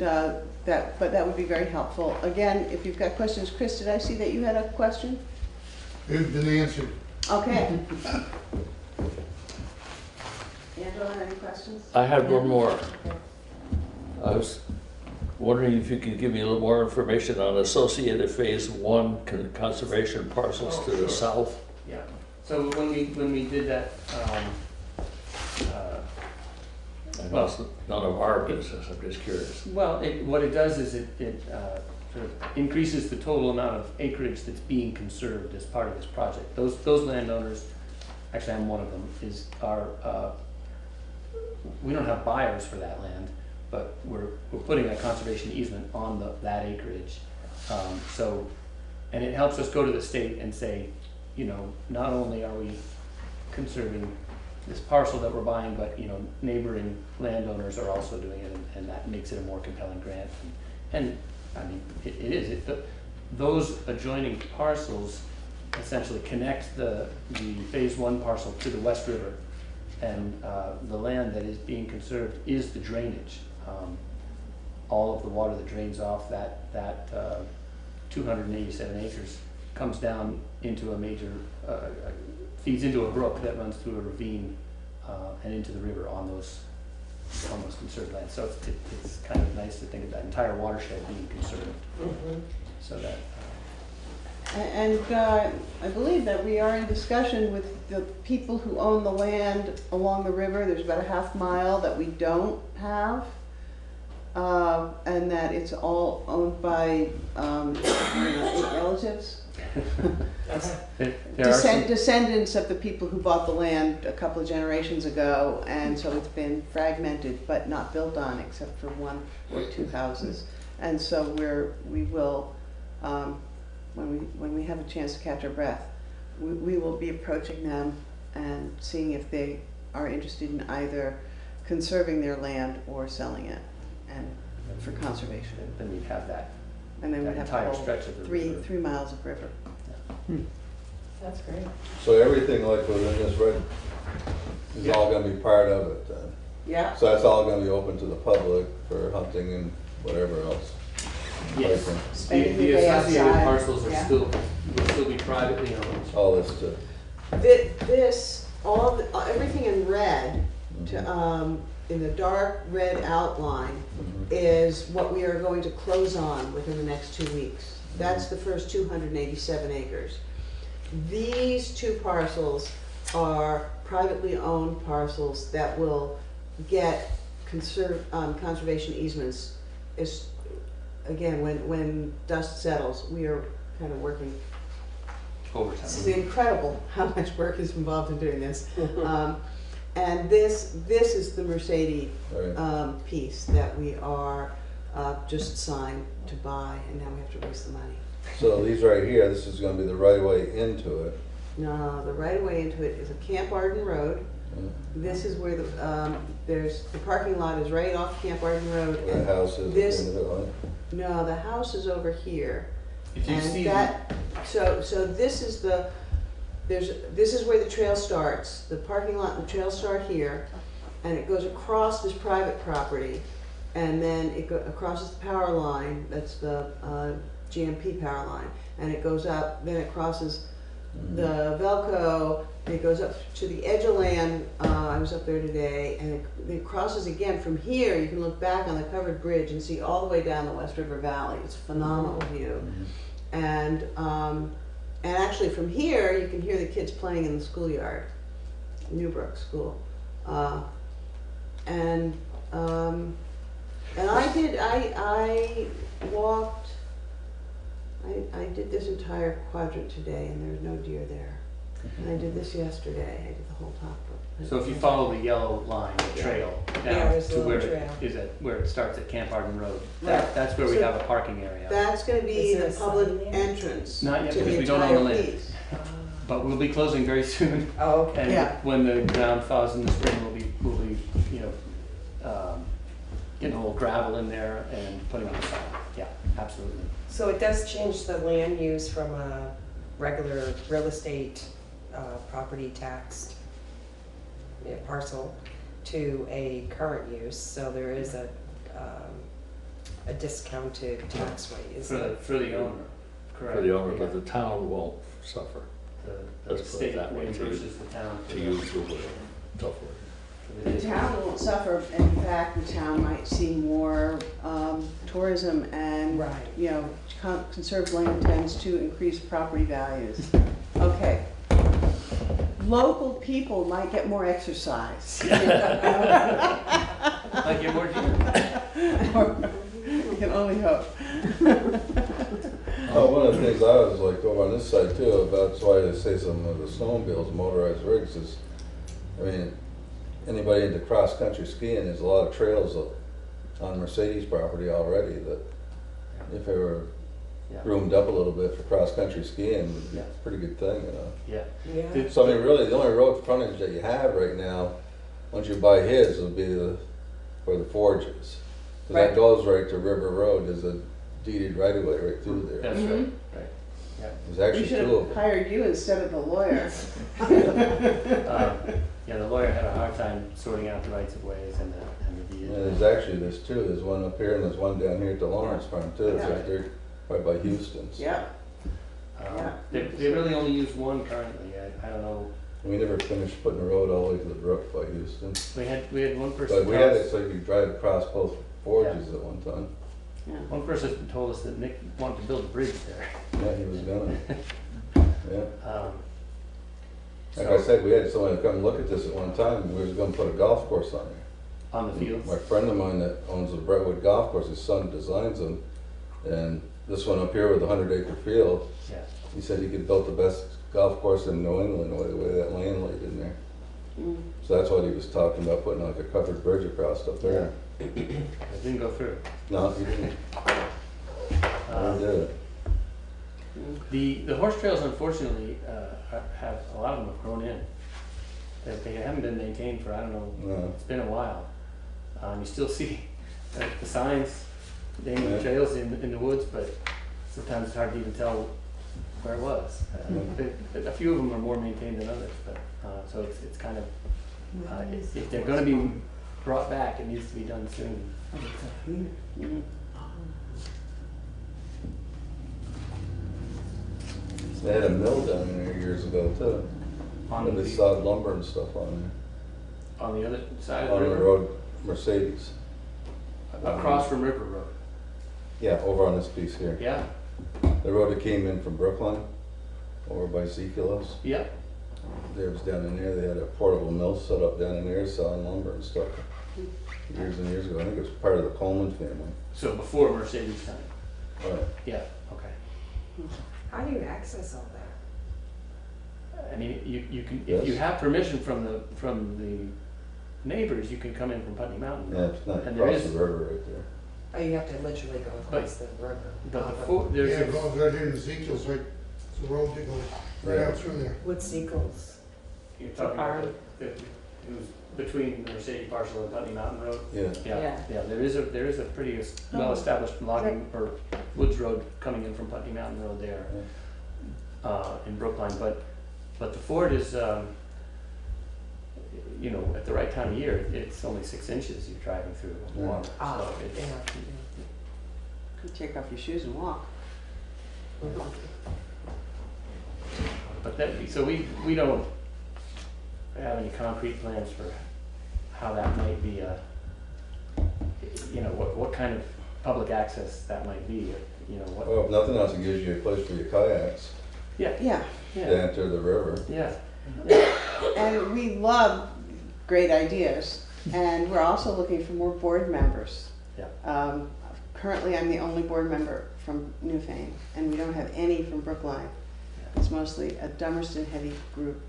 Speaker 1: but that would be very helpful. Again, if you've got questions, Chris, did I see that you had a question?
Speaker 3: It's been answered.
Speaker 1: Okay. Angela, any questions?
Speaker 13: I had one more. I was wondering if you could give me a little more information on associated phase 1 conservation parcels to the south.
Speaker 14: Yeah. So when we did that,
Speaker 13: I know it's none of our business, I'm just curious.
Speaker 14: well, what it does is it sort of increases the total amount of acreage that's being conserved as part of this project. Those landowners, actually I'm one of them, we don't have buyers for that land, but we're putting a conservation easement on that acreage. And it helps us go to the state and say, you know, not only are we conserving this parcel that we're buying, but you know, neighboring landowners are also doing it, and that makes it a more compelling grant. And I mean, it is. Those adjoining parcels essentially connect the phase 1 parcel to the West River, and the land that is being conserved is the drainage. All of the water that drains off that 287 acres comes down into a major, feeds into a brook that runs through a ravine and into the river on those conserved lands. So it's kind of nice to think of that entire watershed being conserved. So that.
Speaker 1: And I believe that we are in discussion with the people who own the land along the river. There's about a half mile that we don't have, and that it's all owned by relatives. Descendants of the people who bought the land a couple of generations ago, and so it's been fragmented but not built on except for 1 or 2 houses. And so we will, when we have a chance to catch our breath, we will be approaching them and seeing if they are interested in either conserving their land or selling it, and for conservation.
Speaker 14: Then we'd have that.
Speaker 1: And then we'd have
Speaker 14: entire
Speaker 1: the whole
Speaker 14: stretch of the
Speaker 1: 3 miles of river.
Speaker 15: That's great.
Speaker 20: So everything like within this right is all gonna be part of it then?
Speaker 1: Yeah.
Speaker 20: So that's all gonna be open to the public for hunting and whatever else?
Speaker 14: Yes.
Speaker 20: Hiking.
Speaker 14: The associated parcels will still be privately owned.
Speaker 20: All this stuff.
Speaker 1: Everything in red, in the dark red outline, is what we are going to close on within the next 2 weeks. That's the first 287 acres. These 2 parcels are privately owned parcels that will get conservation easements. Again, when dust settles, we are kind of working overtime. It's incredible how much work is involved in doing this. And this is the Mercedes piece that we are just signed to buy, and now we have to raise the money.
Speaker 20: So these right here, this is gonna be the right way into it.
Speaker 1: No, the right of way into it is a Camp Arden Road. This is where the parking lot is right off Camp Arden Road.
Speaker 20: Where the house is at the end of it, right?
Speaker 1: No, the house is over here.
Speaker 14: If you
Speaker 1: And
Speaker 14: see
Speaker 1: so this is this is where the trail starts. The parking lot and the trail start here, and it goes across this private property, and then it crosses the power line. That's the GMP power line, and it goes up. Then it crosses the Velco, and it goes up to the edge of land. I was up there today, and it crosses again from here. You can look back on the covered bridge and see all the way down the West River Valley. It's a phenomenal view. And actually from here, you can hear the kids playing in the schoolyard, Newbrook School. And I walked, I did this entire quadrant today, and there was no deer there. And I did this yesterday. I did the whole top.
Speaker 14: So if you follow the yellow line, the trail, down
Speaker 1: there's
Speaker 14: to
Speaker 1: the
Speaker 14: where
Speaker 1: trail.
Speaker 14: where it starts at Camp Arden Road,
Speaker 1: Right.
Speaker 14: that's where we
Speaker 1: So
Speaker 14: have a parking area.
Speaker 1: That's going to be
Speaker 5: Is there
Speaker 1: the
Speaker 5: a
Speaker 1: public
Speaker 5: sign there?
Speaker 1: entrance
Speaker 14: Not yet,
Speaker 1: to
Speaker 14: because
Speaker 1: the
Speaker 14: we don't own
Speaker 1: entire
Speaker 14: the land.
Speaker 1: piece.
Speaker 14: But we'll be closing very soon.
Speaker 4: Oh, okay.
Speaker 14: And
Speaker 1: Yeah.
Speaker 14: when the ground thaws in the spring, we'll be getting a little gravel in there and putting on the side. Yeah, absolutely.
Speaker 15: So it does change the land use from a regular real estate property taxed parcel to a current use, so there is a discounted tax rate, is it?
Speaker 14: For the owner, correct.
Speaker 13: For the owner,
Speaker 14: Yeah.
Speaker 13: but the town won't suffer.
Speaker 14: The
Speaker 13: Let's put it
Speaker 14: state
Speaker 13: that way,
Speaker 14: reimburses the town for
Speaker 13: to
Speaker 14: the-
Speaker 13: use the word, tough word.
Speaker 14: for
Speaker 1: The town won't suffer. In fact, the town might see more tourism, and
Speaker 15: Right.
Speaker 1: Conserved land tends to increase property values. Okay. Local people might get more exercise.
Speaker 14: Might get more deer.
Speaker 1: We can only hope.
Speaker 20: One of the things I was like over on this side too, about that's why they say some of the snowmobiles, motorized rigs is, I mean, anybody into cross-country skiing, there's a lot of trails on Mercedes property already that if they were roomed up a little bit for cross-country skiing, would be a pretty good thing,
Speaker 14: Yeah.
Speaker 15: Yeah.
Speaker 20: So I mean, really, the only road frontage that you have right now, once you buy his, will be for the forges. 'Cause that goes right to River Road, there's a deeded right-of-way right through there.
Speaker 14: That's right, right. Yeah.
Speaker 20: There's
Speaker 1: We
Speaker 20: actually
Speaker 1: should
Speaker 20: two of
Speaker 1: have
Speaker 20: them.
Speaker 1: hired you instead of the lawyer.
Speaker 14: Yeah, the lawyer had a hard time sorting out the rights of ways and the deed.
Speaker 20: And there's two, there's one up here and there's one down here at the Lawrence Farm too, it's right there, right by Houston's.
Speaker 1: Yeah.
Speaker 14: They really only use one currently. I don't know.
Speaker 20: We never finished putting the road all the way to the brook by Houston.
Speaker 14: We had one person.
Speaker 20: But we had it so you could drive across both forges at one time.
Speaker 14: One person told us that Nick wanted to build a bridge there.
Speaker 20: Yeah, he was gonna. Yeah. Like
Speaker 14: So-
Speaker 20: I said, we had someone come look at this at one time, and we was gonna put a golf course on there.
Speaker 14: On the fields?
Speaker 20: My friend of mine that owns the Brentwood Golf Course, his son designs them, and this one up here with a 100-acre field,
Speaker 14: Yeah.
Speaker 20: he said he could build the best golf course in New England with the way that land laid in there. So that's what he was talking about, putting like a covered bridge across up there.
Speaker 14: It didn't go through.
Speaker 20: No, he didn't. Never did it.
Speaker 14: The horse trails, unfortunately, have a lot of them have grown in. They haven't been maintained for, I don't know,
Speaker 20: No.
Speaker 14: it's been a while. You still see the signs, naming the
Speaker 20: Yeah.
Speaker 14: trails in the woods, but sometimes it's hard to even tell where it was. A few of them are more maintained than others, but so it's kind of if they're going to be brought back, it needs to be done soon.
Speaker 20: They had a mill down in there years ago too. And they sawed lumber and stuff on
Speaker 14: On the other side
Speaker 20: there.
Speaker 14: of the
Speaker 20: On the
Speaker 14: river?
Speaker 20: road, Mercedes.
Speaker 14: Across from River Road.
Speaker 20: Yeah, over on this piece here.
Speaker 14: Yeah.
Speaker 20: The road that came in from Brookline, over by Zekilos.
Speaker 14: Yeah.
Speaker 20: There was down in there, they had a portable mill set up down in there, sawing lumber and stuff. Years and years ago, I think it was part of the Coleman family.
Speaker 14: So before Mercedes time.
Speaker 20: Right.
Speaker 14: Yeah. Okay.
Speaker 15: How do you access all that?
Speaker 14: I mean, you can if you have permission from the neighbors, you can come in from Putney Mountain.
Speaker 20: Yeah, it's not
Speaker 14: And there
Speaker 20: across
Speaker 14: is
Speaker 20: the river right there.
Speaker 15: Oh, you have to literally go across the river.
Speaker 13: But there's
Speaker 3: Yeah, it goes right in Ezekiel's, right, it's a road that goes right out through there.
Speaker 15: What's Eagles?
Speaker 14: You're talking about it was between the Mercedes parcel and Putney Mountain Road?
Speaker 20: Yeah.
Speaker 14: Yeah, there is a pretty well-established logging or woods road coming in from Putney Mountain Road there, in Brookline, but the ford is, you know, at the right time of year, it's only 6 inches you're driving through water, so it's.
Speaker 15: Yeah.
Speaker 1: You take off your shoes and walk.
Speaker 14: But that, so we don't have any concrete plans for how that might be you know, what kind of public access that might be, you know, what.
Speaker 20: Well, if nothing else, it gives you a place for your kayaks
Speaker 1: Yeah.
Speaker 20: to enter the river.
Speaker 14: Yeah.
Speaker 1: And we love great ideas, and we're also looking for more board members.
Speaker 14: Yeah.
Speaker 1: Currently, I'm the only board member from Newfane, and we don't have any from Brookline. It's mostly a Dummerston heavy group.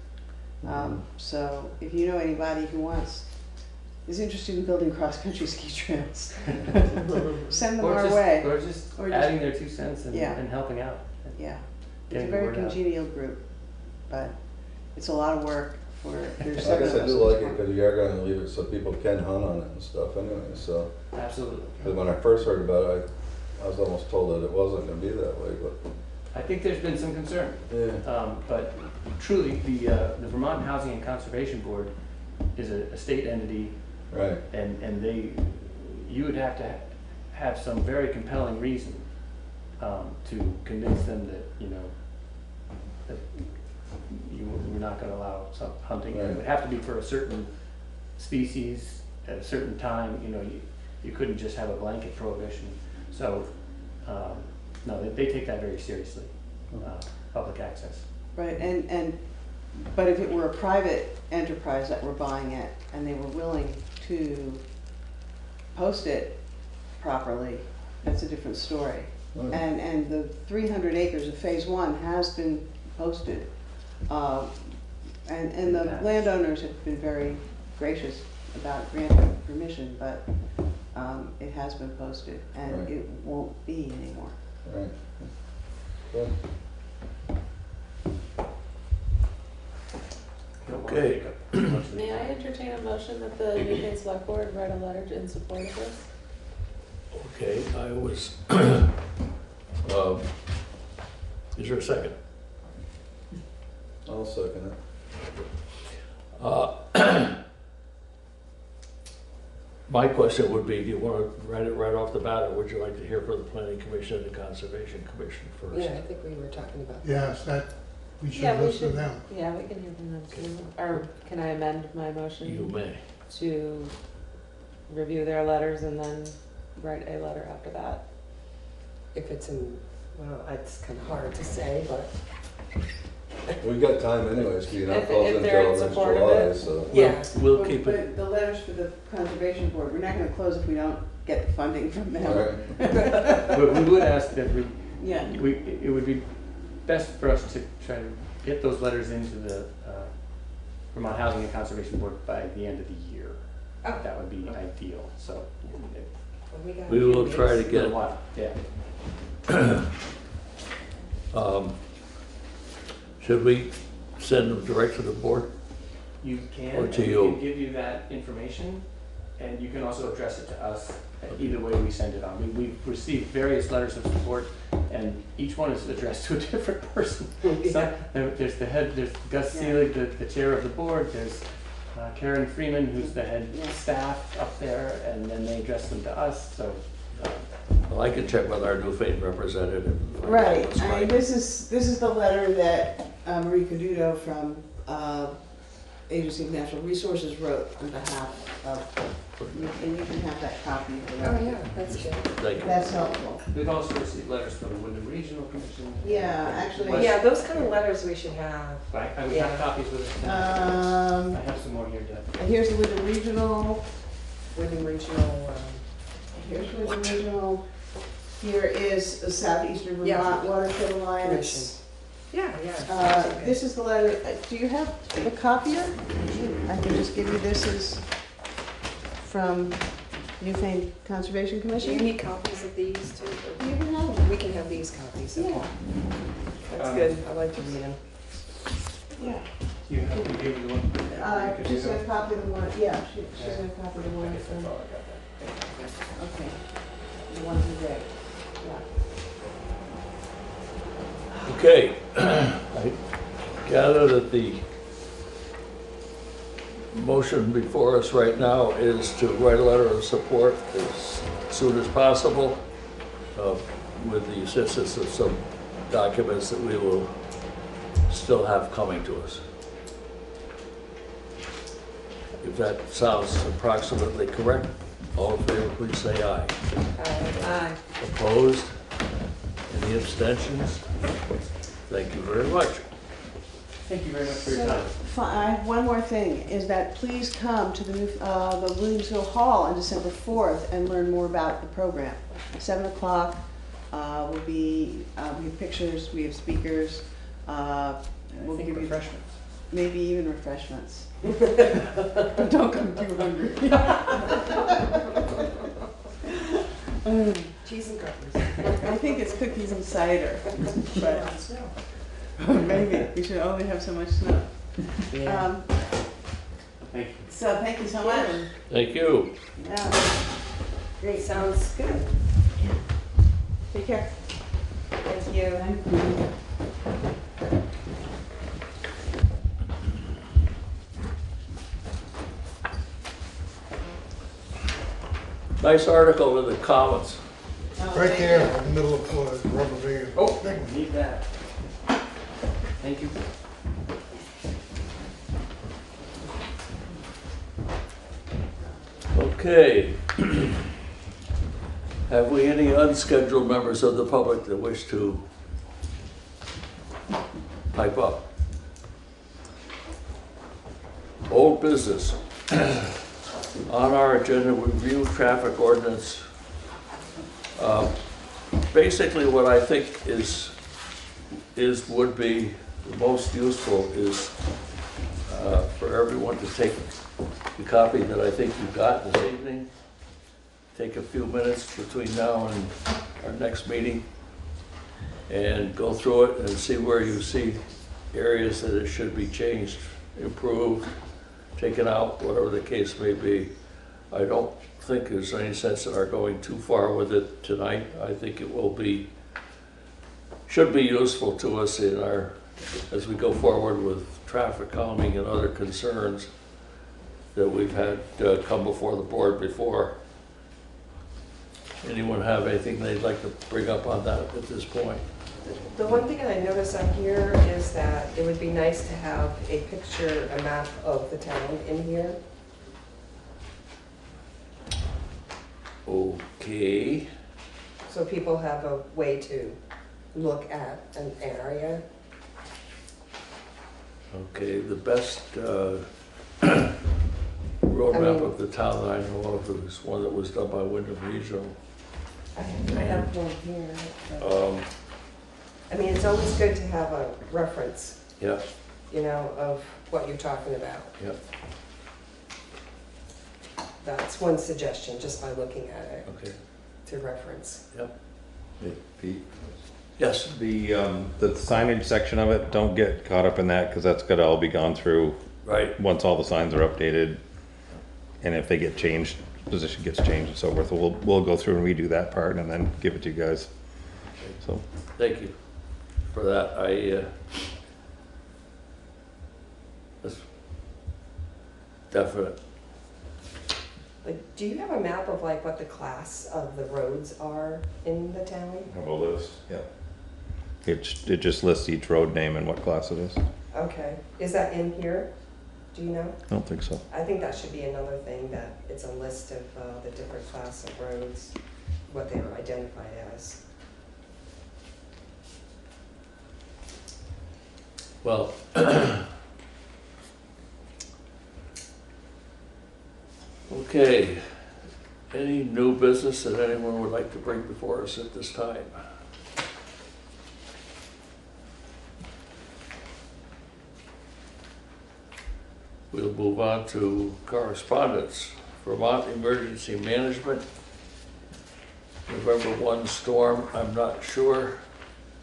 Speaker 1: So if you know anybody who is interested in building cross-country ski trails, send them our way.
Speaker 14: Or just adding their 2 cents and,
Speaker 1: Yeah.
Speaker 14: and helping out.
Speaker 1: Yeah, it's
Speaker 14: Getting
Speaker 1: a
Speaker 14: the
Speaker 1: very
Speaker 14: word out.
Speaker 1: congenial group, but it's a lot of work for, there's
Speaker 20: I
Speaker 1: seven
Speaker 20: guess
Speaker 1: of
Speaker 20: I
Speaker 1: us.
Speaker 20: do like it because you are gonna leave it so people can hunt on it and stuff anyway, so.
Speaker 14: Absolutely.
Speaker 20: Because when I first heard about it, I was almost told that it wasn't gonna be that way, but.
Speaker 14: I think there's been some concern.
Speaker 20: Yeah.
Speaker 14: But truly, the Vermont Housing and Conservation Board is a state entity.
Speaker 20: Right.
Speaker 14: And you would have to have some very compelling reason to convince them that, you know, that you're not gonna allow some hunting.
Speaker 20: Right.
Speaker 14: It would have to be for a certain species at a certain time, you know, you couldn't just have a blanket prohibition. So, no, they take that very seriously, public access.
Speaker 1: Right, but if it were a private enterprise that were buying it and they were willing to post it properly, that's a different story.
Speaker 20: Right.
Speaker 1: And the 300 acres of phase 1 has been posted. And the landowners have been very gracious about granting permission, but it has been posted and
Speaker 20: Right.
Speaker 1: it won't be anymore.
Speaker 20: Right. Good.
Speaker 13: Okay.
Speaker 18: May I entertain a motion that the Newfane Select Board write a letter in support of this?
Speaker 13: Okay, I was, is there a second?
Speaker 20: I'll second it.
Speaker 13: My question would be, do you want to write it right off the bat, or would you like to hear from the Planning Commission and the Conservation Commission first?
Speaker 15: Yeah, I think we were talking about.
Speaker 3: Yes, that, we should
Speaker 18: Yeah, we
Speaker 3: listen to
Speaker 18: should,
Speaker 3: them.
Speaker 18: yeah, we can hear from them too. Or can I amend my motion?
Speaker 13: You may.
Speaker 18: To review their letters and then write a letter after that?
Speaker 15: If it's in, well, it's kind of hard to say, but.
Speaker 20: We've got time anyways, because you're not
Speaker 18: If
Speaker 20: closing
Speaker 18: they're in
Speaker 20: until next
Speaker 18: support of
Speaker 20: July,
Speaker 18: it.
Speaker 20: so.
Speaker 15: Yeah.
Speaker 13: We'll
Speaker 1: But-
Speaker 13: keep it.
Speaker 1: But the letters for the Conservation Board, we're not gonna close if we don't get the funding from them.
Speaker 20: Right.
Speaker 14: But we would ask that
Speaker 1: Yeah.
Speaker 14: it would be best for us to try to get those letters into the Vermont Housing and Conservation Board by the end of the year.
Speaker 15: Oh.
Speaker 14: That would be ideal, so.
Speaker 13: We will try to
Speaker 14: For a
Speaker 13: get,
Speaker 14: while, yeah.
Speaker 13: should we send them direct to the board?
Speaker 14: You can,
Speaker 13: Or
Speaker 14: and
Speaker 13: to
Speaker 14: we
Speaker 13: you.
Speaker 14: can give you that information, and you can also address it to us, either way we send it on. We've received various letters of support, and each one is addressed to a different person. There's the head, there's Gus Seelig, the chair of the board, there's Karen Freeman, who's the head staff up there, and then they address them to us, so.
Speaker 13: Well, I can check with our Newfane representative. and find out
Speaker 1: Right,
Speaker 13: what's
Speaker 1: I mean,
Speaker 13: right.
Speaker 1: this is the letter that Marie Caduto from Agency of Natural Resources wrote on behalf of, and you can have that copy of the letter.
Speaker 15: Oh, yeah, that's good.
Speaker 13: Thank you.
Speaker 1: That's helpful.
Speaker 14: We've also received letters from the Wyndham Regional Commission.
Speaker 1: Yeah, actually.
Speaker 14: West-
Speaker 15: Yeah, those kind of letters we should have.
Speaker 14: I would
Speaker 15: Yeah.
Speaker 14: have copies with us.
Speaker 1: Um,
Speaker 14: I have some more here, Deb.
Speaker 1: And here's the Wyndham Regional,
Speaker 15: Wyndham Regional,
Speaker 1: here's Wyndham Regional. Here is the Southeastern
Speaker 15: Yeah.
Speaker 1: Vermont Watershed Alliance.
Speaker 15: yeah, yeah.
Speaker 1: This is the letter, do you have a copier? I can just give you, this is from Newfane Conservation
Speaker 15: Do
Speaker 1: Commission?
Speaker 15: you need copies of these too?
Speaker 1: You can have them.
Speaker 15: We can have these copies, okay.
Speaker 1: Yeah.
Speaker 15: That's good, I like to read them.
Speaker 1: Yeah.
Speaker 14: You have to give me one.
Speaker 1: She's gonna copy the one, yeah, she's gonna copy the one from, okay. The one from Greg, yeah.
Speaker 13: Okay, I gather that the motion before us right now is to write a letter of support as soon as possible, with the assistance of some documents that we will still have coming to us. If that sounds approximately correct, all in favor, please say aye.
Speaker 15: Aye.
Speaker 13: Opposed? Any abstentions? Thank you very much.
Speaker 14: Thank you very much for your time.
Speaker 1: I have one more thing, is that please come to the Williamsville Hall on December 4th and learn more about the program. 7 o'clock, will be, we have pictures, we have speakers, we'll give you
Speaker 14: refreshments.
Speaker 1: maybe even refreshments. But don't come too hungry.
Speaker 15: Cheese and crackers.
Speaker 1: I think it's cookies and cider, but maybe we should only have so much snow.
Speaker 15: Yeah.
Speaker 14: Thank you.
Speaker 1: So thank you so much.
Speaker 13: Thank you.
Speaker 1: Yeah.
Speaker 15: Great, sounds good.
Speaker 1: Take care.
Speaker 15: Thank you.
Speaker 13: Nice article in the comments.
Speaker 3: Right there, in the middle of the rubber band.
Speaker 14: Oh, need that. Thank you.
Speaker 13: Okay. Have we any unscheduled members of the public that wish to pipe up? Old business. On our agenda, review traffic ordinance. Basically, what I think would be the most useful is for everyone to take the copy that I think you got this evening. Take a few minutes between now and our next meeting and go through it and see where you see areas that it should be changed, improved, taken out, whatever the case may be. I don't think there's any sense in our going too far with it tonight. I think it will be, should be useful to us in our, as we go forward with traffic calming and other concerns that we've had come before the board before. Anyone have anything they'd like to bring up on that at this point?
Speaker 15: The one thing I notice up here is that it would be nice to have a picture, a map of the town in here.
Speaker 13: Okay.
Speaker 15: So people have a way to look at an area.
Speaker 13: Okay, the best roadmap of the town that I know of is one that was done by Wyndham Regional.
Speaker 15: I have one here. I mean, it's always good to have a reference,
Speaker 13: Yeah,
Speaker 15: you know, of what you're talking about.
Speaker 13: yeah,
Speaker 15: That's one suggestion, just by looking at it,
Speaker 13: okay,
Speaker 15: to reference.
Speaker 13: yep.
Speaker 17: Hey, Pete,
Speaker 13: Yes,
Speaker 17: the signage section of it, don't get caught up in that, because that's gotta all be gone through
Speaker 13: right,
Speaker 17: once all the signs are updated. And if they get changed, position gets changed and so forth, we'll go through and redo that part and then give it to you guys. So,
Speaker 13: thank you for that. That's definite.
Speaker 15: Like, do you have a map of like what the class of the roads are in the town?
Speaker 17: have a list, yeah. It just lists each road name and what class it is.
Speaker 15: Okay, is that in here? Do you know?
Speaker 17: I don't think so.
Speaker 15: I think that should be another thing, that it's a list of the different class of roads, what they are identified as.
Speaker 13: Well, okay. Any new business that anyone would like to bring before us at this time? We'll move on to correspondence. Vermont Emergency Management, November 1 storm, I'm not sure.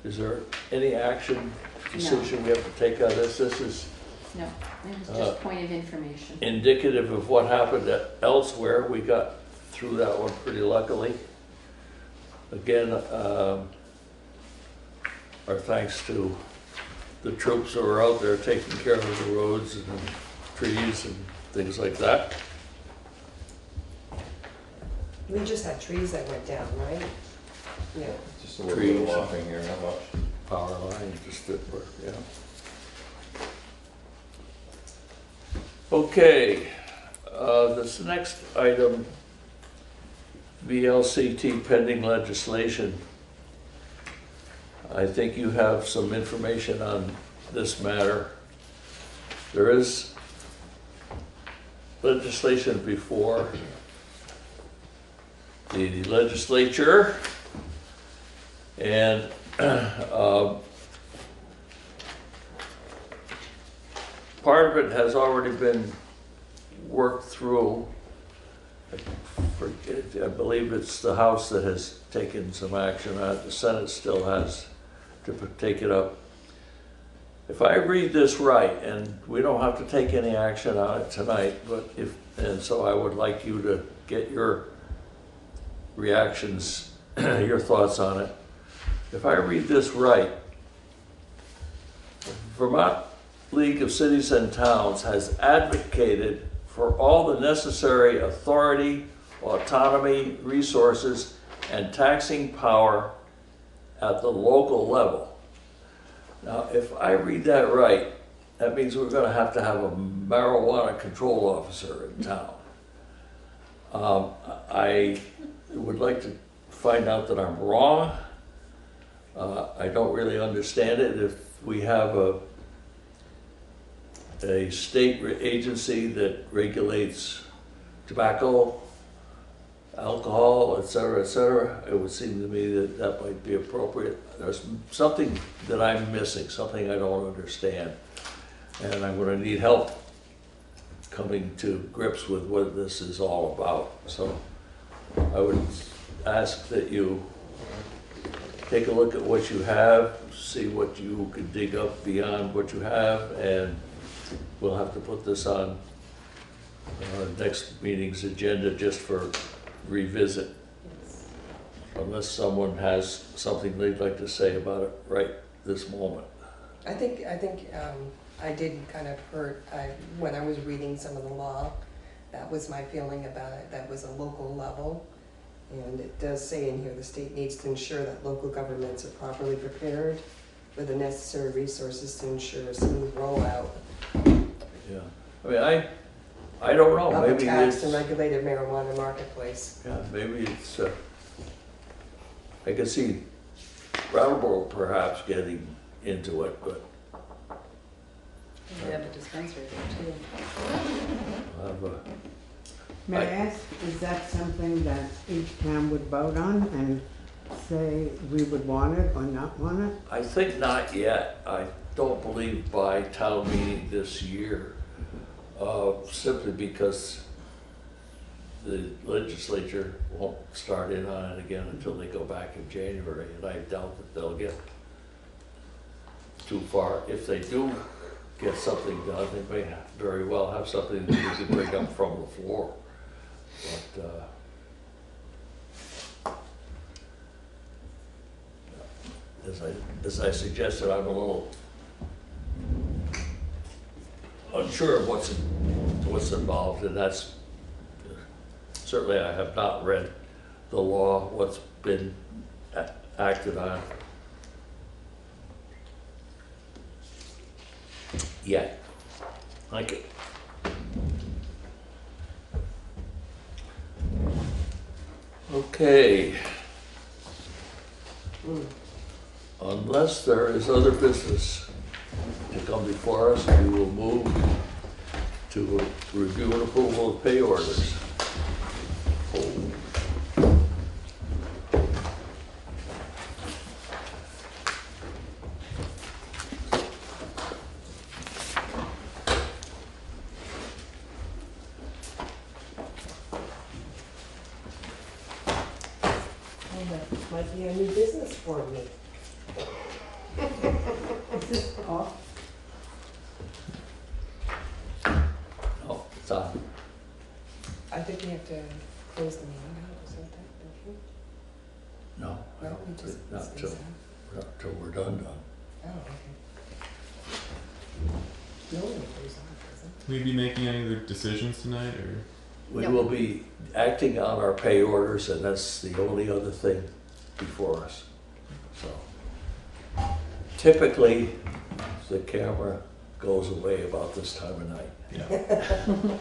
Speaker 13: Is there any action decision we have to take on this? This is
Speaker 23: No, it was just point of information.
Speaker 13: indicative of what happened elsewhere. We got through that one pretty luckily. Again, our thanks to the troops who are out there taking care of the roads and trees and things like that.
Speaker 15: We just had trees that went down, right? Yeah.
Speaker 17: Just a little bit of walking here, not much.
Speaker 13: Power line, just that, yeah. Okay, this next item, VLCT pending legislation. I think you have some information on this matter. There is legislation before the legislature, and part of it has already been worked through. I believe it's the House that has taken some action on it. The Senate still has to take it up. If I read this right, and we don't have to take any action on it tonight, but so I would like you to get your reactions, your thoughts on it. If I read this right, Vermont League of Cities and Towns has advocated for all the necessary authority, autonomy, resources, and taxing power at the local level. Now, if I read that right, that means we're going to have a marijuana control officer in town. I would like to find out that I'm wrong. I don't really understand it. If we have a state agency that regulates tobacco, alcohol, et cetera, it would seem to me that that might be appropriate. There's something that I'm missing, something I don't understand, and I'm going to need help coming to grips with what this is all about. So I would ask that you take a look at what you have, see what you can dig up beyond what you have, and we'll have to put this on next meeting's agenda just for revisit. Unless someone has something they'd like to say about it right this moment.
Speaker 15: I think I did kind of hurt, when I was reading some of the law, that was my feeling about it. That was a local level. And it does say in here, the state needs to ensure that local governments are properly prepared with the necessary resources to ensure a smooth rollout.
Speaker 13: Yeah, I mean, I don't know,
Speaker 15: of
Speaker 13: maybe
Speaker 15: a taxed
Speaker 13: it's,
Speaker 15: and regulated marijuana marketplace.
Speaker 13: yeah, maybe it's, I can see Brattleboro perhaps getting into it, but
Speaker 18: We have a dispensary there too.
Speaker 13: I'll have a,
Speaker 2: May I ask, is that something that each town would vote on and say we would want it or not want it?
Speaker 13: I think not yet. I don't believe by town meeting this year, simply because the legislature won't start in on it again until they go back in January, and I doubt that they'll get too far. If they do get something done, they may very well have something that we can bring up from the floor. But as I suggested, I'm a little unsure of what's involved, and that's certainly I have not read the law, what's been acted on yet. Thank you. Okay. Unless there is other business to come before us, we will move to review and approval of pay orders.
Speaker 15: Might be a new business for me.
Speaker 2: Is this off?
Speaker 13: Oh, it's on.
Speaker 15: I think we have to close the meeting out or something, don't you?
Speaker 13: No, I
Speaker 15: No,
Speaker 13: don't
Speaker 15: we
Speaker 13: think,
Speaker 15: just-
Speaker 13: not till, not till we're done.
Speaker 15: Oh, okay. No one goes on, does it?
Speaker 7: Will we be making any other decisions tonight, or?
Speaker 13: We will be acting on our pay orders, and that's the only other thing before us. So typically, the camera goes away about this time of night.
Speaker 7: Yeah.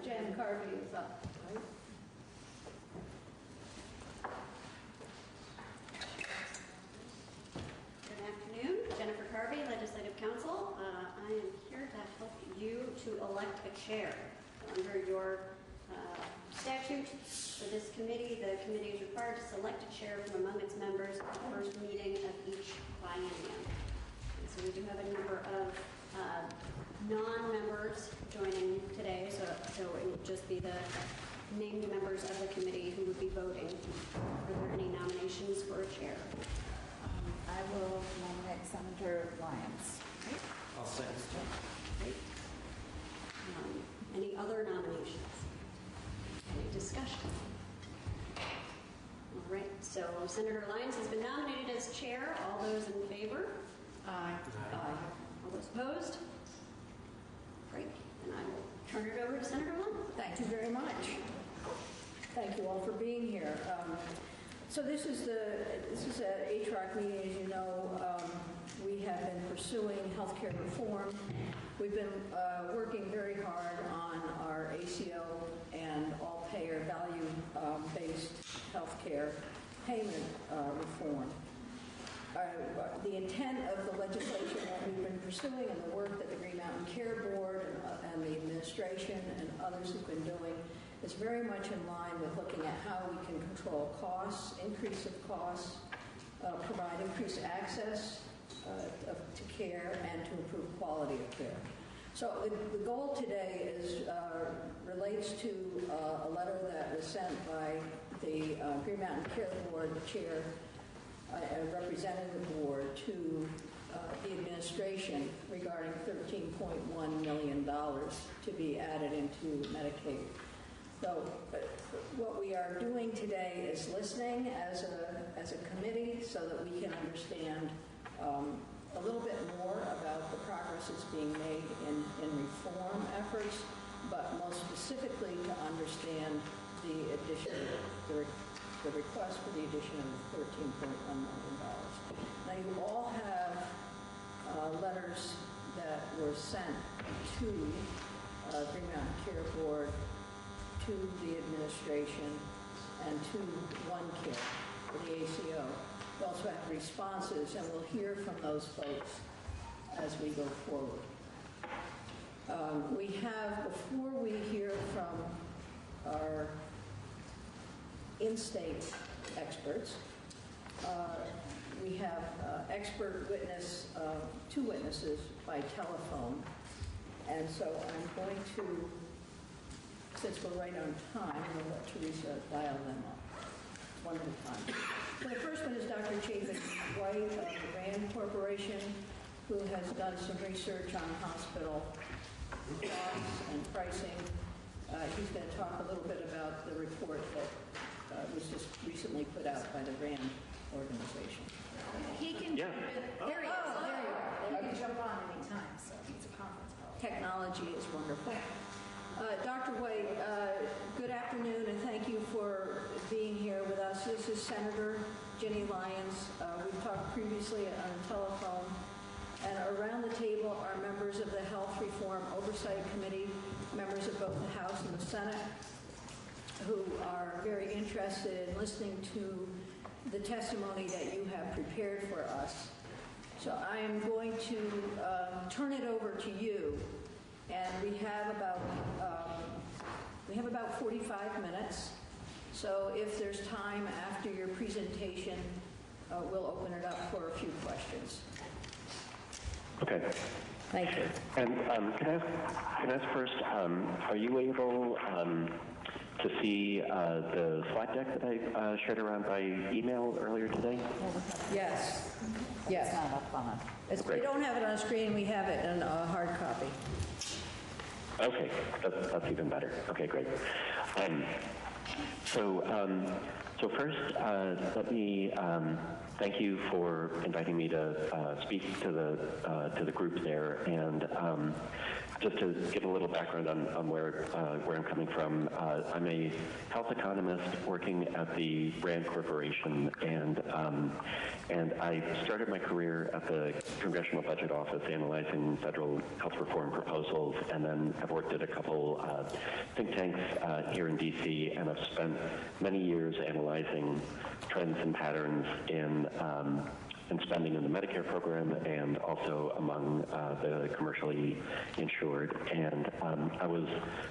Speaker 23: Jen Carvey is up. Good afternoon, Jennifer Carvey, Legislative Counsel. I am here to help you to elect a chair. Under your statute for this committee, the committee is required to select a chair from among its members at the first meeting of each biennium. And so we do have a number of non-members joining today, so it would just be the named members of the committee who would be voting. Are there any nominations for a chair?
Speaker 9: I will nominate Senator Lyons.
Speaker 13: I'll second.
Speaker 23: Great. Any other nominations? Any discussion? All right, so Senator Lyons has been nominated as chair. All those in favor?
Speaker 9: Aye.
Speaker 23: Aye. All those opposed? Great, and I will turn it over to Senator Lyons.
Speaker 19: Thank you very much. Thank you all for being here. So this is an HROC meeting, as you know. We have been pursuing healthcare reform. We've been working very hard on our ACO and all-payer value-based healthcare payment reform. The intent of the legislation that we've been pursuing and the work that the Green Mountain Care Board and the administration and others have been doing is very much in line with looking at how we can control costs, increase of costs, provide increased access to care, and to improve quality of care. So the goal today is relates to a letter that was sent by the Green Mountain Care Board chair representing the board to the administration regarding $13.1 million to be added into Medicaid. So what we are doing today is listening as a committee so that we can understand a little bit more about the progress that's being made in reform efforts, but most specifically to understand the addition, the request for the addition of $13.1 million. Now you all have letters that were sent to Green Mountain Care Board, to the administration, and to OneCare for the ACO. We also have responses, and we'll hear from those folks as we go forward. Before we hear from our in-state experts, we have expert witness, two witnesses by telephone. And so I'm going to, since we're right on time, I'm going to let Teresa dial them up one at a time. So the first one is Dr. Chapin White of the Rand Corporation, who has done some research on hospital costs and pricing. He's going to talk a little bit about the report that was just recently put out by the Rand organization.
Speaker 9: He can jump in. There he is. Oh, there you are. He can jump on any time, so it's a conference call.
Speaker 19: Technology is wonderful. Dr. White, good afternoon, and thank you for being here with us. This is Senator Ginny Lyons. We've talked previously on the telephone, and around the table are members of the Health Reform Oversight Committee, members of both the House and the Senate, who are very interested in listening to the testimony that you have prepared for us. So I am going to turn it over to you, and we have about 45 minutes. So if there's time after your presentation, we'll open it up for a few questions.
Speaker 21: Okay.
Speaker 19: Thank you.
Speaker 21: And can I ask first, are you able to see the slide deck that I shared around by email earlier today?
Speaker 19: Yes. Yes.
Speaker 9: It's not up on
Speaker 19: We don't have it on a screen. We have it in a hard copy.
Speaker 21: Okay, that's even better. Okay, great. So first, let me thank you for inviting me to speak to the group there, and just to give a little background on where I'm coming from, I'm a health economist working at the Bratt Corporation, and I started my career at the Congressional Budget Office analyzing federal health reform proposals, and then I've worked at a couple think tanks here in D.C., and I've spent many years analyzing trends and patterns in spending in the Medicare program and also among the commercially insured. And I was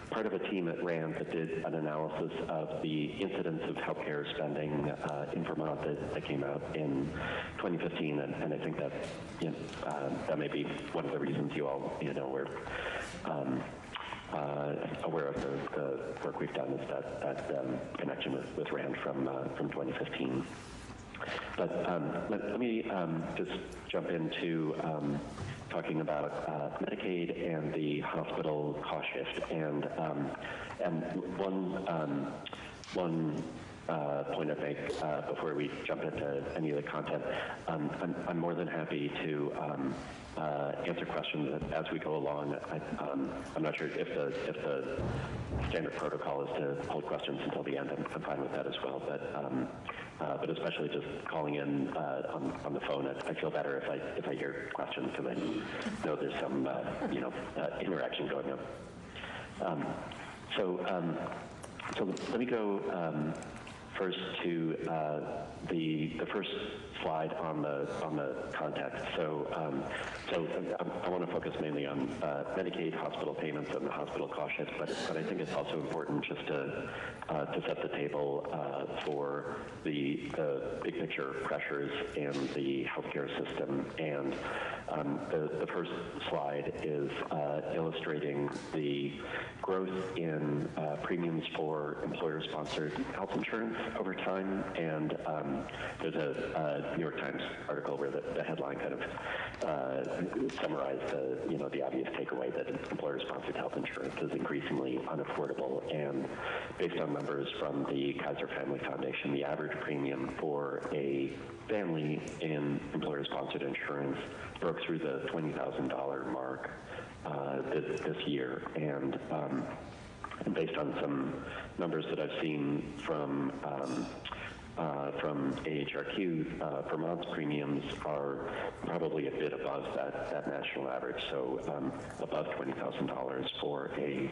Speaker 21: part of a team at RAND that did an analysis of the incidence of healthcare spending in Vermont that came out in 2015, and I think that that may be one of the reasons you all were aware of the work we've done, is that connection with RAND from 2015. But let me just jump into talking about Medicaid and the hospital cost shift. And one point I make before we jump into any of the content, I'm more than happy to answer questions as we go along. I'm not sure if the standard protocol is to hold questions until the end. I'm fine with that as well. But especially just calling in on the phone, I feel better if I hear questions, because I know there's some interaction going on. So let me go first to the first slide on the context. So I want to focus mainly on Medicaid hospital payments and the hospital cost shift, but I think it's also important just to set the table for the big picture pressures in the healthcare system. And the first slide is illustrating the growth in premiums for employer-sponsored health insurance over time, and there's a New York Times article where the headline kind of summarized the obvious takeaway that employer-sponsored health insurance is increasingly unaffordable. And based on numbers from the Kaiser Family Foundation, the average premium for a family in employer-sponsored insurance broke through the $20,000 mark this year. And based on some numbers that I've seen from AHRQ, Vermont's premiums are probably a bit above that national average, so above $20,000 for a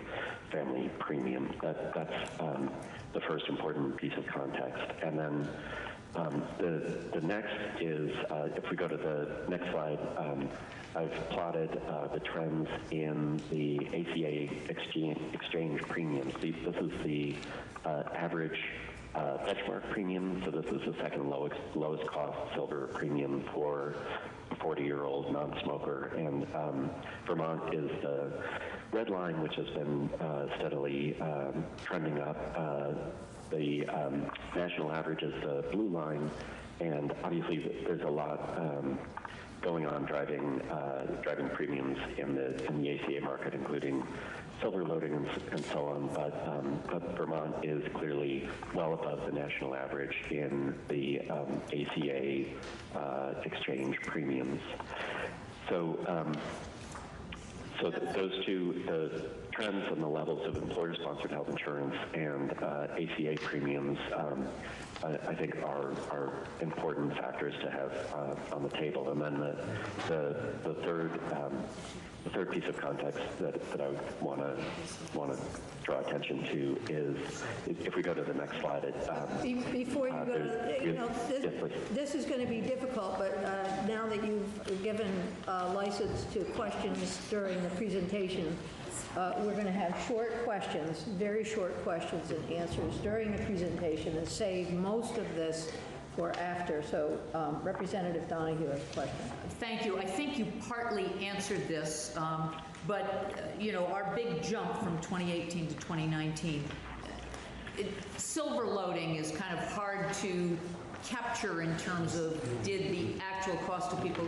Speaker 21: family premium. That's the first important piece of context. And then the next is, if we go to the next slide, I've plotted the trends in the ACA exchange premiums. This is the average benchmark premium, so this is the second lowest cost silver premium for a 40-year-old non-smoker, and Vermont is the red line, which has been steadily trending up. The national average is the blue line, and obviously there's a lot going on driving premiums in the ACA market, including silver loading and so on. But Vermont is clearly well above the national average in the ACA exchange premiums. So those two, the trends and the levels of employer-sponsored health insurance and ACA premiums, I think are important factors to have on the table. And then the third piece of context that I would want to draw attention to is if we go to the next slide.
Speaker 19: Before you go, this is going to be difficult, but now that you've given license to questions during the presentation, we're going to have short questions, very short questions and answers during the presentation, and save most of this for after. So Representative Donahue has a question.
Speaker 6: Thank you. I think you partly answered this, but our big jump from 2018 to 2019, silver loading is kind of hard to capture in terms of did the actual cost to people,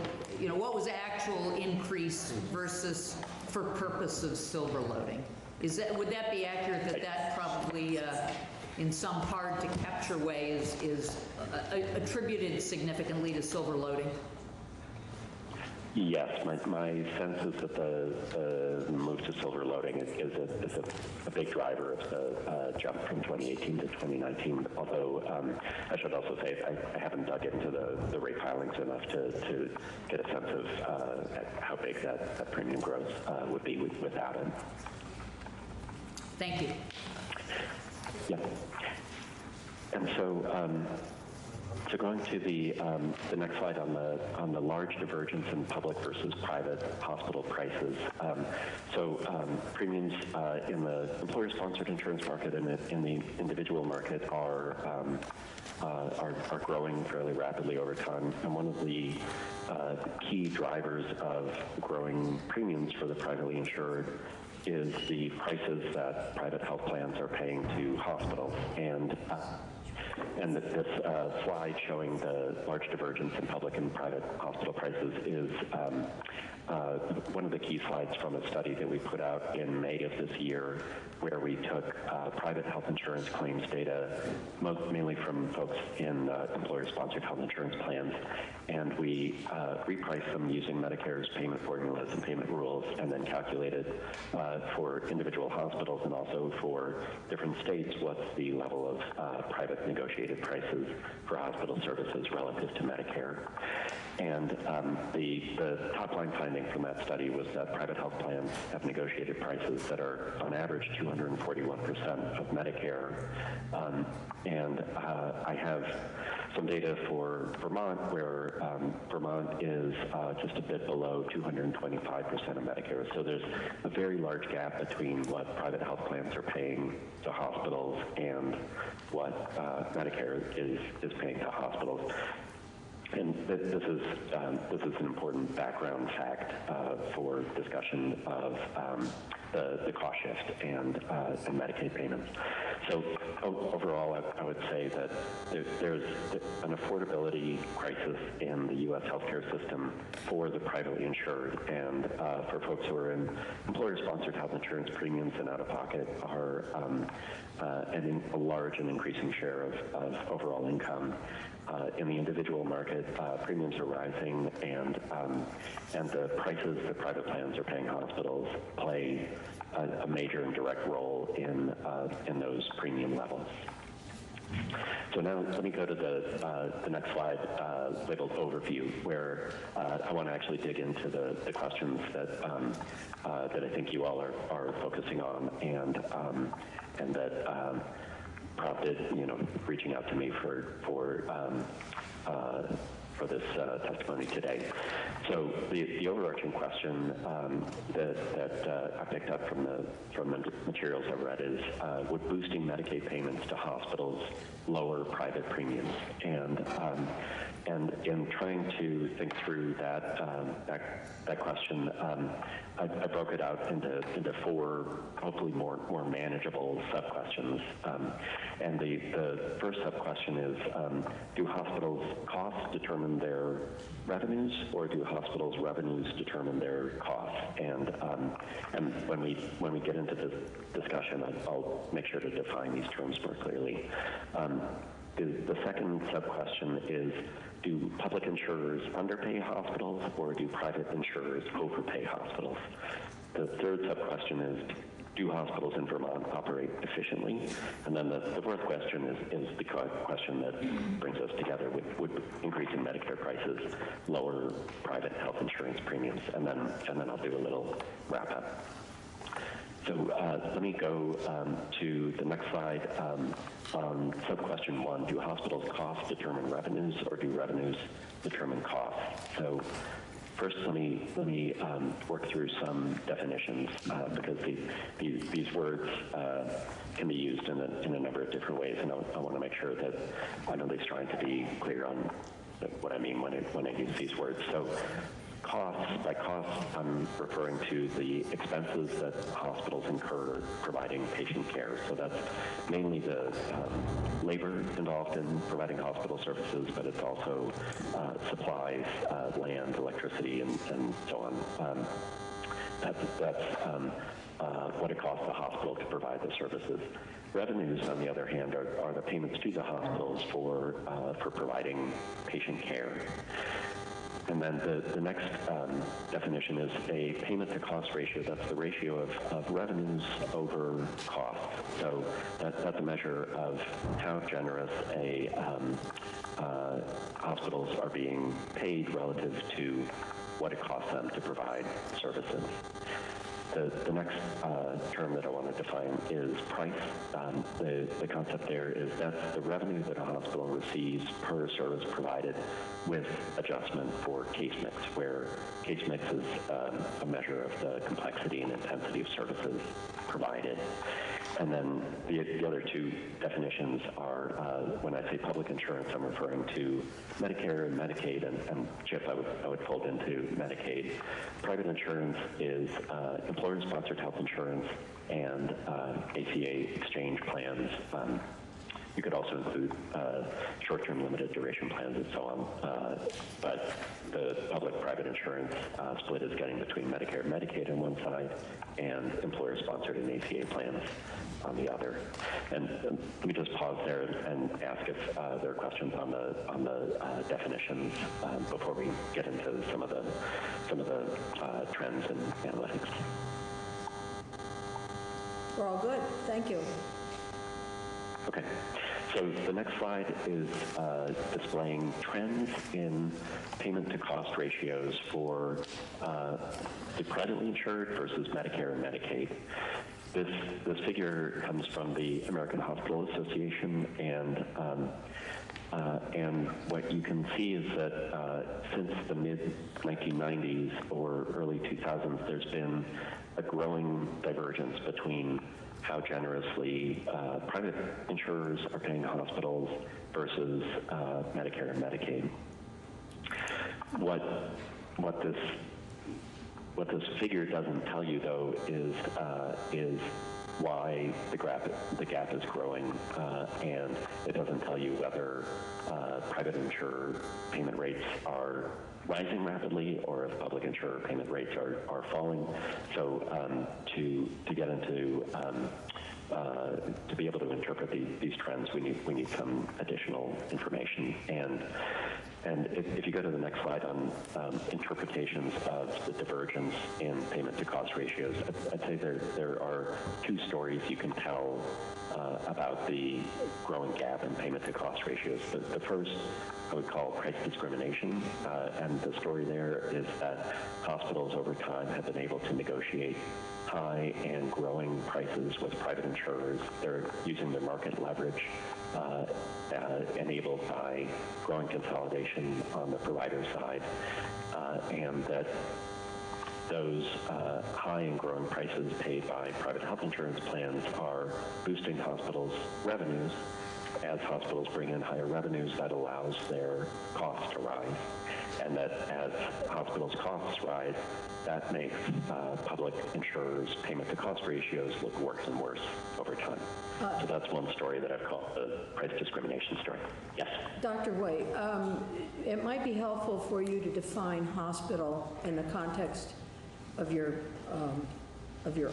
Speaker 6: what was the actual increase versus for purpose of silver loading? Would that be accurate that probably in some hard to capture way is attributed significantly to silver loading?
Speaker 21: Yes, my sense is that the move to silver loading is a big driver of the jump from 2018 to 2019. Although I should also say I haven't dug into the rate filings enough to get a sense of how big that premium growth would be without it.
Speaker 6: Thank you.
Speaker 21: Yeah. And so, so going to the next slide on the large divergence in public versus private hospital prices. Premiums in the employer-sponsored insurance market and in the individual market are growing fairly rapidly over time. And one of the key drivers of growing premiums for the privately insured is the prices that private health plans are paying to hospitals. And this slide showing the large divergence in public and private hospital prices is one of the key slides from a study that we put out in May of this year, where we took private health insurance claims data, mainly from folks in employer-sponsored health insurance plans, and we repriced them using Medicare's payment formulas and payment rules, and then calculated for individual hospitals and also for different states what's the level of private negotiated prices for hospital services relative to Medicare. And the top line finding from that study was that private health plans have negotiated prices that are on average 241% of Medicare. And I have some data for Vermont, where Vermont is just a bit below 225% of Medicare. So there's a very large gap between what private health plans are paying to hospitals and what Medicare is paying to hospitals. And this is an important background fact for discussion of the cost shift and Medicaid payments. So overall, I would say that there's an affordability crisis in the U.S. healthcare system for the privately insured, and for folks who are in employer-sponsored health insurance, premiums and out-of-pocket are a large and increasing share of overall income. In the individual market, premiums are rising, and the prices that private plans are paying hospitals play a major and direct role in those premium levels. So now let me go to the next slide labeled Overview, where I want to actually dig into the questions that I think you all are focusing on, and that prompted reaching out to me for this testimony today. So the overarching question that I picked up from the materials I read is, would boosting Medicaid payments to hospitals lower private premiums? And in trying to think through that question, I broke it out into four hopefully more manageable sub-questions. And the first sub-question is, do hospitals' costs determine their revenues, or do hospitals' revenues determine their costs? And when we get into this discussion, I'll make sure to define these terms more clearly. The second sub-question is, do public insurers underpay hospitals, or do private insurers overpay hospitals? The third sub-question is, do hospitals in Vermont operate efficiently? And then the fourth question is the question that brings us together: would increasing Medicare prices lower private health insurance premiums? And then I'll do a little wrap up. So let me go to the next slide on sub-question 1. Do hospitals' costs determine revenues, or do revenues determine costs? So first, let me work through some definitions, because these words can be used in a number of different ways, and I want to make sure that I'm at least trying to be clear on what I mean when I use these words. So costs, by costs, I'm referring to the expenses that hospitals incur providing patient care. So that's mainly the labor involved in providing hospital services, but it's also supplies, land, electricity, and so on. That's what it costs the hospital to provide the services. Revenues, on the other hand, are the payments to the hospitals for providing patient care. And then the next definition is a payment to cost ratio. That's the ratio of revenues over costs. So that's a measure of how generous hospitals are being paid relative to what it costs them to provide services. The next term that I want to define is price. The concept there is that's the revenue that a hospital receives per service provided with adjustment for case mix, where case mix is a measure of the complexity and intensity of services provided. And then the other two definitions are, when I say public insurance, I'm referring to Medicare and Medicaid, and CHIP I would fold into Medicaid. Private insurance is employer-sponsored health insurance and ACA exchange plans. You could also include short-term limited duration plans and so on. But the public-private insurance split is getting between Medicare and Medicaid on one side and employer-sponsored and ACA plans on the other. And let me just pause there and ask if there are questions on the definitions before we get into some of the trends and analytics.
Speaker 19: We're all good. Thank you.
Speaker 21: Okay, so the next slide is displaying trends in payment to cost ratios for the privately insured versus Medicare and Medicaid. This figure comes from the American Hospital Association, and what you can see is that since the mid-1990s or early 2000s, there's been a growing divergence between how generously private insurers are paying hospitals versus Medicare and Medicaid. What this figure doesn't tell you, though, is why the gap is growing, and it doesn't tell you whether private insurer payment rates are rising rapidly or if public insurer payment rates are falling. So to get into to be able to interpret these trends, we need some additional information. And if you go to the next slide on interpretations of the divergence in payment to cost ratios, I'd say there are two stories you can tell about the growing gap in payment to cost ratios. The first I would call price discrimination, and the story there is that hospitals over time have been able to negotiate high and growing prices with private insurers. They're using their market leverage enabled by growing consolidation on the provider side, and that those high and growing prices paid by private health insurance plans are boosting hospitals' revenues. As hospitals bring in higher revenues, that allows their costs to rise. And that as hospitals' costs rise, that makes public insurers' payment to cost ratios look worse and worse over time. So that's one story that I've called the price discrimination story. Yes?
Speaker 19: Dr. White, it might be helpful for you to define hospital in the context of your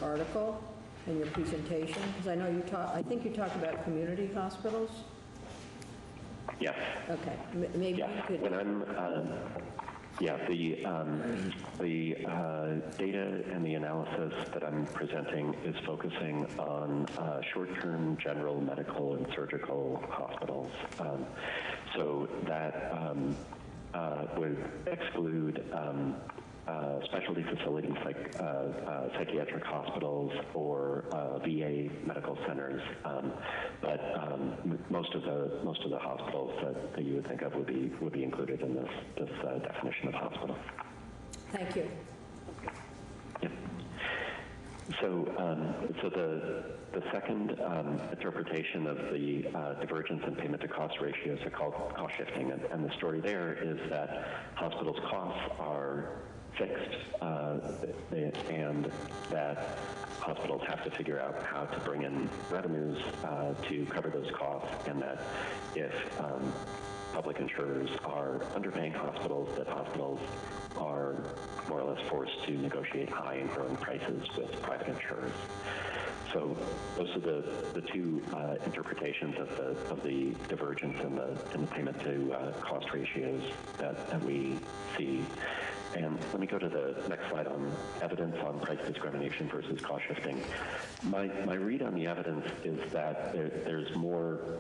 Speaker 19: article and your presentation, because I know I think you talked about community hospitals.
Speaker 21: Yes.
Speaker 19: Okay. Maybe you could.
Speaker 21: When I'm, the data and the analysis that I'm presenting is focusing on short-term general medical and surgical hospitals. So that would exclude specialty facilities like psychiatric hospitals or VA medical centers, but most of the hospitals that you would think of would be included in this definition of hospital.
Speaker 19: Thank you.
Speaker 21: Yeah. So the second interpretation of the divergence in payment to cost ratios are called cost shifting, and the story there is that hospitals' costs are fixed, and that hospitals have to figure out how to bring in revenues to cover those costs, and that if public insurers are underpaying hospitals, that hospitals are more or less forced to negotiate high and growing prices with private insurers. So those are the two interpretations of the divergence in the payment to cost ratios that we see. And let me go to the next slide on evidence on price discrimination versus cost shifting. My read on the evidence is that there's more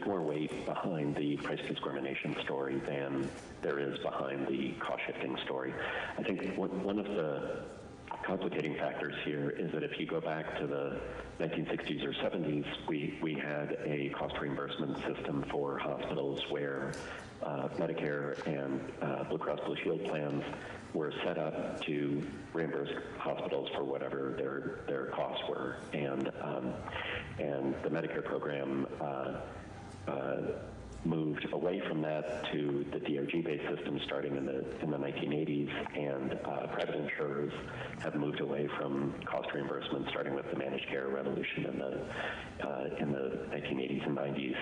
Speaker 21: weight behind the price discrimination story than there is behind the cost shifting story. I think one of the complicating factors here is that if you go back to the 1960s or 70s, we had a cost reimbursement system for hospitals where Medicare and Blue Cross Blue Shield plans were set up to reimburse hospitals for whatever their costs were, and the Medicare program moved away from that to the DRG-based system starting in the 1980s, and private insurers have moved away from cost reimbursement starting with the managed care revolution in the 1980s and 90s.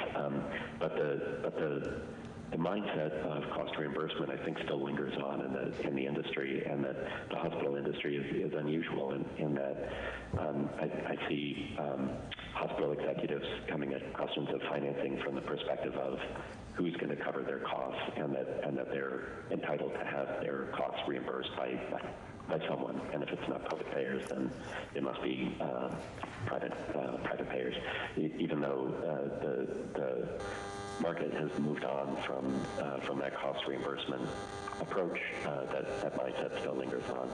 Speaker 21: But the mindset of cost reimbursement, I think, still lingers on in the industry, and that the hospital industry is unusual in that I see hospital executives coming at questions of financing from the perspective of who's going to cover their costs, and that they're entitled to have their costs reimbursed by someone. And if it's not public payers, then it must be private payers, even though the market has moved on from that cost reimbursement approach. That mindset still lingers on.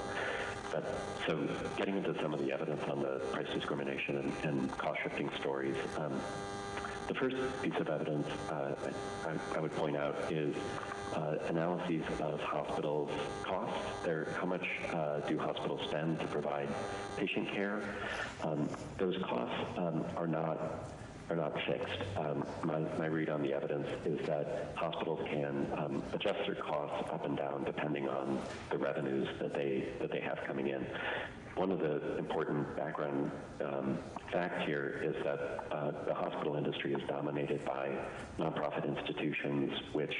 Speaker 21: But so getting into some of the evidence on the price discrimination and cost shifting stories, the first piece of evidence I would point out is analyses of hospitals' costs. How much do hospitals spend to provide patient care? Those costs are not fixed. My read on the evidence is that hospitals can adjust their costs up and down depending on the revenues that they have coming in. One of the important background facts here is that the hospital industry is dominated by nonprofit institutions, which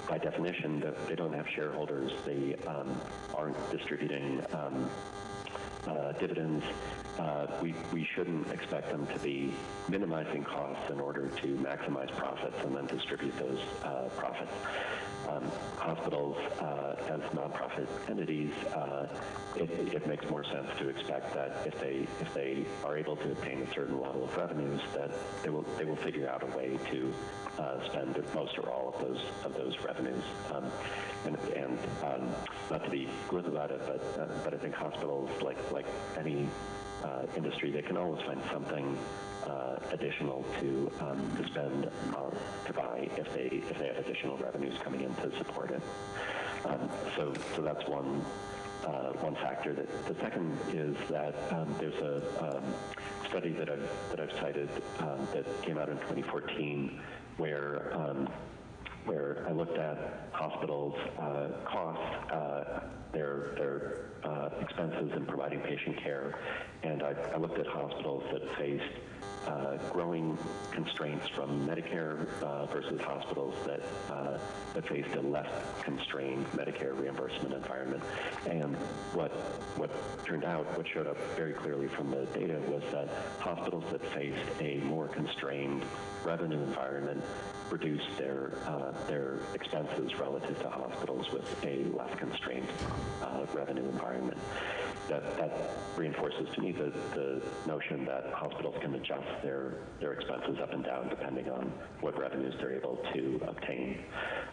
Speaker 21: by definition, they don't have shareholders. They aren't distributing dividends. We shouldn't expect them to be minimizing costs in order to maximize profits and then distribute those profits. Hospitals, as nonprofit entities, it makes more sense to expect that if they are able to obtain a certain level of revenues, that they will figure out a way to spend most or all of those revenues. And not to be glib about it, but I think hospitals, like any industry, they can always find something additional to spend to buy if they have additional revenues coming in to support it. So that's one factor. The second is that there's a study that I've cited that came out in 2014 where I looked at hospitals' costs, their expenses in providing patient care, and I looked at hospitals that faced growing constraints from Medicare versus hospitals that faced a less constrained Medicare reimbursement environment. And what turned out, what showed up very clearly from the data, was that hospitals that faced a more constrained revenue environment reduced their expenses relative to hospitals with a less constrained revenue environment. That reinforces to me the notion that hospitals can adjust their expenses up and down depending on what revenues they're able to obtain.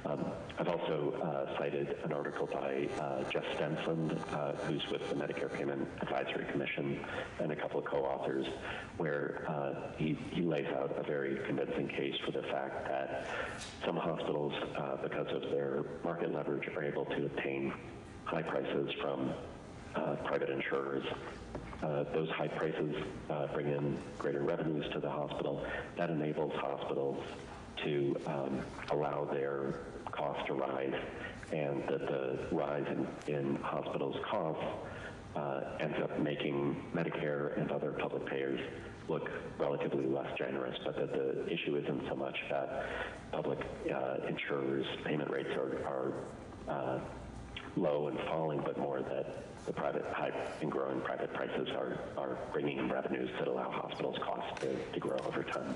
Speaker 21: I've also cited an article by Jeff Stensland, who's with the Medicare Payment Advisory Commission, and a couple of co-authors, where he lays out a very convincing case for the fact that some hospitals, because of their market leverage, are able to obtain high prices from private insurers. Those high prices bring in greater revenues to the hospital. That enables hospitals to allow their costs to rise, and that the rise in hospitals' costs ends up making Medicare and other public payers look relatively less generous, but that the issue isn't so much that public insurers' payment rates are low and falling, but more that the private high and growing private prices are bringing in revenues that allow hospitals' costs to grow over time.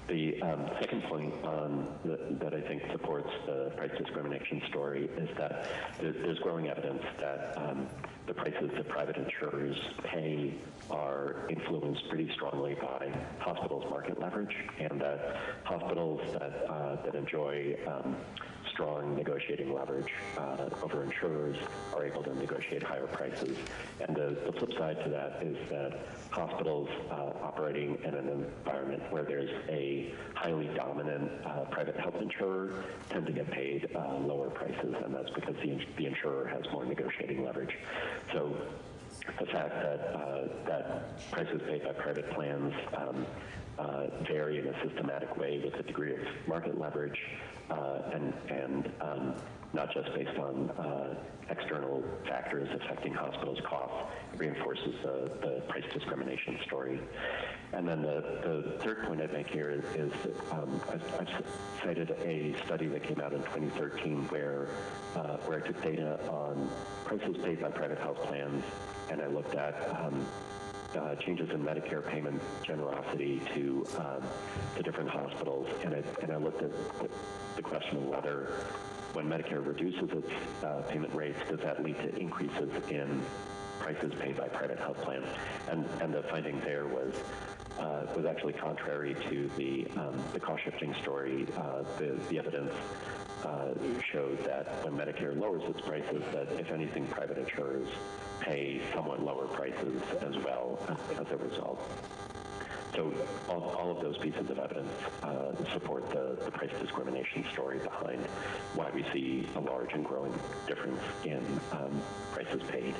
Speaker 21: The second point that I think supports the price discrimination story is that there's growing evidence that the prices that private insurers pay are influenced pretty strongly by hospitals' market leverage, and that hospitals that enjoy strong negotiating leverage over insurers are able to negotiate higher prices. And the flip side to that is that hospitals operating in an environment where there's a highly dominant private health insurer tend to get paid lower prices, and that's because the insurer has more negotiating leverage. So the fact that prices paid by private plans vary in a systematic way with a degree of market leverage and not just based on external factors affecting hospitals' costs, reinforces the price discrimination story. And then the third point I'd make here is that I've cited a study that came out in 2013 where I took data on prices paid by private health plans, and I looked at changes in Medicare payment generosity to different hospitals, and I looked at the question of whether when Medicare reduces its payment rates, does that lead to increases in prices paid by private health plans? And the finding there was actually contrary to the cost shifting story. The evidence showed that when Medicare lowers its prices, that if anything, private insurers pay somewhat lower prices as well as a result. So all of those pieces of evidence support the price discrimination story behind why we see a large and growing difference in prices paid.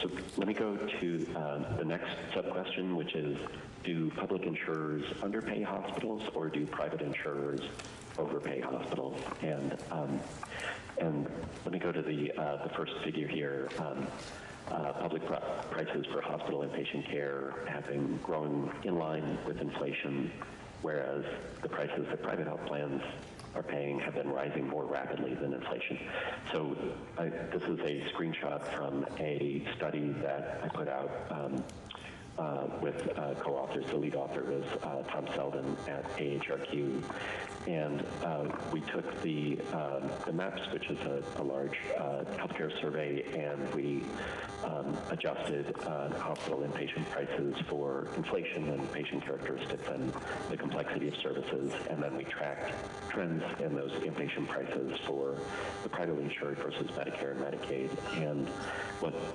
Speaker 21: So let me go to the next sub-question, which is, do public insurers underpay hospitals or do private insurers overpay hospitals? And let me go to the first figure here. Public prices for hospital and patient care have been growing in line with inflation, whereas the prices that private health plans are paying have been rising more rapidly than inflation. So this is a screenshot from a study that I put out with co-authors. The lead author was Tom Selden at AHRQ. And we took the MAPS, which is a large healthcare survey, and we adjusted hospital inpatient prices for inflation and patient characteristics and the complexity of services, and then we tracked trends in those inpatient prices for the privately insured versus Medicare and Medicaid. And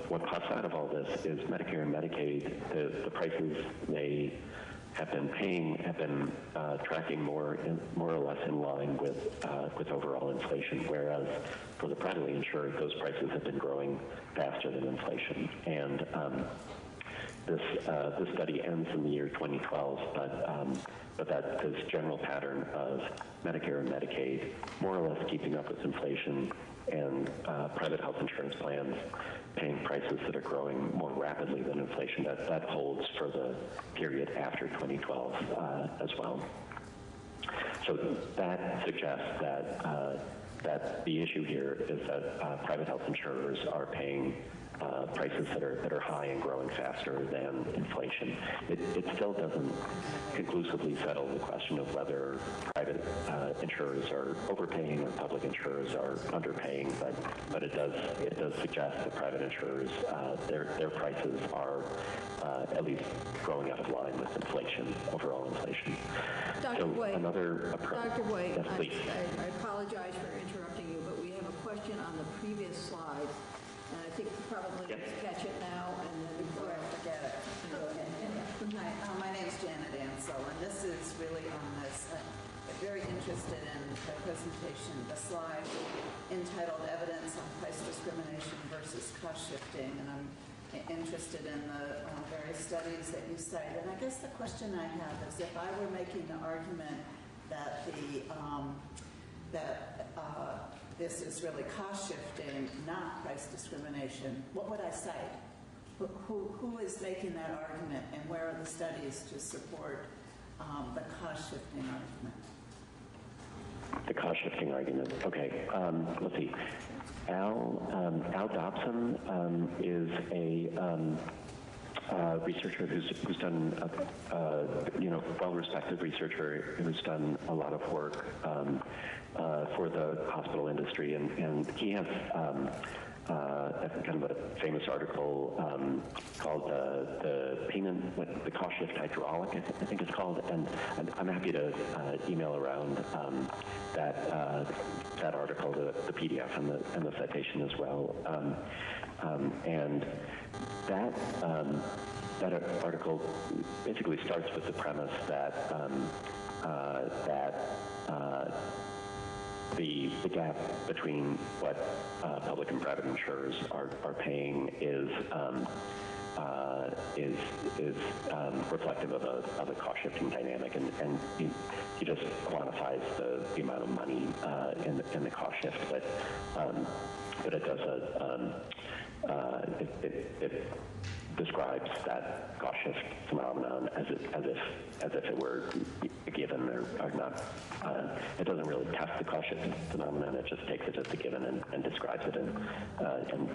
Speaker 21: what pops out of all this is Medicare and Medicaid, the prices they have been paying have been tracking more or less in line with overall inflation, whereas for the privately insured, those prices have been growing faster than inflation. And this study ends in the year 2012, but that this general pattern of Medicare and Medicaid more or less keeping up with inflation, and private health insurance plans paying prices that are growing more rapidly than inflation, that holds for the period after 2012 as well. So that suggests that the issue here is that private health insurers are paying prices that are high and growing faster than inflation. It still doesn't conclusively settle the question of whether private insurers are overpaying or public insurers are underpaying, but it does suggest that private insurers, their prices are at least growing out of line with inflation, overall inflation.
Speaker 19: Dr. White,
Speaker 21: Another approach.
Speaker 19: Dr. White,
Speaker 21: Yes, please.
Speaker 19: I apologize for interrupting you, but we have a question on the previous slide, and I think you probably need to catch it now, and then before I forget it. Go ahead.
Speaker 8: Hi, my name's Janet Ansel, and this is really on this. I'm very interested in the presentation, the slide entitled Evidence on Price Discrimination versus Cost Shifting, and I'm interested in the various studies that you cite. And I guess the question I have is, if I were making the argument that this is really cost shifting, not price discrimination, what would I cite? Who is making that argument, and where are the studies to support the cost shifting argument?
Speaker 21: The cost shifting argument. Okay, let's see. Al Dobson is a researcher who's done, well-respected researcher who's done a lot of work for the hospital industry, and he has kind of a famous article called the payment, the cost shift hydraulic, I think it's called, and I'm happy to email around that article, the PDF and the citation as well, and that article basically starts with the premise that the gap between what public and private insurers are paying is reflective of a cost shifting dynamic, and he just quantifies the amount of money in the cost shift, but it does it describes that cost shift phenomenon as if it were a given or not. It doesn't really test the cost shift phenomenon. It just takes it as a given and describes it and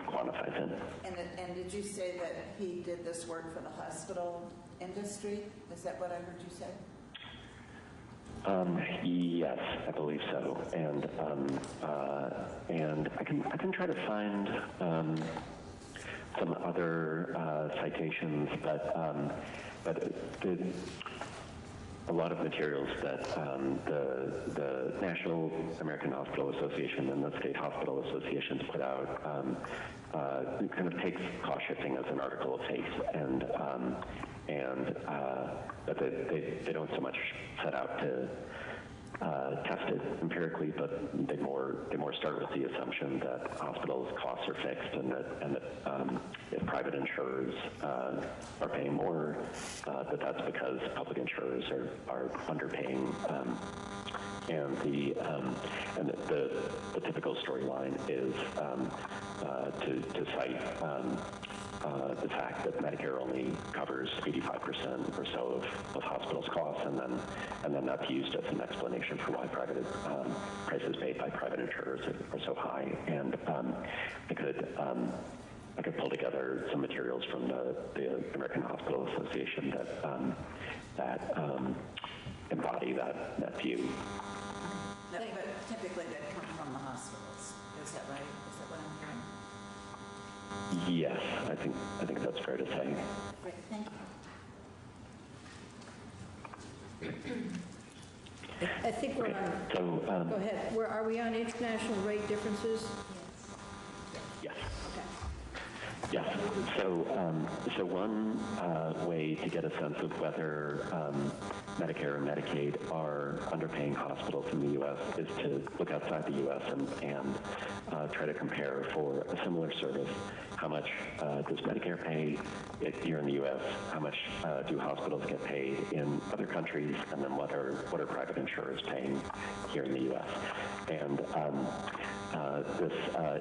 Speaker 21: quantifies it.
Speaker 8: And did you say that he did this work for the hospital industry? Is that what I heard you say?
Speaker 21: Yes, I believe so, and I can try to find some other citations, but a lot of materials that the National American Hospital Association and the state hospital associations put out kind of takes cost shifting as an article of faith, but they don't so much set out to test it empirically, but they more start with the assumption that hospitals' costs are fixed, and that if private insurers are paying more, that's because public insurers are underpaying. And the typical storyline is to cite the fact that Medicare only covers 85% or so of hospitals' costs, and then that's used as an explanation for why private prices paid by private insurers are so high. And I could pull together some materials from the American Hospital Association that embody that view.
Speaker 8: But typically they come from the hospitals. Is that right? Is that what I'm hearing?
Speaker 21: Yes, I think that's fair to say.
Speaker 8: Great, thank you.
Speaker 19: I think we're on,
Speaker 21: So,
Speaker 19: go ahead. Are we on international rate differences?
Speaker 21: Yes.
Speaker 19: Okay.
Speaker 21: Yes. So one way to get a sense of whether Medicare and Medicaid are underpaying hospitals in the U.S. is to look outside the U.S. and try to compare for a similar service. How much does Medicare pay here in the U.S.? How much do hospitals get paid in other countries? And then what are private insurers paying here in the U.S.? And this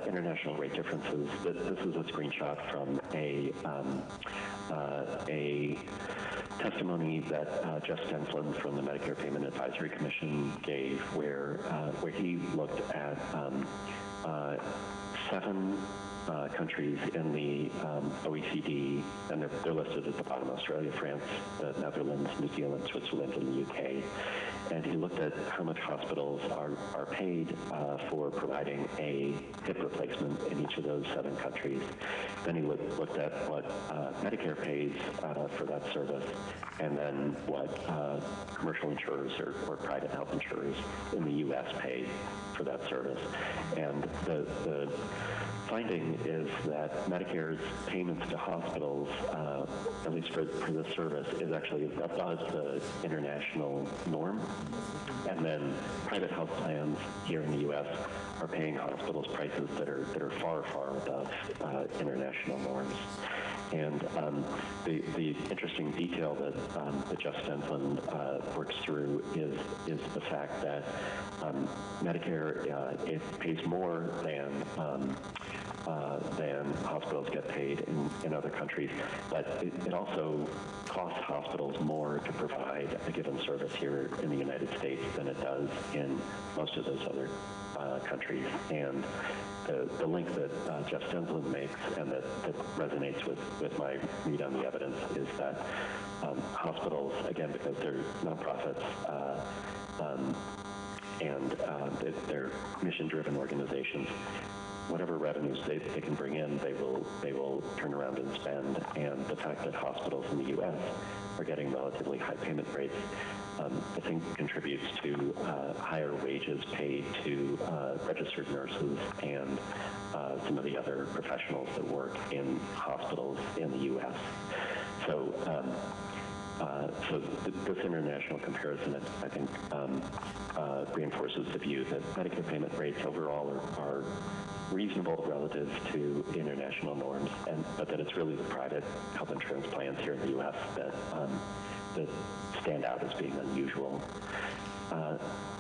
Speaker 21: international rate differences, this is a screenshot from a testimony that Jeff Stenslin from the Medicare Payment Advisory Commission gave, where he looked at 7 countries in the OECD, and they're listed at the bottom: Australia, France, the Netherlands, New Zealand, Switzerland, and the UK. And he looked at how much hospitals are paid for providing a hip replacement in each of those 7 countries. Then he looked at what Medicare pays for that service, and then what commercial insurers or private health insurers in the U.S. pay for that service. And the finding is that Medicare's payments to hospitals, at least for this service, is actually above the international norm. And then private health plans here in the U.S. are paying hospitals prices that are far, far above international norms. And the interesting detail that Jeff Stenslin works through is the fact that Medicare it pays more than than hospitals get paid in other countries. But it also costs hospitals more to provide a given service here in the United States than it does in most of those other countries. And the link that Jeff Stensland makes and that resonates with my read on the evidence is that hospitals, again, because they're nonprofits, and they're mission-driven organizations, whatever revenues they can bring in, they will turn around and spend. And the fact that hospitals in the U.S. are getting relatively high payment rates, I think contributes to higher wages paid to registered nurses and some of the other professionals that work in hospitals in the U.S. So this international comparison, I think, reinforces the view that Medicare payment rates overall are reasonable relative to international norms, but that it's really the private health insurance plans here in the U.S. that stand out as being unusual.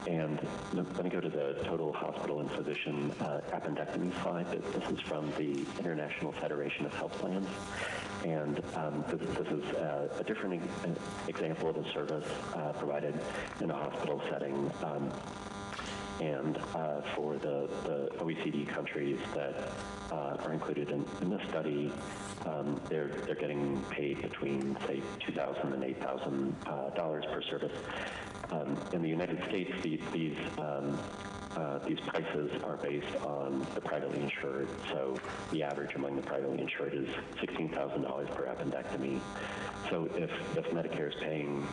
Speaker 21: And let me go to the total hospital and physician appendectomy slide. This is from the International Federation of Health Plans. And this is a different example of a service provided in a hospital setting. And for the OECD countries that are included in this study, they're getting paid between, say, $2,000 and $8,000 per service. In the United States, these prices are based on the privately insured. So the average among the privately insured is $16,000 per appendectomy. So if Medicare is paying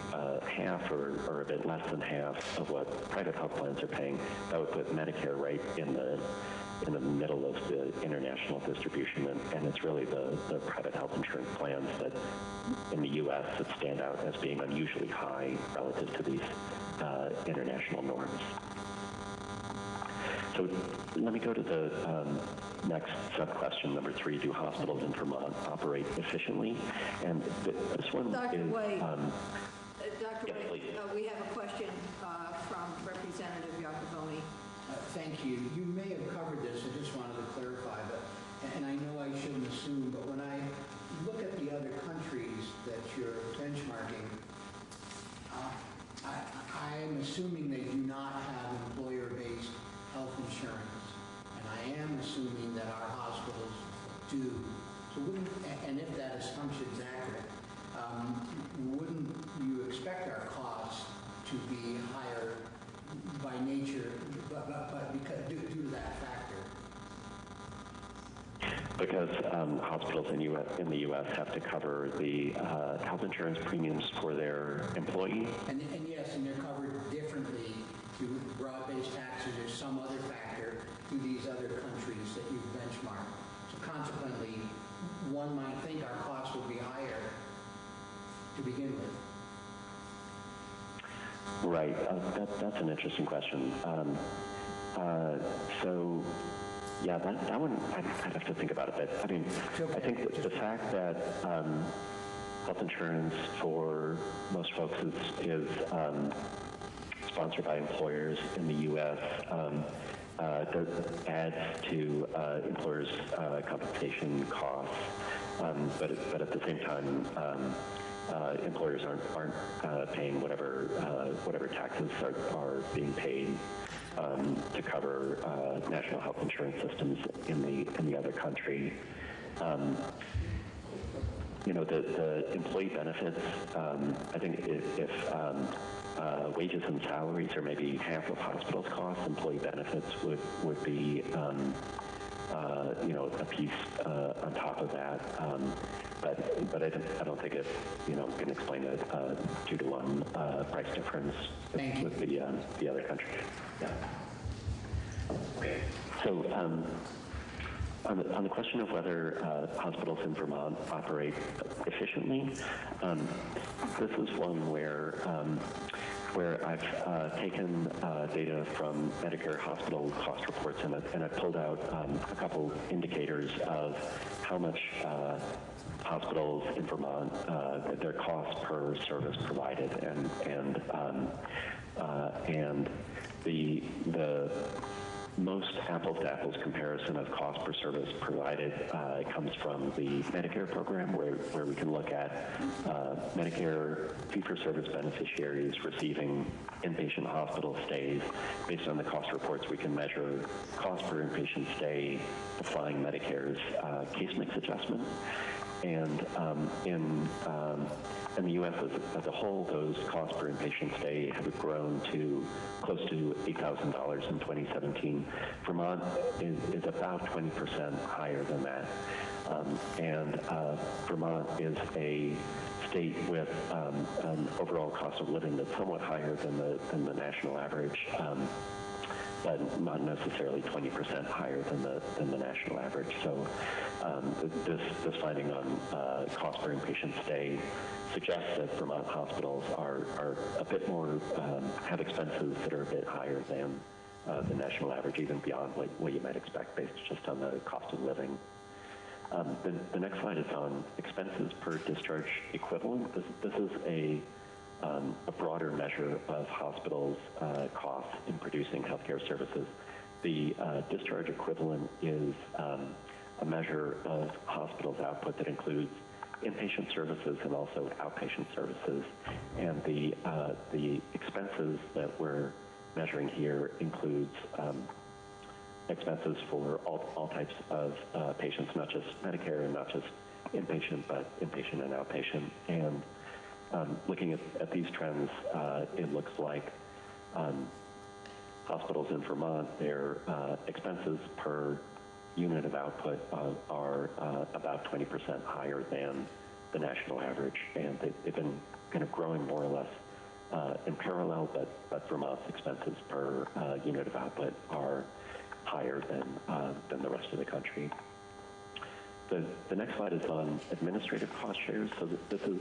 Speaker 21: half or a bit less than half of what private health plans are paying, that would put Medicare right in the middle of the international distribution, and it's really the private health insurance plans that in the U.S. that stand out as being unusually high relative to these international norms. So let me go to the next sub-question, number 3. Do hospitals in Vermont operate efficiently? And this one
Speaker 19: Dr.
Speaker 21: is...
Speaker 19: White, Dr.
Speaker 21: Yes,
Speaker 19: White, we have a question from Representative Iacoboni.
Speaker 11: Thank you. You may have covered this. I just wanted to clarify, and I know I shouldn't assume, but when I look at the other countries that you're benchmarking, I'm assuming they do not have employer-based health insurance, and I am assuming that our hospitals do. So and if that assumption is accurate, wouldn't you expect our costs to be higher by nature, but because due to that factor?
Speaker 21: Because hospitals in the U.S. have to cover the health insurance premiums for their employees.
Speaker 11: And yes, and they're covered differently through broad-based taxes or some other factor to these other countries that you've benchmarked. So consequently, one might think our costs would be higher to begin with.
Speaker 21: Right. That's an interesting question. So, yeah, that one I'd have to think about a bit. I mean, I think the fact that health insurance for most folks is sponsored by employers in the U.S. Adds to employers' compensation costs, but at the same time, employers aren't paying whatever taxes are being paid to cover national health insurance systems in the other country. The employee benefits. I think if wages and salaries are maybe half of hospitals' costs, employee benefits would be a piece on top of that. But I don't think it can explain a 2-to-1 price difference with the other countries. Yeah. So on the question of whether hospitals in Vermont operate efficiently, this is one where I've taken data from Medicare hospital cost reports and I've pulled out a couple indicators of how much hospitals in Vermont, their costs per service provided, and most apples-to-apples comparison of cost per service provided comes from the Medicare program, where we can look at Medicare fee-for-service beneficiaries receiving inpatient hospital stays. Based on the cost reports, we can measure cost per inpatient stay applying Medicare's case mix adjustment. And in the U.S. as a whole, those costs per inpatient stay have grown to close to $8,000 in 2017. Vermont is about 20% higher than that. Vermont is a state with an overall cost of living that's somewhat higher than the national average, but not necessarily 20% higher than the national average. So this finding on cost per inpatient stay suggests that Vermont hospitals are a bit more, have expenses that are a bit higher than the national average, even beyond what you might expect based just on the cost of living. The next slide is on expenses per discharge equivalent. This is a broader measure of hospitals' costs in producing healthcare services. The discharge equivalent is a measure of hospitals' output that includes inpatient services and also outpatient services. And the expenses that we're measuring here includes expenses for all types of patients, not just Medicare and not just inpatient, but inpatient and outpatient. And looking at these trends, it looks like hospitals in Vermont, their expenses per unit of output are about 20% higher than the national average, and they've been kind of growing more or less in parallel, but Vermont's expenses per unit of output are higher than the rest of the country. The next slide is on administrative cost shares. So this is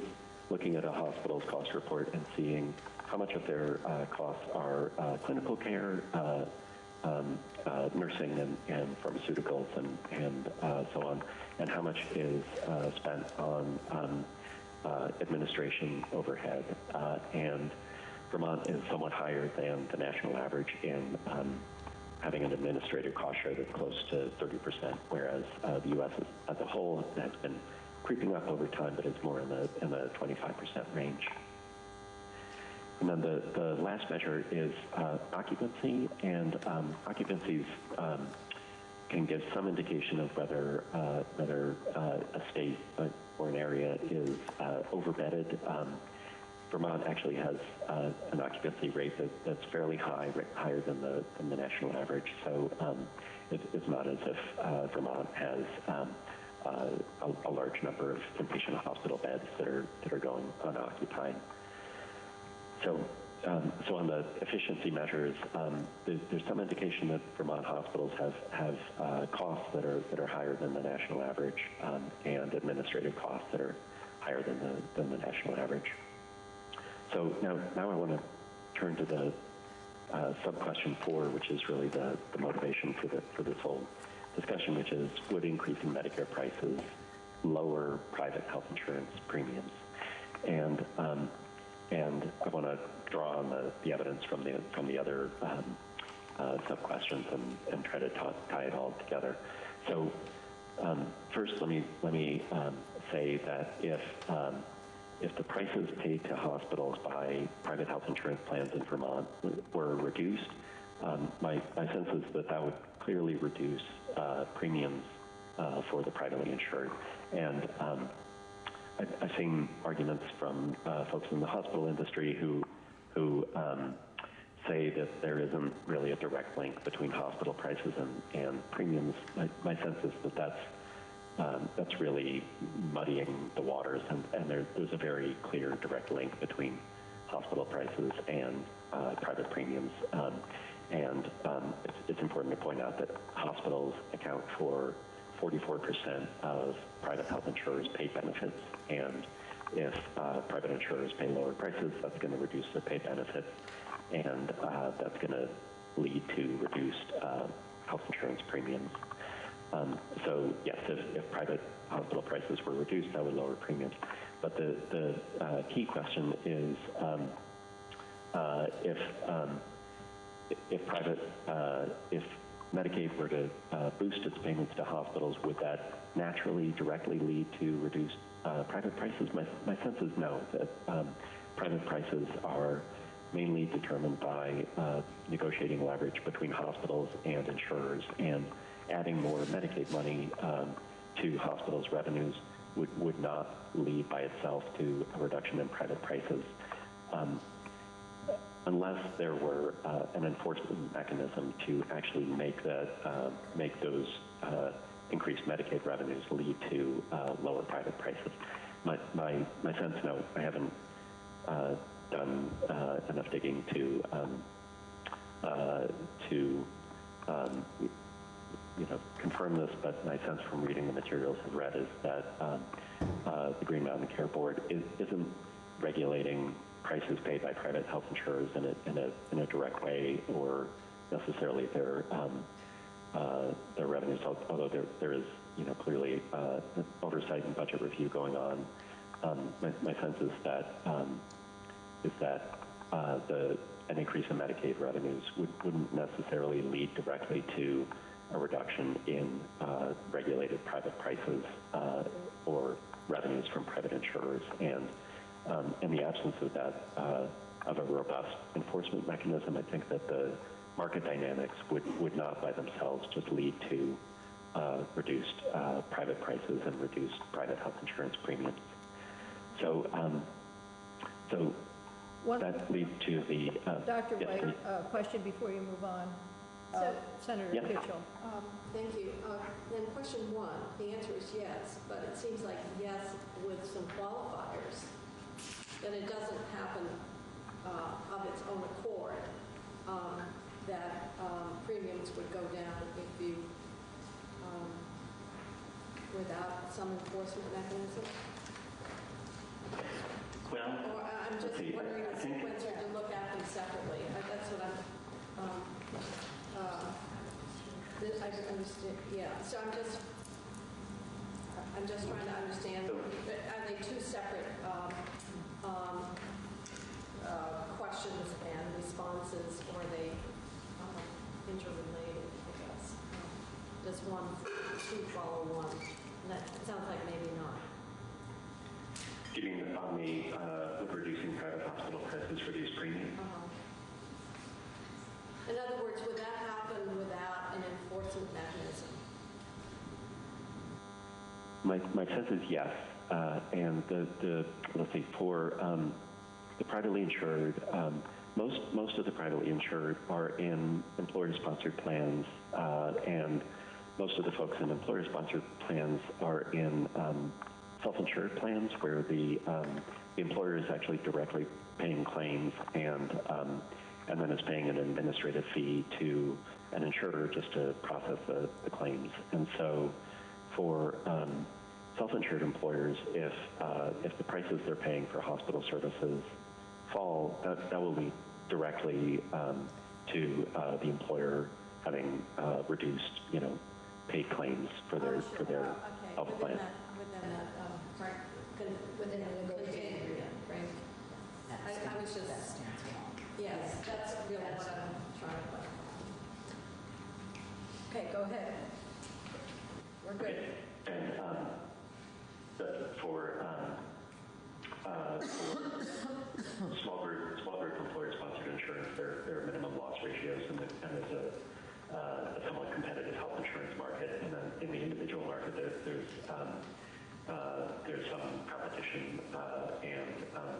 Speaker 21: looking at a hospital's cost report and seeing how much of their costs are clinical care, nursing and pharmaceuticals and so on, and how much is spent on administration overhead. And Vermont is somewhat higher than the national average in having an administrative cost share that's close to 30%, whereas the U.S. as a whole has been creeping up over time, but it's more in the 25% range. And then the last measure is occupancy, and occupancies can give some indication of whether a state or an area is overbedded. Vermont actually has an occupancy rate that's fairly high, higher than the national average. So it's not as if Vermont has a large number of inpatient hospital beds that are going unoccupied. So on the efficiency measures, there's some indication that Vermont hospitals have costs that are higher than the national average, and administrative costs that are higher than the national average. So now I want to turn to the sub-question 4, which is really the motivation for this whole discussion, which is, would increasing Medicare prices lower private health insurance premiums? And I want to draw on the evidence from the other sub-questions and try to tie it all together. So first, let me say that if the prices paid to hospitals by private health insurance plans in Vermont were reduced, my sense is that would clearly reduce premiums for the privately insured. And I've seen arguments from folks in the hospital industry who say that there isn't really a direct link between hospital prices and premiums. My sense is that's really muddying the waters, and there's a very clear direct link between hospital prices and private premiums. It's important to point out that hospitals account for 44% of private health insurers' paid benefits, and if private insurers pay lower prices, that's going to reduce their paid benefits, and that's going to lead to reduced health insurance premiums. So yes, if private hospital prices were reduced, that would lower premiums. But the key question is if Medicaid were to boost its payments to hospitals, would that naturally, directly lead to reduced private prices? My sense is no, that private prices are mainly determined by negotiating leverage between hospitals and insurers, and adding more Medicaid money to hospitals' revenues would not lead by itself to a reduction in private prices. Unless there were an enforcement mechanism to actually make those increased Medicaid revenues lead to lower private prices. My sense, no, I haven't done enough digging to confirm this, but my sense from reading the materials I've read is that the Green Mountain Care Board isn't regulating prices paid by private health insurers in a direct way, or necessarily their revenues. Although there is clearly oversight and budget review going on. My sense is that an increase in Medicaid revenues wouldn't necessarily lead directly to a reduction in regulated private prices or revenues from private insurers. And in the absence of that, of a robust enforcement mechanism, I think that the market dynamics would not by themselves just lead to reduced private prices and reduced private health insurance premiums. So that leads to the...
Speaker 19: Dr.
Speaker 21: yes,
Speaker 19: White, question before you move on. Senator
Speaker 21: Yep.
Speaker 19: Kitchell.
Speaker 12: Thank you. Then question one, the answer is yes, but it seems like yes with some qualifiers, that it doesn't happen of its own accord, that premiums would go down if you, without some enforcement mechanism?
Speaker 21: Well,
Speaker 12: or I'm just wondering the sequence, or to look at them separately. That's what I'm... I understand. Yeah. So I'm just trying to understand. Are they two separate questions and responses, or are they interrelated? I guess. Does two follow one? And that sounds like maybe not.
Speaker 21: Do you mean on the with reducing private hospital prices, reduce premium?
Speaker 12: In other words, would that happen without an enforcement mechanism?
Speaker 21: My sense is yes, and the let's see, for the privately insured, most of the privately insured are in employer-sponsored plans, and most of the folks in employer-sponsored plans are in self-insured plans where the employer is actually directly paying claims and then is paying an administrative fee to an insurer just to process the claims. And so for self-insured employers, if the prices they're paying for hospital services fall, that will lead directly to the employer having reduced, paid claims for their health plan.
Speaker 12: Within the negotiating agreement, right? I was just... Yes, that's really what I'm trying to... Okay, go ahead. We're good.
Speaker 21: And for small group employer-sponsored insurance, there are minimum loss ratios, and there's a somewhat competitive health insurance market. And then in the individual market, there's some competition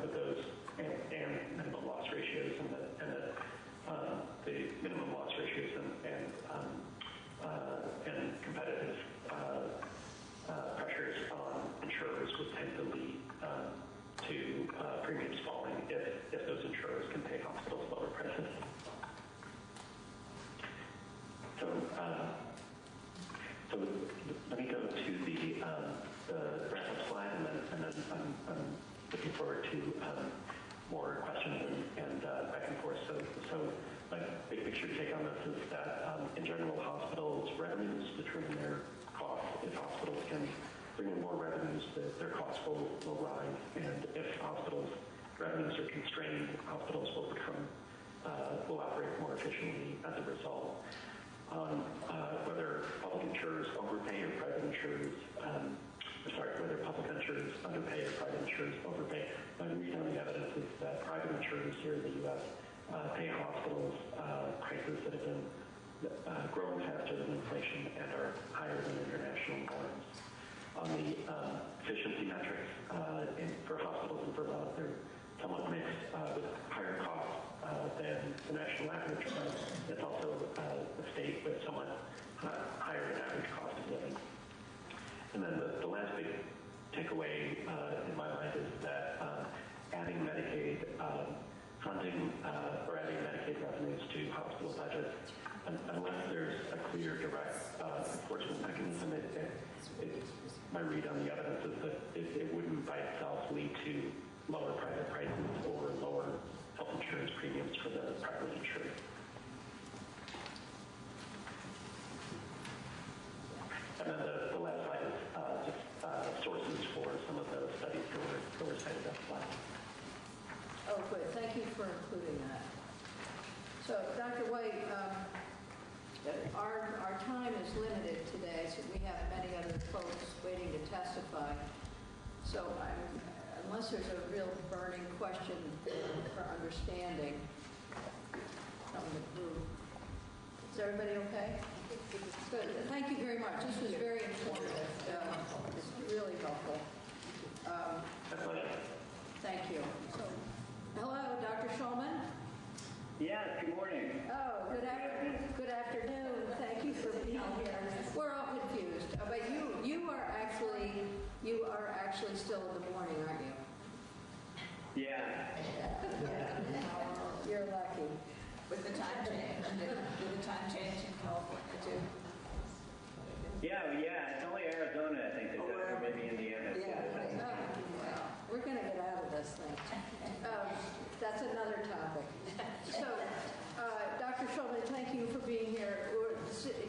Speaker 21: with those and minimum loss ratios, and the minimum loss ratios and competitive pressures on insurers would tend to lead to premiums falling if those insurers can pay hospitals lower prices. So let me go to the wrap-up slide, and then I'm looking forward to more questions and back and forth. So my big picture take on this is that in general, hospitals' revenues determine their costs. If hospitals can bring in more revenues, their costs will rise. And if hospitals' revenues are constrained, hospitals will operate more efficiently as a result. on whether public insurers overpay or private insurers, whether public insurers underpay or private insurers overpay. My read on the evidence is that private insurers here in the U.S. Pay hospitals prices that have been growing faster than inflation and are higher than international norms. On the efficiency metrics for hospitals in Vermont, they're somewhat mixed with higher costs than the national average, but it's also a state with somewhat higher than average cost of living. And then the last big takeaway in my mind is that adding Medicaid funding or adding Medicaid revenues to hospital budgets, unless there's a clear, direct enforcement mechanism, my read on the evidence is that it wouldn't by itself lead to lower private prices or lower health insurance premiums for the privately insured. And then the last slide is just sources for some of the studies that were cited up slide.
Speaker 19: Oh, good. Thank you for including that. So, Dr. White, our time is limited today, so we have many other folks waiting to testify. So, unless there's a real burning question for understanding from the group, is everybody okay? Good. Thank you very much. This was very informative. It's really helpful. Thank you. So, hello, Dr. Schulman.
Speaker 10: Yes, good morning.
Speaker 19: Oh, good afternoon. Thank you for being here. We're all confused, but you are actually still in the morning, aren't you?
Speaker 10: Yeah.
Speaker 19: You're lucky.
Speaker 8: With the time change, with the time change in California too.
Speaker 10: Yeah, it's only Arizona, I think, that does, or maybe Indiana.
Speaker 19: Yeah. We're going to get out of this thing. That's another topic. So, Dr. Schulman, thank you for being here.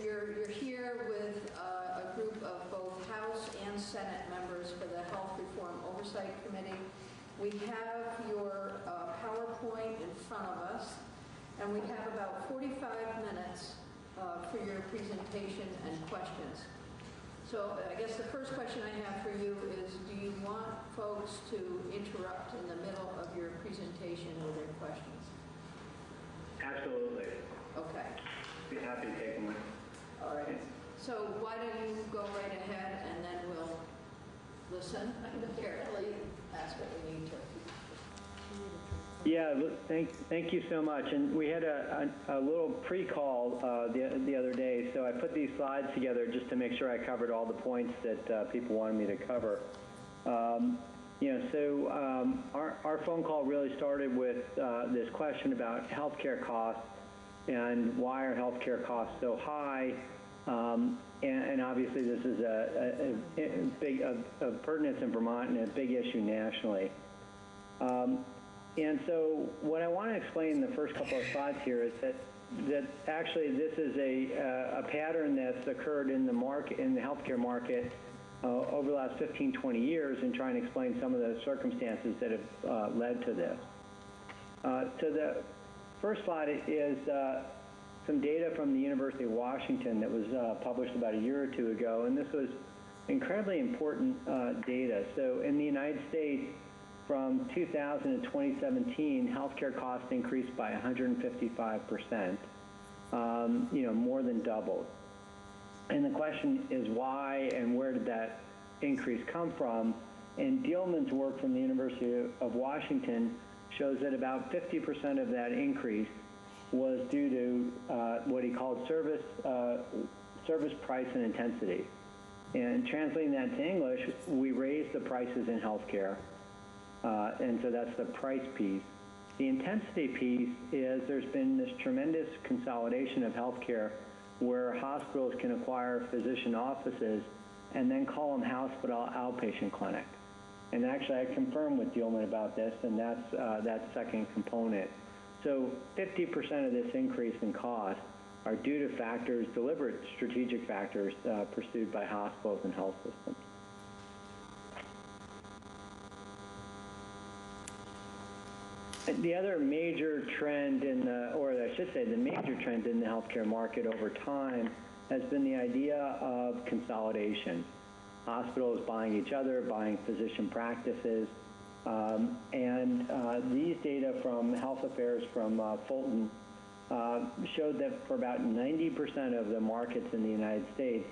Speaker 19: You're here with a group of both House and Senate members for the Health Reform Oversight Committee. We have your PowerPoint in front of us, and we have about 45 minutes for your presentation and questions. So I guess the first question I have for you is, do you want folks to interrupt in the middle of your presentation with their questions?
Speaker 10: Absolutely.
Speaker 19: Okay.
Speaker 10: Be happy to take them.
Speaker 19: All right. So why don't you go right ahead, and then we'll listen and carefully ask what we need to.
Speaker 10: Yeah, thank you so much. And we had a little pre-call the other day, so I put these slides together just to make sure I covered all the points that people wanted me to cover. Our phone call really started with this question about healthcare costs and why are healthcare costs so high. And obviously this is a big of pertinence in Vermont and a big issue nationally. And so what I want to explain in the first couple of slides here is that actually this is a pattern that's occurred in the market, in the healthcare market over the last 15, 20 years, and trying to explain some of the circumstances that have led to this. So the first slide is some data from the University of Washington that was published about a year or two ago, and this was incredibly important data. So in the United States, from 2000 to 2017, healthcare costs increased by 155%, more than doubled. And the question is why and where did that increase come from? And Dielman's work from the University of Washington shows that about 50% of that increase was due to what he called service price and intensity. And translating that to English, we raised the prices in healthcare. And so that's the price piece. The intensity piece is there's been this tremendous consolidation of healthcare where hospitals can acquire physician offices and then call them hospital outpatient clinic. And actually I confirmed with Dielman about this, and that's that second component. So 50% of this increase in cost are due to factors, deliberate strategic factors pursued by hospitals and health systems. The other major trend in the, or I should say the major trend in the healthcare market over time has been the idea of consolidation. Hospitals buying each other, buying physician practices, and these data from Health Affairs from Fulton showed that for about 90% of the markets in the United States,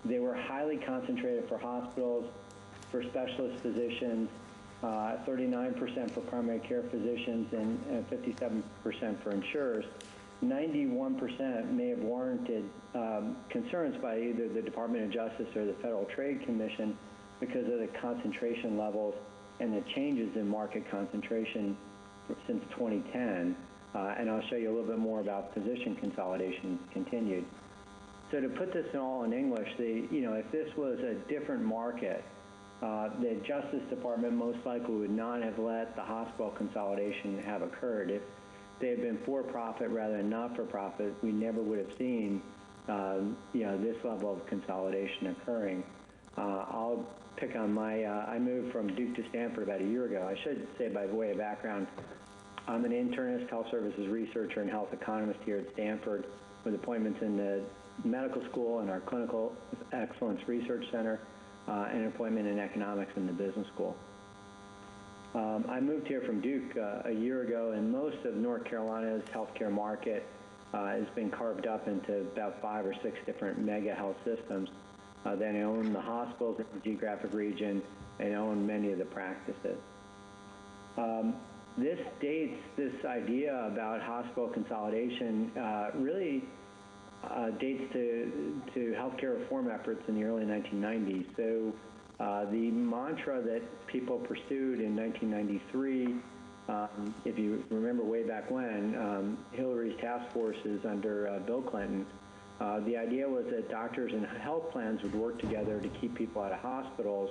Speaker 10: they were highly concentrated for hospitals, for specialist physicians, 39% for primary care physicians, and 57% for insurers. 91% may have warranted concerns by either the Department of Justice or the Federal Trade Commission because of the concentration levels and the changes in market concentration since 2010. And I'll show you a little bit more about physician consolidation continued. So to put this all in English, if this was a different market, the Justice Department most likely would not have let the hospital consolidation have occurred. If they had been for-profit rather than not-for-profit, we never would have seen, this level of consolidation occurring. I'll pick on I moved from Duke to Stanford about a year ago. I should say, by way of background, I'm an internist, health services researcher, and health economist here at Stanford with appointments in the medical school and our clinical excellence research center, and an appointment in economics in the business school. I moved here from Duke a year ago, and most of North Carolina's healthcare market has been carved up into about 5 or 6 different mega health systems. They own the hospitals in the geographic region and own many of the practices. This idea about hospital consolidation really dates to healthcare reform efforts in the early 1990s. So the mantra that people pursued in 1993, if you remember way back when, Hillary's task forces under Bill Clinton, the idea was that doctors and health plans would work together to keep people out of hospitals,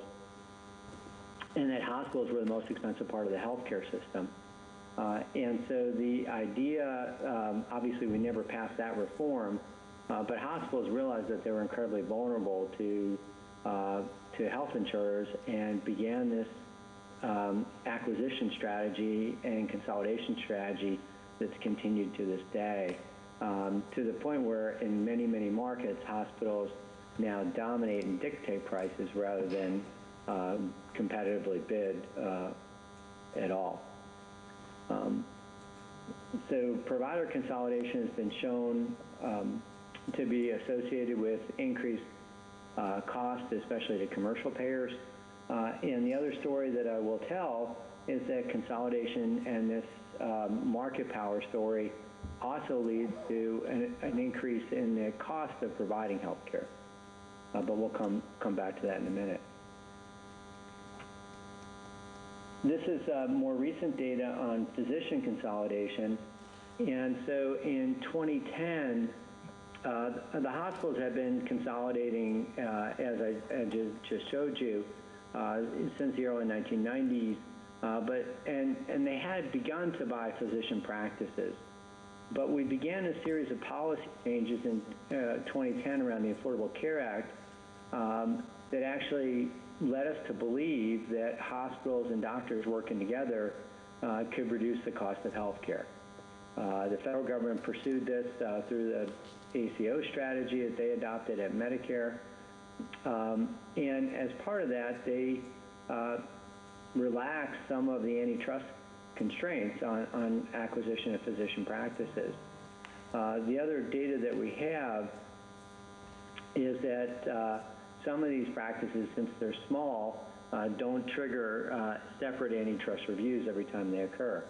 Speaker 10: and that hospitals were the most expensive part of the healthcare system. And so the idea, obviously we never passed that reform, but hospitals realized that they were incredibly vulnerable to health insurers and began this acquisition strategy and consolidation strategy that's continued to this day, to the point where in many, many markets, hospitals now dominate and dictate prices rather than competitively bid at all. So provider consolidation has been shown to be associated with increased cost, especially to commercial payers. And the other story that I will tell is that consolidation and this market power story also leads to an increase in the cost of providing health care. But we'll come back to that in a minute. This is more recent data on physician consolidation. And so in 2010, the hospitals have been consolidating, as I just showed you, since the early 1990s, and they had begun to buy physician practices. But we began a series of policy changes in 2010 around the Affordable Care Act that actually led us to believe that hospitals and doctors working together could reduce the cost of health care. The federal government pursued this through the ACO strategy that they adopted at Medicare. And as part of that, they relaxed some of the antitrust constraints on acquisition of physician practices. The other data that we have is that some of these practices, since they're small, don't trigger separate antitrust reviews every time they occur.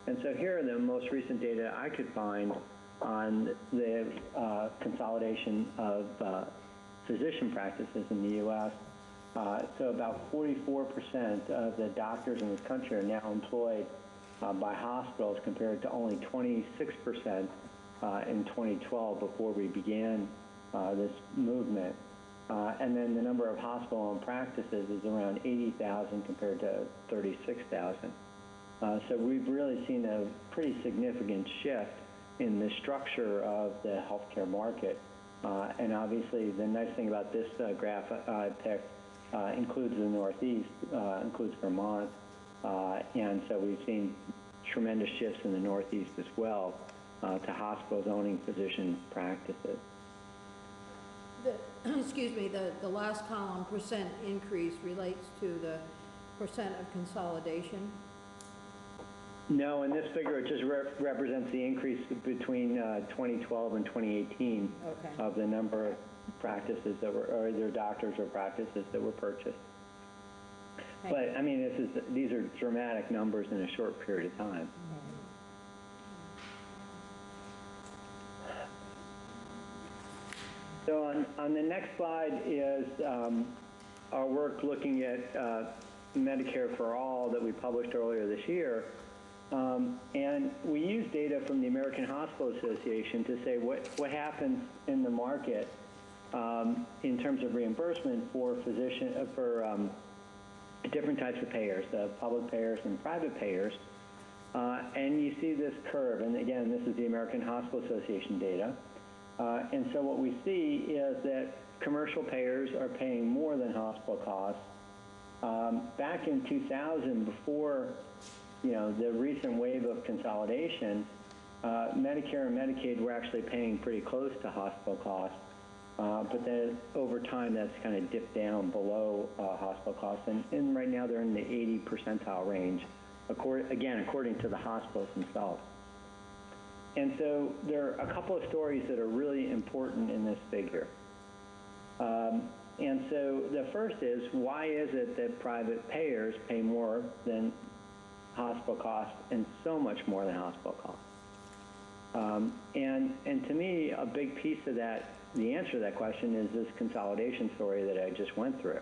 Speaker 10: And so here are the most recent data I could find on the consolidation of physician practices in the U.S. So about 44% of the doctors in this country are now employed by hospitals, compared to only 26% in 2012 before we began this movement. And then the number of hospital-owned practices is around 80,000 compared to 36,000. So we've really seen a pretty significant shift in the structure of the healthcare market. And obviously, the nice thing about this graph I picked includes the Northeast, includes Vermont. And so we've seen tremendous shifts in the Northeast as well to hospitals owning physician practices.
Speaker 19: Excuse me, the last column, percent increase, relates to the percent of consolidation?
Speaker 10: No, in this figure, it just represents the increase between 2012 and 2018 of the number of practices that were, or either doctors or practices that were purchased. But I mean, these are dramatic numbers in a short period of time. So on the next slide is our work looking at Medicare for All that we published earlier this year. And we use data from the American Hospital Association to say what happens in the market in terms of reimbursement for different types of payers, public payers and private payers. And you see this curve, and again, this is the American Hospital Association data. And so what we see is that commercial payers are paying more than hospital costs. Back in 2000, before the recent wave of consolidation, Medicare and Medicaid were actually paying pretty close to hospital costs. But then over time, that's kind of dipped down below hospital costs. And right now, they're in the 80 percentile range, according to the hospitals themselves. And so there are a couple of stories that are really important in this figure. And so the first is, why is it that private payers pay more than hospital costs and so much more than hospital costs? And to me, a big piece of that, the answer to that question is this consolidation story that I just went through.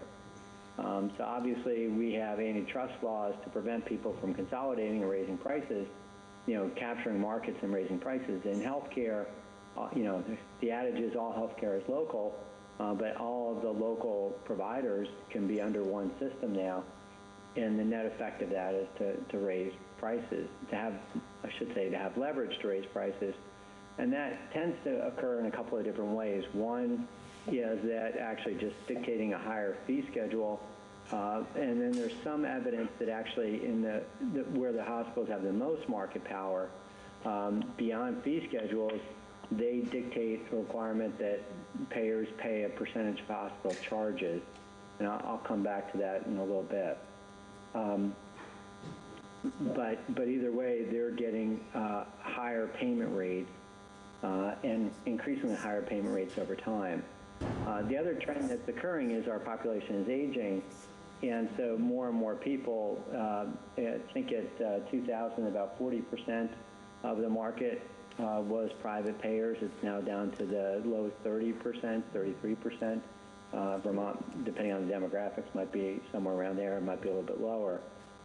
Speaker 10: So obviously, we have antitrust laws to prevent people from consolidating and raising prices, capturing markets and raising prices. In healthcare, the adage is all healthcare is local, but all of the local providers can be under one system now. And the net effect of that is to raise prices, to have leverage to raise prices. And that tends to occur in a couple of different ways. One is that actually just dictating a higher fee schedule. And then there's some evidence that actually where the hospitals have the most market power, beyond fee schedules, they dictate a requirement that payers pay a percentage of hospital charges. And I'll come back to that in a little bit. But either way, they're getting higher payment rates and increasingly higher payment rates over time. The other trend that's occurring is our population is aging, and so more and more people, I think at 2000, about 40% of the market was private payers. It's now down to the low 30%, 33%. Vermont, depending on the demographics, might be somewhere around there. It might be a little bit lower.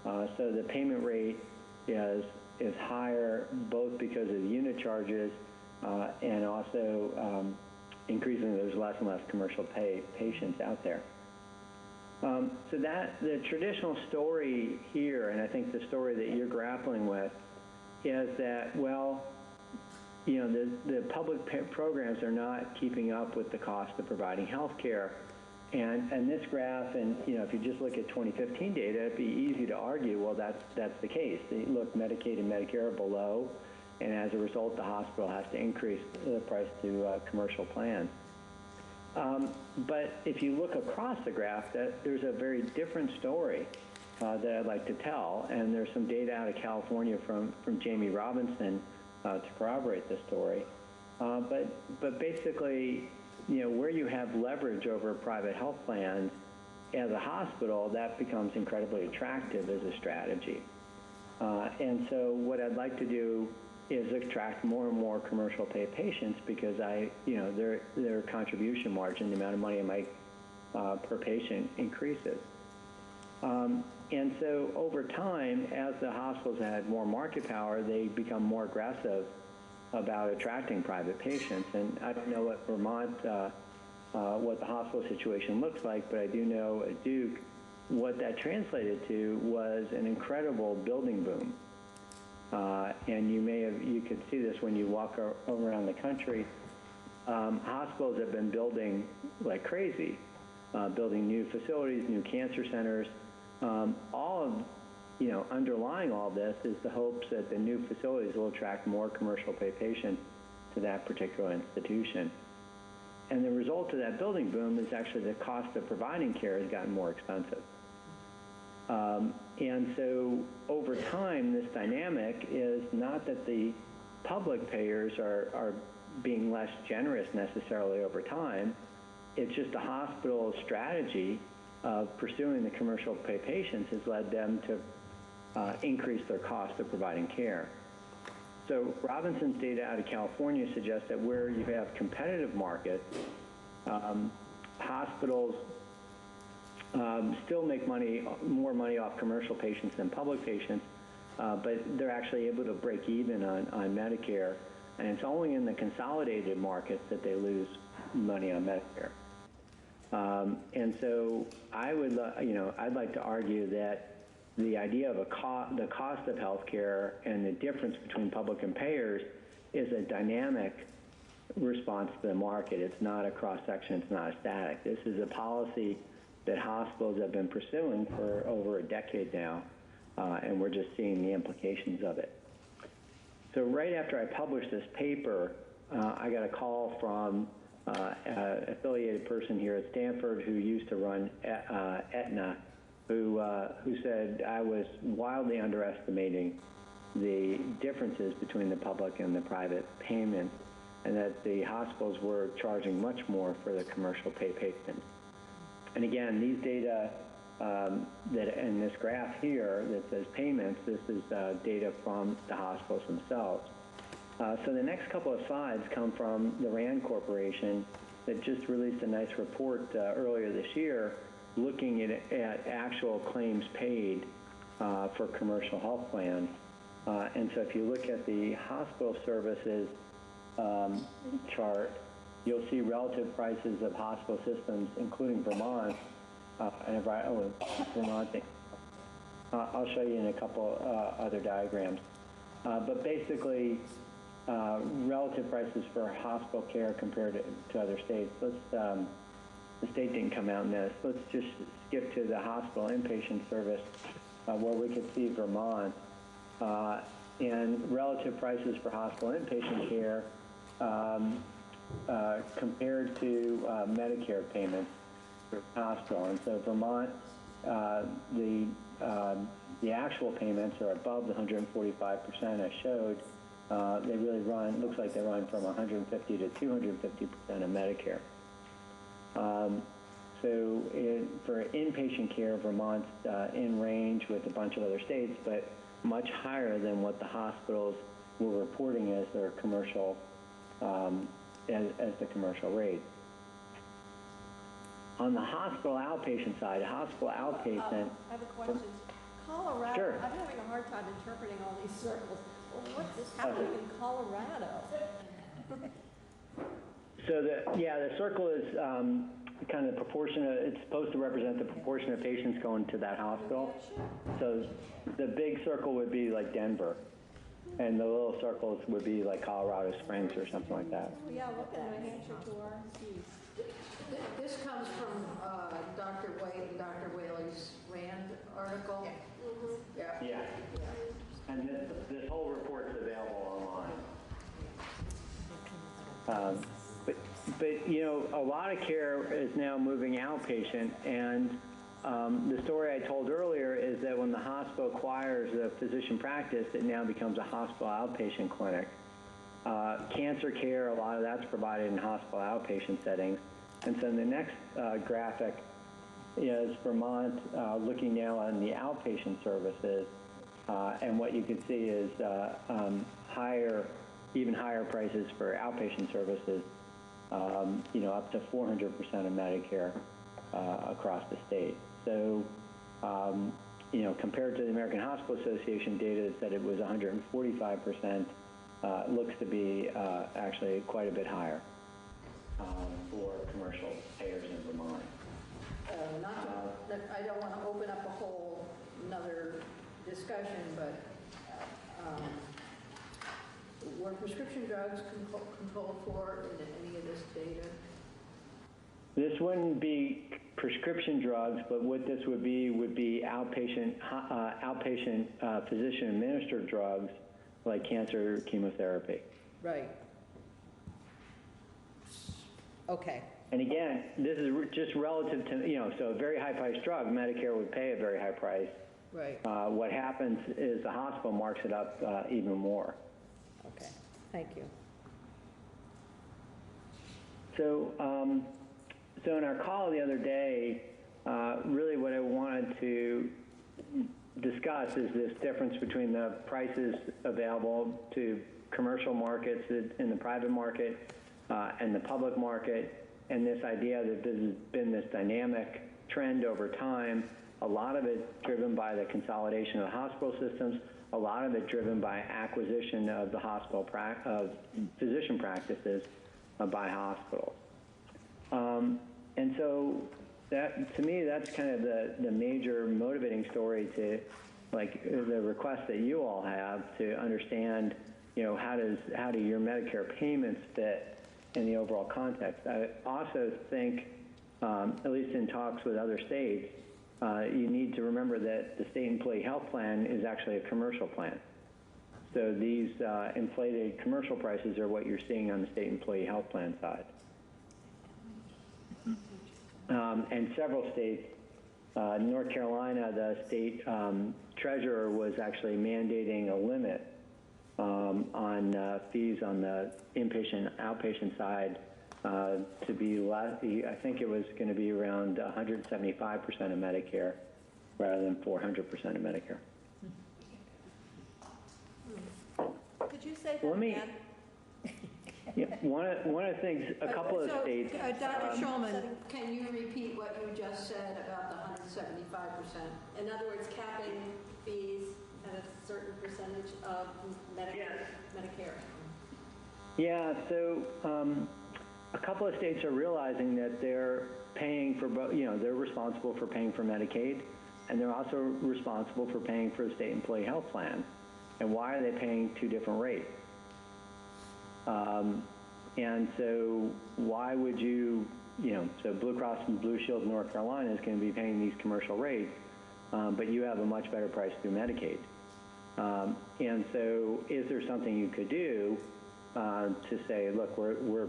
Speaker 10: So the payment rate is higher both because of the unit charges and also increasingly there's less and less commercial pay patients out there. So that the traditional story here, and I think the story that you're grappling with, is that, well, the public programs are not keeping up with the cost of providing health care. And this graph, and if you just look at 2015 data, it'd be easy to argue, well, that's the case. Look, Medicaid and Medicare are below, and as a result, the hospital has to increase the price to commercial plans. But if you look across the graph, there's a very different story that I'd like to tell, and there's some data out of California from Jamie Robinson to corroborate this story. But basically, where you have leverage over private health plans as a hospital, that becomes incredibly attractive as a strategy. And so what I'd like to do is attract more and more commercial pay patients because their contribution margin, the amount of money I make per patient, increases. And so over time, as the hospitals had more market power, they become more aggressive about attracting private patients. And I don't know what Vermont, what the hospital situation looks like, but I do know at Duke, what that translated to was an incredible building boom. And you could see this when you walk around the country. Hospitals have been building like crazy, building new facilities, new cancer centers. All of underlying all this is the hopes that the new facilities will attract more commercial pay patients to that particular institution. And the result of that building boom is actually the cost of providing care has gotten more expensive. And so over time, this dynamic is not that the public payers are being less generous necessarily over time. It's just the hospital's strategy of pursuing the commercial pay patients has led them to increase their cost of providing care. So Robinson's data out of California suggests that where you have competitive markets, hospitals still make more money off commercial patients than public patients, but they're actually able to break even on Medicare, and it's only in the consolidated markets that they lose money on Medicare. And so I would, I'd like to argue that the idea of the cost of healthcare and the difference between public and payers is a dynamic response to the market. It's not a cross-section, it's not a static. This is a policy that hospitals have been pursuing for over a decade now, and we're just seeing the implications of it. So right after I published this paper, I got a call from an affiliated person here at Stanford who used to run Aetna, who said I was wildly underestimating the differences between the public and the private payments, and that the hospitals were charging much more for the commercial pay patients. And again, these data that in this graph here that says payments, this is data from the hospitals themselves. So the next couple of slides come from the RAND Corporation that just released a nice report earlier this year looking at actual claims paid for commercial health plans. And so if you look at the hospital services chart, you'll see relative prices of hospital systems, including Vermont, Vermont. I'll show you in a couple other diagrams. But basically, relative prices for hospital care compared to other states. The state didn't come out in this. Let's just skip to the hospital inpatient service where we could see Vermont. And relative prices for hospital inpatient care compared to Medicare payments for hospital. And so Vermont, the actual payments are above the 145% I showed. They really run, looks like they run from 150 to 250% of Medicare. So for inpatient care, Vermont's in range with a bunch of other states, but much higher than what the hospitals were reporting as their commercial, as the commercial rate. On the hospital outpatient side, hospital outpatient.
Speaker 12: I have a question. Colorado,
Speaker 10: Sure.
Speaker 12: I'm having a hard time interpreting all these circles. Well, what is happening in Colorado?
Speaker 10: So the circle is kind of proportionate. It's supposed to represent the proportion of patients going to that hospital. So the big circle would be like Denver, and the little circles would be like Colorado Springs or something like that.
Speaker 12: Yeah, look at New Hampshire to our east.
Speaker 6: This comes from Dr. White and Dr. Whaley's RAND article.
Speaker 12: Yeah.
Speaker 10: Yeah. And this whole report's available online. But you know, a lot of care is now moving outpatient, and the story I told earlier is that when the hospital acquires a physician practice, it now becomes a hospital outpatient clinic. Cancer care, a lot of that's provided in hospital outpatient settings. And so the next graphic is Vermont looking now on the outpatient services, and what you can see is even higher prices for outpatient services, up to 400% of Medicare across the state. So, compared to the American Hospital Association data that said it was 145%, looks to be actually quite a bit higher for commercial payers in Vermont.
Speaker 19: I don't want to open up a whole another discussion, but were prescription drugs controlled for in any of this data?
Speaker 10: This wouldn't be prescription drugs, but what this would be outpatient physician-administered drugs like cancer chemotherapy.
Speaker 6: Right. Okay.
Speaker 10: And again, this is just relative to, so a very high-priced drug, Medicare would pay a very high price.
Speaker 6: Right.
Speaker 10: What happens is the hospital marks it up even more.
Speaker 6: Okay. Thank you.
Speaker 10: So, so in our call the other day, really what I wanted to discuss is this difference between the prices available to commercial markets in the private market and the public market, and this idea that there's been this dynamic trend over time, a lot of it driven by the consolidation of the hospital systems, a lot of it driven by acquisition of the hospital of physician practices by hospitals. And so that, to me, that's kind of the major motivating story to, like, the request that you all have to understand, how do your Medicare payments fit in the overall context. I also think, at least in talks with other states, you need to remember that the state employee health plan is actually a commercial plan. So these inflated commercial prices are what you're seeing on the state employee health plan side. And several states, North Carolina, the state treasurer was actually mandating a limit on fees on the inpatient, outpatient side to be less. I think it was going to be around 175% of Medicare rather than 400% of Medicare.
Speaker 12: Could you say that again?
Speaker 10: Yeah, one of the things, a couple of states.
Speaker 12: Dr. Schulman, can you repeat what you just said about the 175%? In other words, capping fees at a certain percentage of Medicare.
Speaker 10: Yeah, so a couple of states are realizing that they're paying for both, they're responsible for paying for Medicaid, and they're also responsible for paying for the state employee health plan. And why are they paying two different rates? And so why would so Blue Cross and Blue Shield of North Carolina is going to be paying these commercial rates, but you have a much better price through Medicaid. And so is there something you could do to say, look, we're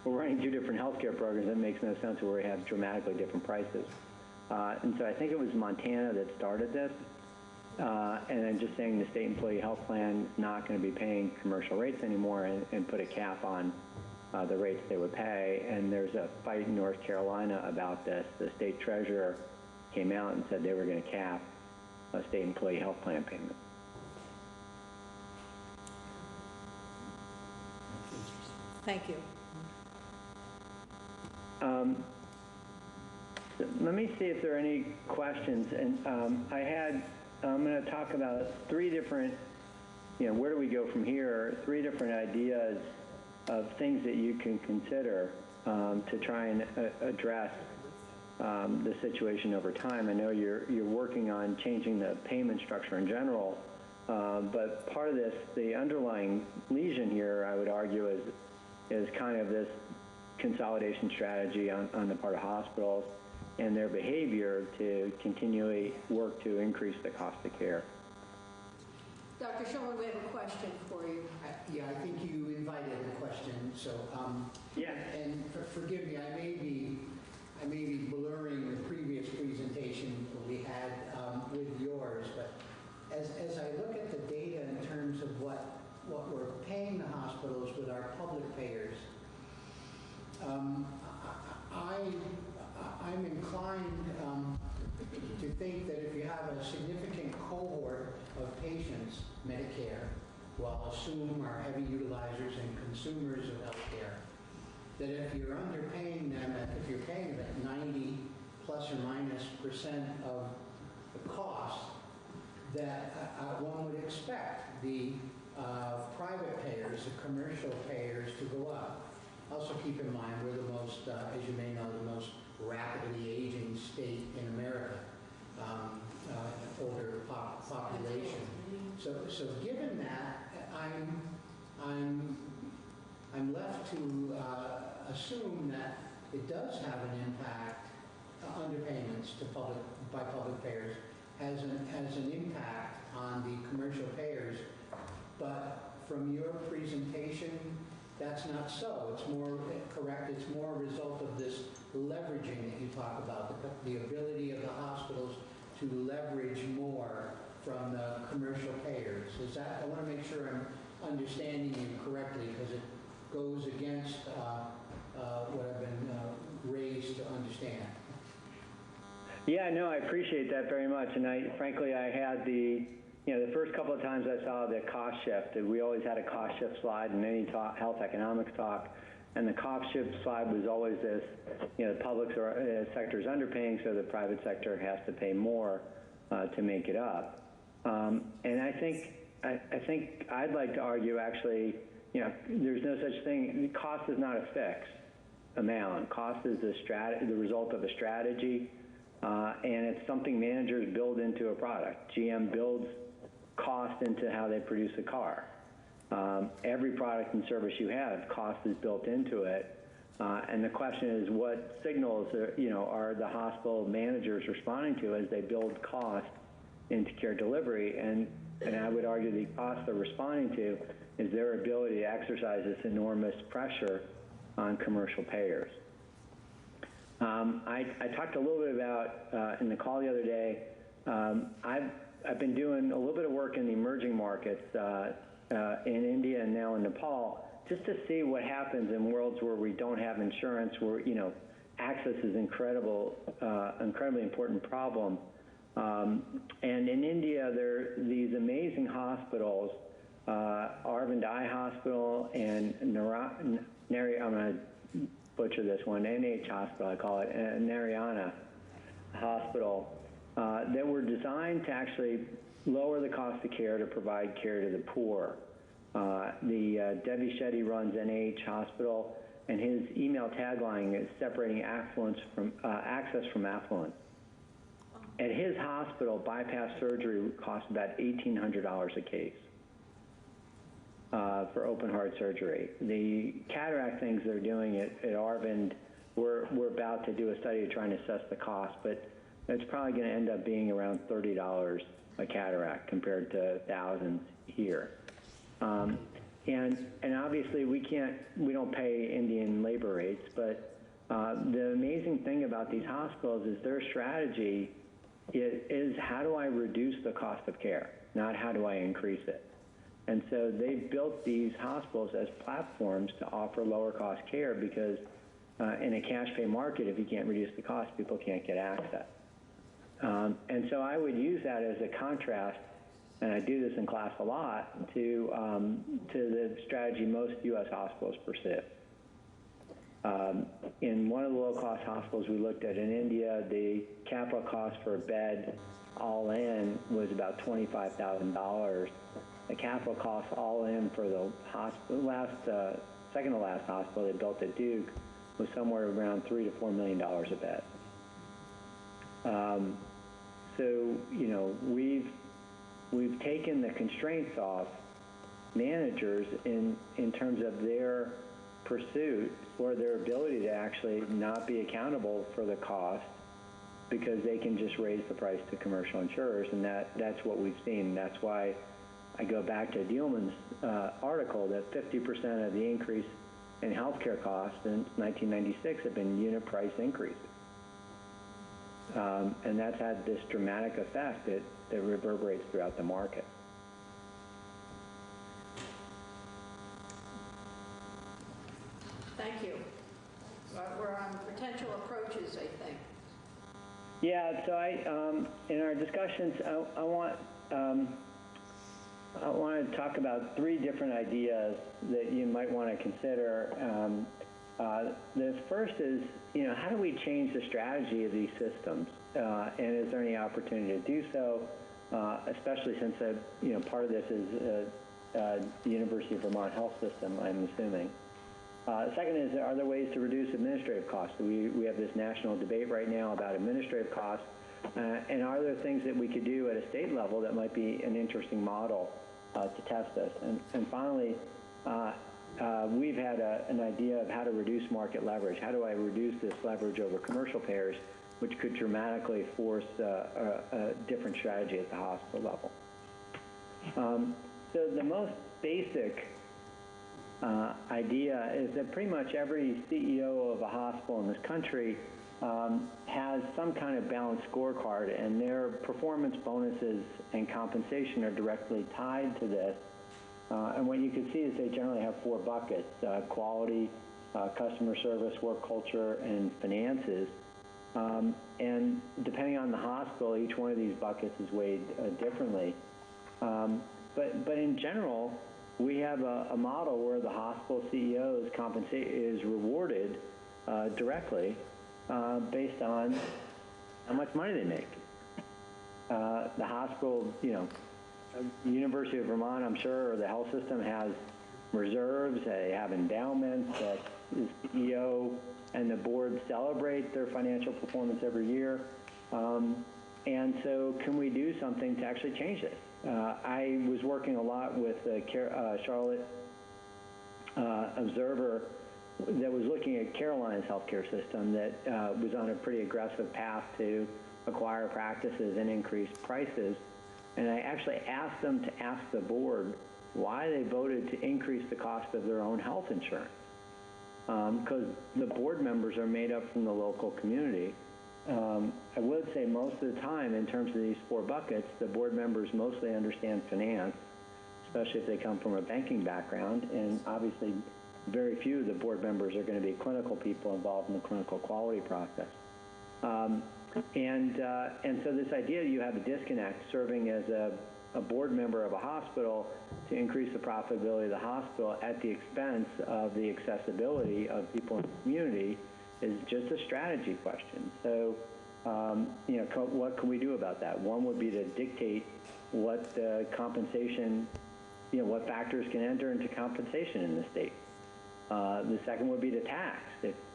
Speaker 10: running two different healthcare programs that makes no sense where we have dramatically different prices. And so I think it was Montana that started this. And then just saying the state employee health plan is not going to be paying commercial rates anymore and put a cap on the rates they would pay. And there's a fight in North Carolina about this. The state treasurer came out and said they were going to cap a state employee health plan payment.
Speaker 6: Thank you.
Speaker 10: Let me see if there are any questions. And I'm going to talk about three different, where do we go from here? Three different ideas of things that you can consider to try and address the situation over time. I know you're working on changing the payment structure in general, but part of this, the underlying lesion here, I would argue, is kind of this consolidation strategy on the part of hospitals and their behavior to continually work to increase the cost of care.
Speaker 19: Dr. Schulman, we have a question for you.
Speaker 11: Yeah, I think you invited a question, so
Speaker 10: yeah.
Speaker 11: And forgive me, I may be blurring the previous presentation we had with yours, but as I look at the data in terms of what we're paying the hospitals with our public payers, I'm inclined to think that if you have a significant cohort of patients, Medicare, who I'll assume are heavy utilizers and consumers of healthcare, that if you're underpaying them, if you're paying them at 90 plus or minus % of the cost, that one would expect the private payers, the commercial payers, to go up. Also keep in mind we're the most, as you may know, the most rapidly aging state in America, older population. So given that, I'm left to assume that it does have an impact, underpayments to by public payers, has an impact on the commercial payers, but from your presentation, that's not so. It's more correct. It's more a result of this leveraging that you talk about, the ability of the hospitals to leverage more from the commercial payers. Is that? I want to make sure I'm understanding you correctly, because it goes against what I've been raised to understand.
Speaker 10: Yeah, no, I appreciate that very much. And frankly, I had the first couple of times I saw the cost shift, we always had a cost shift slide in any health economics talk. And the cost shift slide was always this, the public sector is underpaying, so the private sector has to pay more to make it up. And I think I'd like to argue, actually, there's no such thing. Cost is not a fixed amount. Cost is the result of a strategy, and it's something managers build into a product. GM builds cost into how they produce a car. Every product and service you have, cost is built into it. And the question is, what signals are the hospital managers responding to as they build cost into care delivery? And I would argue the cost they're responding to is their ability to exercise this enormous pressure on commercial payers. I talked a little bit about in the call the other day. I've been doing a little bit of work in the emerging markets in India and now in Nepal, just to see what happens in worlds where we don't have insurance, where access is incredibly important problem. And in India, there are these amazing hospitals, Arvind Eye Hospital and I'm going to butcher this one, NH Hospital, I call it, Narayana Hospital, that were designed to actually lower the cost of care to provide care to the poor. Devi Shetty runs NH Hospital, and his email tagline is separating access from affluence. At his hospital, bypass surgery costs about $1,800 a case for open heart surgery. The cataract things they're doing at Arvind, we're about to do a study to try and assess the cost, but it's probably going to end up being around $30 a cataract compared to thousands here. And obviously we don't pay Indian labor rates, but the amazing thing about these hospitals is their strategy is how do I reduce the cost of care, not how do I increase it. And so they've built these hospitals as platforms to offer lower cost care, because in a cash pay market, if you can't reduce the cost, people can't get access. And so I would use that as a contrast, and I do this in class a lot, to the strategy most U.S. hospitals pursue. In one of the low-cost hospitals we looked at in India, the capital cost for a bed all in was about $25,000. The capital cost all in for the hospital, second to last hospital they built at Duke, was somewhere around $3 to $4 million a bed. So we've taken the constraints off managers in terms of their pursuit or their ability to actually not be accountable for the cost, because they can just raise the price to commercial insurers, and that's what we've seen. That's why I go back to Dielman's article that 50% of the increase in healthcare costs since 1996 have been unit price increases. And that's had this dramatic effect that reverberates throughout the market.
Speaker 19: Thank you. We're on potential approaches, I think.
Speaker 10: Yeah, so in our discussions, I want to talk about 3 different ideas that you might want to consider. The first is, how do we change the strategy of these systems? And is there any opportunity to do so, especially since, part of this is the University of Vermont Health System, I'm assuming. The second is, are there ways to reduce administrative costs? We have this national debate right now about administrative costs, and are there things that we could do at a state level that might be an interesting model to test this? And finally, we've had an idea of how to reduce market leverage. How do I reduce this leverage over commercial payers, which could dramatically force a different strategy at the hospital level? So the most basic idea is that pretty much every CEO of a hospital in this country has some kind of balanced scorecard, and their performance bonuses and compensation are directly tied to this. And what you can see is they generally have 4 buckets: quality, customer service, work culture, and finances. And depending on the hospital, each one of these buckets is weighed differently. But in general, we have a model where the hospital CEO is rewarded directly based on how much money they make. The hospital, the University of Vermont, I'm sure, or the health system has reserves, they have endowments that the CEO and the board celebrate their financial performance every year. And so can we do something to actually change this? I was working a lot with the Charlotte Observer that was looking at Caroline's healthcare system that was on a pretty aggressive path to acquire practices and increase prices. And I actually asked them to ask the board why they voted to increase the cost of their own health insurance. Because the board members are made up from the local community. I would say most of the time, in terms of these 4 buckets, the board members mostly understand finance, especially if they come from a banking background, and obviously very few of the board members are going to be clinical people involved in the clinical quality process. And so this idea you have a disconnect serving as a board member of a hospital to increase the profitability of the hospital at the expense of the accessibility of people in the community is just a strategy question. So, what can we do about that? One would be to dictate what the compensation, what factors can enter into compensation in the state. The second would be to tax.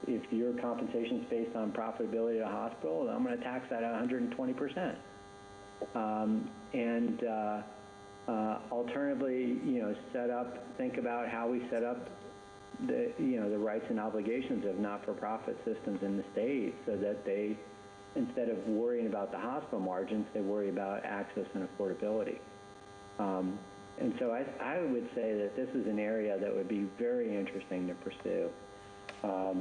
Speaker 10: If your compensation is based on profitability of a hospital, I'm going to tax that at 120%. Alternatively, think about how we set up the rights and obligations of not-for-profit systems in the state, so that they, instead of worrying about the hospital margins, they worry about access and affordability. And so I would say that this is an area that would be very interesting to pursue. I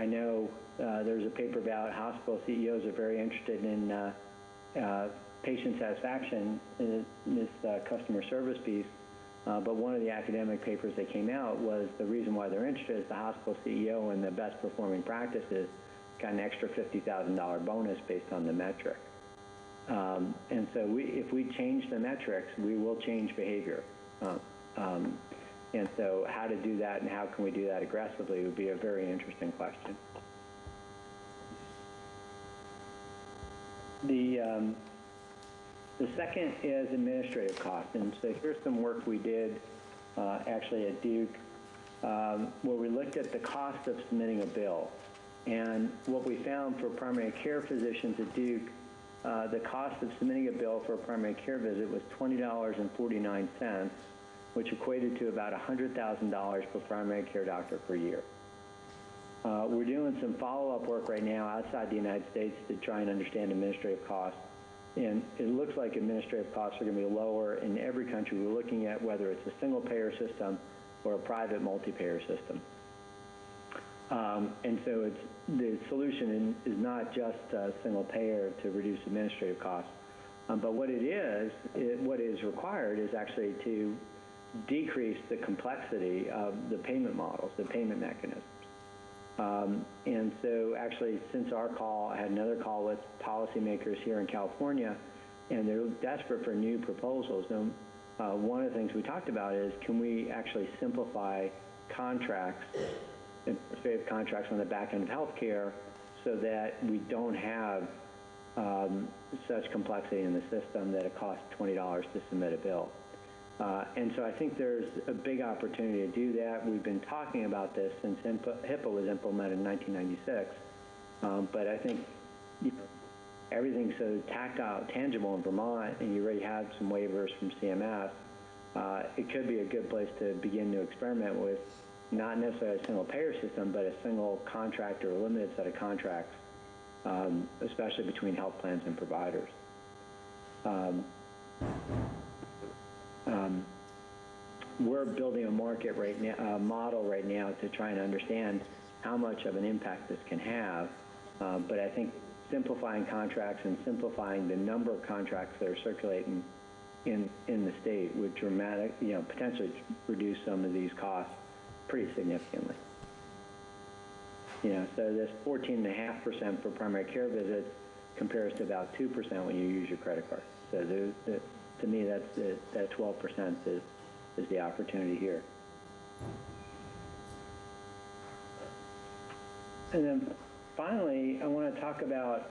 Speaker 10: know there's a paper about hospital CEOs are very interested in patient satisfaction in this customer service piece. But one of the academic papers that came out was the reason why they're interested is the hospital CEO and the best performing practices got an extra $50,000 bonus based on the metric. And so if we change the metrics, we will change behavior. And so how to do that and how can we do that aggressively would be a very interesting question. The second is administrative costs. And so here's some work we did actually at Duke where we looked at the cost of submitting a bill. And what we found for primary care physicians at Duke, the cost of submitting a bill for a primary care visit was $20.49, which equated to about $100,000 per primary care doctor per year. We're doing some follow-up work right now outside the United States to try and understand administrative costs. And it looks like administrative costs are going to be lower in every country. We're looking at whether it's a single-payer system or a private multi-payer system. And so the solution is not just single-payer to reduce administrative costs. But what is required is actually to decrease the complexity of the payment models, the payment mechanisms. And so actually, since our call, I had another call with policymakers here in California, and they're desperate for new proposals. And one of the things we talked about is, can we actually simplify contracts, administrative contracts on the back end of healthcare, so that we don't have such complexity in the system that it costs $20 to submit a bill. And so I think there's a big opportunity to do that. We've been talking about this since HIPAA was implemented in 1996. But I think everything's so tactile, tangible in Vermont, and you already had some waivers from CMS. it could be a good place to begin to experiment with not necessarily a single payer system, but a single contract or a limited set of contracts, especially between health plans and providers. We're building a market right now, model right now to try and understand how much of an impact this can have. But I think simplifying contracts and simplifying the number of contracts that are circulating in the state would potentially reduce some of these costs pretty significantly. So this 14.5% for primary care visits compares to about 2% when you use your credit card. So to me, that 12% is the opportunity here. And then finally, I want to talk about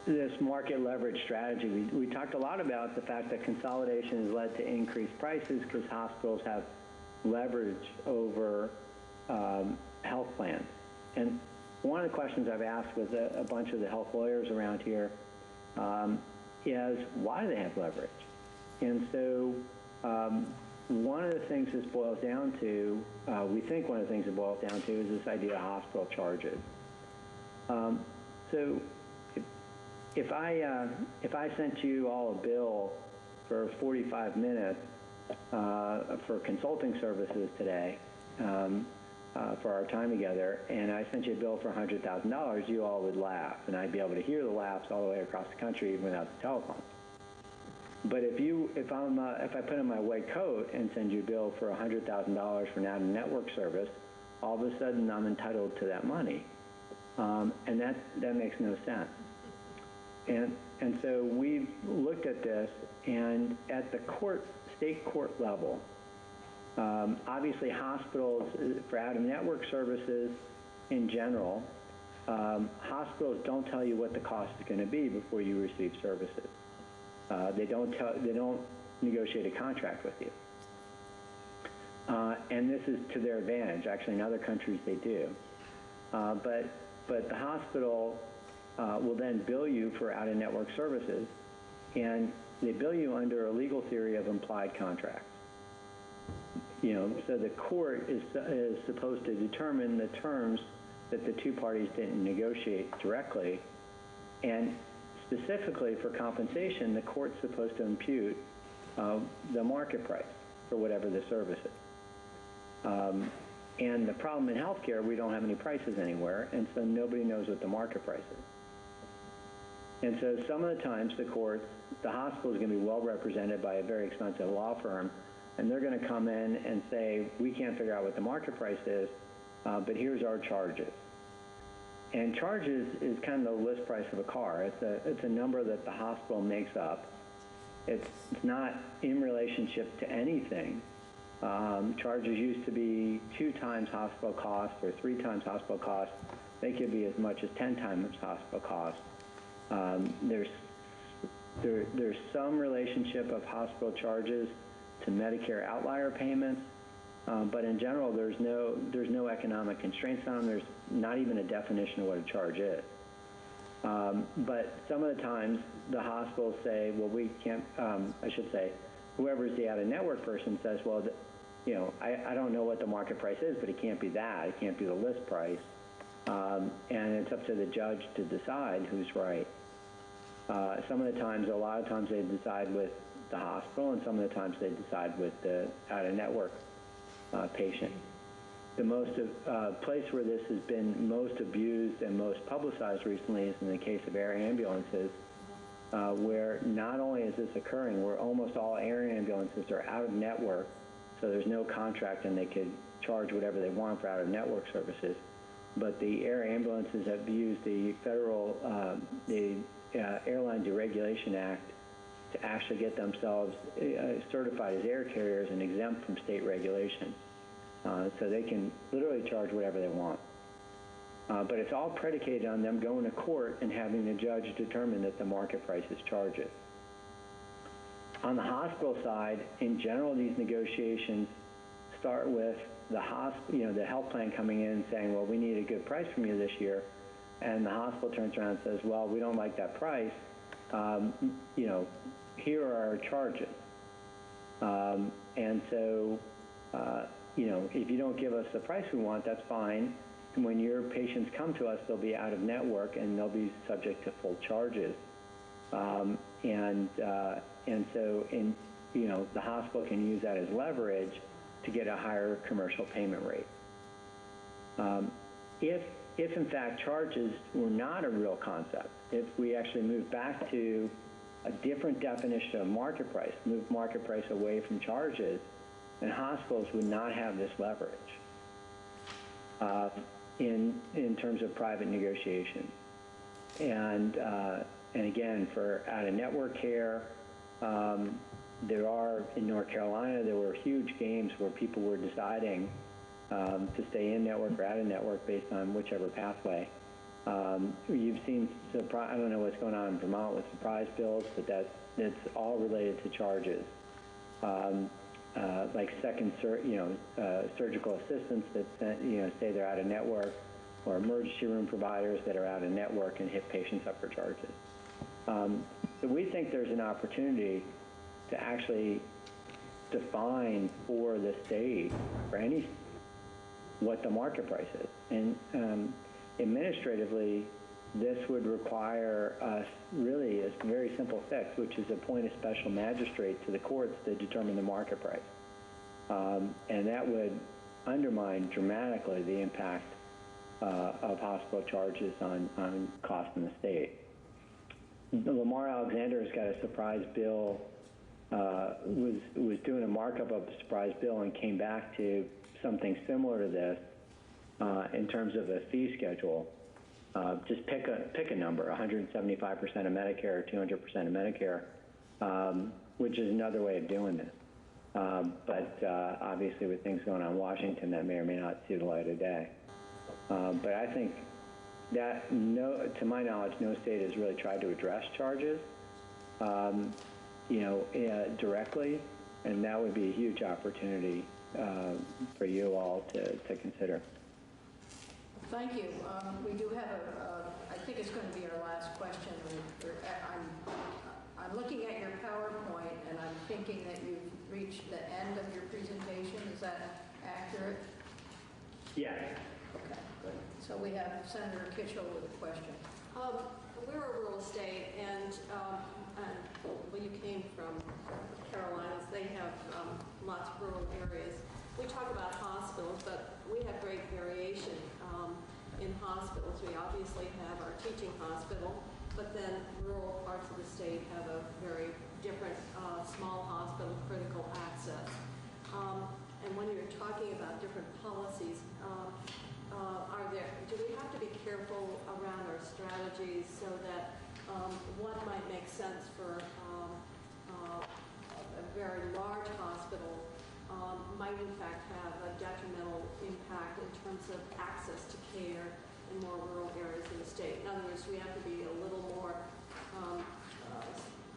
Speaker 10: this market leverage strategy. We talked a lot about the fact that consolidation has led to increased prices because hospitals have leverage over health plans. And one of the questions I've asked with a bunch of the health lawyers around here is why do they have leverage? And so one of the things this boils down to, we think one of the things it boils down to is this idea of hospital charges. So if I sent you all a bill for 45 minutes for consulting services today for our time together, and I sent you a bill for $100,000, you all would laugh, and I'd be able to hear the laughs all the way across the country even without the telephone. But if I put on my white coat and send you a bill for $100,000 for an out-of-network service, all of a sudden I'm entitled to that money, and that makes no sense. And so we've looked at this, and at the state court level, obviously hospitals for out-of-network services in general, hospitals don't tell you what the cost is going to be before you receive services. They don't negotiate a contract with you. And this is to their advantage. Actually, in other countries they do. But the hospital will then bill you for out-of-network services, and they bill you under a legal theory of implied contract. So the court is supposed to determine the terms that the two parties didn't negotiate directly, and specifically for compensation, the court's supposed to impute the market price for whatever the service is. And the problem in healthcare, we don't have any prices anywhere, and so nobody knows what the market price is. And so some of the times the hospital is going to be well represented by a very expensive law firm, and they're going to come in and say, we can't figure out what the market price is, but here's our charges. And charges is kind of the list price of a car. It's a number that the hospital makes up. It's not in relationship to anything. Charges used to be 2 times hospital cost or 3 times hospital cost. They could be as much as 10 times hospital cost. There's some relationship of hospital charges to Medicare outlier payments, but in general, there's no economic constraints on them. There's not even a definition of what a charge is. But some of the times, the hospitals say, well, we can't. I should say, whoever's the out-of-network person says, well, I don't know what the market price is, but it can't be that. It can't be the list price, and it's up to the judge to decide who's right. A lot of times they decide with the hospital, and some of the times they decide with the out-of-network patient. The place where this has been most abused and most publicized recently is in the case of air ambulances, where not only is this occurring, where almost all air ambulances are out-of-network, so there's no contract and they could charge whatever they want for out-of-network services, but the air ambulances have used the federal Airline Deregulation Act to actually get themselves certified as air carriers and exempt from state regulation. So they can literally charge whatever they want. But it's all predicated on them going to court and having the judge determine that the market price is charges. On the hospital side, in general, these negotiations start with the health plan coming in and saying, well, we need a good price from you this year. And the hospital turns around and says, well, we don't like that price. here are our charges. And so, you know, if you don't give us the price we want, that's fine. And when your patients come to us, they'll be out of network and they'll be subject to full charges. And so, you know, the hospital can use that as leverage to get a higher commercial payment rate. If in fact charges were not a real concept, if we actually move back to a different definition of market price, move market price away from charges, then hospitals would not have this leverage in terms of private negotiations. And again, for out-of-network care, there are, in North Carolina, there were huge games where people were deciding to stay in network or out of network based on whichever pathway. You've seen, I don't know what's going on in Vermont with surprise bills, but that's all related to charges. Like surgical assistants that say they're out of network, or emergency room providers that are out of network and hit patients up for charges. So we think there's an opportunity to actually define for the state, for any, what the market price is. And administratively, this would require us really a very simple fix, which is appoint a special magistrate to the courts to determine the market price. And that would undermine dramatically the impact of hospital charges on cost in the state. Lamar Alexander has got a surprise bill, was doing a markup of the surprise bill and came back to something similar to this in terms of a fee schedule. Just pick a number, 175% of Medicare or 200% of Medicare, which is another way of doing this. But obviously with things going on in Washington, that may or may not see the light of day. But I think that, to my knowledge, no state has really tried to address charges, directly, and that would be a huge opportunity for you all to consider.
Speaker 19: Thank you. We do have I think it's going to be our last question. I'm looking at your PowerPoint and I'm thinking that you've reached the end of your presentation. Is that accurate?
Speaker 10: Yes.
Speaker 19: Okay, good. So we have Senator Kitchell with a question.
Speaker 12: We're a rural state, and you came from Carolinas. They have lots of rural areas. We talk about hospitals, but we have great variation in hospitals. We obviously have our teaching hospital, but then rural parts of the state have a very different small hospital, critical access. And when you're talking about different policies, do we have to be careful around our strategies so that what might make sense for a very large hospital might in fact have a detrimental impact in terms of access to care in more rural areas of the state? In other words, we have to be a little more,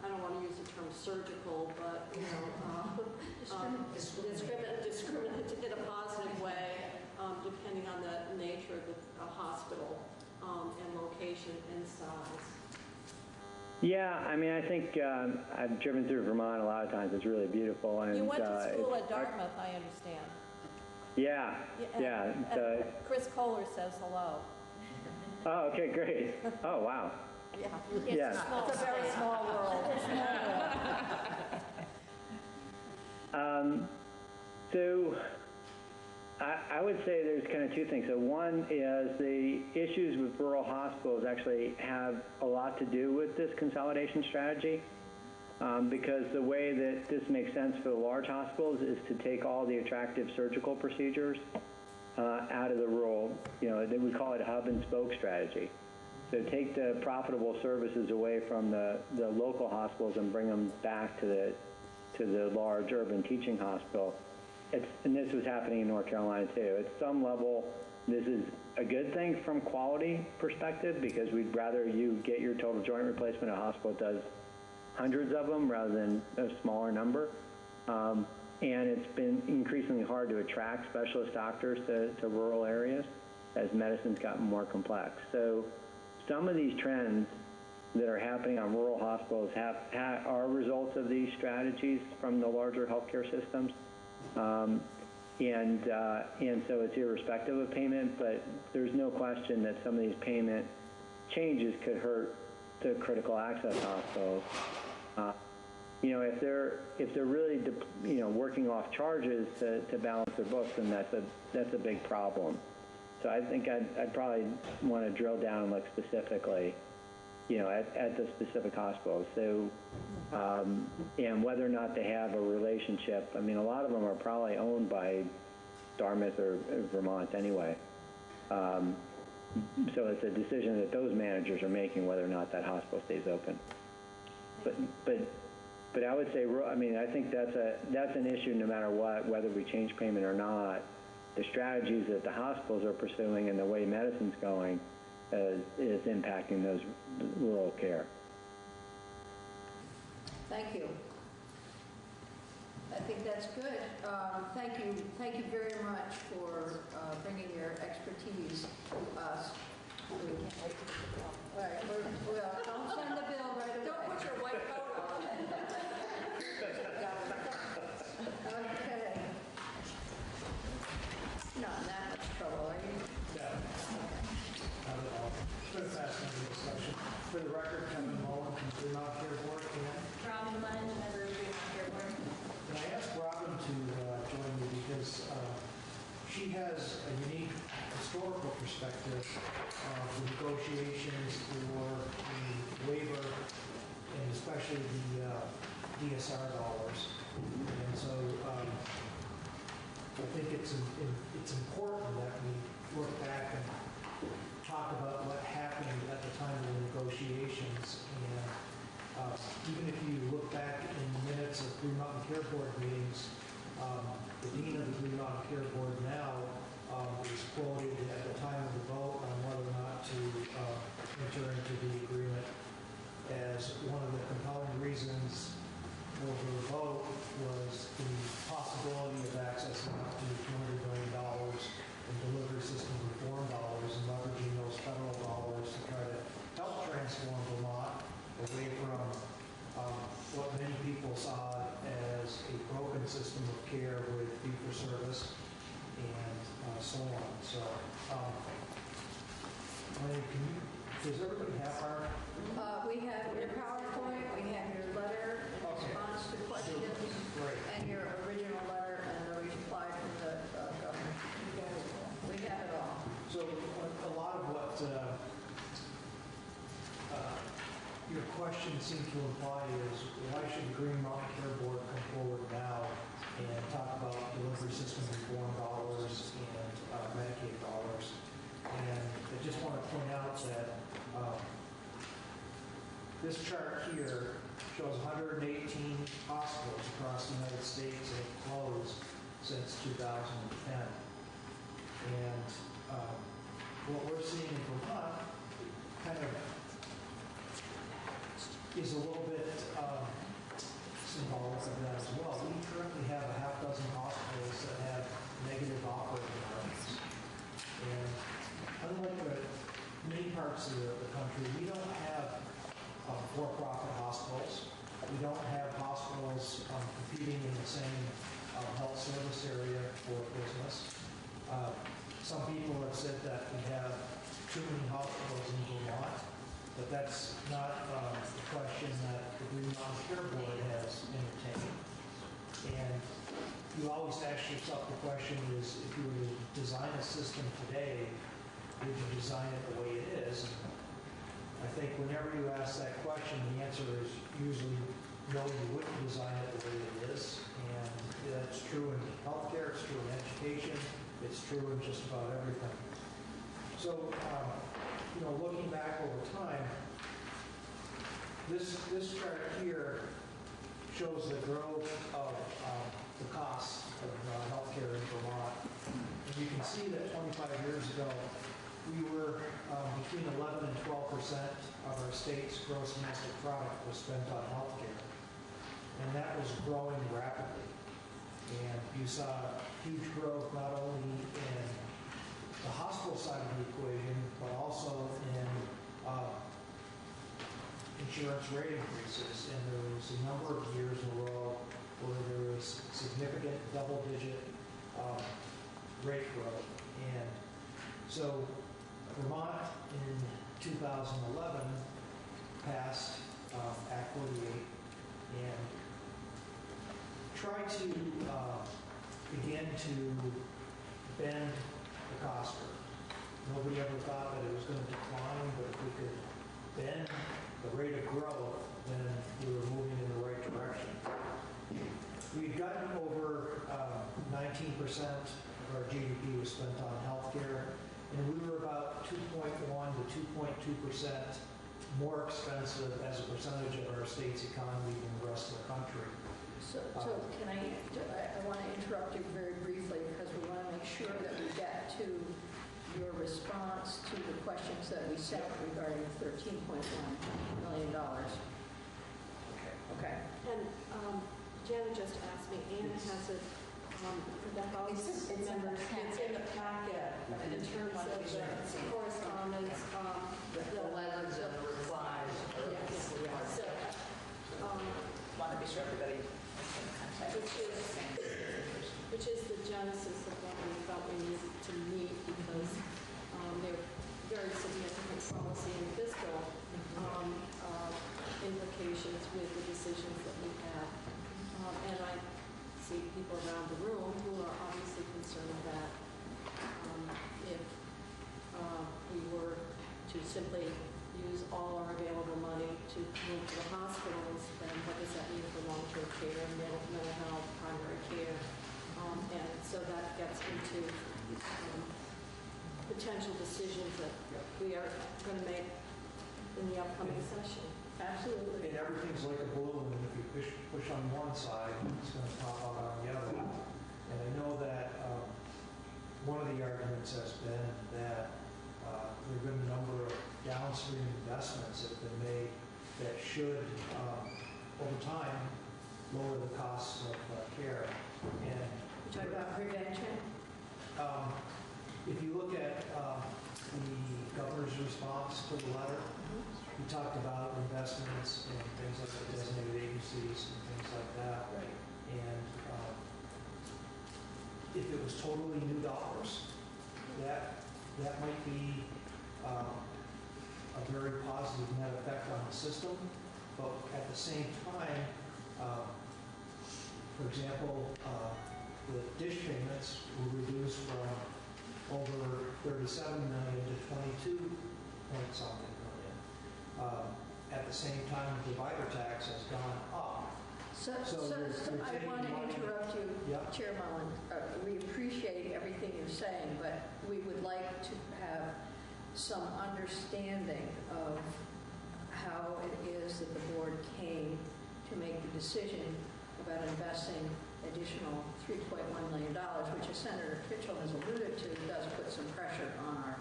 Speaker 12: I don't want to use the term surgical, but discriminate in a positive way, depending on the nature of the hospital and location and size.
Speaker 10: Yeah, I mean, I think I've driven through Vermont a lot of times. It's really beautiful. And
Speaker 12: you went to school at Dartmouth, I understand.
Speaker 10: Yeah.
Speaker 12: Chris Kohler says hello.
Speaker 10: Oh, okay, great. Oh, wow.
Speaker 12: Yeah, it's a very small world.
Speaker 10: So I would say there's kind of two things. So one is the issues with rural hospitals actually have a lot to do with this consolidation strategy, because the way that this makes sense for the large hospitals is to take all the attractive surgical procedures out of the rural, we call it hub and spoke strategy. So take the profitable services away from the local hospitals and bring them back to the large urban teaching hospital. And this was happening in North Carolina too. At some level, this is a good thing from quality perspective, because we'd rather you get your total joint replacement. A hospital does hundreds of them rather than a smaller number. And it's been increasingly hard to attract specialist doctors to rural areas as medicine's gotten more complex. So some of these trends that are happening on rural hospitals are results of these strategies from the larger healthcare systems. And so it's irrespective of payment, but there's no question that some of these payment changes could hurt the critical access hospitals. You know, if they're really working off charges to balance their books, then that's a big problem. So I think I'd probably want to drill down and look specifically, you know, at the specific hospitals. So and whether or not they have a relationship. I mean, a lot of them are probably owned by Dartmouth or Vermont anyway. So it's a decision that those managers are making whether or not that hospital stays open. But I would say, I mean, I think that's an issue no matter what, whether we change payment or not. The strategies that the hospitals are pursuing and the way medicine's going is impacting those rural care.
Speaker 19: Thank you. I think that's good. Thank you very much for bringing your expertise to us. All right, well, don't send the bill right away. Don't put your white coat on. Okay. Not in that much trouble, are you?
Speaker 5: No. Not at all. It's been a fascinating discussion. For the record, Kevin Mullen from Fremont Care Board.
Speaker 9: Robin Munch, member of Fremont Care Board.
Speaker 5: Can I ask Robin to join me because she has a unique historical perspective of the negotiations for the waiver and especially the DSR dollars. And so I think it's important that we look back and talk about what happened at the time of the negotiations. And even if you look back in the minutes of Green Mountain Care Board meetings, the dean of the Green Mountain Care Board now is quoted at the time of the vote on whether or not to enter into the agreement as one of the compelling reasons for the vote was the possibility of accessing up to $200 million in delivery system reform dollars and leveraging those federal dollars to try to help transform Vermont away from what many people saw as a broken system of care with fee-for-service and so on. So, does everybody have our?
Speaker 19: We have your PowerPoint, we have your letter in response to questions, and your original letter and the reply from the governor. We have it all.
Speaker 5: So a lot of what your question seemed to imply is why should the Green Mountain Care Board come forward now and talk about delivery system reform dollars and Medicaid dollars? And I just want to point out that this chart here shows 118 hospitals across the United States that have closed since 2010. And what we're seeing in Vermont kind of is a little bit symbolic of that as well. We currently have a half dozen hospitals that have negative operating margins. And unlike many parts of the country, we don't have for-profit hospitals. We don't have hospitals competing in the same health service area for business. Some people have said that we have too many hospitals in Vermont, but that's not the question that the Green Mountain Care Board has entertained. And you always ask yourself the question is, if you were to design a system today, would you design it the way it is? I think whenever you ask that question, the answer is usually no, you wouldn't design it the way it is. And that's true in healthcare, it's true in education, it's true in just about everything. So, looking back over time, this chart here shows the growth of the costs of healthcare in Vermont. And you can see that 25 years ago, we were between 11 and 12% of our state's gross domestic product was spent on healthcare. And that was growing rapidly. And you saw huge growth not only in the hospital side of the equation, but also in insurance rate increases, and there was a number of years in a row where there was significant double-digit rate growth. And so Vermont in 2011 passed Act 48 and tried to begin to bend the cost curve. Nobody ever thought that it was going to decline, but if we could bend the rate of growth, then we were moving in the right direction. We've gotten over 19% of our GDP was spent on healthcare, and we were about 2.1 to 2.2% more expensive as a percentage of our state's economy than the rest of the country.
Speaker 19: So can I want to interrupt you very briefly because we want to make sure that we get to your response to the questions that we sent regarding $13.1 million. Okay.
Speaker 12: And Janet just asked me, Anna has it, for the House members, it's in the packet in terms of the correspondence,
Speaker 6: The letters and the replies.
Speaker 12: So,
Speaker 6: Want to be sure everybody
Speaker 12: which is the genesis of what we felt we needed to meet because there are very significant policy and fiscal implications with the decisions that we have. And I see people around the room who are obviously concerned that if we were to simply use all our available money to move to the hospitals, then what does that mean for long-term care, mental health, primary care? And so that gets into potential decisions that we are going to make in the upcoming session.
Speaker 19: Absolutely.
Speaker 5: And everything's like a balloon, and if you push on one side, it's going to pop out on the other. And I know that one of the arguments has been that there have been a number of downstream investments that have been made that should, over time, lower the costs of care. And
Speaker 19: you talk about prevention?
Speaker 5: If you look at the governor's response to the letter, he talked about investments in things like the designated agencies and things like that.
Speaker 19: Right.
Speaker 5: And if it was totally new dollars, that might be a very positive net effect on the system. But at the same time, for example, the dish payments were reduced from over 37 million to 22 point something million. At the same time, the divider tax has gone up.
Speaker 19: So I want to interrupt you, Chair Mullen. We appreciate everything you're saying, but we would like to have some understanding of how it is that the board came to make the decision about investing additional $3.1 million, which, as Senator Kitchell has alluded to, does put some pressure on our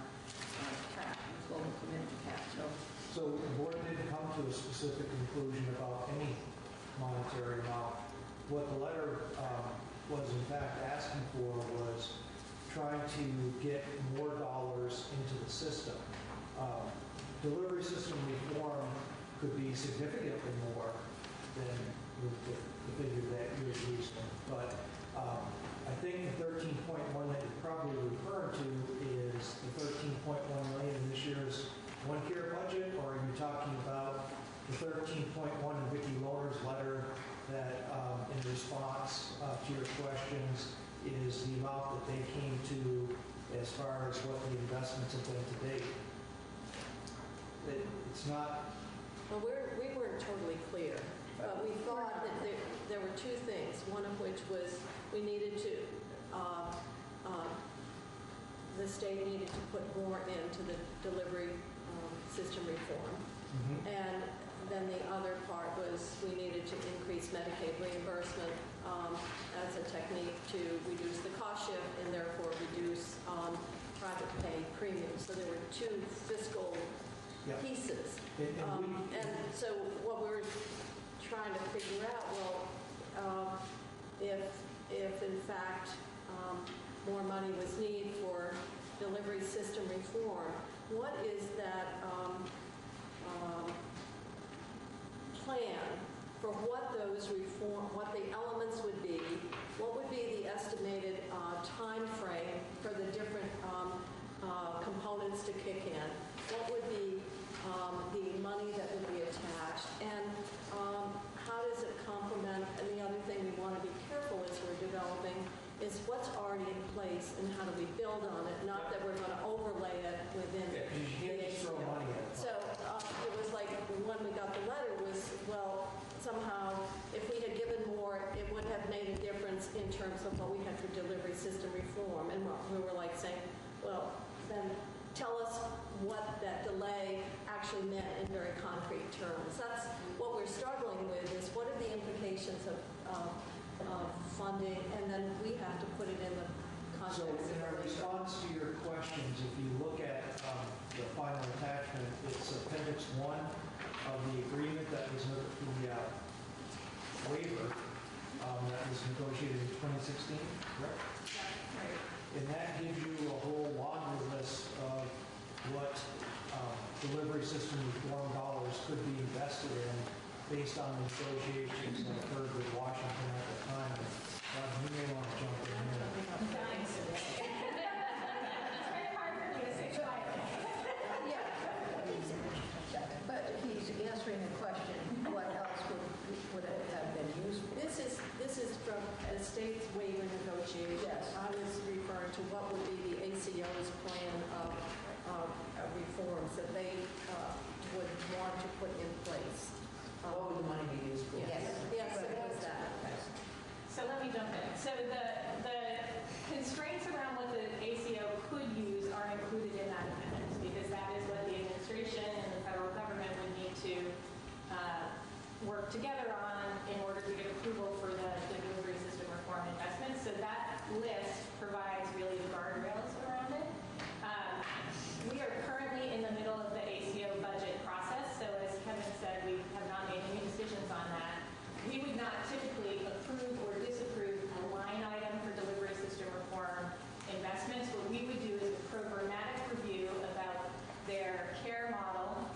Speaker 19: cap, global commitment cap.
Speaker 5: So the board didn't come to a specific conclusion about any monetary amount. What the letter was in fact asking for was trying to get more dollars into the system. Delivery system reform could be significantly more than the figure that you're using. But I think the 13.1 that you're probably referring to is the 13.1 million in this year's One Care budget, or are you talking about the 13.1 in Vicki Lohner's letter that in response to your questions is the amount that they came to as far as what the investments have been to date? It's not...
Speaker 12: Well, we weren't totally clear. We thought that there were two things, one of which was we needed to, the state needed to put more into the delivery system reform. Mm-hmm. And then the other part was we needed to increase Medicaid reimbursement as a technique to reduce the cost shift and therefore reduce private pay premiums. So there were two fiscal pieces. And so what we're trying to figure out, well, if in fact more money was needed for delivery system reform, what is that plan for what those what the elements would be, what would be the estimated time frame for the different components to kick in, what would be the money that would be attached, and how does it complement, and the other thing we want to be careful as we're developing is what's already in place and how do we build on it, not that we're going to overlay it within the ACO. So it was like when we got the letter was, well, somehow if we had given more, it would have made a difference in terms of what we had for delivery system reform. And we were like saying, well, then tell us what that delay actually meant in very concrete terms. That's what we're struggling with, is what are the implications of funding, and then we have to put it in the context.
Speaker 5: So in our response to your questions, if you look at the final attachment, it's Appendix 1 of the agreement that was the waiver that was negotiated in 2016, correct?
Speaker 19: Right.
Speaker 5: And that gives you a whole laundry list of what delivery system reform dollars could be invested in based on the negotiations that occurred with Washington at the time. You may want to jump in here.
Speaker 19: But he's answering the question, what else would it have been used for?
Speaker 12: This is from the state's waiver negotiations.
Speaker 19: Yes.
Speaker 12: I was referring to what would be the ACO's plan of reforms that they would want to put in place.
Speaker 4: What would the money be used for?
Speaker 12: Yes, it was that.
Speaker 9: So let me jump in. So the constraints around what the ACO could use are included in that amendment, because that is what the administration and the federal government would need to work together on in order to get approval for the delivery system reform investments. So that list provides really the guardrails around it. We are currently in the middle of the ACO budget process, so as Kevin said, we have not made any decisions on that. We would not typically approve or disapprove a line item for delivery system reform investments. What we would do is a programmatic review about their care model,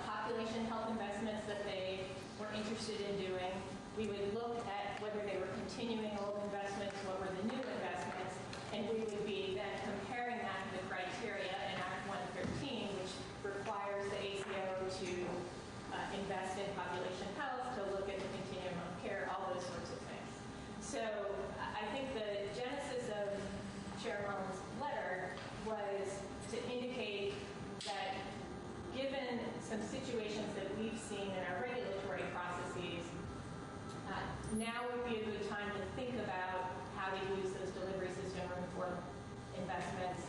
Speaker 9: population health investments that they were interested in doing. We would look at whether they were continuing old investments, what were the new investments, and we would be then comparing that to the criteria in Act 113, which requires the ACO to invest in population health, to look at the continuum of care, all those sorts of things. So I think the genesis of Chair Mullen's letter was to indicate that given some situations that we've seen in our regulatory processes, now would be a good time to think about how to use those delivery system reform investments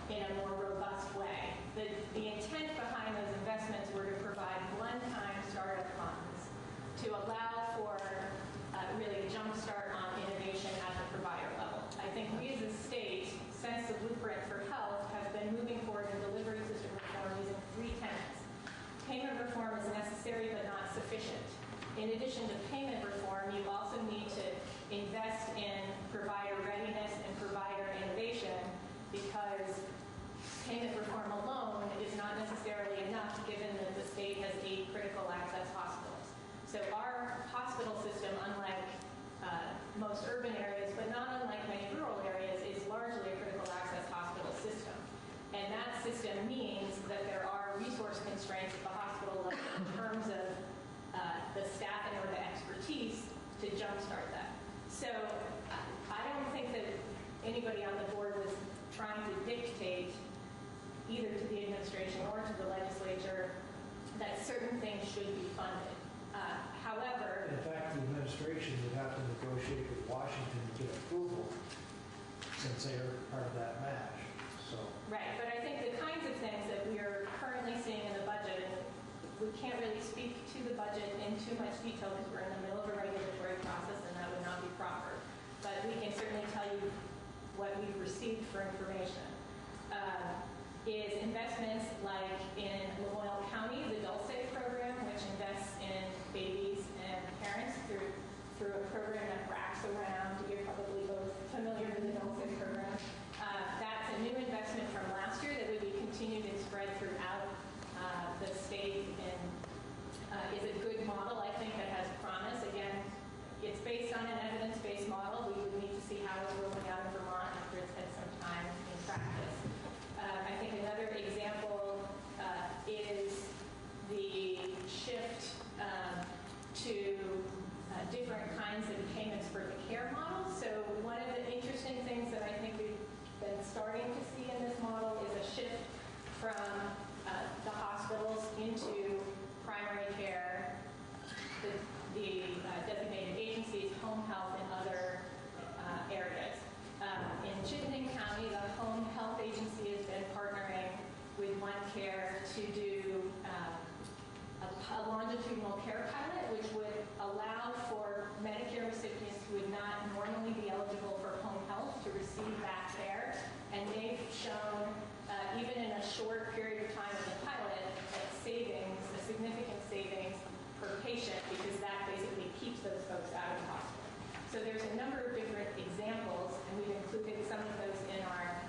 Speaker 9: in a more robust way. The intent behind those investments were to provide one-time startup funds to allow for really a jump start on innovation at the provider level. I think we as a state, since the Blueprint for Health, have been moving forward in delivery system reform using 3 tenets. Payment reform is necessary but not sufficient. In addition to payment reform, you also need to invest in provider readiness and provider innovation, because payment reform alone is not necessarily enough, given that the state has 8 critical access hospitals. So our hospital system, unlike most urban areas, but not unlike many rural areas, is largely a critical access hospital system. And that system means that there are resource constraints at the hospital level in terms of the staffing or the expertise to jumpstart that. So I don't think that anybody on the board was trying to dictate either to the administration or to the legislature that certain things should be funded. However,
Speaker 5: in fact, the administration would have to negotiate with Washington to get approval, since they are part of that match. So
Speaker 9: right, but I think the kinds of things that we are currently seeing in the budget, and we can't really speak to the budget in too much detail because we're in the middle of a regulatory process and that would not be proper. But we can certainly tell you what we've received for information. Is investments like in Lamoille County's Adult Safe program, which invests in babies and parents through a program that wraps around. You're probably both familiar with the Adult Safe program. That's a new investment from last year that would be continued and spread throughout the state in the designated agencies, home health, and other areas. In Chittenden County, the home health agency has been partnering with OneCare to do a longitudinal care pilot, which would allow for Medicare recipients who would not normally be eligible for home health to receive that care. And they've shown, even in a short period of time of the pilot, that savings, a significant savings per patient, because that basically keeps those folks out of the hospital. So there's a number of different examples, and we've included some of those in our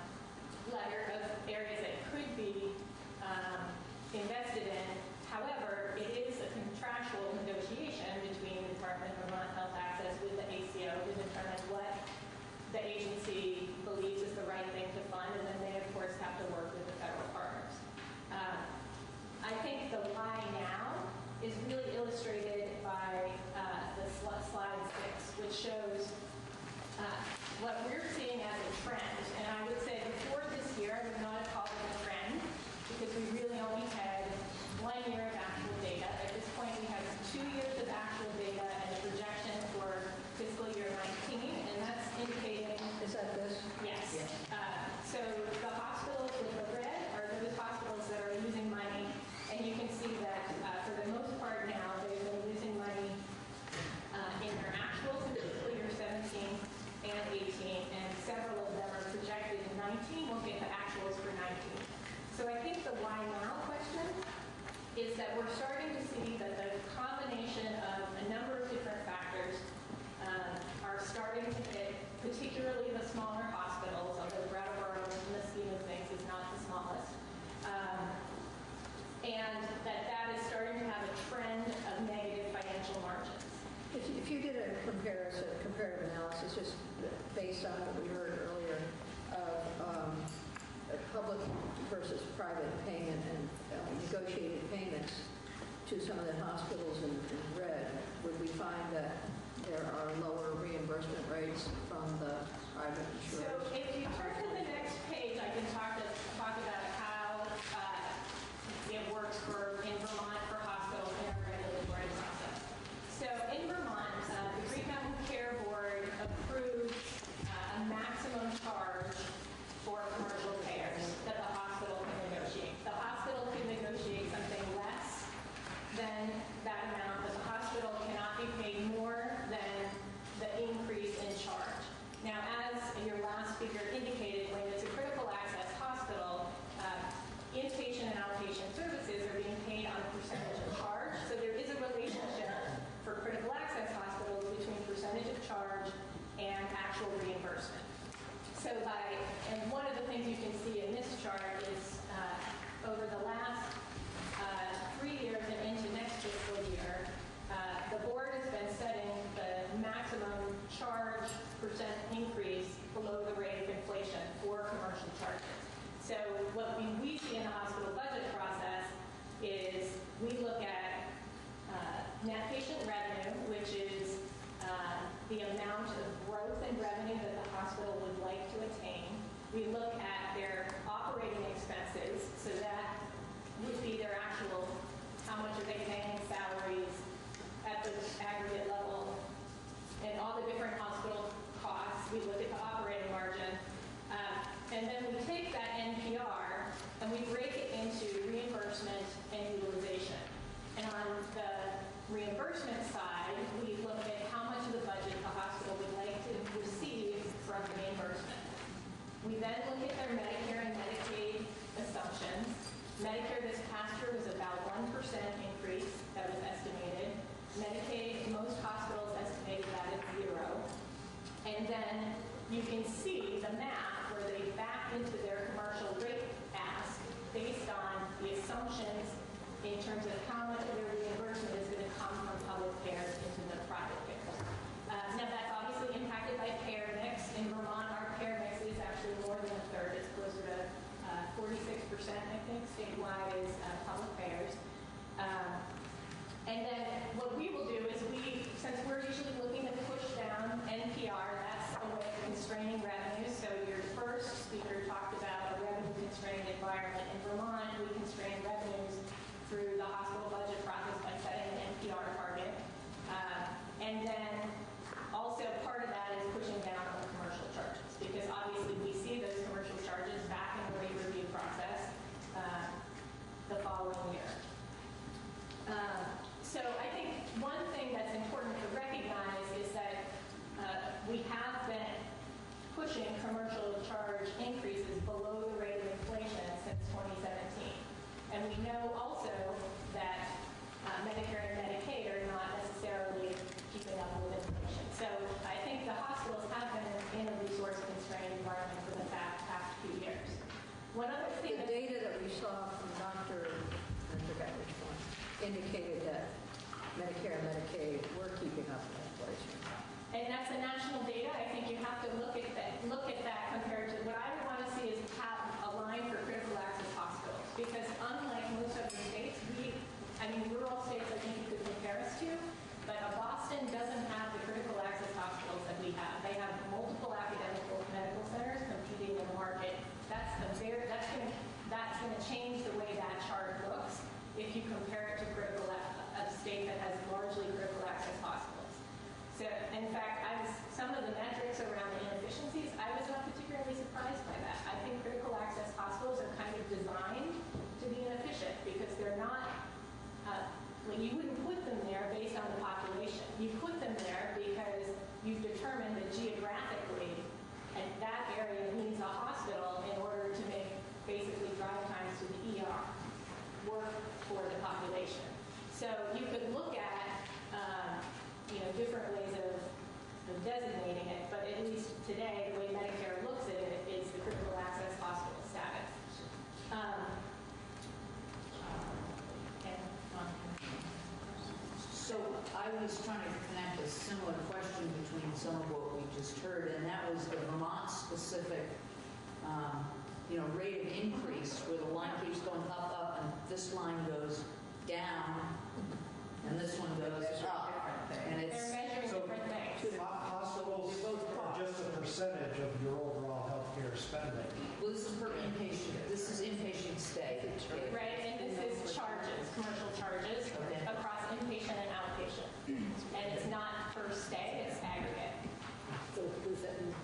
Speaker 9: letter of areas that could be invested in. However, it is a contractual negotiation between the Department of Vermont Health Access with the ACO to determine what the agency believes is the right thing to fund, and then they, of course, have to work with the federal partners. I think the why now is really illustrated by the slide 6, which shows what we're seeing as a trend. And I would say before this year, I would not have called it a trend, because we really only had 1 year of actual data. At this point, we have 2 years of actual data and a projection for fiscal year 19, and that's indicating...
Speaker 19: Is that this?
Speaker 9: Yes. So the hospitals with the red are those hospitals that are losing money, and you can see that for the most part now, they've been losing money in their actuals in fiscal year 17 and 18, and several of them are projected in 19. We'll get the actuals for 19. So I think the why now question is that we're starting to see that the combination of a number of different factors are starting to hit, particularly the smaller hospitals, although Brattleboro, in the scheme of things, is not the smallest. And that is starting to have a trend of negative financial margins.
Speaker 19: If you did a comparative analysis, just based on what we heard earlier of public versus private payment and negotiated payments to some of the hospitals in red, would we find that there are lower reimbursement rates from the private insurers?
Speaker 9: So if you turn to the next page, I can talk about how it works in Vermont for hospitals in our regulatory process. So in Vermont, the Green Mountain Care Board approved a maximum charge for commercial payers that the hospital can negotiate. The hospital can negotiate something less than that amount, but the hospital cannot be paid more than the increase in charge. Now, as your last speaker indicated, when it's a critical access hospital, inpatient and outpatient services are being paid on a percentage of charge. So there is a relationship for critical access hospitals between percentage of charge and actual reimbursement. So and one of the things you can see in this chart is over the last 3 years and into next fiscal year, the board has been setting the maximum charge percent increase below the rate of inflation for commercial charges. So what we see in the hospital budget process is we look at net patient revenue, which is the amount of growth in revenue that the hospital would like to attain. We look at their operating expenses, so that would be their actual, how much are they paying in salaries at the aggregate level, and all the different hospital costs. We look at the operating margin. And then we take that NPR and we break it into reimbursement and utilization. And on the reimbursement side, we look at how much of the budget the hospital would like to receive from reimbursement. We then look at their Medicare and Medicaid assumptions. Medicare this past year was about 1% increase that was estimated. Medicaid, most hospitals estimated that at 0. And then you can see the math where they back into their commercial rate ask based on the assumptions in terms of how much of their reimbursement is going to come from public payers into the private payers. Now that's obviously impacted by payer mix. In Vermont, our payer mix is actually more than a third. It's closer to 46%, I think, statewide is public payers. And then what we will do is since we're usually looking to push down NPR, that's a way of constraining revenue. So your first speaker talked about a revenue-constrained environment. In Vermont, we constrain revenues through the hospital budget process by setting an NPR target.
Speaker 6: Medicaid, we're keeping up with inflation.
Speaker 9: And that's the national data. I think you have to look at that compared to what I would want to see is have a line for critical access hospitals. Because unlike most other states, rural states I think you could compare us to, but Boston doesn't have the critical access hospitals that we have. They have multiple academic medical centers competing in the market. That's going to change the way that chart looks if you compare it to a state that has largely critical access hospitals. So, in fact, some of the metrics around the inefficiencies, I was not particularly surprised by that. I think critical access hospitals are kind of designed to be inefficient because they're not, you wouldn't put them there based on the population. You put them there because you've determined that geographically and that area needs a hospital in order to make basically drive times to the ER work for the population. So you could look at different ways of designating it, but at least today, the way Medicare looks at it is the critical access hospital status.
Speaker 6: So I was trying to connect a similar question between some of what we just heard, and that was the Vermont-specific, rate of increase where the line keeps going up, and this line goes down, and this one goes up. And it's
Speaker 9: They're measuring different things.
Speaker 5: Hospitals are just a percentage of your overall healthcare spending.
Speaker 6: Well, this is per inpatient. This is inpatient stay.
Speaker 9: Right, and this is charges, commercial charges across inpatient and outpatient. And it's not per stay, it's aggregate.
Speaker 19: So does that mean?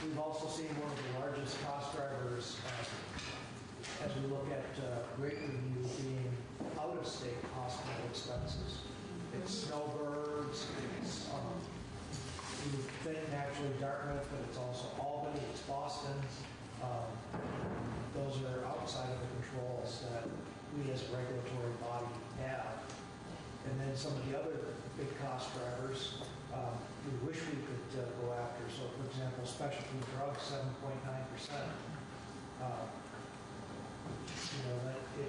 Speaker 5: We've also seen one of the largest cost drivers as we look at rate review being out-of-state hospital expenses. It's snowbirds, it's you think naturally Dartmouth, but it's also Albany, it's Boston. Those are outside of the controls that we as a regulatory body have. And then some of the other big cost drivers we wish we could go after. So for example, specialty drugs, 7.9%.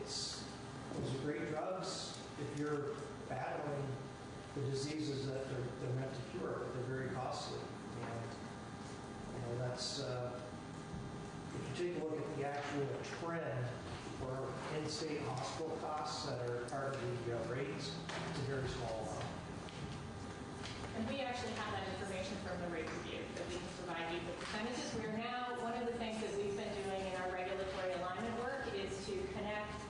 Speaker 5: Those are great drugs if you're battling the diseases that they're meant to cure, but they're very costly. And that's if you take a look at the actual trend for in-state hospital costs that are part of the rates, it's a very small amount.
Speaker 9: And we actually have that information from the rate review that we can provide you with percentages. We are now, one of the things that we've been doing in our regulatory alignment work is to connect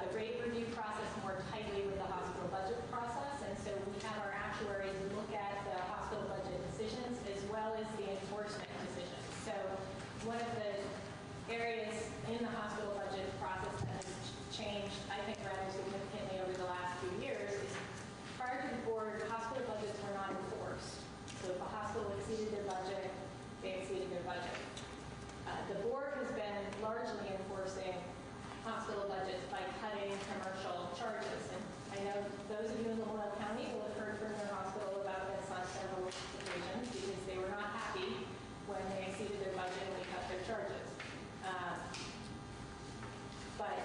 Speaker 9: the rate review process more tightly with the hospital budget process. And so we have our actuaries look at the hospital budget decisions as well as the enforcement decisions. So one of the areas in the hospital budget process that has changed, I think, rather significantly over the last few years is prior to the board, hospital budgets were not enforced. So if a hospital exceeded their budget, they exceeded their budget. The board has been largely enforcing hospital budgets by cutting commercial charges. And I know those of you in Lamoille County will have heard from their hospital about this on several occasions because they were not happy when they exceeded their budget and we cut their charges. But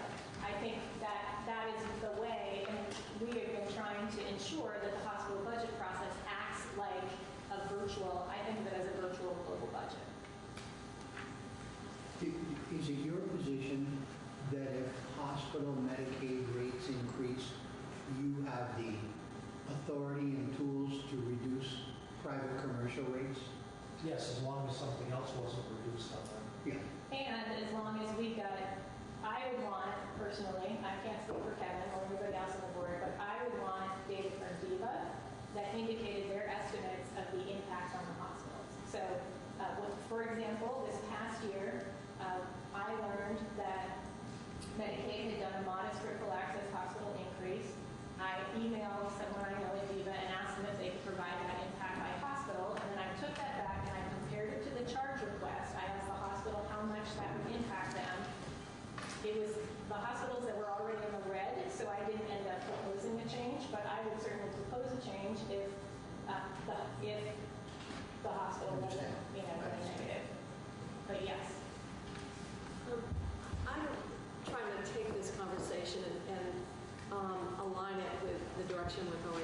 Speaker 9: I think that is the way, and we have been trying to ensure that the hospital budget process acts like a virtual, I think of it as a virtual global budget.
Speaker 11: Is it your position that if hospital Medicaid rates increase, you have the authority and tools to reduce private commercial rates?
Speaker 5: Yes, as long as something else wasn't reduced on them.
Speaker 11: Yeah.
Speaker 9: And as long as we got, I would want, personally, I can't speak for Kevin or anybody else on the board, but I would want data from DEVA that indicated their estimates of the impact on the hospitals. So, for example, this past year, I learned that Medicaid had done a modest critical access hospital increase. I emailed someone I know at DEVA and asked them if they could provide that impact by hospital, and then I took that back and I compared it to the charge request. I asked the hospital how much that would impact them. It was the hospitals that were already in the red, so I didn't end up proposing a change, but I would certainly propose a change if the hospital wasn't, really negative. But yes.
Speaker 12: I'm trying to take this conversation and align it with the direction we're going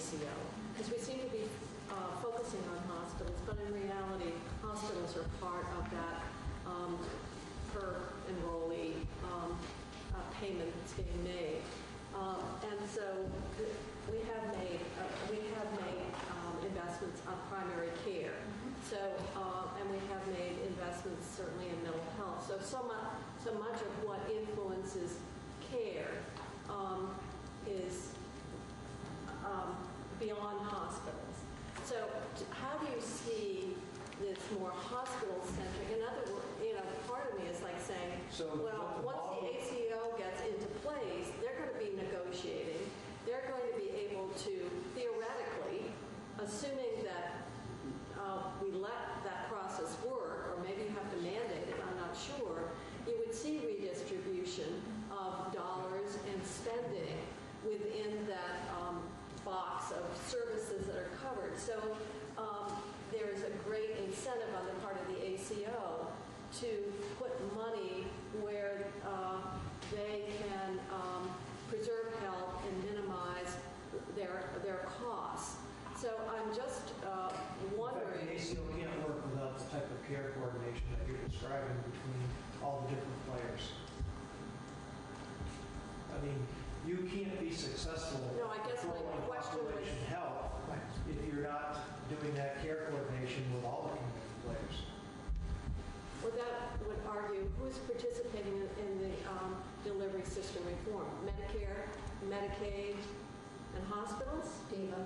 Speaker 12: ACO. Because we seem to be focusing on hospitals, but in reality, hospitals are part of that per enrollee payment that's being made. And so we have made investments on primary care. So and we have made investments certainly in mental health. So much of what influences care is beyond hospitals. So how do you see this more hospital-centric? In other words, part of me is like saying, well, once the ACO gets into place, they're going to be negotiating. They're going to be able to, theoretically, assuming that we let that process work, or maybe you have to mandate it, I'm not sure, you would see redistribution of dollars and spending within that box of services that are covered. So there is a great incentive on the part of the ACO to put money where they can preserve health and minimize their costs. So I'm just wondering.
Speaker 5: In fact, the ACO can't work without the type of care coordination that you're describing between all the different players. I mean, you can't be successful controlling population health if you're not doing that care coordination with all the community players.
Speaker 12: Well, that would argue who's participating in the delivery system reform? Medicare, Medicaid, and hospitals?
Speaker 19: DEVA.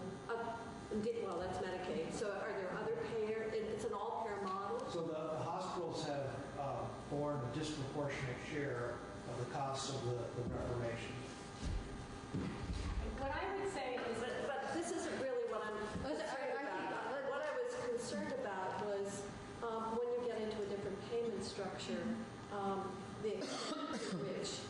Speaker 12: Well, that's Medicaid. So are there other payers? It's an all-payer model?
Speaker 5: So the hospitals have borne a disproportionate share of the costs of the reformation.
Speaker 9: What I would say is that,
Speaker 12: but this isn't really what I'm concerned about. What I was concerned about was when you get into a different payment structure, the extent to which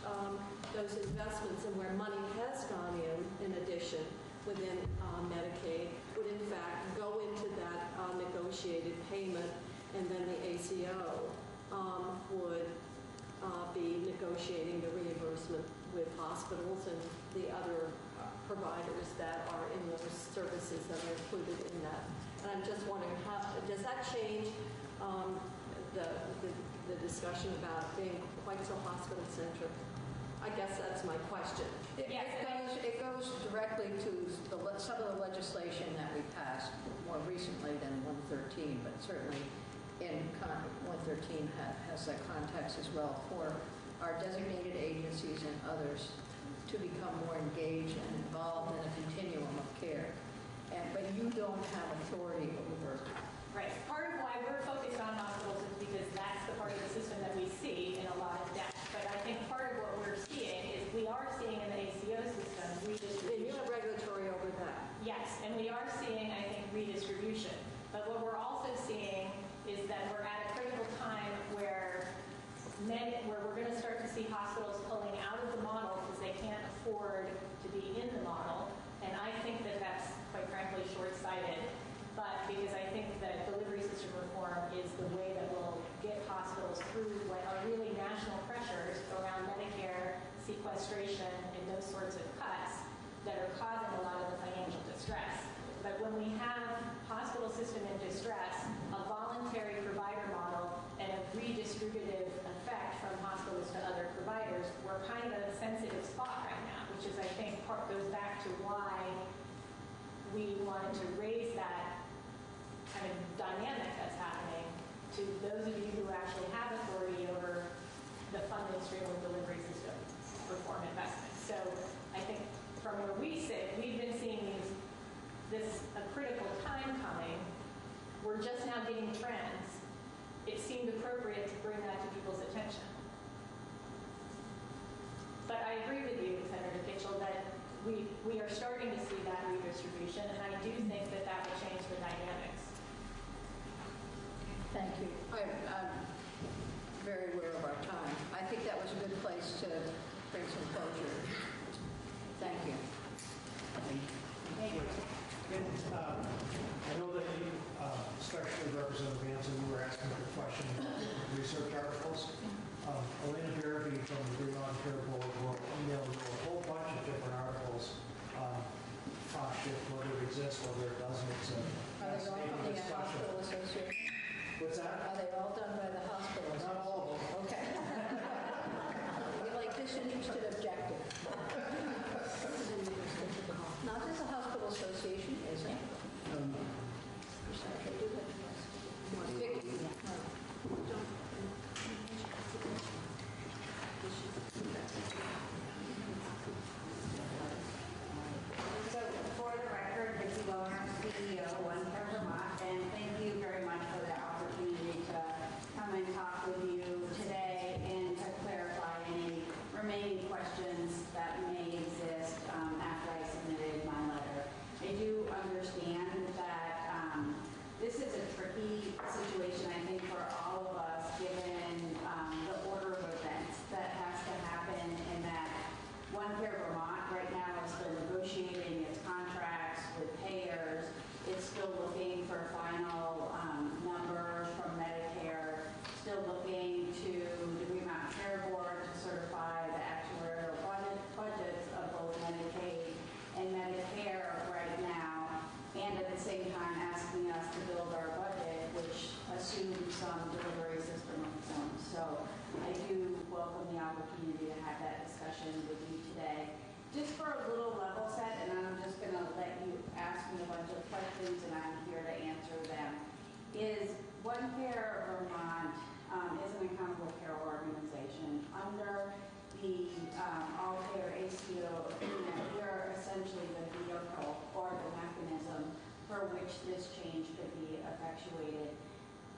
Speaker 12: those investments and where money has gone in addition within Medicaid, would in fact go into that negotiated payment, and then the ACO would be negotiating the reimbursement with hospitals and the other providers that are in those services that are included in that. And I'm just wondering, does that change the discussion about being quite so hospital-centric? I guess that's my question.
Speaker 19: It goes directly to some of the legislation that we passed more recently than 113, but certainly in 113 has that context as well for our designated agencies and others to become more engaged and involved in a continuum of care. But you don't have authority over.
Speaker 9: right, part of why we're focused on hospitals is because that's the part of the system that we see in a lot of depth. But I think part of what we're seeing is we are seeing in the ACO system redistribution.
Speaker 12: And you have regulatory over that.
Speaker 9: Yes, and we are seeing, I think, redistribution. But what we're also seeing is that we're at a critical time where we're going to start to see hospitals pulling out of the model because they can't afford to be in the model. And I think that that's, quite frankly, short-sighted. But because I think that delivery system reform is the way that will get hospitals through what are really national pressures around Medicare, sequestration, and those sorts of cuts that are causing a lot of the financial distress. But when we have hospital system in distress, a voluntary provider model, and a redistributive effect from hospitals to other providers, we're kind of at a sensitive spot right now, which is, I think, goes back to why we wanted to raise that kind of dynamic that's happening to those of you who actually have authority over the funding stream of delivery system reform investments. So I think from where we sit, we've been seeing a critical time coming. We're just now getting trends. It seemed appropriate to bring that to people's attention. But I agree with you, Senator Kitchell, that we are starting to see that redistribution, and I do think that that will change the dynamics.
Speaker 19: Thank you. I'm very aware of our time. I think that was a good place to bring some closure. Thank you.
Speaker 9: Thank you.
Speaker 5: I know that you, especially Representative Manson, you were asking a question about research articles. Elena Barabee from the Vermont Care Board will email you a whole bunch of different articles on cost shift, whether exists, whether it doesn't, it's a
Speaker 19: Are they all
Speaker 5: fascinating
Speaker 19: from the
Speaker 5: discussion.
Speaker 19: hospital association?
Speaker 5: What's that?
Speaker 19: Are they all done by the hospital?
Speaker 5: Not all of them.
Speaker 19: Okay. You're like disinterested objective. Not just the hospital association, is it? Vicky?
Speaker 16: So for the record, Vicki Loner, CEO, One Care Vermont, and thank you very much for the opportunity to come and talk with you today and to clarify any remaining questions that may exist after I submitted my letter. I do understand that this is a tricky situation, I think, for all of us, given the order of events that has to happen, and that One Care Vermont right now is still negotiating its contracts with payers. It's still looking for final numbers from Medicare, still looking to the Vermont Care Board to certify the actuarial budgets of both Medicaid and Medicare right now, and at the same time asking us to build our budget, which assumes some delivery system reform. So I do welcome the opportunity to have that discussion with you today. Just for a little level set, and I'm just going to let you ask me a bunch of questions, and I'm here to answer them, is One Care Vermont is an accountable care organization. Under the All-Payer ACO agreement, we are essentially the vehicle or the mechanism for which this change could be effectuated.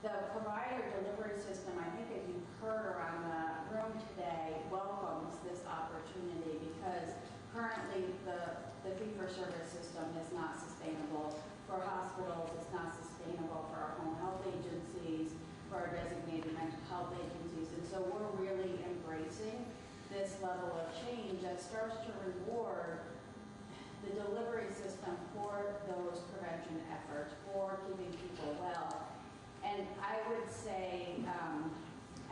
Speaker 16: The provider delivery system, I think as you've heard around the room today, welcomes this opportunity because currently the fee-for-service system is not sustainable for hospitals, it's not sustainable for our home health agencies, for our designated mental health agencies, and so we're really embracing this level of change that starts to reward the delivery system for those prevention efforts, for keeping people well. And I would say,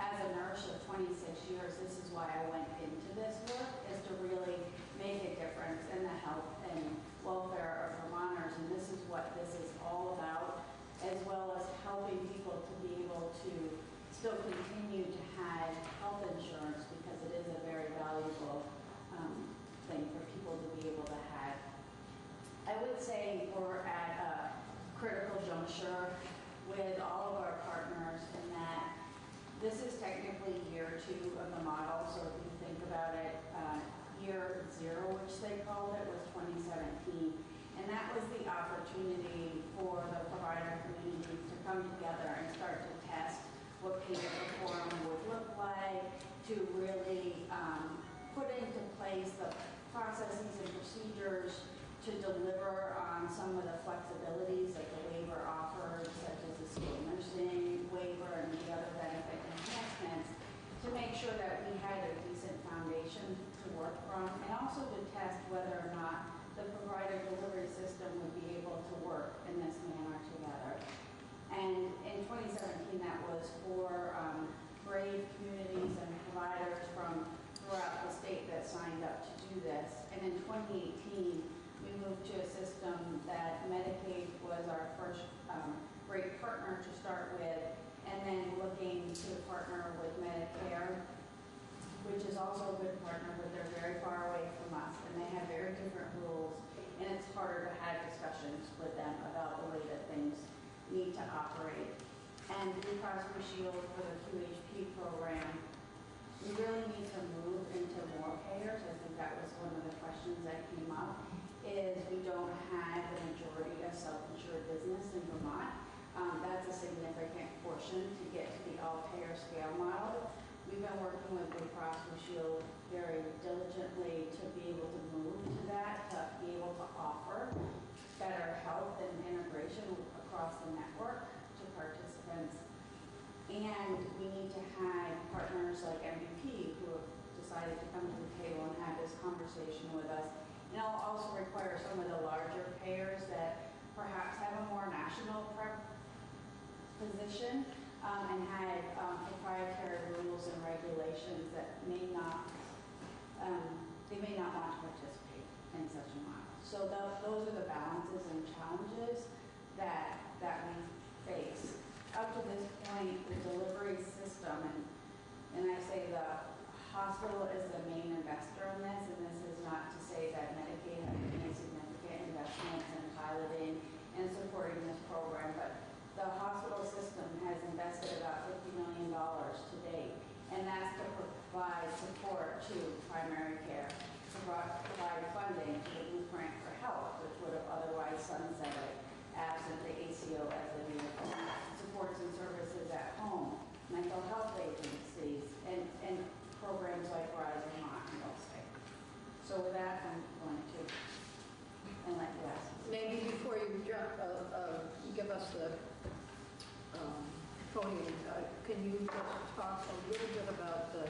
Speaker 16: as a nurse of 26 years, this is why I went into this work, is to really make a difference in the health and welfare of Vermonters, and this is what this is all about, as well as helping people to be able to still continue to have health insurance, because it is a very valuable thing for people to be able to have. I would say we're at a critical juncture with all of our partners in that this is technically year 2 of the model. So if you think about it, year 0, which they called it, was 2017. And that was the opportunity for the provider communities to come together and start to test what payer reform would look like, to really put into place the processes and procedures to deliver on some of the flexibilities that the waiver offers, such as the skilled nursing waiver and the other benefit enhancements, to make sure that we had a decent foundation to work from, and also to test whether or not the provider delivery system would be able to work in this manner together. And in 2017, that was for brave communities and providers from throughout the state that signed up to do this. And in 2018, we moved to a system that Medicaid was our first great partner to start with, and then looking to partner with Medicare, which is also a good partner, but they're very far away from us, and they have very different rules, and it's harder to have discussions with them about the way that things need to operate. And Blue Cross Blue Shield for the QHP program, we really need to move into more payers. I think that was one of the questions that came up, is we don't have the majority of self-insured business in Vermont. That's a significant portion to get to the all-payer scale model. We've been working with Blue Cross Blue Shield very diligently to be able to move to that, to be able to offer better health and integration across the network to participants. And we need to have partners like MVP who have decided to come to the table and have this conversation with us. And it'll also require some of the larger payers that perhaps have a more national position and had proprietary rules and regulations that may not, they may not want to participate in such a model. So those are the balances and challenges that we face. Up to this point, the delivery system, and I say the hospital is the main investor in this, and this is not to say that Medicaid has made significant investments in piloting and supporting this program, but the hospital system has invested about $50 million to date, and that's to provide support to primary care, to provide funding to the Blueprint for Health, which would have otherwise sunsetted absent the ACO as the vehicle, supports and services at home, mental health agencies, and programs like Rise Vermont and Millstate. So with that, I'm going to let you ask.
Speaker 19: Maybe before you jump, give us the podium, can you just talk a little bit about the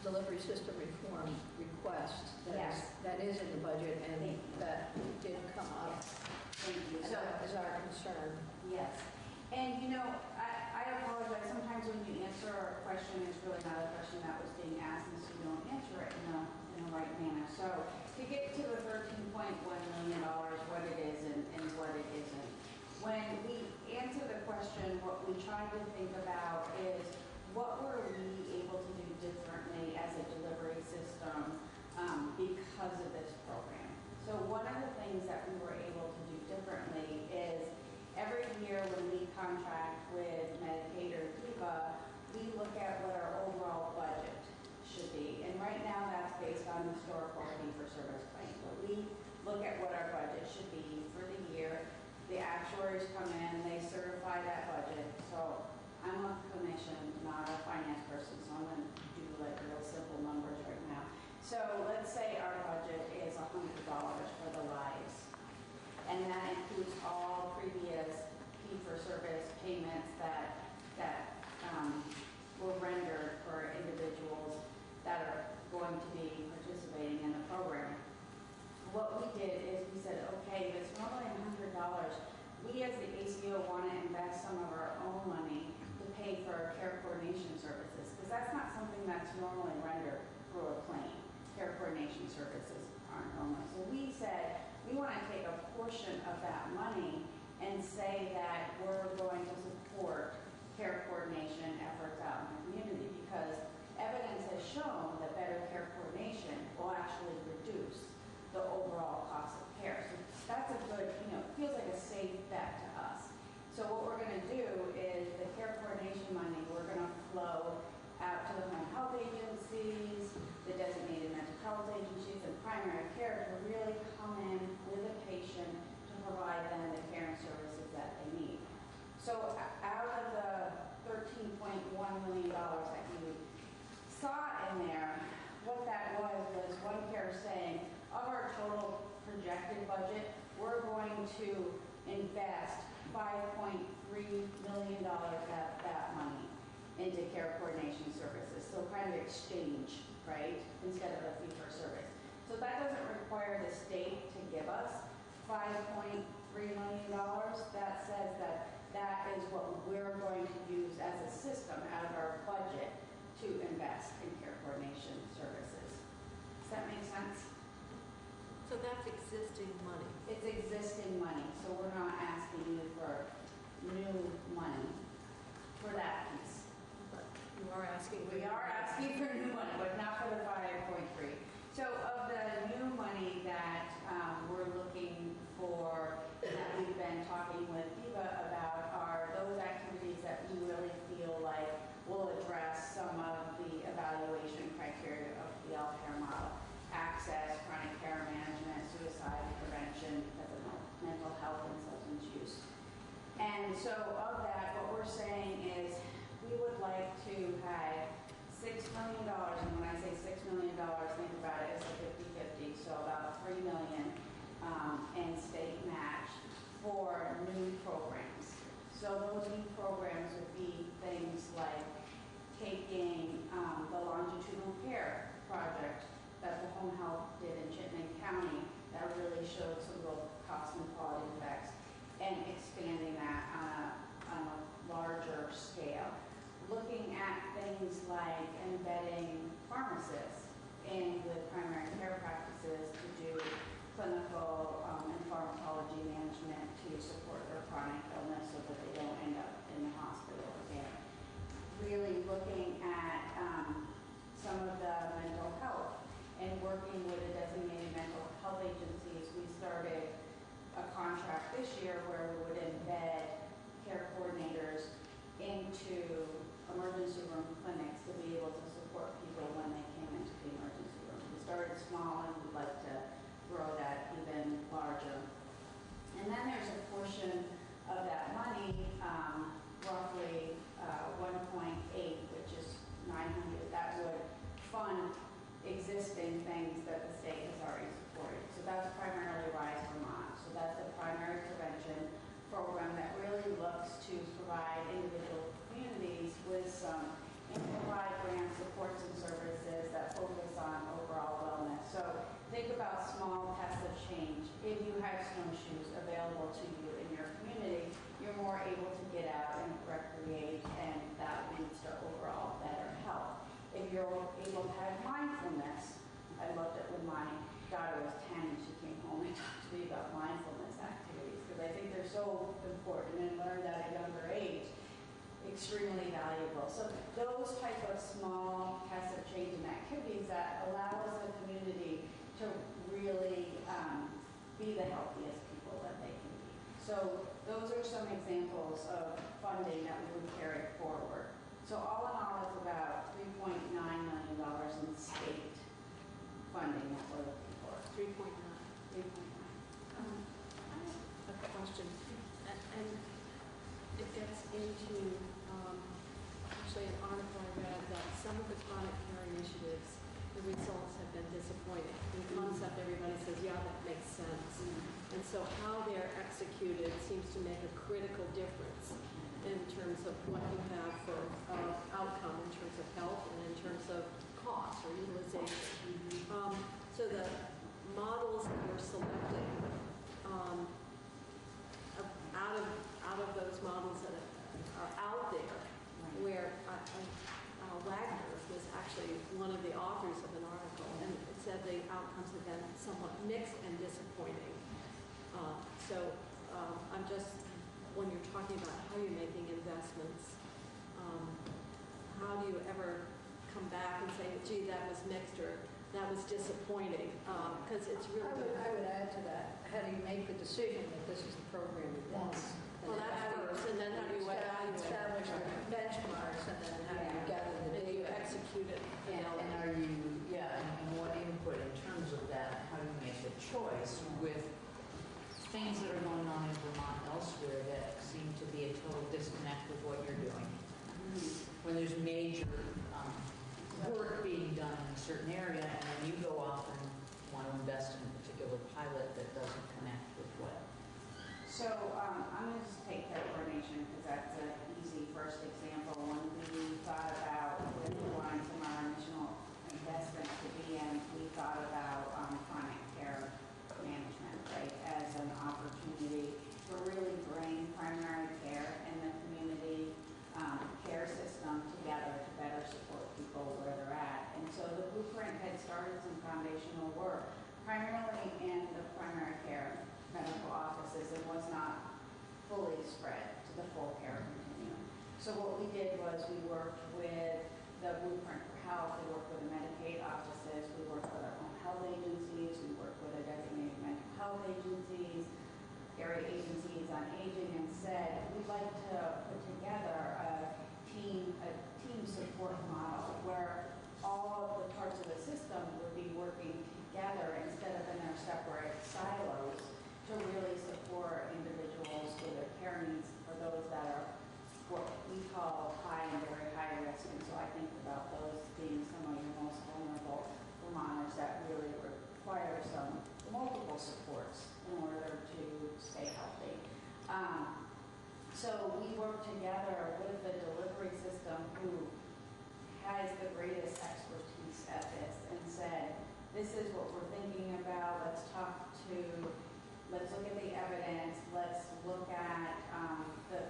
Speaker 19: delivery system reform request that is in the budget and that did come up?
Speaker 16: Thank you.
Speaker 19: And that is our concern.
Speaker 16: Yes. And you know, I apologize. Sometimes when you answer a question, it's really not a question that was being asked, and so you don't answer it in the right manner. So to get to the $13.1 million, what it is and what it isn't. When we answer the question, what we try to think about is what were we able to do differently as a delivery system because of this program. So one of the things that we were able to do differently is every year when we contract with Medicaid or DEVA, we look at what our overall budget should be. And right now that's based on historical fee-for-service claims. But we look at what our budget should be for the year. The actuaries come in, they certify that budget. So I'm a clinician, not a finance person, so I'm going to do like real simple numbers right now. So let's say our budget is $100 for the lives. And that includes all previous fee-for-service payments that were rendered for individuals that are going to be participating in the program. What we did is we said, okay, if it's normally $100, we as the ACO want to invest some of our own money to pay for care coordination services, because that's not something that's normally rendered through a claim. Care coordination services aren't normally. So we said, we want to take a portion of that money and say that we're going to support care coordination efforts out in the community, because evidence has shown that better care coordination will actually reduce the overall cost of care. So that's a good, it feels like a safe bet to us. So what we're going to do is the care coordination money, we're going to flow out to the home health agencies, the designated mental health agencies, and primary care to really come in with a patient to provide them the care and services that they need. So out of the $13.1 million that you saw in there, what that was OneCare saying, of our total projected budget, we're going to invest $5.3 million of that money into care coordination services. So kind of exchange, right, instead of a fee-for-service. So that doesn't require the state to give us $5.3 million. That says that is what we're going to use as a system out of our budget to invest in care coordination services. Does that make sense?
Speaker 12: So that's existing money.
Speaker 16: It's existing money, so we're not asking you for new money for that piece.
Speaker 12: But you are asking.
Speaker 16: We are asking for new money, but not for the 5.3. So of the new money that we're looking for, that we've been talking with DEVA about, are those activities that we really feel like will address some of the evaluation criteria of the LCARE model. Access, chronic care management, suicide prevention, because of mental health and substance use. And so of that, what we're saying is we would like to have $6 million, and when I say $6 million, think about it as a 50-50, so about $3 million in state match for new programs. So those new programs would be things like taking the longitudinal care project that the home health did in Chittenden County that really showed some real cost and quality effects, and expanding that on a larger scale. Looking at things like embedding pharmacists in with primary care practices to do clinical and pharmacology management to support their chronic illness so that they don't end up in the hospital again. Really looking at some of the mental health and working with the designated mental health agencies. We started a contract this year where we would embed care coordinators into emergency room clinics to be able to support people when they came into the emergency room. We started small and we'd like to grow that even larger. And then there's a portion of that money, roughly 1.8, which is 900, that would fund existing things that the state has already supported. So that's primarily Rise Vermont. So that's a primary prevention program that really looks to provide individual communities with some implied grant supports and services that focus on overall wellness. So think about small tests of change. If you have snowshoes available to you in your community, you're more able to get out and recreate, and that leads to overall better health. If you're able to have mindfulness, I loved it when my daughter was 10 and she came home and talked to me about mindfulness activities, because I think they're so important and learned at a younger age, extremely valuable. So those type of small tests of change and activities that allow us, the community, to really be the healthiest people that they can be. So those are some examples of funding that we would carry forward. So all in all, it's about $3.9 million in state funding that we're looking for.
Speaker 12: 3.9.
Speaker 16: 3.9.
Speaker 12: I have a question, and it gets into actually an article I read that some of the chronic care initiatives, the results have been disappointing. In concept, everybody says, yeah, that makes sense. And so how they're executed seems to make a critical difference in terms of what you have for outcome in terms of health and in terms of cost or utilization. So the models that you're selecting, out of those models that are out there, where Wagner was actually one of the authors of an article, and it said the outcomes have been somewhat mixed and disappointing. I'm just, when you're talking about how you're making investments, how do you ever come back and say, gee, that was mixed or that was disappointing? Because it's really
Speaker 19: I would add to that, how do you make the decision that this is the program you want?
Speaker 12: Well, that's first, and then how do you evaluate?
Speaker 19: Establish the benchmarks, and then how do you gather the data?
Speaker 12: You execute it.
Speaker 4: And are you, and what input in terms of that, how do you make the choice with things that are going on in Vermont elsewhere that seem to be a total disconnect with what you're doing? When there's major work being done in a certain area, and then you go off and want to invest in a particular pilot that doesn't connect with what?
Speaker 16: So I'm going to just take care coordination because that's an easy first example. When we thought about where we wanted from our initial investment to be in, we thought about chronic care management, right, as an opportunity to really bring primary care and the community care system together to better support people where they're at. And so the blueprint had started some foundational work, primarily in the primary care medical offices, and was not fully spread to the full care continuum. So what we did was we worked with the Blueprint for Health, we worked with the Medicaid offices, we worked with our home health agencies, we worked with the designated mental health agencies, area agencies on aging, and said we'd like to put together a team support model where all of the parts of the system would be working together instead of in their separate silos to really support individuals with their care needs for those that are what we call high and very high risk. And so I think about those being some of your most vulnerable Vermonters that really require some multiple supports in order to stay healthy. So we work together with the delivery system who has the greatest expertise at this and said, this is what we're thinking about, let's look at the evidence, let's look at the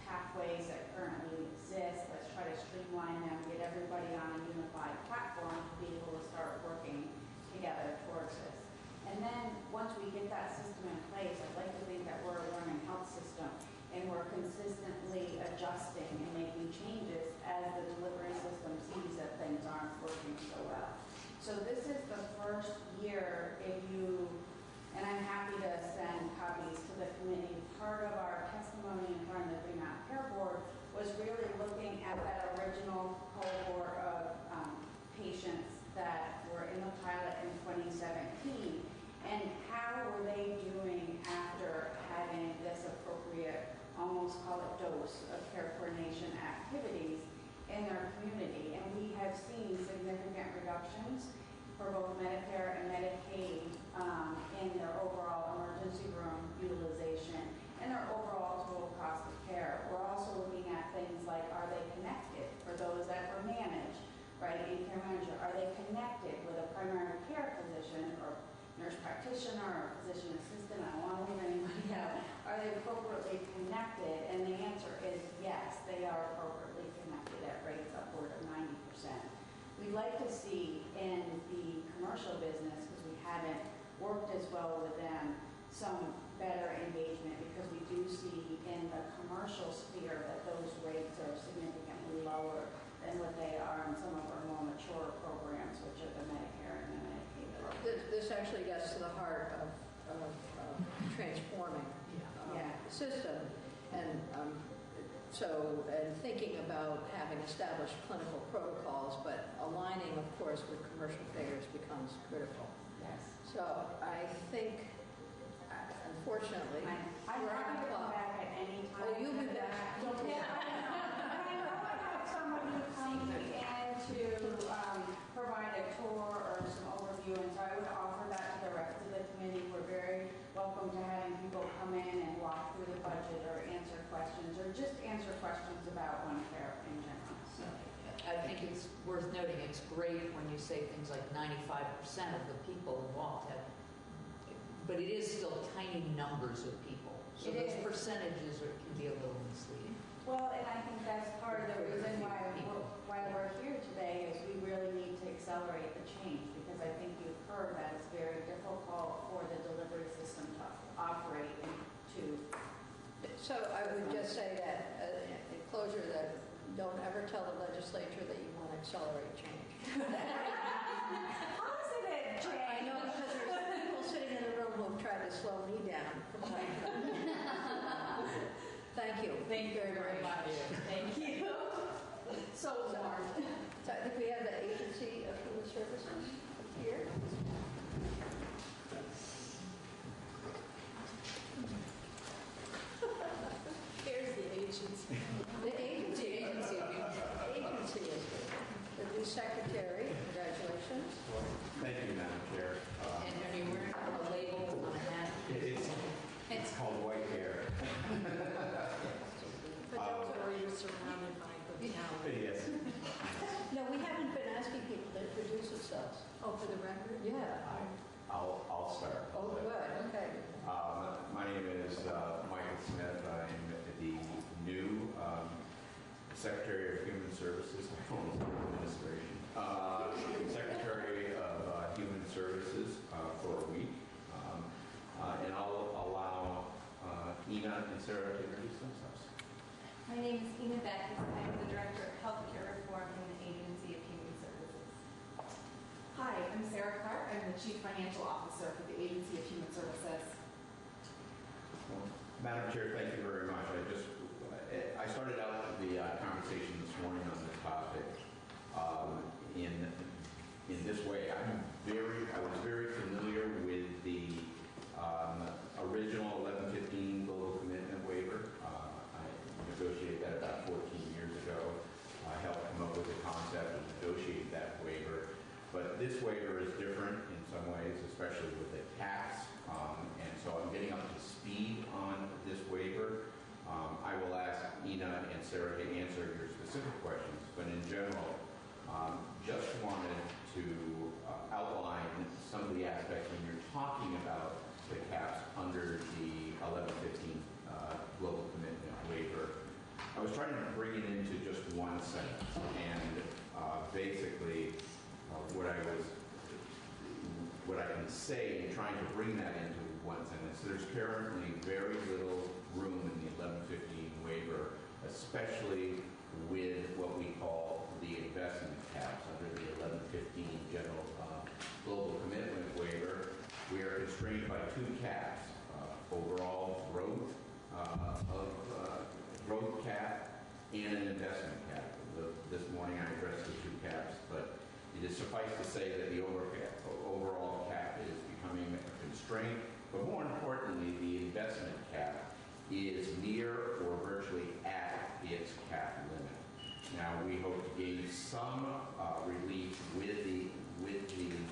Speaker 16: pathways that currently exist, let's try to streamline them, get everybody on a unified platform to be able to start working together towards this. And And then, once we get that system in place, I'd like to think that we're a learning health system, and we're consistently adjusting and making changes as the delivery system sees that things aren't working so well. So this is the first year, and I'm happy to send copies to the committee. Part of our testimony in front of the Fremont Care Board was really looking at that original cohort of patients that were in the pilot in 2017, and how were they doing after having this appropriate, almost call it dose of care coordination activities in their community. And we have seen significant reductions for both Medicare and Medicaid in their overall emergency room utilization and their overall total cost of care. We're also looking at things like, are they connected for those that were managed, right, in care manager? Are they connected with a primary care physician or nurse practitioner or physician assistant? I don't want to leave anybody out. Are they appropriately connected? And the answer is yes, they are appropriately connected at rates upward of 90%. We'd like to see in the commercial business, because we haven't worked as well with them, some better engagement, because we do see in the commercial sphere that those rates are significantly lower than what they are in some of our more mature programs, which are the Medicare and the Medicaid programs.
Speaker 12: This actually gets to the heart of transforming the system, and and thinking about having established clinical protocols, but aligning, of course, with commercial payers becomes critical.
Speaker 16: Yes.
Speaker 12: So I think, unfortunately,
Speaker 16: I'm
Speaker 12: we're
Speaker 16: happy
Speaker 12: on
Speaker 16: to
Speaker 12: the
Speaker 16: come
Speaker 12: clock.
Speaker 16: back at any time.
Speaker 12: Oh, you'll be back.
Speaker 16: Yeah, I know I have someone who comes in to provide a tour or some overview, and so I would offer that to the rest of the committee. We're very welcome to having people come in and walk through the budget or answer questions, or just answer questions about One Care in general. So
Speaker 6: I think it's worth noting, it's great when you say things like 95% of the people involved have, but it is still tiny numbers of people. So
Speaker 16: It
Speaker 6: those
Speaker 16: is.
Speaker 6: percentages can be a little misleading.
Speaker 16: Well, and I think that's part of the reason why we're here today, is we really need to accelerate the change, because I think you've heard that it's very difficult for the delivery system to operate and to.
Speaker 12: So I would just say that, in closure, that don't ever tell the legislature that you want to accelerate change.
Speaker 16: Positive change.
Speaker 12: I know, because there's people sitting in the room who have tried to slow me down from time to time. Thank you.
Speaker 16: Thank you very much. Thank you. So warm.
Speaker 12: So I think we have the Agency of Human Services here. Here's the agency. The agency is here. The new secretary, congratulations.
Speaker 1: Thank you, Madam Chair.
Speaker 6: And are you wearing a label on a hat?
Speaker 1: It's called white hair.
Speaker 12: But don't worry, you're surrounded by good talent.
Speaker 1: Yes.
Speaker 12: No, we haven't been asking people to introduce themselves. Oh, for the record? Yeah.
Speaker 1: I'll start.
Speaker 12: Oh, good, okay.
Speaker 1: My name is Michael Smith. I'm the new Secretary of Human Services, Administration. Secretary of Human Services for a week. And I'll allow Ina and Sarah to introduce themselves.
Speaker 20: My name is Ina Beck. I'm the Director of Healthcare Reform in the Agency of Human Services. Hi, I'm Sarah Clark. I'm the Chief Financial Officer for the Agency of Human Services.
Speaker 1: Well, Madam Chair, thank you very much. I started out the conversation this morning on this topic in this way. I was very familiar with the original 1115 global commitment waiver. I negotiated that about 14 years ago. I helped come up with the concept and negotiate that waiver. But this waiver is different in some ways, especially with the caps. And so I'm getting up to speed on this waiver. I will ask Ina and Sarah to answer your specific questions, but in general, just wanted to outline some of the aspects when you're talking about the caps under the 1115 global commitment waiver. I was trying to bring it into just one sentence, and basically what what I can say in trying to bring that into one sentence. There's currently very little room in the 1115 waiver, especially with what we call the investment caps under the 1115 general global commitment waiver. We are constrained by two caps, overall growth growth cap and an investment cap. This morning I addressed the two caps, but it is suffice to say that the overall cap is becoming a constraint, but more importantly, the investment cap is near or virtually at its cap limit. Now, we hope to gain some relief with the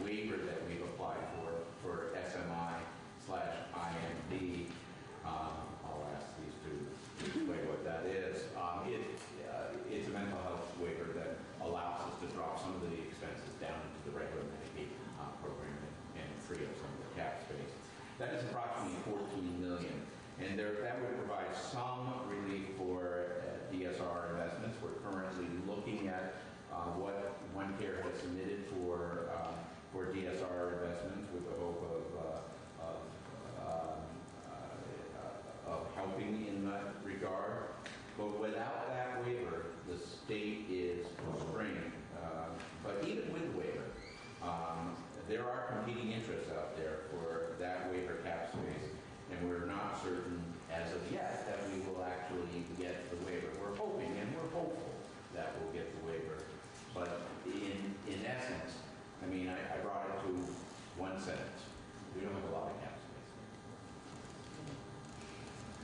Speaker 1: waiver that we've applied for SMI/IMD. I'll ask these two to explain what that is. It's a mental health waiver that allows us to drop some of the expenses down into the regular Medicaid program and free up some of the cap space. That is approximately $14 million, and that would provide some relief for DSR investments. We're currently looking at what OneCare has submitted for DSR investments with the hope of helping in that regard. But without that waiver, the state is constrained. But even with the waiver, there are competing interests out there for that waiver cap space, and we're not certain as of yet that we will actually get the waiver. We're hoping and we're hopeful that we'll get the waiver. But in essence, I mean, I brought it to one sentence. We don't have a lot of cap space.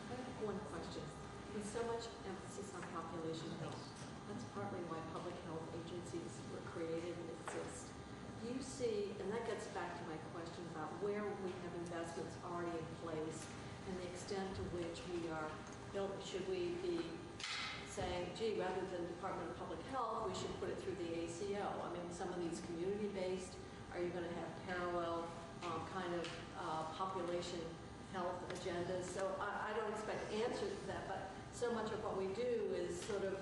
Speaker 12: I have one question. With so much emphasis on population health, that's partly why public health agencies were created and exist. Do you see, and that gets back to my question about where we have investments already in place and the extent to which we are built, should we be saying, gee, rather than Department of Public Health, we should put it through the ACO? I mean, some of these community-based, are you going to have parallel kind of population health agendas? So I don't expect answers to that, but so much of what we do is sort of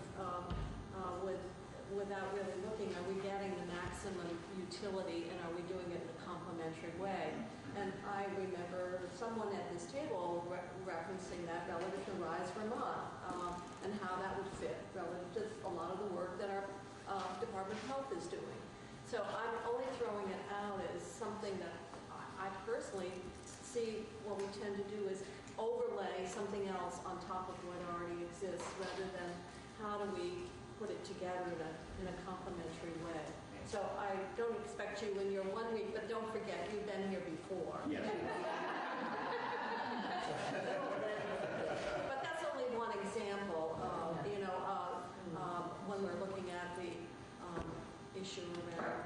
Speaker 12: without really looking, are we getting the maximum utility and are we doing it in a complementary way? And I remember someone at this table referencing that relative to Rise Vermont and how that would fit relative to a lot of the work that our Department of Health is doing. So I'm only throwing it out as something that I personally see what we tend to do is overlay something else on top of what already exists rather than how do we put it together in a complementary way. So I don't expect you in your 1 week, but don't forget, you've been here before.
Speaker 1: Yes.
Speaker 12: But that's only one example of, when we're looking at the issue around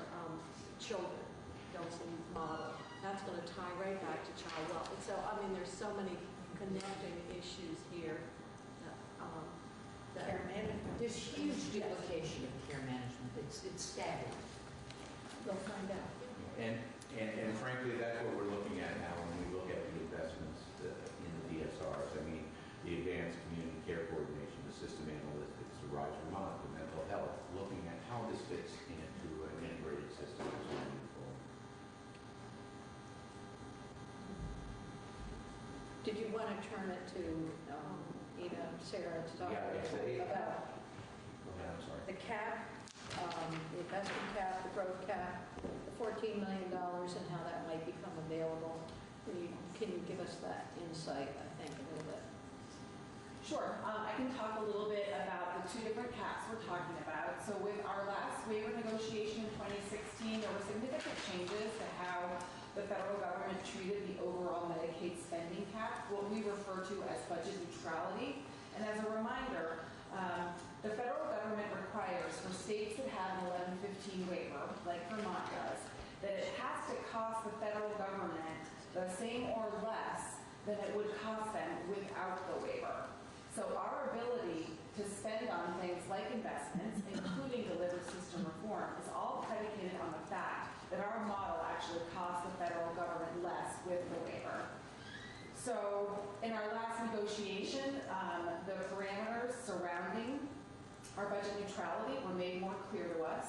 Speaker 12: children, Delson's model. That's going to tie right back to child welfare. So, I mean, there's so many connecting issues here that
Speaker 4: Care management. There's huge duplication of care management. It's staggering.
Speaker 12: They'll find out.
Speaker 1: And frankly, that's what we're looking at now when we look at the investments in the DSRs. I mean, the advanced community care coordination, the system analytics, the Rise Vermont, the mental health, looking at how this fits into an integrated system as we move forward.
Speaker 12: Did you want to turn it to Sarah to talk about the cap, the investment cap, the growth cap, the $14 million, and how that might become available? Can you give us that insight, I think, a little bit?
Speaker 3: Sure. I can talk a little bit about the two different caps we're talking about. So with our last waiver negotiation in 2016, there were significant changes to how the federal government treated the overall Medicaid spending cap, what we refer to as budget neutrality. And as a reminder, the federal government requires for states that have an 1115 waiver, like Vermont does, that it has to cost the federal government the same or less than it would cost them without the waiver. So our ability to spend on things like investments, including delivered system reform, is all predicated on the fact that our model actually costs the federal government less with the waiver. So in our last negotiation, the parameters surrounding our budget neutrality were made more clear to us.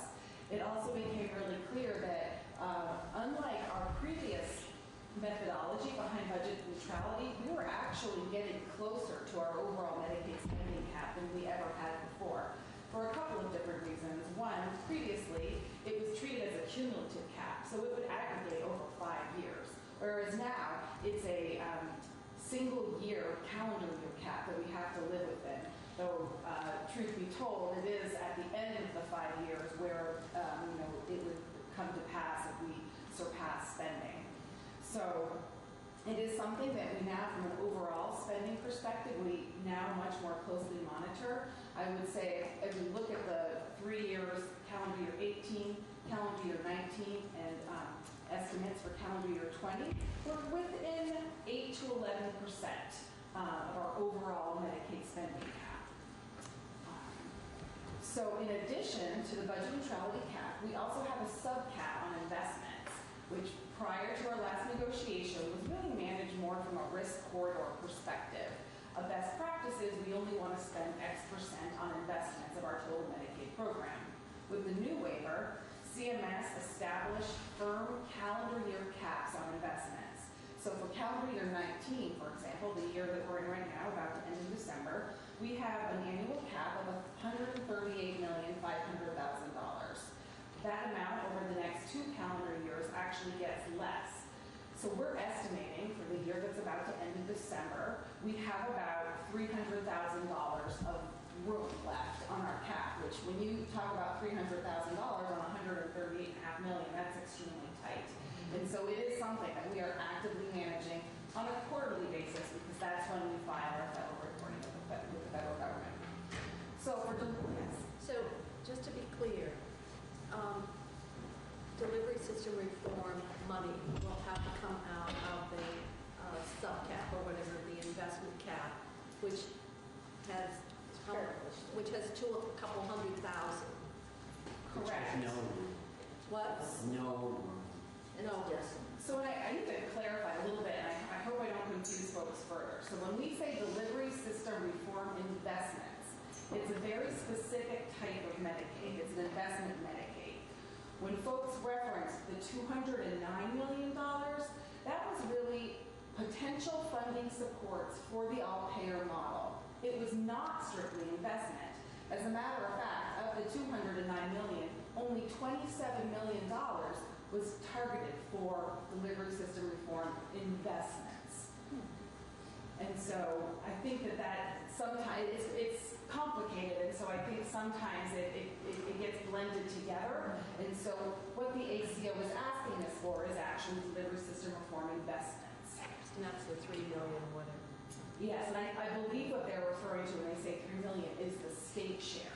Speaker 3: It also became really clear that unlike our previous methodology behind budget neutrality, we were actually getting closer to our overall Medicaid spending cap than we ever had before, for a couple of different reasons. One, previously, it was treated as a cumulative cap, so it would aggregate over 5 years, whereas now it's a single year, calendar year cap that we have to live within. Though, truth be told, it is at the end of the 5 years where it would come to pass if we surpass spending. So it is something that we now, from an overall spending perspective, we now much more closely monitor. I would say if we look at the 3 years, calendar year 18, calendar year 19, and estimates for calendar year 20, we're within 8 to 11% of our overall Medicaid spending cap. So in addition to the budget neutrality cap, we also have a sub-cap on investments, which prior to our last negotiation was really managed more from a risk corridor perspective. A best practice is we only want to spend X% on investments of our total Medicaid program. With the new waiver, CMS established firm calendar year caps on investments. So for calendar year 19, for example, the year that we're in right now, about to end in December, we have an annual cap of $138,500,000. That amount over the next 2 calendar years actually gets less. So we're estimating for the year that's about to end in December, we have about $300,000 of room left on our cap, which when you talk about $300,000 on $138.5 million, that's extremely tight. And so it is something that we are actively managing on a quarterly basis because that's when we file our federal reporting with the federal government. So for yes.
Speaker 12: So just to be clear, delivery system reform money will have to come out of the sub-cap or whatever, the investment cap, which has a couple $100,000.
Speaker 3: Correct.
Speaker 11: No.
Speaker 12: What?
Speaker 11: No.
Speaker 12: No.
Speaker 3: So I need to clarify a little bit, and I hope I don't confuse folks further. So when we say delivery system reform investments, it's a very specific type of Medicaid. It's an investment Medicaid. When folks reference the $209 million, that was really potential funding supports for the all-payer model. It was not strictly investment. As a matter of fact, of the $209 million, only $27 million was targeted for delivery system reform investments. And so I think that sometimes it's complicated, and so I think sometimes it gets blended together. And so what the ACO is asking us for is actually delivery system reform investments.
Speaker 12: And that's the $3 million whatever.
Speaker 3: Yes, and I believe what they're referring to when they say $3 million is the state share.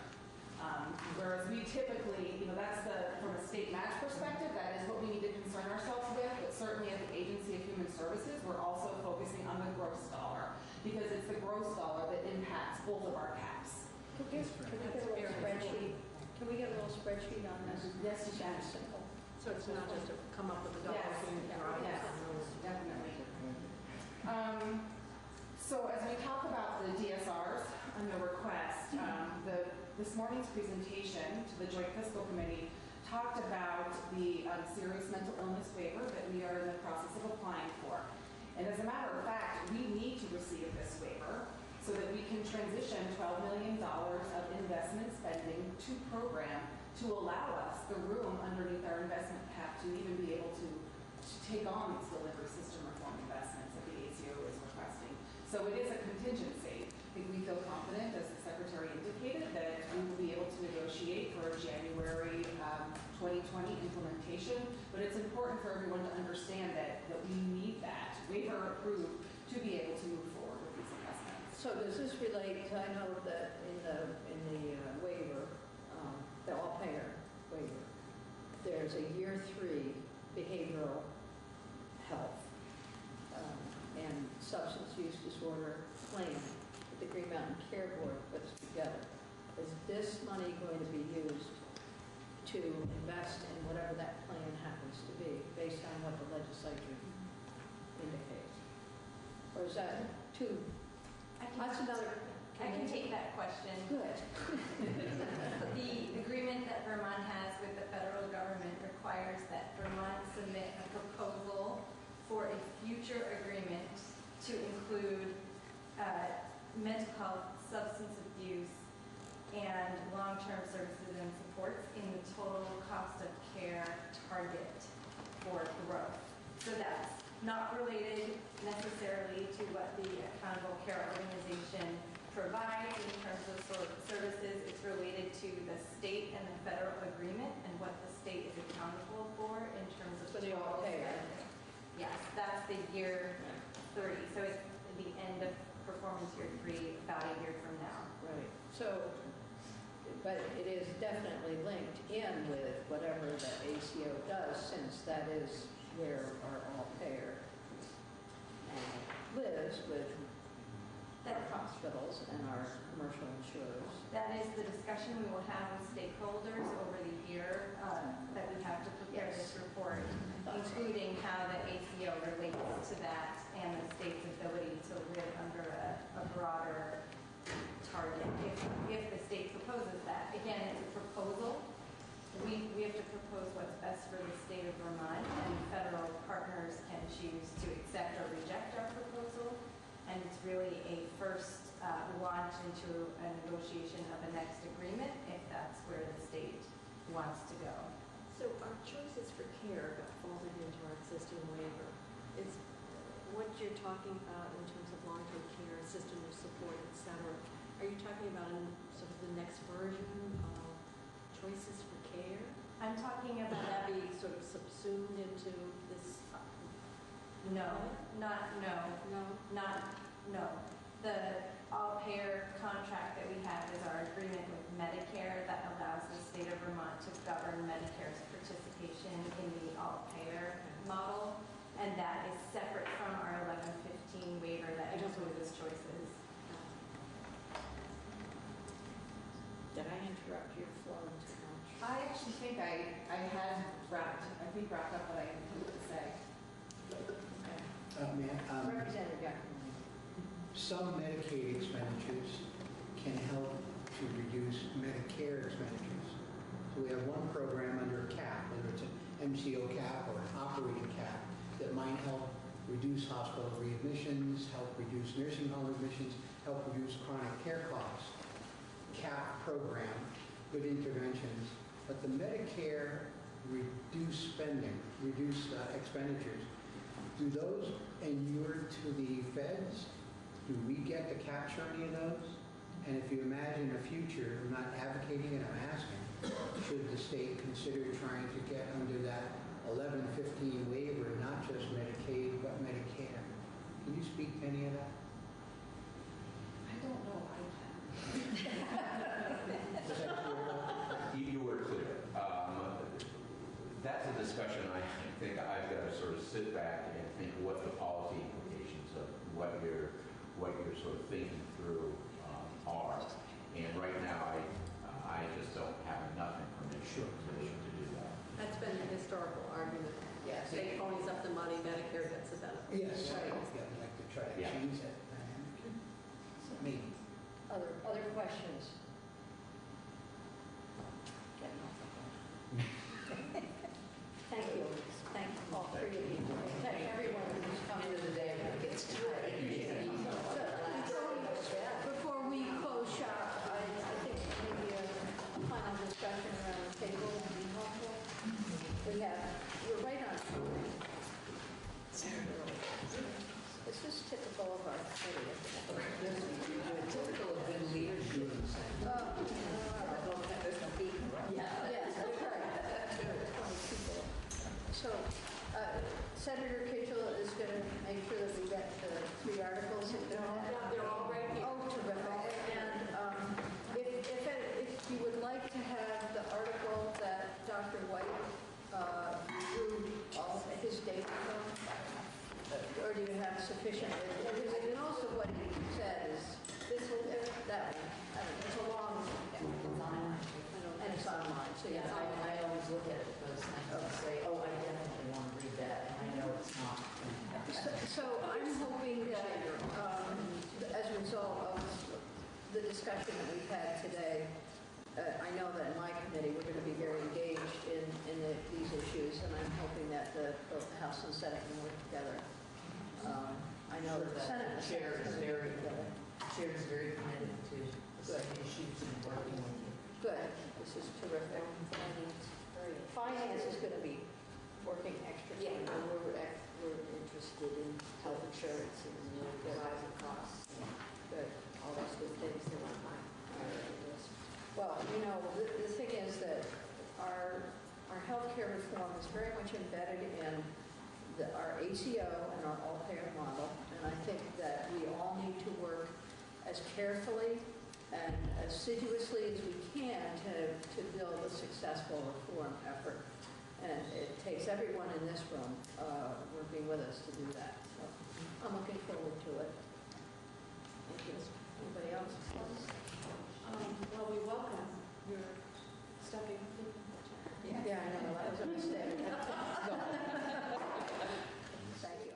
Speaker 3: Whereas we typically, that's from a state match perspective, that is what we need to concern ourselves with, but certainly at the Agency of Human Services, we're also focusing on the gross dollar, because it's the gross dollar that impacts both of our caps.
Speaker 12: Can we get a little spreadsheet? Can we get a little spreadsheet on this?
Speaker 3: Yes, you can.
Speaker 12: Simple. So it's not just to come up with the dollars and drive
Speaker 3: Yes, definitely. So as we talk about the DSRs and the request, this morning's presentation to the Joint Fiscal Committee talked about the serious mental illness waiver that we are in the process of applying for. And as a matter of fact, we need to receive this waiver so that we can transition $12 million of investment spending to program to allow us the room underneath our investment cap to even be able to take on these delivery system reform investments that the ACO is requesting. So it is a contingency. I think we feel confident, as the Secretary indicated, that we will be able to negotiate for a January 2020 implementation, but it's important for everyone to understand that we need that waiver approved to be able to move forward with these investments.
Speaker 12: So does this relate, I know that in the waiver, the all-payer waiver, there's a year 3 behavioral health and substance use disorder plan that the Green Mountain Care Board puts together. Is this money going to be used to invest in whatever that plan happens to be, based on what the legislature indicates? Or is that too? That's another.
Speaker 9: I can take that question.
Speaker 19: Good.
Speaker 9: The agreement that Vermont has with the federal government requires that Vermont submit a proposal for a future agreement to include mental health, substance abuse, and long-term services and supports in the total cost of care target for growth. So that's not related necessarily to what the Accountable Care Organization provides in terms of services. It's related to the state and the federal agreement and what the state is accountable for in terms of
Speaker 19: For the
Speaker 9: total
Speaker 19: all-payer.
Speaker 9: spending. Yes, that's the year 30. So it's the end of performance year 3, about a year from now.
Speaker 19: Right. So, but it is definitely linked in with whatever the ACO does, since that is where our all-payer lives with our hospitals and our commercial insurers.
Speaker 9: That is the discussion we will have with stakeholders over the year that we have to prepare this report, including how the ACO relates to that and the state's ability to live under a broader target if the state proposes that. Again, it's a proposal. We have to propose what's best for the state of Vermont, and federal partners can choose to accept or reject our proposal. And it's really a first launch into a negotiation of a next agreement if that's where the state wants to go.
Speaker 12: So our choices for care got folded into our existing waiver. Is what you're talking about in terms of long-term care, system of support, et cetera, are you talking about in sort of the next version of choices for care?
Speaker 9: I'm talking
Speaker 12: Would
Speaker 9: about
Speaker 12: that be sort of subsumed into this?
Speaker 9: No. The all-payer contract that we have is our agreement with Medicare that allows the state of Vermont to govern Medicare's participation in the all-payer model, and that is separate from our 1115 waiver that includes choices.
Speaker 19: Did I interrupt your flow too much?
Speaker 3: I actually think I had wrapped up what I intended to say.
Speaker 19: Representative Jackson.
Speaker 11: Some Medicaid expenditures can help to reduce Medicare expenditures. So we have one program under a cap, whether it's an MCO cap or an operating cap, that might help reduce hospital readmissions, help reduce nursing home admissions, help reduce chronic care costs. CAP program, good interventions, but the Medicare reduced spending, reduced expenditures, do those inure to the feds? Do we get to capture any of those? And if you imagine a future, I'm not advocating it, I'm asking, should the state consider trying to get under that 1115 waiver, not just Medicaid, but Medicare? Can you speak to any of that?
Speaker 3: I don't know.
Speaker 11: Was that clear?
Speaker 1: You were clear. That's a discussion I think I've got to sort of sit back and think what the policy implications of what you're sort of thinking through are. And right now, I just don't have enough information to do that.
Speaker 12: That's been the historical argument.
Speaker 19: Yes.
Speaker 12: State ponies up the money, Medicare gets the benefit.
Speaker 11: Yes,
Speaker 12: Right.
Speaker 11: I'd like to try to change that dynamic. Maybe.
Speaker 19: Other questions? Thank you. Thank all three of you. Thank everyone who's come into the day when it gets tired. Before we close shop, I think maybe a final discussion around the table would be helpful. We're right on time. This is typical of our
Speaker 4: chair is very committed to some issues and working with you.
Speaker 19: Good, this is terrific. Finance is going to be working extra.
Speaker 14: Yeah, and we're interested in health insurance and the rising costs.
Speaker 19: Good.
Speaker 14: All those good things that are on my priority list.
Speaker 19: Well, you know, the thing is that our healthcare reform is very much embedded in our ACO and our all-payer model, and I think that we all need to work as carefully and assiduously as we can to build a successful reform effort. And it takes everyone in this room working with us to do that. So I'm looking forward to it. Thank you. Anybody else?
Speaker 3: Well, we welcome your stepping.
Speaker 19: Yeah, I know, that was a mistake. Thank you.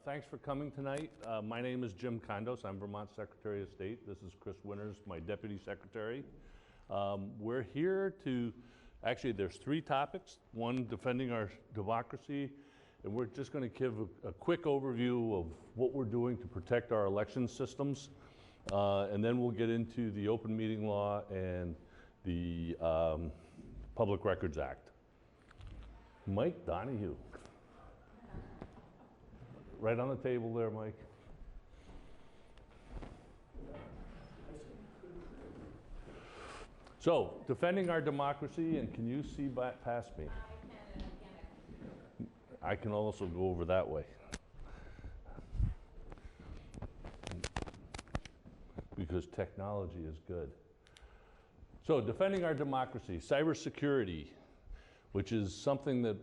Speaker 17: Thanks for coming tonight. My name is Jim Condos. I'm Vermont Secretary of State. This is Chris Winters, my Deputy Secretary. We're here to Actually, there's 3 topics. One, defending our democracy, and we're just going to give a quick overview of what we're doing to protect our election systems, and then we'll get into the open meeting law and the Public Records Act. Mike Donahue. Right on the table there, Mike. So, defending our democracy, and can you see past me? I can also go over that way. Because technology is good. So, defending our democracy, cybersecurity, which is something that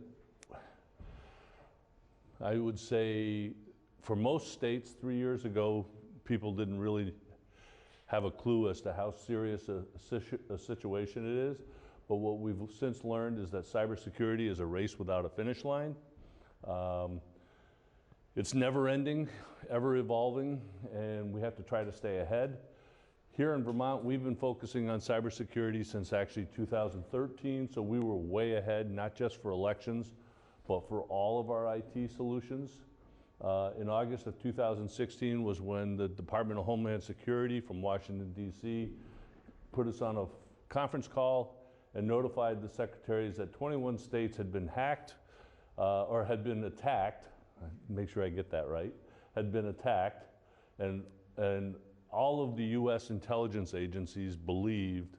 Speaker 17: I would say for most states 3 years ago, people didn't really have a clue as to how serious a situation it is. But what we've since learned is that cybersecurity is a race without a finish line. It's never ending, ever evolving, and we have to try to stay ahead. Here in Vermont, we've been focusing on cybersecurity since actually 2013, so we were way ahead, not just for elections, but for all of our IT solutions. In August of 2016 was when the Department of Homeland Security from Washington, D.C. put us on a conference call and notified the secretaries that 21 states had been hacked or had been attacked, make sure I get that right, had been attacked, and all of the U.S. intelligence agencies believed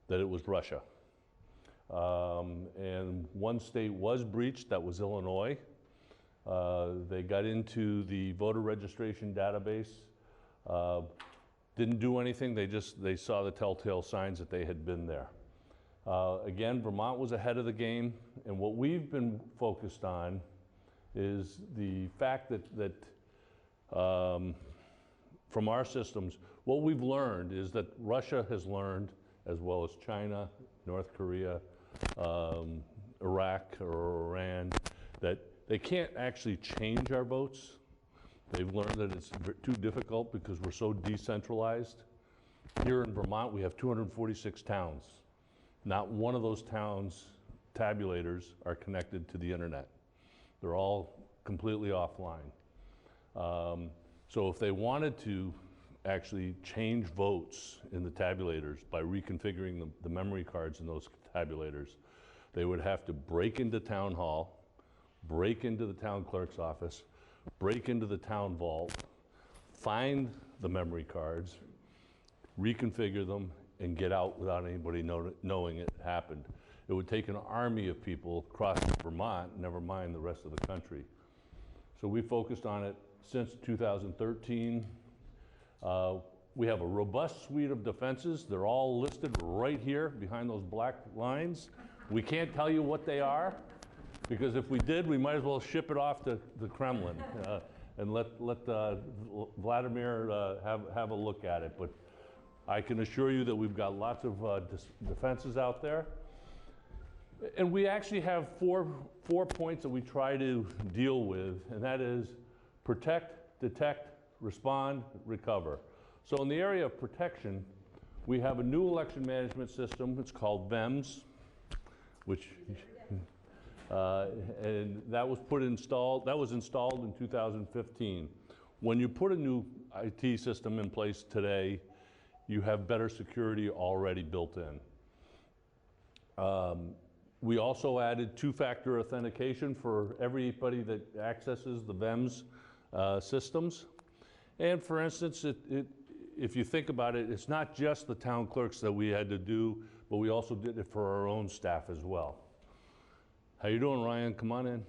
Speaker 17: that it was Russia. And one state was breached, that was Illinois. They got into the voter registration database, didn't do anything, they saw the telltale signs that they had been there. Again, Vermont was ahead of the game, and what we've been focused on is the fact that from our systems, what we've learned is that Russia has learned, as well as China, North Korea, Iraq or Iran, that they can't actually change our votes. They've learned that it's too difficult because we're so decentralized. Here in Vermont, we have 246 towns. Not one of those towns' tabulators are connected to the internet. They're all completely offline. So if they wanted to actually change votes in the tabulators by reconfiguring the memory cards in those tabulators, they would have to break into town hall, break into the town clerk's office, break into the town vault, find the memory cards, reconfigure them, and get out without anybody knowing it happened. It would take an army of people across Vermont, never mind the rest of the country. So we focused on it since 2013. We have a robust suite of defenses. They're all listed right here behind those black lines. We can't tell you what they are, because if we did, we might as well ship it off to the Kremlin and let Vladimir have a look at it. But I can assure you that we've got lots of defenses out there. And we actually have four points that we try to deal with, and that is protect, detect, respond, recover. So in the area of protection, we have a new election management system. It's called VEMS, which and that was installed in 2015. When you put a new IT system in place today, you have better security already built in. We also added two-factor authentication for everybody that accesses the VEMS systems. And for instance, if you think about it, it's not just the town clerks that we had to do, but we also did it for our own staff as well. How you doing, Ryan? Come on in.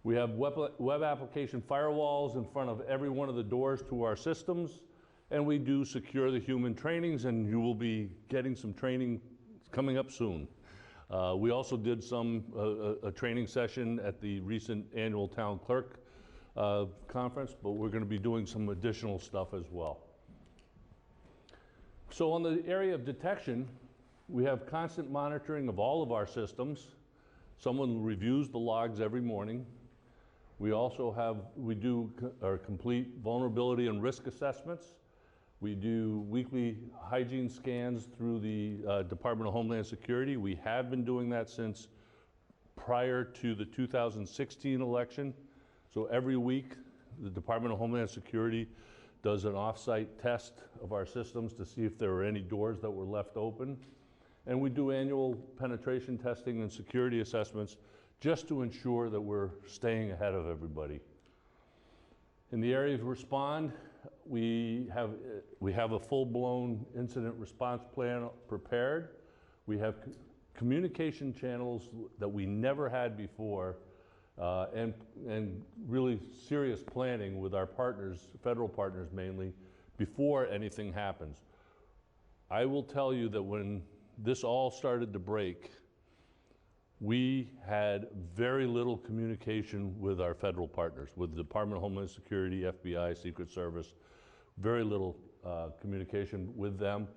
Speaker 17: We have web application firewalls in front of every one of the doors to our systems, and we do secure the human trainings, and you will be getting some training coming up soon. We also did a training session at the recent annual town clerk conference, but we're going to be doing some additional stuff as well. So on the area of detection, we have constant monitoring of all of our systems. Someone reviews the logs every morning. We also do our complete vulnerability and risk assessments. We do weekly hygiene scans through the Department of Homeland Security. We have been doing that since prior to the 2016 election. So every week, the Department of Homeland Security does an off-site test of our systems to see if there were any doors that were left open. And we do annual penetration testing and security assessments just to ensure that we're staying ahead of everybody. In the area of respond, we have a full-blown incident response plan prepared. We have communication channels that we never had before, and really serious planning with our partners, federal partners mainly, before anything happens. I will tell you that when this all started to break, we had very little communication with our federal partners, with the Department of Homeland Security, FBI, Secret Service, very little communication with them.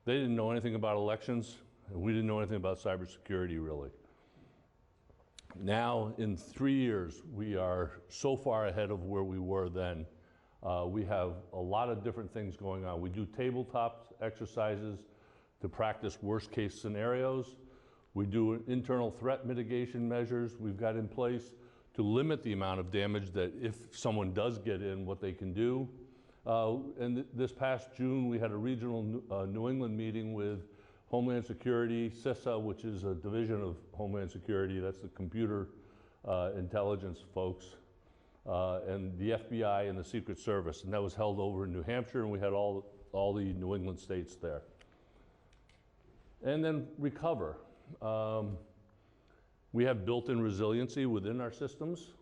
Speaker 17: They didn't know anything about elections, and we didn't know anything about cybersecurity, really. Now, in 3 years, we are so far ahead of where we were then. We have a lot of different things going on. We do tabletop exercises to practice worst-case scenarios. We do internal threat mitigation measures we've got in place to limit the amount of damage that if someone does get in, what they can do. And this past June, we had a regional New England meeting with Homeland Security, CISA, which is a division of Homeland Security, that's the computer intelligence folks, and the FBI and the Secret Service. And that was held over in New Hampshire, and we had all the New England states there. And then recover. We have built-in resiliency within our systems,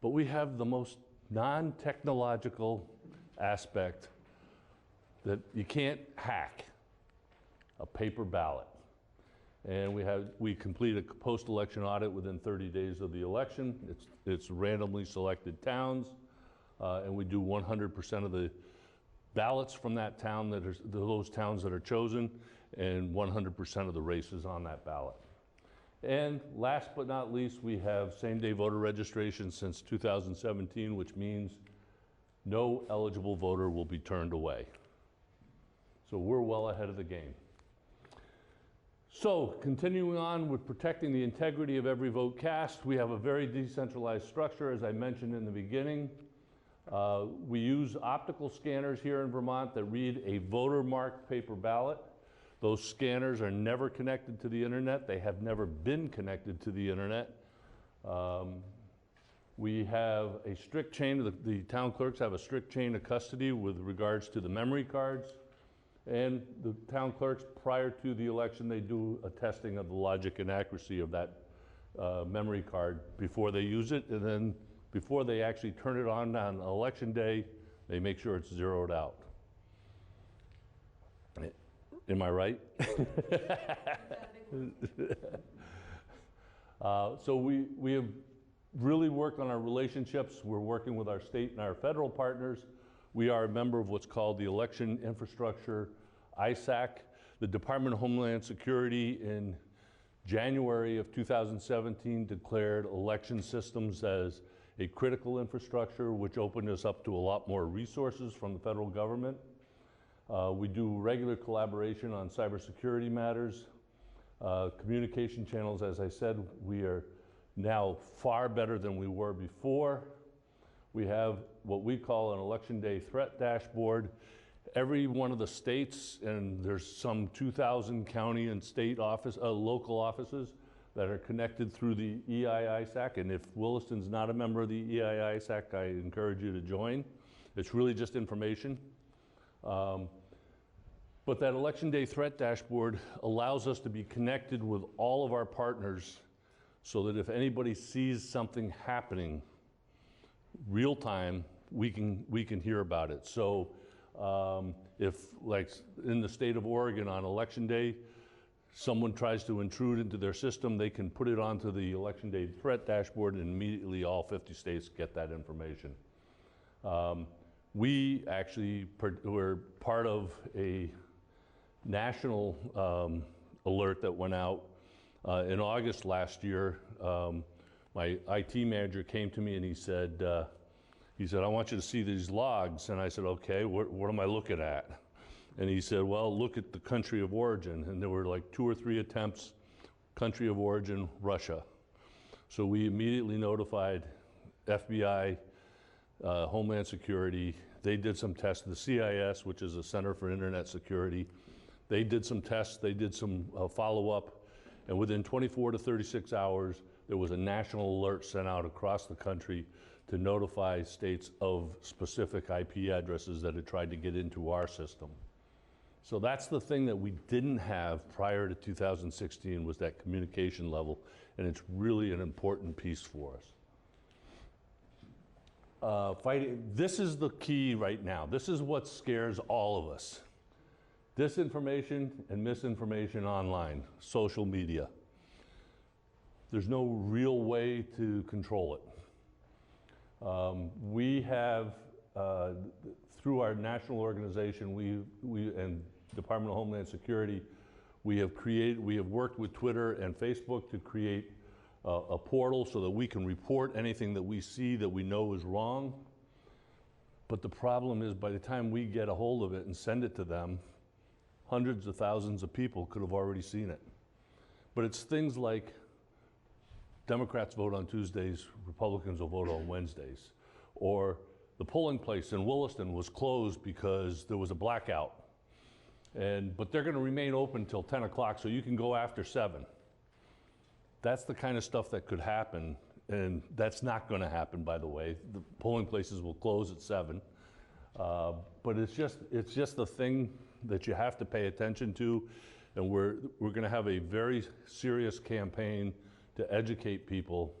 Speaker 17: but we have the most non-technological aspect that you can't hack: a paper ballot. And we complete a post-election audit within 30 days of the election. It's randomly selected towns, and we do 100% of the ballots from that town those towns that are chosen, and 100% of the races on that ballot. And last but not least, we have same-day voter registration since 2017, which means no eligible voter will be turned away. So we're well ahead of the game. So continuing on with protecting the integrity of every vote cast, we have a very decentralized structure, as I mentioned in the beginning. We use optical scanners here in Vermont that read a voter-marked paper ballot. Those scanners are never connected to the internet. They have never been connected to the internet. We have a strict chain, the town clerks have a strict chain of custody with regards to the memory cards. And the town clerks, prior to the election, they do a testing of the logic and accuracy of that memory card before they use it. And then before they actually turn it on election day, they make sure it's zeroed out. Am I right? So we have really worked on our relationships. We're working with our state and our federal partners. We are a member of what's called the Election Infrastructure ISAC. The Department of Homeland Security in January of 2017 declared election systems as a critical infrastructure, which opened us up to a lot more resources from the federal government. We do regular collaboration on cybersecurity matters. Communication channels, as I said, we are now far better than we were before. We have what we call an election day threat dashboard. Every one of the states, and there's some 2,000 county and state local offices that are connected through the EI-ISAC. And if Williston's not a member of the EI-ISAC, I encourage you to join. It's really just information. But that election day threat dashboard allows us to be connected with all of our partners so that if anybody sees something happening real time, we can hear about it. So if, like in the state of Oregon on election day, someone tries to intrude into their system, they can put it onto the election day threat dashboard, and immediately all 50 states get that information. We actually were part of a national alert that went out in August last year. My IT manager came to me and he said, He said, I want you to see these logs. And I said, okay, what am I looking at? And he said, well, look at the country of origin. And there were like 2 or 3 attempts, country of origin, Russia. So we immediately notified FBI, Homeland Security. They did some tests. The CIS, which is the Center for Internet Security, they did some tests. They did some follow-up. And within 24 to 36 hours, there was a national alert sent out across the country to notify states of specific IP addresses that had tried to get into our system. So that's the thing that we didn't have prior to 2016, was that communication level, and it's really an important piece for us. This is the key right now. This is what scares all of us. Disinformation and misinformation online, social media. There's no real way to control it. We have, through our national organization, we and Department of Homeland Security, we have worked with Twitter and Facebook to create a portal so that we can report anything that we see that we know is wrong. But the problem is, by the time we get a hold of it and send it to them, hundreds of thousands of people could have already seen it. But it's things like Democrats vote on Tuesdays, Republicans will vote on Wednesdays. Or the polling place in Williston was closed because there was a blackout. But they're going to remain open till 10 o'clock, so you can go after 7. That's the kind of stuff that could happen, and that's not going to happen, by the way. The polling places will close at 7. But it's just the thing that you have to pay attention to, and we're going to have a very serious campaign to educate people,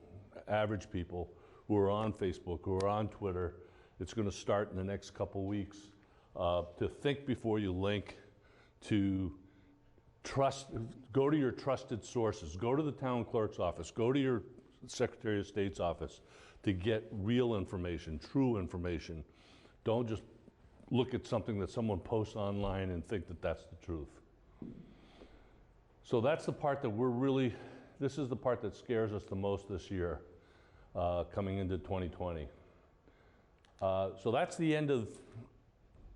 Speaker 17: average people, who are on Facebook, who are on Twitter. It's going to start in the next couple weeks, to think before you link, to go to your trusted sources, go to the town clerk's office, go to your Secretary of State's office to get real information, true information. Don't just look at something that someone posts online and think that that's the truth. So that's the part that this is the part that scares us the most this year, coming into 2020. So that's the end of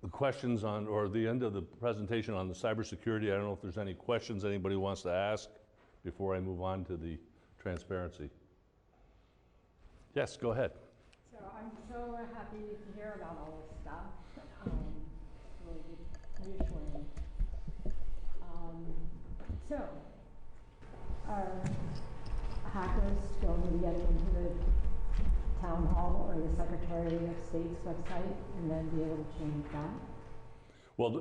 Speaker 17: the questions or the end of the presentation on the cybersecurity. I don't know if there's any questions anybody wants to ask before I move on to the transparency. Yes, go ahead.
Speaker 2: So I'm so happy to hear about all this stuff. Really reassuring. So, are hackers going to be getting into the town hall or the Secretary of State's website and then be able to change that?
Speaker 17: Well,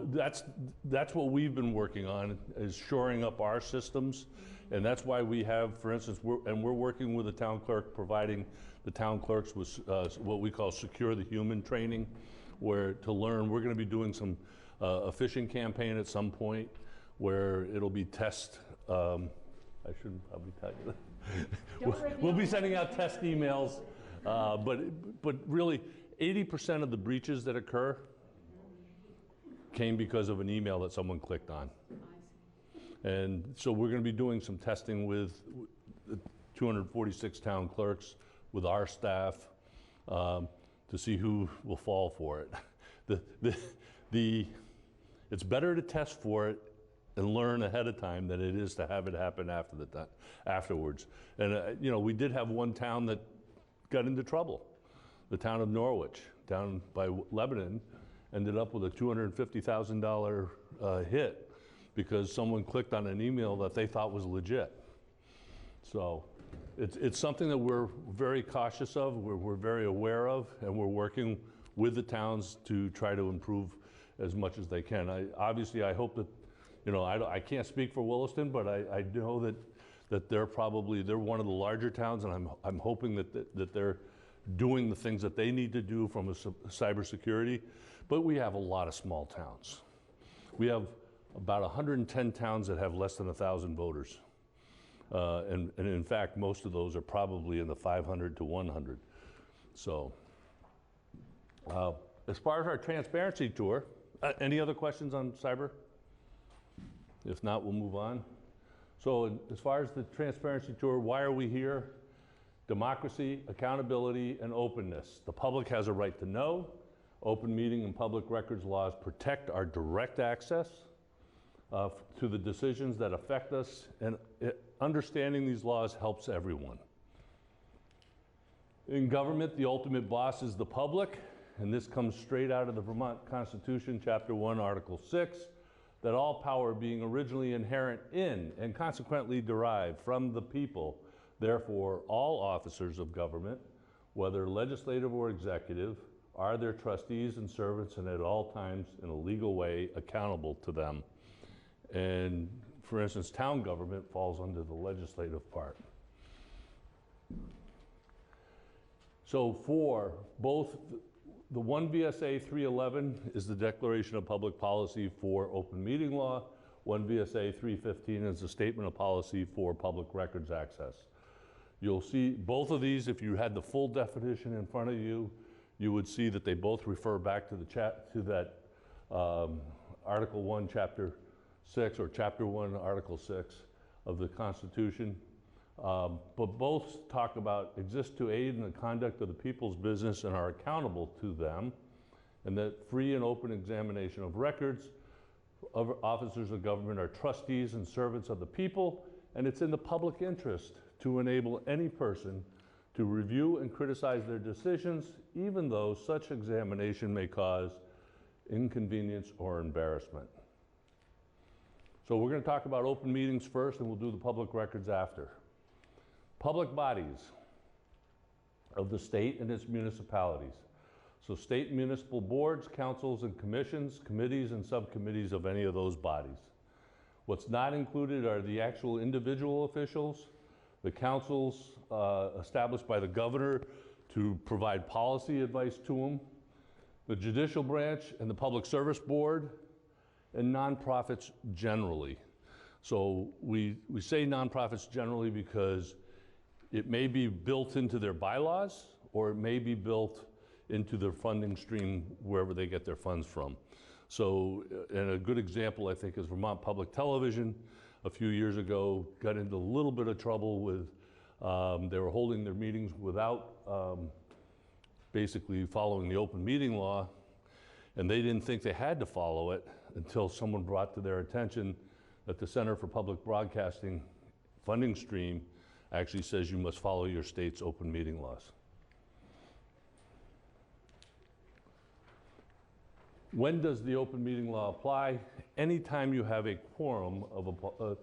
Speaker 17: that's what we've been working on, is shoring up our systems. And that's why we have, for instance, we're working with the town clerk, providing the town clerks with what we call Secure the Human training, where to learn, we're going to be doing a phishing campaign at some point where it'll be test, I shouldn't probably tell you that. We'll be sending out test emails, but really 80% of the breaches that occur came because of an email that someone clicked on. And so we're going to be doing some testing with the 246 town clerks, with our staff, to see who will fall for it. It's better to test for it and learn ahead of time than it is to have it happen afterwards. And we did have one town that got into trouble. The town of Norwich, down by Lebanon, ended up with a $250,000 hit because someone clicked on an email that they thought was legit. So it's something that we're very cautious of, we're very aware of, and we're working with the towns to try to improve as much as they can. Obviously, I hope that, I can't speak for Williston, but I know that they're one of the larger towns, and I'm hoping that they're doing the things that they need to do from a cybersecurity. But we have a lot of small towns. We have about 110 towns that have less than 1,000 voters. And in fact, most of those are probably in the 500 to 100. So as far as our transparency tour, any other questions on cyber? If not, we'll move on. So as far as the transparency tour, why are we here? Democracy, accountability, and openness. The public has a right to know. Open meeting and public records laws protect our direct access to the decisions that affect us, and understanding these laws helps everyone. In government, the ultimate boss is the public, and this comes straight out of the Vermont Constitution, Chapter 1, Article 6, that all power being originally inherent in and consequently derived from the people. Therefore, all officers of government, whether legislative or executive, are their trustees and servants and at all times in a legal way accountable to them. And for instance, town government falls under the legislative part. So for both the 1 VSA 311 is the Declaration of Public Policy for Open Meeting Law. 1 VSA 315 is the Statement of Policy for Public Records Access. You'll see both of these, if you had the full definition in front of you, you would see that they both refer back to that Article 1, Chapter 6, or Chapter 1, Article 6 of the Constitution. But both talk about exist to aid in the conduct of the people's business and are accountable to them, and that free and open examination of records of officers of government are trustees and servants of the people, and it's in the public interest to enable any person to review and criticize their decisions, even though such examination may cause inconvenience or embarrassment. So we're going to talk about open meetings first, and we'll do the public records after. Public bodies of the state and its municipalities. So state and municipal boards, councils and commissions, committees and subcommittees of any of those bodies. What's not included are the actual individual officials, the councils established by the governor to provide policy advice to them, the judicial branch and the public service board, and nonprofits generally. So we say nonprofits generally because it may be built into their bylaws, or it may be built into their funding stream wherever they get their funds from. So, and a good example I think is Vermont Public Television. A few years ago, got into a little bit of trouble with, they were holding their meetings without basically following the open meeting law, and they didn't think they had to follow it until someone brought to their attention that the Center for Public Broadcasting funding stream actually says you must follow your state's open meeting laws. When does the open meeting law apply? Anytime you have a quorum of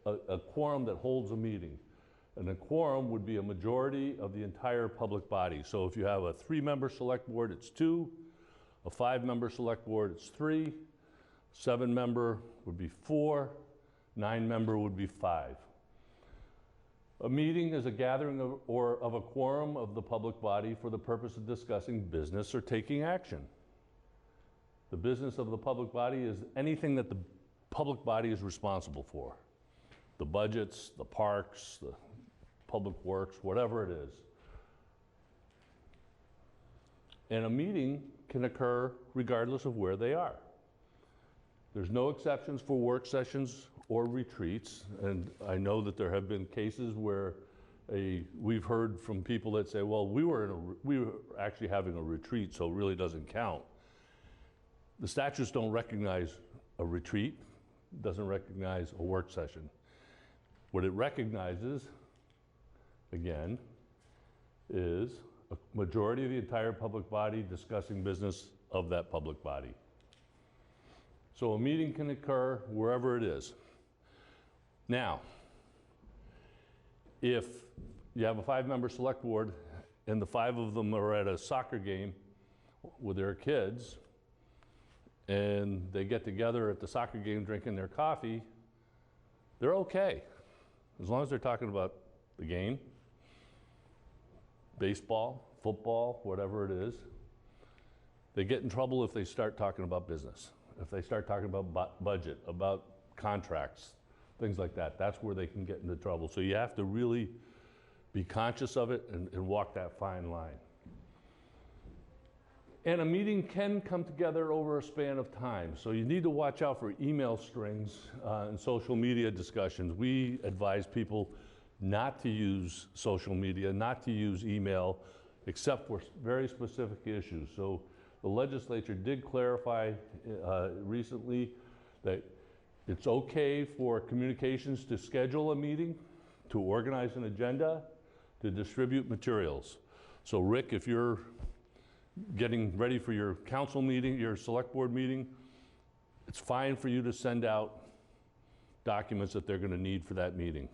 Speaker 17: a quorum that holds a meeting. And a quorum would be a majority of the entire public body. So if you have a 3-member select board, it's 2. A 5-member select board, it's 3. 7-member would be 4. 9-member would be 5. A meeting is a gathering of a quorum of the public body for the purpose of discussing business or taking action. The business of the public body is anything that the public body is responsible for. The budgets, the parks, the public works, whatever it is. And a meeting can occur regardless of where they are. There's no exceptions for work sessions or retreats, and I know that there have been cases where we've heard from people that say, well, we were actually having a retreat, so it really doesn't count. The statutes don't recognize a retreat, doesn't recognize a work session. What it recognizes, again, is a majority of the entire public body discussing business of that public body. So a meeting can occur wherever it is. Now, if you have a 5-member select board and the 5 of them are at a soccer game with their kids, and they get together at the soccer game drinking their coffee, they're okay. As long as they're talking about the game, baseball, football, whatever it is. They get in trouble if they start talking about business. If they start talking about budget, about contracts, things like that, that's where they can get into trouble. So you have to really be conscious of it and walk that fine line. And a meeting can come together over a span of time. So you need to watch out for email strings and social media discussions. We advise people not to use social media, not to use email, except for very specific issues. So the legislature did clarify recently that it's okay for communications to schedule a meeting, to organize an agenda, to distribute materials. So Rick, if you're getting ready for your council meeting, your select board meeting, it's fine for you to send out documents that they're going to need for that meeting.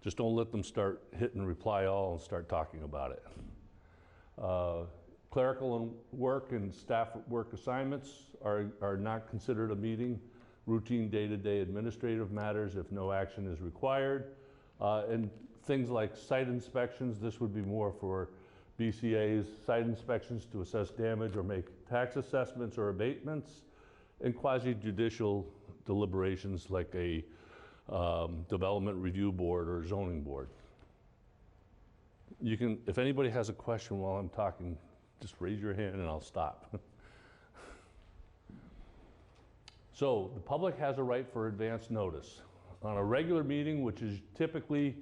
Speaker 17: Just don't let them start hitting reply all and start talking about it. Clerical work and staff work assignments are not considered a meeting. Routine day-to-day administrative matters if no action is required. And things like site inspections, this would be more for BCA's site inspections to assess damage or make tax assessments or abatements, and quasi-judicial deliberations like a development review board or zoning board. You can, if anybody has a question while I'm talking, just raise your hand and I'll stop. So the public has a right for advance notice. On a regular meeting, which is typically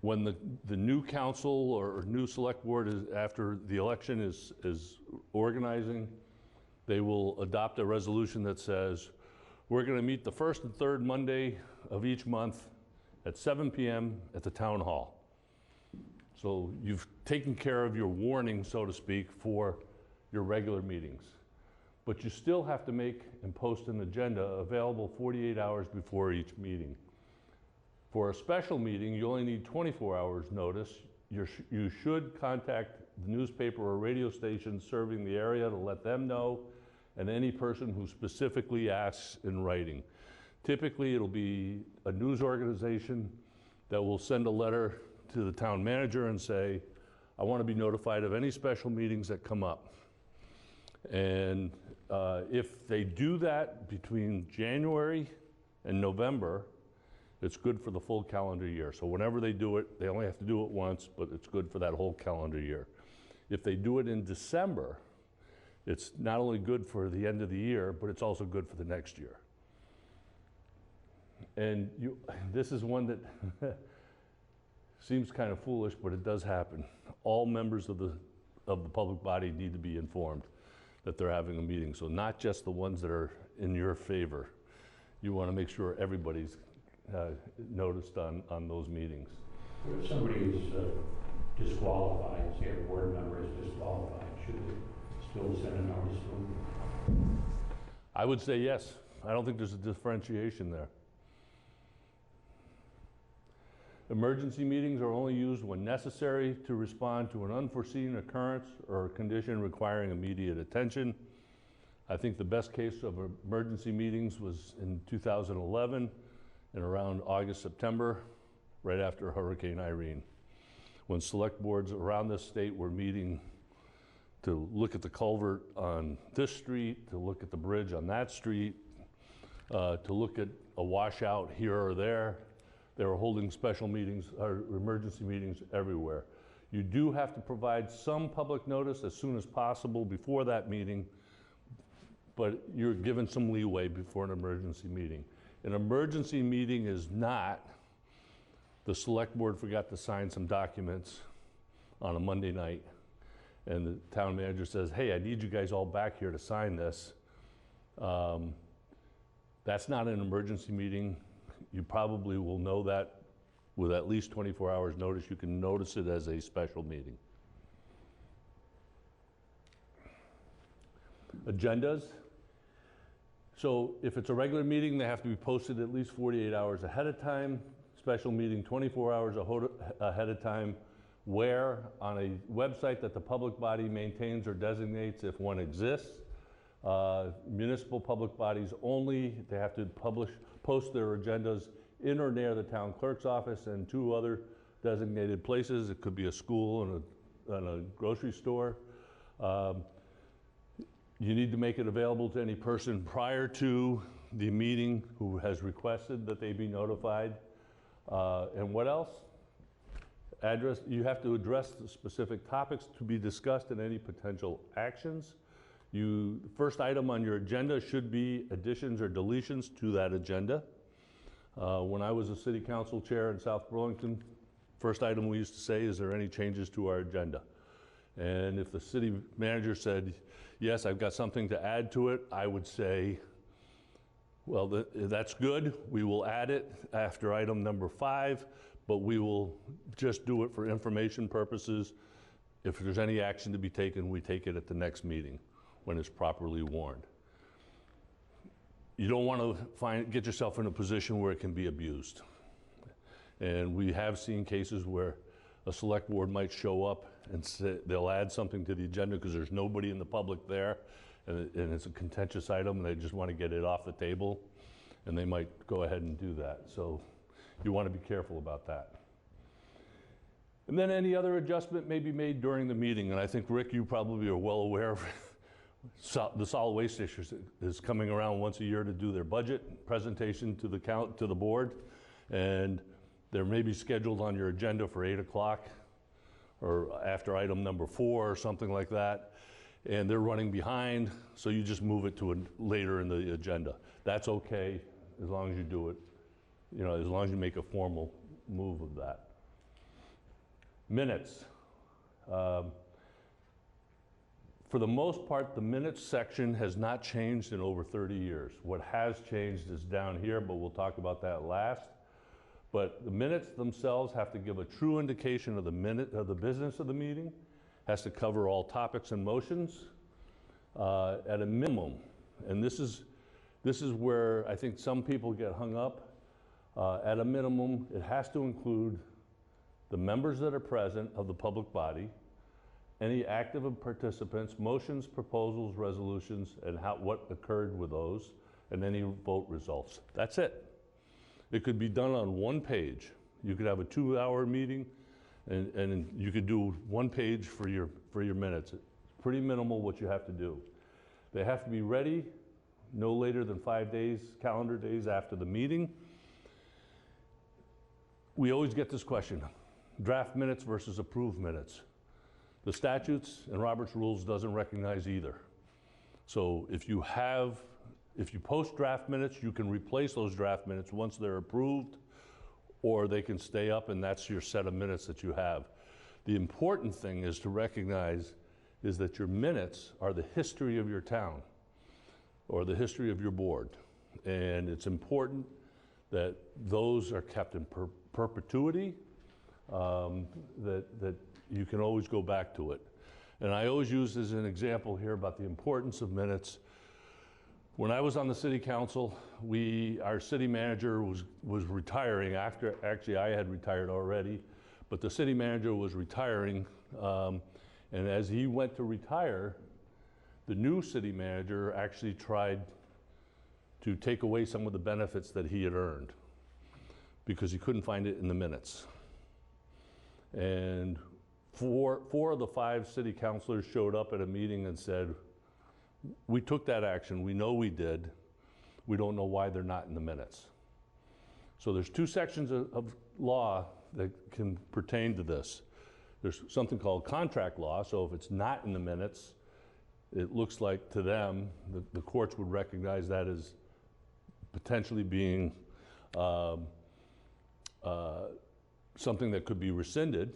Speaker 17: when the new council or new select board is, after the election is organizing, they will adopt a resolution that says, we're going to meet the first and third Monday of each month at 7 p.m. at the town hall. So you've taken care of your warning, so to speak, for your regular meetings. But you still have to make and post an agenda available 48 hours before each meeting. For a special meeting, you only need 24 hours notice. You should contact the newspaper or radio station serving the area to let them know, and any person who specifically asks in writing. Typically, it'll be a news organization that will send a letter to the town manager and say, I want to be notified of any special meetings that come up. And if they do that between January and November, it's good for the full calendar year. So whenever they do it, they only have to do it once, but it's good for that whole calendar year. If they do it in December, it's not only good for the end of the year, but it's also good for the next year. And this is one that seems kind of foolish, but it does happen. All members of the public body need to be informed that they're having a meeting. So not just the ones that are in your favor. You want to make sure everybody's noticed on those meetings.
Speaker 15: If somebody is disqualified, say a board member is disqualified, should they still send a notice to them?
Speaker 17: I would say yes. I don't think there's a differentiation there. Emergency meetings are only used when necessary to respond to an unforeseen occurrence or a condition requiring immediate attention. I think the best case of emergency meetings was in 2011 and around August, September, right after Hurricane Irene, when select boards around this state were meeting to look at the culvert on this street, to look at the bridge on that street, to look at a washout here or there. They were holding special meetings or emergency meetings everywhere. You do have to provide some public notice as soon as possible before that meeting, but you're given some leeway before an emergency meeting. An emergency meeting is not the select board forgot to sign some documents on a Monday night, and the town manager says, hey, I need you guys all back here to sign this. That's not an emergency meeting. You probably will know that with at least 24 hours notice. You can notice it as a special meeting. Agendas. So if it's a regular meeting, they have to be posted at least 48 hours ahead of time. Special meeting 24 hours ahead of time. Where? On a website that the public body maintains or designates if one exists. Municipal public bodies only. They have to post their agendas in or near the town clerk's office and 2 other designated places. It could be a school and a grocery store. You need to make it available to any person prior to the meeting who has requested that they be notified. And what else? You have to address the specific topics to be discussed and any potential actions. The first item on your agenda should be additions or deletions to that agenda. When I was a city council chair in South Burlington, first item we used to say, is there any changes to our agenda? And if the city manager said, yes, I've got something to add to it, I would say, well, that's good. We will add it after item number 5, but we will just do it for information purposes. If there's any action to be taken, we take it at the next meeting when it's properly warned. You don't want to get yourself in a position where it can be abused. And we have seen cases where a select board might show up and say they'll add something to the agenda because there's nobody in the public there, and it's a contentious item and they just want to get it off the table, and they might go ahead and do that. So you want to be careful about that. And then any other adjustment may be made during the meeting, and I think, Rick, you probably are well aware of the solid waste district is coming around once a year to do their budget presentation to the board, and they're maybe scheduled on your agenda for 8 o'clock or after item number 4 or something like that, and they're running behind, so you just move it to later in the agenda. That's okay, as long as you do it, as long as you make a formal move of that. Minutes. For the most part, the minutes section has not changed in over 30 years. What has changed is down here, but we'll talk about that last. But the minutes themselves have to give a true indication of the business of the meeting, has to cover all topics and motions at a minimum. And this is where I think some people get hung up. At a minimum, it has to include the members that are present of the public body, any active participants, motions, proposals, resolutions, and what occurred with those, and any vote results. That's it. It could be done on one page. You could have a 2-hour meeting, and you could do one page for your minutes. It's pretty minimal what you have to do. They have to be ready no later than 5 days, calendar days after the meeting. We always get this question, draft minutes versus approved minutes. The statutes and Robert's rules doesn't recognize either. So if you post draft minutes, you can replace those draft minutes once they're approved, or they can stay up and that's your set of minutes that you have. The important thing is to recognize is that your minutes are the history of your town or the history of your board. And it's important that those are kept in perpetuity, that you can always go back to it. And I always use as an example here about the importance of minutes. When I was on the city council, our city manager was retiring actually I had retired already, but the city manager was retiring, and as he went to retire, the new city manager actually tried to take away some of the benefits that he had earned because he couldn't find it in the minutes. And four of the 5 city councilors showed up at a meeting and said, we took that action, we know we did, we don't know why they're not in the minutes. So there's 2 sections of law that can pertain to this. There's something called contract law, so if it's not in the minutes, it looks like to them, the courts would recognize that as potentially being something that could be rescinded.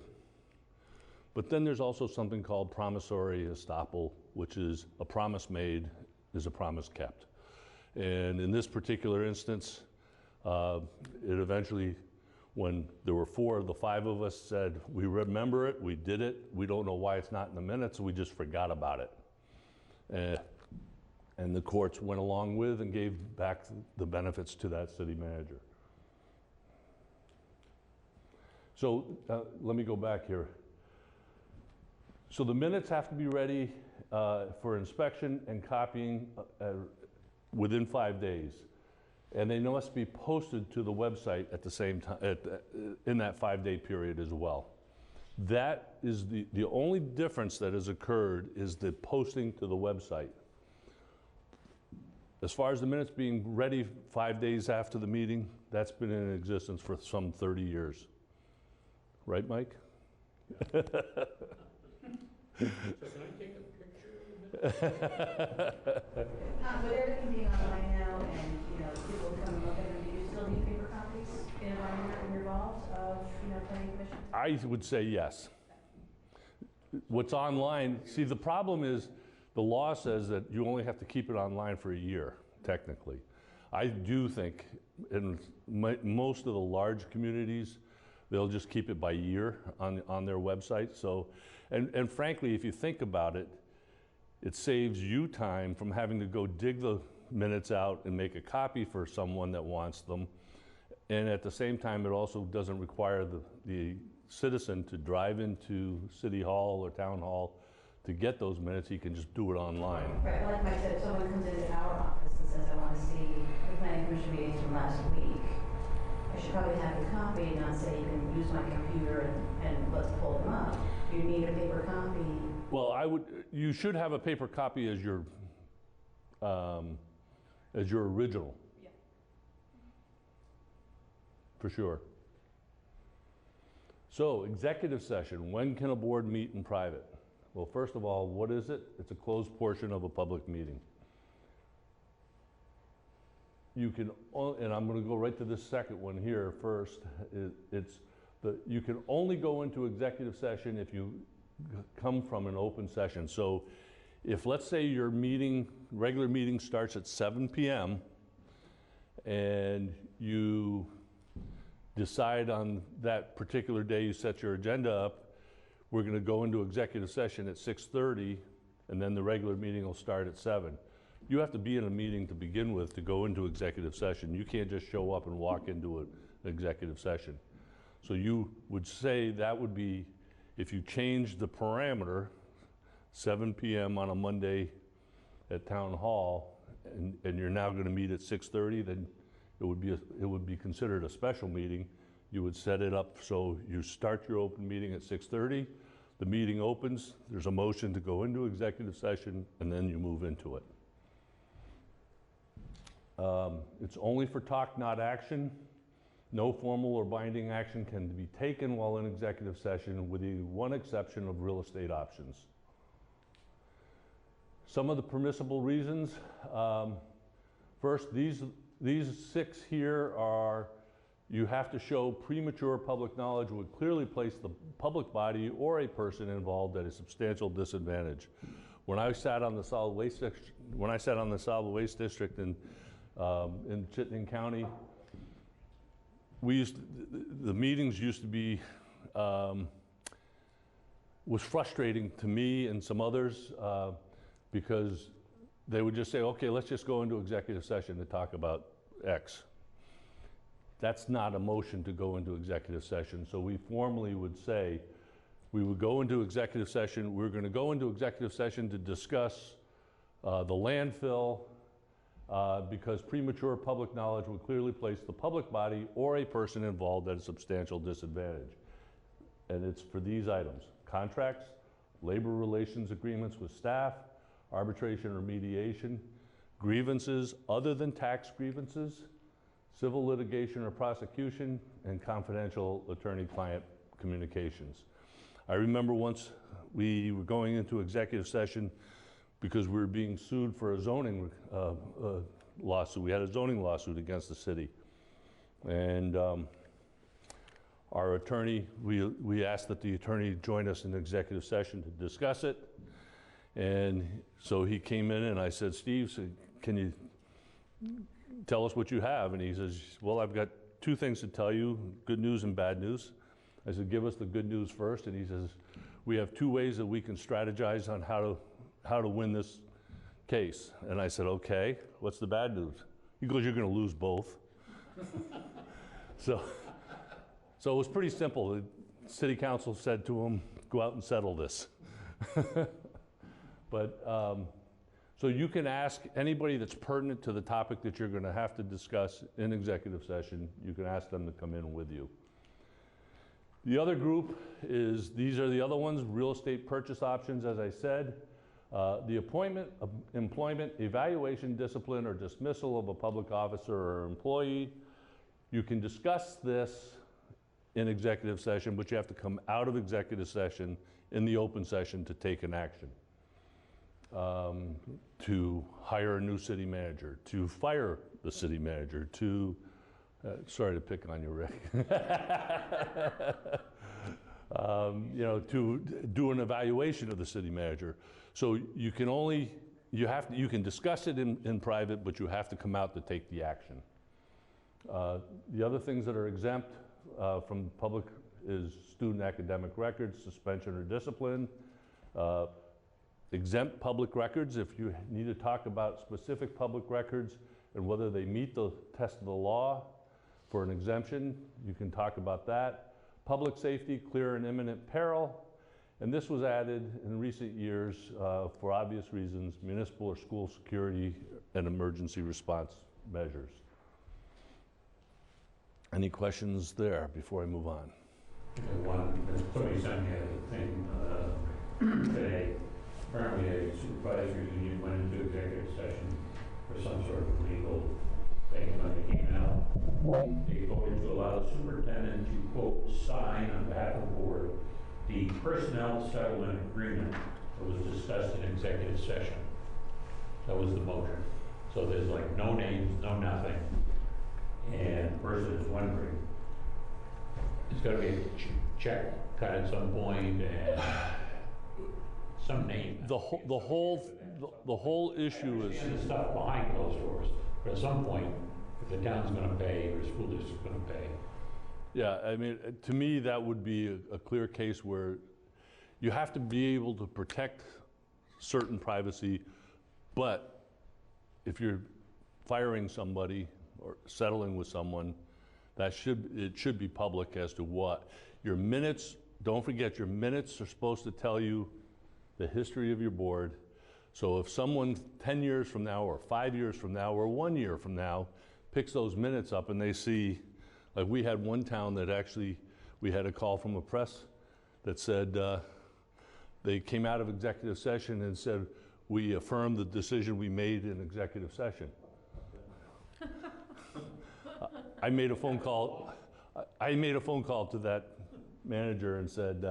Speaker 17: But then there's also something called promissory estoppel, which is a promise made is a promise kept. And in this particular instance, it eventually, when there were 4 of the 5 of us said, we remember it, we did it, we don't know why it's not in the minutes, we just forgot about it. And the courts went along with and gave back the benefits to that city manager. So let me go back here. So the minutes have to be ready for inspection and copying within 5 days. And they must be posted to the website at the same time, in that 5-day period as well. That is the only difference that has occurred is the posting to the website. As far as the minutes being ready 5 days after the meeting, that's been in existence for some 30 years. Right, Mike?
Speaker 15: So can I take a picture of it?
Speaker 2: With everything being online now and, people coming up, do you still need paper copies?
Speaker 6: the planning commission?
Speaker 17: I would say yes. What's online, see, the problem is the law says that you only have to keep it online for a year, technically. I do think in most of the large communities, they'll just keep it by year on their website. So, and frankly, if you think about it, it saves you time from having to go dig the minutes out and make a copy for someone that wants them. And at the same time, it also doesn't require the citizen to drive into City Hall or Town Hall to get those minutes. He can just do it online.
Speaker 7: Right, like Mike said, if someone comes into our office and says, I want to see the planning commission meetings from last week, I should probably have a copy and not say you can use my computer and let's pull them up. You need a paper copy.
Speaker 17: Well, you should have a paper copy as your original.
Speaker 3: Yeah.
Speaker 17: For sure. So, executive session, when can a board meet in private? Well, first of all, what is it? It's a closed portion of a public meeting. You can, and I'm going to go right to this second one here first. You can only go into executive session if you come from an open session. So if, let's say, your regular meeting starts at 7 p.m. and you decide on that particular day, you set your agenda up, we're going to go into executive session at 6:30, and then the regular meeting will start at 7. You have to be in a meeting to begin with to go into executive session. You can't just show up and walk into an executive session. So you would say that would be, if you change the parameter, 7 p.m. on a Monday at Town Hall, and you're now going to meet at 6:30, then it would be considered a special meeting. You would set it up so you start your open meeting at 6:30, the meeting opens, there's a motion to go into executive session, and then you move into it. It's only for talk, not action. No formal or binding action can be taken while in executive session, with the one exception of real estate options. Some of the permissible reasons. First, these 6 here are, you have to show premature public knowledge would clearly place the public body or a person involved at a substantial disadvantage. When I sat on the solid waste district in Chittenden County, the meetings used to be, was frustrating to me and some others because they would just say, okay, let's just go into executive session to talk about X. That's not a motion to go into executive session. So we formally would say, we would go into executive session. We're going to go into executive session to discuss the landfill because premature public knowledge would clearly place the public body or a person involved at a substantial disadvantage. And it's for these items: contracts, labor relations agreements with staff, arbitration or mediation, grievances other than tax grievances, civil litigation or prosecution, and confidential attorney-client communications. I remember once we were going into executive session because we were being sued for a zoning lawsuit. We had a zoning lawsuit against the city. And our attorney, we asked that the attorney join us in executive session to discuss it. And so he came in and I said, Steve, can you tell us what you have? And he says, well, I've got 2 things to tell you, good news and bad news. I said, give us the good news first. And he says, we have 2 ways that we can strategize on how to win this case. And I said, okay, what's the bad news? He goes, you're going to lose both. So it was pretty simple. The city council said to him, go out and settle this. But so you can ask anybody that's pertinent to the topic that you're going to have to discuss in executive session. You can ask them to come in with you. The other group is, these are the other ones, real estate purchase options, as I said. The appointment, employment, evaluation, discipline, or dismissal of a public officer or employee. You can discuss this in executive session, but you have to come out of executive session in the open session to take an action. To hire a new city manager, to fire the city manager, to Sorry to pick on you, Rick. To do an evaluation of the city manager. So you can only, you can discuss it in private, but you have to come out to take the action. The other things that are exempt from public is student academic records, suspension or discipline. Exempt public records, if you need to talk about specific public records and whether they meet the test of the law for an exemption, you can talk about that. Public safety, clear and imminent peril, and this was added in recent years for obvious reasons, municipal or school security and emergency response measures. Any questions there before I move on?
Speaker 15: Somebody sent me a thing today. Apparently a supervisory union went into executive session for some sort of legal thing. When they came out, they voted to allow the superintendent to, quote, sign on behalf of the board the personnel settlement agreement that was discussed in executive session. That was the motion. So there's like no names, no nothing. And the person is wondering, it's got to be a check cut at some point and some name.
Speaker 17: The whole issue is
Speaker 15: and the stuff behind closed doors. But at some point, if the town's going to pay or the school district's going to pay.
Speaker 17: Yeah, I mean, to me, that would be a clear case where you have to be able to protect certain privacy, but if you're firing somebody or settling with someone, it should be public as to what. Your minutes, don't forget, your minutes are supposed to tell you the history of your board. So if someone 10 years from now or 5 years from now or 1 year from now picks those minutes up and they see, like we had one town that actually, we had a call from a press that said they came out of executive session and said, we affirm the decision we made in executive session. I made a phone call to that manager and said,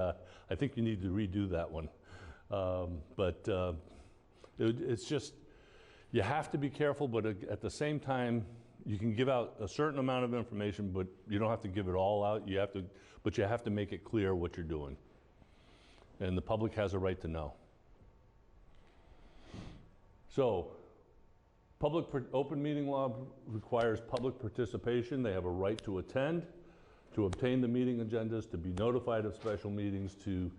Speaker 17: I think you need to redo that one. It's just, you have to be careful, but at the same time, you can give out a certain amount of information, but you don't have to give it all out. But you have to make it clear what you're doing. And the public has a right to know. So, open meeting law requires public participation. They have a right to attend, to obtain the meeting agendas, to be notified of special meetings, to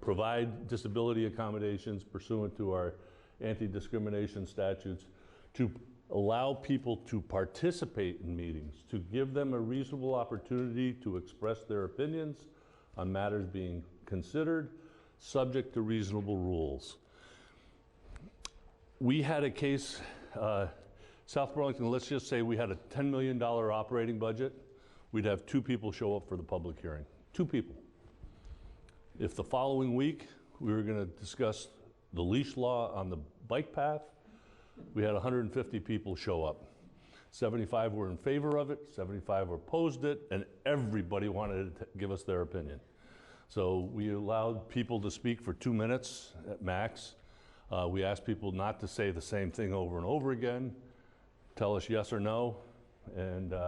Speaker 17: provide disability accommodations pursuant to our anti-discrimination statutes, to allow people to participate in meetings, to give them a reasonable opportunity to express their opinions on matters being considered, subject to reasonable rules. We had a case, South Burlington, let's just say we had a $10 million operating budget. We'd have 2 people show up for the public hearing. 2 people. If the following week we were going to discuss the leash law on the bike path, we had 150 people show up. 75 were in favor of it, 75 opposed it, and everybody wanted to give us their opinion. So we allowed people to speak for 2 minutes at max. We asked people not to say the same thing over and over again, tell us yes or no, and it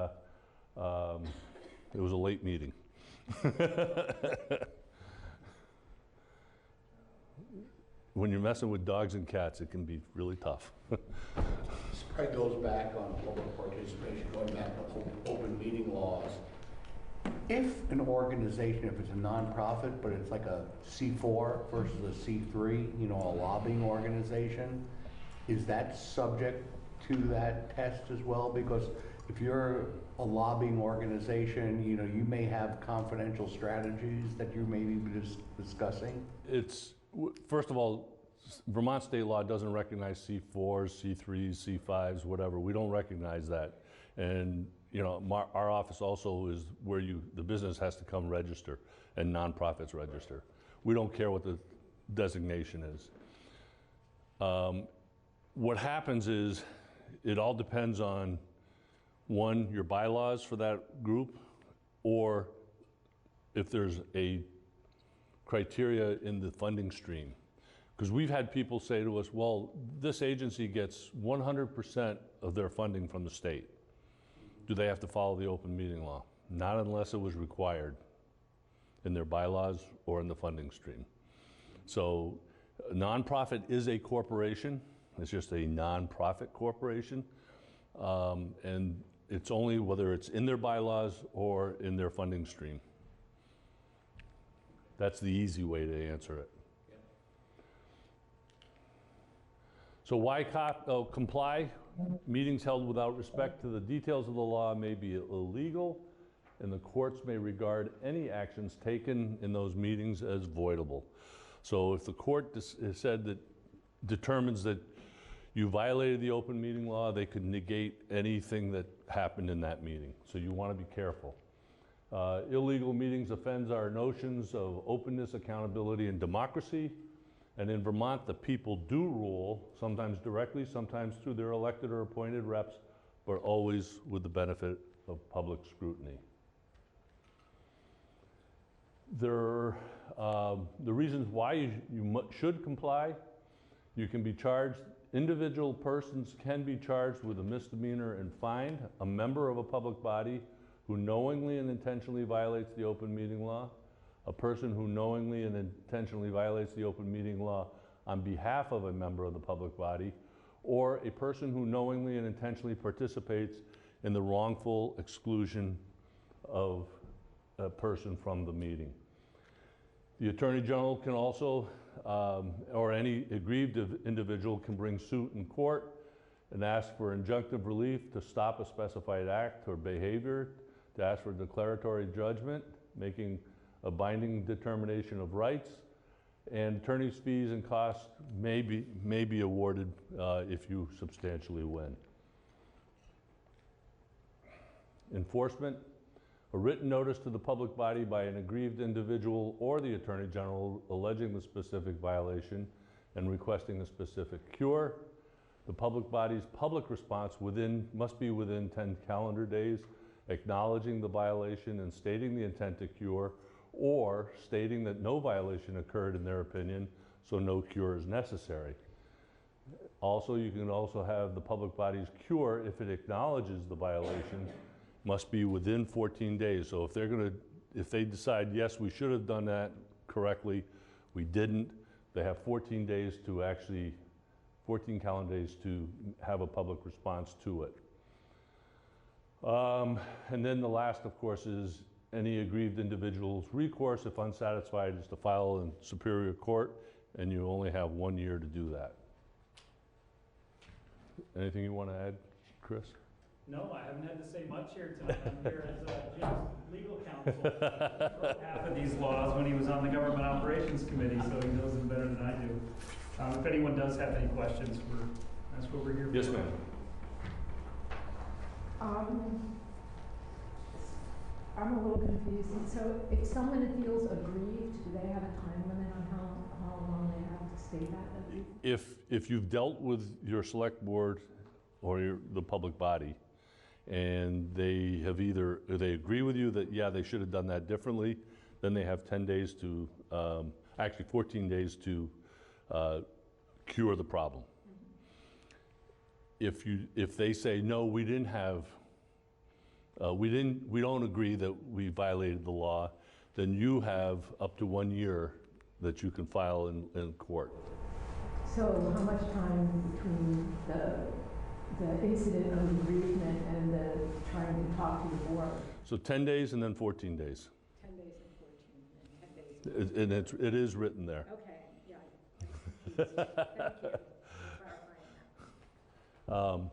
Speaker 17: was a late meeting. When you're messing with dogs and cats, it can be really tough.
Speaker 11: This probably goes back on public participation, going back to open meeting laws. If an organization, if it's a nonprofit, but it's like a C4 versus a C3, a lobbying organization, is that subject to that test as well? Because if you're a lobbying organization, you may have confidential strategies that you may be discussing.
Speaker 17: First of all, Vermont state law doesn't recognize C4s, C3s, C5s, whatever. We don't recognize that. And our office also is where the business has to come register and nonprofits register. We don't care what the designation is. What happens is it all depends on, one, your bylaws for that group, or if there's a criteria in the funding stream. Because we've had people say to us, well, this agency gets 100% of their funding from the state. Do they have to follow the open meeting law? Not unless it was required in their bylaws or in the funding stream. So a nonprofit is a corporation. It's just a nonprofit corporation. And it's only whether it's in their bylaws or in their funding stream. That's the easy way to answer it. So why comply? Meetings held without respect to the details of the law may be illegal, and the courts may regard any actions taken in those meetings as voidable. So if the court said that determines that you violated the open meeting law, they could negate anything that happened in that meeting. So you want to be careful. Illegal meetings offends our notions of openness, accountability, and democracy. And in Vermont, the people do rule, sometimes directly, sometimes through their elected or appointed reps, but always with the benefit of public scrutiny. The reasons why you should comply: you can be charged, individual persons can be charged with a misdemeanor and fined. A member of a public body who knowingly and intentionally violates the open meeting law, a person who knowingly and intentionally violates the open meeting law on behalf of a member of the public body, or a person who knowingly and intentionally participates in the wrongful exclusion of a person from the meeting. The Attorney General can also, or any aggrieved individual can bring suit in court and ask for injunctive relief to stop a specified act or behavior, to ask for declaratory judgment, making a binding determination of rights, and attorney's fees and costs may be awarded if you substantially win. Enforcement: a written notice to the public body by an aggrieved individual or the Attorney General alleging the specific violation and requesting a specific cure. The public body's public response must be within 10 calendar days, acknowledging the violation and stating the intent to cure, or stating that no violation occurred in their opinion, so no cure is necessary. Also, you can also have the public body's cure, if it acknowledges the violation, must be within 14 days. So if they decide, yes, we should have done that correctly, we didn't, they have 14 days to 14 calendar days to have a public response to it. And then the last, of course, is any aggrieved individual's recourse, if unsatisfied, is to file in Superior Court, and you only have 1 year to do that. Anything you want to add, Chris?
Speaker 13: No, I haven't had to say much here tonight. I'm here as Jim's legal counsel. He wrote half of these laws when he was on the Government Operations Committee, so he knows them better than I do. If anyone does have any questions, that's what we're here for.
Speaker 17: Yes, ma'am.
Speaker 2: I'm a little confused. So if someone feels aggrieved, do they have a time limit on how long they have to stay that?
Speaker 17: If you've dealt with your select board or the public body, and they agree with you that, yeah, they should have done that differently, then they have 10 days to, actually 14 days to cure the problem. If they say, no, we didn't have, we don't agree that we violated the law, then you have up to 1 year that you can file in court.
Speaker 2: So how much time between the incident of bereavement and the trying to talk to the board?
Speaker 17: So 10 days and then 14 days.
Speaker 2: 10 days and 14, and 10 days.
Speaker 17: And it is written there.
Speaker 2: Okay, yeah. Thank you for clarifying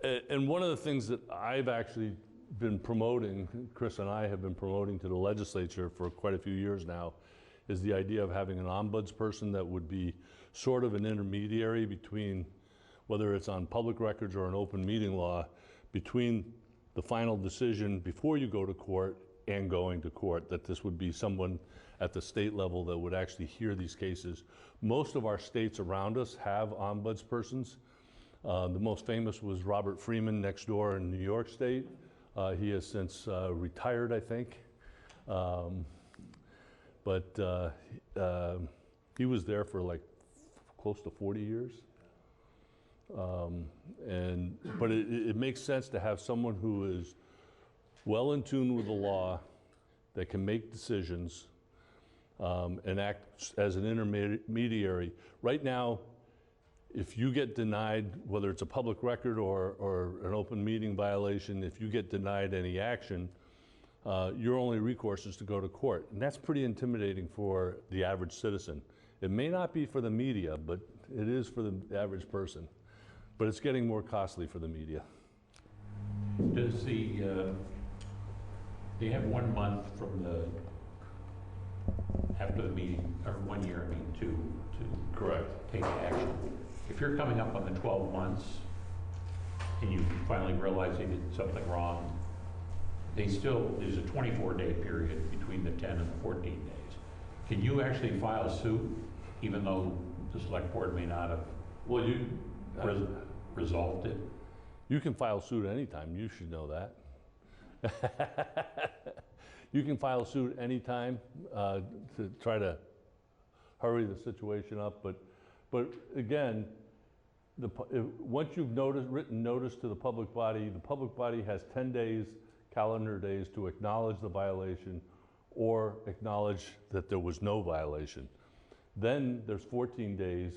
Speaker 2: that.
Speaker 17: And one of the things that I've actually been promoting, Chris and I have been promoting to the legislature for quite a few years now, is the idea of having an ombudsperson that would be sort of an intermediary between, whether it's on public records or an open meeting law, between the final decision before you go to court and going to court, that this would be someone at the state level that would actually hear these cases. Most of our states around us have ombudspersons. The most famous was Robert Freeman next door in New York State. He has since retired, I think. But he was there for like close to 40 years. But it makes sense to have someone who is well in tune with the law, that can make decisions, and act as an intermediary. Right now, if you get denied, whether it's a public record or an open meeting violation, if you get denied any action, your only recourse is to go to court. And that's pretty intimidating for the average citizen. It may not be for the media, but it is for the average person. But it's getting more costly for the media.
Speaker 15: Does they have 1 month from after the meeting, or 1 year, I mean, to
Speaker 17: correct,
Speaker 15: take action. If you're coming up on the 12 months and you finally realize they did something wrong, there's a 24-day period between the 10 and the 14 days. Can you actually file suit, even though the select board may not have resolved it?
Speaker 17: You can file suit anytime. You should know that. You can file suit anytime to try to hurry the situation up. But again, once you've written notice to the public body has 10 days, calendar days, to acknowledge the violation or acknowledge that there was no violation. Then there's 14 days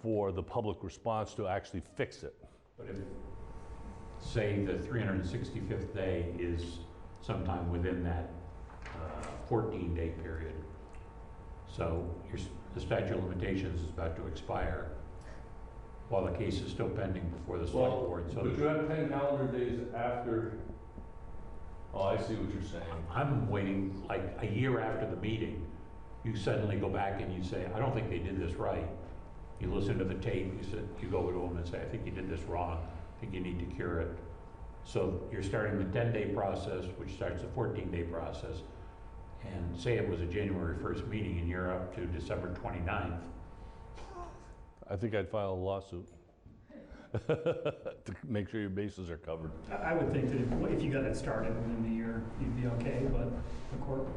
Speaker 17: for the public response to actually fix it.
Speaker 15: But if, say, the 365th day is sometime within that 14-day period, so the statute of limitations is about to expire while the case is still pending before the select board. So
Speaker 17: but you have 10 calendar days after. Oh, I see what you're saying.
Speaker 15: I'm waiting like a year after the meeting. You suddenly go back and you say, I don't think they did this right. You listen to the tape, you go to them and say, I think you did this wrong. I think you need to cure it. So you're starting the 10-day process, which starts the 14-day process. And say it was a January 1st meeting and you're up to December 29th.
Speaker 17: I think I'd file a lawsuit to make sure your bases are covered.
Speaker 13: I would think that if you got it started within the year, you'd be okay, but the court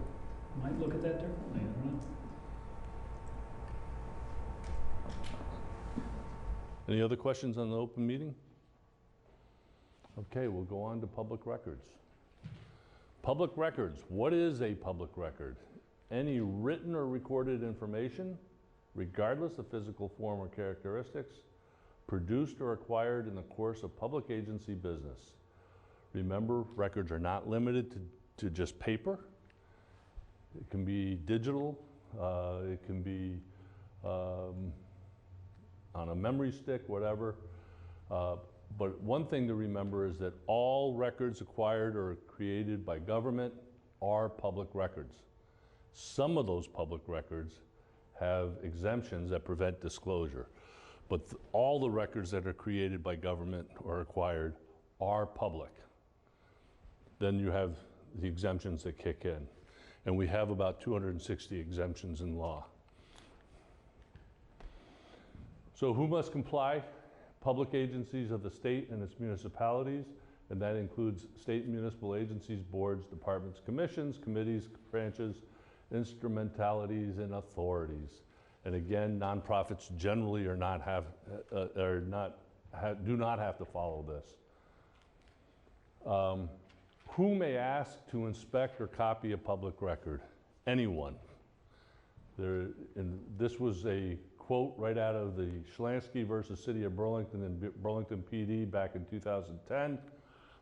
Speaker 13: might look at that differently, I don't know.
Speaker 17: Any other questions on the open meeting? Okay, we'll go on to public records. Public records. What is a public record? Any written or recorded information, regardless of physical form or characteristics, produced or acquired in the course of public agency business. Remember, records are not limited to just paper. It can be digital, it can be on a memory stick, whatever. But one thing to remember is that all records acquired or created by government are public records. Some of those public records have exemptions that prevent disclosure, but all the records that are created by government or acquired are public. Then you have the exemptions that kick in. And we have about 260 exemptions in law. So who must comply? Public agencies of the state and its municipalities, and that includes state and municipal agencies, boards, departments, commissions, committees, branches, instrumentalities, and authorities. And again, nonprofits generally do not have to follow this. Who may ask to inspect or copy a public record? Anyone. This was a quote right out of the Schlansky versus City of Burlington and Burlington PD back in 2010,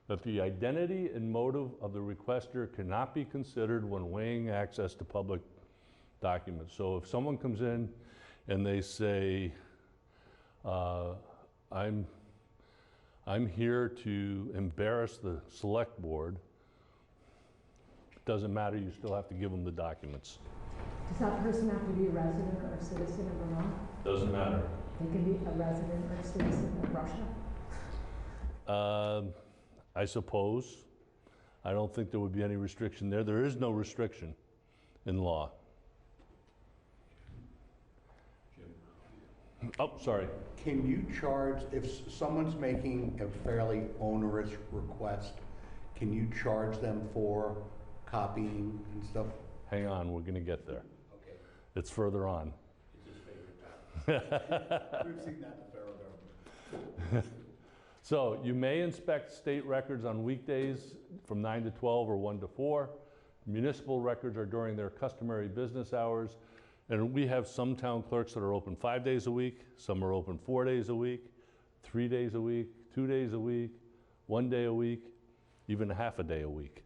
Speaker 17: that the identity and motive of the requester cannot be considered when weighing access to public documents. So if someone comes in and they say, I'm here to embarrass the select board, it doesn't matter, you still have to give them the documents.
Speaker 2: Does that person have to be a resident or a citizen of Vermont?
Speaker 17: Doesn't matter.
Speaker 2: They can be a resident or a citizen of Russia?
Speaker 17: I suppose. I don't think there would be any restriction there. There is no restriction in law. Oh, sorry.
Speaker 11: Can you charge, if someone's making a fairly onerous request, can you charge them for copying and stuff?
Speaker 17: Hang on, we're going to get there.
Speaker 11: Okay.
Speaker 17: It's further on.
Speaker 11: It's his favorite time. We've seen that in
Speaker 17: So you may inspect state records on weekdays from 9 to 12 or 1 to 4. Municipal records are during their customary business hours. And we have some town clerks that are open 5 days a week, some are open 4 days a week, 3 days a week, 2 days a week, 1 day a week, even half a day a week,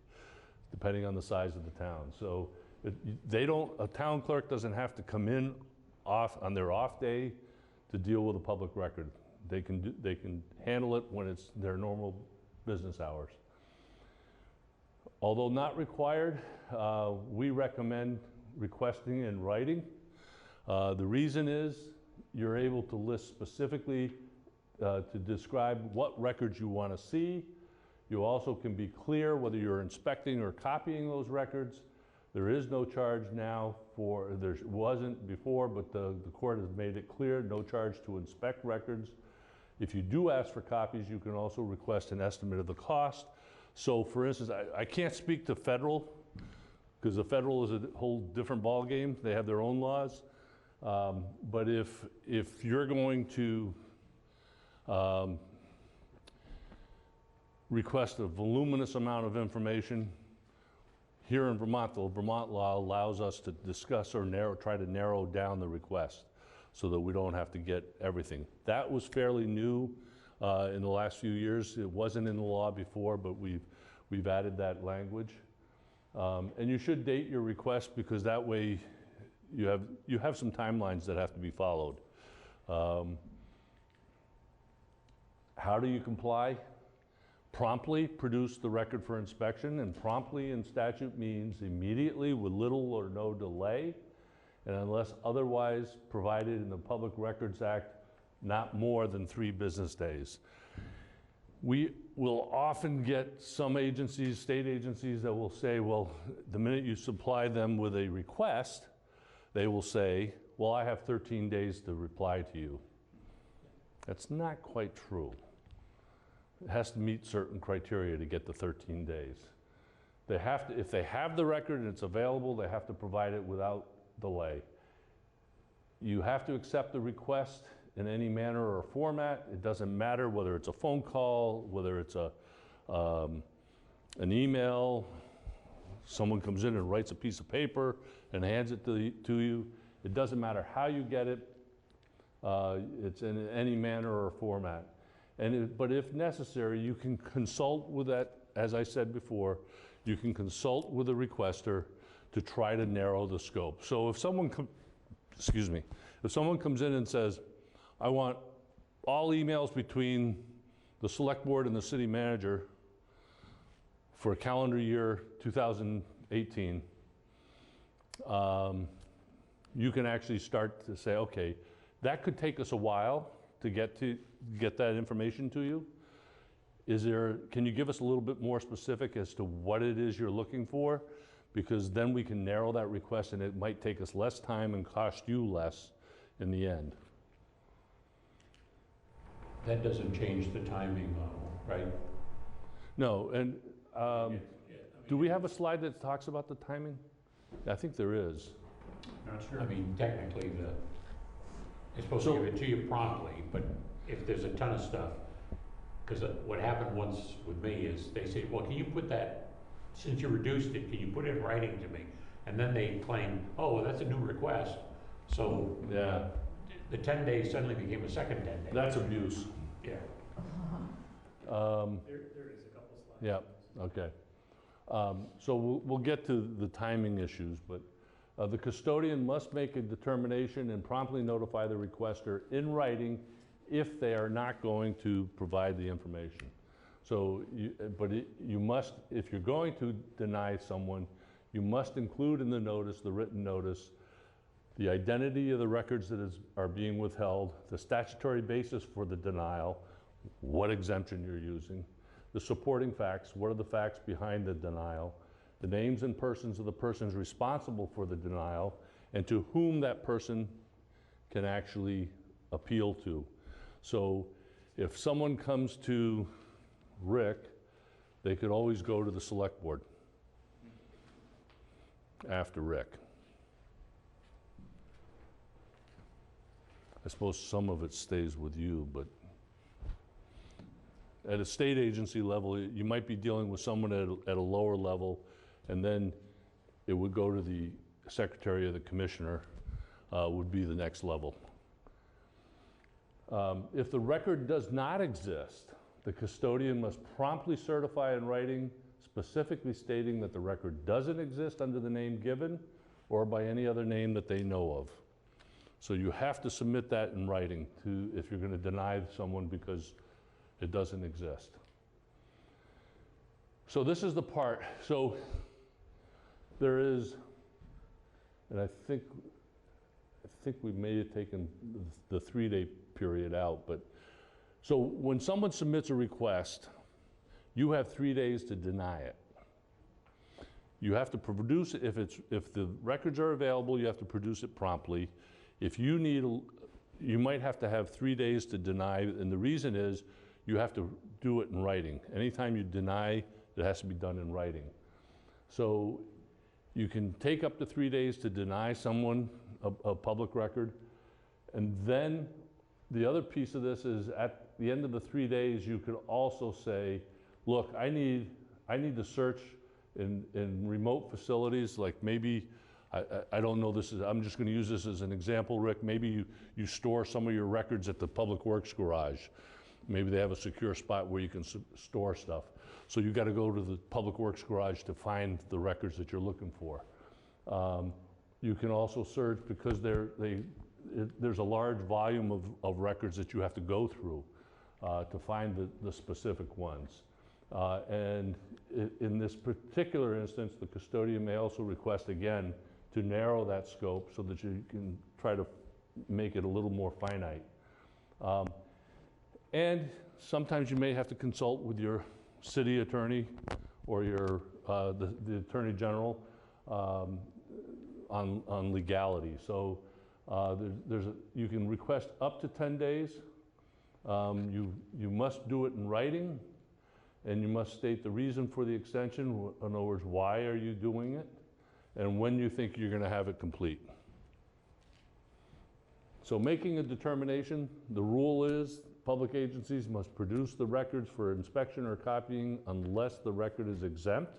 Speaker 17: depending on the size of the town. So a town clerk doesn't have to come in on their off day to deal with a public record. They can handle it when it's their normal business hours. Although not required, we recommend requesting in writing. The reason is you're able to list specifically to describe what records you want to see. You also can be clear whether you're inspecting or copying those records. There is no charge now there wasn't before, but the court has made it clear, no charge to inspect records. If you do ask for copies, you can also request an estimate of the cost. So for instance, I can't speak to federal, because the federal is a whole different ballgame. They have their own laws. But if you're going to request a voluminous amount of information, here in Vermont, the Vermont law allows us to discuss or try to narrow down the request so that we don't have to get everything. That was fairly new in the last few years. It wasn't in the law before, but we've added that language. And you should date your request, because that way you have some timelines that have to be followed. How do you comply? Promptly produce the record for inspection, and promptly in statute means immediately with little or no delay, and unless otherwise provided in the Public Records Act, not more than 3 business days. We will often get some agencies, state agencies, that will say, well, the minute you supply them with a request, they will say, well, I have 13 days to reply to you. That's not quite true. It has to meet certain criteria to get the 13 days. They have to, if they have the record and it's available, they have to provide it without delay. You have to accept the request in any manner or format. It doesn't matter whether it's a phone call, whether it's an email, someone comes in and writes a piece of paper and hands it to you. It doesn't matter how you get it. It's in any manner or format. But if necessary, you can consult with that, as I said before, you can consult with the requester to try to narrow the scope. So if someone, if someone comes in and says, I want all emails between the select board and the city manager for calendar year 2018, you can actually start to say, okay, that could take us a while to get that information to you. Can you give us a little bit more specific as to what it is you're looking for? Because then we can narrow that request, and it might take us less time and cost you less in the end.
Speaker 15: That doesn't change the timing though, right?
Speaker 17: No, and do we have a slide that talks about the timing? I think there is.
Speaker 15: Not sure. I mean, technically, it's supposed to give it to you promptly, but if there's a ton of stuff, because what happened once with me is they say, well, can you put that, since you reduced it, can you put it in writing to me? And then they claim, oh, well, that's a new request. So
Speaker 17: yeah,
Speaker 15: the 10 days suddenly became a second 10 days.
Speaker 17: That's abuse.
Speaker 15: Yeah.
Speaker 13: There is a couple slides.
Speaker 17: Yeah, okay. So we'll get to the timing issues, but the custodian must make a determination and promptly notify the requester in writing if they are not going to provide the information. So, you must, if you're going to deny someone, you must include in the notice, the written notice, the identity of the records that are being withheld, the statutory basis for the denial, what exemption you're using, the supporting facts, what are the facts behind the denial, the names and persons of the persons responsible for the denial, and to whom that person can actually appeal to. So if someone comes to Rick, they could always go to the select board after Rick. I suppose some of it stays with you, but at a state agency level, you might be dealing with someone at a lower level, and then it would go to the secretary or the commissioner, would be the next level. If the record does not exist, the custodian must promptly certify in writing, specifically stating that the record doesn't exist under the name given or by any other name that they know of. So you have to submit that in writing if you're going to deny someone because it doesn't exist. So this is the part. So there is, and I think we may have taken the 3-day period out, but so when someone submits a request, you have 3 days to deny it. You have to produce it, if the records are available, you have to produce it promptly. If you need, you might have to have 3 days to deny, and the reason is you have to do it in writing. Anytime you deny, it has to be done in writing. So you can take up to 3 days to deny someone a public record, and then the other piece of this is at the end of the 3 days, you could also say, look, I need to search in remote facilities, like maybe, I don't know, I'm just going to use this as an example, Rick. Maybe you store some of your records at the Public Works garage. Maybe they have a secure spot where you can store stuff. So you got to go to the Public Works garage to find the records that you're looking for. You can also search because there's a large volume of records that you have to go through to find the specific ones. And in this particular instance, the custodian may also request again to narrow that scope so that you can try to make it a little more finite. And sometimes you may have to consult with your city attorney or the attorney general on legality. So you can request up to 10 days. You must do it in writing, and you must state the reason for the extension. In other words, why are you doing it, and when you think you're going to have it complete. So making a determination, the rule is public agencies must produce the records for inspection or copying unless the record is exempt.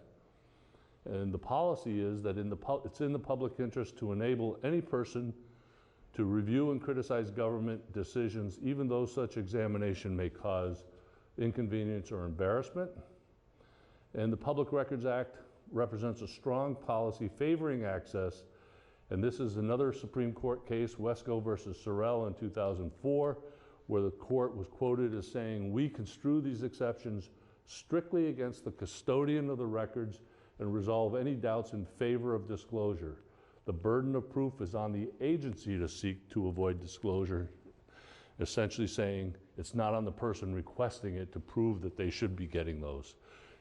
Speaker 17: And the policy is that it's in the public interest to enable any person to review and criticize government decisions, even though such examination may cause inconvenience or embarrassment. And the Public Records Act represents a strong policy favoring access, and this is another Supreme Court case, Wesco versus Sorrell in 2004, where the court was quoted as saying, "We construe these exceptions strictly against the custodian of the records and resolve any doubts in favor of disclosure. The burden of proof is on the agency to seek to avoid disclosure," essentially saying it's not on the person requesting it to prove that they should be getting those.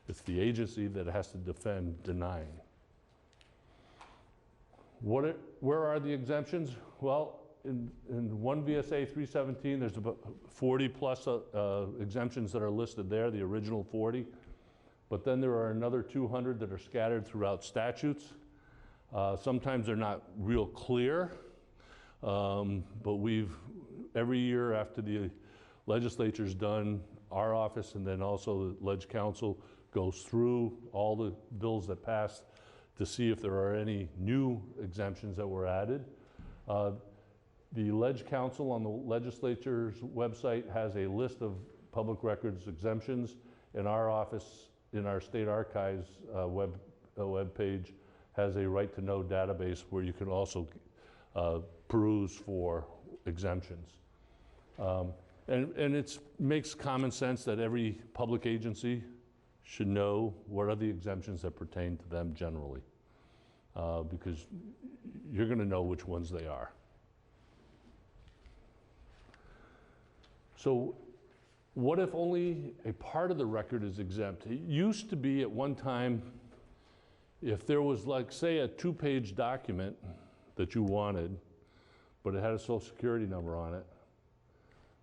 Speaker 17: It's the agency that has to defend denying. Where are the exemptions? Well, in 1 VSA 317, there's about 40 plus exemptions that are listed there, the original 40. But then there are another 200 that are scattered throughout statutes. Sometimes they're not real clear, but every year after the legislature's done, our office and then also the Ledge Council goes through all the bills that passed to see if there are any new exemptions that were added. The Ledge Council on the legislature's website has a list of public records exemptions, and our office in our state archives web page has a right to know database where you can also peruse for exemptions. And it makes common sense that every public agency should know what are the exemptions that pertain to them generally, because you're going to know which ones they are. So what if only a part of the record is exempt? It used to be at one time, if there was, like, say, a 2-page document that you wanted, but it had a social security number on it,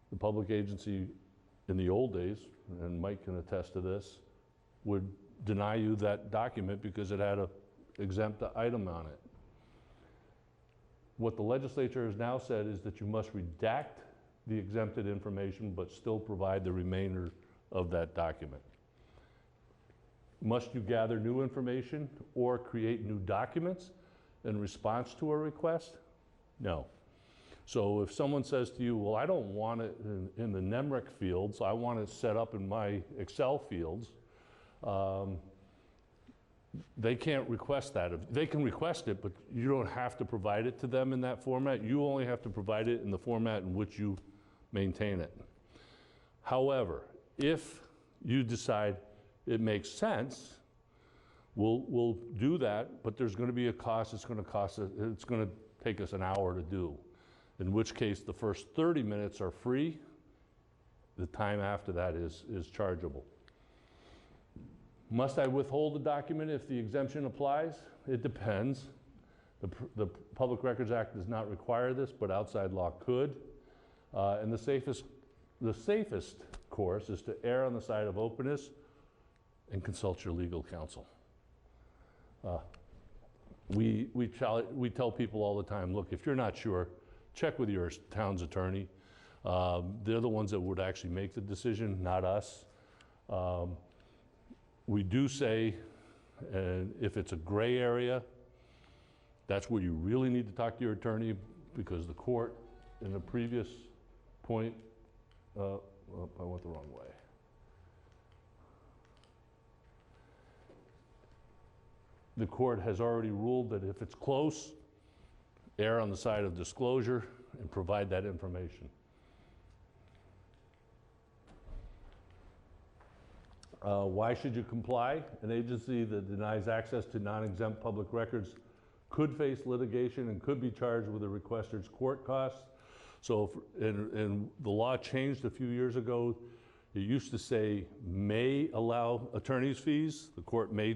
Speaker 17: the public agency in the old days, and Mike can attest to this, would deny you that document because it had an exempt item on it. What the legislature has now said is that you must redact the exempted information but still provide the remainder of that document. Must you gather new information or create new documents in response to a request? No. So if someone says to you, well, I don't want it in the NEMRIC fields, I want it set up in my Excel fields, they can't request that. They can request it, but you don't have to provide it to them in that format. You only have to provide it in the format in which you maintain it. However, if you decide it makes sense, we'll do that, but there's going to be a cost. It's going to take us an hour to do, in which case the first 30 minutes are free. The time after that is chargeable. Must I withhold the document if the exemption applies? It depends. The Public Records Act does not require this, but outside law could. And the safest course is to err on the side of openness and consult your legal counsel. We tell people all the time, look, if you're not sure, check with your town's attorney. They're the ones that would actually make the decision, not us. We do say, if it's a gray area, that's where you really need to talk to your attorney, because the court in the previous point, I went the wrong way. The court has already ruled that if it's close, err on the side of disclosure and provide that information. Why should you comply? An agency that denies access to non-exempt public records could face litigation and could be charged with the requester's court costs. So, and the law changed a few years ago. It used to say may allow attorney's fees. The court may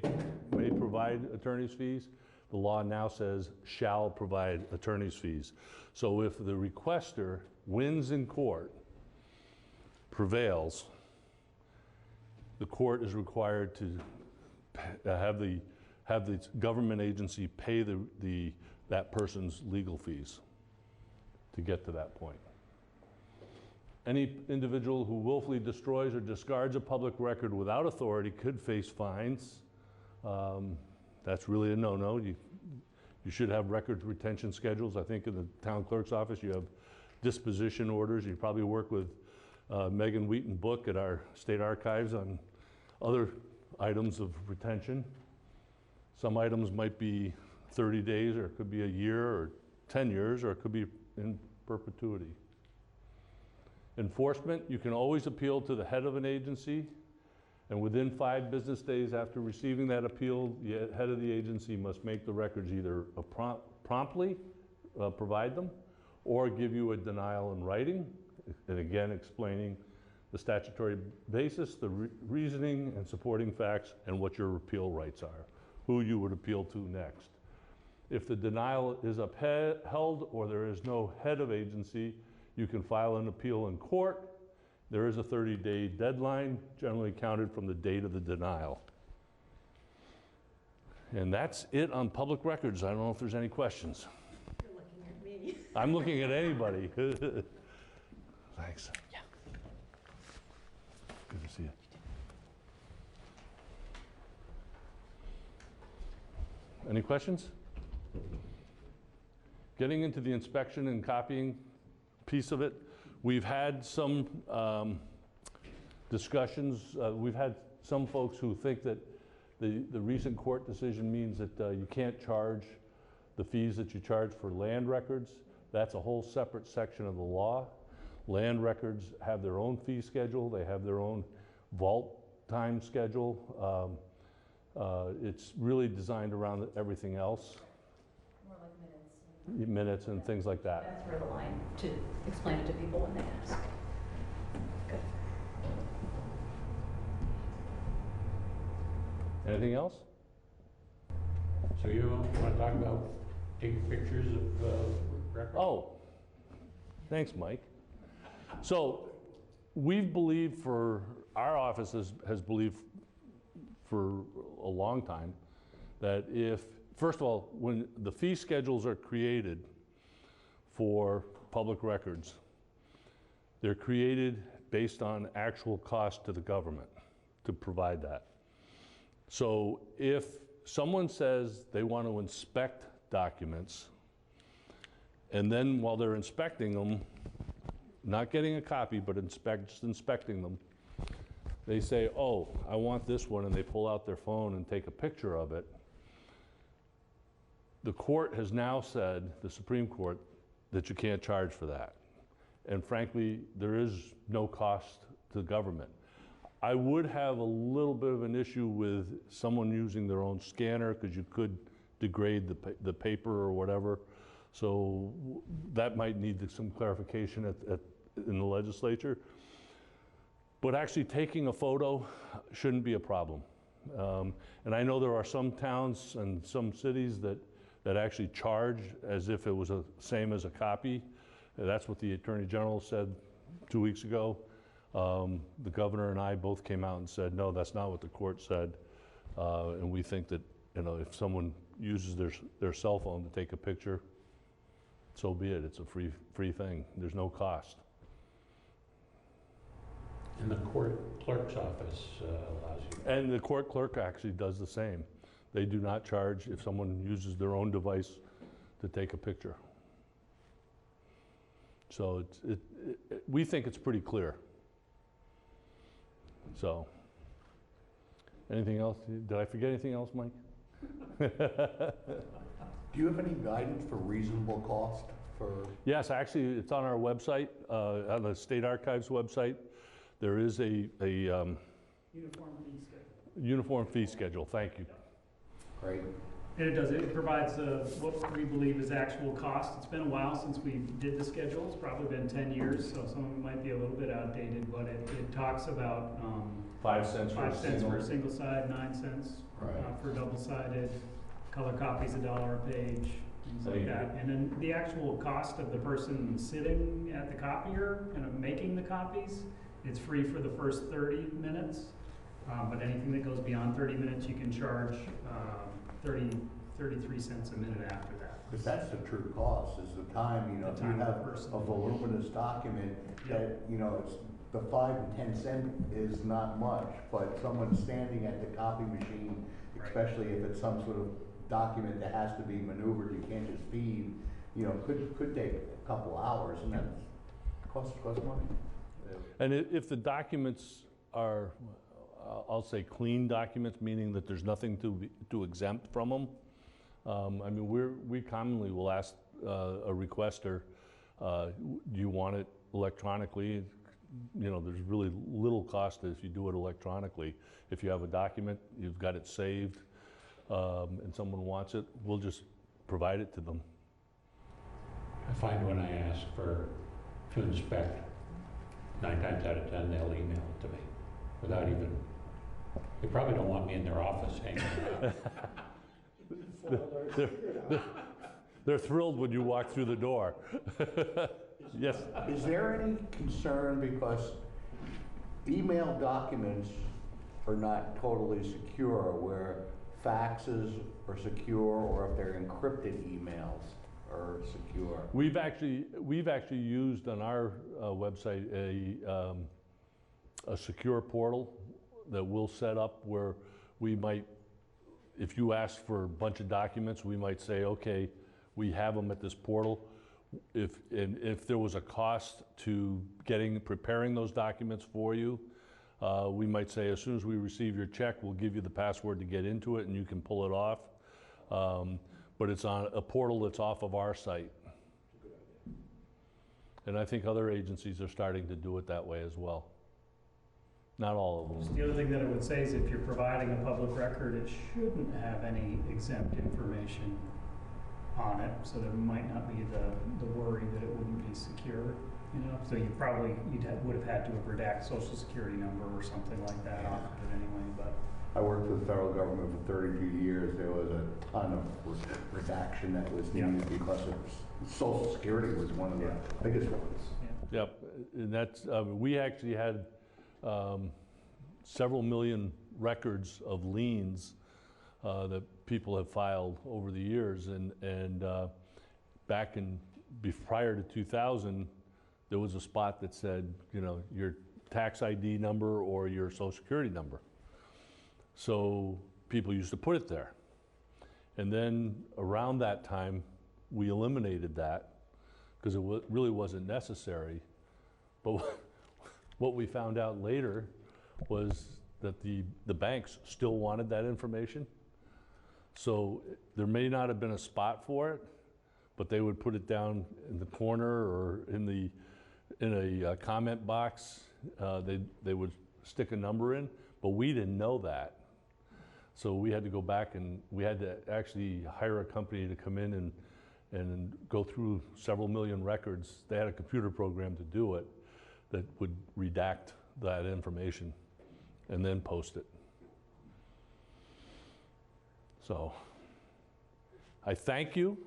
Speaker 17: provide attorney's fees. The law now says shall provide attorney's fees. So if the requester wins in court, prevails, the court is required to have the government agency pay that person's legal fees to get to that point. Any individual who willfully destroys or discards a public record without authority could face fines. That's really a no-no. You should have record retention schedules. I think in the town clerk's office you have disposition orders. You probably work with Megan Wheaton Book at our state archives on other items of retention. Some items might be 30 days, or it could be a year, or 10 years, or it could be in perpetuity. Enforcement, you can always appeal to the head of an agency, and within 5 business days after receiving that appeal, the head of the agency must make the records either promptly provide them, or give you a denial in writing, and again explaining the statutory basis, the reasoning and supporting facts, and what your appeal rights are, who you would appeal to next. If the denial is upheld or there is no head of agency, you can file an appeal in court. There is a 30-day deadline, generally counted from the date of the denial. And that's it on public records. I don't know if there's any questions.
Speaker 12: You're looking at me.
Speaker 17: I'm looking at anybody. Thanks. Yeah. Good to see you. Any questions? Getting into the inspection and copying piece of it, we've had some discussions. We've had some folks who think that the recent court decision means that you can't charge the fees that you charge for land records. That's a whole separate section of the law. Land records have their own fee schedule. They have their own vault time schedule. It's really designed around everything else.
Speaker 7: More like
Speaker 17: Minutes and things like that.
Speaker 7: That's where the line to explain it to people when they ask. Good.
Speaker 17: Anything else?
Speaker 15: So you want to talk about taking pictures of records?
Speaker 17: Oh, thanks, Mike. So we've believed our office has believed for a long time that first of all, when the fee schedules are created for public records, they're created based on actual cost to the government to provide that. So if someone says they want to inspect documents, and then while they're inspecting them, not getting a copy, but just inspecting them, they say, oh, I want this one, and they pull out their phone and take a picture of it. The court has now said, the Supreme Court, that you can't charge for that. And frankly, there is no cost to the government. I would have a little bit of an issue with someone using their own scanner, because you could degrade the paper or whatever. So that might need some clarification in the legislature. But actually taking a photo shouldn't be a problem. And I know there are some towns and some cities that actually charge as if it was the same as a copy. That's what the Attorney General said 2 weeks ago. The governor and I both came out and said, no, that's not what the court said. And we think that, you know, if someone uses their cell phone to take a picture, so be it. It's a free thing. There's no cost.
Speaker 15: And the court clerk's office allows you.
Speaker 17: And the court clerk actually does the same. They do not charge if someone uses their own device to take a picture. So we think it's pretty clear. So, anything else? Did I forget anything else, Mike?
Speaker 18: Do you have any guidance for reasonable cost for?
Speaker 17: Yes, actually, it's on our website, on the State Archives website. There is a
Speaker 13: Uniform fee schedule.
Speaker 17: Uniform fee schedule. Thank you.
Speaker 18: Great.
Speaker 13: And it provides what we believe is actual cost. It's been a while since we did the schedule. It's probably been 10 years, so some of it might be a little bit outdated, but it talks about
Speaker 17: 5 cents
Speaker 13: for a single side, 9 cents for double-sided, color copies $1 a page, things like that. And then the actual cost of the person sitting at the copier, kind of making the copies, it's free for the first 30 minutes, but anything that goes beyond 30 minutes, you can charge 33 cents a minute after that.
Speaker 18: Because that's the true cost, is the time, you know, if you have a voluminous document that, you know, it's the 5 and 10 cent is not much, but someone standing at the copy machine, especially if it's some sort of document that has to be maneuvered, you can't just feed, you know, could take a couple hours, and that's cost money.
Speaker 17: And if the documents are, I'll say clean documents, meaning that there's nothing to exempt from them. I mean, we commonly will ask a requester, do you want it electronically? You know, there's really little cost if you do it electronically. If you have a document, you've got it saved, and someone wants it, we'll just provide it to them.
Speaker 15: I find when I ask to inspect, 9 times out of 10, they'll email it to me without even, they probably don't want me in their office hanging around.
Speaker 17: They're thrilled when you walk through the door. Yes.
Speaker 18: Is there any concern because email documents are not totally secure, where faxes are secure, or if they're encrypted emails are secure?
Speaker 17: We've actually used on our website a secure portal that we'll set up where we might, if you ask for a bunch of documents, we might say, okay, we have them at this portal. If there was a cost to preparing those documents for you, we might say, as soon as we receive your check, we'll give you the password to get into it and you can pull it off. But it's on a portal that's off of our site. And I think other agencies are starting to do it that way as well. Not all of them.
Speaker 13: Just the other thing that I would say is if you're providing a public record, it shouldn't have any exempt information on it, so there might not be the worry that it wouldn't be secure, you know? So would have had to have redacted social security number or something like that off of it anyway, but.
Speaker 18: I worked with the federal government for 32 years. There was a ton of redaction that was needed because of Social Security was one of the biggest ones.
Speaker 17: Yep, and that's, we actually had several million records of liens that people have filed over the years, and back prior to 2000, there was a spot that said, you know, tax ID number or your social security number. So people used to put it there. And then around that time, we eliminated that because it really wasn't necessary. But what we found out later was that the banks still wanted that information. So there may not have been a spot for it, but they would put it down in the corner or in a comment box. They would stick a number in, but we didn't know that. So we had to go back and we had to actually hire a company to come in and go through several million records. They had a computer program to do it that would redact that information and then post it. So I thank you,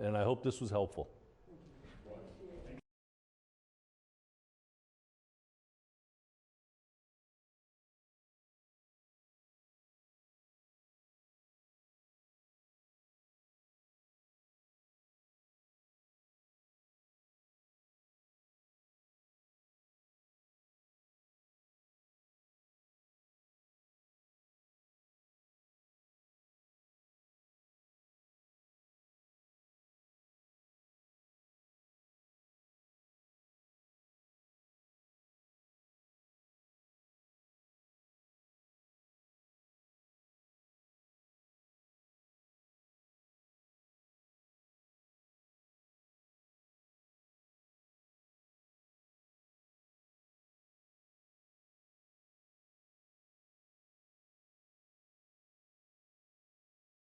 Speaker 17: and I hope this was helpful.